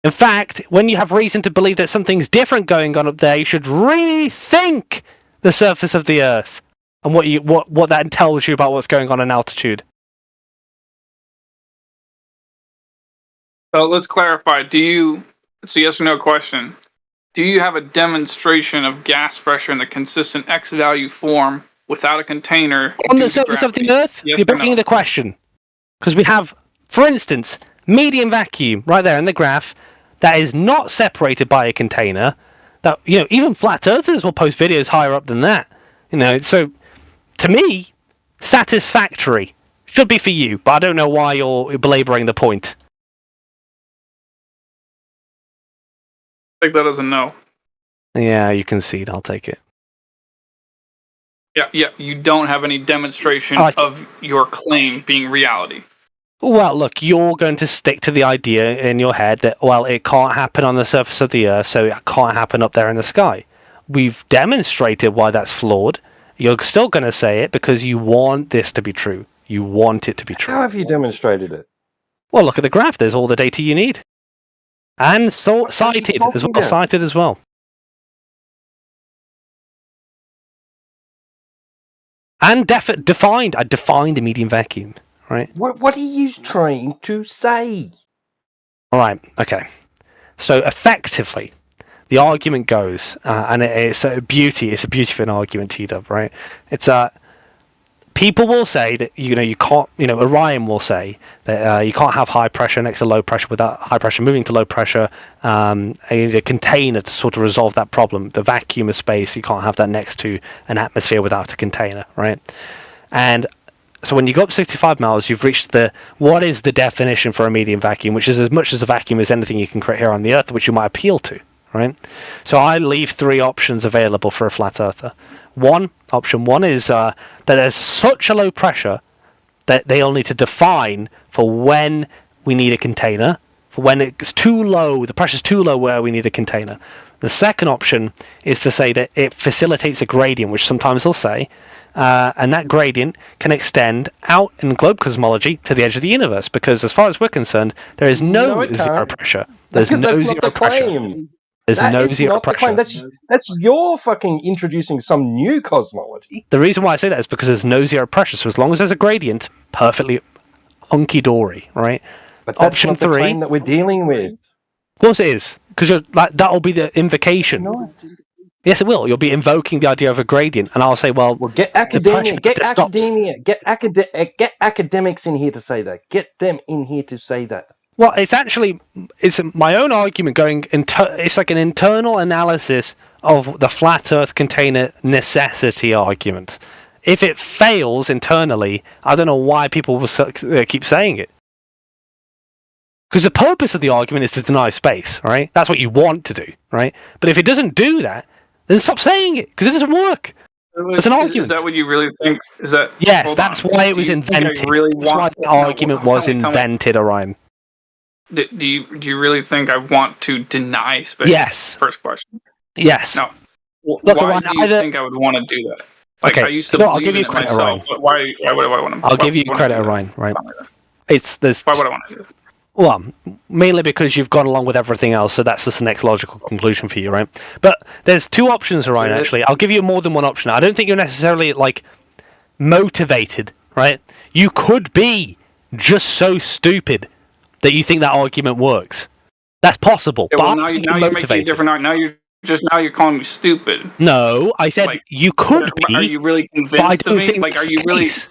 In fact, when you have reason to believe that something's different going on up there, you should rethink the surface of the Earth and what that tells you about what's going on in altitude. So let's clarify. It's a yes or no question. Do you have a demonstration of gas pressure in the consistent X value form without a container On the surface of the Earth? Yes You're or breaking no? the question. Because we have, for instance, medium vacuum right there in the graph that is not separated by a container. That, even flat earthers will post videos higher up than that. So to me, satisfactory. Should be for you, but I don't know why you're belaboring the point. Take that as a no. Yeah, you concede. I'll take it. Yeah. You don't have any demonstration of your claim being reality. Well, look, you're going to stick to the idea in your head that, well, it can't happen on the surface of the Earth, so it can't happen up there in the sky. We've demonstrated why that's flawed. You're still going to say it because you want this to be true. You want it to be true. How have you demonstrated it? Well, look at the graph. There's all the data you need. And cited as well. Cited as well. And defined. I defined a medium vacuum. Right. What are you trying to say? All right. Okay. So effectively, the argument goes, and it's a beauty. It's a beauty of an argument, T-Dub. Right. It's people will say that you can't. Orion will say that you can't have high pressure next to low pressure without high pressure moving to low pressure. You need a container to sort of resolve that problem. The vacuum of space, you can't have that next to an atmosphere without a container. Right. And so when you go up 65 miles, you've reached what is the definition for a medium vacuum, which is as much as a vacuum as anything you can create here on the Earth, which you might appeal to, right? So I leave 3 options available for a flat earther. Option one is that there's such a low pressure that they'll need to define for when we need a container, for when it's too low, the pressure's too low where we need a container. The second option is to say that it facilitates a gradient, which sometimes they'll say, and that gradient can extend out in globe cosmology to the edge of the universe, because as far as we're concerned, there is no zero pressure. There's no zero pressure. There's no zero pressure. That's your fucking introducing some new cosmology. The reason why I say that is because there's no zero pressure. So as long as there's a gradient, perfectly hunky-dory, right? But that's Option not the 3 claim that we're dealing with. Of course it is, because that'll be the invocation. No. Yes, it will. You'll be invoking the idea of a gradient, and I'll say, well get academia, get academics in here to say that. Get them in here to say that. Well, it's my own argument going. It's like an internal analysis of the flat Earth container necessity argument. If it fails internally, I don't know why people will keep saying it. Because the purpose of the argument is to deny space, right? That's what you want to do, right? But if it doesn't do that, then stop saying it, because it doesn't work. It's an argument. Is that what you really think? Is that? Yes, that's why it was invented. That's why the argument was invented, Orion. Do you really think I want to deny space? Yes. First question. Yes. No. Look, Why Orion, do you think I would want to do that? Like, okay, I used to I'll believe give you in it credit, myself. Orion. But why would I want to? I'll give you credit, Orion. Right? Why would I want to do that? Well, mainly because you've gone along with everything else, so that's just the next logical conclusion for you, right? But there's two options, Orion, actually. I'll give you more than one option. I don't think you're necessarily, like, motivated, right? You could be just so stupid that you think that argument works. That's possible. Yeah, but well, I now think you're making a different argument. Now you're calling me stupid. No, I said you could be. Are you really but I convinced don't of me? think Like, that's are you the really? case.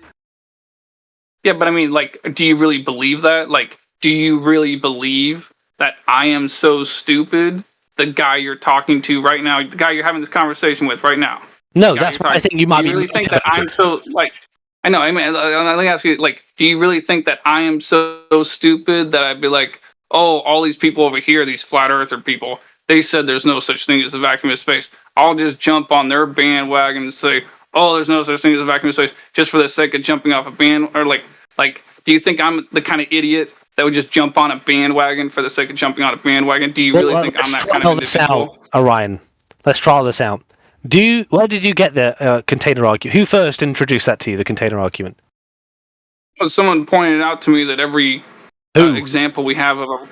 Yeah, but I mean, like, do you really believe that? Like, do you really believe that I am so stupid? The guy you're talking to right now, the guy you're having this conversation with right now. No, that's why I think you might be Do you really think that I'm motivated. so, like, I know, I mean, let me ask you, like, do you really think that I am so stupid that I'd be like, oh, all these people over here, these flat earther people, they said there's no such thing as a vacuum of space. I'll just jump on their bandwagon and say, oh, there's no such thing as a vacuum of space, just for the sake of jumping off a band, or like, do you think I'm the kind of idiot that would just jump on a bandwagon for the sake of jumping on a bandwagon? Do you really think I'm that kind of individual? Orion, let's try this out. Where did you get the container argument? Who first introduced that to you, the container argument? Well, someone pointed out to me that every example we have of a,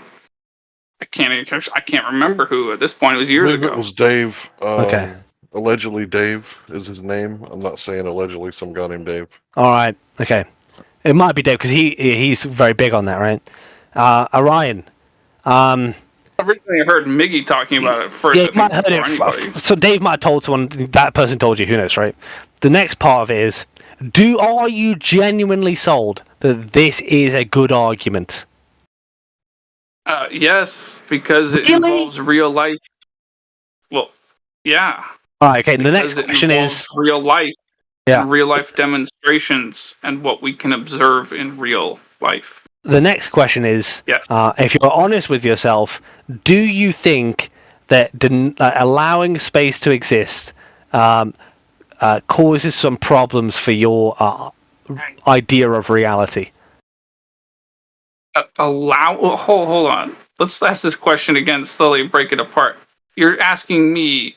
I can't remember who at this point. It was years ago. It was Dave. Okay. Allegedly, Dave is his name. I'm not saying allegedly some guy named Dave. All right. Okay. It might be Dave because he's very big on that, right? Orion. Originally, I heard Miggy talking about it first. Yeah, you might have heard it. So Dave might have told someone. That person told you. Who knows, right? The next part of it is: are you genuinely sold that this is a good argument? Yes, because it involves real life. Well, yeah. All right. Okay. The next question is real life. Yeah. And real life demonstrations and what we can observe in real life. The next question is, if you're honest with yourself, do you think that allowing space to exist causes some problems for your idea of reality? Hold on. Let's ask this question again, slowly break it apart. You're asking me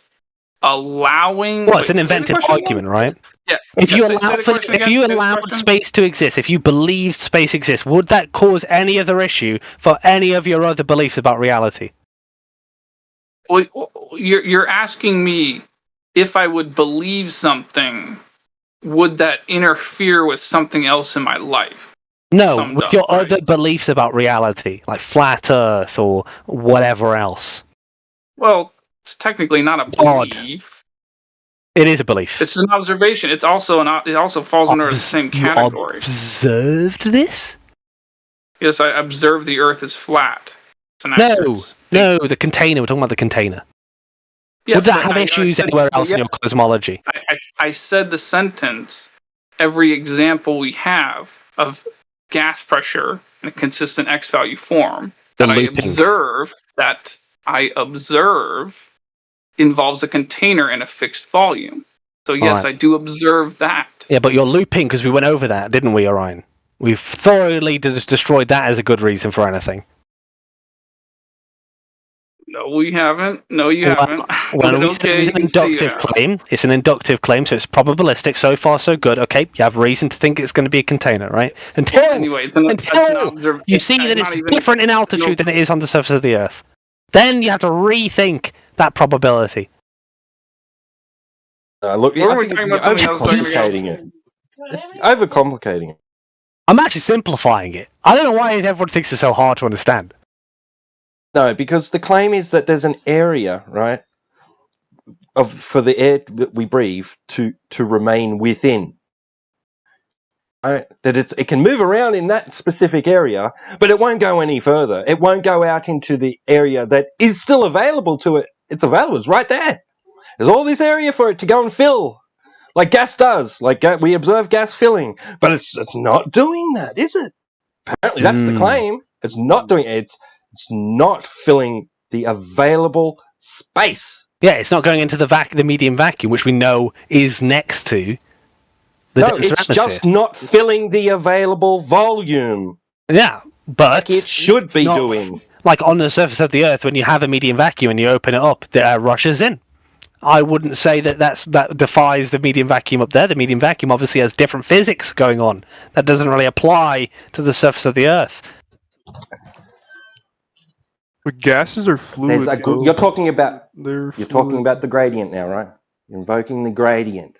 allowing... Well, it's an invented argument, right? Yeah. If you allowed space to exist, if you believed space exists, would that cause any other issue for any of your other beliefs about reality? Well, you're asking me if I would believe something, would that interfere with something else in my life? No, with your other beliefs about reality, like flat Earth or whatever else. Well, it's technically not a belief. It is a belief. It's an observation. It's also it also falls under the same category. You observed this? Yes, I observed the Earth is flat. No, the container. We're talking about the container. Yeah, would that have issues anywhere else in your cosmology? I said the sentence. Every example we have of gas pressure in a consistent X value form that I observe involves a container and a fixed volume. So yes, I do observe that. Yeah, but you're looping because we went over that, didn't we, Orion? We've thoroughly destroyed that as a good reason for anything. No, we haven't. No, you haven't. Well, it's an inductive claim. It's an inductive claim, so it's probabilistic. So far, so good. Okay, you have reason to think it's going to be a container, right? Until you see that it's different in altitude than it is on the surface of the Earth. Then you have to rethink that probability. Look, you're overcomplicating it. Overcomplicating it. I'm actually simplifying it. I don't know why everyone thinks it's so hard to understand. No, because the claim is that there's an area, right, for the air that we breathe to remain within. Right? That it can move around in that specific area, but it won't go any further. It won't go out into the area that is still available to it. It's available. It's right there. There's all this area for it to go and fill, like gas does. Like we observe gas filling, but it's not doing that, is it? Apparently, that's the claim. It's not doing it. It's not filling the available space. Yeah, it's not going into the medium vacuum, which we know is next to the No, denser it's atmosphere. just not filling the available volume. Yeah, but like it should be doing. Like on the surface of the Earth, when you have a medium vacuum and you open it up, the air rushes in. I wouldn't say that defies the medium vacuum up there. The medium vacuum obviously has different physics going on. That doesn't really apply to the surface of the Earth. But gases are fluid. You're talking about They're you're talking about the gradient now, right? You're invoking the gradient.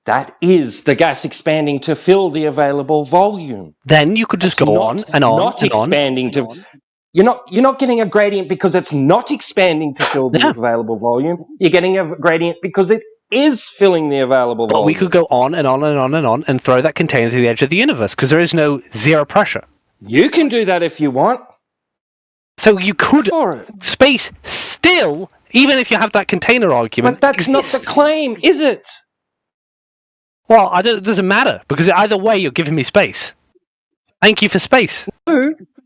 That is the gas expanding to fill the available volume. Then you could just go on and on not and expanding on. to. You're not getting a gradient because it's not expanding to fill the available volume. You're getting a gradient because it is filling the available But volume. we could go on and on and on and on and throw that container to the edge of the universe because there is no zero pressure. You can do that if you want. So you could space still, even if you have that container argument. But that's not the claim, is it? Well, it doesn't matter because either way you're giving me space. Thank you for space.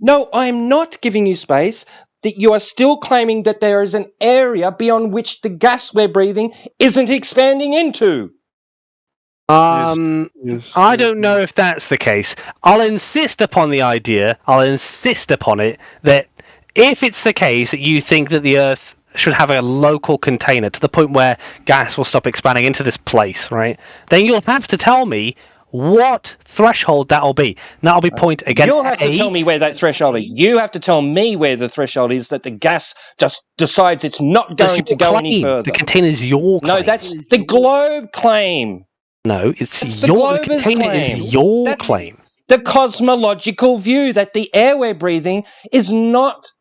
No, I'm not giving you space. That you are still claiming that there is an area beyond which the gas we're breathing isn't expanding into. I don't know if that's the case. I'll insist upon the idea, I'll insist upon it, that if it's the case that you think that the Earth should have a local container to the point where gas will stop expanding into this place, right? Then you'll have to tell me what threshold that'll be. And that'll be point again. You'll have to tell me where that threshold is. You have to tell me where the threshold is that the gas just decides it's not going to go any further. The container's your claim. No, that's the globe claim. No, it's the your the container is your claim. The cosmological view that the air we're breathing is not.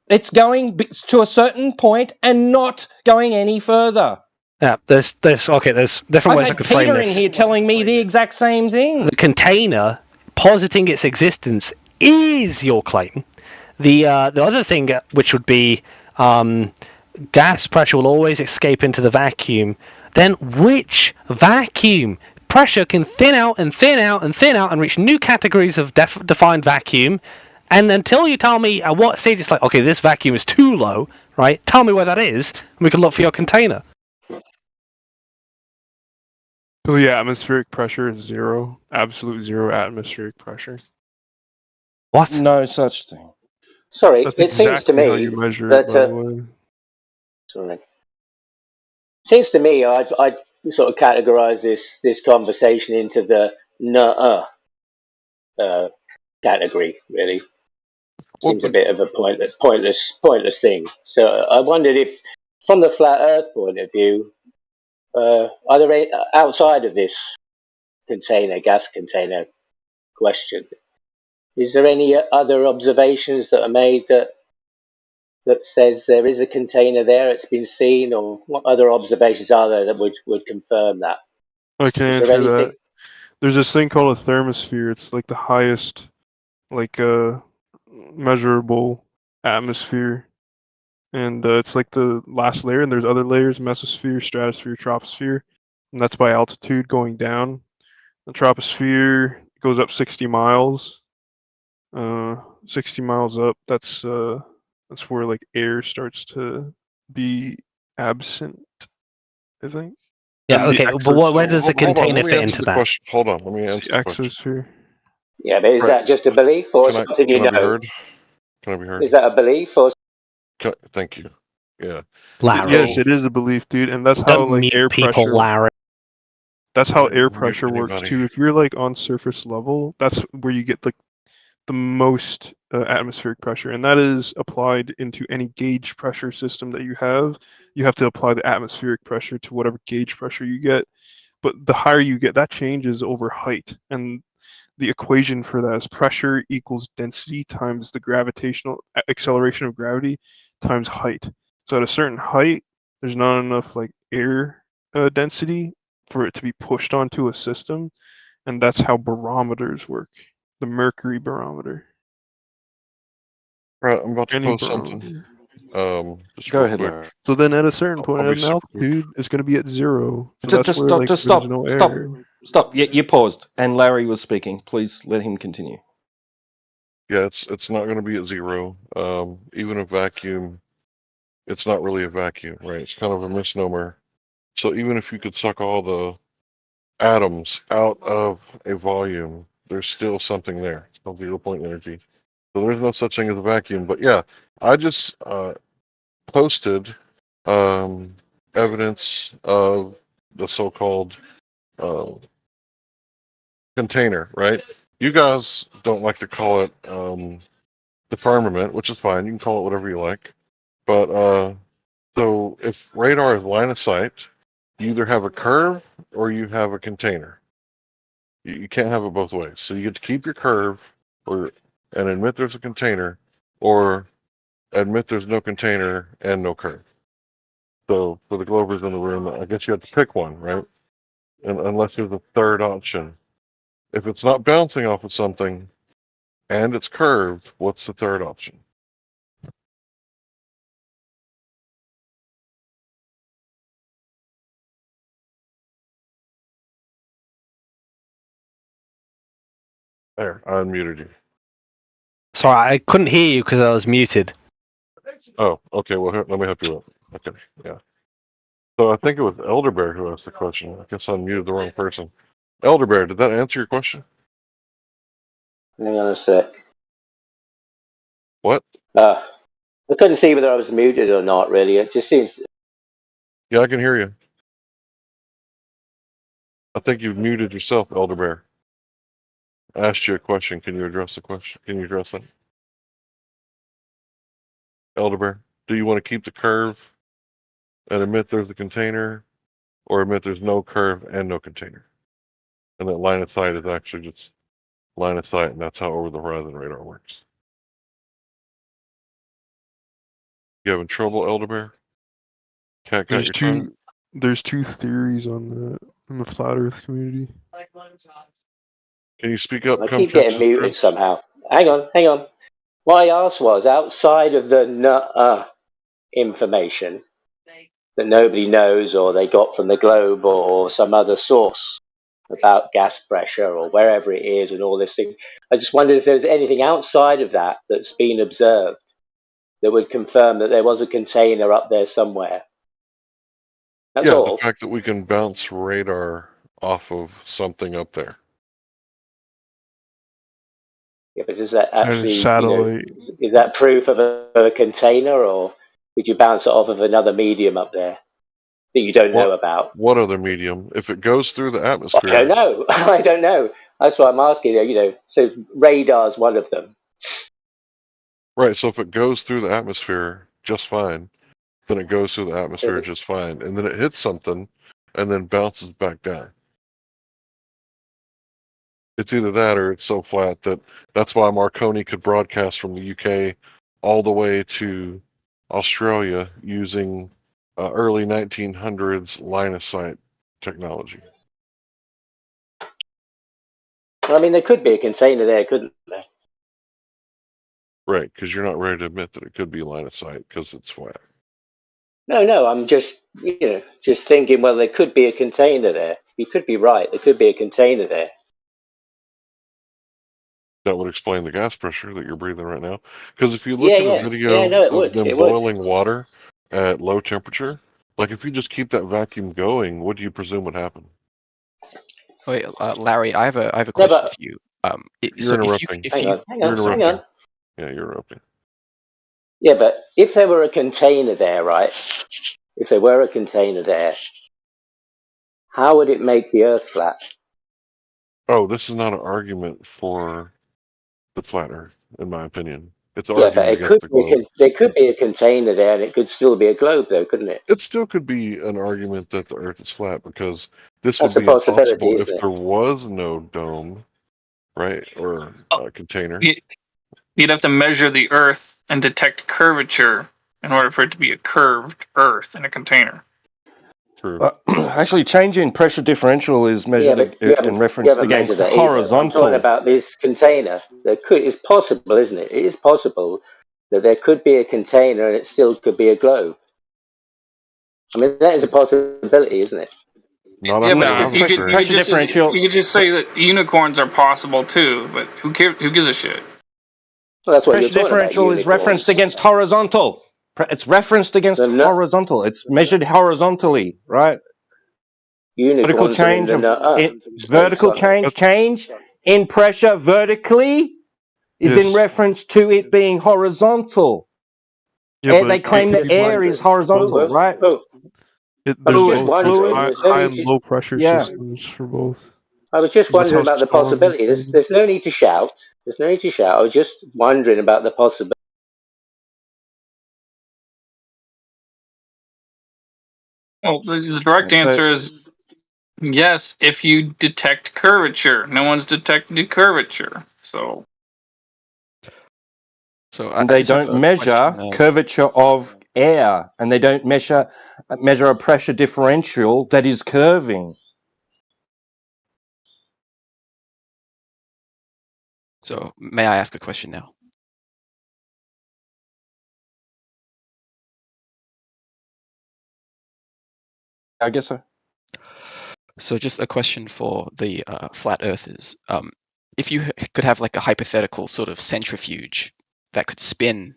It's going to a certain point and not going any further. Yeah, there's different ways I could frame Peter this. in here telling me the exact same thing. The container positing its existence is your claim. The other thing, which would be gas pressure will always escape into the vacuum. Then which vacuum? Pressure can thin out and thin out and thin out and reach new categories of defined vacuum. And until you tell me at what stage it's like, okay, this vacuum is too low, right? Tell me where that is, and we can look for your container. So the atmospheric pressure is zero, absolute zero atmospheric pressure. What? No such thing. Sorry, That's it seems to exactly how me you measure that. it, by the way. Sorry. Seems to me I'd sort of categorise this conversation into the category. Really, seems a bit of a pointless thing. So I wondered if, from the flat Earth point of view, are there any, outside of this gas container question, is there any other observations that are made that says there is a container there, it's been seen, or what other observations are there that would confirm that? I can Is there answer anything? that. There's this thing called a thermosphere. It's like the highest, measurable atmosphere, and it's like the last layer. And there's other layers: mesosphere, stratosphere, troposphere, and that's by altitude going down. The troposphere goes up 60 miles. 60 miles up. That's where like air starts to be absent, I think. Yeah, And the okay, but where does the container fit into that? Hold on, let me answer the question. Exosphere. Yeah, but is that just a belief or something you know? Can I be heard? Can I be heard? Is that a belief or? Thank you. Yeah. Larry. Yes, it is a belief, dude, and that's how like air pressure. Larry. That's how air pressure works too. If you're like on surface level, that's where you get the most atmospheric pressure, and that is applied into any gauge pressure system that you have. You have to apply the atmospheric pressure to whatever gauge pressure you get. But the higher you get, that changes over height, and the equation for that is pressure equals density times the gravitational acceleration of gravity times height. So at a certain height, there's not enough like air density for it to be pushed onto a system, and that's how barometers work. The mercury barometer. Right, I'm about to Any post barometer. something. Just Go real ahead, quick. Larry. So then at a certain point I'll at be an super quick. altitude, it's going to be at 0. So Just, that's just where stop. like Just there's stop. no Stop. air. Stop. You paused, and Larry was speaking. Please let him continue. Yeah, it's not going to be at 0. Even a vacuum, it's not really a vacuum, right? It's kind of a misnomer. So even if you could suck all the atoms out of a volume, there's still something there. It's called 0 point energy. So there's no such thing as a vacuum. But yeah, I just posted evidence of the so-called container, right? You guys don't like to call it the firmament, which is fine. You can call it whatever you like. But so if radar is line of sight, you either have a curve or you have a container. You can't have it both ways. So you get to keep your curve and admit there's a container, or admit there's no container and no curve. So for the Glovers in the room, I guess you have to pick one, right? And unless there's a third option. If it's not bouncing off of something and it's curved, what's the third option? There, I unmuted you. Sorry, I couldn't hear you because I was muted. Oh, okay. Well, here, let me help you out. Okay, yeah. So I think it was Elder Bear who asked the question. I guess I unmuted the wrong person. Elder Bear, did that answer your question? Hang on a sec. What? I couldn't see whether I was muted or not, really. It just seems... Yeah, I can hear you. I think you've muted yourself, Elder Bear. I asked you a question. Can you address the question? Can you address it? Elder Bear, do you want to keep the curve and admit there's a container, or admit there's no curve and no container? And that line of sight is actually just line of sight, and that's how over the horizon radar works. You having trouble, Elder Bear? Cat got your tongue? There's two theories on in the flat Earth community. Can you speak up? I Come keep getting muted somehow. Hang on. What I asked was, outside of the information that nobody knows or they got from the globe or some other source about gas pressure or wherever it is and all this thing, I just wondered if there was anything outside of that that's been observed that would confirm that there was a container up there somewhere. That's all. The fact that we can bounce radar off of something up there. Yeah, but is that actually, satellite. Is that proof of a container, or would you bounce it off of another medium up there that you don't know about? What other medium? If it goes through the atmosphere. I don't know. I don't know. That's what I'm asking. So radar's one of them. Right. So if it goes through the atmosphere just fine, then it goes through the atmosphere just fine, and then it hits something, and then bounces back down. It's either that or it's so flat that's why Marconi could broadcast from the UK all the way to Australia using early 1900s line of sight technology. Well, I mean, there could be a container there, couldn't there? Right, because you're not ready to admit that it could be line of sight because it's flat. No, I'm just thinking, well, there could be a container there. You could be right. There could be a container there. That would explain the gas pressure that you're breathing right now. Because if you look at a video of them boiling water at low temperature, like if you just keep that vacuum going, what do you presume would happen? Wait, Larry, I have a question for you. You're interrupting. Hang on. Yeah, you're interrupting. Yeah, but if there were a container there, right? If there were a container there, how would it make the Earth flat? Oh, this is not an argument for the flat Earth, in my opinion. It's Yeah, but against the globe. there could be a container there, and it could still be a globe, though, couldn't it? It still could be an argument that the Earth is flat because this That's would a be possibility, impossible if isn't it? there was no dome, right, or container. You'd have to measure the Earth and detect curvature in order for it to be a curved Earth in a container. True. Actually, change in pressure differential is measured in reference against the horizontal. I'm talking about this container. It's possible, isn't it? It is possible that there could be a container and it still could be a globe. I mean, that is a possibility, isn't it? Not Yeah, after but that you history. could just say that unicorns are possible too. But who gives a shit? Well, that's what you're Pressure talking about. differential is referenced Unicorns. against horizontal. It's referenced against horizontal. It's measured horizontally, right? Vertical Unicorns are in change the of space, vertical aren't change in pressure vertically is in reference to it being horizontal. Yeah, They claim that air is horizontal, right? There's I was just both. There's wondering. high and low pressure systems for both. I was just That's wondering how about the strong possibility. There's no need to shout. There's no need to shout. I was just wondering about the possibility. Well, the direct answer is yes, if you detect curvature. No one's detected curvature, so. And they don't measure curvature of air, and they don't measure a pressure differential that is curving. So, may I ask a question now? I guess so. So, just a question for the flat earthers. If you could have like a hypothetical sort of centrifuge that could spin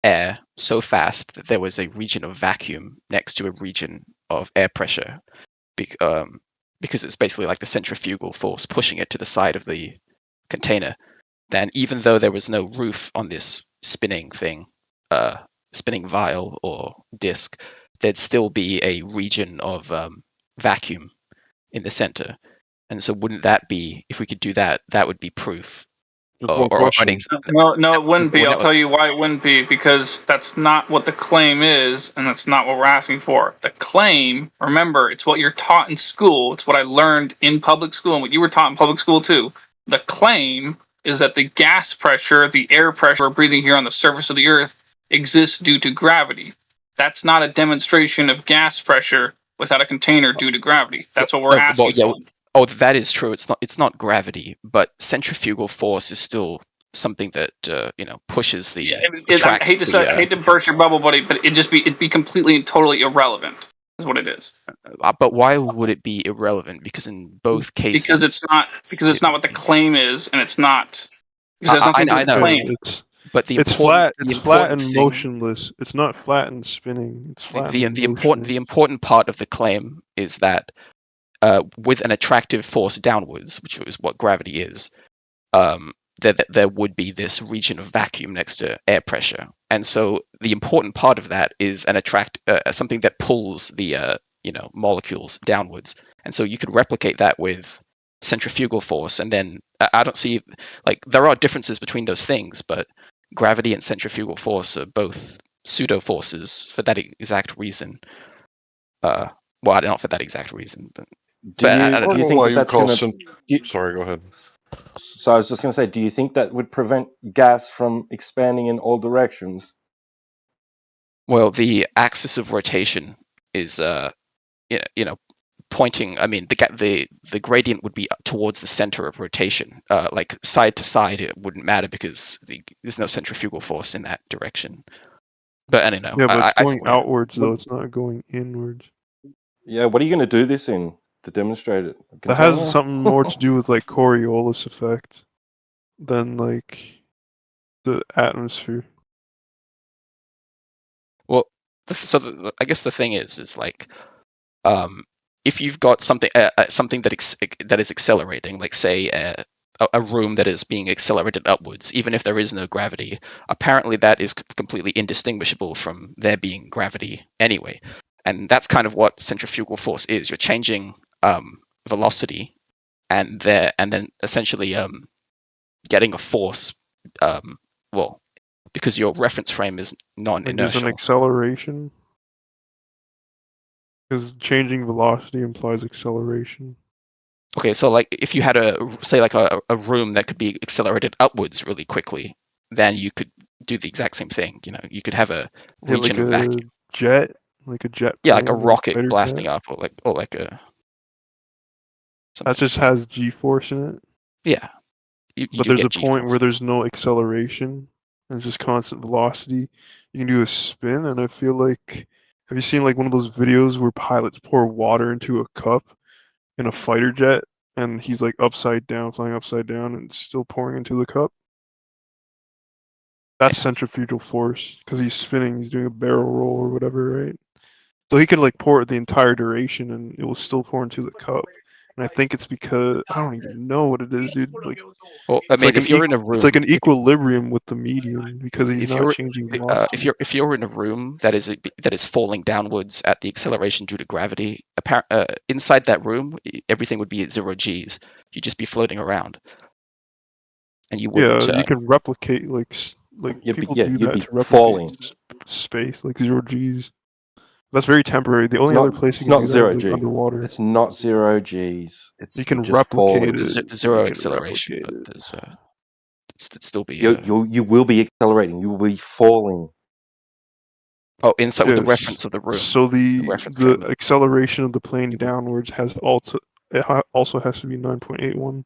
air so fast that there was a region of vacuum next to a region of air pressure, because it's basically like the centrifugal force pushing it to the side of the container, then even though there was no roof on this spinning thing, spinning vial or disc, there'd still be a region of vacuum in the center. And so wouldn't that be, if we could do that, that would be proof? No, it wouldn't be. I'll tell you why it wouldn't be. Because that's not what the claim is, and that's not what we're asking for. The claim, remember, it's what you're taught in school. It's what I learned in public school, and what you were taught in public school too. The claim is that the gas pressure, the air pressure we're breathing here on the surface of the Earth exists due to gravity. That's not a demonstration of gas pressure without a container due to gravity. That's what we're asking for. Oh, that is true. It's not gravity, but centrifugal force is still something that pushes the. I hate to burst your bubble, buddy, but it'd be completely and totally irrelevant. Is what it is. But why would it be irrelevant? Because in both cases, because it's not what the claim is, and it's not. Because there's nothing to claim. But the it's important, flat. It's the flat important and thing, motionless. It's not flat and spinning. It's flat. the important part of the claim is that with an attractive force downwards, which is what gravity is, there would be this region of vacuum next to air pressure, and so the important part of that is something that pulls the molecules downwards, and so you could replicate that with centrifugal force, and then I don't see there are differences between those things, but gravity and centrifugal force are both pseudo forces for that exact reason. Well, not for that exact reason, but. Do you think that's going to? Sorry, go ahead. So I was just going to say, do you think that would prevent gas from expanding in all directions? Well, the axis of rotation is, pointing. I mean, the gradient would be towards the center of rotation. Like side to side, it wouldn't matter because there's no centrifugal force in that direction. But I don't know. Yeah, but it's going outwards though. It's not going inwards. Yeah, what are you going to do this in to demonstrate it? That has something more to do with like Coriolis effect than like the atmosphere. Well, I guess the thing is like, if you've got something that is accelerating, like say a room that is being accelerated upwards, even if there is no gravity, apparently that is completely indistinguishable from there being gravity anyway. And that's kind of what centrifugal force is. You're changing velocity, and then essentially getting a force. Because your reference frame is non-inertial. Like there's an acceleration. Because changing velocity implies acceleration. Okay, so like if you had a room that could be accelerated upwards really quickly, then you could do the exact same thing. You could have a region of vacuum. Like a jet. Yeah, like a rocket blasting up, or like a. That just has G-force in it. Yeah. But there's a point where there's no acceleration, and it's just constant velocity. You can do a spin, and I feel like, have you seen like one of those videos where pilots pour water into a cup in a fighter jet, and he's like upside down, flying upside down, and still pouring into the cup? That's centrifugal force because he's spinning. He's doing a barrel roll or whatever, right? So he could like pour it the entire duration, and it will still pour into the cup. And I think it's because I don't even know what it is, dude. Like, Well, I mean, if you're in a room, it's like an equilibrium with the medium because he's if not you're changing velocity. if you're in a room that is falling downwards at the acceleration due to gravity, inside that room, everything would be at 0 G's. You'd just be floating around, and you wouldn't. Yeah, you can replicate people do you'd that be to replicate falling. space, like 0 G's. That's very temporary. The only Not, other place you it's can not do that zero is like G. underwater. It's not 0 G's. It's You can just replicate falling. it. Zero You can acceleration, replicate but it. there's it'd still be. You will be accelerating. You will be falling. Oh, inside with the Yes. reference of the room. So the reference frame. acceleration of the plane downwards has also has to be 9.81.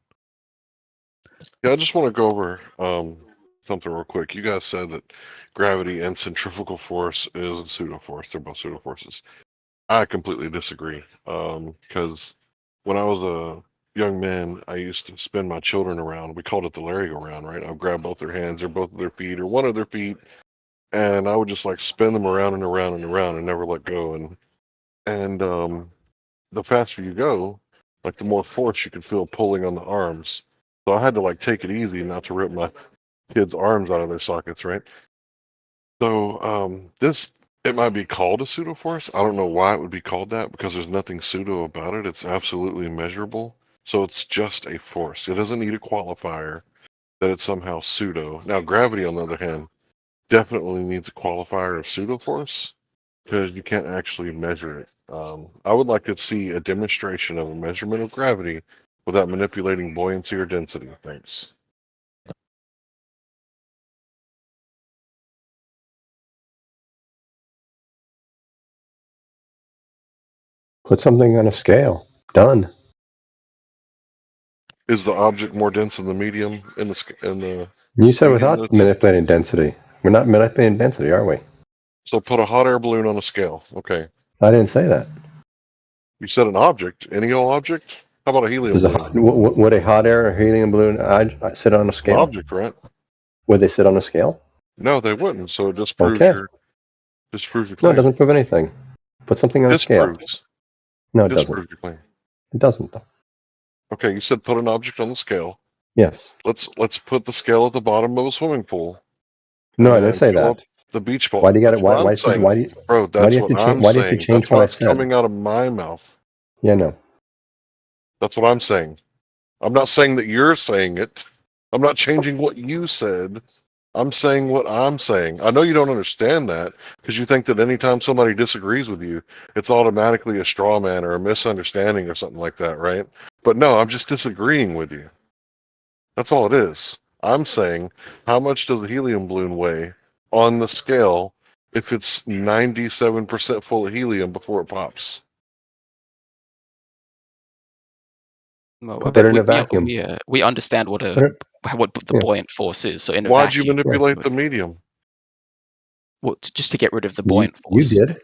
Yeah, I just want to go over something real quick. You guys said that gravity and centrifugal force is a pseudo force. They're both pseudo forces. I completely disagree. Because when I was a young man, I used to spin my children around. We called it the merry-go-round, right? I'd grab both their hands or both of their feet or one of their feet, and I would just like spin them around and around and around and never let go. And the faster you go, like the more force you can feel pulling on the arms. So I had to like take it easy not to rip my kids' arms out of their sockets, right? So it might be called a pseudo force. I don't know why it would be called that because there's nothing pseudo about it. It's absolutely measurable. So it's just a force. It doesn't need a qualifier that it's somehow pseudo. Now gravity, on the other hand, definitely needs a qualifier of pseudo force because you can't actually measure it. I would like to see a demonstration of a measurement of gravity without manipulating buoyancy or density. Thanks. Put something on a scale. Done. Is the object more dense than the medium in the You said medium without that's in? manipulating density. We're not manipulating density, are we? So put a hot air balloon on a scale. Okay. I didn't say that. You said an object. Any old object? How about a helium Does a balloon? would a hot air or helium balloon I sit on a An scale? object, right? Would they sit on a scale? No, they wouldn't. So it just proves Okay. your No, it claim. doesn't prove anything. Put something on a scale. Disproves. No, it doesn't. Disproves your claim. It doesn't. Okay, you said put an object on the scale. Yes. Let's put the scale at the bottom of a swimming pool. No, I didn't And say fill up that. the beach ball. Why do you got That's it? what I'm Why saying. do you? Bro, Why do that's you have what to change? I'm Why do you have to saying. change That's what I what's said? coming out of my mouth. Yeah, no. That's what I'm saying. I'm not saying that you're saying it. I'm not changing what you said. I'm saying what I'm saying. I know you don't understand that because you think that anytime somebody disagrees with you, it's automatically a straw man or a misunderstanding or something like that, right? But no, I'm just disagreeing with you. That's all it is. I'm saying, how much does a helium balloon weigh on the scale if it's 97% full of helium before it pops? No, Put it in a vacuum. we understand what what the buoyant force is. So in a Why'd you vacuum, manipulate the medium? well, just to get rid of the buoyant You force. did.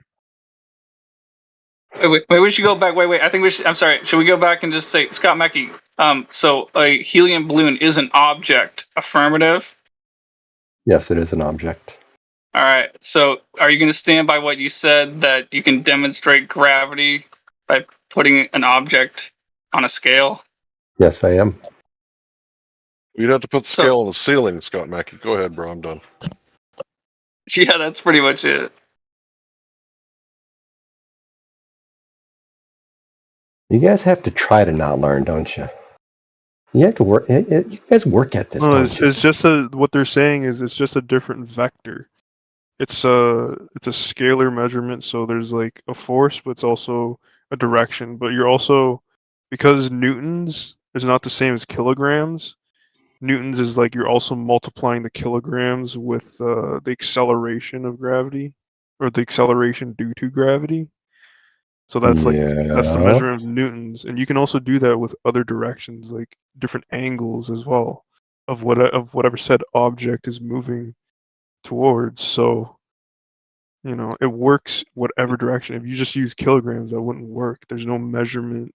Wait, we should go back. Wait. I think we should. I'm sorry. Should we go back and just say, Scott Mackey? So a helium balloon is an object. Affirmative. Yes, it is an object. All right. So are you going to stand by what you said that you can demonstrate gravity by putting an object on a scale? Yes, I am. You'd have to put the scale on the ceiling, Scott Mackey. Go ahead, bro. I'm done. Yeah, that's pretty much it. You guys have to try to not learn, don't you? You have to work. You guys work at this. No, don't you? it's just what they're saying is it's just a different vector. It's a scalar measurement, so there's like a force, but it's also a direction. But you're also, because newtons is not the same as kilograms. Newtons is like you're also multiplying the kilograms with the acceleration of gravity, or the acceleration due to gravity. So that's that's the measurement of newtons, and you can also do that with other directions, like different angles as well, of whatever said object is moving towards. So, it works whatever direction. If you just use kilograms, that wouldn't work. There's no measurement.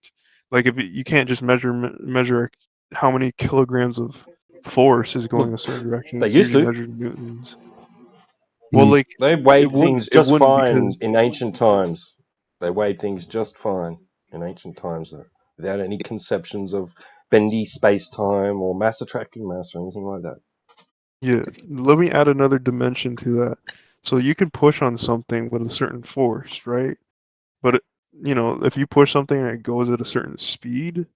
Like you can't just measure how many kilograms of force is going a certain direction. They It's used usually to. measured in newtons. Well, Mm. like They it weighed wouldn't things it just wouldn't fine because in ancient times. They weighed things just fine in ancient times, though, without any conceptions of bendy space-time or mass attracting mass or anything like that. yeah. Let me add another dimension to that. So you can push on something with a certain force, right? But if you push something and it goes at a certain speed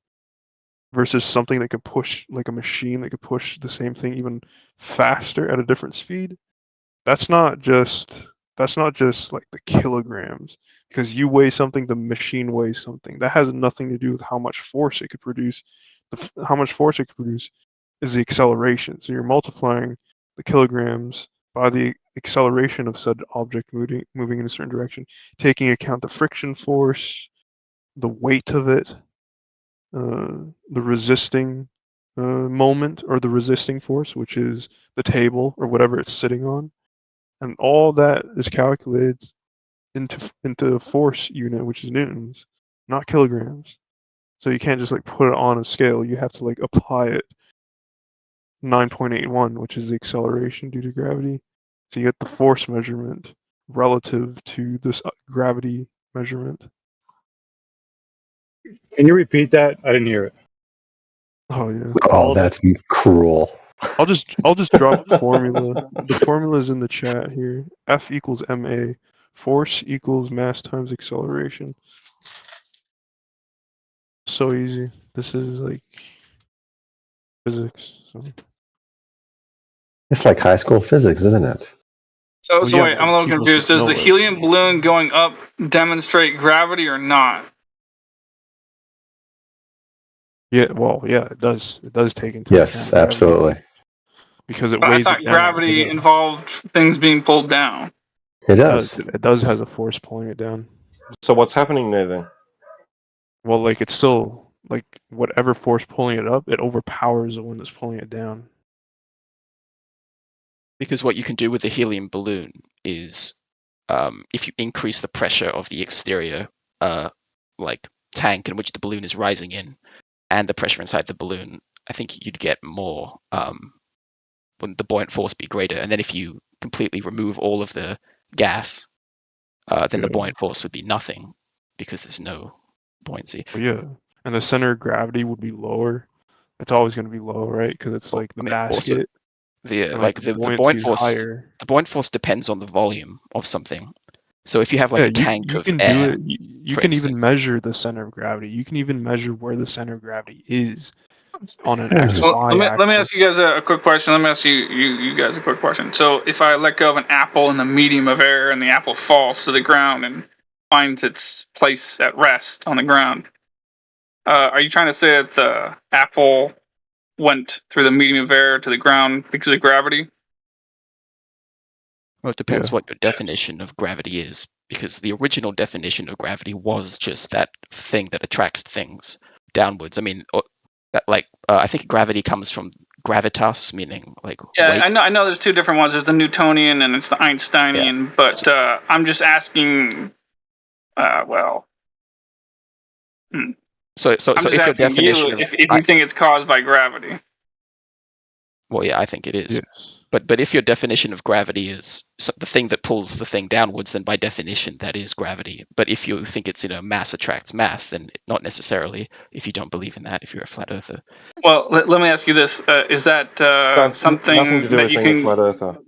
versus something that could push like a machine that could push the same thing even faster at a different speed, that's not just like the kilograms, because you weigh something, the machine weighs something. That has nothing to do with how much force it could produce. How much force it could produce is the acceleration. So you're multiplying the kilograms by the acceleration of said object moving in a certain direction, taking account the friction force, the weight of it, the resisting moment, or the resisting force, which is the table or whatever it's sitting on, and all that is calculated into a force unit, which is newtons, not kilograms. So you can't just like put it on a scale. You have to like apply it 9.81, which is the acceleration due to gravity. So you get the force measurement relative to this gravity measurement. Can you repeat that? I didn't hear it. Oh yeah. Oh, that's cruel. I'll just drop the formula. The formula is in the chat here. F equals ma. Force equals mass times acceleration. So easy. This is like physics. So. It's like high school physics, isn't it? So, Well, so yeah, wait, I'm a little people confused. should Does know the it. helium balloon going up demonstrate gravity or not? Yeah, well, yeah, it does. It does take into Yes, account gravity absolutely. because it But I weighs thought it down. gravity involved things being pulled down. It does. It does has a force pulling it down. So what's happening there then? Well, like it's still like whatever force pulling it up, it overpowers the one that's pulling it down. Because what you can do with the helium balloon is, if you increase the pressure of the exterior, like tank in which the balloon is rising in, and the pressure inside the balloon, I think you'd get more. Wouldn't the buoyant force be greater? And then if you completely remove all of the gas, then the buoyant force would be nothing because there's no buoyancy. Well, yeah, and the center of gravity would be lower. It's always going to be low, right? Because it's like the Also, basket. the and, like the buoyancy buoyant is force, higher. the buoyant force depends on the volume of something. So if you have like Yeah, a tank you of can air, do it. You for can instance, even measure the center of gravity. You can even measure where the center of gravity is on an Well, XY let me axis. ask you guys a quick question. Let me ask you guys a quick question. So if I let go of an apple in the medium of air and the apple falls to the ground and finds its place at rest on the ground, are you trying to say that the apple went through the medium of air to the ground because of gravity? well, it depends what your definition of gravity is, because the original definition of gravity was just that thing that attracts things downwards. I mean, I think gravity comes from gravitas, meaning like Yeah, weight. I know. There's two different ones. There's the Newtonian and it's the Einsteinian. But I'm just asking. Well. So I'm just if your asking definition you of if you think it's caused by gravity. well, yeah, I think it is. But if your definition of gravity is the thing that pulls the thing downwards, then by definition that is gravity. But if you think it's mass attracts mass, then not necessarily. If you don't believe in that, if you're a flat earther. Well, let me ask you this: is that something nothing to do that with you being a can? flat earther.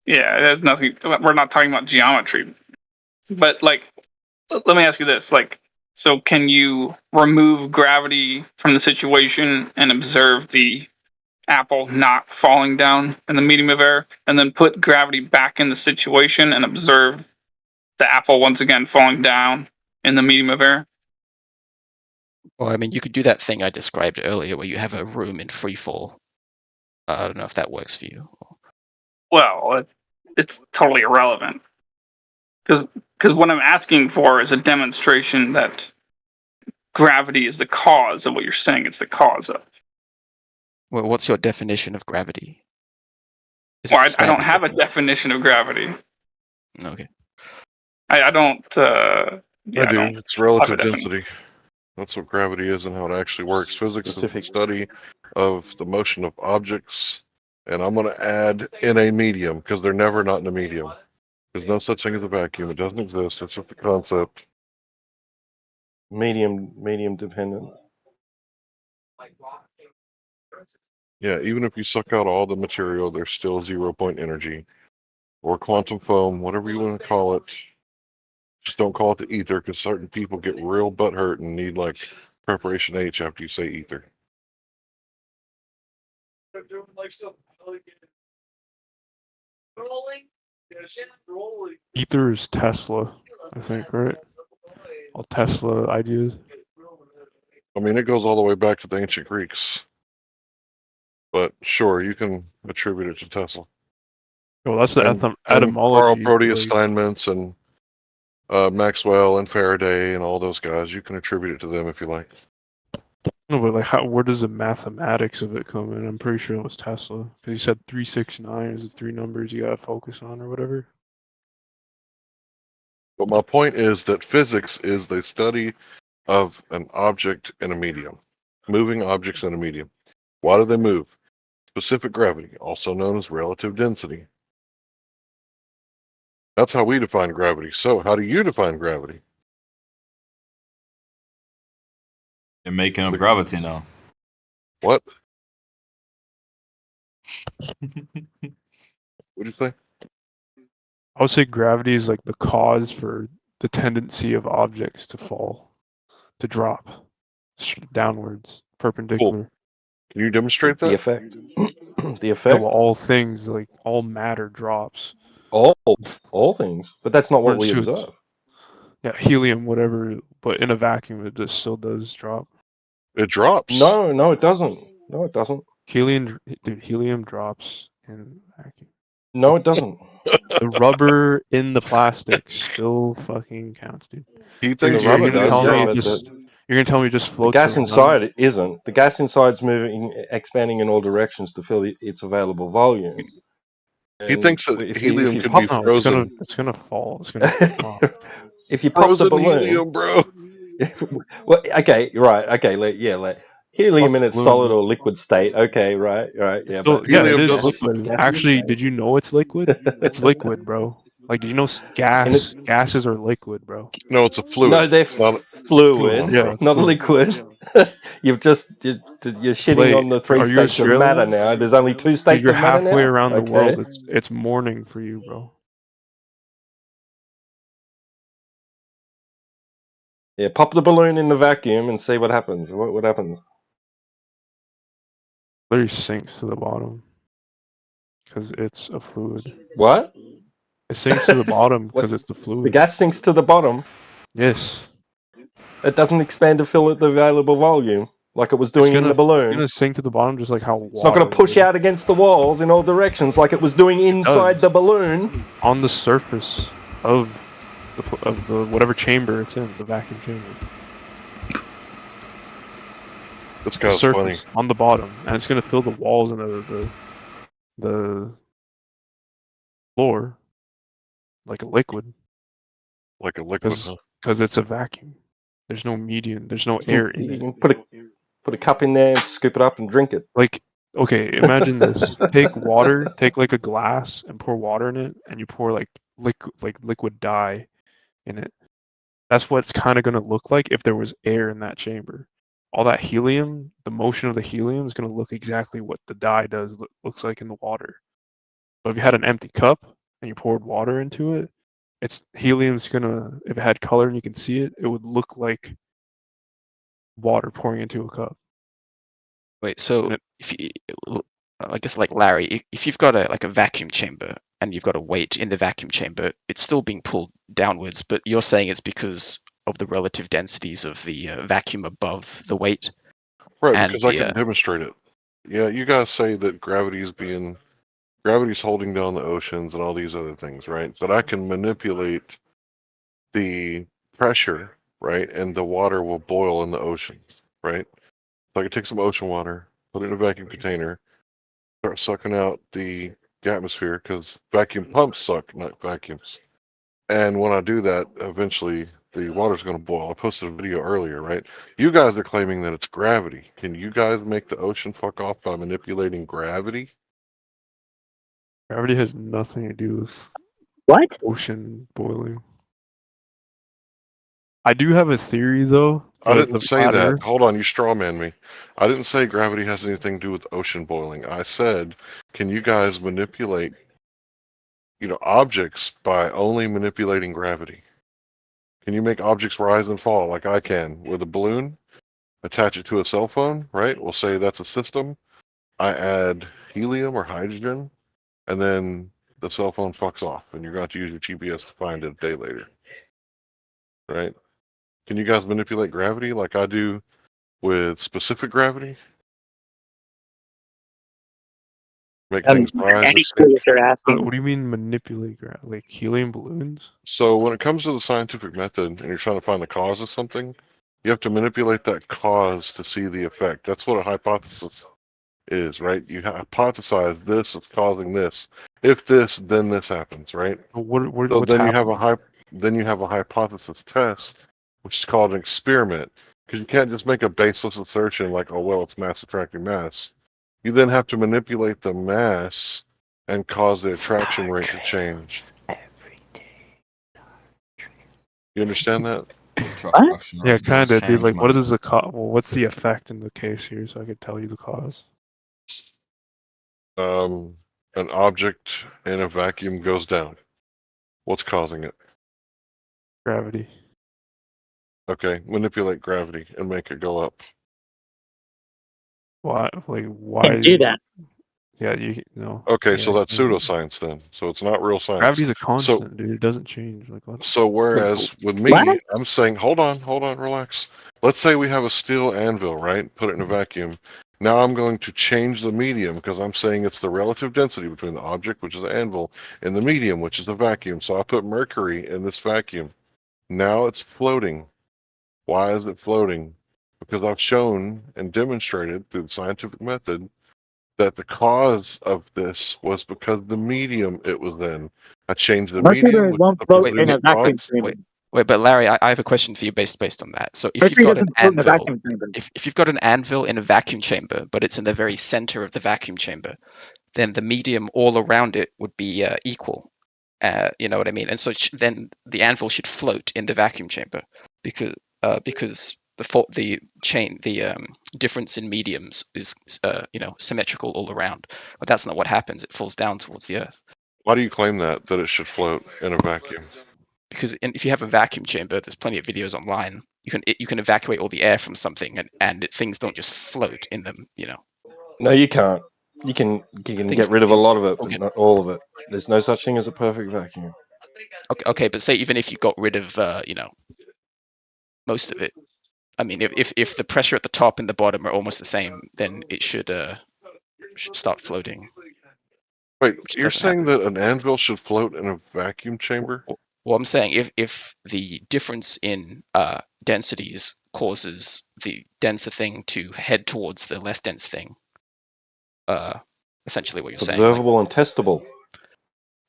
Yeah, it has nothing. We're not talking about geometry, but like, let me ask you this: like, so can you remove gravity from the situation and observe the apple not falling down in the medium of air, and then put gravity back in the situation and observe the apple once again falling down in the medium of air? Well, I mean, you could do that thing I described earlier, where you have a room in free fall. I don't know if that works for you. Well, it's totally irrelevant. Because what I'm asking for is a demonstration that gravity is the cause of what you're saying it's the cause of. Well, what's your definition of gravity? Well, I don't have a definition of gravity. Okay. I don't. I do. don't It's have a relative definition. density. That's what gravity is and how it actually works. Physics is the Specific. study of the motion of objects, and I'm going to add in a medium because they're never not in a medium. There's no such thing as a vacuum. It doesn't exist. It's just a concept. Medium dependent. Yeah, even if you suck out all the material, there's still 0 point energy or quantum foam, whatever you want to call it. Just don't call it the ether because certain people get real butthurt and need like preparation H after you say ether. Ether is Tesla, I think, right? All Tesla ideas. I mean, it goes all the way back to the ancient Greeks. But sure, you can attribute it to Tesla. Well, that's the And Carl etymology. Proteus like- Steinmetz and Maxwell and Faraday and all those guys. You can attribute it to them if you like. No, but like, where does the mathematics of it come in? I'm pretty sure it was Tesla because he said 369 is the three numbers you gotta focus on or whatever. But my point is that physics is the study of an object in a medium, moving objects in a medium. Why do they move? Specific gravity, also known as relative density. That's how we define gravity. So, how do you define gravity? You're making up gravity now. What? What'd you say? I would say gravity is like the cause for the tendency of objects to fall, to drop downwards, perpendicular. Can you demonstrate that? The effect. The Yeah, effect. well, all things, like all matter drops. All things, but that's not what we Shoots. observe. Yeah, helium, whatever, but in a vacuum, it just still does drop. It drops. No, it doesn't. No, it doesn't. Helium drops in vacuum. No, it doesn't. The rubber in the plastic still fucking counts, dude. He thinks The rubber you're gonna does, tell yeah, me but you're gonna tell me it just the floats. gas around? inside it isn't. The gas inside's moving, expanding in all directions to fill its available volume. He thinks that helium could be No, frozen. it's gonna fall. It's gonna fall. If you pop the Frozen balloon, helium, bro. well, okay, right, okay, helium in its balloon. solid or liquid state. Okay, right, yeah, So, but yeah, it helium is doesn't- liquid. Actually, did you know it's liquid? It's liquid, bro. Like, did you know gases are liquid, bro? No, it's a fluid. No, they're It's not fluid, Yeah, it's not fluid. liquid. You're shitting Slay, on the three are you states of matter Australian? now. There's only two Dude, states you're of matter now. halfway around the world. Okay. It's morning for you, bro. Yeah, pop the balloon in the vacuum and see what happens. What happens? Literally sinks to the bottom because it's a fluid. What? It sinks to the bottom What? because it's the fluid. The gas sinks to the bottom. Yes. It doesn't expand to fill the available volume like it was doing in the balloon. It's gonna sink to the bottom just like how water. It's not going to push out against the walls in all directions like it was doing inside the balloon. On the surface of the whatever chamber it's in, the vacuum chamber. This guy's surface, funny. on the bottom, and it's gonna fill the walls and the floor like a liquid. Like a liquid, huh? Because it's a vacuum. There's no medium. There's no air in You it. can put a cup in there, scoop it up, and drink it. Like, okay, imagine this: take water, take like a glass, and pour water in it, and you pour like liquid dye in it. That's what it's kind of gonna look like if there was air in that chamber. All that helium, the motion of the helium is gonna look exactly what the dye looks like in the water. But if you had an empty cup and you poured water into it, helium's gonna, if it had color and you can see it, it would look like water pouring into a cup. Wait, so if you, I guess like Larry, if you've got a vacuum chamber and you've got a weight in the vacuum chamber, it's still being pulled downwards, but you're saying it's because of the relative densities of the vacuum above the weight. Right, and because I can demonstrate it. Yeah, you guys say that gravity's holding down the oceans and all these other things, right? But I can manipulate the pressure, right? And the water will boil in the ocean, right? So I can take some ocean water, put it in a vacuum container, start sucking out the atmosphere because vacuum pumps suck, not vacuums. And when I do that, eventually the water's going to boil. I posted a video earlier, right? You guys are claiming that it's gravity. Can you guys make the ocean fuck off by manipulating gravity? Gravity has nothing to do with what ocean boiling. I do have a theory though. I For didn't the say flat that. Earth. Hold on, you strawman me. I didn't say gravity has anything to do with ocean boiling. I said, can you guys manipulate, objects by only manipulating gravity? Can you make objects rise and fall like I can with a balloon? Attach it to a cell phone, right? We'll say that's a system. I add helium or hydrogen, and then the cell phone fucks off, and you're going to use your GPS to find it a day later, right? Can you guys manipulate gravity like I do with specific gravity? Make things rise and any sink? clue what you're asking? What do you mean manipulate gravity? Like helium balloons? So when it comes to the scientific method and you're trying to find the cause of something, you have to manipulate that cause to see the effect. That's what a hypothesis is, right? You hypothesize this is causing this. If this, then this happens, right? So What's then happening? you have a hypothesis test, which is called an experiment, because you can't just make a baseless assertion like, oh well, it's mass attracting mass. You then have to manipulate the mass and cause the attraction rate to change. You understand that? Yeah, kind of, dude. Like, what is the cause? Well, what's the effect in the case here, so I could tell you the cause? An object in a vacuum goes down. What's causing it? Gravity. Okay, manipulate gravity and make it go up. Why? Like, why? Can't do that. Yeah, you know. Okay, Yeah, so that's pseudoscience then. So it's not real science. Gravity's a constant, dude. It doesn't change. Like what? So whereas with me, What? I'm saying, hold on, relax. Let's say we have a steel anvil, right? Put it in a vacuum. Now I'm going to change the medium because I'm saying it's the relative density between the object, which is the anvil, and the medium, which is the vacuum. So I put mercury in this vacuum. Now it's floating. Why is it floating? Because I've shown and demonstrated through the scientific method that the cause of this was because the medium it was in. I changed the medium. Mercury won't float in a vacuum chamber. Wait, but Larry, I have a question for you based on that. So if Mercury you've got an doesn't float in a anvil, vacuum chamber. if you've got an anvil in a vacuum chamber, but it's in the very center of the vacuum chamber, then the medium all around it would be equal. You know what I mean? And so then the anvil should float in the vacuum chamber because the difference in mediums is symmetrical all around. But that's not what happens. It falls down towards the earth. Why do you claim that it should float in a vacuum? Because if you have a vacuum chamber, there's plenty of videos online. You can evacuate all the air from something, and things don't just float in them. No, you can't. You can get rid of a lot of it, but not all of it. There's no such thing as a perfect vacuum. Okay, but say even if you got rid of most of it, I mean, if the pressure at the top and the bottom are almost the same, then it should start floating. Wait, you're saying that an anvil should float in a vacuum chamber? Well, I'm saying if the difference in densities causes the denser thing to head towards the less dense thing, essentially what you're saying. Observable and testable.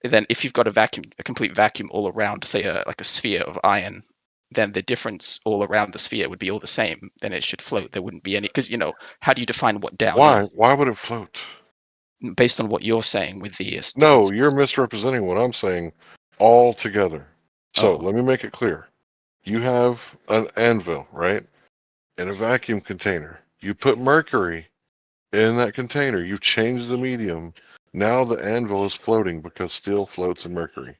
Then if you've got a complete vacuum all around, say like a sphere of iron, then the difference all around the sphere would be all the same. Then it should float. There wouldn't be any, because how do you define what down is? Why would it float? Based on what you're saying with the No, you're misrepresenting what I'm saying altogether. So Oh. let me make it clear. You have an anvil, right? In a vacuum container. You put mercury in that container. You change the medium. Now the anvil is floating because steel floats in mercury.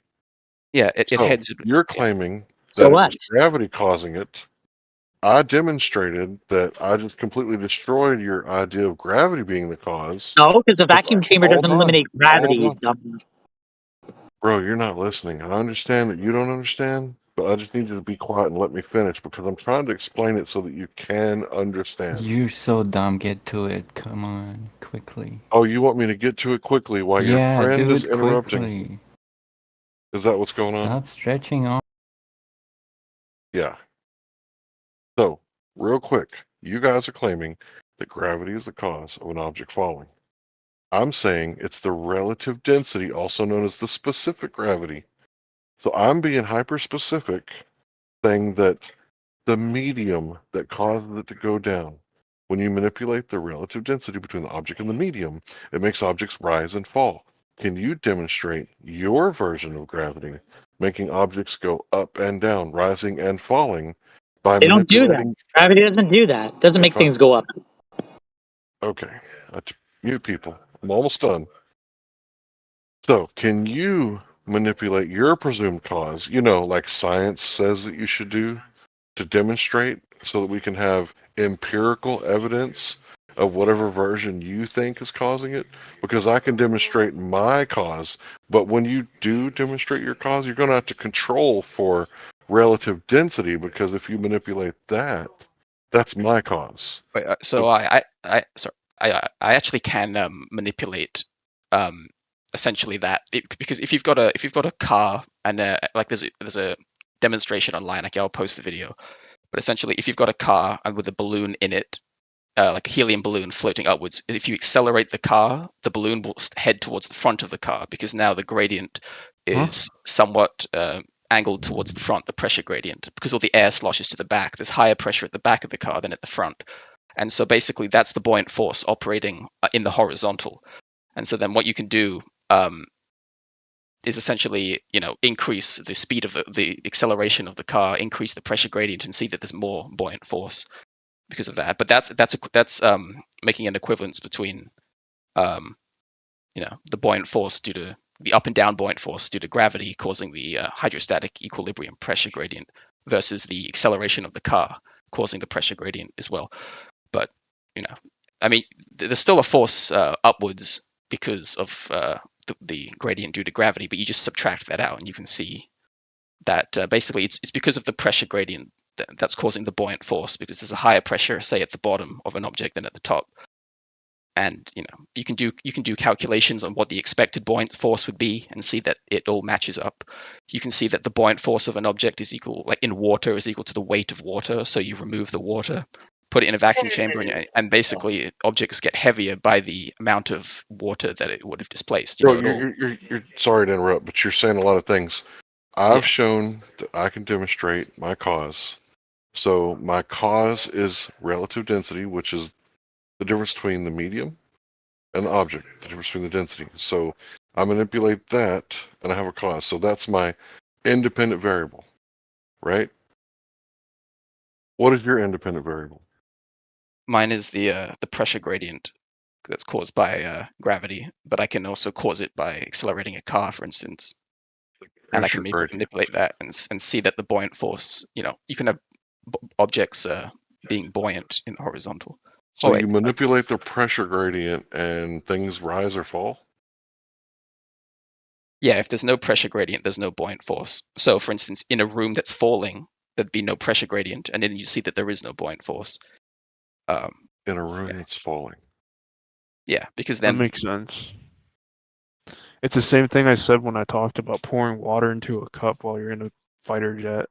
Yeah, it heads. You're claiming So that what? it was gravity causing it. I demonstrated that I just completely destroyed your idea of gravity being the cause. No, because a vacuum chamber Hold doesn't on, eliminate gravity, hold on. dumbass. Bro, you're not listening. I understand that you don't understand, but I just need you to be quiet and let me finish because I'm trying to explain it so that you can understand. You're so dumb. Get to it. Come on, quickly. Oh, you want me to get to it quickly while your Yeah, friend do is it interrupting? quickly. Is that what's going on? Stop stretching on. Yeah. So, real quick, you guys are claiming that gravity is the cause of an object falling. I'm saying it's the relative density, also known as the specific gravity. So I'm being hyper-specific, saying that the medium that causes it to go down, when you manipulate the relative density between the object and the medium, it makes objects rise and fall. Can you demonstrate your version of gravity, making objects go up and down, rising and falling, by They don't do that. manipulating? Gravity doesn't do that. It doesn't make If I, things go up. okay, mute people. I'm almost done. So, can you manipulate your presumed cause, like science says that you should do, to demonstrate so that we can have empirical evidence of whatever version you think is causing it? Because I can demonstrate my cause, but when you do demonstrate your cause, you're going to have to control for relative density, because if you manipulate that, that's my cause. Wait, so I actually can manipulate essentially that because if you've got a car and like there's a demonstration online, like I'll post the video, but essentially if you've got a car and with a balloon in it, like a helium balloon floating upwards, if you accelerate the car, the balloon will head towards the front of the car because now the gradient is somewhat angled towards the front, the pressure gradient, because all the air sloshes to the back. There's higher pressure at the back of the car than at the front. And so basically that's the buoyant force operating in the horizontal. And so then what you can do is essentially, increase the speed of the acceleration of the car, increase the pressure gradient, and see that there's more buoyant force because of that. But that's making an equivalence between, the buoyant force due to the up and down buoyant force due to gravity causing the hydrostatic equilibrium pressure gradient versus the acceleration of the car causing the pressure gradient as well. But I mean, there's still a force upwards because of the gradient due to gravity, but you just subtract that out and you can see that basically it's because of the pressure gradient that's causing the buoyant force, because there's a higher pressure, say, at the bottom of an object than at the top. And you can do calculations on what the expected buoyant force would be and see that it all matches up. You can see that the buoyant force of an object is equal, like in water, is equal to the weight of water. So you remove the water, put it in a vacuum chamber, and basically objects get heavier by the amount of water that it would have displaced. Bro, you're sorry to interrupt, but you're saying a lot of things. I've shown that I can demonstrate my cause. So my cause is relative density, which is the difference between the medium and the object, the difference between the density. So I manipulate that, and I have a cause. So that's my independent variable, right? What is your independent variable? Mine is the pressure gradient that's caused by gravity, but I can also cause it by accelerating a car, for instance. And I can manipulate that and see that the buoyant force, you can have objects being buoyant in the horizontal. So you manipulate the pressure gradient and things rise or fall? Yeah, if there's no pressure gradient, there's no buoyant force. So, for instance, in a room that's falling, there'd be no pressure gradient, and then you see that there is no buoyant force. In a room that's falling. Yeah, because then that makes sense. It's the same thing I said when I talked about pouring water into a cup while you're in a fighter jet.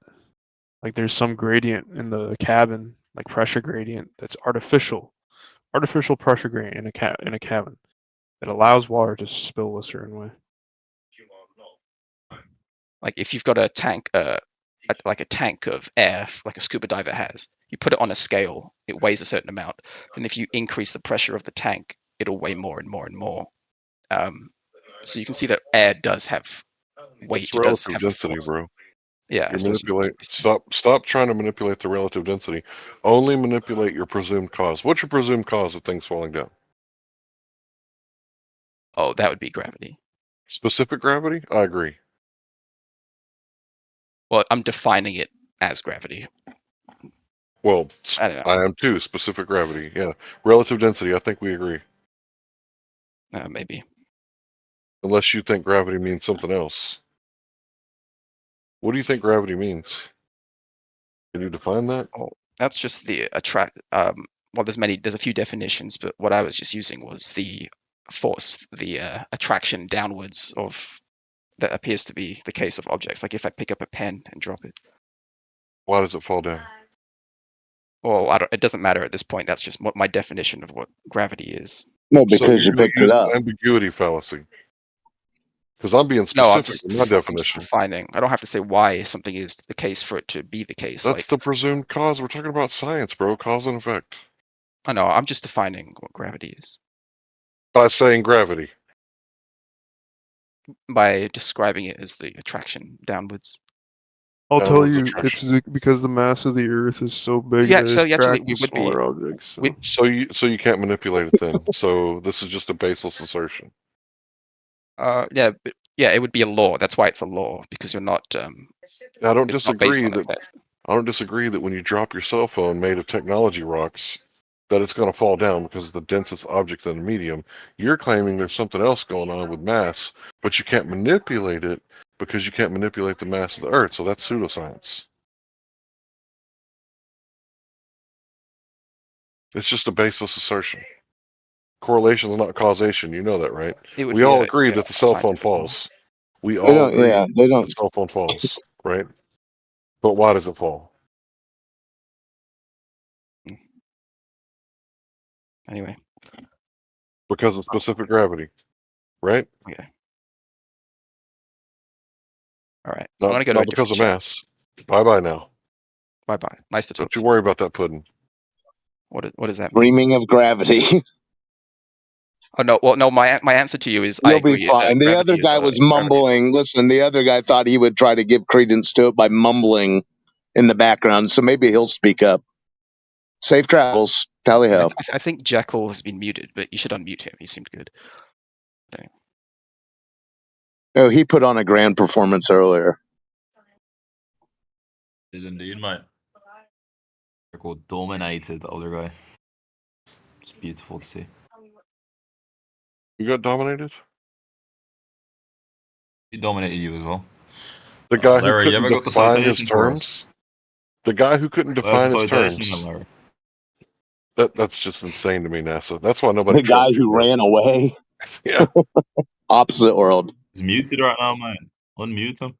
Like there's some gradient in the cabin, like pressure gradient, that's artificial pressure gradient in a cabin that allows water to spill a certain way. Like if you've got a tank, like a tank of air, like a scuba diver has, you put it on a scale, it weighs a certain amount. Then if you increase the pressure of the tank, it'll weigh more and more and more. So you can see that air does have weight. It's relative density, bro. Yeah, you manipulate. Stop trying to manipulate the relative density. Only manipulate your presumed cause. What's your presumed cause of things falling down? Oh, that would be gravity. Specific gravity? I agree. Well, I'm defining it as gravity. Well, I don't know. I am too. Specific gravity. Yeah. Relative density. I think we agree. Maybe. Unless you think gravity means something else. What do you think gravity means? Can you define that? Oh, that's just the attract. Well, there's a few definitions, but what I was just using was the force, the attraction downwards of that appears to be the case of objects. Like if I pick up a pen and drop it. Why does it fall down? Well, it doesn't matter at this point. That's just what my definition of what gravity is. No, So because you you're picked it using up. ambiguity fallacy. Because I'm being No, I'm specific just in my I'm just definition. defining. I don't have to say why something is the case for it to be the case. That's Like, the presumed cause. We're talking about science, bro. Cause and effect. I know. I'm just defining what gravity is By saying gravity. by describing it as the attraction downwards. I'll tell Downwards you, attraction. because the mass of the Earth is so big Yeah, that so it actually, attracts we the would be. smaller objects. So. So you can't manipulate it then. So this is just a baseless assertion. Yeah, it would be a law. That's why it's a law, because you're not. I don't It's not based disagree on that effect. I don't disagree that when you drop your cell phone made of technology rocks, that it's going to fall down because it's the densest object in the medium. You're claiming there's something else going on with mass, but you can't manipulate it because you can't manipulate the mass of the Earth. So that's pseudoscience. It's just a baseless assertion. Correlation is not causation. You know that, right? It would We be all a agree that the cell phone scientific law. falls. We They all don't. Yeah, agree they the don't. cell phone falls, right? But why does it fall? Anyway. Because of specific gravity, right? Okay. All right. I'm Not gonna go to a because different of chat. mass. Bye bye now. Bye bye. Nice to talk Don't to you you. worry about that pudding. What does that mean? Dreaming of gravity. Oh no. Well, no. My answer to you is I You'll be agree. fine. The other Gravity is guy a was gravity. mumbling. Listen, the other guy thought he would try to give credence to it by mumbling in the background. So maybe he'll speak up. Safe travels. Tally ho. I think Jackal has been muted, but you should unmute him. He seemed good. Okay. Oh, he put on a grand performance earlier. Did indeed, mate. Jackal dominated the other guy. It's beautiful to see. You got dominated? He dominated you as well. The guy who Larry, you couldn't ever got the define his citation for us? terms? The guy who couldn't Where's the define his citation terms. then, Larry? That's just insane to me, NASA. That's why nobody The guy trusts you, who bro. ran away. Yeah. Opposite world. He's muted right now, mate. Unmute him.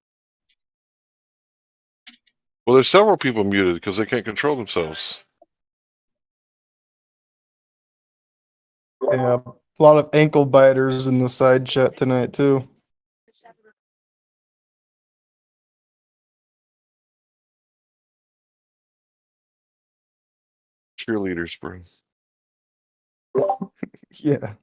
Well, there's several people muted because they can't control themselves. Yeah, a lot of ankle biters in the side chat tonight too. Cheerleaders, bro. Yeah.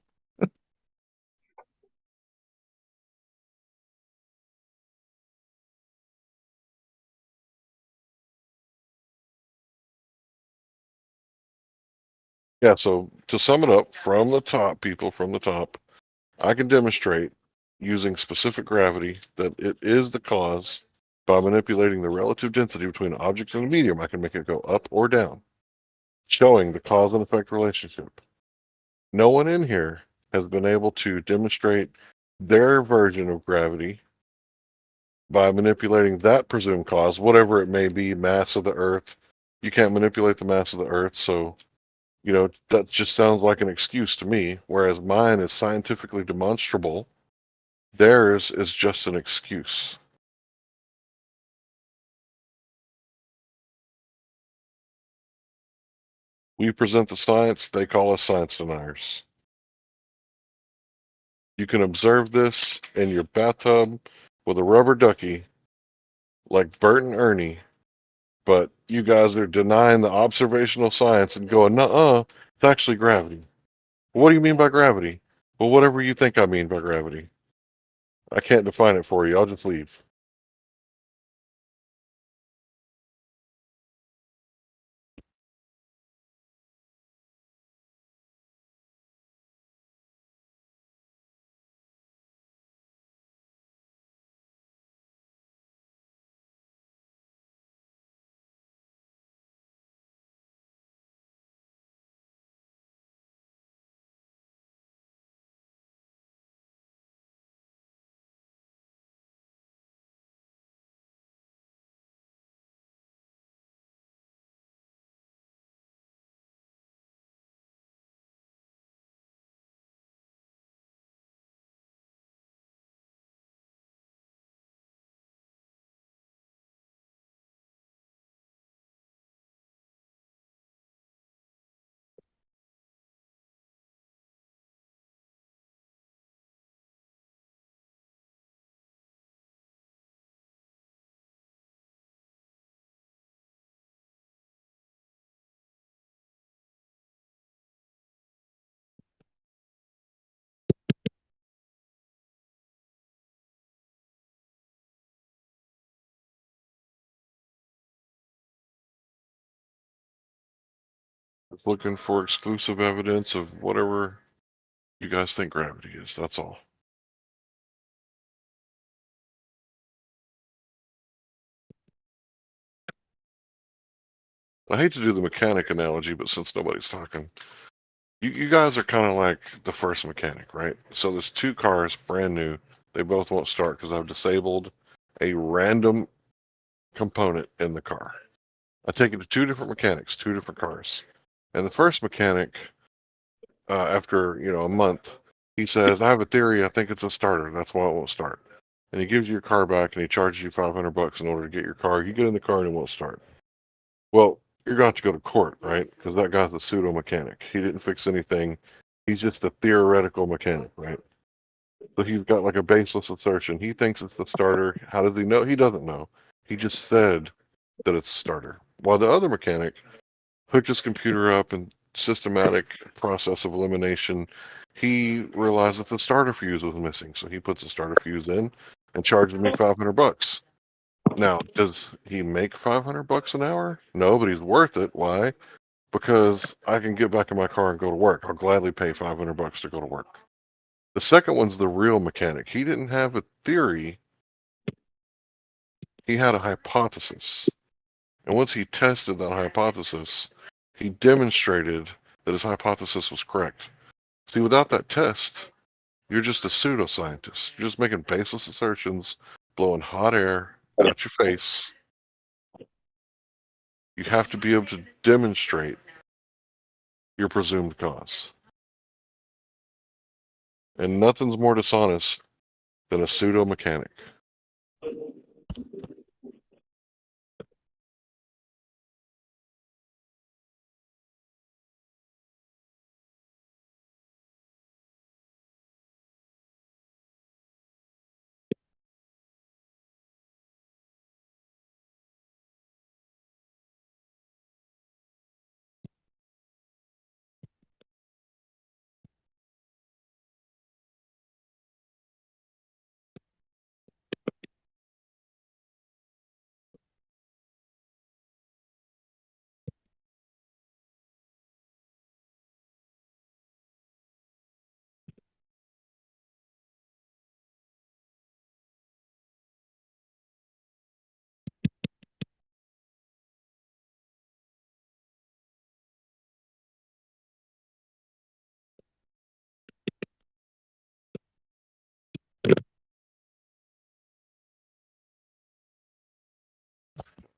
Yeah, so to sum it up, from the top, people from the top, I can demonstrate using specific gravity that it is the cause by manipulating the relative density between an object and a medium. I can make it go up or down, showing the cause and effect relationship. No one in here has been able to demonstrate their version of gravity by manipulating that presumed cause, whatever it may be, mass of the Earth. You can't manipulate the mass of the Earth, so that just sounds like an excuse to me, whereas mine is scientifically demonstrable. Theirs is just an excuse. We present the science, they call us science deniers. You can observe this in your bathtub with a rubber ducky like Bert and Ernie, but you guys are denying the observational science and going, nuh-uh, it's actually gravity. What do you mean by gravity? Well, whatever you think I mean by gravity. I can't define it for you. I'll just leave. just looking for exclusive evidence of whatever you guys think gravity is. That's all. I hate to do the mechanic analogy, but since nobody's talking, you guys are kind of like the first mechanic, right? So there's two cars, brand new. They both won't start because I've disabled a random component in the car. I take it to two different mechanics, two different cars. And the first mechanic, after a month, he says, "I have a theory. I think it's a starter. That's why it won't start." And he gives you your car back, and he charges you $500 in order to get your car. You get in the car, and it won't start. Well, you're going to have to go to court, right? Because that guy's a pseudo mechanic. He didn't fix anything. He's just a theoretical mechanic, right? So he's got like a baseless assertion. He thinks it's the starter. How does he know? He doesn't know. He just said that it's a starter. While the other mechanic hooked his computer up and systematic process of elimination, he realized that the starter fuse was missing. So he puts the starter fuse in and charges me $500. Now, does he make $500 an hour? No, but he's worth it. Why? Because I can get back in my car and go to work. I'll gladly pay $500 to go to work. The second one's the real mechanic. He didn't have a theory. He had a hypothesis. And once he tested that hypothesis, he demonstrated that his hypothesis was correct. See, without that test, you're just a pseudoscientist. You're just making baseless assertions, blowing hot air out your face. You have to be able to demonstrate your presumed cause. And nothing's more dishonest than a pseudo mechanic.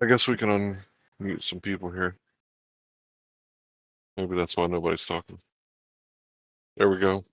I guess we can unmute some people here. Maybe that's why nobody's talking. There we go.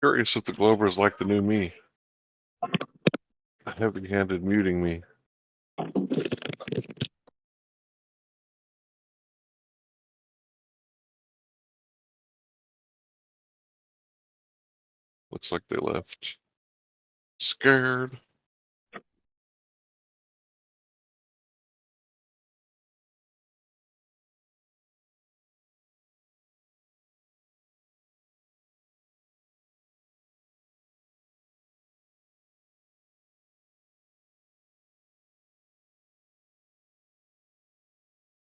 Curious if the Glober is like the new me. Heavy-handed muting me. Looks like they left. Scared.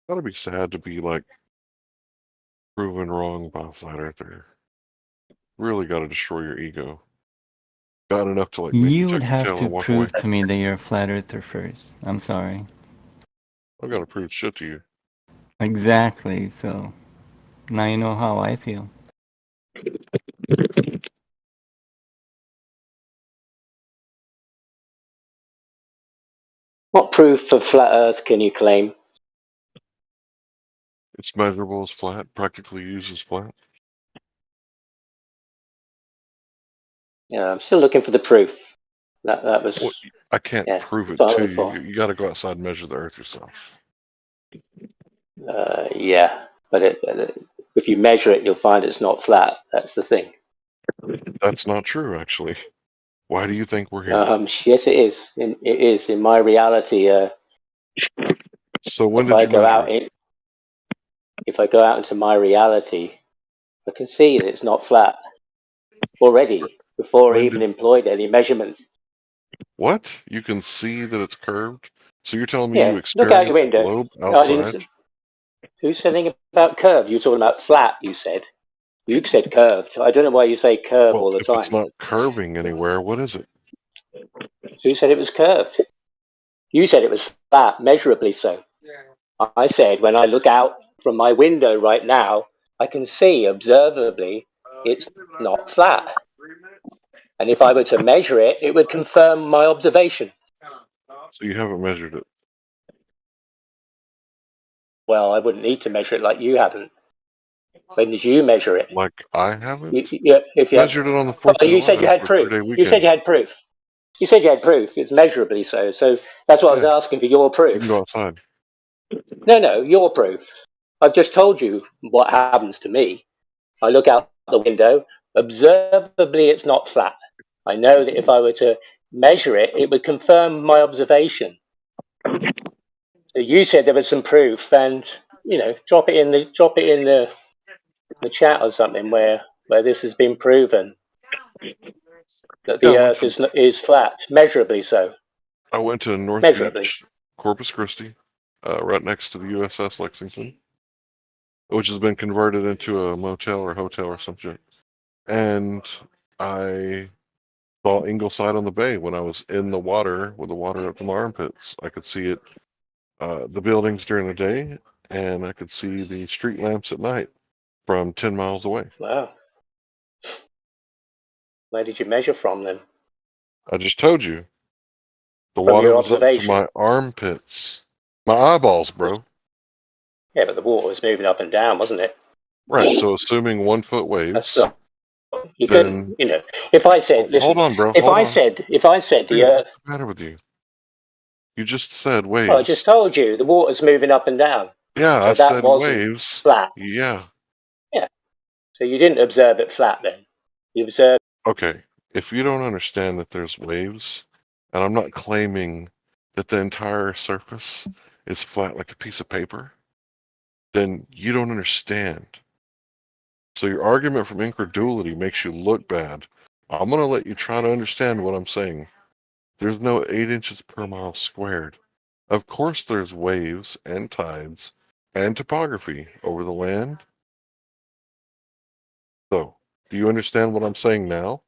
Gotta be sad to be like proven wrong by a flat earther. Really gotta destroy your ego. Got enough to like make you You would check your have tail to and walk away. prove to me that you're a flat earther first. I'm sorry. I gotta prove shit to you. Exactly, so now you know how I feel. What proof of flat Earth can you claim? It's measurable as flat, practically used as flat. Yeah, I'm still looking for the proof. That was. Well, I can't prove that's it what I'm to looking you. for. You got to go outside and measure the Earth yourself. Yeah, but if you measure it, you'll find it's not flat. That's the thing. That's not true, actually. Why do you think we're here? Yes, it is. It is in my reality. So when If did I you go measure out it? if I go out into my reality, I can see that it's not flat already before I When even did employed any measurement. what? You can see that it's curved? So you're telling me you Yeah, look out your experienced a window. globe I didn't. outside? Who said anything about curved? You were talking about flat. You said curved. I don't know why you say curve Well, all the if it's time. not curving anywhere, what is it? Who said it was curved? You said it was flat, measurably so. I said when I look out from my window right now, I can see observably it's not flat. And if I were to measure it, it would confirm my observation. So you haven't measured it. Well, I wouldn't need to measure it like you haven't. When did you measure it? Like I haven't? If you have, Measured it on the 4th well, of you said July you had for a 3-day proof. You said weekend. you had proof. You said you had proof. It's measurably so. So that's what I was Yeah, asking for your you can go proof. outside. No, your proof. I've just told you what happens to me. I look out the window. Observably, it's not flat. I know that if I were to measure it, it would confirm my observation. So you said there was some proof, and drop it in the chat or something where this has been proven that Yeah, the Earth is flat, measurably so. I went to North Measurably. Beach, Corpus Christi, right next to the USS Lexington, which has been converted into a motel or hotel or some shit. And I saw Ingleside on the Bay when I was in the water with the water up to my armpits. I could see it, the buildings during the day, and I could see the street lamps at night from 10 miles away. Wow. Where did you measure from then? I just told you. The From water your was up to observation. my armpits. My eyeballs, bro. Yeah, but the water was moving up and down, wasn't it? Right, so assuming 1 foot That's waves, not. You then could, if I said, hold listen, on, bro. if Hold I on. said the Dude, Earth. what's the matter with you? You just said Well, I just waves. told you the water's moving up and down. Yeah, I So that said wasn't waves. flat. Yeah. Yeah. So you didn't observe it flat then. You observed. Okay. If you don't understand that there's waves, and I'm not claiming that the entire surface is flat like a piece of paper, then you don't understand. So your argument from incredulity makes you look bad. I'm going to let you try to understand what I'm saying. There's no 8 inches per mile squared. Of course there's waves and tides and topography over the land. So, do you understand what I'm saying now?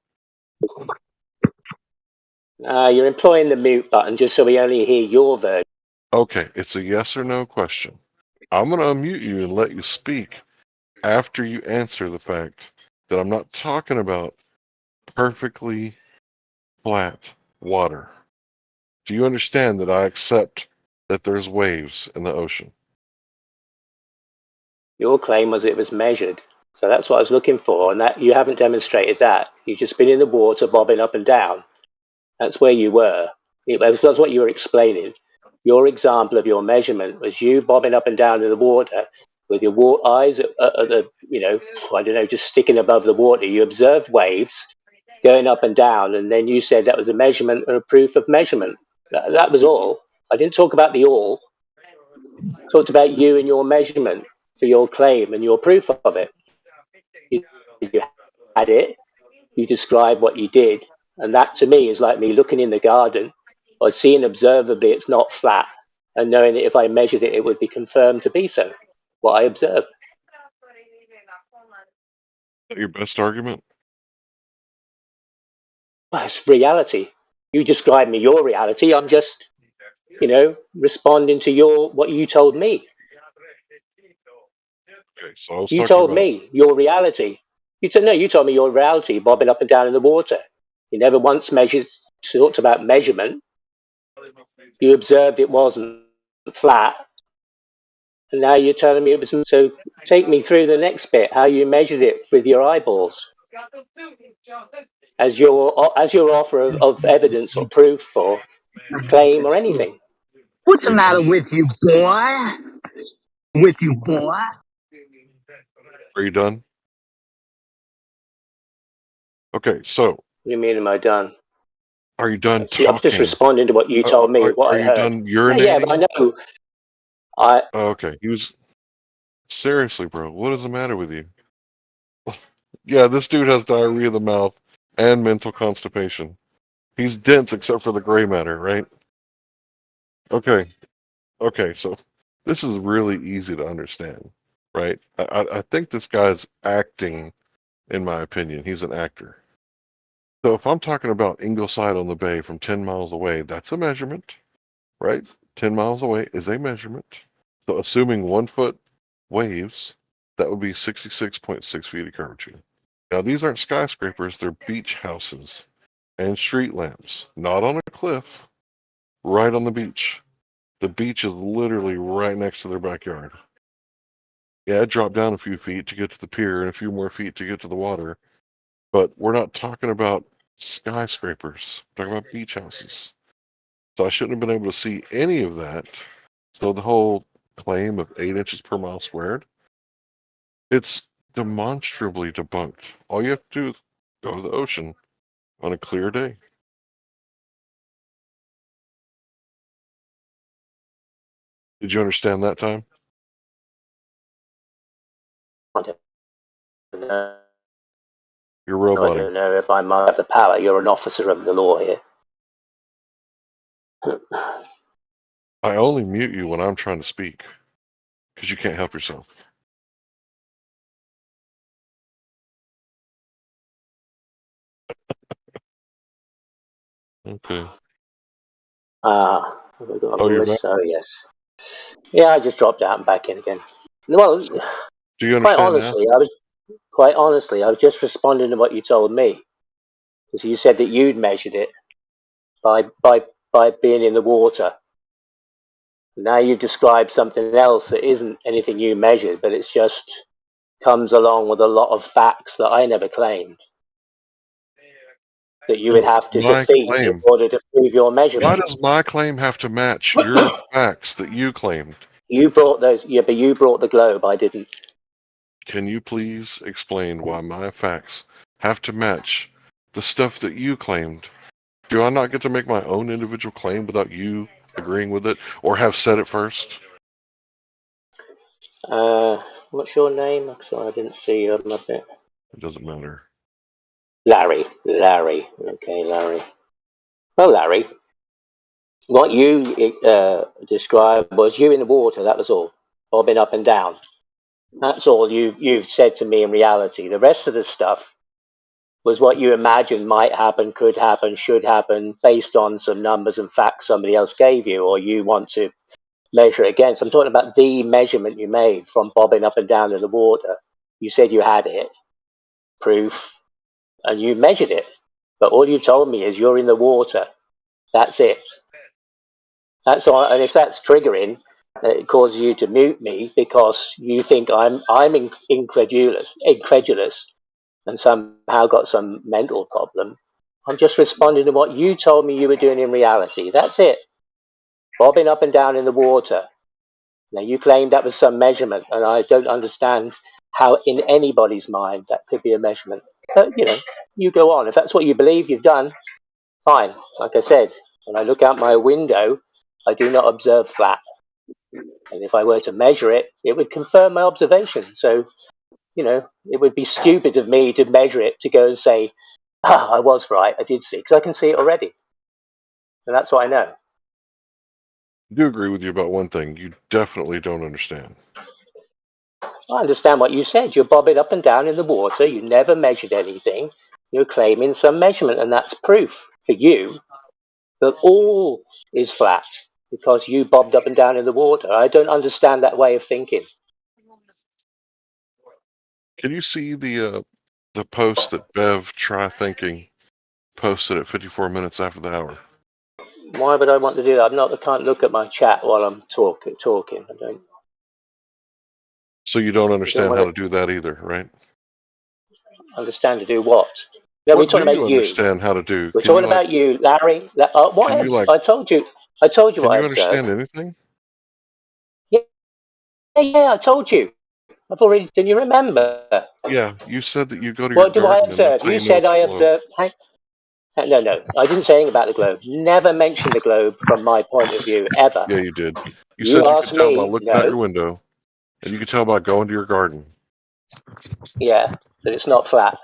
You're employing the mute button just so we only hear your version. Okay, it's a yes or no question. I'm going to unmute you and let you speak after you answer the fact that I'm not talking about perfectly flat water. Do you understand that I accept that there's waves in the ocean? Your claim was it was measured. So that's what I was looking for, and that you haven't demonstrated that. You've just been in the water bobbing up and down. That's where you were. That's what you were explaining. Your example of your measurement was you bobbing up and down in the water with your eyes at the, I don't know, just sticking above the water. You observed waves going up and down, and then you said that was a measurement or a proof of measurement. That was all. I didn't talk about the all. I talked about you and your measurement for your claim and your proof of it. You had it. You describe what you did. And that to me is like me looking in the garden or seeing observably it's not flat and knowing that if I measured it, it would be confirmed to be so, what I observe. Is that your best argument? Well, it's reality. You describe me your reality. I'm just, responding to what you told me. Okay, so I was You talking told about. me your reality. You told me your reality bobbing up and down in the water. You never once talked about measurement. You observed it wasn't flat. And now you're telling me it was. So take me through the next bit, how you measured it with your eyeballs. as your offer of evidence or proof or claim or anything. What's the matter with you, boy? With you, boy? Are you done? Okay, so. What do you mean, am I done? Are you done See, I'm just talking? responding to what you told me, what Are I you heard. done urinating? Yeah, but I know. Oh, okay, he was. Seriously, bro, what is the matter with you? Yeah, this dude has diarrhea of the mouth and mental constipation. He's dense except for the gray matter, right? Okay, so this is really easy to understand, right? I think this guy's acting, in my opinion. He's an actor. So if I'm talking about Ingleside on the Bay from 10 miles away, that's a measurement, right? 10 miles away is a measurement. So assuming 1 foot waves, that would be 66.6 feet of curvature. Now these aren't skyscrapers, they're beach houses and street lamps, not on a cliff, right on the beach. The beach is literally right next to their backyard. Yeah, it dropped down a few feet to get to the pier and a few more feet to get to the water. But we're not talking about skyscrapers. We're talking about beach houses. So I shouldn't have been able to see any of that. So the whole claim of 8 inches per mile squared, it's demonstrably debunked. All you have to do is go to the ocean on a clear day. Did you understand that time? You're I roboting. don't know if I might have the power. You're an officer of the law here. I only mute you when I'm trying to speak because you can't help yourself. Okay. Have I got Oh, all you're this? back? Oh, yes. Yeah, I just dropped out and back in again. Well, Do you quite understand now? honestly, I was just responding to what you told me. Because you said that you'd measured it by being in the water. Now you've described something else that isn't anything you measured, but it's just comes along with a lot of facts that I never claimed. That you would have to My defeat in claim. order to prove your Why measurement. does my claim have to match your facts that you claimed? You brought those, yeah, but you brought the globe. I didn't. Can you please explain why my facts have to match the stuff that you claimed? Do I not get to make my own individual claim without you agreeing with it or have said it first? What's your name? Sorry, I didn't see you. Nothing. It doesn't matter. Larry. Okay, Larry. Well, Larry, what you described was you in the water. That was all, bobbing up and down. That's all you've said to me in reality. The rest of the stuff was what you imagined might happen, could happen, should happen, based on some numbers and facts somebody else gave you, or you want to measure it against. I'm talking about the measurement you made from bobbing up and down in the water. You said you had it, proof, and you measured it. But all you told me is you're in the water. That's it. That's all. And if that's triggering, it causes you to mute me because you think I'm incredulous, and somehow got some mental problem. I'm just responding to what you told me you were doing in reality. That's it. Bobbing up and down in the water. Now, you claimed that was some measurement, and I don't understand how in anybody's mind that could be a measurement. But, you go on. If that's what you believe you've done, fine. Like I said, when I look out my window, I do not observe flat. And if I were to measure it, it would confirm my observation. So, it would be stupid of me to measure it to go and say, I was right, I did see, because I can see it already. And that's what I know. I do agree with you about one thing. You definitely don't understand. I understand what you said. You're bobbing up and down in the water. You never measured anything. You're claiming some measurement, and that's proof for you that all is flat because you bobbed up and down in the water. I don't understand that way of thinking. Can you see the post that Bev Try Thinking posted at 54 minutes after the hour? Why would I want to do that? I can't look at my chat while I'm talking. I don't. So you don't I don't understand want how to to do that either, right? understand to do what. No, we're What do talking you about you. understand how to do? We're Can you talking like? about you, Larry. What Can you like? I told you. I told you Can what I you observed. understand anything? Yeah, I told you. I've already. Can you remember? Yeah, you said that you go to your What do I garden and that's observe? how You you know said it's a I globe. observed. No, I didn't say anything about the globe. Never mentioned the globe from my point of view, ever. Yeah, you did. You You said you could asked tell by me, looking out your no, window, and you could tell by going to your garden. yeah, that it's not flat.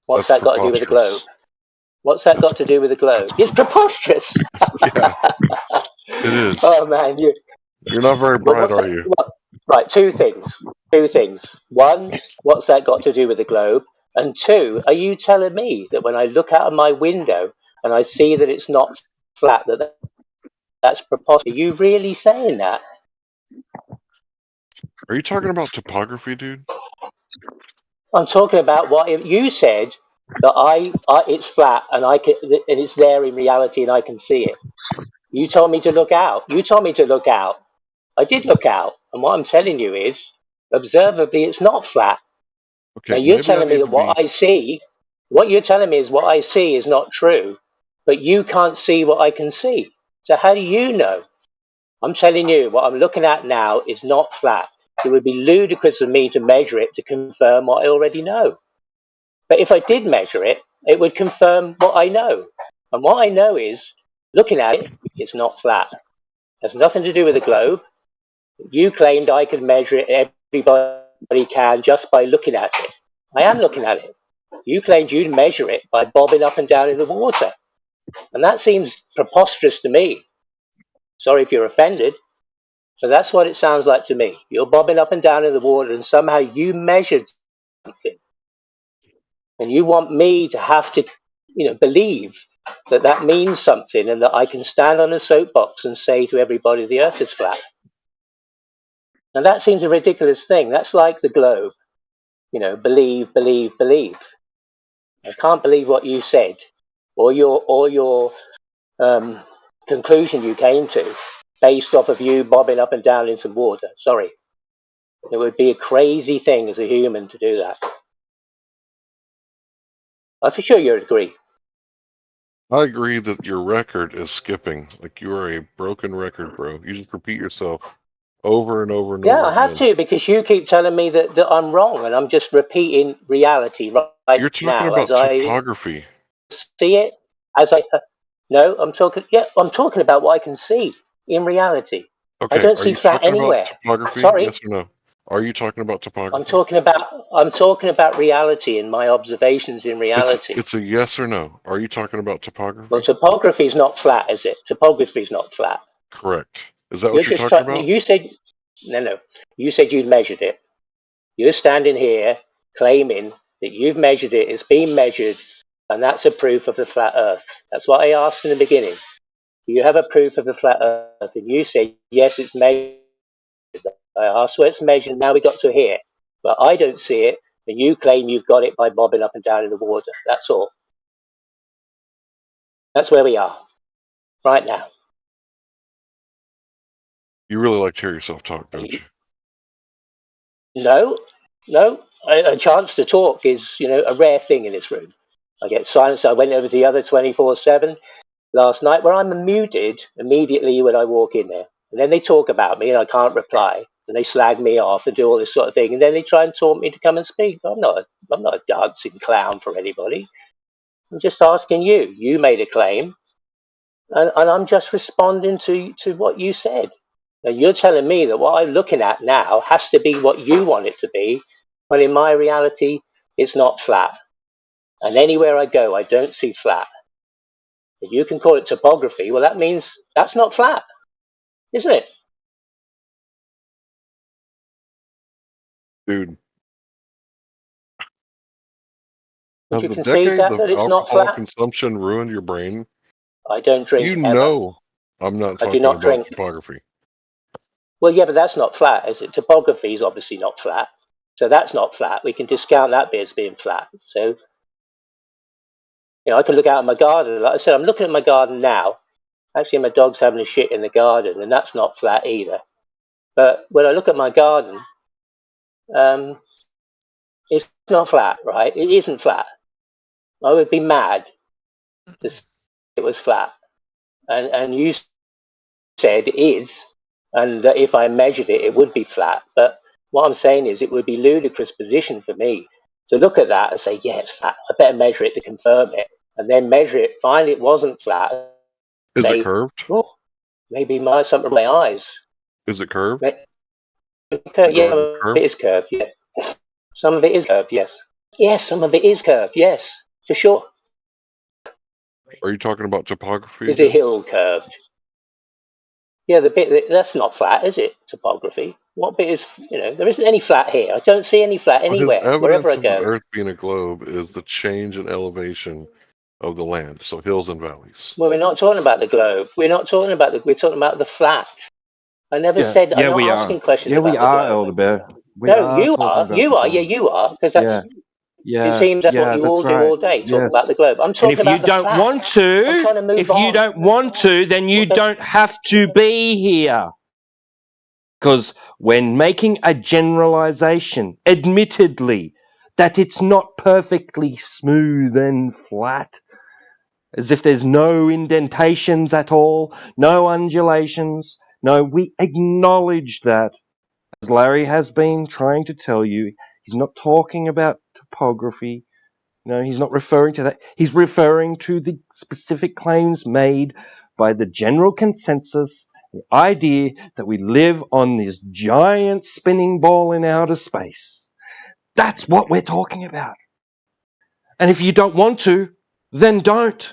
What's That's that got to do with the globe? preposterous. What's that That's got to do with the globe? It's preposterous. yeah, it is. Oh man, you. You're not very But bright, are you? right, two things. Two things. One, what's that got to do with the globe? And two, are you telling me that when I look out of my window and I see that it's not flat, that's preposterous? Are you really saying that? Are you talking about topography, dude? I'm talking about what you said that it's flat and and it's there in reality and I can see it. You told me to look out. You told me to look out. I did look out, and what I'm telling you is, observably, it's not flat. Now Okay, you're maybe I telling me need that to be. what you're telling me is what I see is not true, but you can't see what I can see. So how do you know? I'm telling you, what I'm looking at now is not flat. It would be ludicrous of me to measure it to confirm what I already know. But if I did measure it, it would confirm what I know. And what I know is, looking at it, it's not flat. It has nothing to do with the globe. You claimed I could measure it, everybody can, just by looking at it. I am looking at it. You claimed you'd measure it by bobbing up and down in the water. And that seems preposterous to me. Sorry if you're offended, but that's what it sounds like to me. You're bobbing up and down in the water and somehow you measured something. And you want me to have to, believe that that means something and that I can stand on a soapbox and say to everybody the earth is flat. And that seems a ridiculous thing. That's like the globe. Believe, believe, believe. I can't believe what you said or your conclusion you came to based off of you bobbing up and down in some water. Sorry. It would be a crazy thing as a human to do that. I'm for sure you'd agree. I agree that your record is skipping. Like you are a broken record, bro. You just repeat yourself over and over and Yeah, over I have again. to because you keep telling me that I'm wrong and I'm just repeating reality right You're talking now as about I topography. see it. As I no, I'm talking about what I can see in reality. I Okay, don't are see you flat talking about anywhere. topography? Sorry, Yes or no? Are you talking about I'm topography? talking about reality and my observations in reality. It's a yes or no. Are you talking about Well, topography? topography is not flat, is it? Topography is not flat. Correct. Is that You're what you're just talking trying. about? You said no. You said you'd measured it. You're standing here claiming that you've measured it. It's been measured, and that's a proof of the flat Earth. That's what I asked in the beginning. Do you have a proof of the flat Earth? And you said yes, it's measured. I asked where it's measured. Now we got to here, but I don't see it, and you claim you've got it by bobbing up and down in the water. That's all. That's where we are right now. You really like to hear yourself talk, don't you? No, no. A chance to talk is, a rare thing in this room. I get silence. I went over to the other 24/7 last night where I'm muted immediately when I walk in there. And then they talk about me and I can't reply. And they slag me off and do all this sort of thing. And then they try and taunt me to come and speak. I'm not a dancing clown for anybody. I'm just asking you. You made a claim. And I'm just responding to what you said. And you're telling me that what I'm looking at now has to be what you want it to be, when in my reality, it's not flat. And anywhere I go, I don't see flat. If you can call it topography, well, that means that's not flat, isn't it? Dude, Would has you the concede decades that, of that it's not alcohol flat? consumption ruined your brain? I don't You drink ever. know I'm not I do talking not about drink. topography. Well, yeah, but that's not flat, is it? Topography is obviously not flat. So that's not flat. We can discount that bit as being flat. So, I can look out at my garden. Like I said, I'm looking at my garden now. Actually, my dog's having a shit in the garden, and that's not flat either. But when I look at my garden, it's not flat, right? It isn't flat. I would be mad to say it was flat. And you said it is, and that if I measured it, it would be flat. But what I'm saying is it would be ludicrous position for me to look at that and say, yeah, it's flat. I better measure it to confirm it, and then measure it, find it wasn't flat, Is it say, curved? oh, maybe something of my eyes. Is it curved? Yeah, Garden it curved? is curved, yeah. Some of it is curved, yes. Yes, some of it is curved, yes, for sure. Are you talking about topography Is the again? hill curved? Yeah, the bit that's not flat, is it? Topography. What bit is? There isn't any flat here. I don't see any flat Well, his anywhere. Wherever I evidence of the go. Earth being a globe is the change in elevation of the land, so hills and valleys. Well, we're not talking about the globe. We're not talking about the. We're talking about the flat. I never Yeah, said. I'm yeah, not we are. asking questions Yeah, we about the are, globe. Elder Bear. We No, are you talking are. about the You are. Yeah, globe. you are. Because Yeah, it yeah, seems that's what yeah, you that's all do right. all day, talk about Yes. the globe. I'm And talking if you about the don't flat. want I'm to, trying to move if you on. don't want to, then you don't have to be here. Because when making a generalization, admittedly, that it's not perfectly smooth and flat, as if there's no indentations at all, no undulations, no, we acknowledge that. As Larry has been trying to tell you, he's not talking about topography. No, he's not referring to that. He's referring to the specific claims made by the general consensus, the idea that we live on this giant spinning ball in outer space. That's what we're talking about. And if you don't want to, then don't.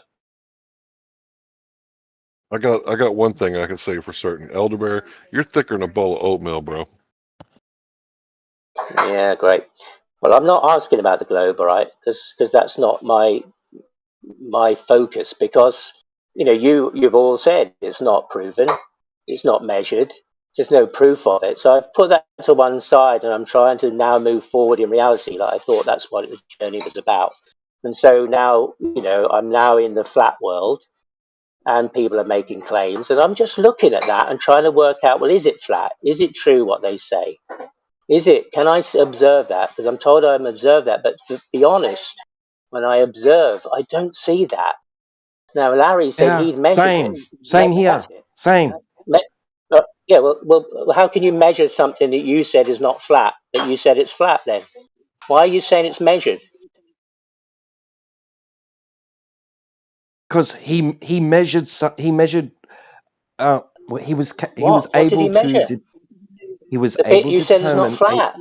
I got one thing I can say for certain. Elder Bear, you're thicker than a bowl of oatmeal, bro. Yeah, great. Well, I'm not asking about the globe, all right? Because that's not my focus. Because you've all said it's not proven, it's not measured, there's no proof of it. So I've put that to one side, and I'm trying to now move forward in reality. Like I thought that's what the journey was about. And so now, I'm now in the flat world, and people are making claims, and I'm just looking at that and trying to work out, well, is it flat? Is it true what they say? Is it? Can I observe that? Because I'm told I'm observe that, but to be honest, when I observe, I don't see that. Now, Larry said Yeah, he'd measured it. same here, That's it. same. Yeah, well, how can you measure something that you said is not flat, but you said it's flat then? Why are you saying it's measured? Because he measured well, he was What did he able to measure? he was The bit able you to said is not determine flat.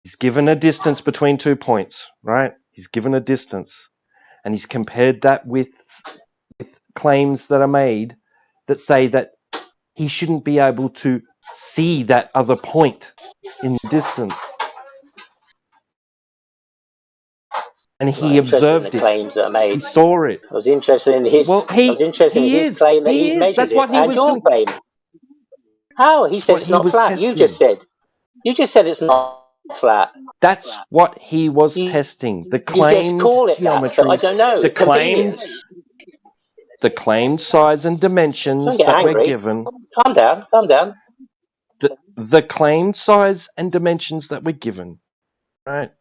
he's given a distance between 2 points, right? He's given a distance, and he's compared that with claims that are made that say that he shouldn't be able to see that other point in the distance, and I'm not he interested in the observed it. claims that are made. He saw it. I was interested in his. Well, I was interested in his claim that he he's is. measured That's it, what he and was your doing. claim. How? He said What it's he not was flat. You just testing. said. You just said it's not flat. That's what he was You testing. The just claimed call it that, but I geometry, don't know. the claimed Convenience. size and Don't dimensions get that we're angry. given. Calm down. Calm down. The claimed size and dimensions that we're given, right,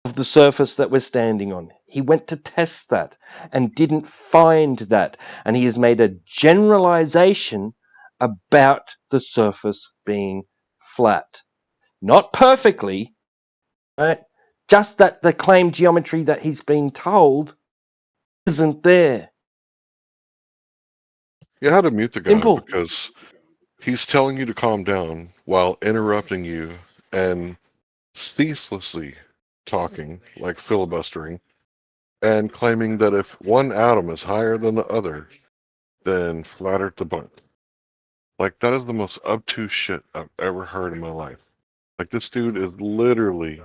of the surface that we're standing on. He went to test that and didn't find that. And he has made a generalization about the surface being flat. Not perfectly, right? Just that the claimed geometry that he's been told isn't there. You had to mute the guy Simple. because he's telling you to calm down while interrupting you and ceaselessly talking, like filibustering, and claiming that if one atom is higher than the other, then flat Earth the butt. Like, that is the most obtuse shit I've ever heard in my life. Like, this dude is literally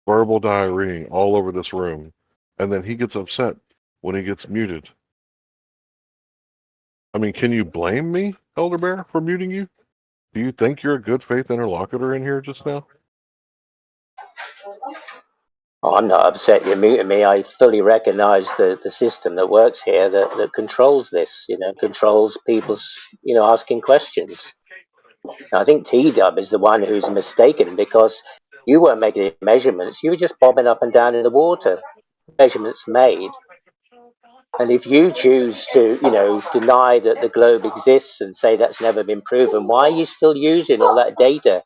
verbal diarrheaing all over this room, and then he gets upset when he gets muted. I mean, can you blame me, Elder Bear, for muting you? Do you think you're a good faith interlocutor in here just now? Oh, I'm not upset you're muting me. I fully recognise the system that works here that controls this, controls people's, asking questions. I think T-Dub is the one who's mistaken because you weren't making any measurements. You were just bobbing up and down in the water. measurements made. And if you choose to, deny that the globe exists and say that's never been proven, why are you still using all that data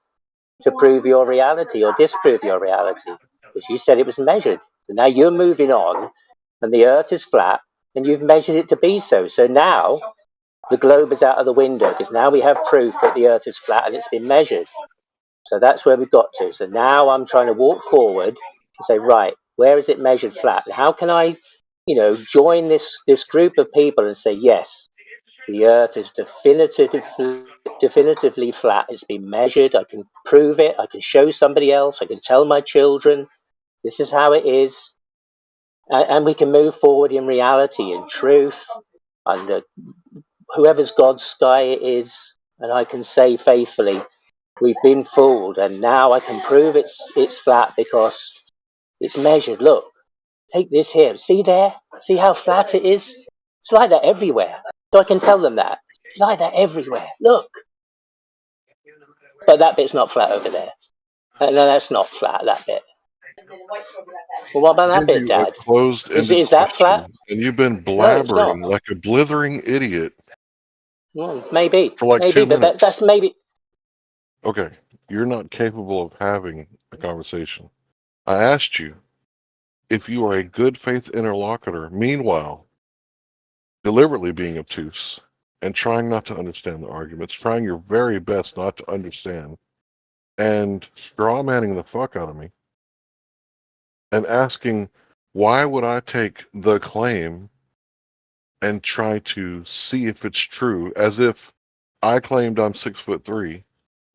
to prove your reality or disprove your reality? Because you said it was measured. And now you're moving on, and the Earth is flat, and you've measured it to be so. So now the globe is out of the window, because now we have proof that the Earth is flat and it's been measured. So that's where we've got to. So now I'm trying to walk forward and say, right, where is it measured flat? How can I, join this group of people and say, yes, the Earth is definitively flat. It's been measured. I can prove it. I can show somebody else. I can tell my children this is how it is, and we can move forward in reality, in truth, under whoever's God's sky it is, and I can say faithfully, we've been fooled, and now I can prove it's flat because it's measured. Look, take this here. See there? See how flat it is? It's like that everywhere. So I can tell them that. It's like that everywhere. Look. But that bit's not flat over there. No, that's not flat, that bit. Well, what about I that gave bit, you a Dad? closed-ended Is that flat? question, and you've been No, it's not. blabbering like a blithering idiot Maybe. for like 2 But that's minutes. maybe. Okay, you're not capable of having a conversation. I asked you if you are a good faith interlocutor, meanwhile, deliberately being obtuse and trying not to understand the arguments, trying your very best not to understand, and straw manning the fuck out of me, and asking, why would I take the claim and try to see if it's true, as if I claimed I'm 6'3",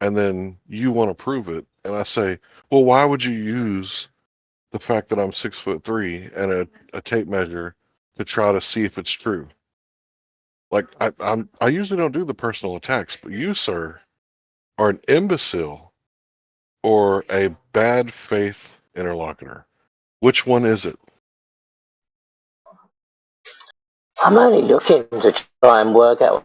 and then you want to prove it, and I say, well, why would you use the fact that I'm 6'3" and a tape measure to try to see if it's true? Like I usually don't do the personal attacks, but you, sir, are an imbecile or a bad faith interlocutor. Which one is it? I'm only looking to try and work out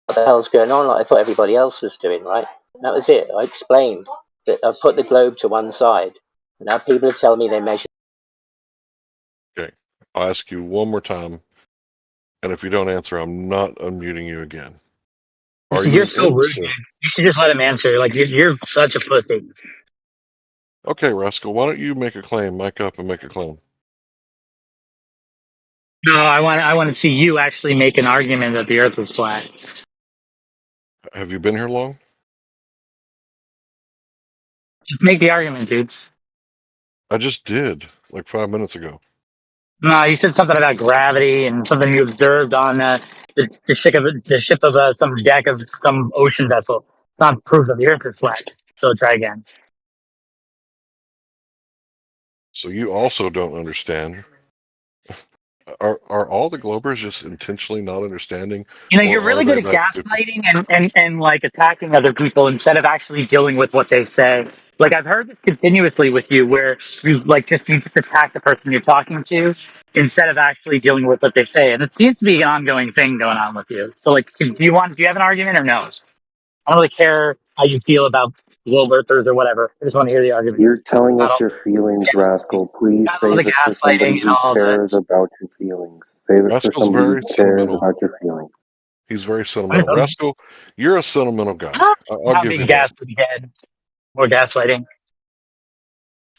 what the hell's going on, like I thought everybody else was doing, right? That was it. I explained that I put the globe to one side, and now people are telling me they measured. Okay, I'll ask you one more time, and if you don't answer, I'm not unmuting you again. Are you You're an so rude, dude. imbecile? You should just let him answer. Like you're such a pussy. Okay, Rascal, why don't you make a claim, mic up and make a claim? No, I want to see you actually make an argument that the Earth is flat. Have you been here long? Just make the argument, dude. I just did, like 5 minutes ago. No, you said something about gravity and something you observed on the ship of some deck of some ocean vessel. It's not proof that the Earth is flat. So try again. So you also don't understand. Are all the Globers just intentionally not understanding, You know, or you're are really good they at that stupid? gaslighting and like attacking other people instead of actually dealing with what they say. Like I've heard this continuously with you, where you just attack the person you're talking to instead of actually dealing with what they say, and it seems to be an ongoing thing going on with you. So, like, do you have an argument or no? I don't really care how you feel about globe earthers or whatever. I just want to hear the argument. You're telling Not us all, your feelings, Rascal. Please not all the save it for gaslighting somebody and who all of cares this. about your feelings. Save it for Rascal's somebody very who cares sentimental. about your feelings. He's very sentimental. Rascal, you're a sentimental guy. I'll Not give you being that. gaslit again. More gaslighting.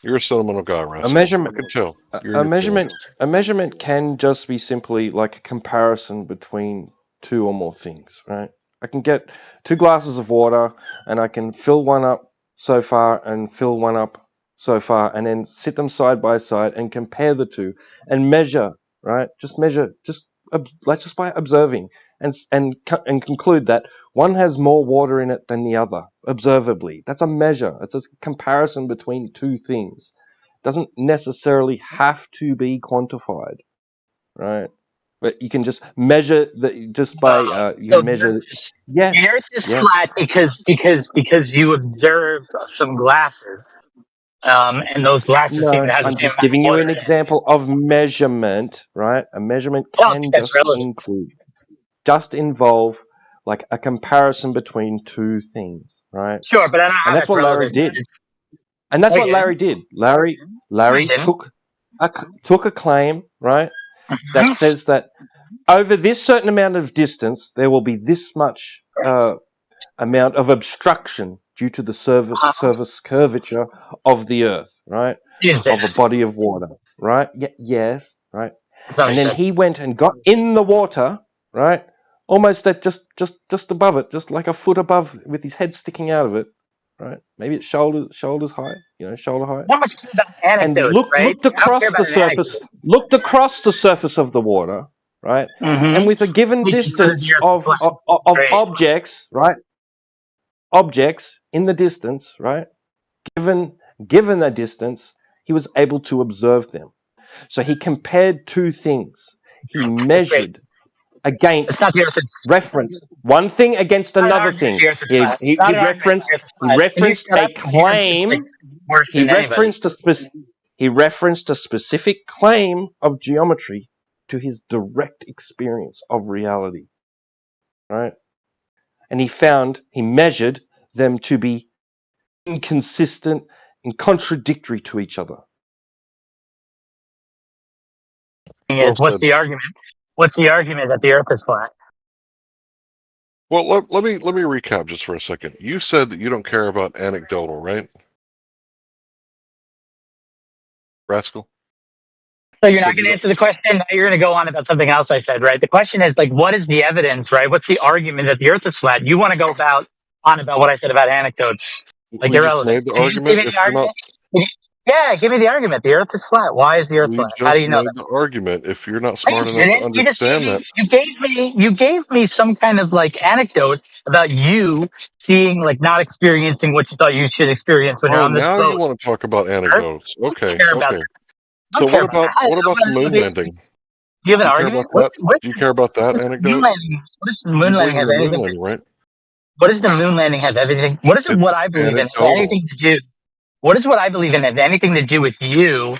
You're a sentimental guy, A Rascal. I measurement, can tell. You're in a your feelings. measurement, a measurement can just be simply like a comparison between two or more things, right? I can get 2 glasses of water and I can fill one up so far and fill one up so far, and then sit them side by side and compare the two and measure, right? Just measure, let's just by observing and conclude that one has more water in it than the other, observably. That's a measure. It's a comparison between two things. Doesn't necessarily have to be quantified, right? But you can just measure just by you So can measure. Yes, the Earth is yes. flat because you observe some glasses, and those glasses seem No, to have the I'm same just amount of giving you water an in it. example of measurement, right? A measurement I don't think can that's relevant. just involve like a comparison between two things, right? Sure, but I don't know And how that's that's what Larry relevant. did. And that's what Okay. Larry did. No, he Larry didn't. took took a claim, right, that says that over this certain amount of distance, there will be this much amount of obstruction due to the surface curvature of the Earth, right, of a body of water, right? Yes, right. And then he went and got in the water, right, almost at just above it, just like a foot above, with his head sticking out of it, right? Maybe it's shoulders high, shoulder height. Not much about And anecdotes, right? looked I don't care across the about an surface, anecdote. looked across the surface of the water, right? And with a given Because distance the Earth is flat. of Right. objects, right? Objects in the distance, right? Given a distance, he was able to observe them. So he compared two things. He That's great. measured It's against not the Earth is reference one thing against not an another argument thing. the Earth is He flat. he, Not he an argument referenced the Earth is he flat. Can you referenced shut a up? You're just like claim. worse He than anybody. referenced a specific claim of geometry to his direct experience of reality, right? And he measured them to be inconsistent and contradictory to each other. Well What's said. the argument? What's the argument that the Earth is flat? Well, let me recap just for a second. You said that you don't care about anecdotal, right? Rascal? So You you're not said going you to don't. answer the question. Now you're going to go on about something else I said, right? The question is like, what is the evidence, right? What's the argument that the Earth is flat? You want to go on about what I said about anecdotes, like We just irrelevant. made the Can you just give argument. me If the you're not, argument? Yeah, give me the argument. The Earth is flat. Why is the Earth we flat? How do just you know made that? the argument. If you're not No, you smart enough to didn't. You just understand that, you gave me some kind of like anecdote about you seeing like not experiencing what you thought you should experience when you're oh, on this now you boat. want to talk about Earth? anecdotes? I Okay, don't care about okay. that. I So don't care about that. what about the moon landing? Do you have an Do you care argument? about that? Do you care about What that does the moon anecdote? landing? What does the You moon landing believe in have the moon anything? landing, right? What does the moon landing have everything? What is it? It's What I believe in have anecdotal. anything to do? What is what I believe in have anything to do with you?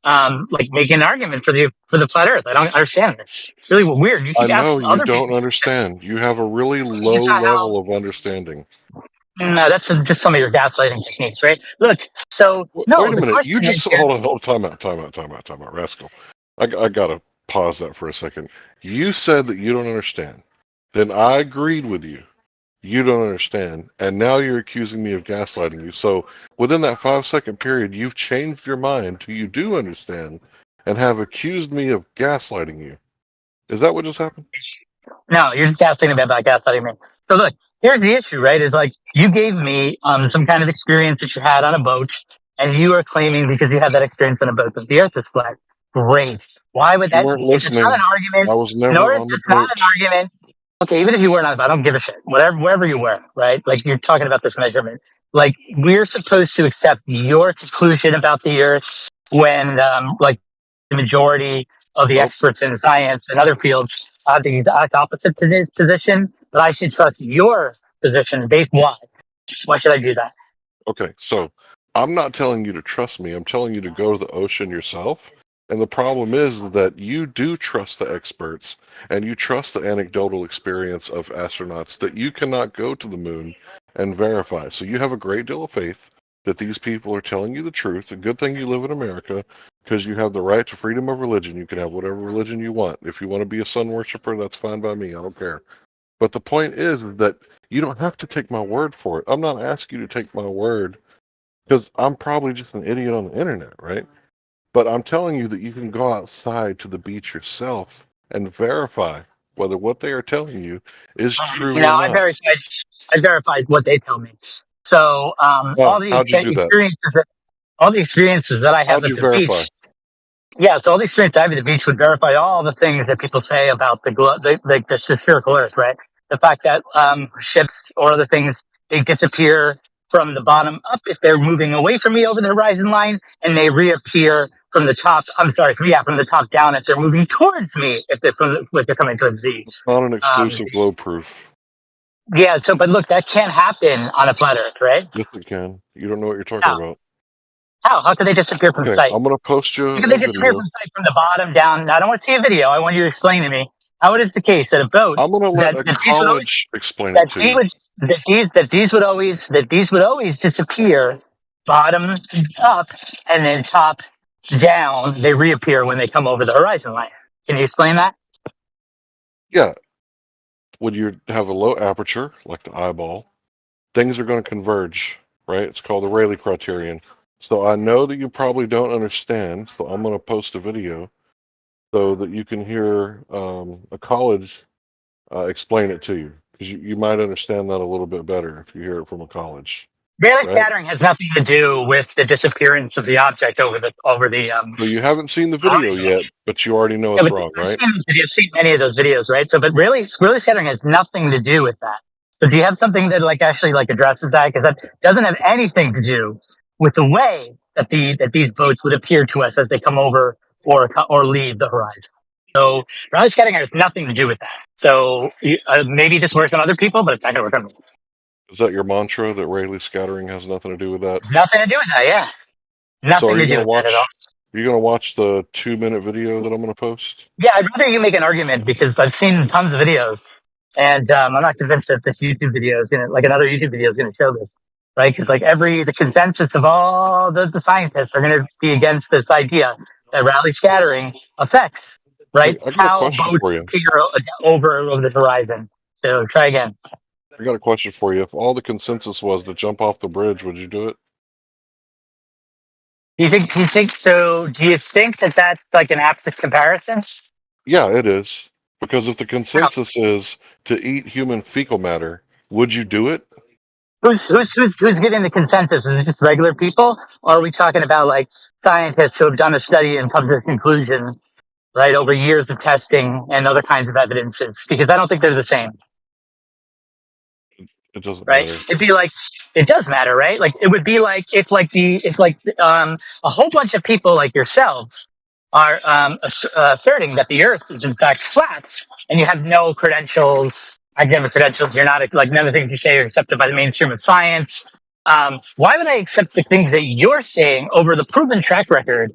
Like making an argument for the flat Earth. I don't understand this. It's really weird. You I keep know asking you other don't people. understand. You have a really It's low just not how. level of understanding. No, that's just some of your gaslighting techniques, right? Look, so Wait no, a the minute. You question is just here. hold on. Time out, Rascal. I gotta pause that for a second. You said that you don't understand. Then I agreed with you. You don't understand, and now you're accusing me of gaslighting you. So within that 5-second period, you've changed your mind to you do understand, and have accused me of gaslighting you. Is that what just happened? No, you're just gaslighting me about gaslighting me. So look, here's the issue, right? Is like you gave me some kind of experience that you had on a boat, and you are claiming because you had that experience on a boat that the Earth is flat. Great. Why would You that weren't be? If it's not an listening. argument, I was nor never is on the it's not boat. an argument. Okay, even if you were not, I don't give a shit. Wherever you were, right? Like you're talking about this measurement. Like we're supposed to accept your conclusion about the Earth when, like, the majority of the Nope. experts in science and other fields have the exact opposite to this position. But I should trust your position based why? Why should I do that? Okay, so I'm not telling you to trust me. I'm telling you to go to the ocean yourself. And the problem is that you do trust the experts and you trust the anecdotal experience of astronauts that you cannot go to the moon and verify. So you have a great deal of faith that these people are telling you the truth. A good thing you live in America because you have the right to freedom of religion. You can have whatever religion you want. If you want to be a sun worshiper, that's fine by me. I don't care. But the point is that you don't have to take my word for it. I'm not asking you to take my word because I'm probably just an idiot on the internet, right? But I'm telling you that you can go outside to the beach yourself and verify whether what they are telling you is true or not. I verified what they tell me. So Oh, how'd you do that? all the experiences that I have How'd at you the verify? beach. Yeah, so all the experience I have at the beach would verify all the things that people say about the spherical Earth, right? The fact that ships or other things they disappear from the bottom up if they're moving away from me over the horizon line, and they reappear from the top. I'm sorry, from the top down if they're moving towards me if they're coming towards Z. It's not an Um, exclusive globe proof. yeah, so but look, that can't happen on a flat Earth, right? Yes, it can. You don't know what you're talking How? about. How could they disappear from Okay, sight? I'm gonna post you How could they a disappear video. from sight from the bottom down? I don't want to see a video. I want you to explain to me how it is the case that a boat I'm gonna let a that these would always college explain it to you. that these would always disappear bottom up and then top down, they reappear when they come over the horizon line. Can you explain that? Yeah. When you have a low aperture, like the eyeball, things are going to converge, right? It's called the Rayleigh criterion. So I know that you probably don't understand, so I'm going to post a video so that you can hear a college explain it to you, because you might understand that a little bit better if you hear it from a college, Rayleigh right? scattering has nothing to do with the disappearance of the object over the So you haven't seen the video horizon. yet, but you already know Yeah, it's but wrong, right? I've seen many of those videos, right? So, but really scattering has nothing to do with that. So, do you have something that like actually like addresses that? Because that doesn't have anything to do with the way that these boats would appear to us as they come over or leave the horizon. So, Rayleigh scattering has nothing to do with that. So, maybe this works on other people, but it's not going to work on me. Is that your mantra, that Rayleigh scattering has nothing to do with that? It's nothing to do with that. Yeah, So nothing are to you do gonna with that at all. watch the 2-minute video that I'm gonna post? Yeah, I'd rather you make an argument because I've seen tons of videos, and I'm not convinced that this YouTube video is gonna, like another YouTube video is gonna show this, right? Because like the consensus of all the scientists are gonna be against this idea that Rayleigh scattering affects, right? I got a How question boats for you. appear over the horizon. So try again. I got a question for you. If all the consensus was to jump off the bridge, would you do it? Do you think so? Do you think that that's like an apt comparison? Yeah, it is. Because if the consensus is to eat human fecal matter, would you do it? Who's giving the consensus? Is it just regular people, or are we talking about like scientists who have done a study and come to a conclusion, right, over years of testing and other kinds of evidences? Because I don't think they're the same, It doesn't right? matter. It'd be like it does matter, right? Like it would be like if a whole bunch of people like yourselves are asserting that the Earth is in fact flat, and you have no credentials, academic credentials. You're not like none of the things you say are accepted by the mainstream of science. Why would I accept the things that you're saying over the proven track record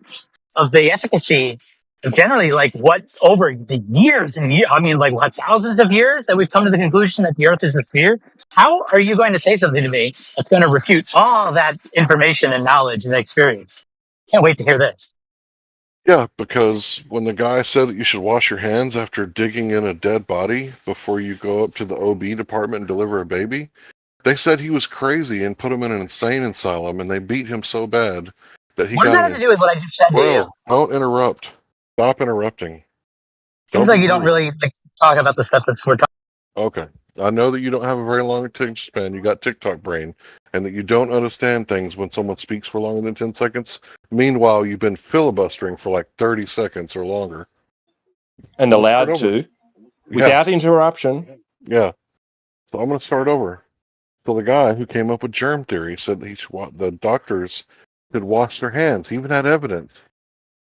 of the efficacy of generally like what over the years and years, I mean, like what thousands of years that we've come to the conclusion that the Earth is a sphere? How are you going to say something to me that's going to refute all that information and knowledge and experience? Can't wait to hear this. Yeah, because when the guy said that you should wash your hands after digging in a dead body before you go up to the OB department and deliver a baby, they said he was crazy and put him in an insane asylum, and they beat him so bad that he What does got that have to do with what I just said to you? Bro, don't interrupt. Stop interrupting. Seems Don't like be you don't rude. really like talk about the stuff that's we're talking. Okay. I know that you don't have a very long attention span. You got TikTok brain, and that you don't understand things when someone speaks for longer than 10 seconds. Meanwhile, you've been filibustering for like 30 seconds or longer. And I'm gonna start allowed over. to, without interruption. Yeah. So I'm going to start over. So the guy who came up with germ theory said that the doctors should wash their hands. He even had evidence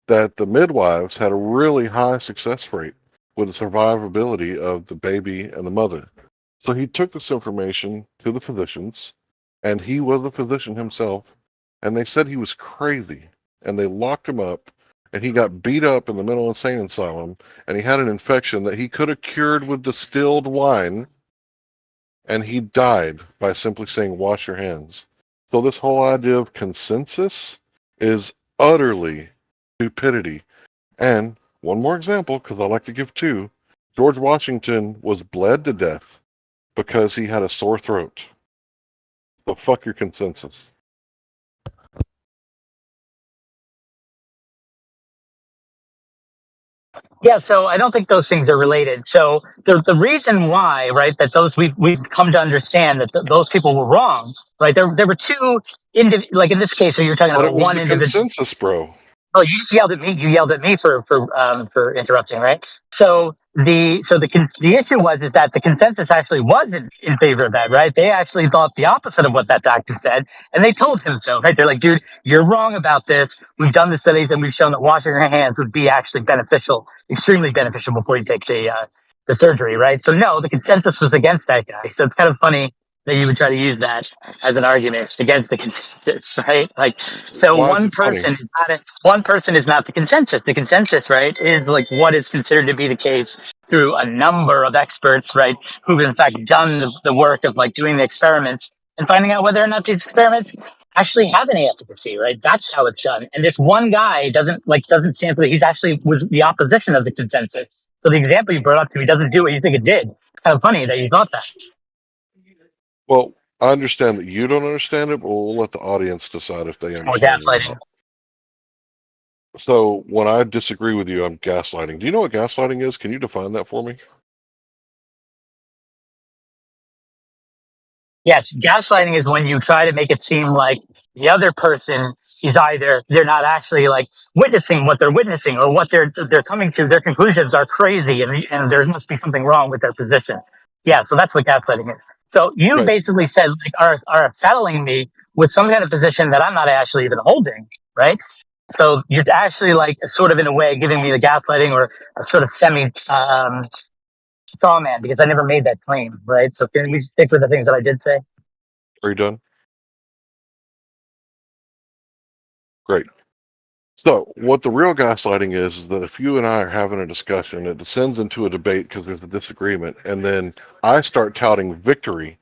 that the midwives had a really high success rate with the survivability of the baby and the mother. So he took this information to the physicians, and he was a physician himself, and they said he was crazy, and they locked him up, and he got beat up in the mental insane asylum, and he had an infection that he could have cured with distilled wine, and he died by simply saying, wash your hands. So this whole idea of consensus is utterly stupidity. And one more example, because I like to give two. George Washington was bled to death because he had a sore throat. So fuck your consensus. Yeah, so I don't think those things are related. So the reason why, right, that those we've come to understand that those people were wrong, right? There were two like in this case, so you're talking But about it was one the individual. consensus, bro. Oh, you just yelled at me. You yelled at me for interrupting, right? So the issue was is that the consensus actually wasn't in favor of that, right? They actually thought the opposite of what that doctor said, and they told him so, right? They're like, dude, you're wrong about this. We've done the studies and we've shown that washing your hands would be actually beneficial, extremely beneficial before you take the surgery, right? So no, the consensus was against that guy. So it's kind of funny that you would try to use that as an argument against the consensus, right? Like, so Why is it funny? one person is not the consensus. The consensus, right, is like what is considered to be the case through a number of experts, right, who've in fact done the work of like doing the experiments and finding out whether or not these experiments actually have any efficacy, right? That's how it's done. And this one guy doesn't stand for it. He's actually was the opposition of the consensus. So the example you brought up to me doesn't do what you think it did. It's kind of funny that you thought that. Well, I understand that you don't understand it, but we'll let the audience decide if they Or understand it or gaslighting. not. So when I disagree with you, I'm gaslighting. Do you know what gaslighting is? Can you define that for me? Yes, gaslighting is when you try to make it seem like the other person is either they're not actually like witnessing what they're witnessing, or what they're coming to their conclusions are crazy, and there must be something wrong with their position. Yeah, so that's what gaslighting is. So you Okay. basically said like are saddling me with some kind of position that I'm not actually even holding, right? So you're actually like sort of in a way giving me the gaslighting, or a sort of semi straw man, because I never made that claim, right? So can we stick with the things that I did say? Are you done? Great. So what the real gaslighting is that if you and I are having a discussion, it descends into a debate because there's a disagreement, and then I start touting victory.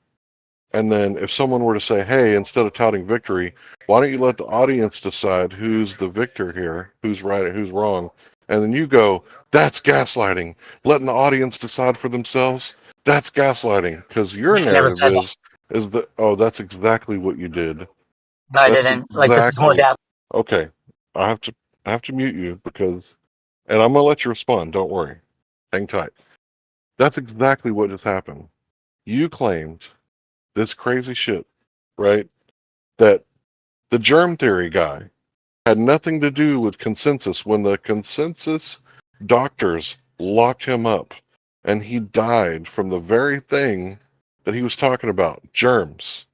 And then if someone were to say, hey, instead of touting victory, why don't you let the audience decide who's the victor here, who's right and who's wrong? And then you go, that's gaslighting. Letting the audience decide for themselves, that's gaslighting. Because your Never narrative said that. is that, oh, that's exactly what you did. No, I That's didn't. Like, this is more exactly. gas. Okay. I have to mute you because, and I'm gonna let you respond. Don't worry. Hang tight. That's exactly what just happened. You claimed this crazy shit, right? That the germ theory guy had nothing to do with consensus when the consensus doctors locked him up and he died from the very thing that he was talking about, germs.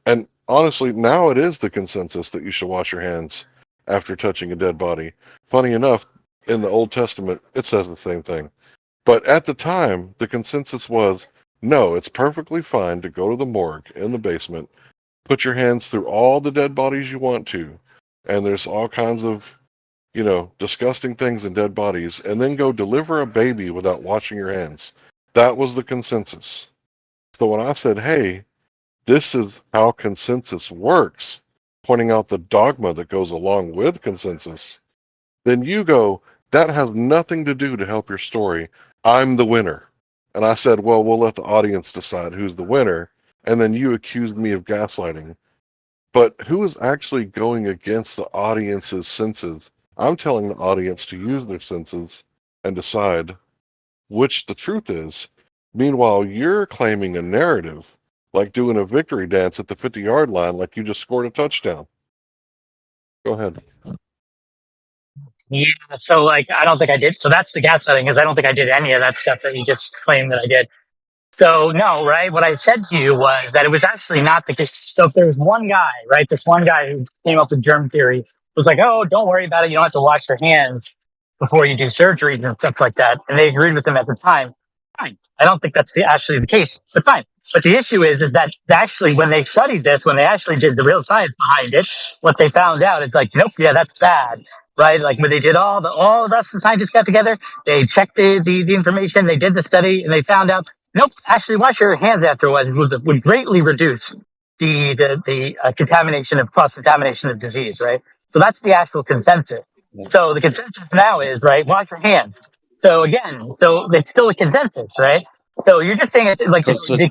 And honestly, now it is the consensus that you should wash your hands after touching a dead body. Funny enough, in the Old Testament, it says the same thing. But at the time, the consensus was, no, it's perfectly fine to go to the morgue in the basement, put your hands through all the dead bodies you want to, and there's all kinds of, disgusting things in dead bodies, and then go deliver a baby without washing your hands. That was the consensus. So when I said, hey, this is how consensus works, pointing out the dogma that goes along with consensus, then you go, that has nothing to do to help your story. I'm the winner. And I said, well, we'll let the audience decide who's the winner. And then you accused me of gaslighting. But who is actually going against the audience's senses? I'm telling the audience to use their senses and decide which the truth is. Meanwhile, you're claiming a narrative, like doing a victory dance at the 50-yard line, like you just scored a touchdown. Go ahead. Yeah, so like I don't think I did. So that's the gaslighting, because I don't think I did any of that stuff that you just claimed that I did. So no, right? What I said to you was that it was actually not the case. So if there was one guy, right, this one guy who came up with germ theory was like, oh, don't worry about it. You don't have to wash your hands before you do surgeries and stuff like that. And they agreed with him at the time. Fine. I don't think that's actually the case, but fine. But the issue is that actually when they studied this, when they actually did the real science behind it, what they found out is like, nope, yeah, that's bad. Right? Like when they did all the rest of the scientists got together, they checked the information, they did the study, and they found out, nope, actually wash your hands afterwards would greatly reduce the contamination of cross contamination of disease, right? So that's the actual consensus. So the consensus now is, right, wash your hands. So again, so it's still a consensus, right? So you're just saying it like Because the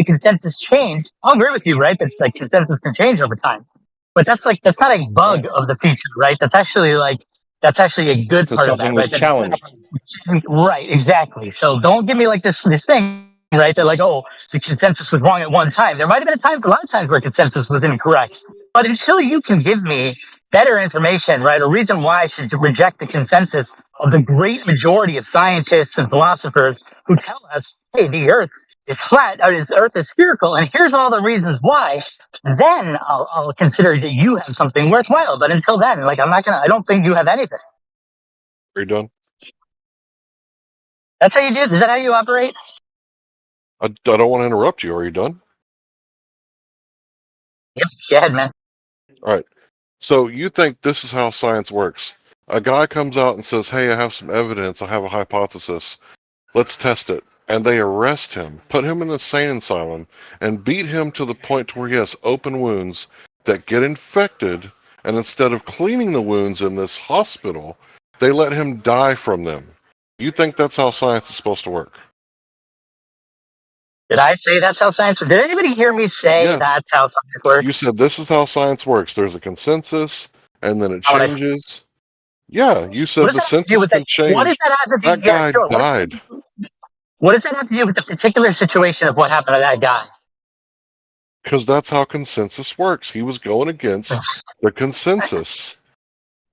consensus changed. I'll agree with you, right? That like consensus can change over time, but that's not a bug of the feature, right? That's actually a good part of that, something was right? challenged. Right, exactly. So don't give me like this thing, right? That like, oh, the consensus was wrong at one time. There might have been a lot of times where consensus was incorrect. But until you can give me better information, right, a reason why I should reject the consensus of the great majority of scientists and philosophers who tell us, hey, the Earth is flat, or the Earth is spherical, and here's all the reasons why, then I'll consider that you have something worthwhile. But until then, like, I don't think you have anything. Are you done? That's how you do it? Is that how you operate? I don't want to interrupt you. Are you done? Yep. Go ahead, man. All right. So you think this is how science works. A guy comes out and says, hey, I have some evidence. I have a hypothesis. Let's test it. and they arrest him, put him in the insane asylum, and beat him to the point where he has open wounds that get infected, and instead of cleaning the wounds in this hospital, they let him die from them. You think that's how science is supposed to work? Did I say that's how science works? Did anybody hear me say Yeah. that's how science You works? said this is how science works. There's a consensus, and then it How would I, changes. Yeah, you what said does the that have to do census with that? can What does change. that have to do? That Yeah, guy sure. died What does that have to do with the particular situation of what happened to that guy? because that's how consensus works. He was going against the consensus.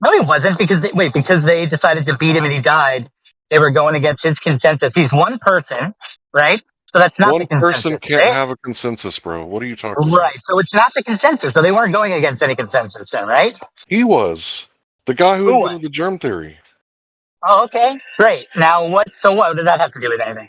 No, he wasn't because they decided to beat him and he died. They were going against his consensus. He's one person, right? So that's not the One person consensus, can't right? have a consensus, bro. What are you talking about? Right. So it's not the consensus. So they weren't going against any consensus then, right? He was the guy who Who was? invented the germ theory. Oh, okay. Great. Now what? So what did that have to do with anything?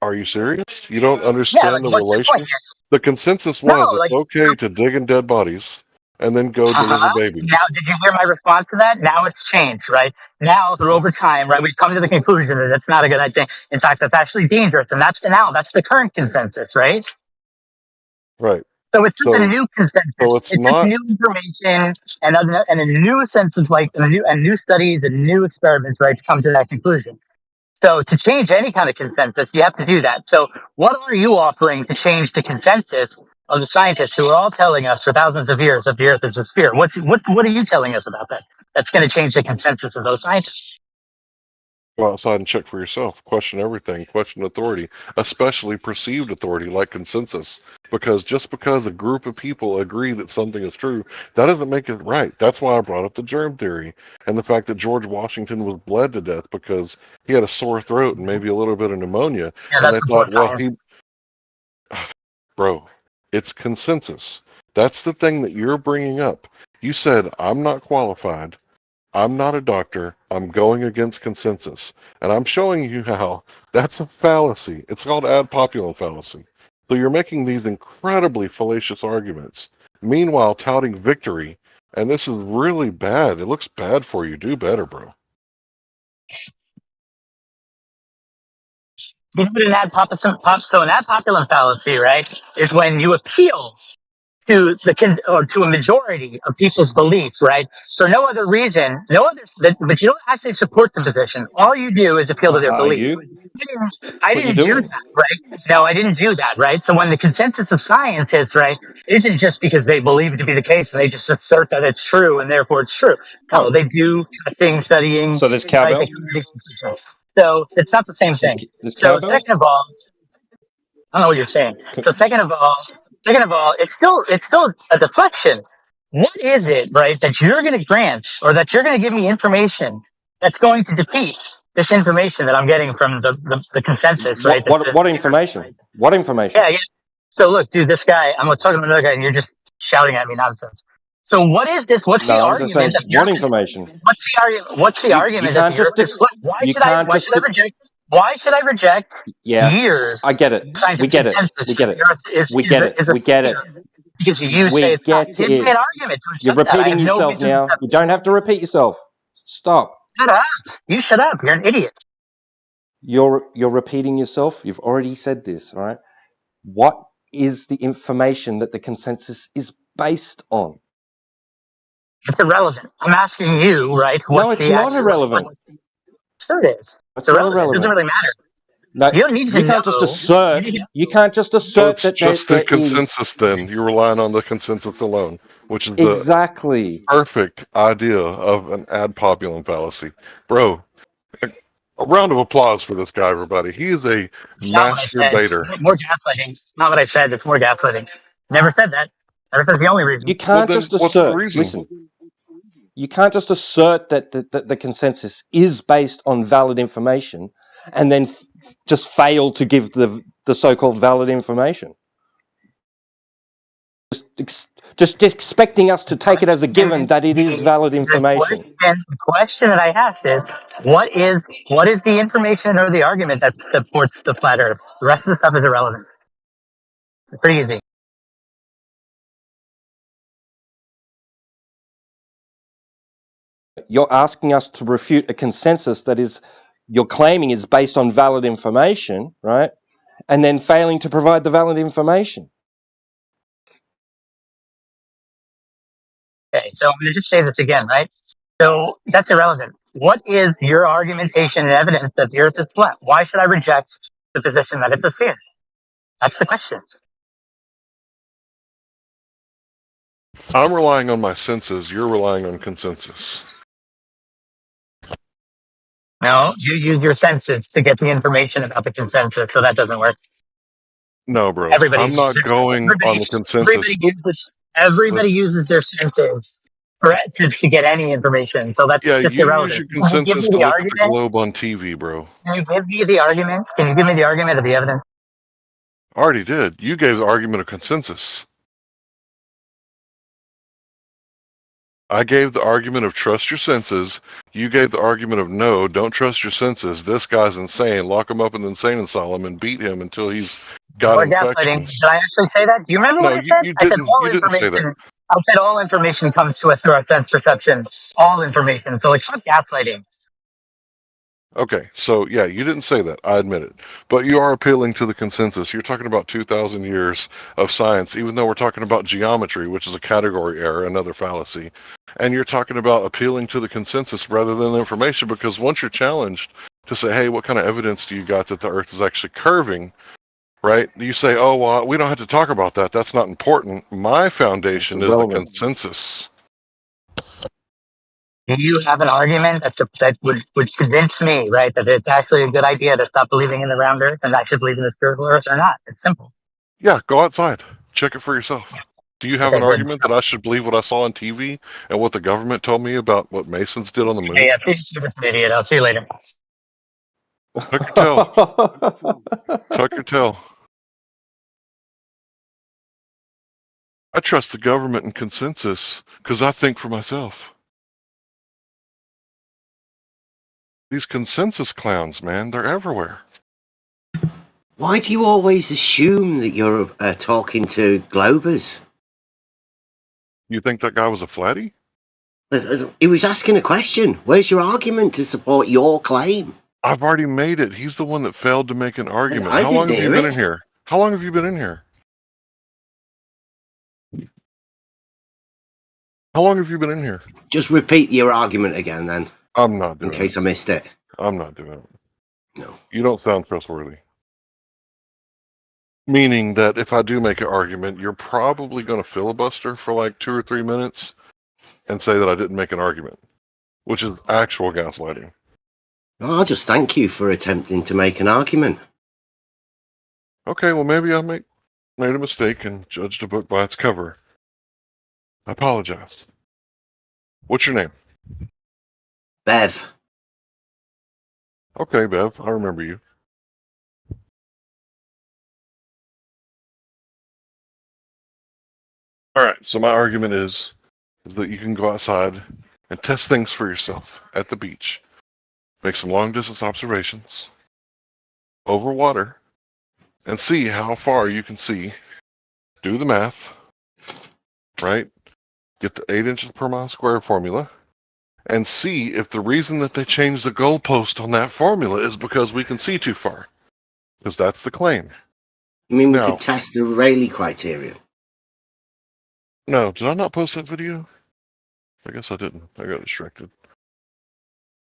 Are you serious? You don't Yeah. understand Like, the what's the point relation? here? The consensus No. was it's Like. okay to dig in dead bodies and then go Uh deliver huh. Now, babies. did you hear my response to that? Now it's changed, right? Now, through over time, right, we've come to the conclusion that it's not a good idea. In fact, that's actually dangerous, and that's the current consensus, right? Right. So it's just a So new consensus. so it's It's just not new information and a new sense of like and new studies and new experiments, right, to come to that conclusion. So to change any kind of consensus, you have to do that. So what are you offering to change the consensus of the scientists who are all telling us for thousands of years that the Earth is a sphere? What are you telling us about that? That's going to change the consensus of those scientists. go outside and check for yourself. Question everything. Question authority, especially perceived authority like consensus. Because just because a group of people agree that something is true, that doesn't make it right. That's why I brought up the germ theory and the fact that George Washington was bled to death because he had a sore throat and maybe a little bit of pneumonia. Yeah, And they that's thought, before well, science. he, bro, it's consensus. That's the thing that you're bringing up. You said, I'm not qualified. I'm not a doctor. I'm going against consensus. And I'm showing you how that's a fallacy. It's called ad populum fallacy. So you're making these incredibly fallacious arguments, meanwhile touting victory. And this is really bad. It looks bad for you. Do better, bro. You know what an ad populum fallacy, right, is when you appeal or to a majority of people's beliefs, right? So no other reason, but you don't actually support the position. All you do is appeal to their Are belief. you? I That's what you're didn't do doing. that, right? No, I didn't do that, right? So when the consensus of scientists, right, isn't just because they believe it to be the case and they just assert that it's true and therefore it's true. No, Oh, they do testing, studying, so there's right? They cowbell. come to these conclusions. So it's not the same thing. There's So cowbell. second of all, I don't know what you're saying. Co- So second of all, it's still a deflection. What is it, right, that you're going to grant or that you're going to give me information that's going to defeat this information that I'm getting from the consensus, right? What information? What information? Yeah, yeah. So look, dude, this guy, I'm talking to another guy, and you're just shouting at me nonsense. So what is this? What's the No, I'm just argument saying that the what Earth? information. What's the argument? What's the You argument that can't the Earth just is flat? Why you should I? can't Why just should I reject? Why should I reject yeah. I years get it. of We scientific get it. consensus We get that it. the Earth We get it. is a We get it. sphere because you say We it's not? get Give me an it. argument to You're accept that. I repeating have no yourself reason to now. accept You it. don't have to repeat yourself. Stop. Shut up! You shut up. You're an idiot. You're repeating yourself. You've already said this, all right? What is the information that the consensus is based on? It's irrelevant. I'm asking you, right? No, What's it's the not actual? irrelevant. Sure, it is. It's It's not irrelevant. It doesn't irrelevant. really matter. No, You don't need to you can't just know. assert. You can't just So assert it's that just the there is. consensus then. You're relying on the consensus alone, which is the Exactly. perfect idea of an ad populum fallacy. Bro, a round of applause for this guy, everybody. He is a It's not what I master said. baiter. More gaslighting. It's not what I said. It's more gaslighting. Never said that. Never said the only reason. You Well, can't then just what's the assert. reason? Listen, you can't just assert that the consensus is based on valid information and then just fail to give the so-called valid information. Just expecting us to take it as a given that it is valid information. The question that I asked is, what is the information or the argument that supports the flat Earth? The rest of the stuff is irrelevant. It's pretty easy. You're asking us to refute a consensus that is you're claiming is based on valid information, right? And then failing to provide the valid information. Okay, so I'm going to just say this again, right? So that's irrelevant. What is your argumentation and evidence that the Earth is flat? Why should I reject the position that it's a sphere? That's the question. I'm relying on my senses. You're relying on consensus. No, you use your senses to get the information about the consensus, so that doesn't work. No, bro. Everybody I'm not uses going on the consensus. everybody Let's, uses their senses to get any information, so that's yeah, just you use irrelevant. your Can you give consensus me to the look at the argument? globe on TV, bro. Can you give me the argument? Can you give me the argument of the evidence? I already did. You gave the argument of consensus. I gave the argument of trust your senses. You gave the argument of no, don't trust your senses. This guy's insane. Lock him up in the insane asylum and beat him until he's got Or gaslighting. infections. Did I actually say that? Do you remember No, what I said? you I said didn't. all You didn't say that. information. I said all information comes to us through our sense perception. All information. So it's not gaslighting. Okay, so yeah, you didn't say that. I admit it. But you are appealing to the consensus. You're talking about 2,000 years of science, even though we're talking about geometry, which is a category error, another fallacy. And you're talking about appealing to the consensus rather than the information, because once you're challenged to say, hey, what kind of evidence do you got that the Earth is actually curving, right? You say, oh, well, we don't have to talk about that. That's not important. My foundation is the consensus. Do you have an argument that would convince me, right, that it's actually a good idea to stop believing in the round Earth and I should believe in the spiritual Earth or not? It's simple. Yeah, go outside. Check it for yourself. Do you have Okay, an good. argument that I should believe what I saw on TV and what the government told me about what Masons did on the moon? Hey, you're just an idiot. I'll see you later. Tuck your tail. Tuck your tail. I trust the government and consensus because I think for myself. These consensus clowns, man, they're everywhere. Why do you always assume that you're talking to Globers? You think that guy was a flatty? He was asking a question. Where's your argument to support your claim? I've already made it. He's the one that failed to make an argument. I How long didn't have you hear been it. in here? How long have you been in here? How long have you been in here? Just repeat your argument again, then. I'm not doing it. In case I missed it. I'm not doing it. No. You don't sound trustworthy. Meaning that if I do make an argument, you're probably going to filibuster for like 2 or 3 minutes and say that I didn't make an argument, which is actual gaslighting. I'll just thank you for attempting to make an argument. Okay, well, maybe I made a mistake and judged a book by its cover. I apologize. What's your name? Bev. Okay, Bev, I remember you. All right, so my argument is that you can go outside and test things for yourself at the beach. Make some long-distance observations over water and see how far you can see. Do the math, right? Get the 8 inches per mile squared formula and see if the reason that they changed the goalpost on that formula is because we can see too far. Because that's the claim. You mean we could test the Rayleigh criteria? No, did I not post that video? I guess I didn't. I got distracted.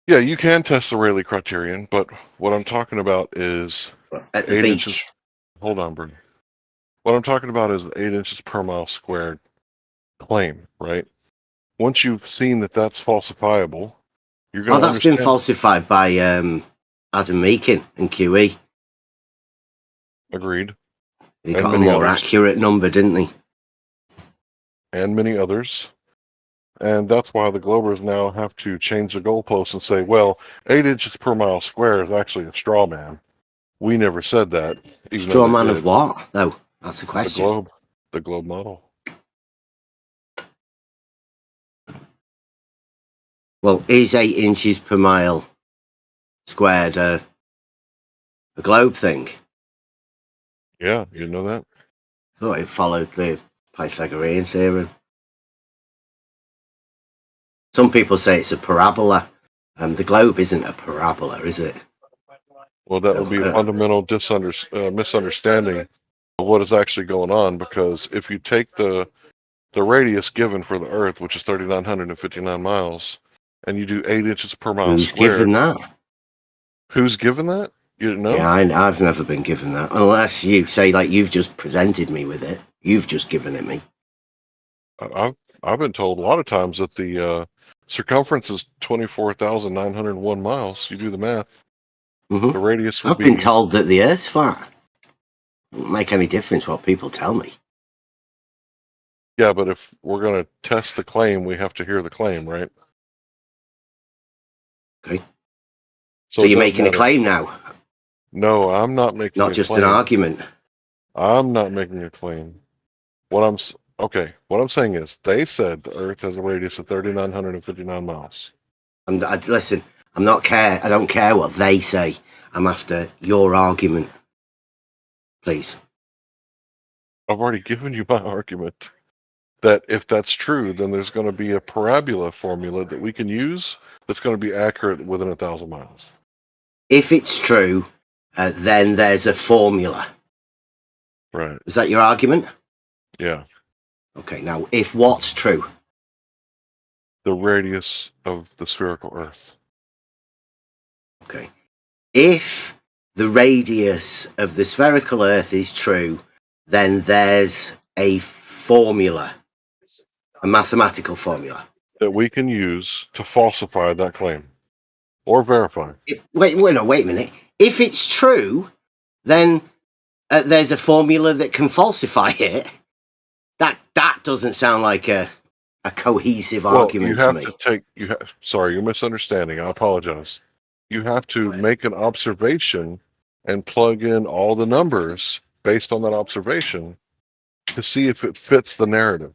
Yeah, you can test the Rayleigh criterion, but what I'm talking about is at the 8 beach. inches. Hold on, Bernie. What I'm talking about is 8 inches per mile squared claim, right? Once you've seen that that's falsifiable, you're going to that's been falsified by Adam Meakin and QE. Agreed. He got a more accurate number, didn't he? And many others. And that's why the Globers now have to change the goalposts and say, well, 8 inches per mile square is actually a straw man. We never said that. Straw man of what, though? That's the question. The globe model. Well, is 8 inches per mile squared a globe thing? Yeah, you know that? I thought it followed the Pythagorean theorem. Some people say it's a parabola. The globe isn't a parabola, is it? Well, that So, would be a fundamental misunderstanding of what is actually going on, because if you take the radius given for the Earth, which is 3,959 miles, and you do 8 inches per mile who's squared. given that? Who's given that? You didn't know? Yeah, I've never been given that. Unless you say, like, you've just presented me with it. You've just given it me. I've been told a lot of times that the circumference is 24,901 miles. You do the math. Mm-hmm. The radius would I've been told that the Earth's flat. Doesn't make any difference what people tell me. Yeah, but if we're going to test the claim, we have to hear the claim, right? Okay. So you're making a claim now? No, I'm not making Not a just claim. an argument. I'm not making a claim. What I'm saying is, they said the Earth has a radius of 3,959 miles. Listen, I don't care what they say. I'm after your argument. Please. I've already given you my argument. That if that's true, then there's going to be a parabola formula that we can use that's going to be accurate within 1,000 miles. If it's true, then there's a formula. Right. Is that your argument? Yeah. Okay, now, if what's true? The radius of the spherical Earth. Okay. If the radius of the spherical Earth is true, then there's a formula. A mathematical formula. That we can use to falsify that claim. Or verify. Wait a minute. If it's true, then there's a formula that can falsify it. That doesn't sound like a cohesive argument to me. Sorry, you're misunderstanding. I apologize. You have to make an observation and plug in all the numbers based on that observation to see if it fits the narrative.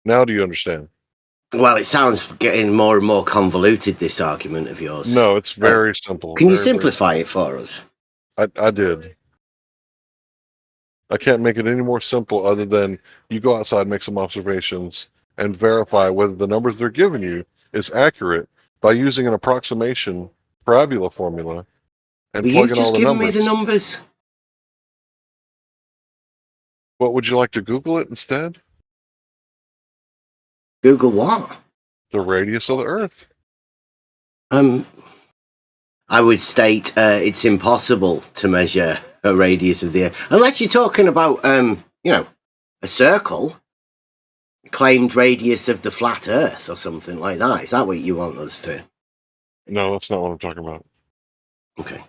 Now do you understand? Well, it sounds getting more and more convoluted, this argument of yours. No, it's very simple. Can you simplify it for us? I did. I can't make it any more simple other than you go outside, make some observations, and verify whether the numbers they're giving you is accurate by using an approximation parabola formula and But plug you've in all just the given numbers. me the numbers. What, would you like to Google it instead? Google what? The radius of the Earth. I would state it's impossible to measure a radius of the Earth. Unless you're talking about, a circle. Claimed radius of the flat Earth or something like that. Is that what you want us to? No, that's not what I'm talking about. Okay.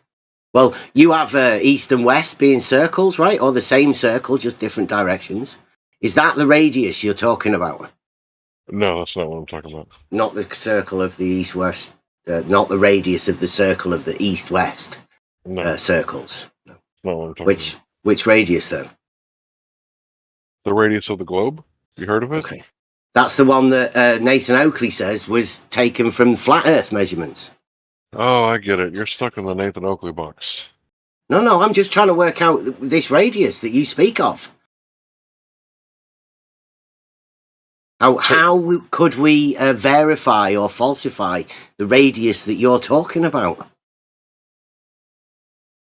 Well, you have east and west being circles, right? Or the same circle, just different directions. Is that the radius you're talking about? No, that's not what I'm talking about. Not the circle of the east-west, not the radius of the circle of the east-west circles. No. Not what I'm talking about. Which radius then? The radius of the globe? You heard of it? Okay. That's the one that Nathan Oakley says was taken from flat Earth measurements. Oh, I get it. You're stuck in the Nathan Oakley box. No, I'm just trying to work out this radius that you speak of. How could we verify or falsify the radius that you're talking about?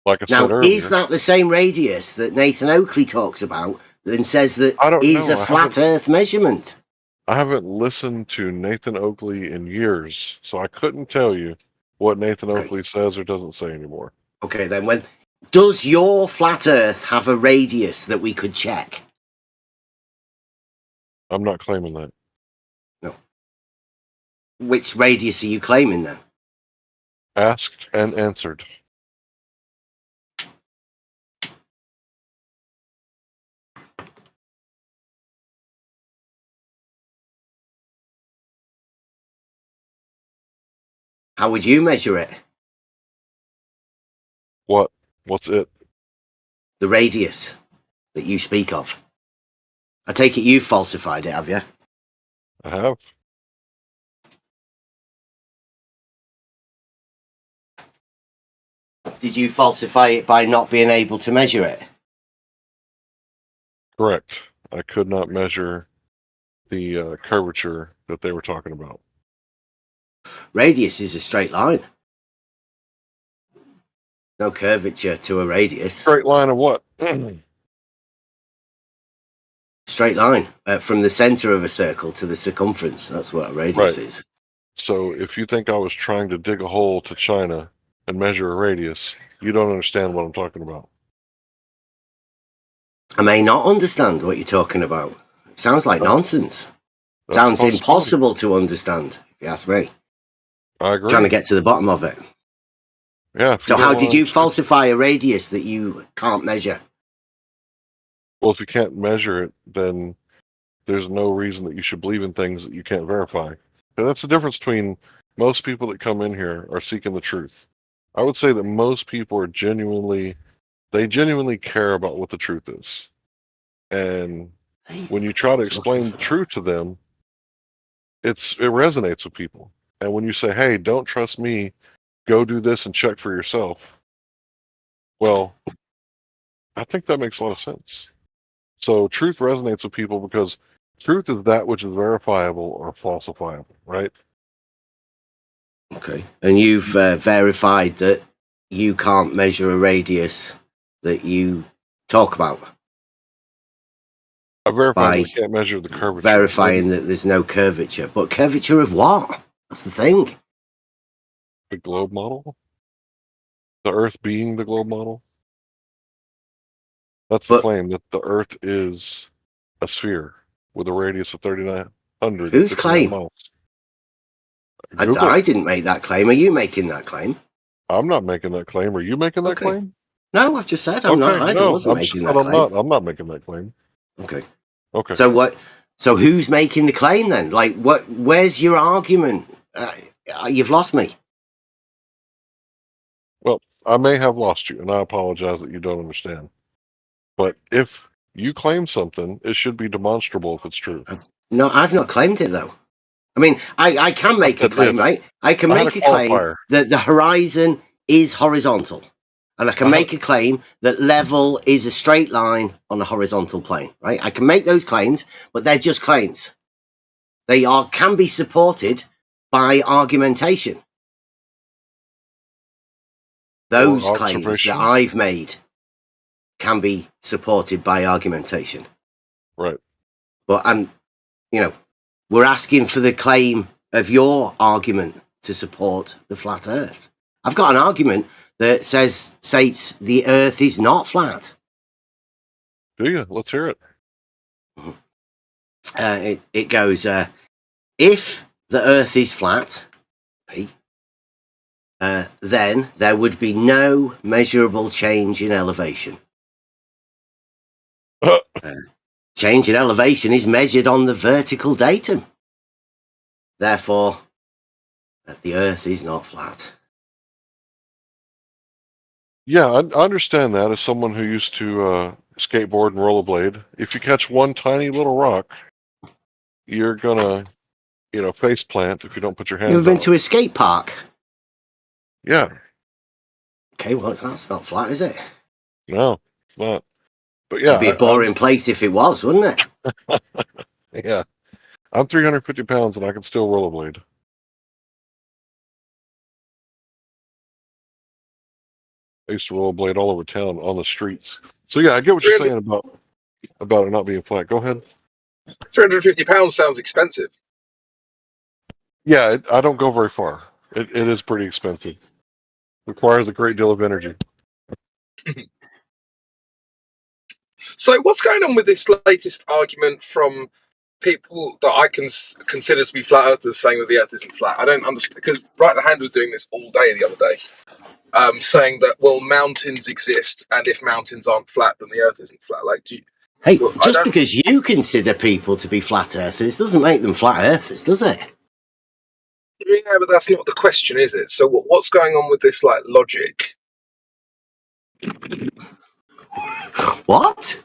Like I said earlier. Is that the same radius that Nathan Oakley talks about and says that is a flat Earth measurement? I haven't listened to Nathan Oakley in years, so I couldn't tell you what Nathan Oakley says or doesn't say anymore. Okay, then does your flat Earth have a radius that we could check? I'm not claiming that. No. Which radius are you claiming then? Asked and answered. How would you measure it? What? What's it? The radius that you speak of. I take it you've falsified it, have you? I have. Did you falsify it by not being able to measure it? Correct. I could not measure the curvature that they were talking about. Radius is a straight line. No curvature to a radius. Straight line of what? Straight line from the center of a circle to the circumference. That's what a radius is. So if you think I was trying to dig a hole to China and measure a radius, you don't understand what I'm talking about. I may not understand what you're talking about. It sounds like nonsense. Sounds impossible to understand, if you ask me. I agree. Trying to get to the bottom of it. Yeah. So how did you falsify a radius that you can't measure? Well, if you can't measure it, then there's no reason that you should believe in things that you can't verify. And that's the difference between most people that come in here are seeking the truth. I would say that most people are genuinely care about what the truth is. And when you try to explain the truth to them, it resonates with people. And when you say, hey, don't trust me, go do this and check for yourself. Well, I think that makes a lot of sense. So truth resonates with people because truth is that which is verifiable or falsifiable, right? Okay. And you've verified that you can't measure a radius that you talk about. I verified that I can't measure the curvature. Verifying that there's no curvature. But curvature of what? That's the thing. The globe model? The Earth being the globe model? That's the claim, that the Earth is a sphere with a radius of 3,900 Whose claim? miles. I didn't make that claim. Are you making that claim? I'm not making that claim. Are you making that claim? No, I've just said I'm not. I wasn't making that claim. I'm not making that claim. Okay. Okay. So what? So who's making the claim then? Like, what? Where's your argument? You've lost me. Well, I may have lost you, and I apologize that you don't understand. But if you claim something, it should be demonstrable if it's true. No, I've not claimed it though. I mean, I can make a claim, right? I can make a claim that the horizon is horizontal. And I can make a claim that level is a straight line on a horizontal plane, right? I can make those claims, but they're just claims. They can be supported by argumentation. Those claims that I've made can be supported by argumentation. Right. But we're asking for the claim of your argument to support the flat Earth. I've got an argument that states the Earth is not flat. Do you? Let's hear it. It goes, if the Earth is flat, then there would be no measurable change in elevation. Change in elevation is measured on the vertical datum. Therefore, the Earth is not flat. Yeah, I understand that as someone who used to skateboard and rollerblade. If you catch one tiny little rock, you're gonna, face plant if you don't put your hands out. You ever been to a skate park? Yeah. Okay, well, that's not flat, is it? No, it's not. But yeah, it'd be a boring place if it was, wouldn't it? Yeah, I'm 350 pounds and I can still rollerblade. I used to rollerblade all over town on the streets. So yeah, I get what you're saying about it not being flat. Go ahead. 350 pounds sounds expensive. Yeah, I don't go very far. It is pretty expensive. Requires a great deal of energy. So what's going on with this latest argument from people that I can consider to be flat earthers saying that the Earth isn't flat? I don't understand, because Right the Hand was doing this all day the other day, saying that, well, mountains exist, and if mountains aren't flat, then the Earth isn't flat. Like, just because you consider people to be flat earthers doesn't make them flat earthers, does it? Yeah, but that's not the question, is it? So what's going on with this, like, logic? What?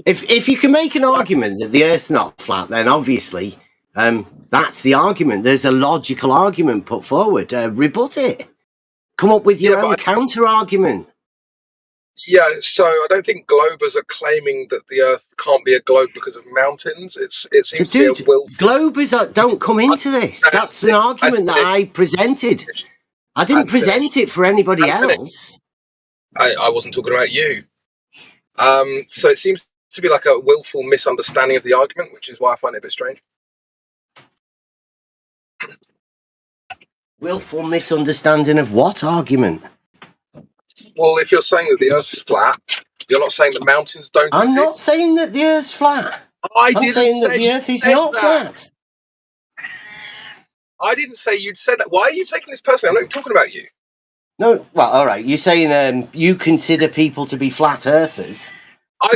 If you can make an argument that the Earth's not flat, then obviously that's the argument. There's a logical argument put forward. Rebut it. Come up with your own counter argument. Yeah, so I don't think globers are claiming that the Earth can't be a globe because of mountains. It seems to be a Dude, willful. globers don't come into this. That's an argument that I presented. I didn't present it for anybody else. I wasn't talking about you. So it seems to be like a willful misunderstanding of the argument, which is why I find it a bit strange. Willful misunderstanding of what argument? Well, if you're saying that the Earth's flat, you're not saying that mountains don't exist. I'm not saying that the Earth's flat. I'm saying that the Earth is not flat. I didn't say you'd said that. Why are you taking this personally? I'm not talking about you. No, well, all right. You're saying you consider people to be flat earthers,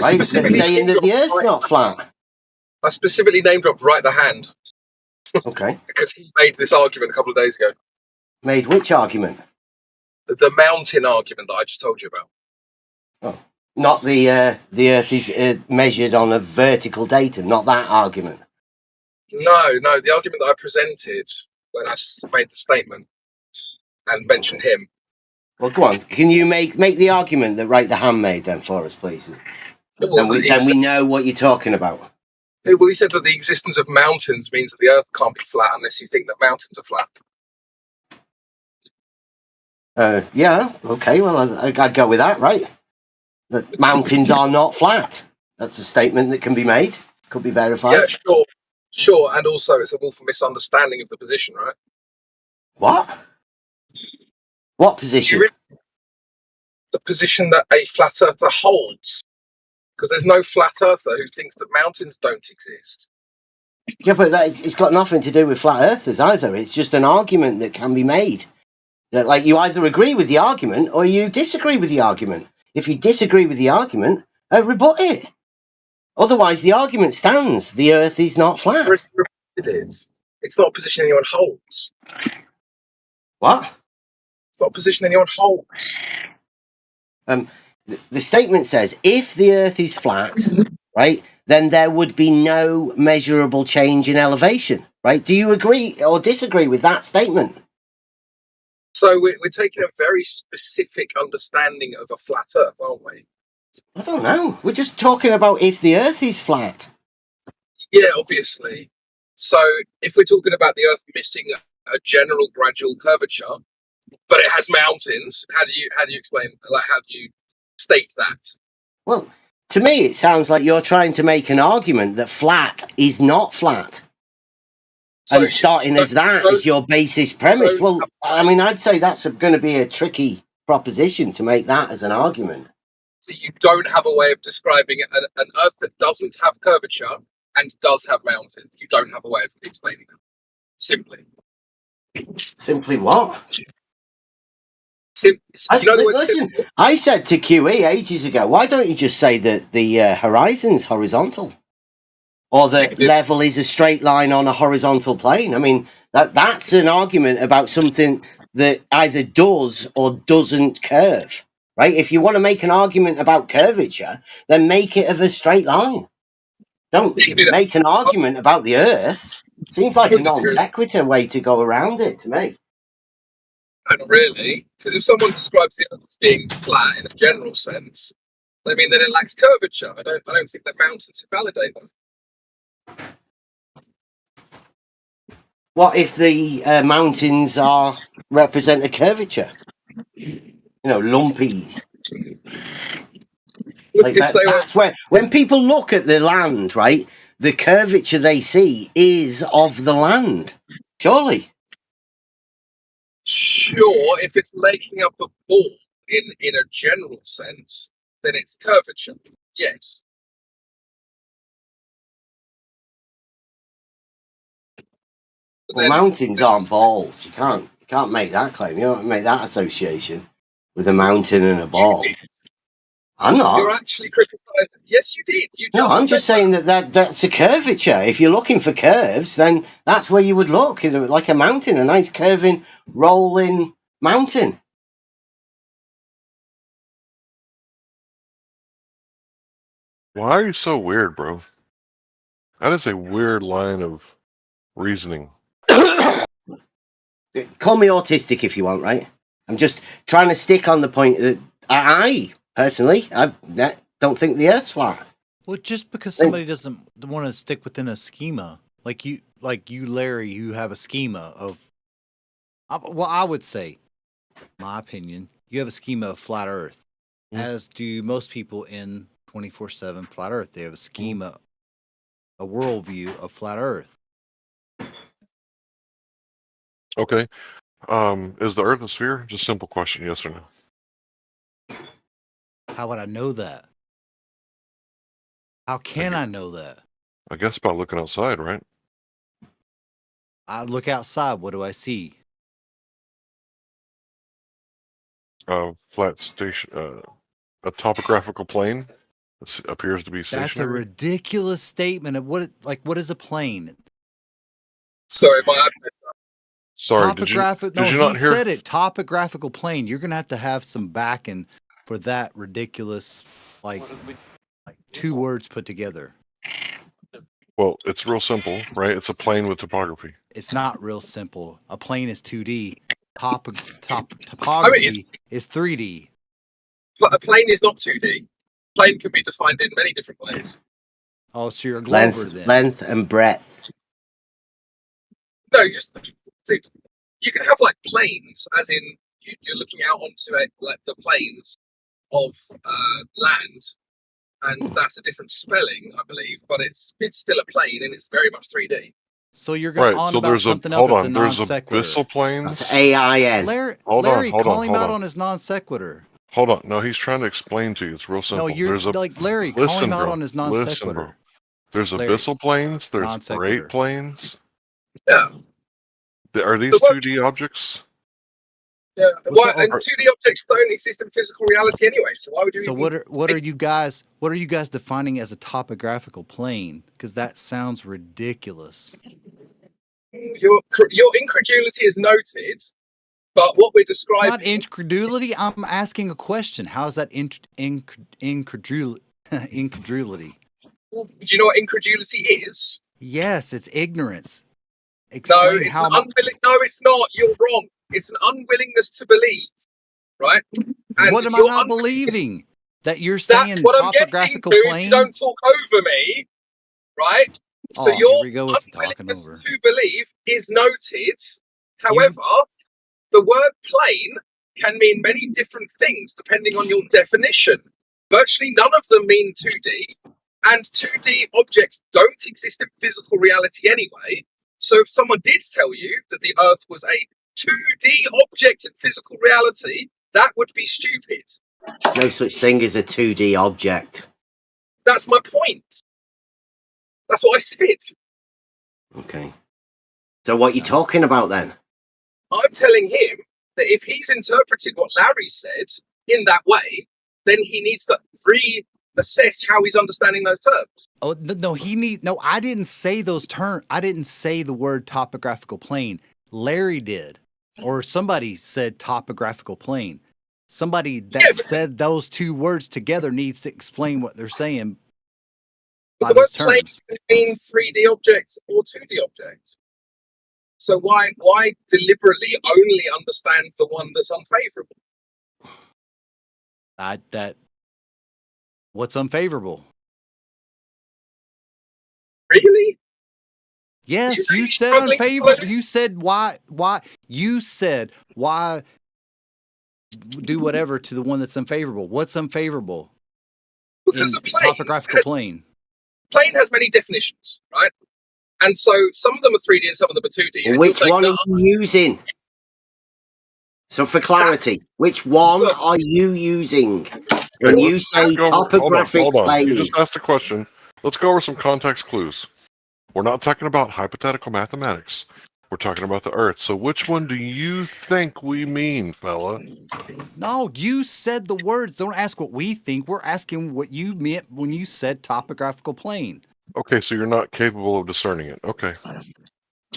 right? They're saying that the Earth's not flat. I specifically name dropped Right the Hand. Okay. Because he made this argument a couple of days ago. Made which argument? The mountain argument that I just told you about. Oh, not the Earth is measured on a vertical datum. Not that argument. No, the argument that I presented when I made the statement and mentioned him. Well, go on. Can you make the argument that Right the Hand made then for us, please? Then we know what you're talking about. Well, he said that the existence of mountains means that the Earth can't be flat unless you think that mountains are flat. Yeah, okay, well, I'd go with that, right? That mountains are not flat. That's a statement that can be made, could be verified. Yeah, sure, and also it's a willful misunderstanding of the position, right? What? What position? The position that a flat earther holds. Because there's no flat earther who thinks that mountains don't exist. Yeah, but it's got nothing to do with flat earthers either. It's just an argument that can be made. That, like, you either agree with the argument or you disagree with the argument. If you disagree with the argument, rebut it. Otherwise, the argument stands. The Earth is not flat. It is. It's not a position anyone holds. What? It's not a position anyone holds. The statement says, if the Earth is flat, right, then there would be no measurable change in elevation, right? Do you agree or disagree with that statement? So we're taking a very specific understanding of a flat Earth, aren't we? I don't know. We're just talking about if the Earth is flat. Yeah, obviously. So if we're talking about the Earth missing a general gradual curvature, but it has mountains, how do you explain? Like, how do you state that? Well, to me, it sounds like you're trying to make an argument that flat is not flat. So and starting as that is your basis premise. Well, I mean, I'd say that's going to be a tricky proposition to make that as an argument. So you don't have a way of describing an Earth that doesn't have curvature and does have mountains. You don't have a way of explaining that. Simply. Simply what? Listen, I said to QE ages ago, why don't you just say that the horizon's horizontal? Or that level is a straight line on a horizontal plane? I mean, that's an argument about something that either does or doesn't curve, right? If you want to make an argument about curvature, then make it of a straight line. Don't make an argument about the Earth. Seems like a non sequitur way to go around it to me. Not really, because if someone describes the Earth as being flat in a general sense, they mean that it lacks curvature. I don't think that mountains invalidate them. What if the mountains represent a curvature? You know, lumpy. Like that's where when people look at the land, right, the curvature they see is of the land. Surely. Sure, if it's making up a ball in a general sense, then it's curvature. Yes. Well, mountains aren't balls. You can't make that claim. You don't make that association with a mountain and a ball. I'm not. You're actually criticising. Yes, you did. No, I'm just saying that's a curvature. If you're looking for curves, then that's where you would look, like a mountain, a nice curving, rolling mountain. Why are you so weird, bro? That is a weird line of reasoning. Call me autistic if you want, right? I'm just trying to stick on the point that I Personally, I don't think the Earth's flat. Well, just because somebody doesn't want to stick within a schema, like you, Larry, you have a schema of. Well, I would say, my opinion, you have a schema of flat Earth, as do most people in 24/7 flat Earth. They have a schema, a worldview of flat Earth. Okay. Is the Earth a sphere? Just simple question, yes or no? How would I know that? How can I know that? I guess by looking outside, right? I look outside. What do I see? Flat station, a topographical plane that appears to be stationary. That's a ridiculous statement. Of what is a plane? Sorry, my Sorry, did you not hear? Said it. Topographical plane. You're gonna have to have some backing for that ridiculous, like 2 words put together. Well, it's real simple, right? It's a plane with topography. It's not real simple. A plane is 2D. Topography is 3D. But a plane is not 2D. Plane can be defined in many different ways. Oh, so you're a glober then. Length and breadth. No, dude, you can have like planes, as in you're looking out onto it, like the plains of land, and that's a different spelling, I believe, but it's still a plane and it's very much 3D. So you're going on about something else that's a non sequitur. There's abyssal planes. That's AIN. Larry, call him out on his non sequitur. Hold on. No, he's trying to explain to you. It's real simple. No, you're like Larry, call him out on his non sequitur. There's abyssal planes. There's great planes. Yeah. Are these 2D objects? Yeah. Well, and 2D objects don't exist in physical reality anyway. So why would you? So what are you guys defining as a topographical plane? Because that sounds ridiculous. Your incredulity is noted, but what we're describing. It's not incredulity. I'm asking a question. How is that incredulity? Do you know what incredulity is? Yes, it's ignorance. No, it's an unwilling. No, it's not. You're wrong. It's an unwillingness to believe, right? And what am I not believing? That you're saying that's what I'm getting to. If you don't talk over me, right? So your unwillingness to believe is noted. However, the word plane can mean many different things depending on your definition. Virtually none of them mean 2D, and 2D objects don't exist in physical reality anyway. So if someone did tell you that the Earth was a 2D object in physical reality, that would be stupid. There's no such thing as a 2D object. That's my point. That's what I said. Okay. So what are you talking about then? I'm telling him that if he's interpreted what Larry said in that way, then he needs to reassess how he's understanding those terms. Oh no, I didn't say those terms. I didn't say the word topographical plane. Larry did. Or somebody said topographical plane. Somebody that said those 2 words together needs to explain what they're saying. But the word plane can mean 3D objects or 2D objects. So why deliberately only understand the one that's unfavorable? What's unfavorable? Really? Yes, you said unfavorable. You said why you said why do whatever to the one that's unfavorable. What's unfavorable? Because a plane, topographical plane. Plane has many definitions, right? And so some of them are 3D and some of them are 2D. Well, which one are you using? So for clarity, which one are you using? When you say topographic plane. You just asked a question. Let's go over some context clues. We're not talking about hypothetical mathematics. We're talking about the Earth. So which one do you think we mean, fella? No, you said the words. Don't ask what we think. We're asking what you meant when you said topographical plane. Okay, so you're not capable of discerning it. Okay. Well,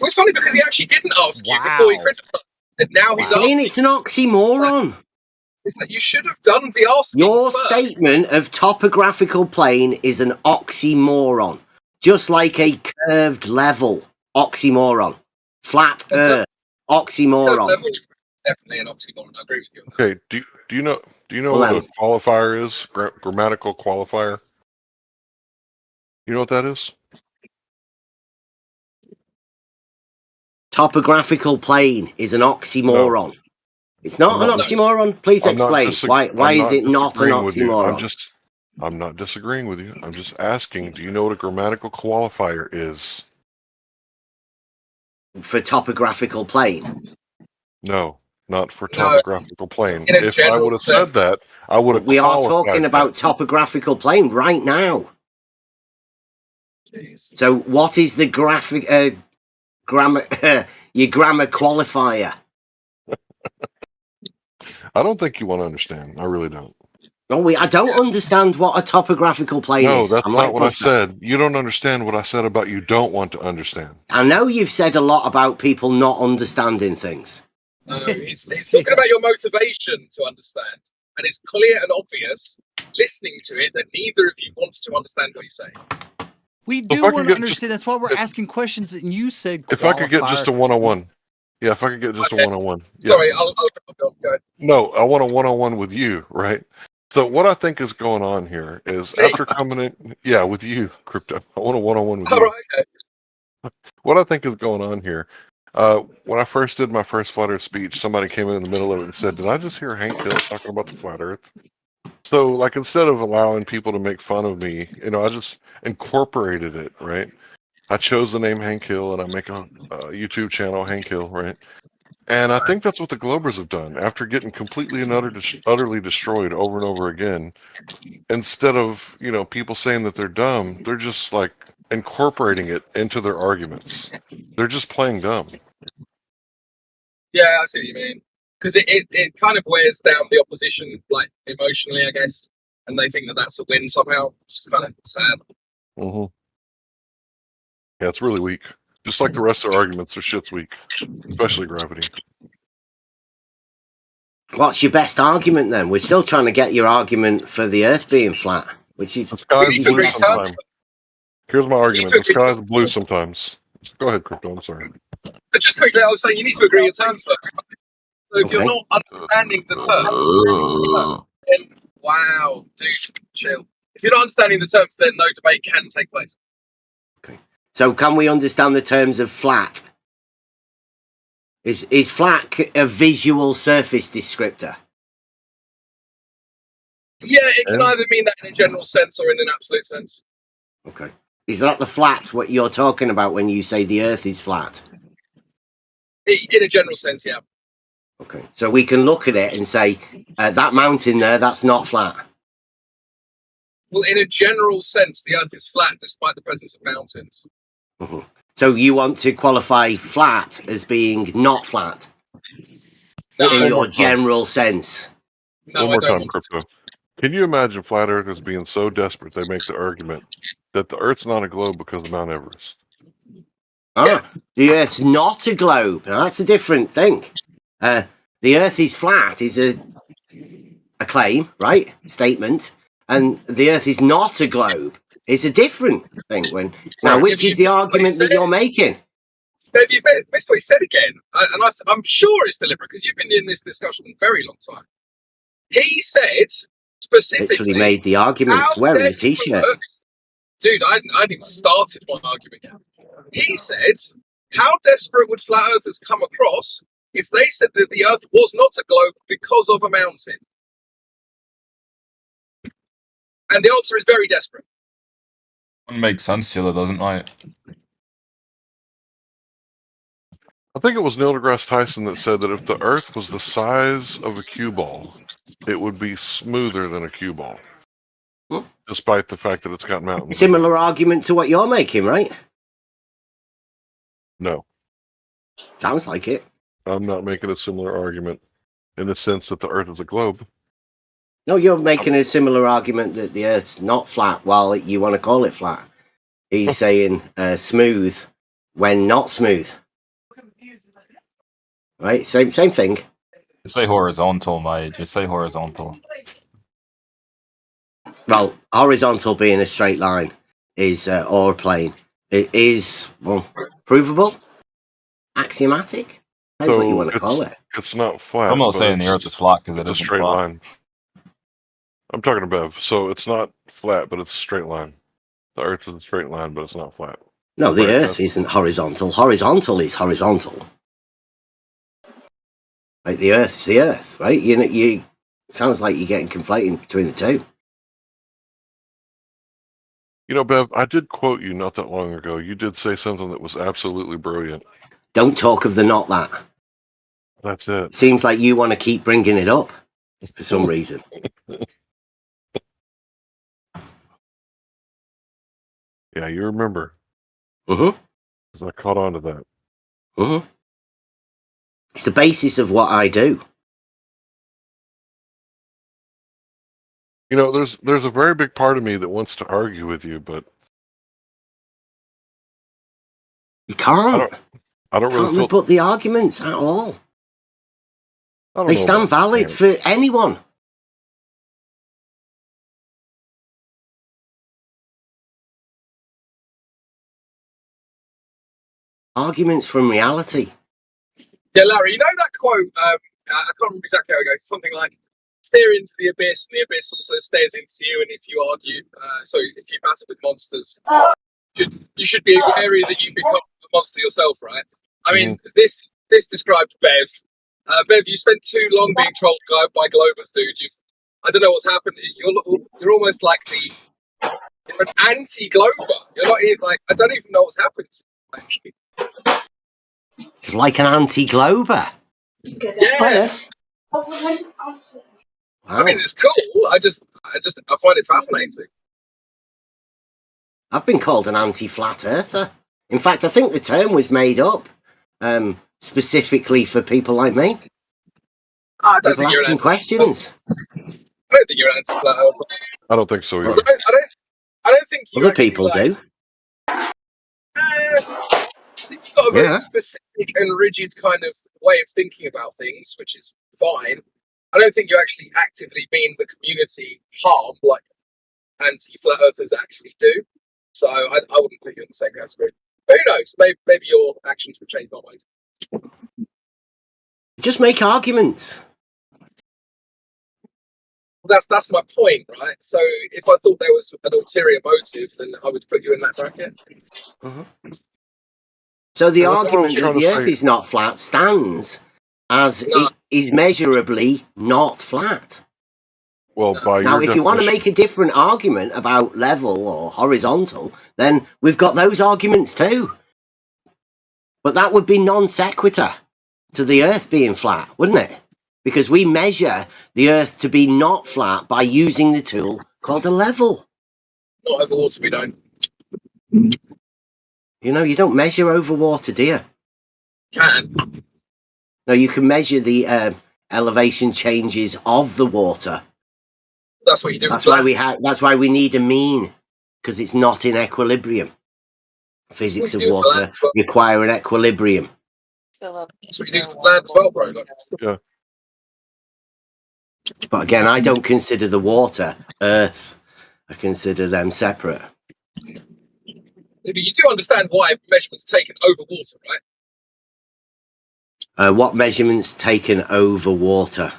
it's funny because he actually didn't ask you before he criticized. And now he's saying asking. It's an oxymoron. It's that you should have done the asking. Your first. statement of topographical plane is an oxymoron. Just like a curved level, oxymoron. Flat Earth, oxymoron. definitely an oxymoron. I agree with you on that. Okay, do you know Well, what a qualifier is? Grammatical qualifier. You know what that is? Topographical plane is an oxymoron. No, It's not an oxymoron. Please explain. Why is it not an oxymoron? I'm not disagreeing with you. I'm just asking, do you know what a grammatical qualifier is? For topographical plane? No, not for topographical plane. In a If I would have general said that, I would have We are qualified talking about that. topographical plane right now. Jeez. So what is the grammar your grammar qualifier? I don't think you want to understand. I really don't. No, I don't understand what a topographical plane No, is. that's I'm not like what I Buster. said. You don't understand what I said about you don't want to understand. I know you've said a lot about people not understanding things. He's talking about your motivation to understand. And it's clear and obvious, listening to it, that neither of you wants to understand what he's saying. We do want to understand. That's why we're asking questions. And you said If I could get just a one-on-one. Yeah, if I could get just a one-on-one. Yeah. Sorry, I'll go ahead. No, I want a one-on-one with you, right? So what I think is going on here is after coming in, yeah, with you, Crypto. I want a one-on-one with you. All right, okay. What I think is going on here, when I first did my first Flat Earth speech, somebody came in the middle of it and said, "Did I just hear Hank Hill talking about the Flat Earth?" So, like, instead of allowing people to make fun of me, I just incorporated it, right? I chose the name Hank Hill, and I make a YouTube channel, Hank Hill, right? And I think that's what the Globers have done. After getting completely and utterly destroyed over and over again, instead of, people saying that they're dumb, they're just, like, incorporating it into their arguments. They're just playing dumb. Yeah, I see what you mean. Because it kind of wears down the opposition, like, emotionally, I guess. And they think that that's a win somehow, which is kind of sad. Mm-hmm. Yeah, it's really weak. Just like the rest of their arguments, their shit's weak. Especially gravity. What's your best argument then? We're still trying to get your argument for the Earth being flat, which is the sky's blue interesting. sometimes. Here's my argument: the sky's blue sometimes. Go ahead, Crypto. I'm sorry. But just quickly, I was saying you need to agree your terms first. So if you're not understanding the terms, then wow, dude, chill. If you're not understanding the terms, then no debate can take place. Okay. So can we understand the terms of flat? Is flat a visual surface descriptor? Yeah, it can either mean that in a general sense or in an absolute sense. Okay. Is that the flat what you're talking about when you say the Earth is flat? In a general sense, yeah. Okay. So we can look at it and say, that mountain there, that's not flat. Well, in a general sense, the Earth is flat despite the presence of mountains. Mm-hmm. So you want to qualify flat as being not flat? No, in your general sense? No, One more time, Crypto. Can you imagine Flat Earthers being so desperate they make the argument that the Earth's not a globe because of Mount Everest? The Earth's not a globe. Now, that's a different thing. The Earth is flat is a claim, right? Statement. And the Earth is not a globe. It's a different thing. Now, which is the argument that you're making? Dave, you've missed what he said again. And I'm sure it's deliberate because you've been in this discussion a very long time. He said specifically... Literally made the arguments wearing a t-shirt. Dude, I hadn't even started my argument yet. He said, how desperate would flat earthers come across if they said that the Earth was not a globe because of a mountain? And the answer is very desperate. It makes sense to you, though, doesn't it? I think it was Neil deGrasse Tyson that said that if the Earth was the size of a cue ball, it would be smoother than a cue ball. Despite the fact that it's got mountains. Similar argument to what you're making, right? No. Sounds like it. I'm not making a similar argument in the sense that the Earth is a globe. No, you're making a similar argument that the Earth's not flat while you want to call it flat. He's saying smooth when not smooth. Right? Same thing. Just say horizontal, mate. Just say horizontal. Well, horizontal being a straight line is, or a plane. It is, well, provable? Axiomatic? Depends what you want to call it. It's not flat. I'm not but saying the Earth is flat because it it's a isn't straight flat. line. I'm talking to Bev. So it's not flat, but it's a straight line. The Earth is a straight line, but it's not flat. No, the Right, Earth isn't horizontal. Horizontal is horizontal. Like the Earth's the Earth, right? You sounds like you're getting conflating between the two. You know, Bev, I did quote you not that long ago. You did say something that was absolutely brilliant. Don't talk of the not that. That's it. Seems like you want to keep bringing it up for some reason. Yeah, you remember. Mm-hmm. 'Cause I caught on to that. Mm-hmm. It's the basis of what I do. You know, there's a very big part of me that wants to argue with you, but You can't. I don't really Can't feel. rebut the arguments at all. I don't They know stand about valid can't. for anyone. Arguments from reality. Yeah, Larry, you know that quote? I can't remember exactly how it goes. Something like, "Stare into the abyss, and the abyss also stares into you." And if you argue, if you battle with monsters, you should be wary that you become a monster yourself, right? I mean, this describes Bev. Bev, you spent too long being trolled by Globers, dude. I don't know what's happened. You're almost like you're an anti-Glober. You're not like, I don't even know what's happened. Like an anti-glober. Yeah. Wow. I mean, it's cool. I find it fascinating. I've been called an anti-flat earther. In fact, I think the term was made up specifically for people like me. I don't People think you're an asking questions. I don't think you're an anti-flat earther. I don't think so either. I don't think you Other actually people do. You've got a very Yeah. specific and rigid kind of way of thinking about things, which is fine. I don't think you actually actively mean the community harm like anti-flat earthers actually do. So I wouldn't put you in the same category. But who knows? Maybe your actions would change my mind. Just make arguments. That's my point, right? So if I thought there was an ulterior motive, then I would put you in that bracket. So the Yeah, that's what I was argument that trying the to Earth say. is not flat stands as it is measurably not flat. Well, by Now, your if you want to definition, make a different argument about level or horizontal, then we've got those arguments too. But that would be non sequitur to the Earth being flat, wouldn't it? Because we measure the Earth to be not flat by using the tool called a level. Not over water, we don't. You know, you don't measure over water, do you? Can. No, you can measure the elevation changes of the water. That's what you do. That's why that's why we need a mean, because it's not in equilibrium. Physics of water require an equilibrium. That's what you do for land as well, bro. Yeah. But again, I don't consider the water Earth. I consider them separate. You do understand why measurements taken over water, right? What measurements taken over water?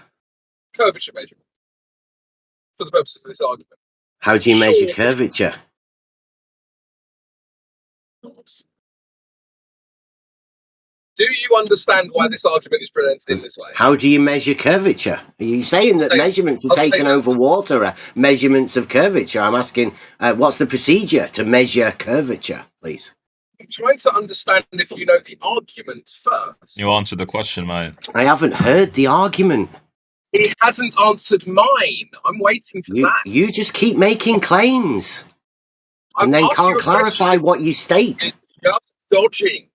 Curvature measurement. For the purposes of this argument. How do you measure curvature? Do you understand why this argument is presented in this way? How do you measure curvature? Are you saying that measurements are taken over water are measurements of curvature? I'm asking, what's the procedure to measure curvature, please? I'm trying to understand if you know the argument first. You answered the question, mate. I haven't heard the argument. He hasn't answered mine. I'm waiting for that. You just keep making claims. And then can't clarify what you state. You're just dodging.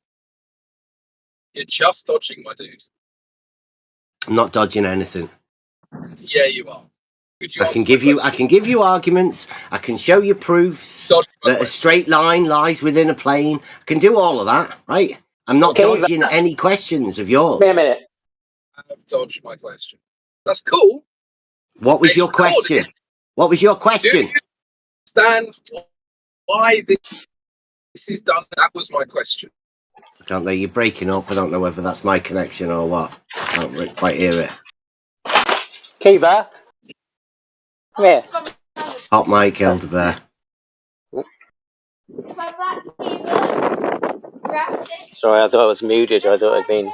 You're just dodging, my dude. I'm not dodging anything. Yeah, you are. I can give you arguments. I can show you proofs that a straight line lies within a plane. I can do all of that, right? I'm not dodging any questions of yours. Wait a minute. I have dodged my question. That's cool. What was your question? What was your question? Do you understand why this is done? That was my question. I can't hear you breaking up. I don't know whether that's my connection or what. I can't quite hear it. Kiva, come here. Hot mic, Elder Bear. Sorry, I thought I was muted. I thought I'd been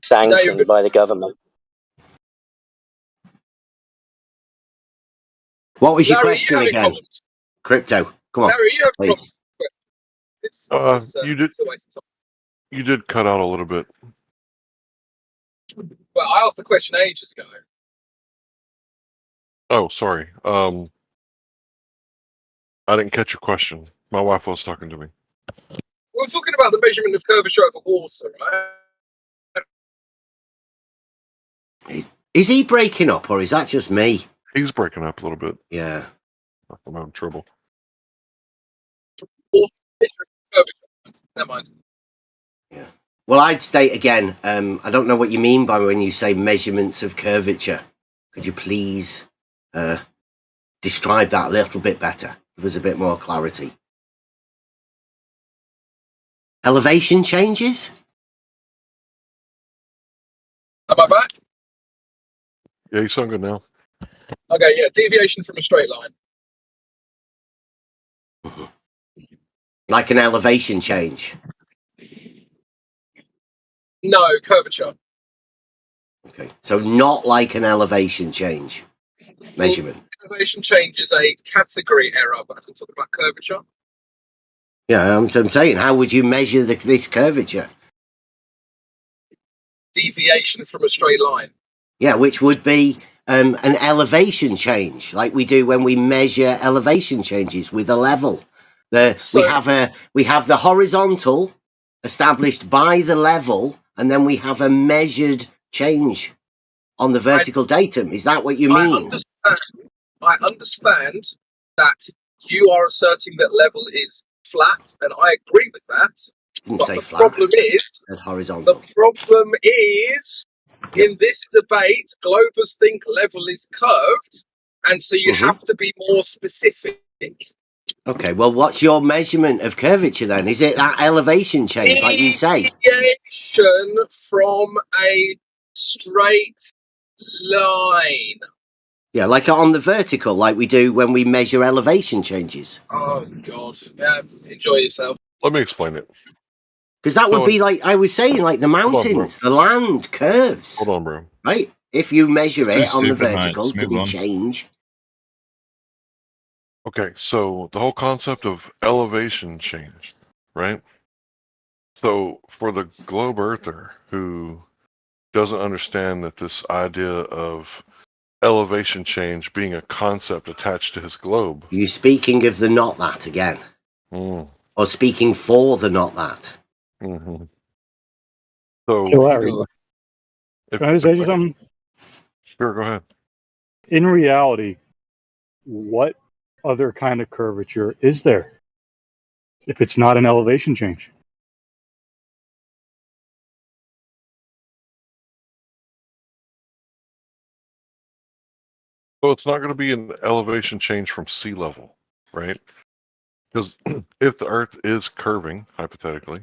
sanctioned by the government. What was your Larry, you question having again? problems? Crypto. Come on, Larry, you have please. problems? You did. It's a waste of time. You did cut out a little bit. Well, I asked the question ages ago. Oh, sorry. I didn't catch your question. My wife was talking to me. We were talking about the measurement of curvature over water, right? Is he breaking up, or is that just me? He's breaking up a little bit. Yeah. I'm having trouble. Never mind. Yeah. Well, I'd state again, I don't know what you mean by when you say measurements of curvature. Could you please describe that a little bit better? Give us a bit more clarity. Elevation changes? Am I back? Yeah, you sound good now. Okay, yeah, deviation from a straight line. Mm-hmm. Like an elevation change? No, curvature. Okay, so not like an elevation change measurement. Well, elevation change is a category error, but I'm talking about curvature. Yeah, I'm saying, how would you measure this curvature? Deviation from a straight line. Yeah, which would be an elevation change, like we do when we measure elevation changes with a level. We have the horizontal established by the level, and then we have a measured change on the vertical datum. Is that what you mean? I understand that you are asserting that level is flat, and I agree with that. Didn't but say the flat. problem is, That's horizontal. The problem is, in this debate, globers think level is curved, and so you have to be more specific. Okay, well, what's your measurement of curvature then? Is it that elevation change, like you say? Deviation from a straight line. Yeah, like on the vertical, like we do when we measure elevation changes. Oh, God. Yeah, enjoy yourself. Let me explain it. Because that would be like I was saying, like the mountains, the land curves. Hold on, bro. Right? If you measure It's too it on the stupid, mate. vertical Just to move be on. change. Okay, so the whole concept of elevation change, right? So for the globe earther who doesn't understand that this idea of elevation change being a concept attached to his globe. You speaking of the not that again? Or speaking for the not that? Mm-hmm. So, Hey, Larry, can I just say something? Sure, go ahead. In reality, what other kind of curvature is there if it's not an elevation change? So it's not going to be an elevation change from sea level, right? Because if the Earth is curving, hypothetically,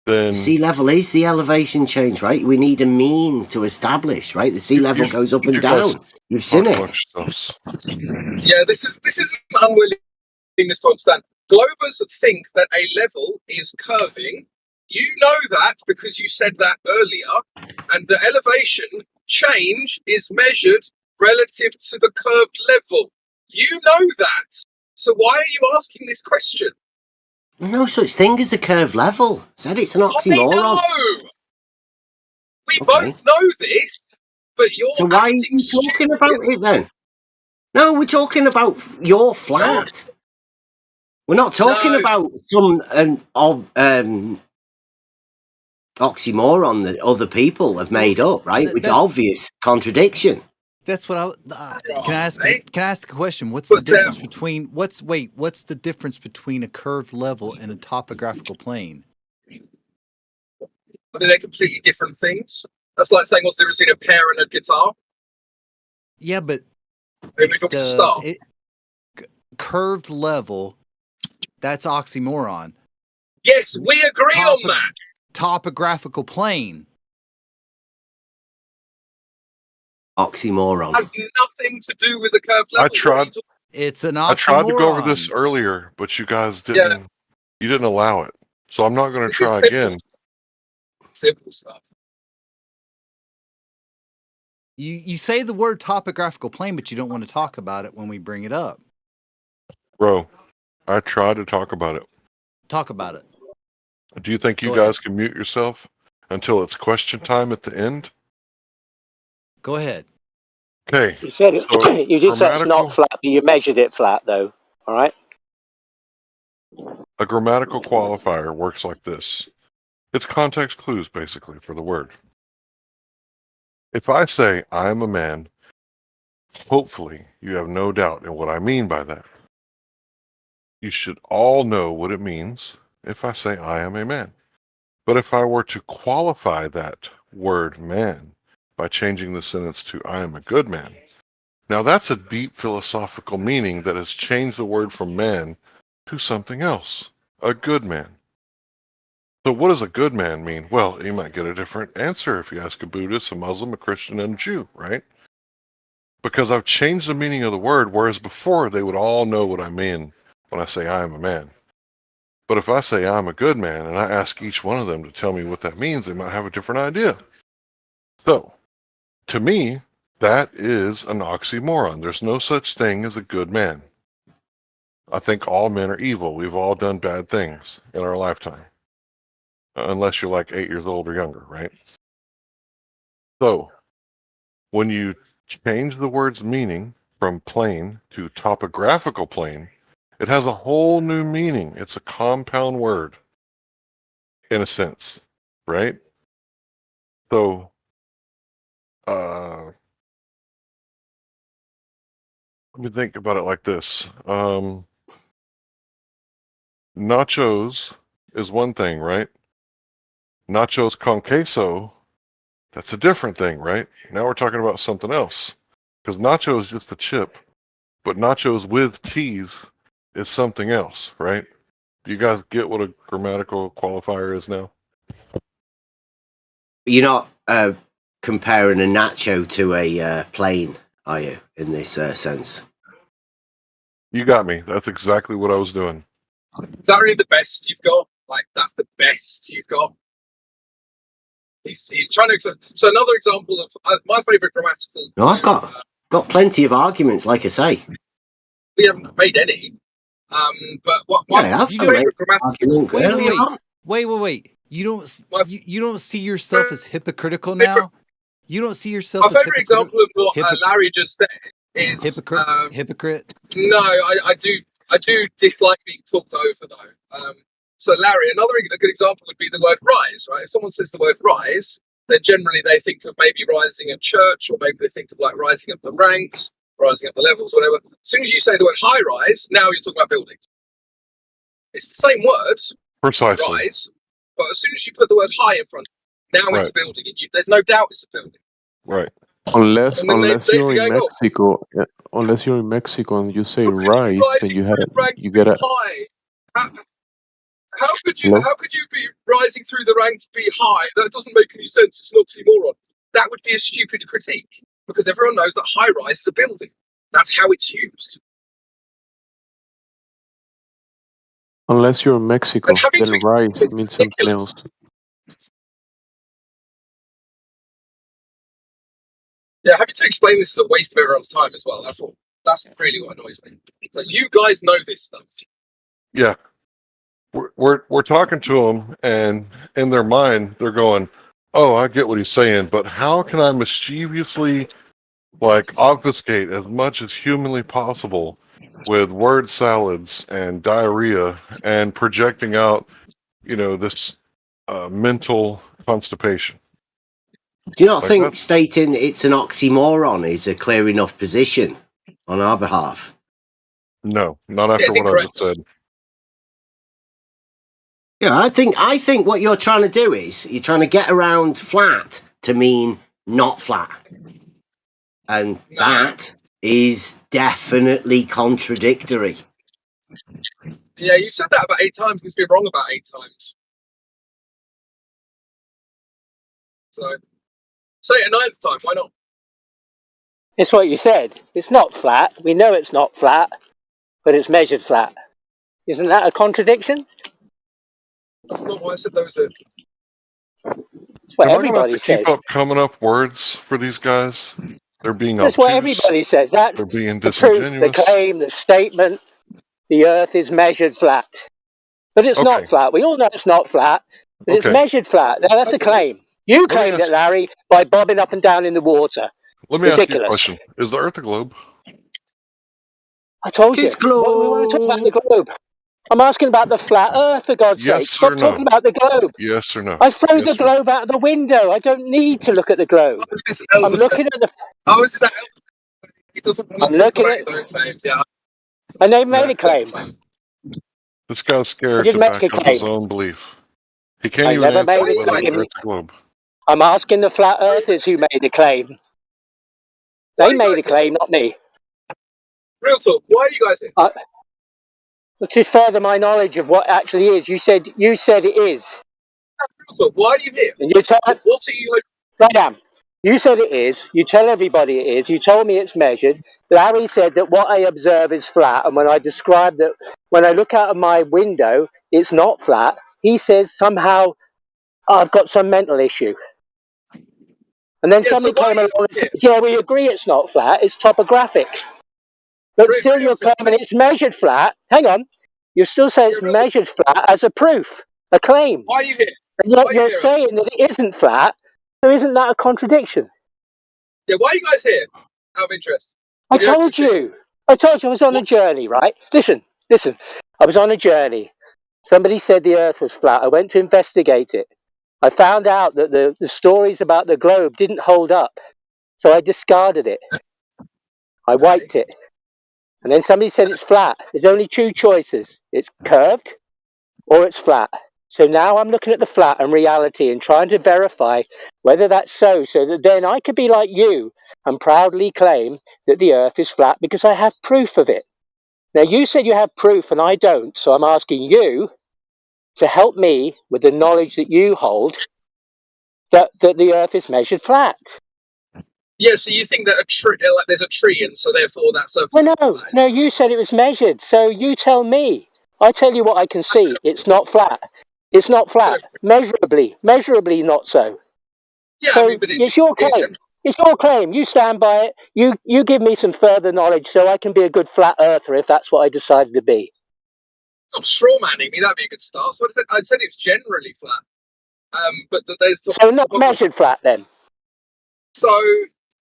then Sea level is the elevation change, right? We need a mean to establish, right? The sea level goes up and down. You've seen it. Yeah, this is an unwillingness to understand. Globers think that a level is curving. You know that because you said that earlier, and the elevation change is measured relative to the curved level. You know that. So why are you asking this question? No such thing as a curved level. Said it's an oxymoron. I know. We both know this, but you're so why are you talking about it then? No, we're talking about your flat. We're not talking about some oxymoron that other people have made up, right? It's obvious contradiction. That's what can I ask? Can I ask a question? What's the difference between what's the difference between a curved level and a topographical plane? I mean, they're completely different things. That's like saying, what's the difference between a pear and a guitar? Yeah, but it's curved level, that's oxymoron. Yes, we agree on that. Topographical plane. Oxymoron. Has nothing to do with the curved level. It's an I tried to go over oxymoron. this earlier, but you guys didn't. You didn't allow it. So I'm not going to try again. Simple stuff. You say the word topographical plane, but you don't want to talk about it when we bring it up. Bro, I tried to talk about it. Talk about it. Do you think you Go guys can mute yourself until it's question time at the end? Go ahead. Okay. You said it. So You did say it's not flat, but you measured it flat, though. All right. a grammatical qualifier works like this. It's context clues, basically, for the word. If I say, I am a man, hopefully you have no doubt in what I mean by that. You should all know what it means if I say, I am a man. But if I were to qualify that word man by changing the sentence to, I am a good man, now that's a deep philosophical meaning that has changed the word from man to something else, a good man. So what does a good man mean? Well, you might get a different answer if you ask a Buddhist, a Muslim, a Christian, and a Jew, right? Because I've changed the meaning of the word, whereas before they would all know what I mean when I say I am a man. But if I say I'm a good man and I ask each one of them to tell me what that means, they might have a different idea. So, to me, that is an oxymoron. There's no such thing as a good man. I think all men are evil. We've all done bad things in our lifetime. Unless you're like 8 years old or younger, right? So, when you change the word's meaning from plane to topographical plane, it has a whole new meaning. It's a compound word, in a sense, right? So, let me think about it like this. Nachos is one thing, right? Nachos con queso, that's a different thing, right? Now we're talking about something else. Because nacho is just a chip, but nachos with cheese is something else, right? Do you guys get what a grammatical qualifier is now? You're not comparing a nacho to a plane, are you, in this sense? You got me. That's exactly what I was doing. Is that really the best you've got? Like, that's the best you've got? He's trying to... So another example of... my favourite grammatical... No, I've got plenty of arguments, like I say. We haven't made any. But what my favourite grammatical... Wait. You don't see yourself as hypocritical now? You don't see yourself as my favourite example of what Larry just said is... Hypocrite? No, I do dislike being talked over, though. So, Larry, a good example would be the word rise, right? If someone says the word rise, then generally they think of maybe rising at church, or maybe they think of like rising up the ranks, rising up the levels, whatever. As soon as you say the word high rise, now you're talking about buildings. It's the same word, precisely, rise, but as soon as you put the word high in front, now it's a building, and there's no doubt it's a building. Right. Unless you're in Mexico, unless you're in Mexico and you say rise, then you get a high. How could you be rising through the ranks to be high? That doesn't make any sense. It's an oxymoron. That would be a stupid critique, because everyone knows that high rise is a building. That's how it's used. unless you're in Mexico, then rise means something else. Yeah, having to explain this is a waste of everyone's time as well. That's really what annoys me. Like, you guys know this stuff. Yeah. We're talking to them, and in their mind, they're going, "Oh, I get what he's saying, but how can I mischievously, obfuscate as much as humanly possible with word salads and diarrhea and projecting out, this mental constipation?" Do you not think stating it's an oxymoron is a clear enough position on our behalf? No, not after what I just said. Yeah, I think what you're trying to do is you're trying to get around flat to mean not flat. And that is definitely contradictory. Yeah, you said that about 8 times. You must be wrong about 8 times. So, say it a 9th time. Why not? It's what you said. It's not flat. We know it's not flat, but it's measured flat. Isn't that a contradiction? That's not what I said. Those are. That's what Am I gonna have everybody to keep says. up coming up words for these guys? They're being That's what obtuse. everybody says. That's They're being the proof, the disingenuous. claim, the statement. The Earth is measured flat. But it's Okay. not flat. We all know it's not flat, but it's Okay. measured flat. Now, that's a claim. You Let me claimed ask. it, Larry, by bobbing up and down in the water. Let me ask you a Ridiculous. question. Is the Earth a globe? I told you. Kiss What we want to talk about the globe. globe. I'm asking about the flat Earth, for God's sake. Yes or Stop talking no? about the globe. Yes or no? I throw the Yes or no? globe out of the window. I don't need to look at the globe. I'm looking at the. How is that? He doesn't want I'm to talk looking about at. his own claims. Yeah. And they made a claim. This guy's I scared did to make back a up his claim. own belief. He can't I even never answer made a whether the claim. Earth's a globe. I'm asking the flat earthers who made a claim. They made a claim, not me. Real talk. Why are you guys here? Which is further my knowledge of what actually is. You said it is. Real talk. Why are you here? And you tell. What are you? Right down. You said it is. You tell everybody it is. You told me it's measured. Larry said that what I observe is flat, and when I describe that, when I look out of my window, it's not flat. He says somehow I've got some mental issue. And then Yeah, so somebody why are came you along and here? said, "Yeah, we agree it's not flat. It's topographic." But still, Real you're talk. claiming it's measured flat. Hang on. You still say it's measured flat as a proof, a claim. Why are you here? And yet Why are you you're here? saying that it isn't flat. So isn't that a contradiction? Yeah, why are you guys here? Out of interest. I told you. I was on a journey, right? Listen. I was on a journey. Somebody said the Earth was flat. I went to investigate it. I found out that the stories about the globe didn't hold up. So I discarded it. I wiped it. And then somebody said it's flat. There's only 2 choices. It's curved or it's flat. So now I'm looking at the flat and reality and trying to verify whether that's so that then I could be like you and proudly claim that the Earth is flat because I have proof of it. Now, you said you have proof and I don't, so I'm asking you to help me with the knowledge that you hold that the Earth is measured flat. Yeah, so you think that a tree, like there's a tree, and so therefore that surface. Well, no, you said it was measured, so you tell me. I tell you what I can see. It's not flat. It's not flat. Measurably not so. Yeah, So I mean, but it's your it is claim. It's your claim. You stand by it. You give me some further knowledge so I can be a good flat earther if that's what I decided to be. Stop straw manning me. That'd be a good start. So I said it's generally flat. But there's so not measured flat then. So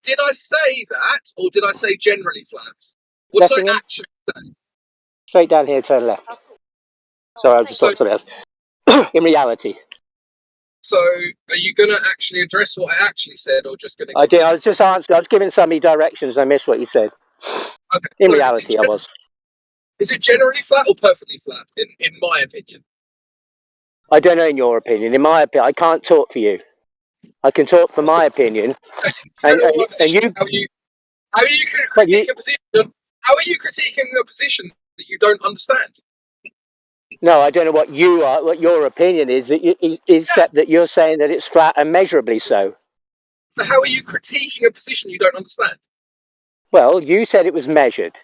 did I say that, or did I say generally flat? What did I actually say? Straight down here, turn left. Sorry, I was just talking to somebody else. In reality. So are you going to actually address what I actually said, or just going to? I did. I was just answering. I was giving somebody directions. I missed what you said. Okay, in so reality, I was. Is it generally flat or perfectly flat? In my opinion. I don't know. In your opinion, in my opinion, I can't talk for you. I can talk for my opinion. And you. How are you critiquing a position? How are you critiquing a position that you don't understand? No, I don't know what you are. What your opinion is except that you're saying that it's flat and measurably so. So how are you critiquing a position you don't understand? Well, you said it was measured.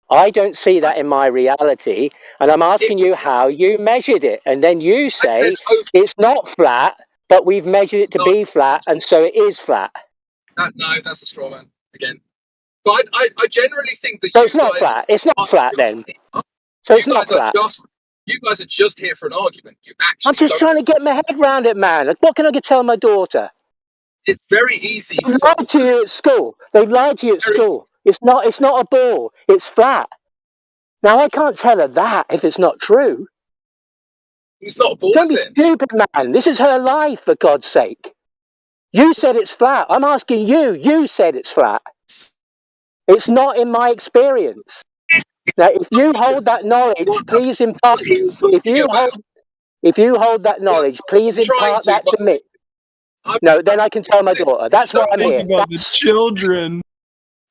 I don't see that in my reality, and I'm asking you how you measured it, and then you say it's not flat, but we've measured it to be flat, and so it is flat. No, that's a straw man again. But I generally think that so it's not flat. It's not flat then. So it's not flat. You guys are just here for an argument. You actually. I'm just trying to get my head around it, man. What can I tell my daughter? It's very easy. They lied to you at school. They lied to you at school. It's not a ball. It's flat. Now I can't tell her that if it's not true. It's not a ball. Don't be stupid, man. This is her life, for God's sake. You said it's flat. I'm asking you. You said it's flat. It's not in my experience. Now, if you hold that knowledge, please impart. If you hold that knowledge, please impart that to me. No, then I can tell my daughter. That's why I'm here. About the children.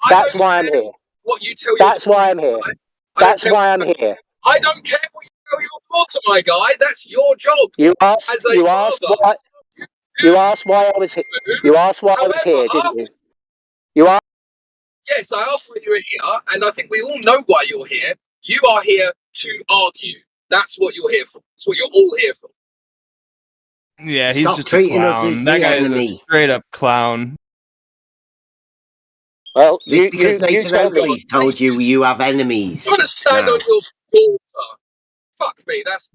That's why I'm here. What you tell That's why I'm here. That's why I'm here. I don't care what tell your daughter, my guy. That's your job. You asked. As a You asked father. why. You asked why I was here. You asked why I was here, didn't you? You asked. Yes, I asked why you were here, and I think we all know why you're here. You are here to argue. That's what you're here for. That's what you're all here for. Yeah, he's Stop just treating a us clown. as That the guy is a enemy. straight up clown. Well, Just because you Nathan tell me. Oakley's told you you have enemies. You want to stand now. on your daughter? Fuck me. That's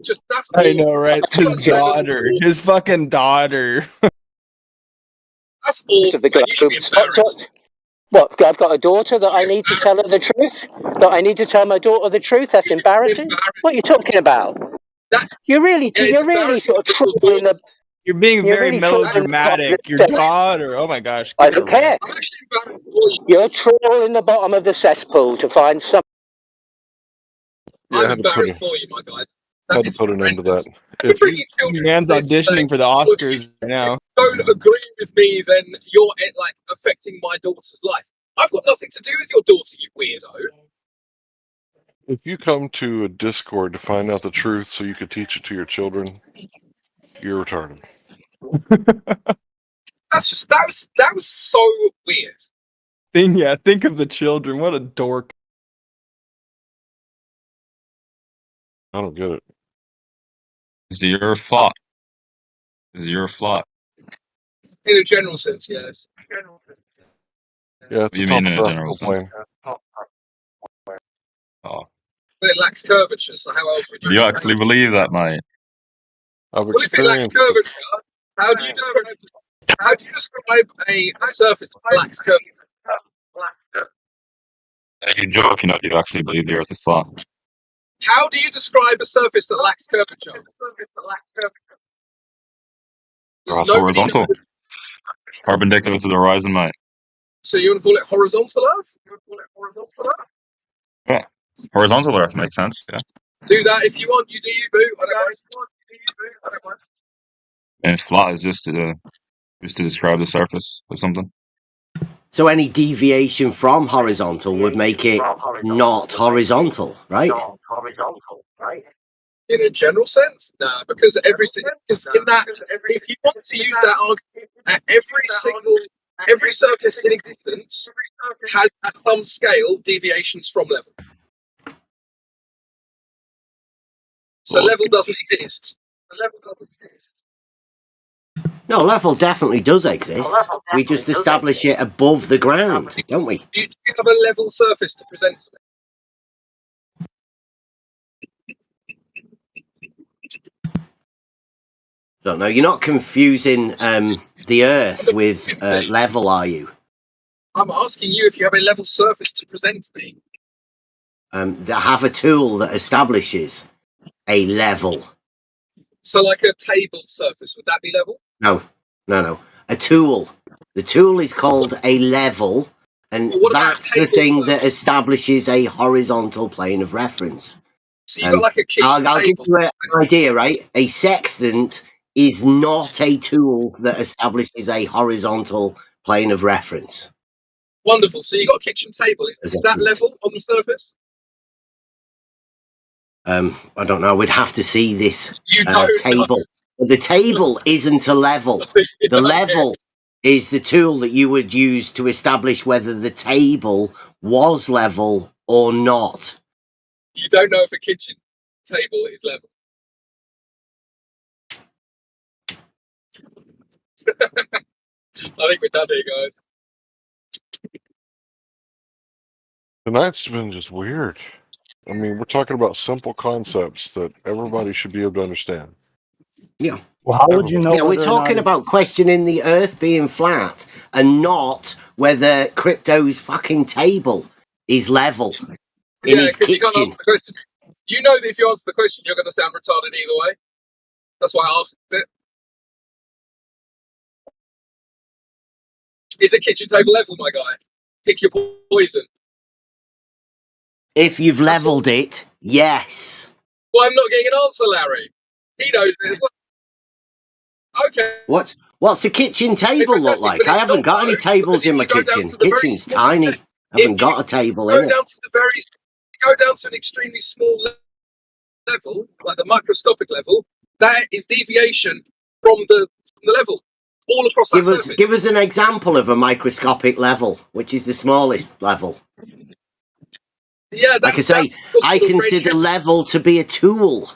I know, right? You wanna His stand on your daughter. His fucking daughter. That's awful. Of the Man. You should be embarrassed. What? I've got a daughter that I need to tell her the truth. That I need to tell my daughter the truth. That's embarrassing. What are you talking about? You're really sort of trolling the. You're being You're very really trolling the bottom of melodramatic. the Your cesspool. daughter. Oh my gosh. I Give it a don't care. rest. You're trolling the bottom of the cesspool to find some. Yeah, I'm embarrassed for you, my guy. I had to put an end to that. If you If bring you, your children Man's to this auditioning thing, for the or if you Oscars right now. don't agree with me, then you're like affecting my daughter's life. I've got nothing to do with your daughter, you weirdo. if you come to a Discord to find out the truth so you could teach it to your children, you're retarded. That was so weird. Think of the children. What a dork. I don't get it. Is it your fault? Is it your fault? In a general sense, yes. Yeah, it's You a mean in a general topographical sense? plane. Oh. But it lacks curvature, so how else would you You explain actually it? believe that, mate? I've Well, if it lacks experienced it. curvature, how do you describe a surface that lacks curvature? You're joking that you actually believe the Earth is flat. How do you describe a surface that lacks curvature? That's horizontal. Perpendicular to the horizon, mate. So you want to call it horizontal Earth? Yeah. Horizontal Earth makes sense, yeah. Do that if you want. You do you, boo. I don't mind. And flat is just to describe the surface of something. So any deviation from horizontal would make it not horizontal, right? In a general sense, no, because if you want to use that argument, every surface in existence has at some scale deviations from level. So level doesn't exist. No, level definitely does exist. We just establish it above the ground, don't we? Do you have a level surface to present to me? Don't know. You're not confusing the Earth with level, are you? I'm asking you if you have a level surface to present to me. That have a tool that establishes a level. So like a table surface, would that be level? No. A tool. The tool is called a level, and that's the thing that establishes a horizontal plane of reference. So you've got like a kitchen I'll give table. you an idea, right? A sextant is not a tool that establishes a horizontal plane of reference. Wonderful. So you've got a kitchen table. Is that level on the surface? I don't know. We'd have to see this table. know. The table isn't a level. The level is the tool that you would use to establish whether the table was level or not. You don't know if a kitchen table is level. I think we're done here, guys. Tonight's been just weird. I mean, we're talking about simple concepts that everybody should be able to understand. Yeah. Well, how would you know? Yeah, we're talking about questioning the Earth being flat and not whether Crypto's fucking table is level in his kitchen. You can't answer the question. You know that if you answer the question, you're going to sound retarded either way. That's why I asked it. Is a kitchen table level, my guy? Pick your poison. If you've leveled it, yes. Well, I'm not getting an answer, Larry. He knows this. Okay. What's a kitchen table look like? I haven't got any tables in my kitchen. Kitchen's tiny. I haven't got a table in it. Go down to an extremely small level. level, like the microscopic level, that is deviation from the level all across that surface. Give us an example of a microscopic level, which is the smallest level. Yeah, like I say, I consider level to be a tool.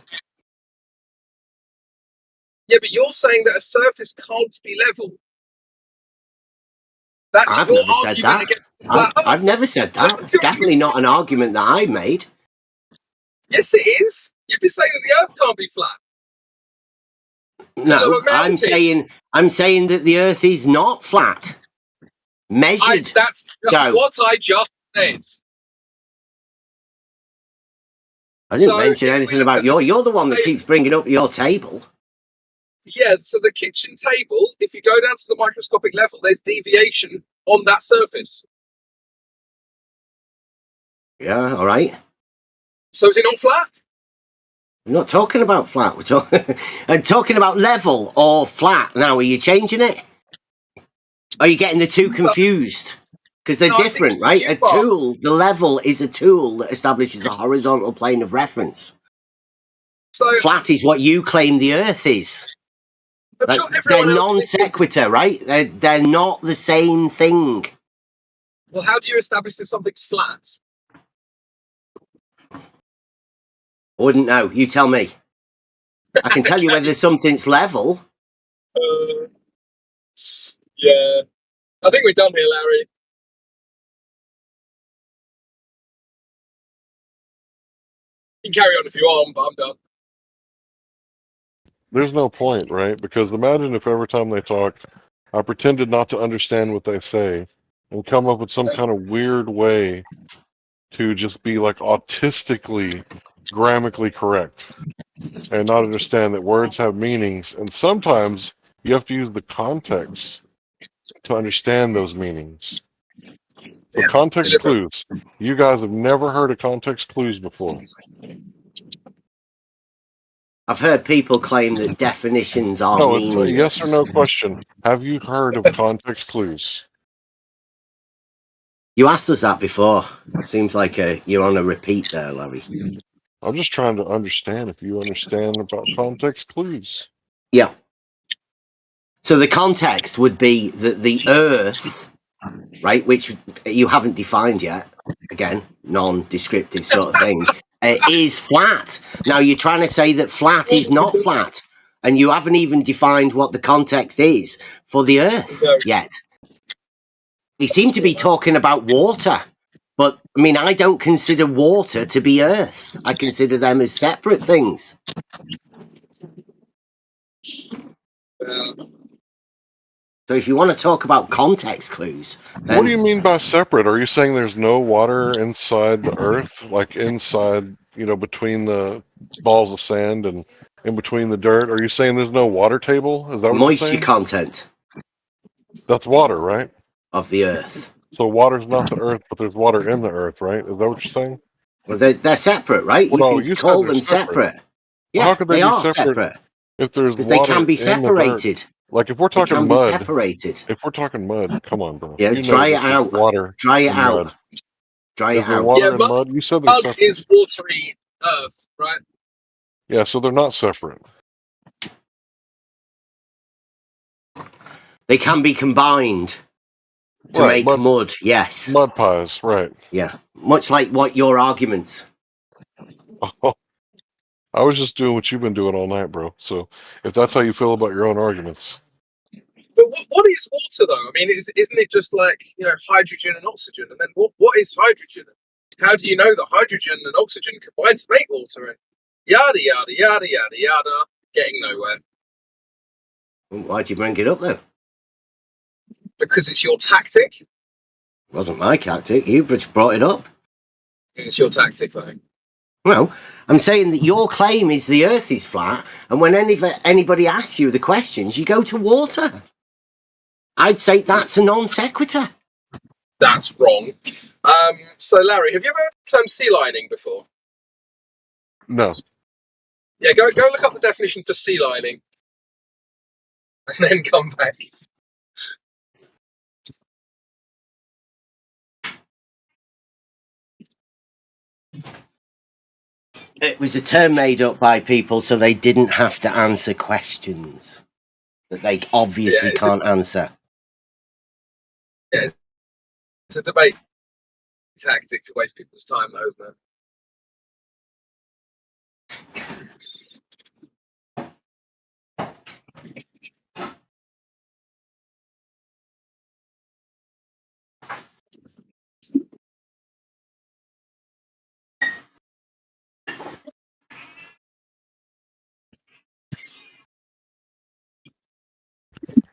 Yeah, but you're saying that a surface can't be level. That's I've your never said argument that. against the flat Earth. I've never said that. It's definitely not an argument that I made. Yes, it is. You've been saying that the Earth can't be flat. No, I'm saying that the Earth is not flat. Measured. That's what I just said. I didn't mention anything about you're the one that keeps bringing up your table. Yeah, so the kitchen table, if you go down to the microscopic level, there's deviation on that surface. Yeah, all right. So is it not flat? We're not talking about flat. I'm talking about level or flat. Now, are you changing it? Are you getting the two confused? Because they're different, right? A tool, the level is a tool that establishes a horizontal plane of reference. So flat is what you claim the Earth is. They're non sequitur, right? They're not the same thing. Well, how do you establish if something's flat? I wouldn't know. You tell me. I can tell you whether something's level. Yeah. I think we're done here, Larry. You can carry on if you want, but I'm done. There's no point, right? Because imagine if every time they talked, I pretended not to understand what they say and come up with some kind of weird way to just be like autistically, grammatically correct and not understand that words have meanings. And sometimes you have to use the context to understand those meanings. So context clues. You guys have never heard of context clues before. I've heard people claim that definitions are No, meaningless. it's a yes or no question. Have you heard of context clues? You asked us that before. Seems like you're on a repeat there, Larry. I'm just trying to understand if you understand about context clues. Yeah. So the context would be that the Earth, right, which you haven't defined yet, again, non-descriptive sort of thing, is flat. Now you're trying to say that flat is not flat, and you haven't even defined what the context is for the Earth yet. You seem to be talking about water, but I mean, I don't consider water to be Earth. I consider them as separate things. So if you want to talk about context clues, then what do you mean by separate? Are you saying there's no water inside the Earth, like inside, between the balls of sand and in between the dirt? Are you saying there's no water table? Is that what you're saying? Moisture content. That's water, right? Of the Earth. So water's not the Earth, but there's water in the Earth, right? Is that what you're saying? Well, they're separate, right? Well, You can call them separate. Yeah, how could they be are separate if there's because water they can be in the dirt? separated. Like if we're talking they can mud, be separated. If we're talking mud, come on, bro. Yeah, dry it out. Water. Dry it out. Mud. Dry Is it there out. water and mud? You said they're Mud separate. is watery Earth, right? Yeah, so they're not separate. They can be combined to make mud. Yes. Mud pies, right? Yeah, much like what your arguments. Oh, I was just doing what you've been doing all night, bro. So if that's how you feel about your own arguments. But what is water, though? I mean, isn't it just like, hydrogen and oxygen? And then what is hydrogen? How do you know that hydrogen and oxygen combine to make water? And yada, yada, yada, yada, yada. Getting nowhere. Why'd you bring it up, then? Because it's your tactic. It wasn't my tactic. You just brought it up. It's your tactic, though. Well, I'm saying that your claim is the Earth is flat, and when anybody asks you the questions, you go to water. I'd say that's a non sequitur. That's wrong. So, Larry, have you ever heard the term sea lining before? No. Yeah, go look up the definition for sea lining, and then come back. It was a term made up by people so they didn't have to answer questions that they obviously can't answer. Yeah, it's a debate tactic to waste people's time, though, isn't it?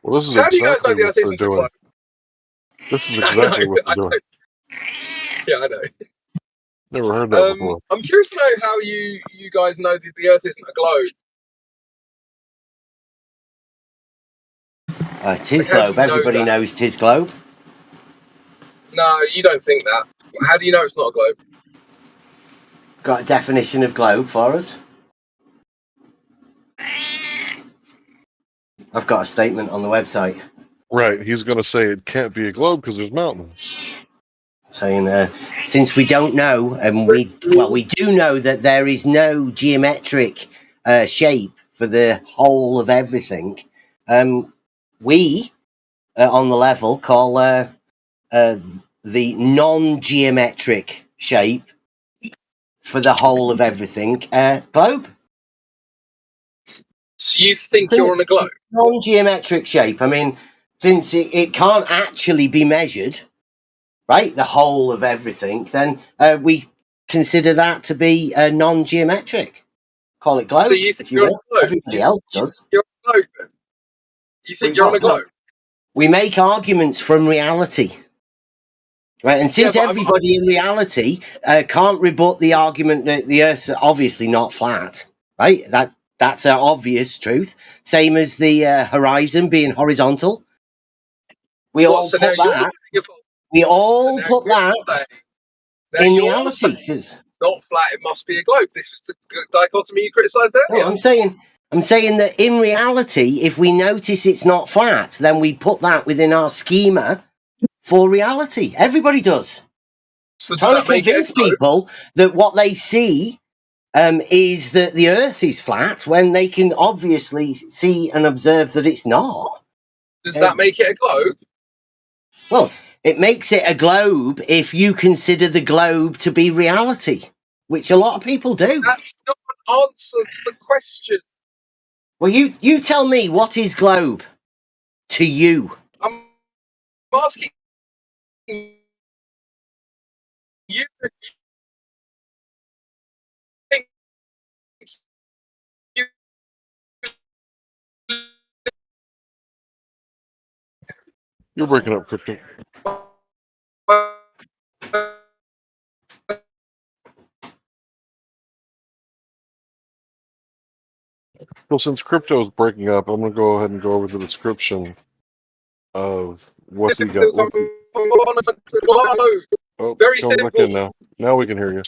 Well, this is So how do you guys know exactly the what Earth they're isn't a globe? doing. This is I know, exactly what I they're know. doing. Yeah, I know. Never heard that before. I'm curious to know how you guys know that the Earth isn't a globe. Tis Like, how do globe. you know Everybody that? knows tis globe. No, you don't think that. How do you know it's not a globe? Got a definition of globe for us? I've got a statement on the website. Right, he's going to say it can't be a globe because there's mountains. Saying, since we don't know, and we do know that there is no geometric shape for the whole of everything, we, on the level, call the non-geometric shape for the whole of everything globe. So you think you're on a globe? Non-geometric shape. I mean, since it can't actually be measured, right, the whole of everything, then we consider that to be non-geometric. Call it globe. So you think if you you're on will. a globe? Everybody else does. You're on a globe. You think you're on a globe? We make arguments from reality. Right, and since everybody in reality can't rebut the argument that the Earth's obviously not flat, right? That's an obvious truth. Same as the horizon being horizontal. We all put that. We all put that in reality. It's not flat. It must be a globe. This is the dichotomy you criticised earlier. No, I'm saying that in reality, if we notice it's not flat, then we put that within our schema for reality. Everybody does. So trying to convince people that what they see is that the Earth is flat when they can obviously see and observe that it's not. Does that make it a globe? Well, it makes it a globe if you consider the globe to be reality, which a lot of people do. That's not an answer to the question. Well, you tell me, what is globe to you? I'm asking you. You're breaking up, Crypto. Well, since Crypto is breaking up, I'm going to go ahead and go over the description of what he got. Oh, Very coming back in now. Now we can hear you.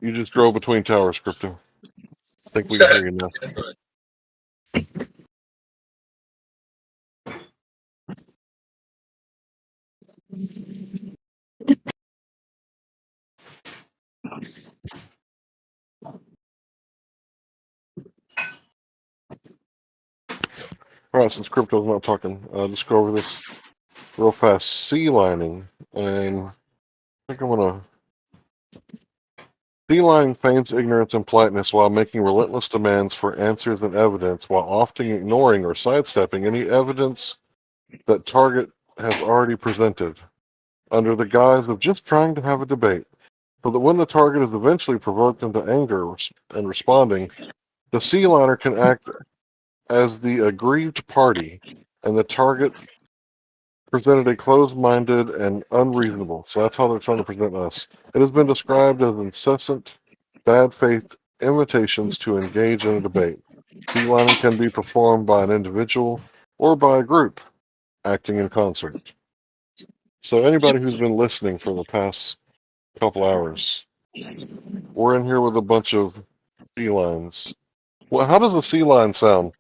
You just drove between towers, Crypto. I think we can hear you now. Alright, since Crypto's not talking, I'll just go over this real fast. Sea lining, and I think I'm gonna... Sea lining feigns ignorance and politeness while making relentless demands for answers and evidence, while often ignoring or sidestepping any evidence that target has already presented, under the guise of just trying to have a debate, so that when the target is eventually provoked into anger and responding, the sea liner can act as the aggrieved party, and the target presented a closed-minded and unreasonable. So that's how they're trying to present us. It has been described as incessant, bad faith invitations to engage in a debate. Sea lining can be performed by an individual or by a group acting in concert. So anybody who's been listening for the past couple hours, we're in here with a bunch of sea lions. Well, how does a sea lion sound?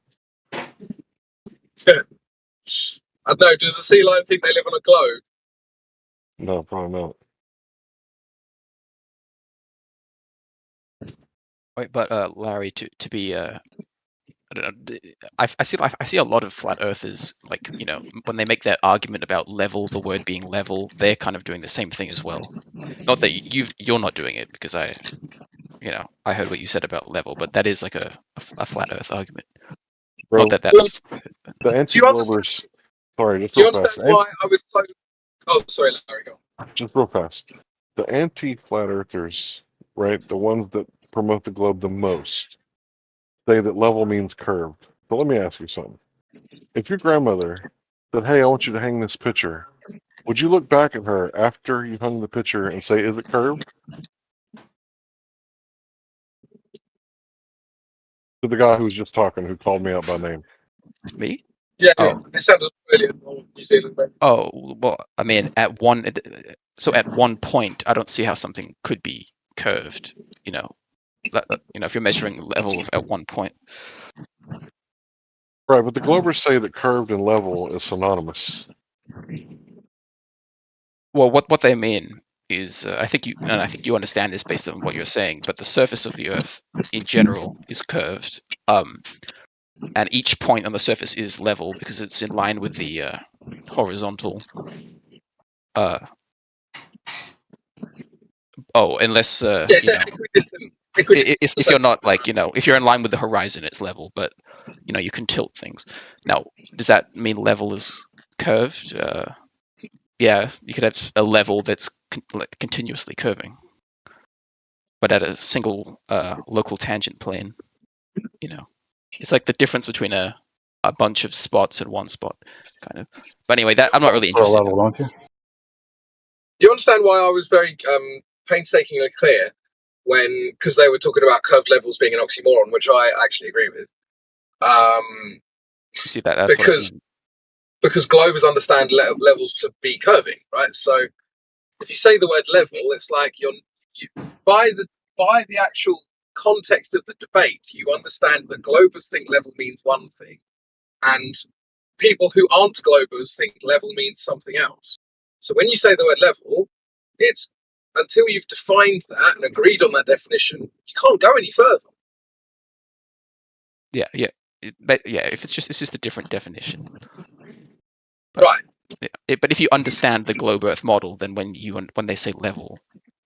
I don't know. Does the sea lion think they live on a globe? No, probably not. Wait, but Larry, to be I don't know. I see a lot of flat earthers, like, when they make that argument about level, the word being level, they're kind of doing the same thing as well. Not that you're not doing it, because I heard what you said about level, but that is like a flat Earth argument. Bro, Not that the anti-globers. Sorry, just Do you real understand fast. why I was so? Oh, sorry, Larry. Go. Just real fast. The anti-flat earthers, right? The ones that promote the globe the most, say that level means curved. But let me ask you something. If your grandmother said, "Hey, I want you to hang this picture," would you look back at her after you hung the picture and say, "Is it curved?" To the guy who was just talking, who called me out by name. Me? Yeah, Oh. It sounds Australian or New Zealand. Maybe. Oh, well, I mean, at one point, I don't see how something could be curved. If you're measuring level at one point. Right, but the globers say that curved and level is synonymous. Well, what they mean is, I think you understand this based on what you're saying, but the surface of the Earth in general is curved, and each point on the surface is level because it's in line with the horizontal. Unless equidistant. if you're not if you're in line with the horizon, it's level, but you can tilt things. Now, does that mean level is curved? Yeah, you could have a level that's continuously curving, but at a single local tangent plane. It's like the difference between a bunch of spots and one spot, kind of. But anyway, that I'm not really For a interested level, don't you? You understand why I was very painstakingly clear because they were talking about curved levels being an oxymoron, which I actually agree with. You see that? That's because globers understand levels to be curving, right? So if you say the word level, it's like you by the actual context of the debate, you understand that globers think level means one thing, and people who aren't globers think level means something else. So when you say the word level, it's until you've defined that and agreed on that definition, you can't go any further. Yeah. If it's just a different definition. But, right. But if you understand the globe Earth model, then when they say level,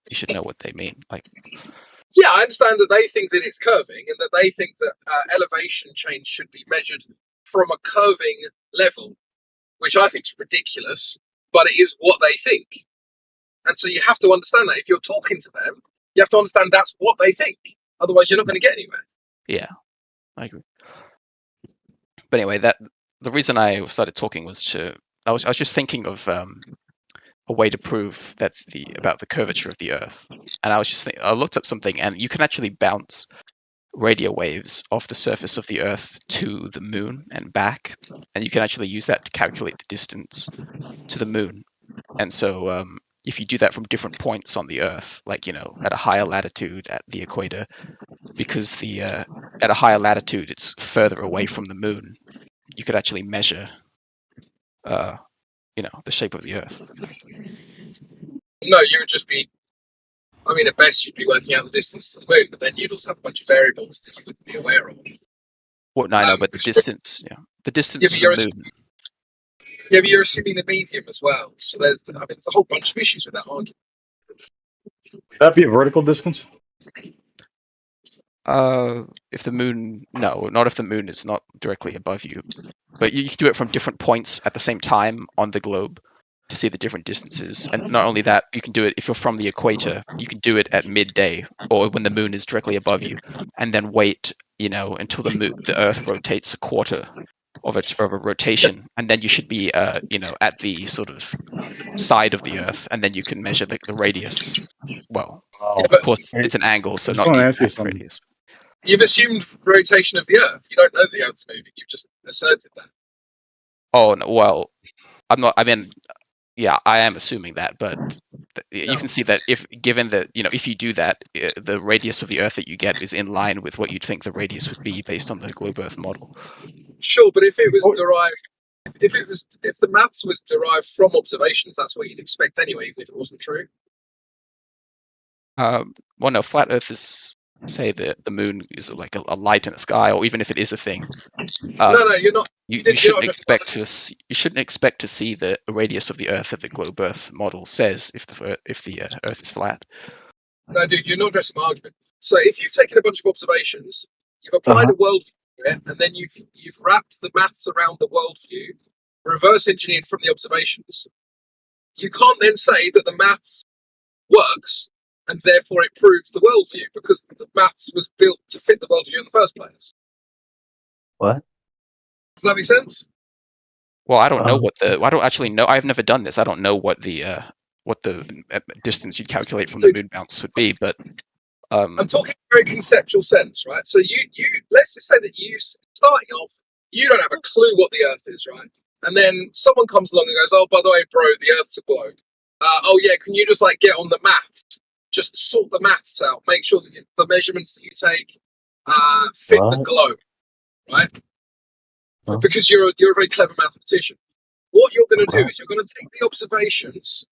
you should know what they mean. Yeah, I understand that they think that it's curving and that they think that elevation change should be measured from a curving level, which I think is ridiculous, but it is what they think. And so you have to understand that if you're talking to them, you have to understand that's what they think. Otherwise, you're not going to get anywhere. Yeah, I agree. But anyway, the reason I started talking was I was just thinking of a way to prove that about the curvature of the Earth, and I looked up something, and you can actually bounce radio waves off the surface of the Earth to the moon and back, and you can actually use that to calculate the distance to the moon. And so if you do that from different points on the Earth, like at a higher latitude at the equator, because at a higher latitude it's further away from the moon, you could actually measure the shape of the Earth. No, you would just be, at best you'd be working out the distance to the moon, but then you'd also have a bunch of variables that you wouldn't be aware of. Well, no, I know, but the distance, the distance to the moon. Yeah, but you're assuming the medium as well. So there's a whole bunch of issues with that argument. Would that be a vertical distance? If the moon, no, not if the moon is not directly above you. But you can do it from different points at the same time on the globe to see the different distances. And not only that, you can do it if you're from the equator. You can do it at midday or when the moon is directly above you, and then wait, until the Earth rotates a quarter of a rotation, and then you should be, at the sort of side of the Earth, and then you can measure the radius. Well, of course, it's an angle, so not the exact radius. You've assumed rotation of the Earth. You don't know the Earth's moving. You've just asserted that. Oh, no, well, I'm not. I mean, yeah, I am assuming that, but you can see that if given that if you do that, the radius of the Earth that you get is in line with what you'd think the radius would be based on the globe Earth model. Sure, but if it was derived, if the maths was derived from observations, that's what you'd expect anyway, even if it wasn't true. Well, no, flat Earth is say that the moon is like a light in the sky, or even if it is a thing, no, you're not. You shouldn't expect to see the radius of the Earth that the globe Earth model says if the Earth is flat. No, dude, you're not addressing my argument. So if you've taken a bunch of observations, you've applied a worldview to it, and then you've wrapped the maths around the worldview, reverse engineered from the observations, you can't then say that the maths works and therefore it proves the worldview, because the maths was built to fit the worldview in the first place. What? Does that make sense? Well, I don't know I don't actually know. I've never done this. I don't know what the distance you'd calculate from the moon bounce would be, but I'm talking in a very conceptual sense, right? So you let's just say that you, starting off, you don't have a clue what the Earth is, right? And then someone comes along and goes, "Oh, by the way, bro, the Earth's a globe. Oh yeah, can you just like get on the maths? Just sort the maths out. Make sure that the measurements that you take fit the globe, right? Because you're a very clever mathematician. What you're going to do is you're going to take the observations.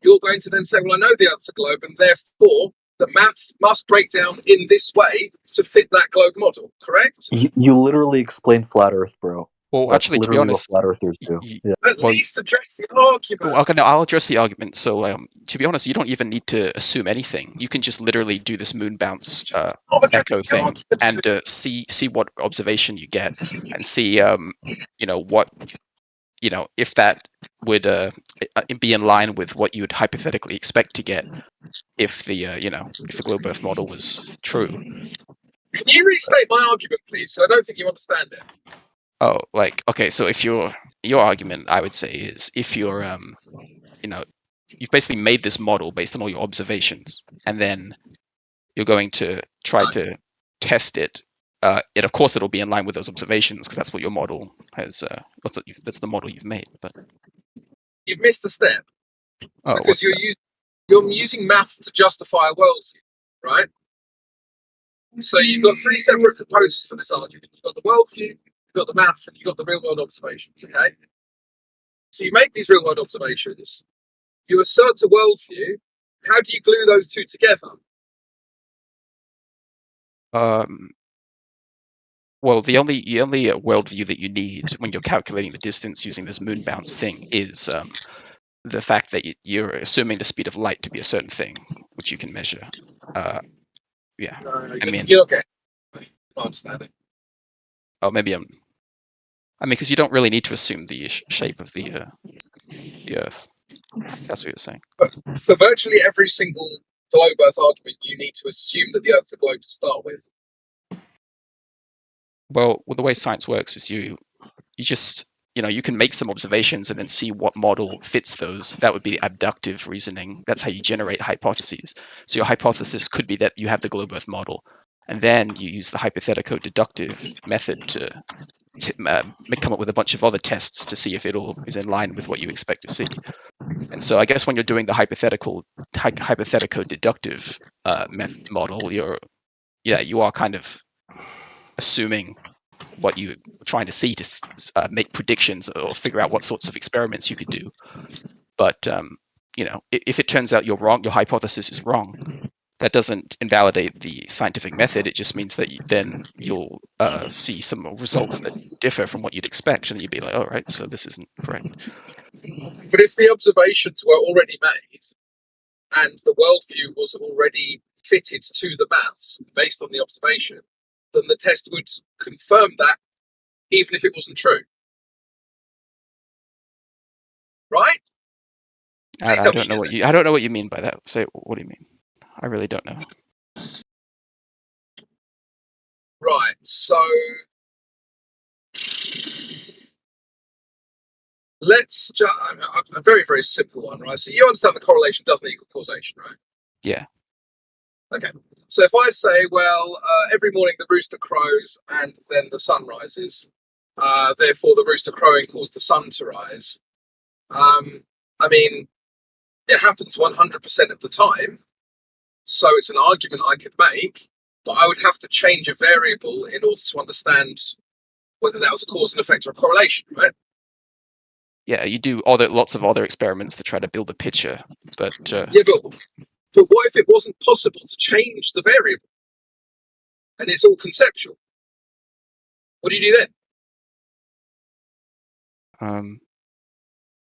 You're going to then say, well, I know the Earth's a globe, and therefore the maths must break down in this way to fit that globe model, correct? You literally explained flat Earth, bro. Well, That's actually, to be literally honest, what flat Earthers do. At least address the argument. Well, okay, no, I'll address the argument. So, to be honest, you don't even need to assume anything. You can just literally do this moon bounce echo thing and see what observation you get, and see if that would be in line with what you would hypothetically expect to get if the if the globe Earth model was true. Can you restate my argument, please? So I don't think you understand it. Oh, okay, so if your argument, I would say, is if you're you've basically made this model based on all your observations, and then you're going to try to test it. Of course it'll be in line with those observations, because that's what your model has. That's the model you've made. But you've missed the step, because you're using maths to justify a worldview, right? So you've got three separate components for this argument. You've got the worldview, you've got the maths, and you've got the real world observations. Okay. So you make these real world observations. You assert a worldview. How do you glue those two together? Well, the only worldview that you need when you're calculating the distance using this moon bounce thing is the fact that you're assuming the speed of light to be a certain thing, which you can measure. Yeah, you're okay. I understand it. Oh, maybe because you don't really need to assume the shape of the Earth. That's what you're saying. But for virtually every single globe Earth argument, you need to assume that the Earth's a globe to start with. Well, the way science works is you just you can make some observations and then see what model fits those. That would be abductive reasoning. That's how you generate hypotheses. So your hypothesis could be that you have the globe Earth model, and then you use the hypothetico-deductive method to come up with a bunch of other tests to see if it all is in line with what you expect to see. And so I guess when you're doing the hypothetico-deductive model, you are kind of assuming what you're trying to see to make predictions or figure out what sorts of experiments you could do. But if it turns out you're wrong, your hypothesis is wrong, that doesn't invalidate the scientific method. It just means that then you'll see some results that differ from what you'd expect, and you'd be like, "All right, so this isn't correct." But if the observations were already made and the worldview was already fitted to the maths based on the observation, then the test would confirm that, even if it wasn't true. Right? I don't know what you mean by that. Say, what do you mean? I really don't know. Right. So let's just a very, very simple one, right? So you understand that correlation doesn't equal causation, right? Yeah. Okay. So if I say, well, every morning the rooster crows and then the sun rises, therefore the rooster crowing caused the sun to rise. It happens 100% of the time. So it's an argument I could make, but I would have to change a variable in order to understand whether that was a cause and effect or a correlation, right? Yeah, you do lots of other experiments to try to build a picture, but but what if it wasn't possible to change the variable? and it's all conceptual. What do you do then?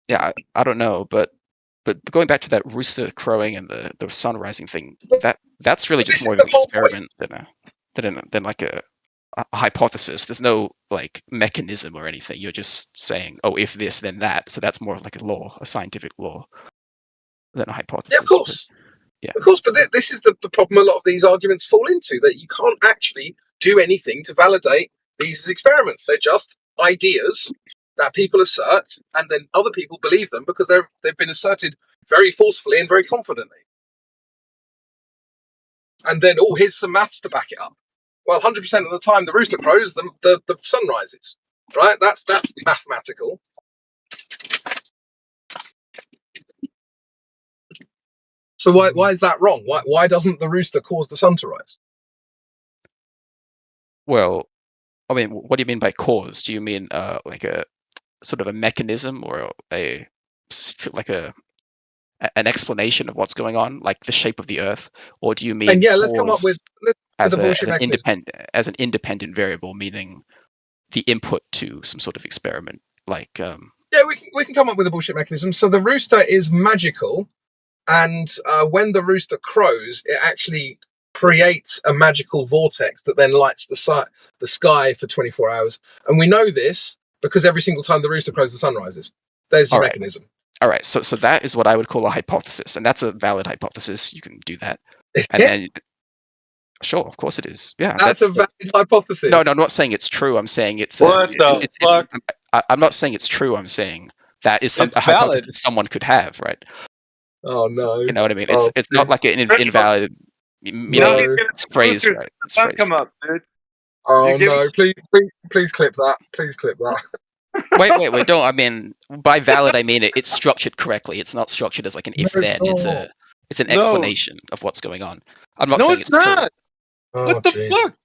Yeah, I don't know, but going back to that rooster crowing and the sun rising thing, that's really just more of an experiment than like a hypothesis. There's no like mechanism or anything. You're just saying, oh, if this, then that. So that's more of like a law, a scientific law, than a hypothesis. Yeah, of course. Yeah, of course. But this is the problem a lot of these arguments fall into, that you can't actually do anything to validate these experiments. They're just ideas that people assert, and then other people believe them because they've been asserted very forcefully and very confidently. And then, oh, here's some maths to back it up. Well, 100% of the time the rooster crows, the sun rises, right? That's mathematical. So why is that wrong? Why doesn't the rooster cause the sun to rise? Well, I mean, what do you mean by cause? Do you mean like a sort of a mechanism or an explanation of what's going on, like the shape of the Earth, or do you mean? And yeah, let's come up with as an independent variable, meaning the input to some sort of experiment, like. Yeah, we can come up with a bullshit mechanism. So the rooster is magical, and when the rooster crows, it actually creates a magical vortex that then lights the sky for 24 hours. And we know this because every single time the rooster crows, the sun rises. There's your mechanism. All right, so that is what I would call a hypothesis, and that's a valid hypothesis. You can do that. Then, sure, of course it is. Yeah, that's a valid hypothesis. No, I'm not saying it's true. I'm saying it's what the fuck? I'm not saying it's true. I'm saying that is a hypothesis someone could have, right? Oh no! You know what I mean? It's not like an invalid phrase, right? The sun come up, dude. Oh no! Please clip that. Please clip that. Wait! Don't. I mean, by valid, I mean it's structured correctly. It's not structured as like an if-then. It's an explanation of what's going on. I'm not saying it's not. True. What the fuck?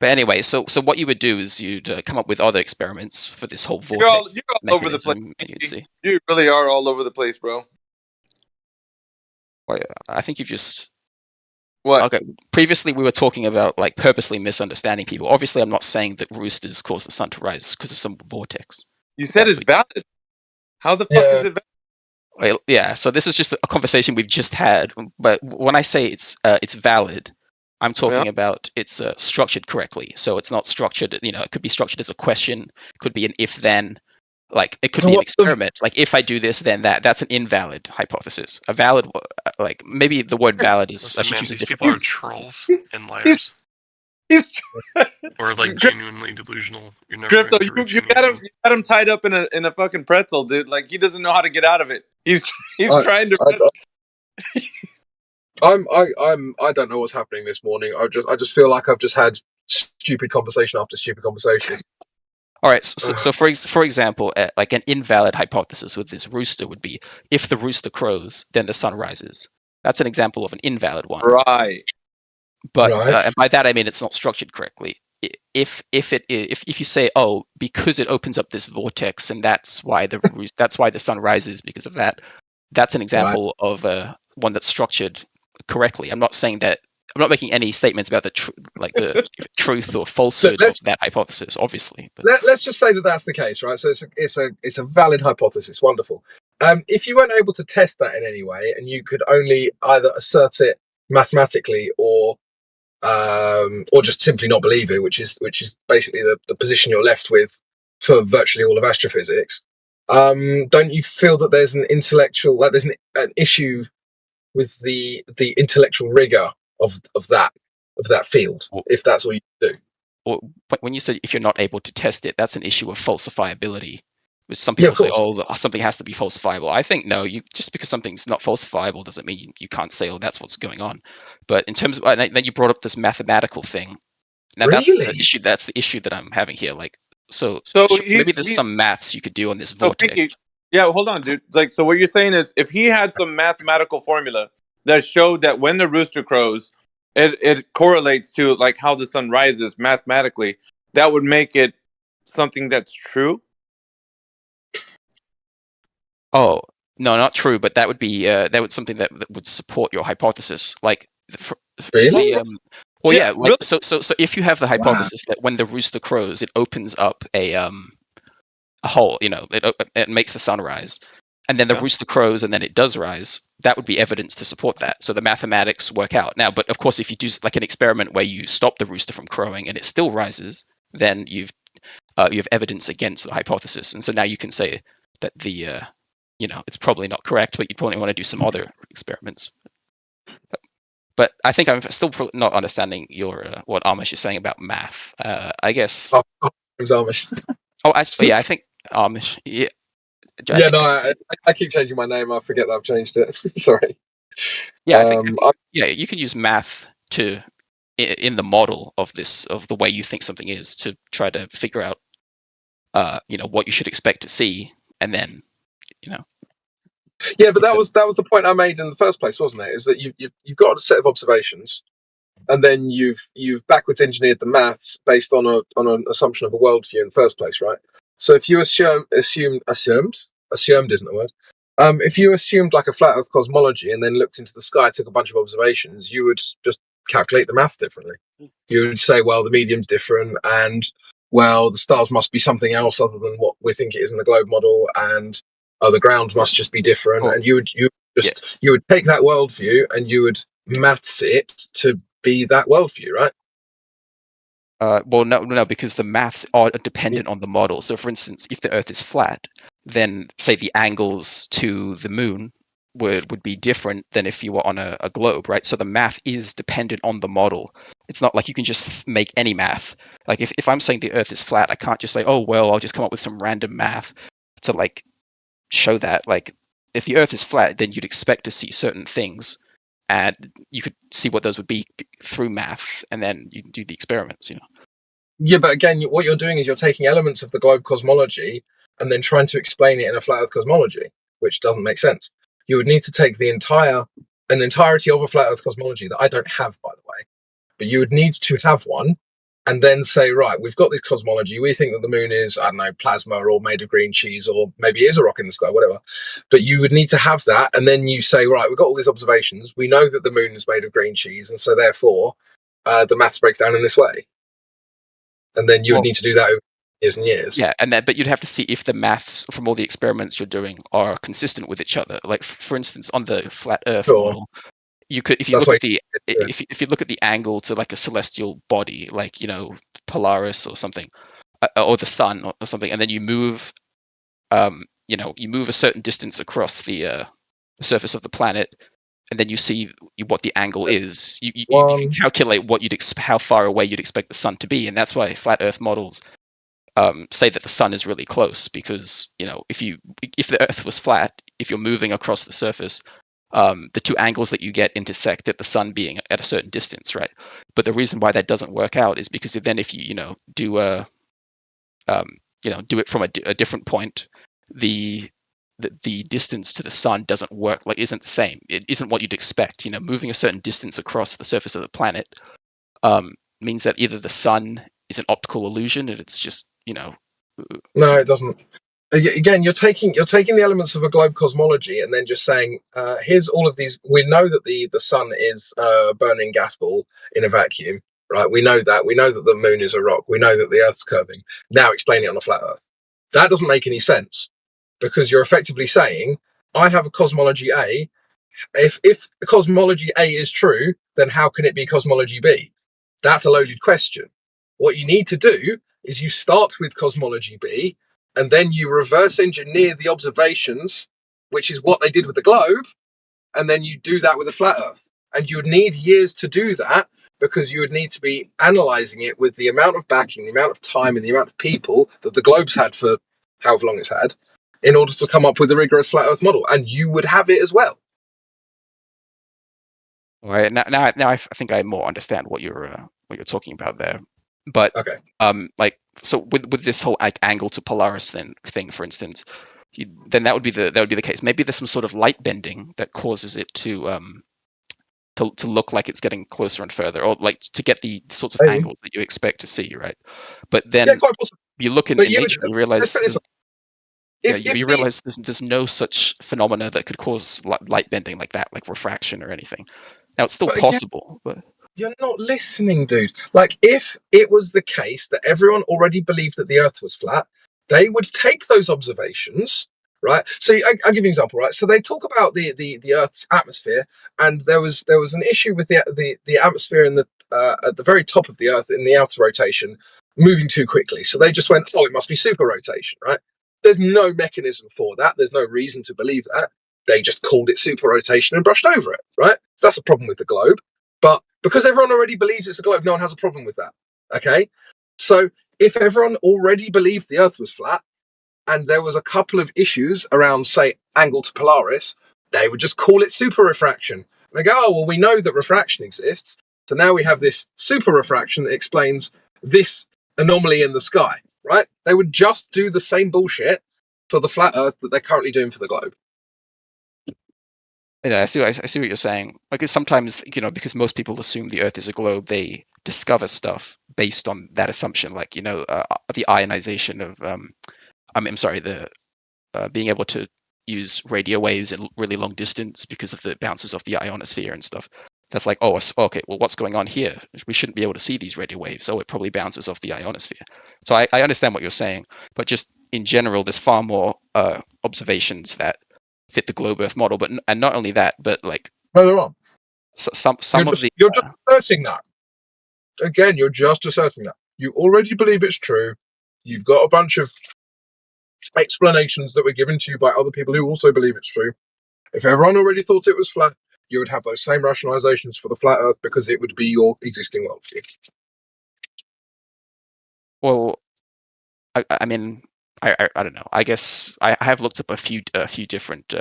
But anyway, so what you would do is you'd come up with other experiments for this whole vortex. You're all over the place. You really are all over the place, bro. Well, I think you've just. What? Okay. Previously, we were talking about like purposely misunderstanding people. Obviously, I'm not saying that roosters cause the sun to rise because of some vortex. You said it's valid. How the fuck is it valid? Well, yeah. So this is just a conversation we've just had. But when I say it's valid, I'm talking about it's structured correctly. So it's not structured. It could be structured as a question. It could be an if-then. Like it could be an experiment. Like if I do this, then that. That's an invalid hypothesis. A valid, like maybe the word valid is. I should use a different people word. are trolls and liars. Or like genuinely delusional. You're never Crypto, you got him tied up in a fucking pretzel, dude. Like he doesn't know how to get out of it. He's trying to. I don't know what's happening this morning. I just feel like I've just had stupid conversation after stupid conversation. All right, so for example, like an invalid hypothesis with this rooster would be if the rooster crows, then the sun rises. That's an example of an invalid one. Right. But and by that I mean it's not structured correctly. If you say, oh, because it opens up this vortex and that's why the sun rises because of that, that's an example of one that's structured correctly. I'm not saying that. I'm not making any statements about the truth or falsehood of that hypothesis, obviously. But. Let's just say that that's the case, right? So it's a valid hypothesis. Wonderful. If you weren't able to test that in any way, and you could only either assert it mathematically or just simply not believe it, which is basically the position you're left with for virtually all of astrophysics, don't you feel that there's an intellectual, there's an issue with the intellectual rigor of that field, if that's all you do? Or when you say if you're not able to test it, that's an issue of falsifiability. Some people say, oh, something has to be falsifiable. I think no, just because something's not falsifiable doesn't mean you can't say, oh, that's what's going on. But in terms of, then you brought up this mathematical thing. Now that's the issue. That's the issue that I'm having here. Like, so maybe there's some maths you could do on this vortex. Yeah, hold on, dude. Like, so what you're saying is, if he had some mathematical formula that showed that when the rooster crows, it correlates to like how the sun rises mathematically, that would make it something that's true. Oh no, not true. But that would be something that would support your hypothesis. Like, really? Well, Yeah, yeah, like so if you have the Wow. hypothesis that when the rooster crows, it opens up a hole, it makes the sun rise, and then the Yeah. rooster crows and then it does rise, that would be evidence to support that. So the mathematics work out. Now, but of course, if you do like an experiment where you stop the rooster from crowing and it still rises, then you have evidence against the hypothesis, and so now you can say that the it's probably not correct, but you probably want to do some other experiments. But I think I'm still not understanding what Amish is saying about math. I guess. Oh, it was Amish. Oh, actually, yeah, I think Amish. Yeah. Yeah, no, I keep changing my name. I forget that I've changed it. Sorry. Yeah, I think you can use math to in the model of the way you think something is to try to figure out what you should expect to see, and then Yeah, but that was the point I made in the first place, wasn't it? Is that you've got a set of observations, and then you've backwards engineered the maths based on an assumption of a worldview in the first place, right? So if you assumed isn't the word. If you assumed like a flat Earth cosmology and then looked into the sky, took a bunch of observations, you would just calculate the math differently. You would say, well, the medium's different, and well, the stars must be something else other than what we think it is in the globe model, and the ground must just be different. And you would take that worldview and you would maths it to be that worldview, right? Well, no, because the maths are dependent on the model. So, for instance, if the Earth is flat, then say the angles to the moon would be different than if you were on a globe, right? So the math is dependent on the model. It's not like you can just make any math. Like if I'm saying the Earth is flat, I can't just say, oh well, I'll just come up with some random math to like show that. Like if the Earth is flat, then you'd expect to see certain things, and you could see what those would be through math, and then you can do the experiments. Yeah, but again, what you're doing is you're taking elements of the globe cosmology and then trying to explain it in a flat Earth cosmology, which doesn't make sense. You would need to take an entirety of a flat Earth cosmology that I don't have, by the way, but you would need to have one, and then say, right, we've got this cosmology. We think that the moon is, I don't know, plasma or made of green cheese, or maybe it is a rock in the sky, whatever. But you would need to have that, and then you say, right, we've got all these observations. We know that the moon is made of green cheese, and so therefore the maths breaks down in this way. And then you would need to do that over years and years. Yeah, but you'd have to see if the maths from all the experiments you're doing are consistent with each other. Like, for instance, on the flat Earth model, you could, if you look at the angle to like a celestial body, like Polaris or something, or the sun or something, and then you move, you move a certain distance across the surface of the planet, and then you see what the angle is. You can calculate what how far away you'd expect the sun to be, and that's why flat Earth models say that the sun is really close, because if the Earth was flat, if you're moving across the surface, the two angles that you get intersect at the sun being at a certain distance, right? But the reason why that doesn't work out is because then if you do it from a different point, the distance to the sun doesn't work, isn't the same. It isn't what you'd expect. Moving a certain distance across the surface of the planet means that either the sun is an optical illusion and it's just No, it doesn't. Again, you're taking the elements of a globe cosmology and then just saying, here's all of these. We know that the sun is a burning gas ball in a vacuum, right? We know that the moon is a rock. We know that the Earth's curving. Now explain it on a flat Earth. That doesn't make any sense, because you're effectively saying, I have a cosmology A. If cosmology A is true, then how can it be cosmology B? That's a loaded question. What you need to do is you start with cosmology B, and then you reverse engineer the observations, which is what they did with the globe, and then you do that with a flat Earth. And you would need years to do that, because you would need to be analysing it with the amount of backing, the amount of time, and the amount of people that the globe's had for however long it's had, in order to come up with a rigorous flat Earth model. And you would have it as well. All right, now I think I more understand what you're talking about there. But okay, so with this whole angle to Polaris thing, for instance, then that would be the case. Maybe there's some sort of light bending that causes it to look like it's getting closer and further, or like to get the sorts of angles that you expect to see, right? But then you look in nature and you realize there's no such phenomena that could cause light bending like that, like refraction or anything. Now it's still possible, but You're not listening, dude. Like, if it was the case that everyone already believed that the Earth was flat, they would take those observations, right? So I'll give you an example, right? So they talk about the Earth's atmosphere, and there was an issue with the atmosphere in the at the very top of the Earth in the outer rotation moving too quickly. So they just went, oh, it must be super rotation, right? There's no mechanism for that. There's no reason to believe that. They just called it super rotation and brushed over it, right? So that's a problem with the globe. But because everyone already believes it's a globe, no one has a problem with that. Okay? So if everyone already believed the Earth was flat, and there was a couple of issues around, say, angle to Polaris, they would just call it super refraction. They go, oh, well, we know that refraction exists, so now we have this super refraction that explains this anomaly in the sky, right? They would just do the same bullshit for the flat Earth that they're currently doing for the globe. Yeah, I see what you're saying. Like, sometimes, because most people assume the Earth is a globe, they discover stuff based on that assumption. Like, the ionization of, I'm sorry, the being able to use radio waves at really long distance because of the bounces off the ionosphere and stuff. That's like, oh, okay, well, what's going on here? We shouldn't be able to see these radio waves. Oh, it probably bounces off the ionosphere. So I understand what you're saying, but just in general, there's far more observations that fit the globe Earth model. And not only that, but like, no, they're wrong. Some of the you're just asserting that. Again, you're just asserting that. You already believe it's true. You've got a bunch of explanations that were given to you by other people who also believe it's true. If everyone already thought it was flat, you would have those same rationalizations for the flat Earth because it would be your existing worldview. Well, I mean, I don't know. I guess I have looked up a few different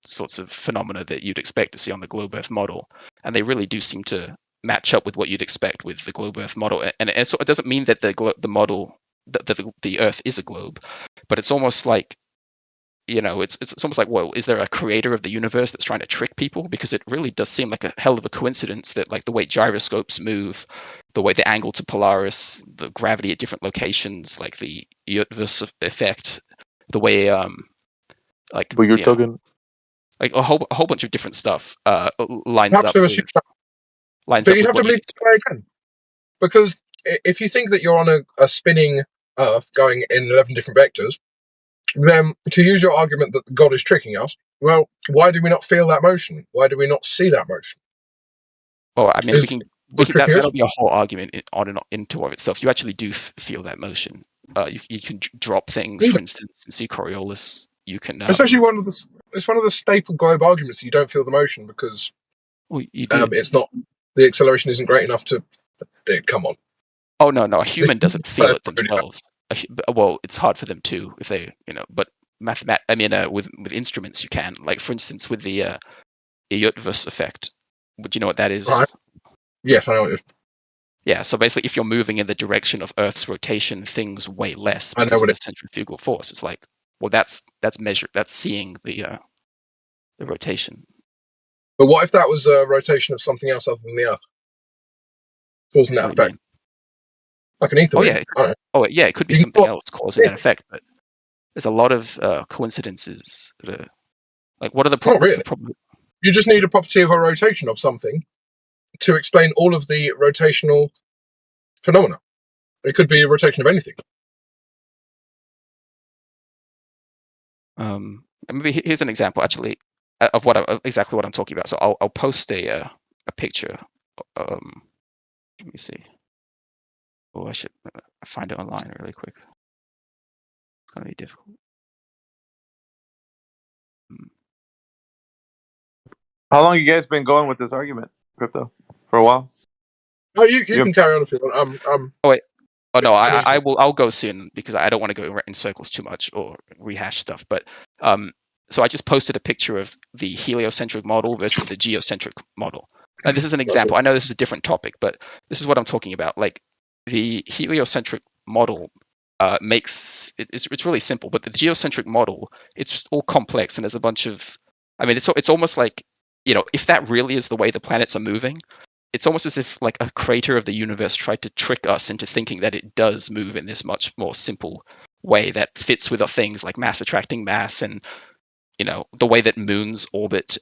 sorts of phenomena that you'd expect to see on the globe Earth model, and they really do seem to match up with what you'd expect with the globe Earth model. And it doesn't mean that the model that the Earth is a globe, but it's almost like, it's almost like, well, is there a creator of the universe that's trying to trick people? Because it really does seem like a hell of a coincidence that, like, the way gyroscopes move, the way the angle to Polaris, the gravity at different locations, like the universe effect, the way like, But you're talking. like a whole bunch of different stuff lines Perhaps up there with, was, lines but up you'd with have to what you believe it again. Because if you think that you're on a spinning Earth going in 11 different vectors, then to use your argument that God is tricking us, well, why do we not feel that motion? Why do we not see that motion? Well, I mean, that'll be a whole argument on and into of itself. You actually do feel that motion. You can drop things, for instance, and see Coriolis. You can. It's actually one of the staple globe arguments that you don't feel the motion because you do. It's not, the acceleration isn't great enough to. Dude, come on. Oh no, a human doesn't feel it themselves. Well, it's hard for them too if they, but with instruments you can. Like, for instance, with the Eötvös effect. Do you know what that is? Right. Yes, I know what it is. Yeah, so basically, if you're moving in the direction of Earth's rotation, things weigh less I know because what of the centrifugal force. It's like, well, that's measured. That's seeing the rotation. But what if that was a rotation of something else other than the Earth? Causing that effect. Like an ether ring. Yeah, it could be something else causing that effect. But there's a lot of coincidences that are, like, what are the problems? Not really. You just need a property of a rotation of something to explain all of the rotational phenomena. It could be a rotation of anything. Maybe here's an example, actually, of exactly what I'm talking about. So I'll post a picture. Let me see. Oh, I should find it online really quick. It's gonna be difficult. How long you guys been going with this argument, Crypto? For a while? Oh, you can carry on if you want. Oh wait. Oh no, I will. I'll go soon because I don't want to go in circles too much or rehash stuff. But so I just posted a picture of the heliocentric model versus the geocentric model. And this is an example. I know this is a different topic, but this is what I'm talking about. Like, the heliocentric model it's really simple, but the geocentric model, it's all complex and there's a bunch of. I mean, it's almost like, if that really is the way the planets are moving, it's almost as if, like, a creator of the universe tried to trick us into thinking that it does move in this much more simple way that fits with things like mass attracting mass and, the way that moons orbit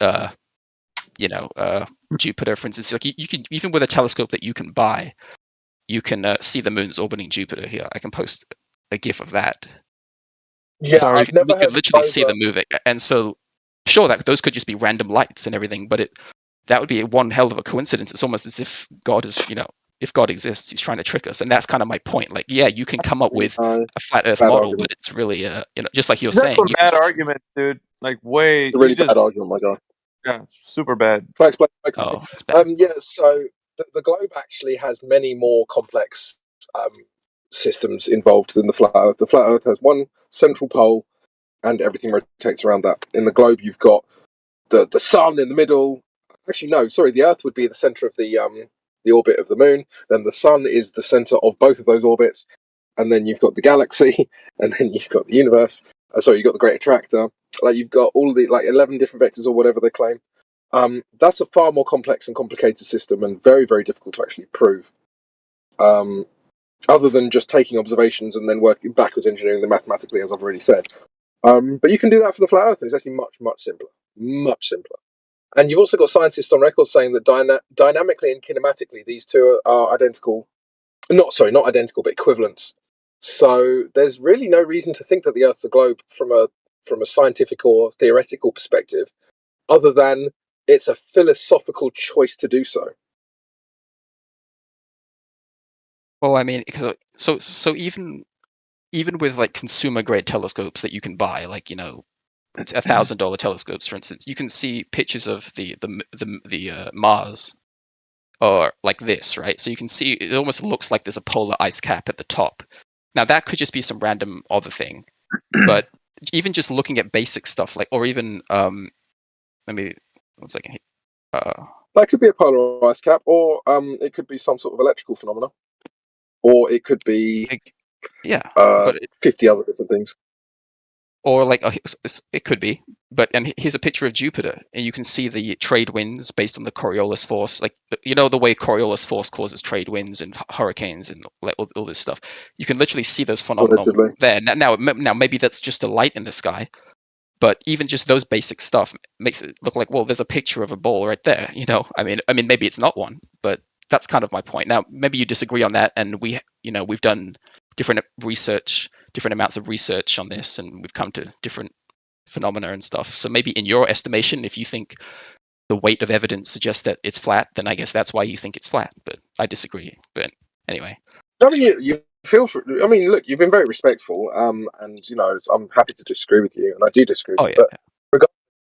Jupiter, for instance. Like you can, even with a telescope that you can buy, you can see the moons orbiting Jupiter. Here, I can post a GIF of that. Yeah, I've never We heard could of literally see Clover. them moving, and so sure that those could just be random lights and everything, but that would be one hell of a coincidence. It's almost as if God is, if God exists, he's trying to trick us, and that's kind of my point. Like, yeah, you can come up with a flat Earth Bad model, argument. but it's really, just like you're That's saying, some bad argument, dude. Like, way It's a you really bad just argument, my guy. yeah, super bad. Can I explain? Okay. Oh, it's bad. Yeah, so the globe actually has many more complex systems involved than the flat Earth. The flat Earth has one central pole, and everything rotates around that. In the globe, you've got the sun in the middle. Actually, no, sorry, the Earth would be the center of the orbit of the moon. Then the sun is the center of both of those orbits, and then you've got the galaxy, and then you've got the universe. Sorry, you've got the Great Attractor. Like you've got all the 11 different vectors or whatever they claim. That's a far more complex and complicated system, and very, very difficult to actually prove. Other than just taking observations and then working backwards engineering them mathematically, as I've already said. But you can do that for the flat Earth, and it's actually much, much simpler. Much simpler. And you've also got scientists on record saying that dynamically and kinematically, these two are identical. Not identical, but equivalent. So there's really no reason to think that the Earth's a globe from a scientific or theoretical perspective, other than it's a philosophical choice to do so. Well, I mean, so even with like consumer grade telescopes that you can buy, like it's $1,000 telescopes, for instance, you can see pictures of the Mars, or like this, right? So you can see it almost looks like there's a polar ice cap at the top. Now that could just be some random other thing, but even just looking at basic stuff, like, or even let me 1 second. That could be a polar ice cap, or it could be some sort of electrical phenomena, or it could be but 50 other different things. Or like it could be, and here's a picture of Jupiter, and you can see the trade winds based on the Coriolis force, like the way Coriolis force causes trade winds and hurricanes and like all this stuff. You can literally see those phenomena there. Now maybe that's just a light in the sky, but even just those basic stuff makes it look like, well, there's a picture of a ball right there. I mean maybe it's not one, but that's kind of my point. Now maybe you disagree on that, and we've done different amounts of research on this, and we've come to different phenomena and stuff. So maybe in your estimation, if you think the weight of evidence suggests that it's flat, then I guess that's why you think it's flat. But I disagree. But anyway. I mean, you feel for. I mean, look, you've been very respectful, and I'm happy to disagree with you, and I do disagree with you.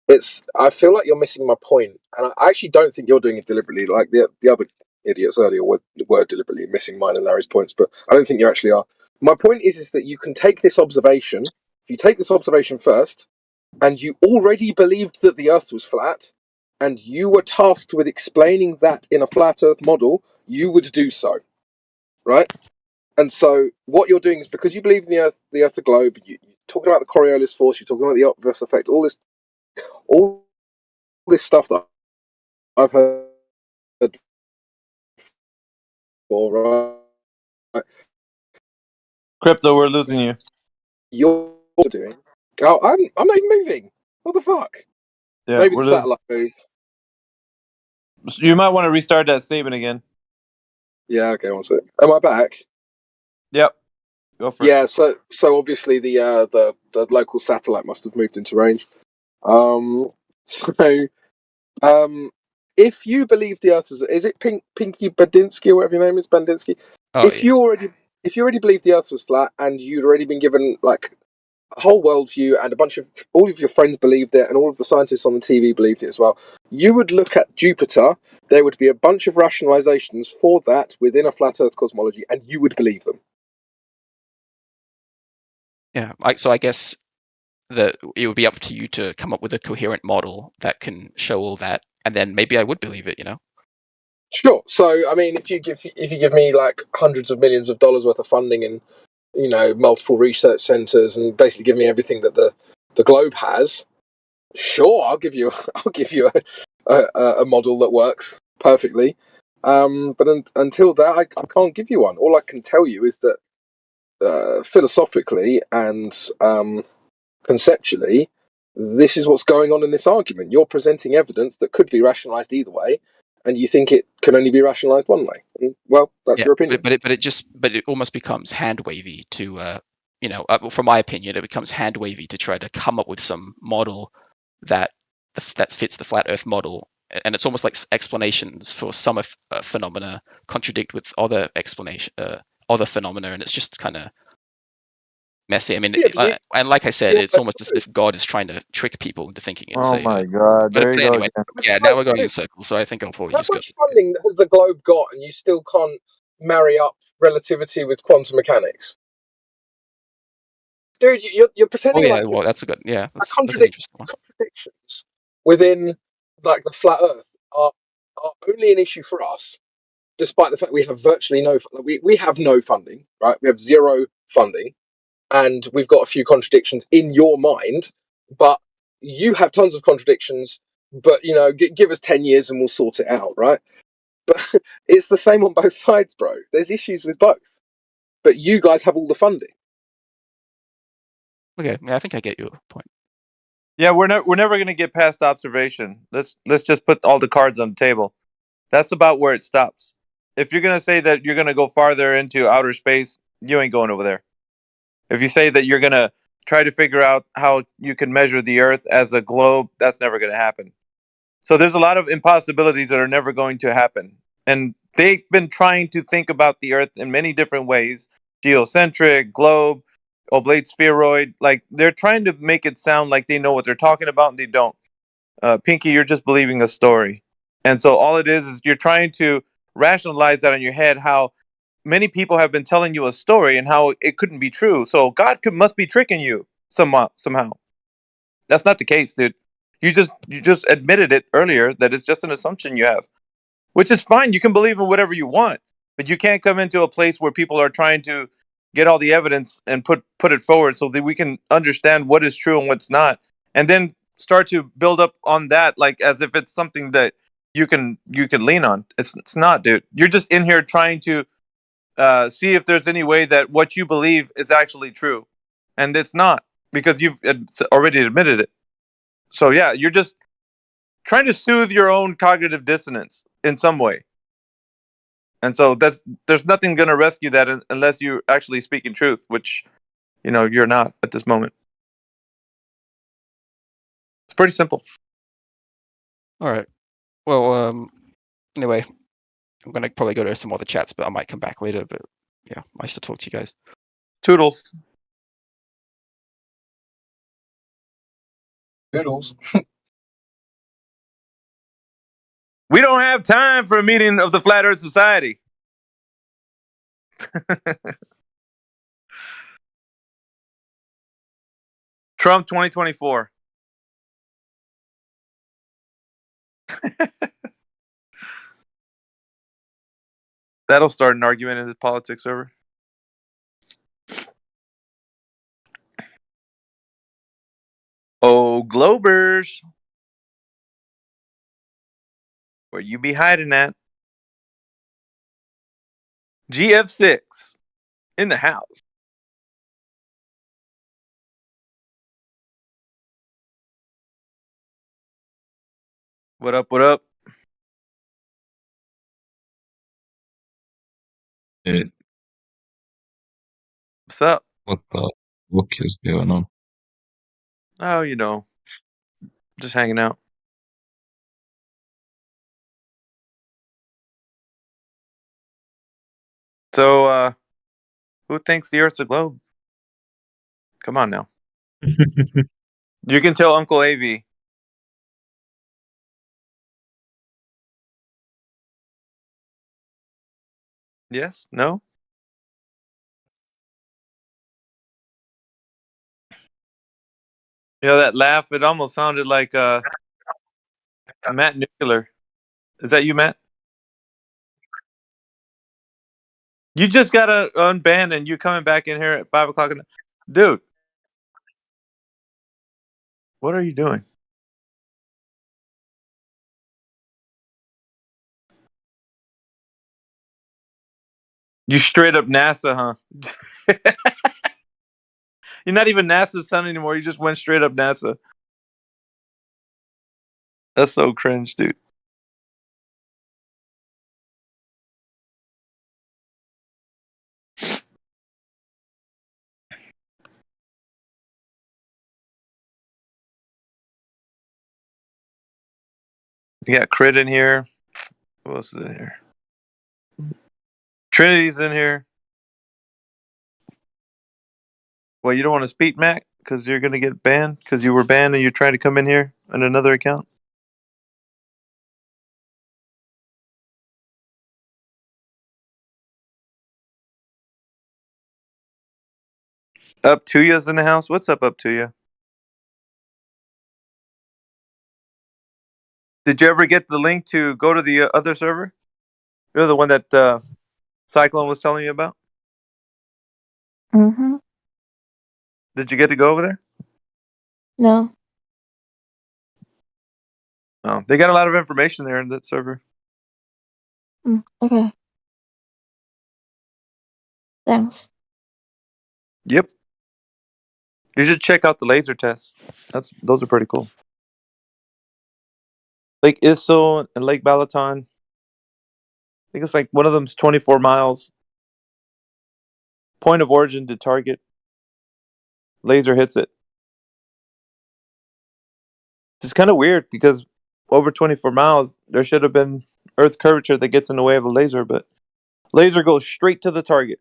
But I feel like you're missing my point, and I actually don't think you're doing it deliberately. Like the other idiots earlier were deliberately missing mine and Larry's points, but I don't think you actually are. My point is that you can take this observation. If you take this observation first, and you already believed that the Earth was flat, and you were tasked with explaining that in a flat Earth model, you would do so, right? And so what you're doing is, because you believe in the Earth a globe, you're talking about the Coriolis force, you're talking about the obverse effect, all this stuff that I've heard before, right? Crypto, we're losing you. You're doing. Oh, I'm not even moving. What the fuck? Yeah, maybe the satellite moved. You might want to restart that statement again. Yeah, okay, one sec. Am I back? Yep. Go for it. Yeah, so obviously the local satellite must have moved into range. If you believe the Earth was, is it Pinky Bandinsky or whatever your name is, Bandinsky? If you already believed the Earth was flat, and you'd already been given like a whole worldview, and all of your friends believed it, and all of the scientists on the TV believed it as well, you would look at Jupiter. There would be a bunch of rationalizations for that within a flat Earth cosmology, and you would believe them. Yeah, so I guess that it would be up to you to come up with a coherent model that can show all that, and then maybe I would believe it. Sure. So, I mean, if you give me like hundreds of millions of dollars worth of funding and multiple research centers, and basically give me everything that the globe has, sure, I'll give you a model that works perfectly. But until that, I can't give you one. All I can tell you is that philosophically and conceptually, this is what's going on in this argument. You're presenting evidence that could be rationalized either way, and you think it can only be rationalized one way. And, well, that's your opinion. But it almost becomes hand wavy to from my opinion, it becomes hand wavy to try to come up with some model that fits the flat Earth model, and it's almost like explanations for some phenomena contradict with other other phenomena, and it's just kind of messy. I mean, and like I said, it's almost as if God is trying to trick people into thinking it. Oh my God! There you go anyway, again. now we're going in circles, so I think I'll probably just go. How much funding has the globe got, and you still can't marry up relativity with quantum mechanics? Dude, you're pretending well, that's a good, that's an interesting one. Contradictions within like the flat Earth are only an issue for us, despite the fact we have virtually no. We have no funding, right? We have zero funding, and we've got a few contradictions in your mind, but you have tons of contradictions. But give us 10 years and we'll sort it out, right? But it's the same on both sides, bro. There's issues with both, but you guys have all the funding. Okay, I think I get your point. Yeah, we're never going to get past observation. Let's just put all the cards on the table. That's about where it stops. If you're going to say that you're going to go farther into outer space, you ain't going over there. If you say that you're going to try to figure out how you can measure the Earth as a globe, that's never going to happen. So there's a lot of impossibilities that are never going to happen. And they've been trying to think about the Earth in many different ways. Geocentric, globe, oblate spheroid. Like, they're trying to make it sound like they know what they're talking about, and they don't. Pinky, you're just believing a story. And so all it is you're trying to rationalize that in your head, how many people have been telling you a story and how it couldn't be true. So God must be tricking you somehow. That's not the case, dude. You just admitted it earlier that it's just an assumption you have, which is fine. You can believe in whatever you want, but you can't come into a place where people are trying to get all the evidence and put it forward so that we can understand what is true and what's not, and then start to build up on that, like as if it's something that you can lean on. It's not, dude. You're just in here trying to see if there's any way that what you believe is actually true, and it's not, because you've already admitted it. So yeah, you're just trying to soothe your own cognitive dissonance in some way. And so there's nothing going to rescue that unless you're actually speaking truth, which you're not at this moment. It's pretty simple. All right. Well, anyway, I'm gonna probably go to some other chats, but I might come back later. But yeah, nice to talk to you guys. Toodles. Toodles. We don't have time for a meeting of the Flat Earth Society. Trump 2024. That'll start an argument in the politics server. Oh, Globers. Where you be hiding at? GF6 in the house. What up? What up? Hey, What's up? what the fuck is going on? Oh, just hanging out. So, who thinks the Earth's a globe? Come on now. You can tell Uncle AV. Yes? No? That laugh, it almost sounded like Matt Nuclear. Is that you, Matt? You just got unbanned and you coming back in here at 5 o'clock in the... Dude. What are you doing? You straight up NASA, huh? You're not even NASA's son anymore. You just went straight up NASA. That's so cringe, dude. You got Crit in here. Who else is in here? Trinity's in here. Well, you don't want to speak, Mac, because you're going to get banned because you were banned and you're trying to come in here on another account. Up to Ya's in the house. What's up to you? Did you ever get the link to go to the other server? You're the one that Cyclone was telling you about. Mm-hmm. Did you get to go over there? No. Oh, they got a lot of information there in that server. Okay. Thanks. Yep. You should check out the laser tests. Those are pretty cool. Lake Iso and Lake Balaton. I think it's like one of them's 24 miles. Point of origin to target. Laser hits it. It's kind of weird because over 24 miles, there should have been Earth's curvature that gets in the way of a laser, but laser goes straight to the target.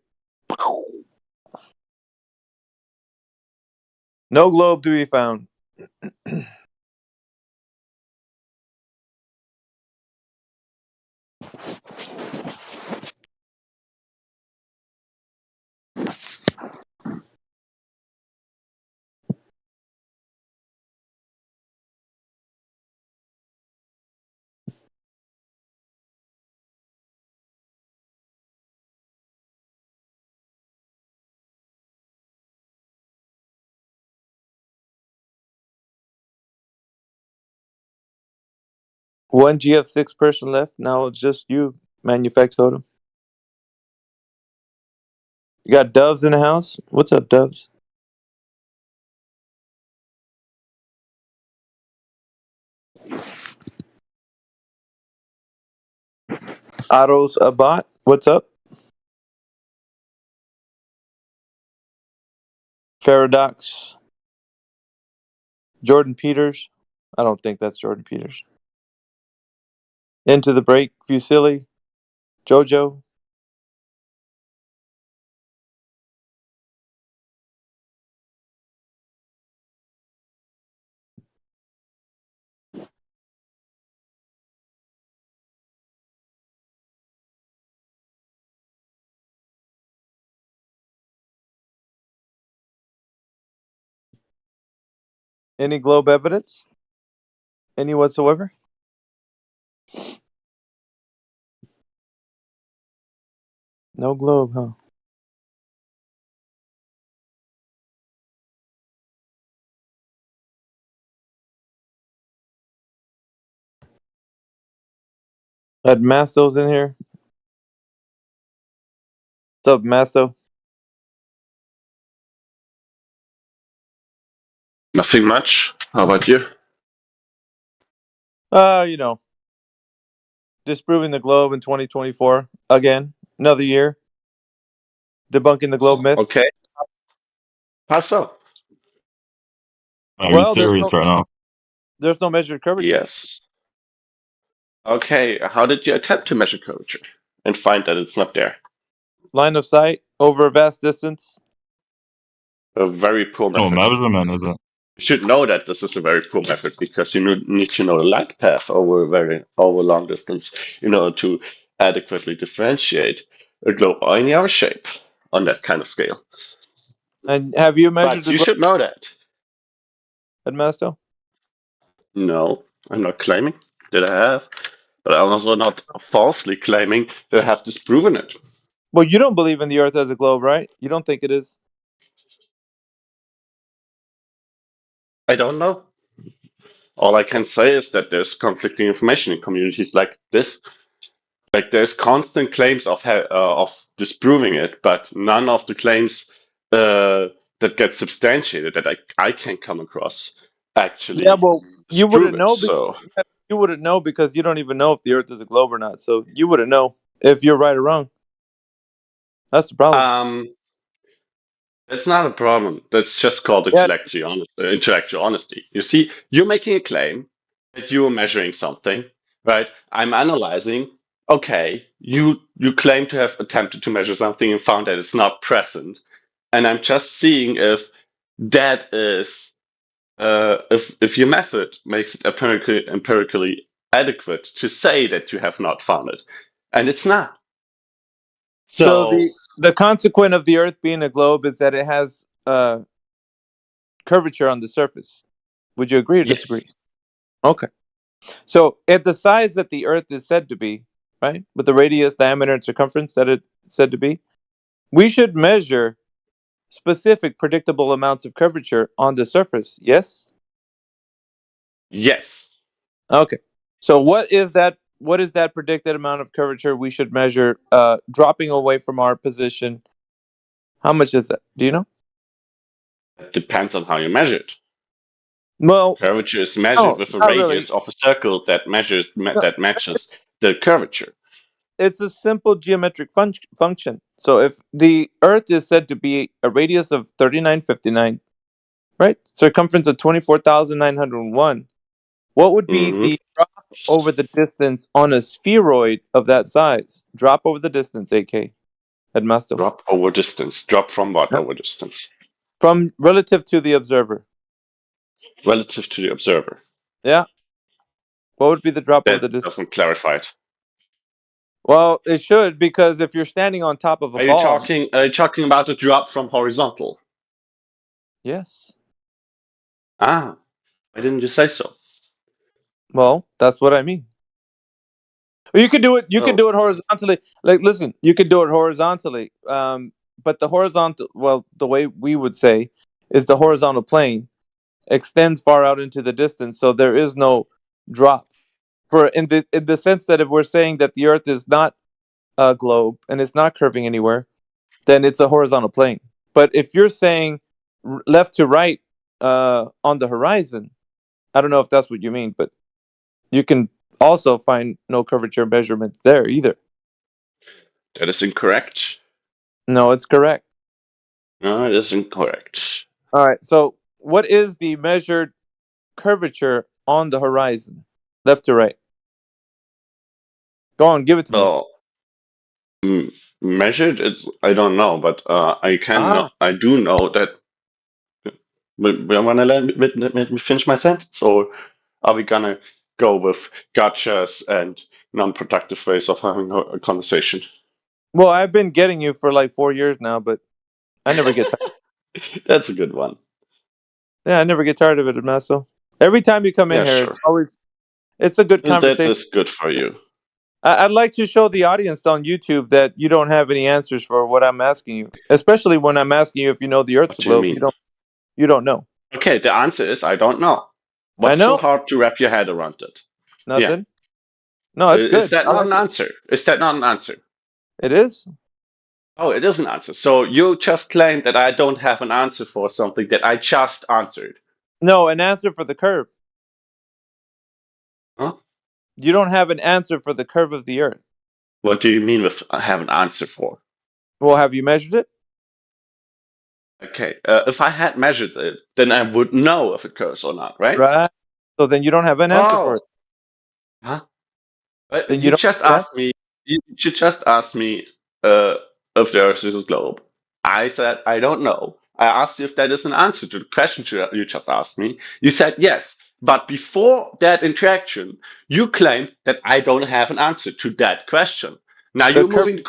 No globe to be found. One GF6 person left. Now it's just you, Manufactotum. You got Doves in the house? What's up, Doves? Otto's a bot. What's up? Faradox. Jordan Peters. I don't think that's Jordan Peters. Into the break. Fusili. Jojo. Any globe evidence? Any whatsoever? No globe, huh? That Masto's in here. What's up, Masto? Nothing much. How about you? You know, disproving the globe in 2024 again, another year. Debunking the globe myth. Okay. How so? Are you Well, serious right now? there's no measured curvature. Yes. Okay. How did you attempt to measure curvature and find that it's not there? Line of sight over a vast distance. A very poor Oh, method. measurement is it? You should know that this is a very poor method because you need to know the light path over a long distance in order to adequately differentiate a globe or any other shape on that kind of scale. And have you measured But the you globe should know that. at Masto? No, I'm not claiming that I have, but I'm also not falsely claiming that I have disproven it. Well, you don't believe in the Earth as a globe, right? You don't think it is? I don't know. All I can say is that there's conflicting information in communities like this. Like there's constant claims of disproving it, but none of the claims that get substantiated that I can come across actually Yeah, well, you disprove wouldn't it. know because So you wouldn't know because you don't even know if the Earth is a globe or not. So you wouldn't know if you're right or wrong. That's the problem. That's not a problem. That's just called Yeah. intellectual honesty. You see, you're making a claim that you're measuring something, right? I'm analyzing. Okay, you claim to have attempted to measure something and found that it's not present, and I'm just seeing if that is if your method makes it empirically adequate to say that you have not found it, and it's not. So So the consequence of the Earth being a globe is that it has curvature on the surface. Would you agree or disagree? yes, Okay. So at the size that the Earth is said to be, right, with the radius, diameter, and circumference that it's said to be, we should measure specific predictable amounts of curvature on the surface. Yes. yes. Okay. So what is that? What is that predicted amount of curvature we should measure dropping away from our position? How much is that? Do you know? It depends on how you measure it. Well, Curvature is measured no, with a not really. radius of a circle that No, matches the curvature. it's a simple geometric function. So if the Earth is said to be a radius of 3959, right? Circumference of 24,901. What would be Hmm. the drop over the distance on a spheroid of that size? Drop over the distance, AK, Headmaster. Drop over distance. Drop from what Yep. over distance? From relative to the observer. Relative to the observer. Yeah. What would be the drop over That the distance? doesn't clarify it. Well, it should, because if you're standing on top of a Are you ball. talking about a drop from horizontal? Yes. Ah, why didn't you say so? Well, that's what I mean. You could do it. You could Oh, do it horizontally. Like, listen, you could do it horizontally. But the horizontal, well, the way we would say is the horizontal plane extends far out into the distance, so there is no drop. For in the sense that if we're saying that the Earth is not a globe and it's not curving anywhere, then it's a horizontal plane. But if you're saying left to right on the horizon, I don't know if that's what you mean, but you can also find no curvature measurement there either. that is incorrect. No, it's correct. No, it is incorrect. All right. So, what is the measured curvature on the horizon, left to right? Go on, give it to me. Well, measured it, I don't know, but I do know that. Want to let me finish my sentence, or are we gonna go with gotchas and non-productive ways of having a conversation? Well, I've been getting you for like 4 years now, but I never get tired. That's a good one. Yeah, I never get tired of it, Masso. Every time you come in Yeah, here, sure. it's a good That conversation. is good for you. I'd like to show the audience on YouTube that you don't have any answers for what I'm asking you, especially when I'm asking you if you know the Earth's What do you globe. mean? You don't know. Okay, the answer is I don't know. I What's so know. hard to wrap your head around it? Yeah. Nothing. No, it's Is good. that I not like an it. answer? Is that not an answer? It is. Oh, it is an answer. So you just claimed that I don't have an answer for something that I just answered. No, an answer for the curve. Huh? You don't have an answer for the curve of the Earth. What do you mean with I have an answer for? Well, have you measured it? Okay, if I had measured it, then I would know if it curves or not, right? Right. So then you don't have an answer for Oh, it. huh? Then You you don't just have an asked me. You just asked me if the Earth is a globe. I said I don't know. I asked you if that is an answer to the question you just asked me. You said yes, but before that interaction, you claimed that I don't have an answer to that question. Now The you're curve. moving the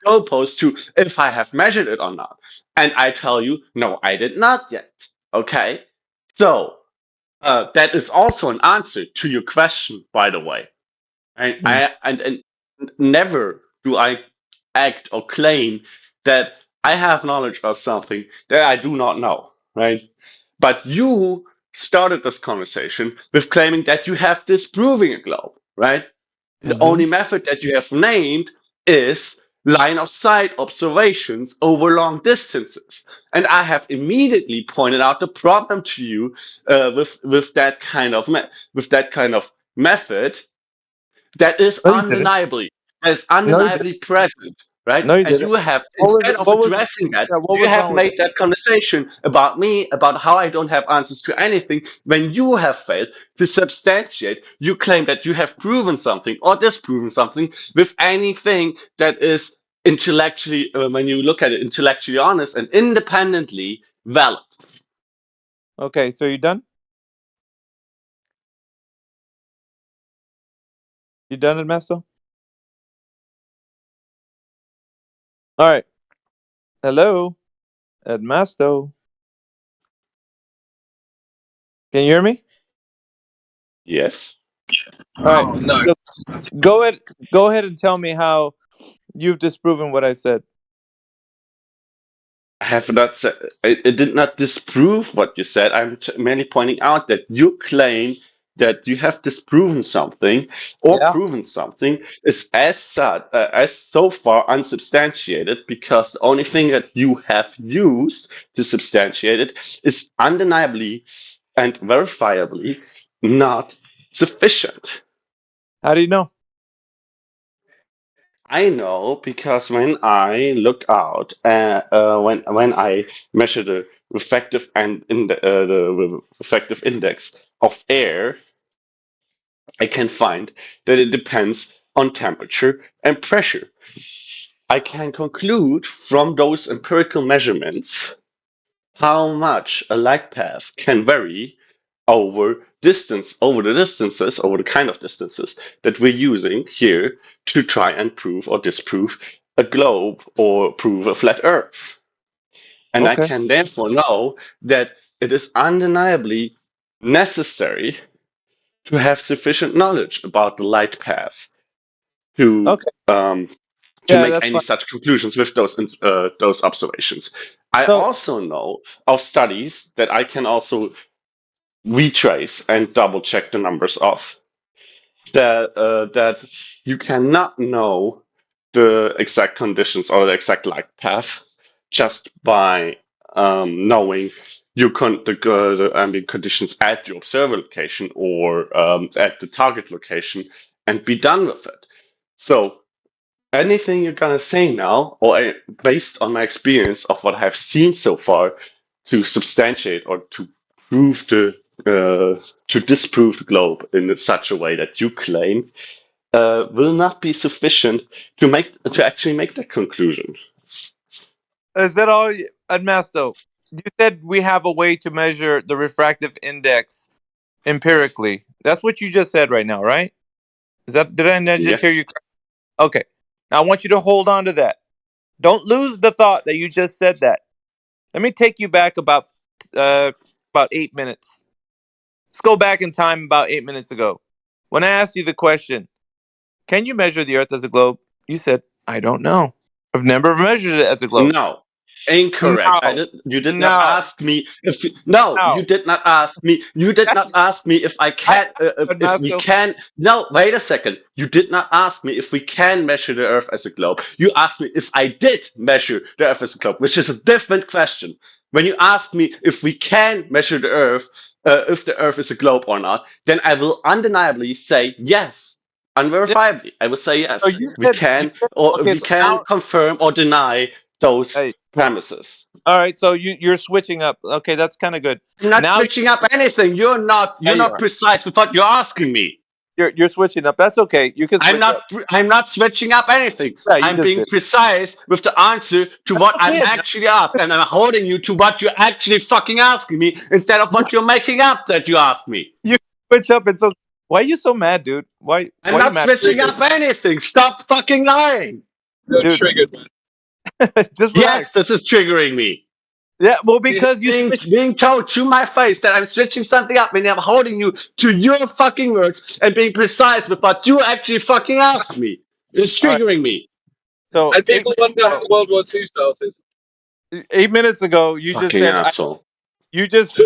goalpost to if I have measured it or not, and I tell you no, I did not yet. Okay, so that is also an answer to your question, by the way. And never do I act or claim that I have knowledge of something that I do not know, right? But you started this conversation with claiming that you have disproving a globe, right? The only method that you have named is line of sight observations over long distances. And I have immediately pointed out the problem to you with that kind of method that is No, you didn't. undeniably present, right? No, you And didn't. you have, What was instead it? of What was addressing that, yeah? What you was have wrong with made it? that conversation about me, about how I don't have answers to anything. When you have failed to substantiate, you claim that you have proven something or disproven something with anything that is intellectually, when you look at it, intellectually honest and independently valid. Okay, so you done? You done, Ernesto? All right. Hello, Ernesto. Can you hear me? Yes. All right. Oh no. So go ahead and tell me how you've disproven what I said. I have not said, it did not disprove what you said. I'm merely pointing out that you claim that you have disproven something or Yeah. proven something is as so far unsubstantiated, because the only thing that you have used to substantiate it is undeniably and verifiably not sufficient. How do you know? I know because when I look out, when I measure the refractive and the refractive index of air, I can find that it depends on temperature and pressure. I can conclude from those empirical measurements how much a light path can vary over the kind of distances that we're using here to try and prove or disprove a globe or prove a flat earth. And I Okay. can therefore know that it is undeniably necessary to have sufficient knowledge about the light path to Okay. to Yeah, make that's any fine. such conclusions with those observations. I So also know of studies that I can also retrace and double check the numbers of, that you cannot know the exact conditions or the exact light path just by knowing the ambient conditions at your observer location or at the target location and be done with it. So anything you're gonna say now, or based on my experience of what I've seen so far, to substantiate or to prove to disprove the globe in such a way that you claim, will not be sufficient to actually make that conclusion. is that all, Ernesto? You said we have a way to measure the refractive index empirically. That's what you just said right now, right? Did I not just hear Yes. you? Okay. Now I want you to hold on to that. Don't lose the thought that you just said that. Let me take you back about 8 minutes. Let's go back in time about 8 minutes ago. When I asked you the question, can you measure the Earth as a globe? You said, I don't know. I've never measured it as a globe. No. Incorrect. No. You did not No. ask me if. No, you No. did not ask me. You did not ask me if I can. If we Ernesto. can. No, wait a second. You did not ask me if we can measure the Earth as a globe. You asked me if I did measure the Earth as a globe, which is a different question. When you ask me if we can measure the Earth, if the Earth is a globe or not, then I will undeniably say yes. Yeah. Unverifiably, I will say So yes. you We said, can, or okay, we so can now, confirm or deny those hey, premises. all right, so you're switching up. Okay, that's kind of good. I'm not Now, switching up anything. You're yeah, you not are. precise with what you're asking me. You're switching up. That's okay. You can switch up. I'm not switching up anything. Yeah, you I'm just being did. precise with the answer to what I'm Okay. actually asked, and I'm holding you to what you're actually fucking asking me instead of what you're making up that you asked me. You switch up. It's okay. Why are you so mad, dude? Why I'm are you not mad? switching up anything. Stop fucking lying. You're Dude, triggered, man. just Yes, relax. this is triggering me. Yeah, well, because you switched. Being told to my face that I'm switching something up and I'm holding you to your fucking words and being precise with what you actually fucking asked me. It's All right. triggering me. So And people wonder how World War II started. 8 minutes ago, you just Fucking said asshole. you just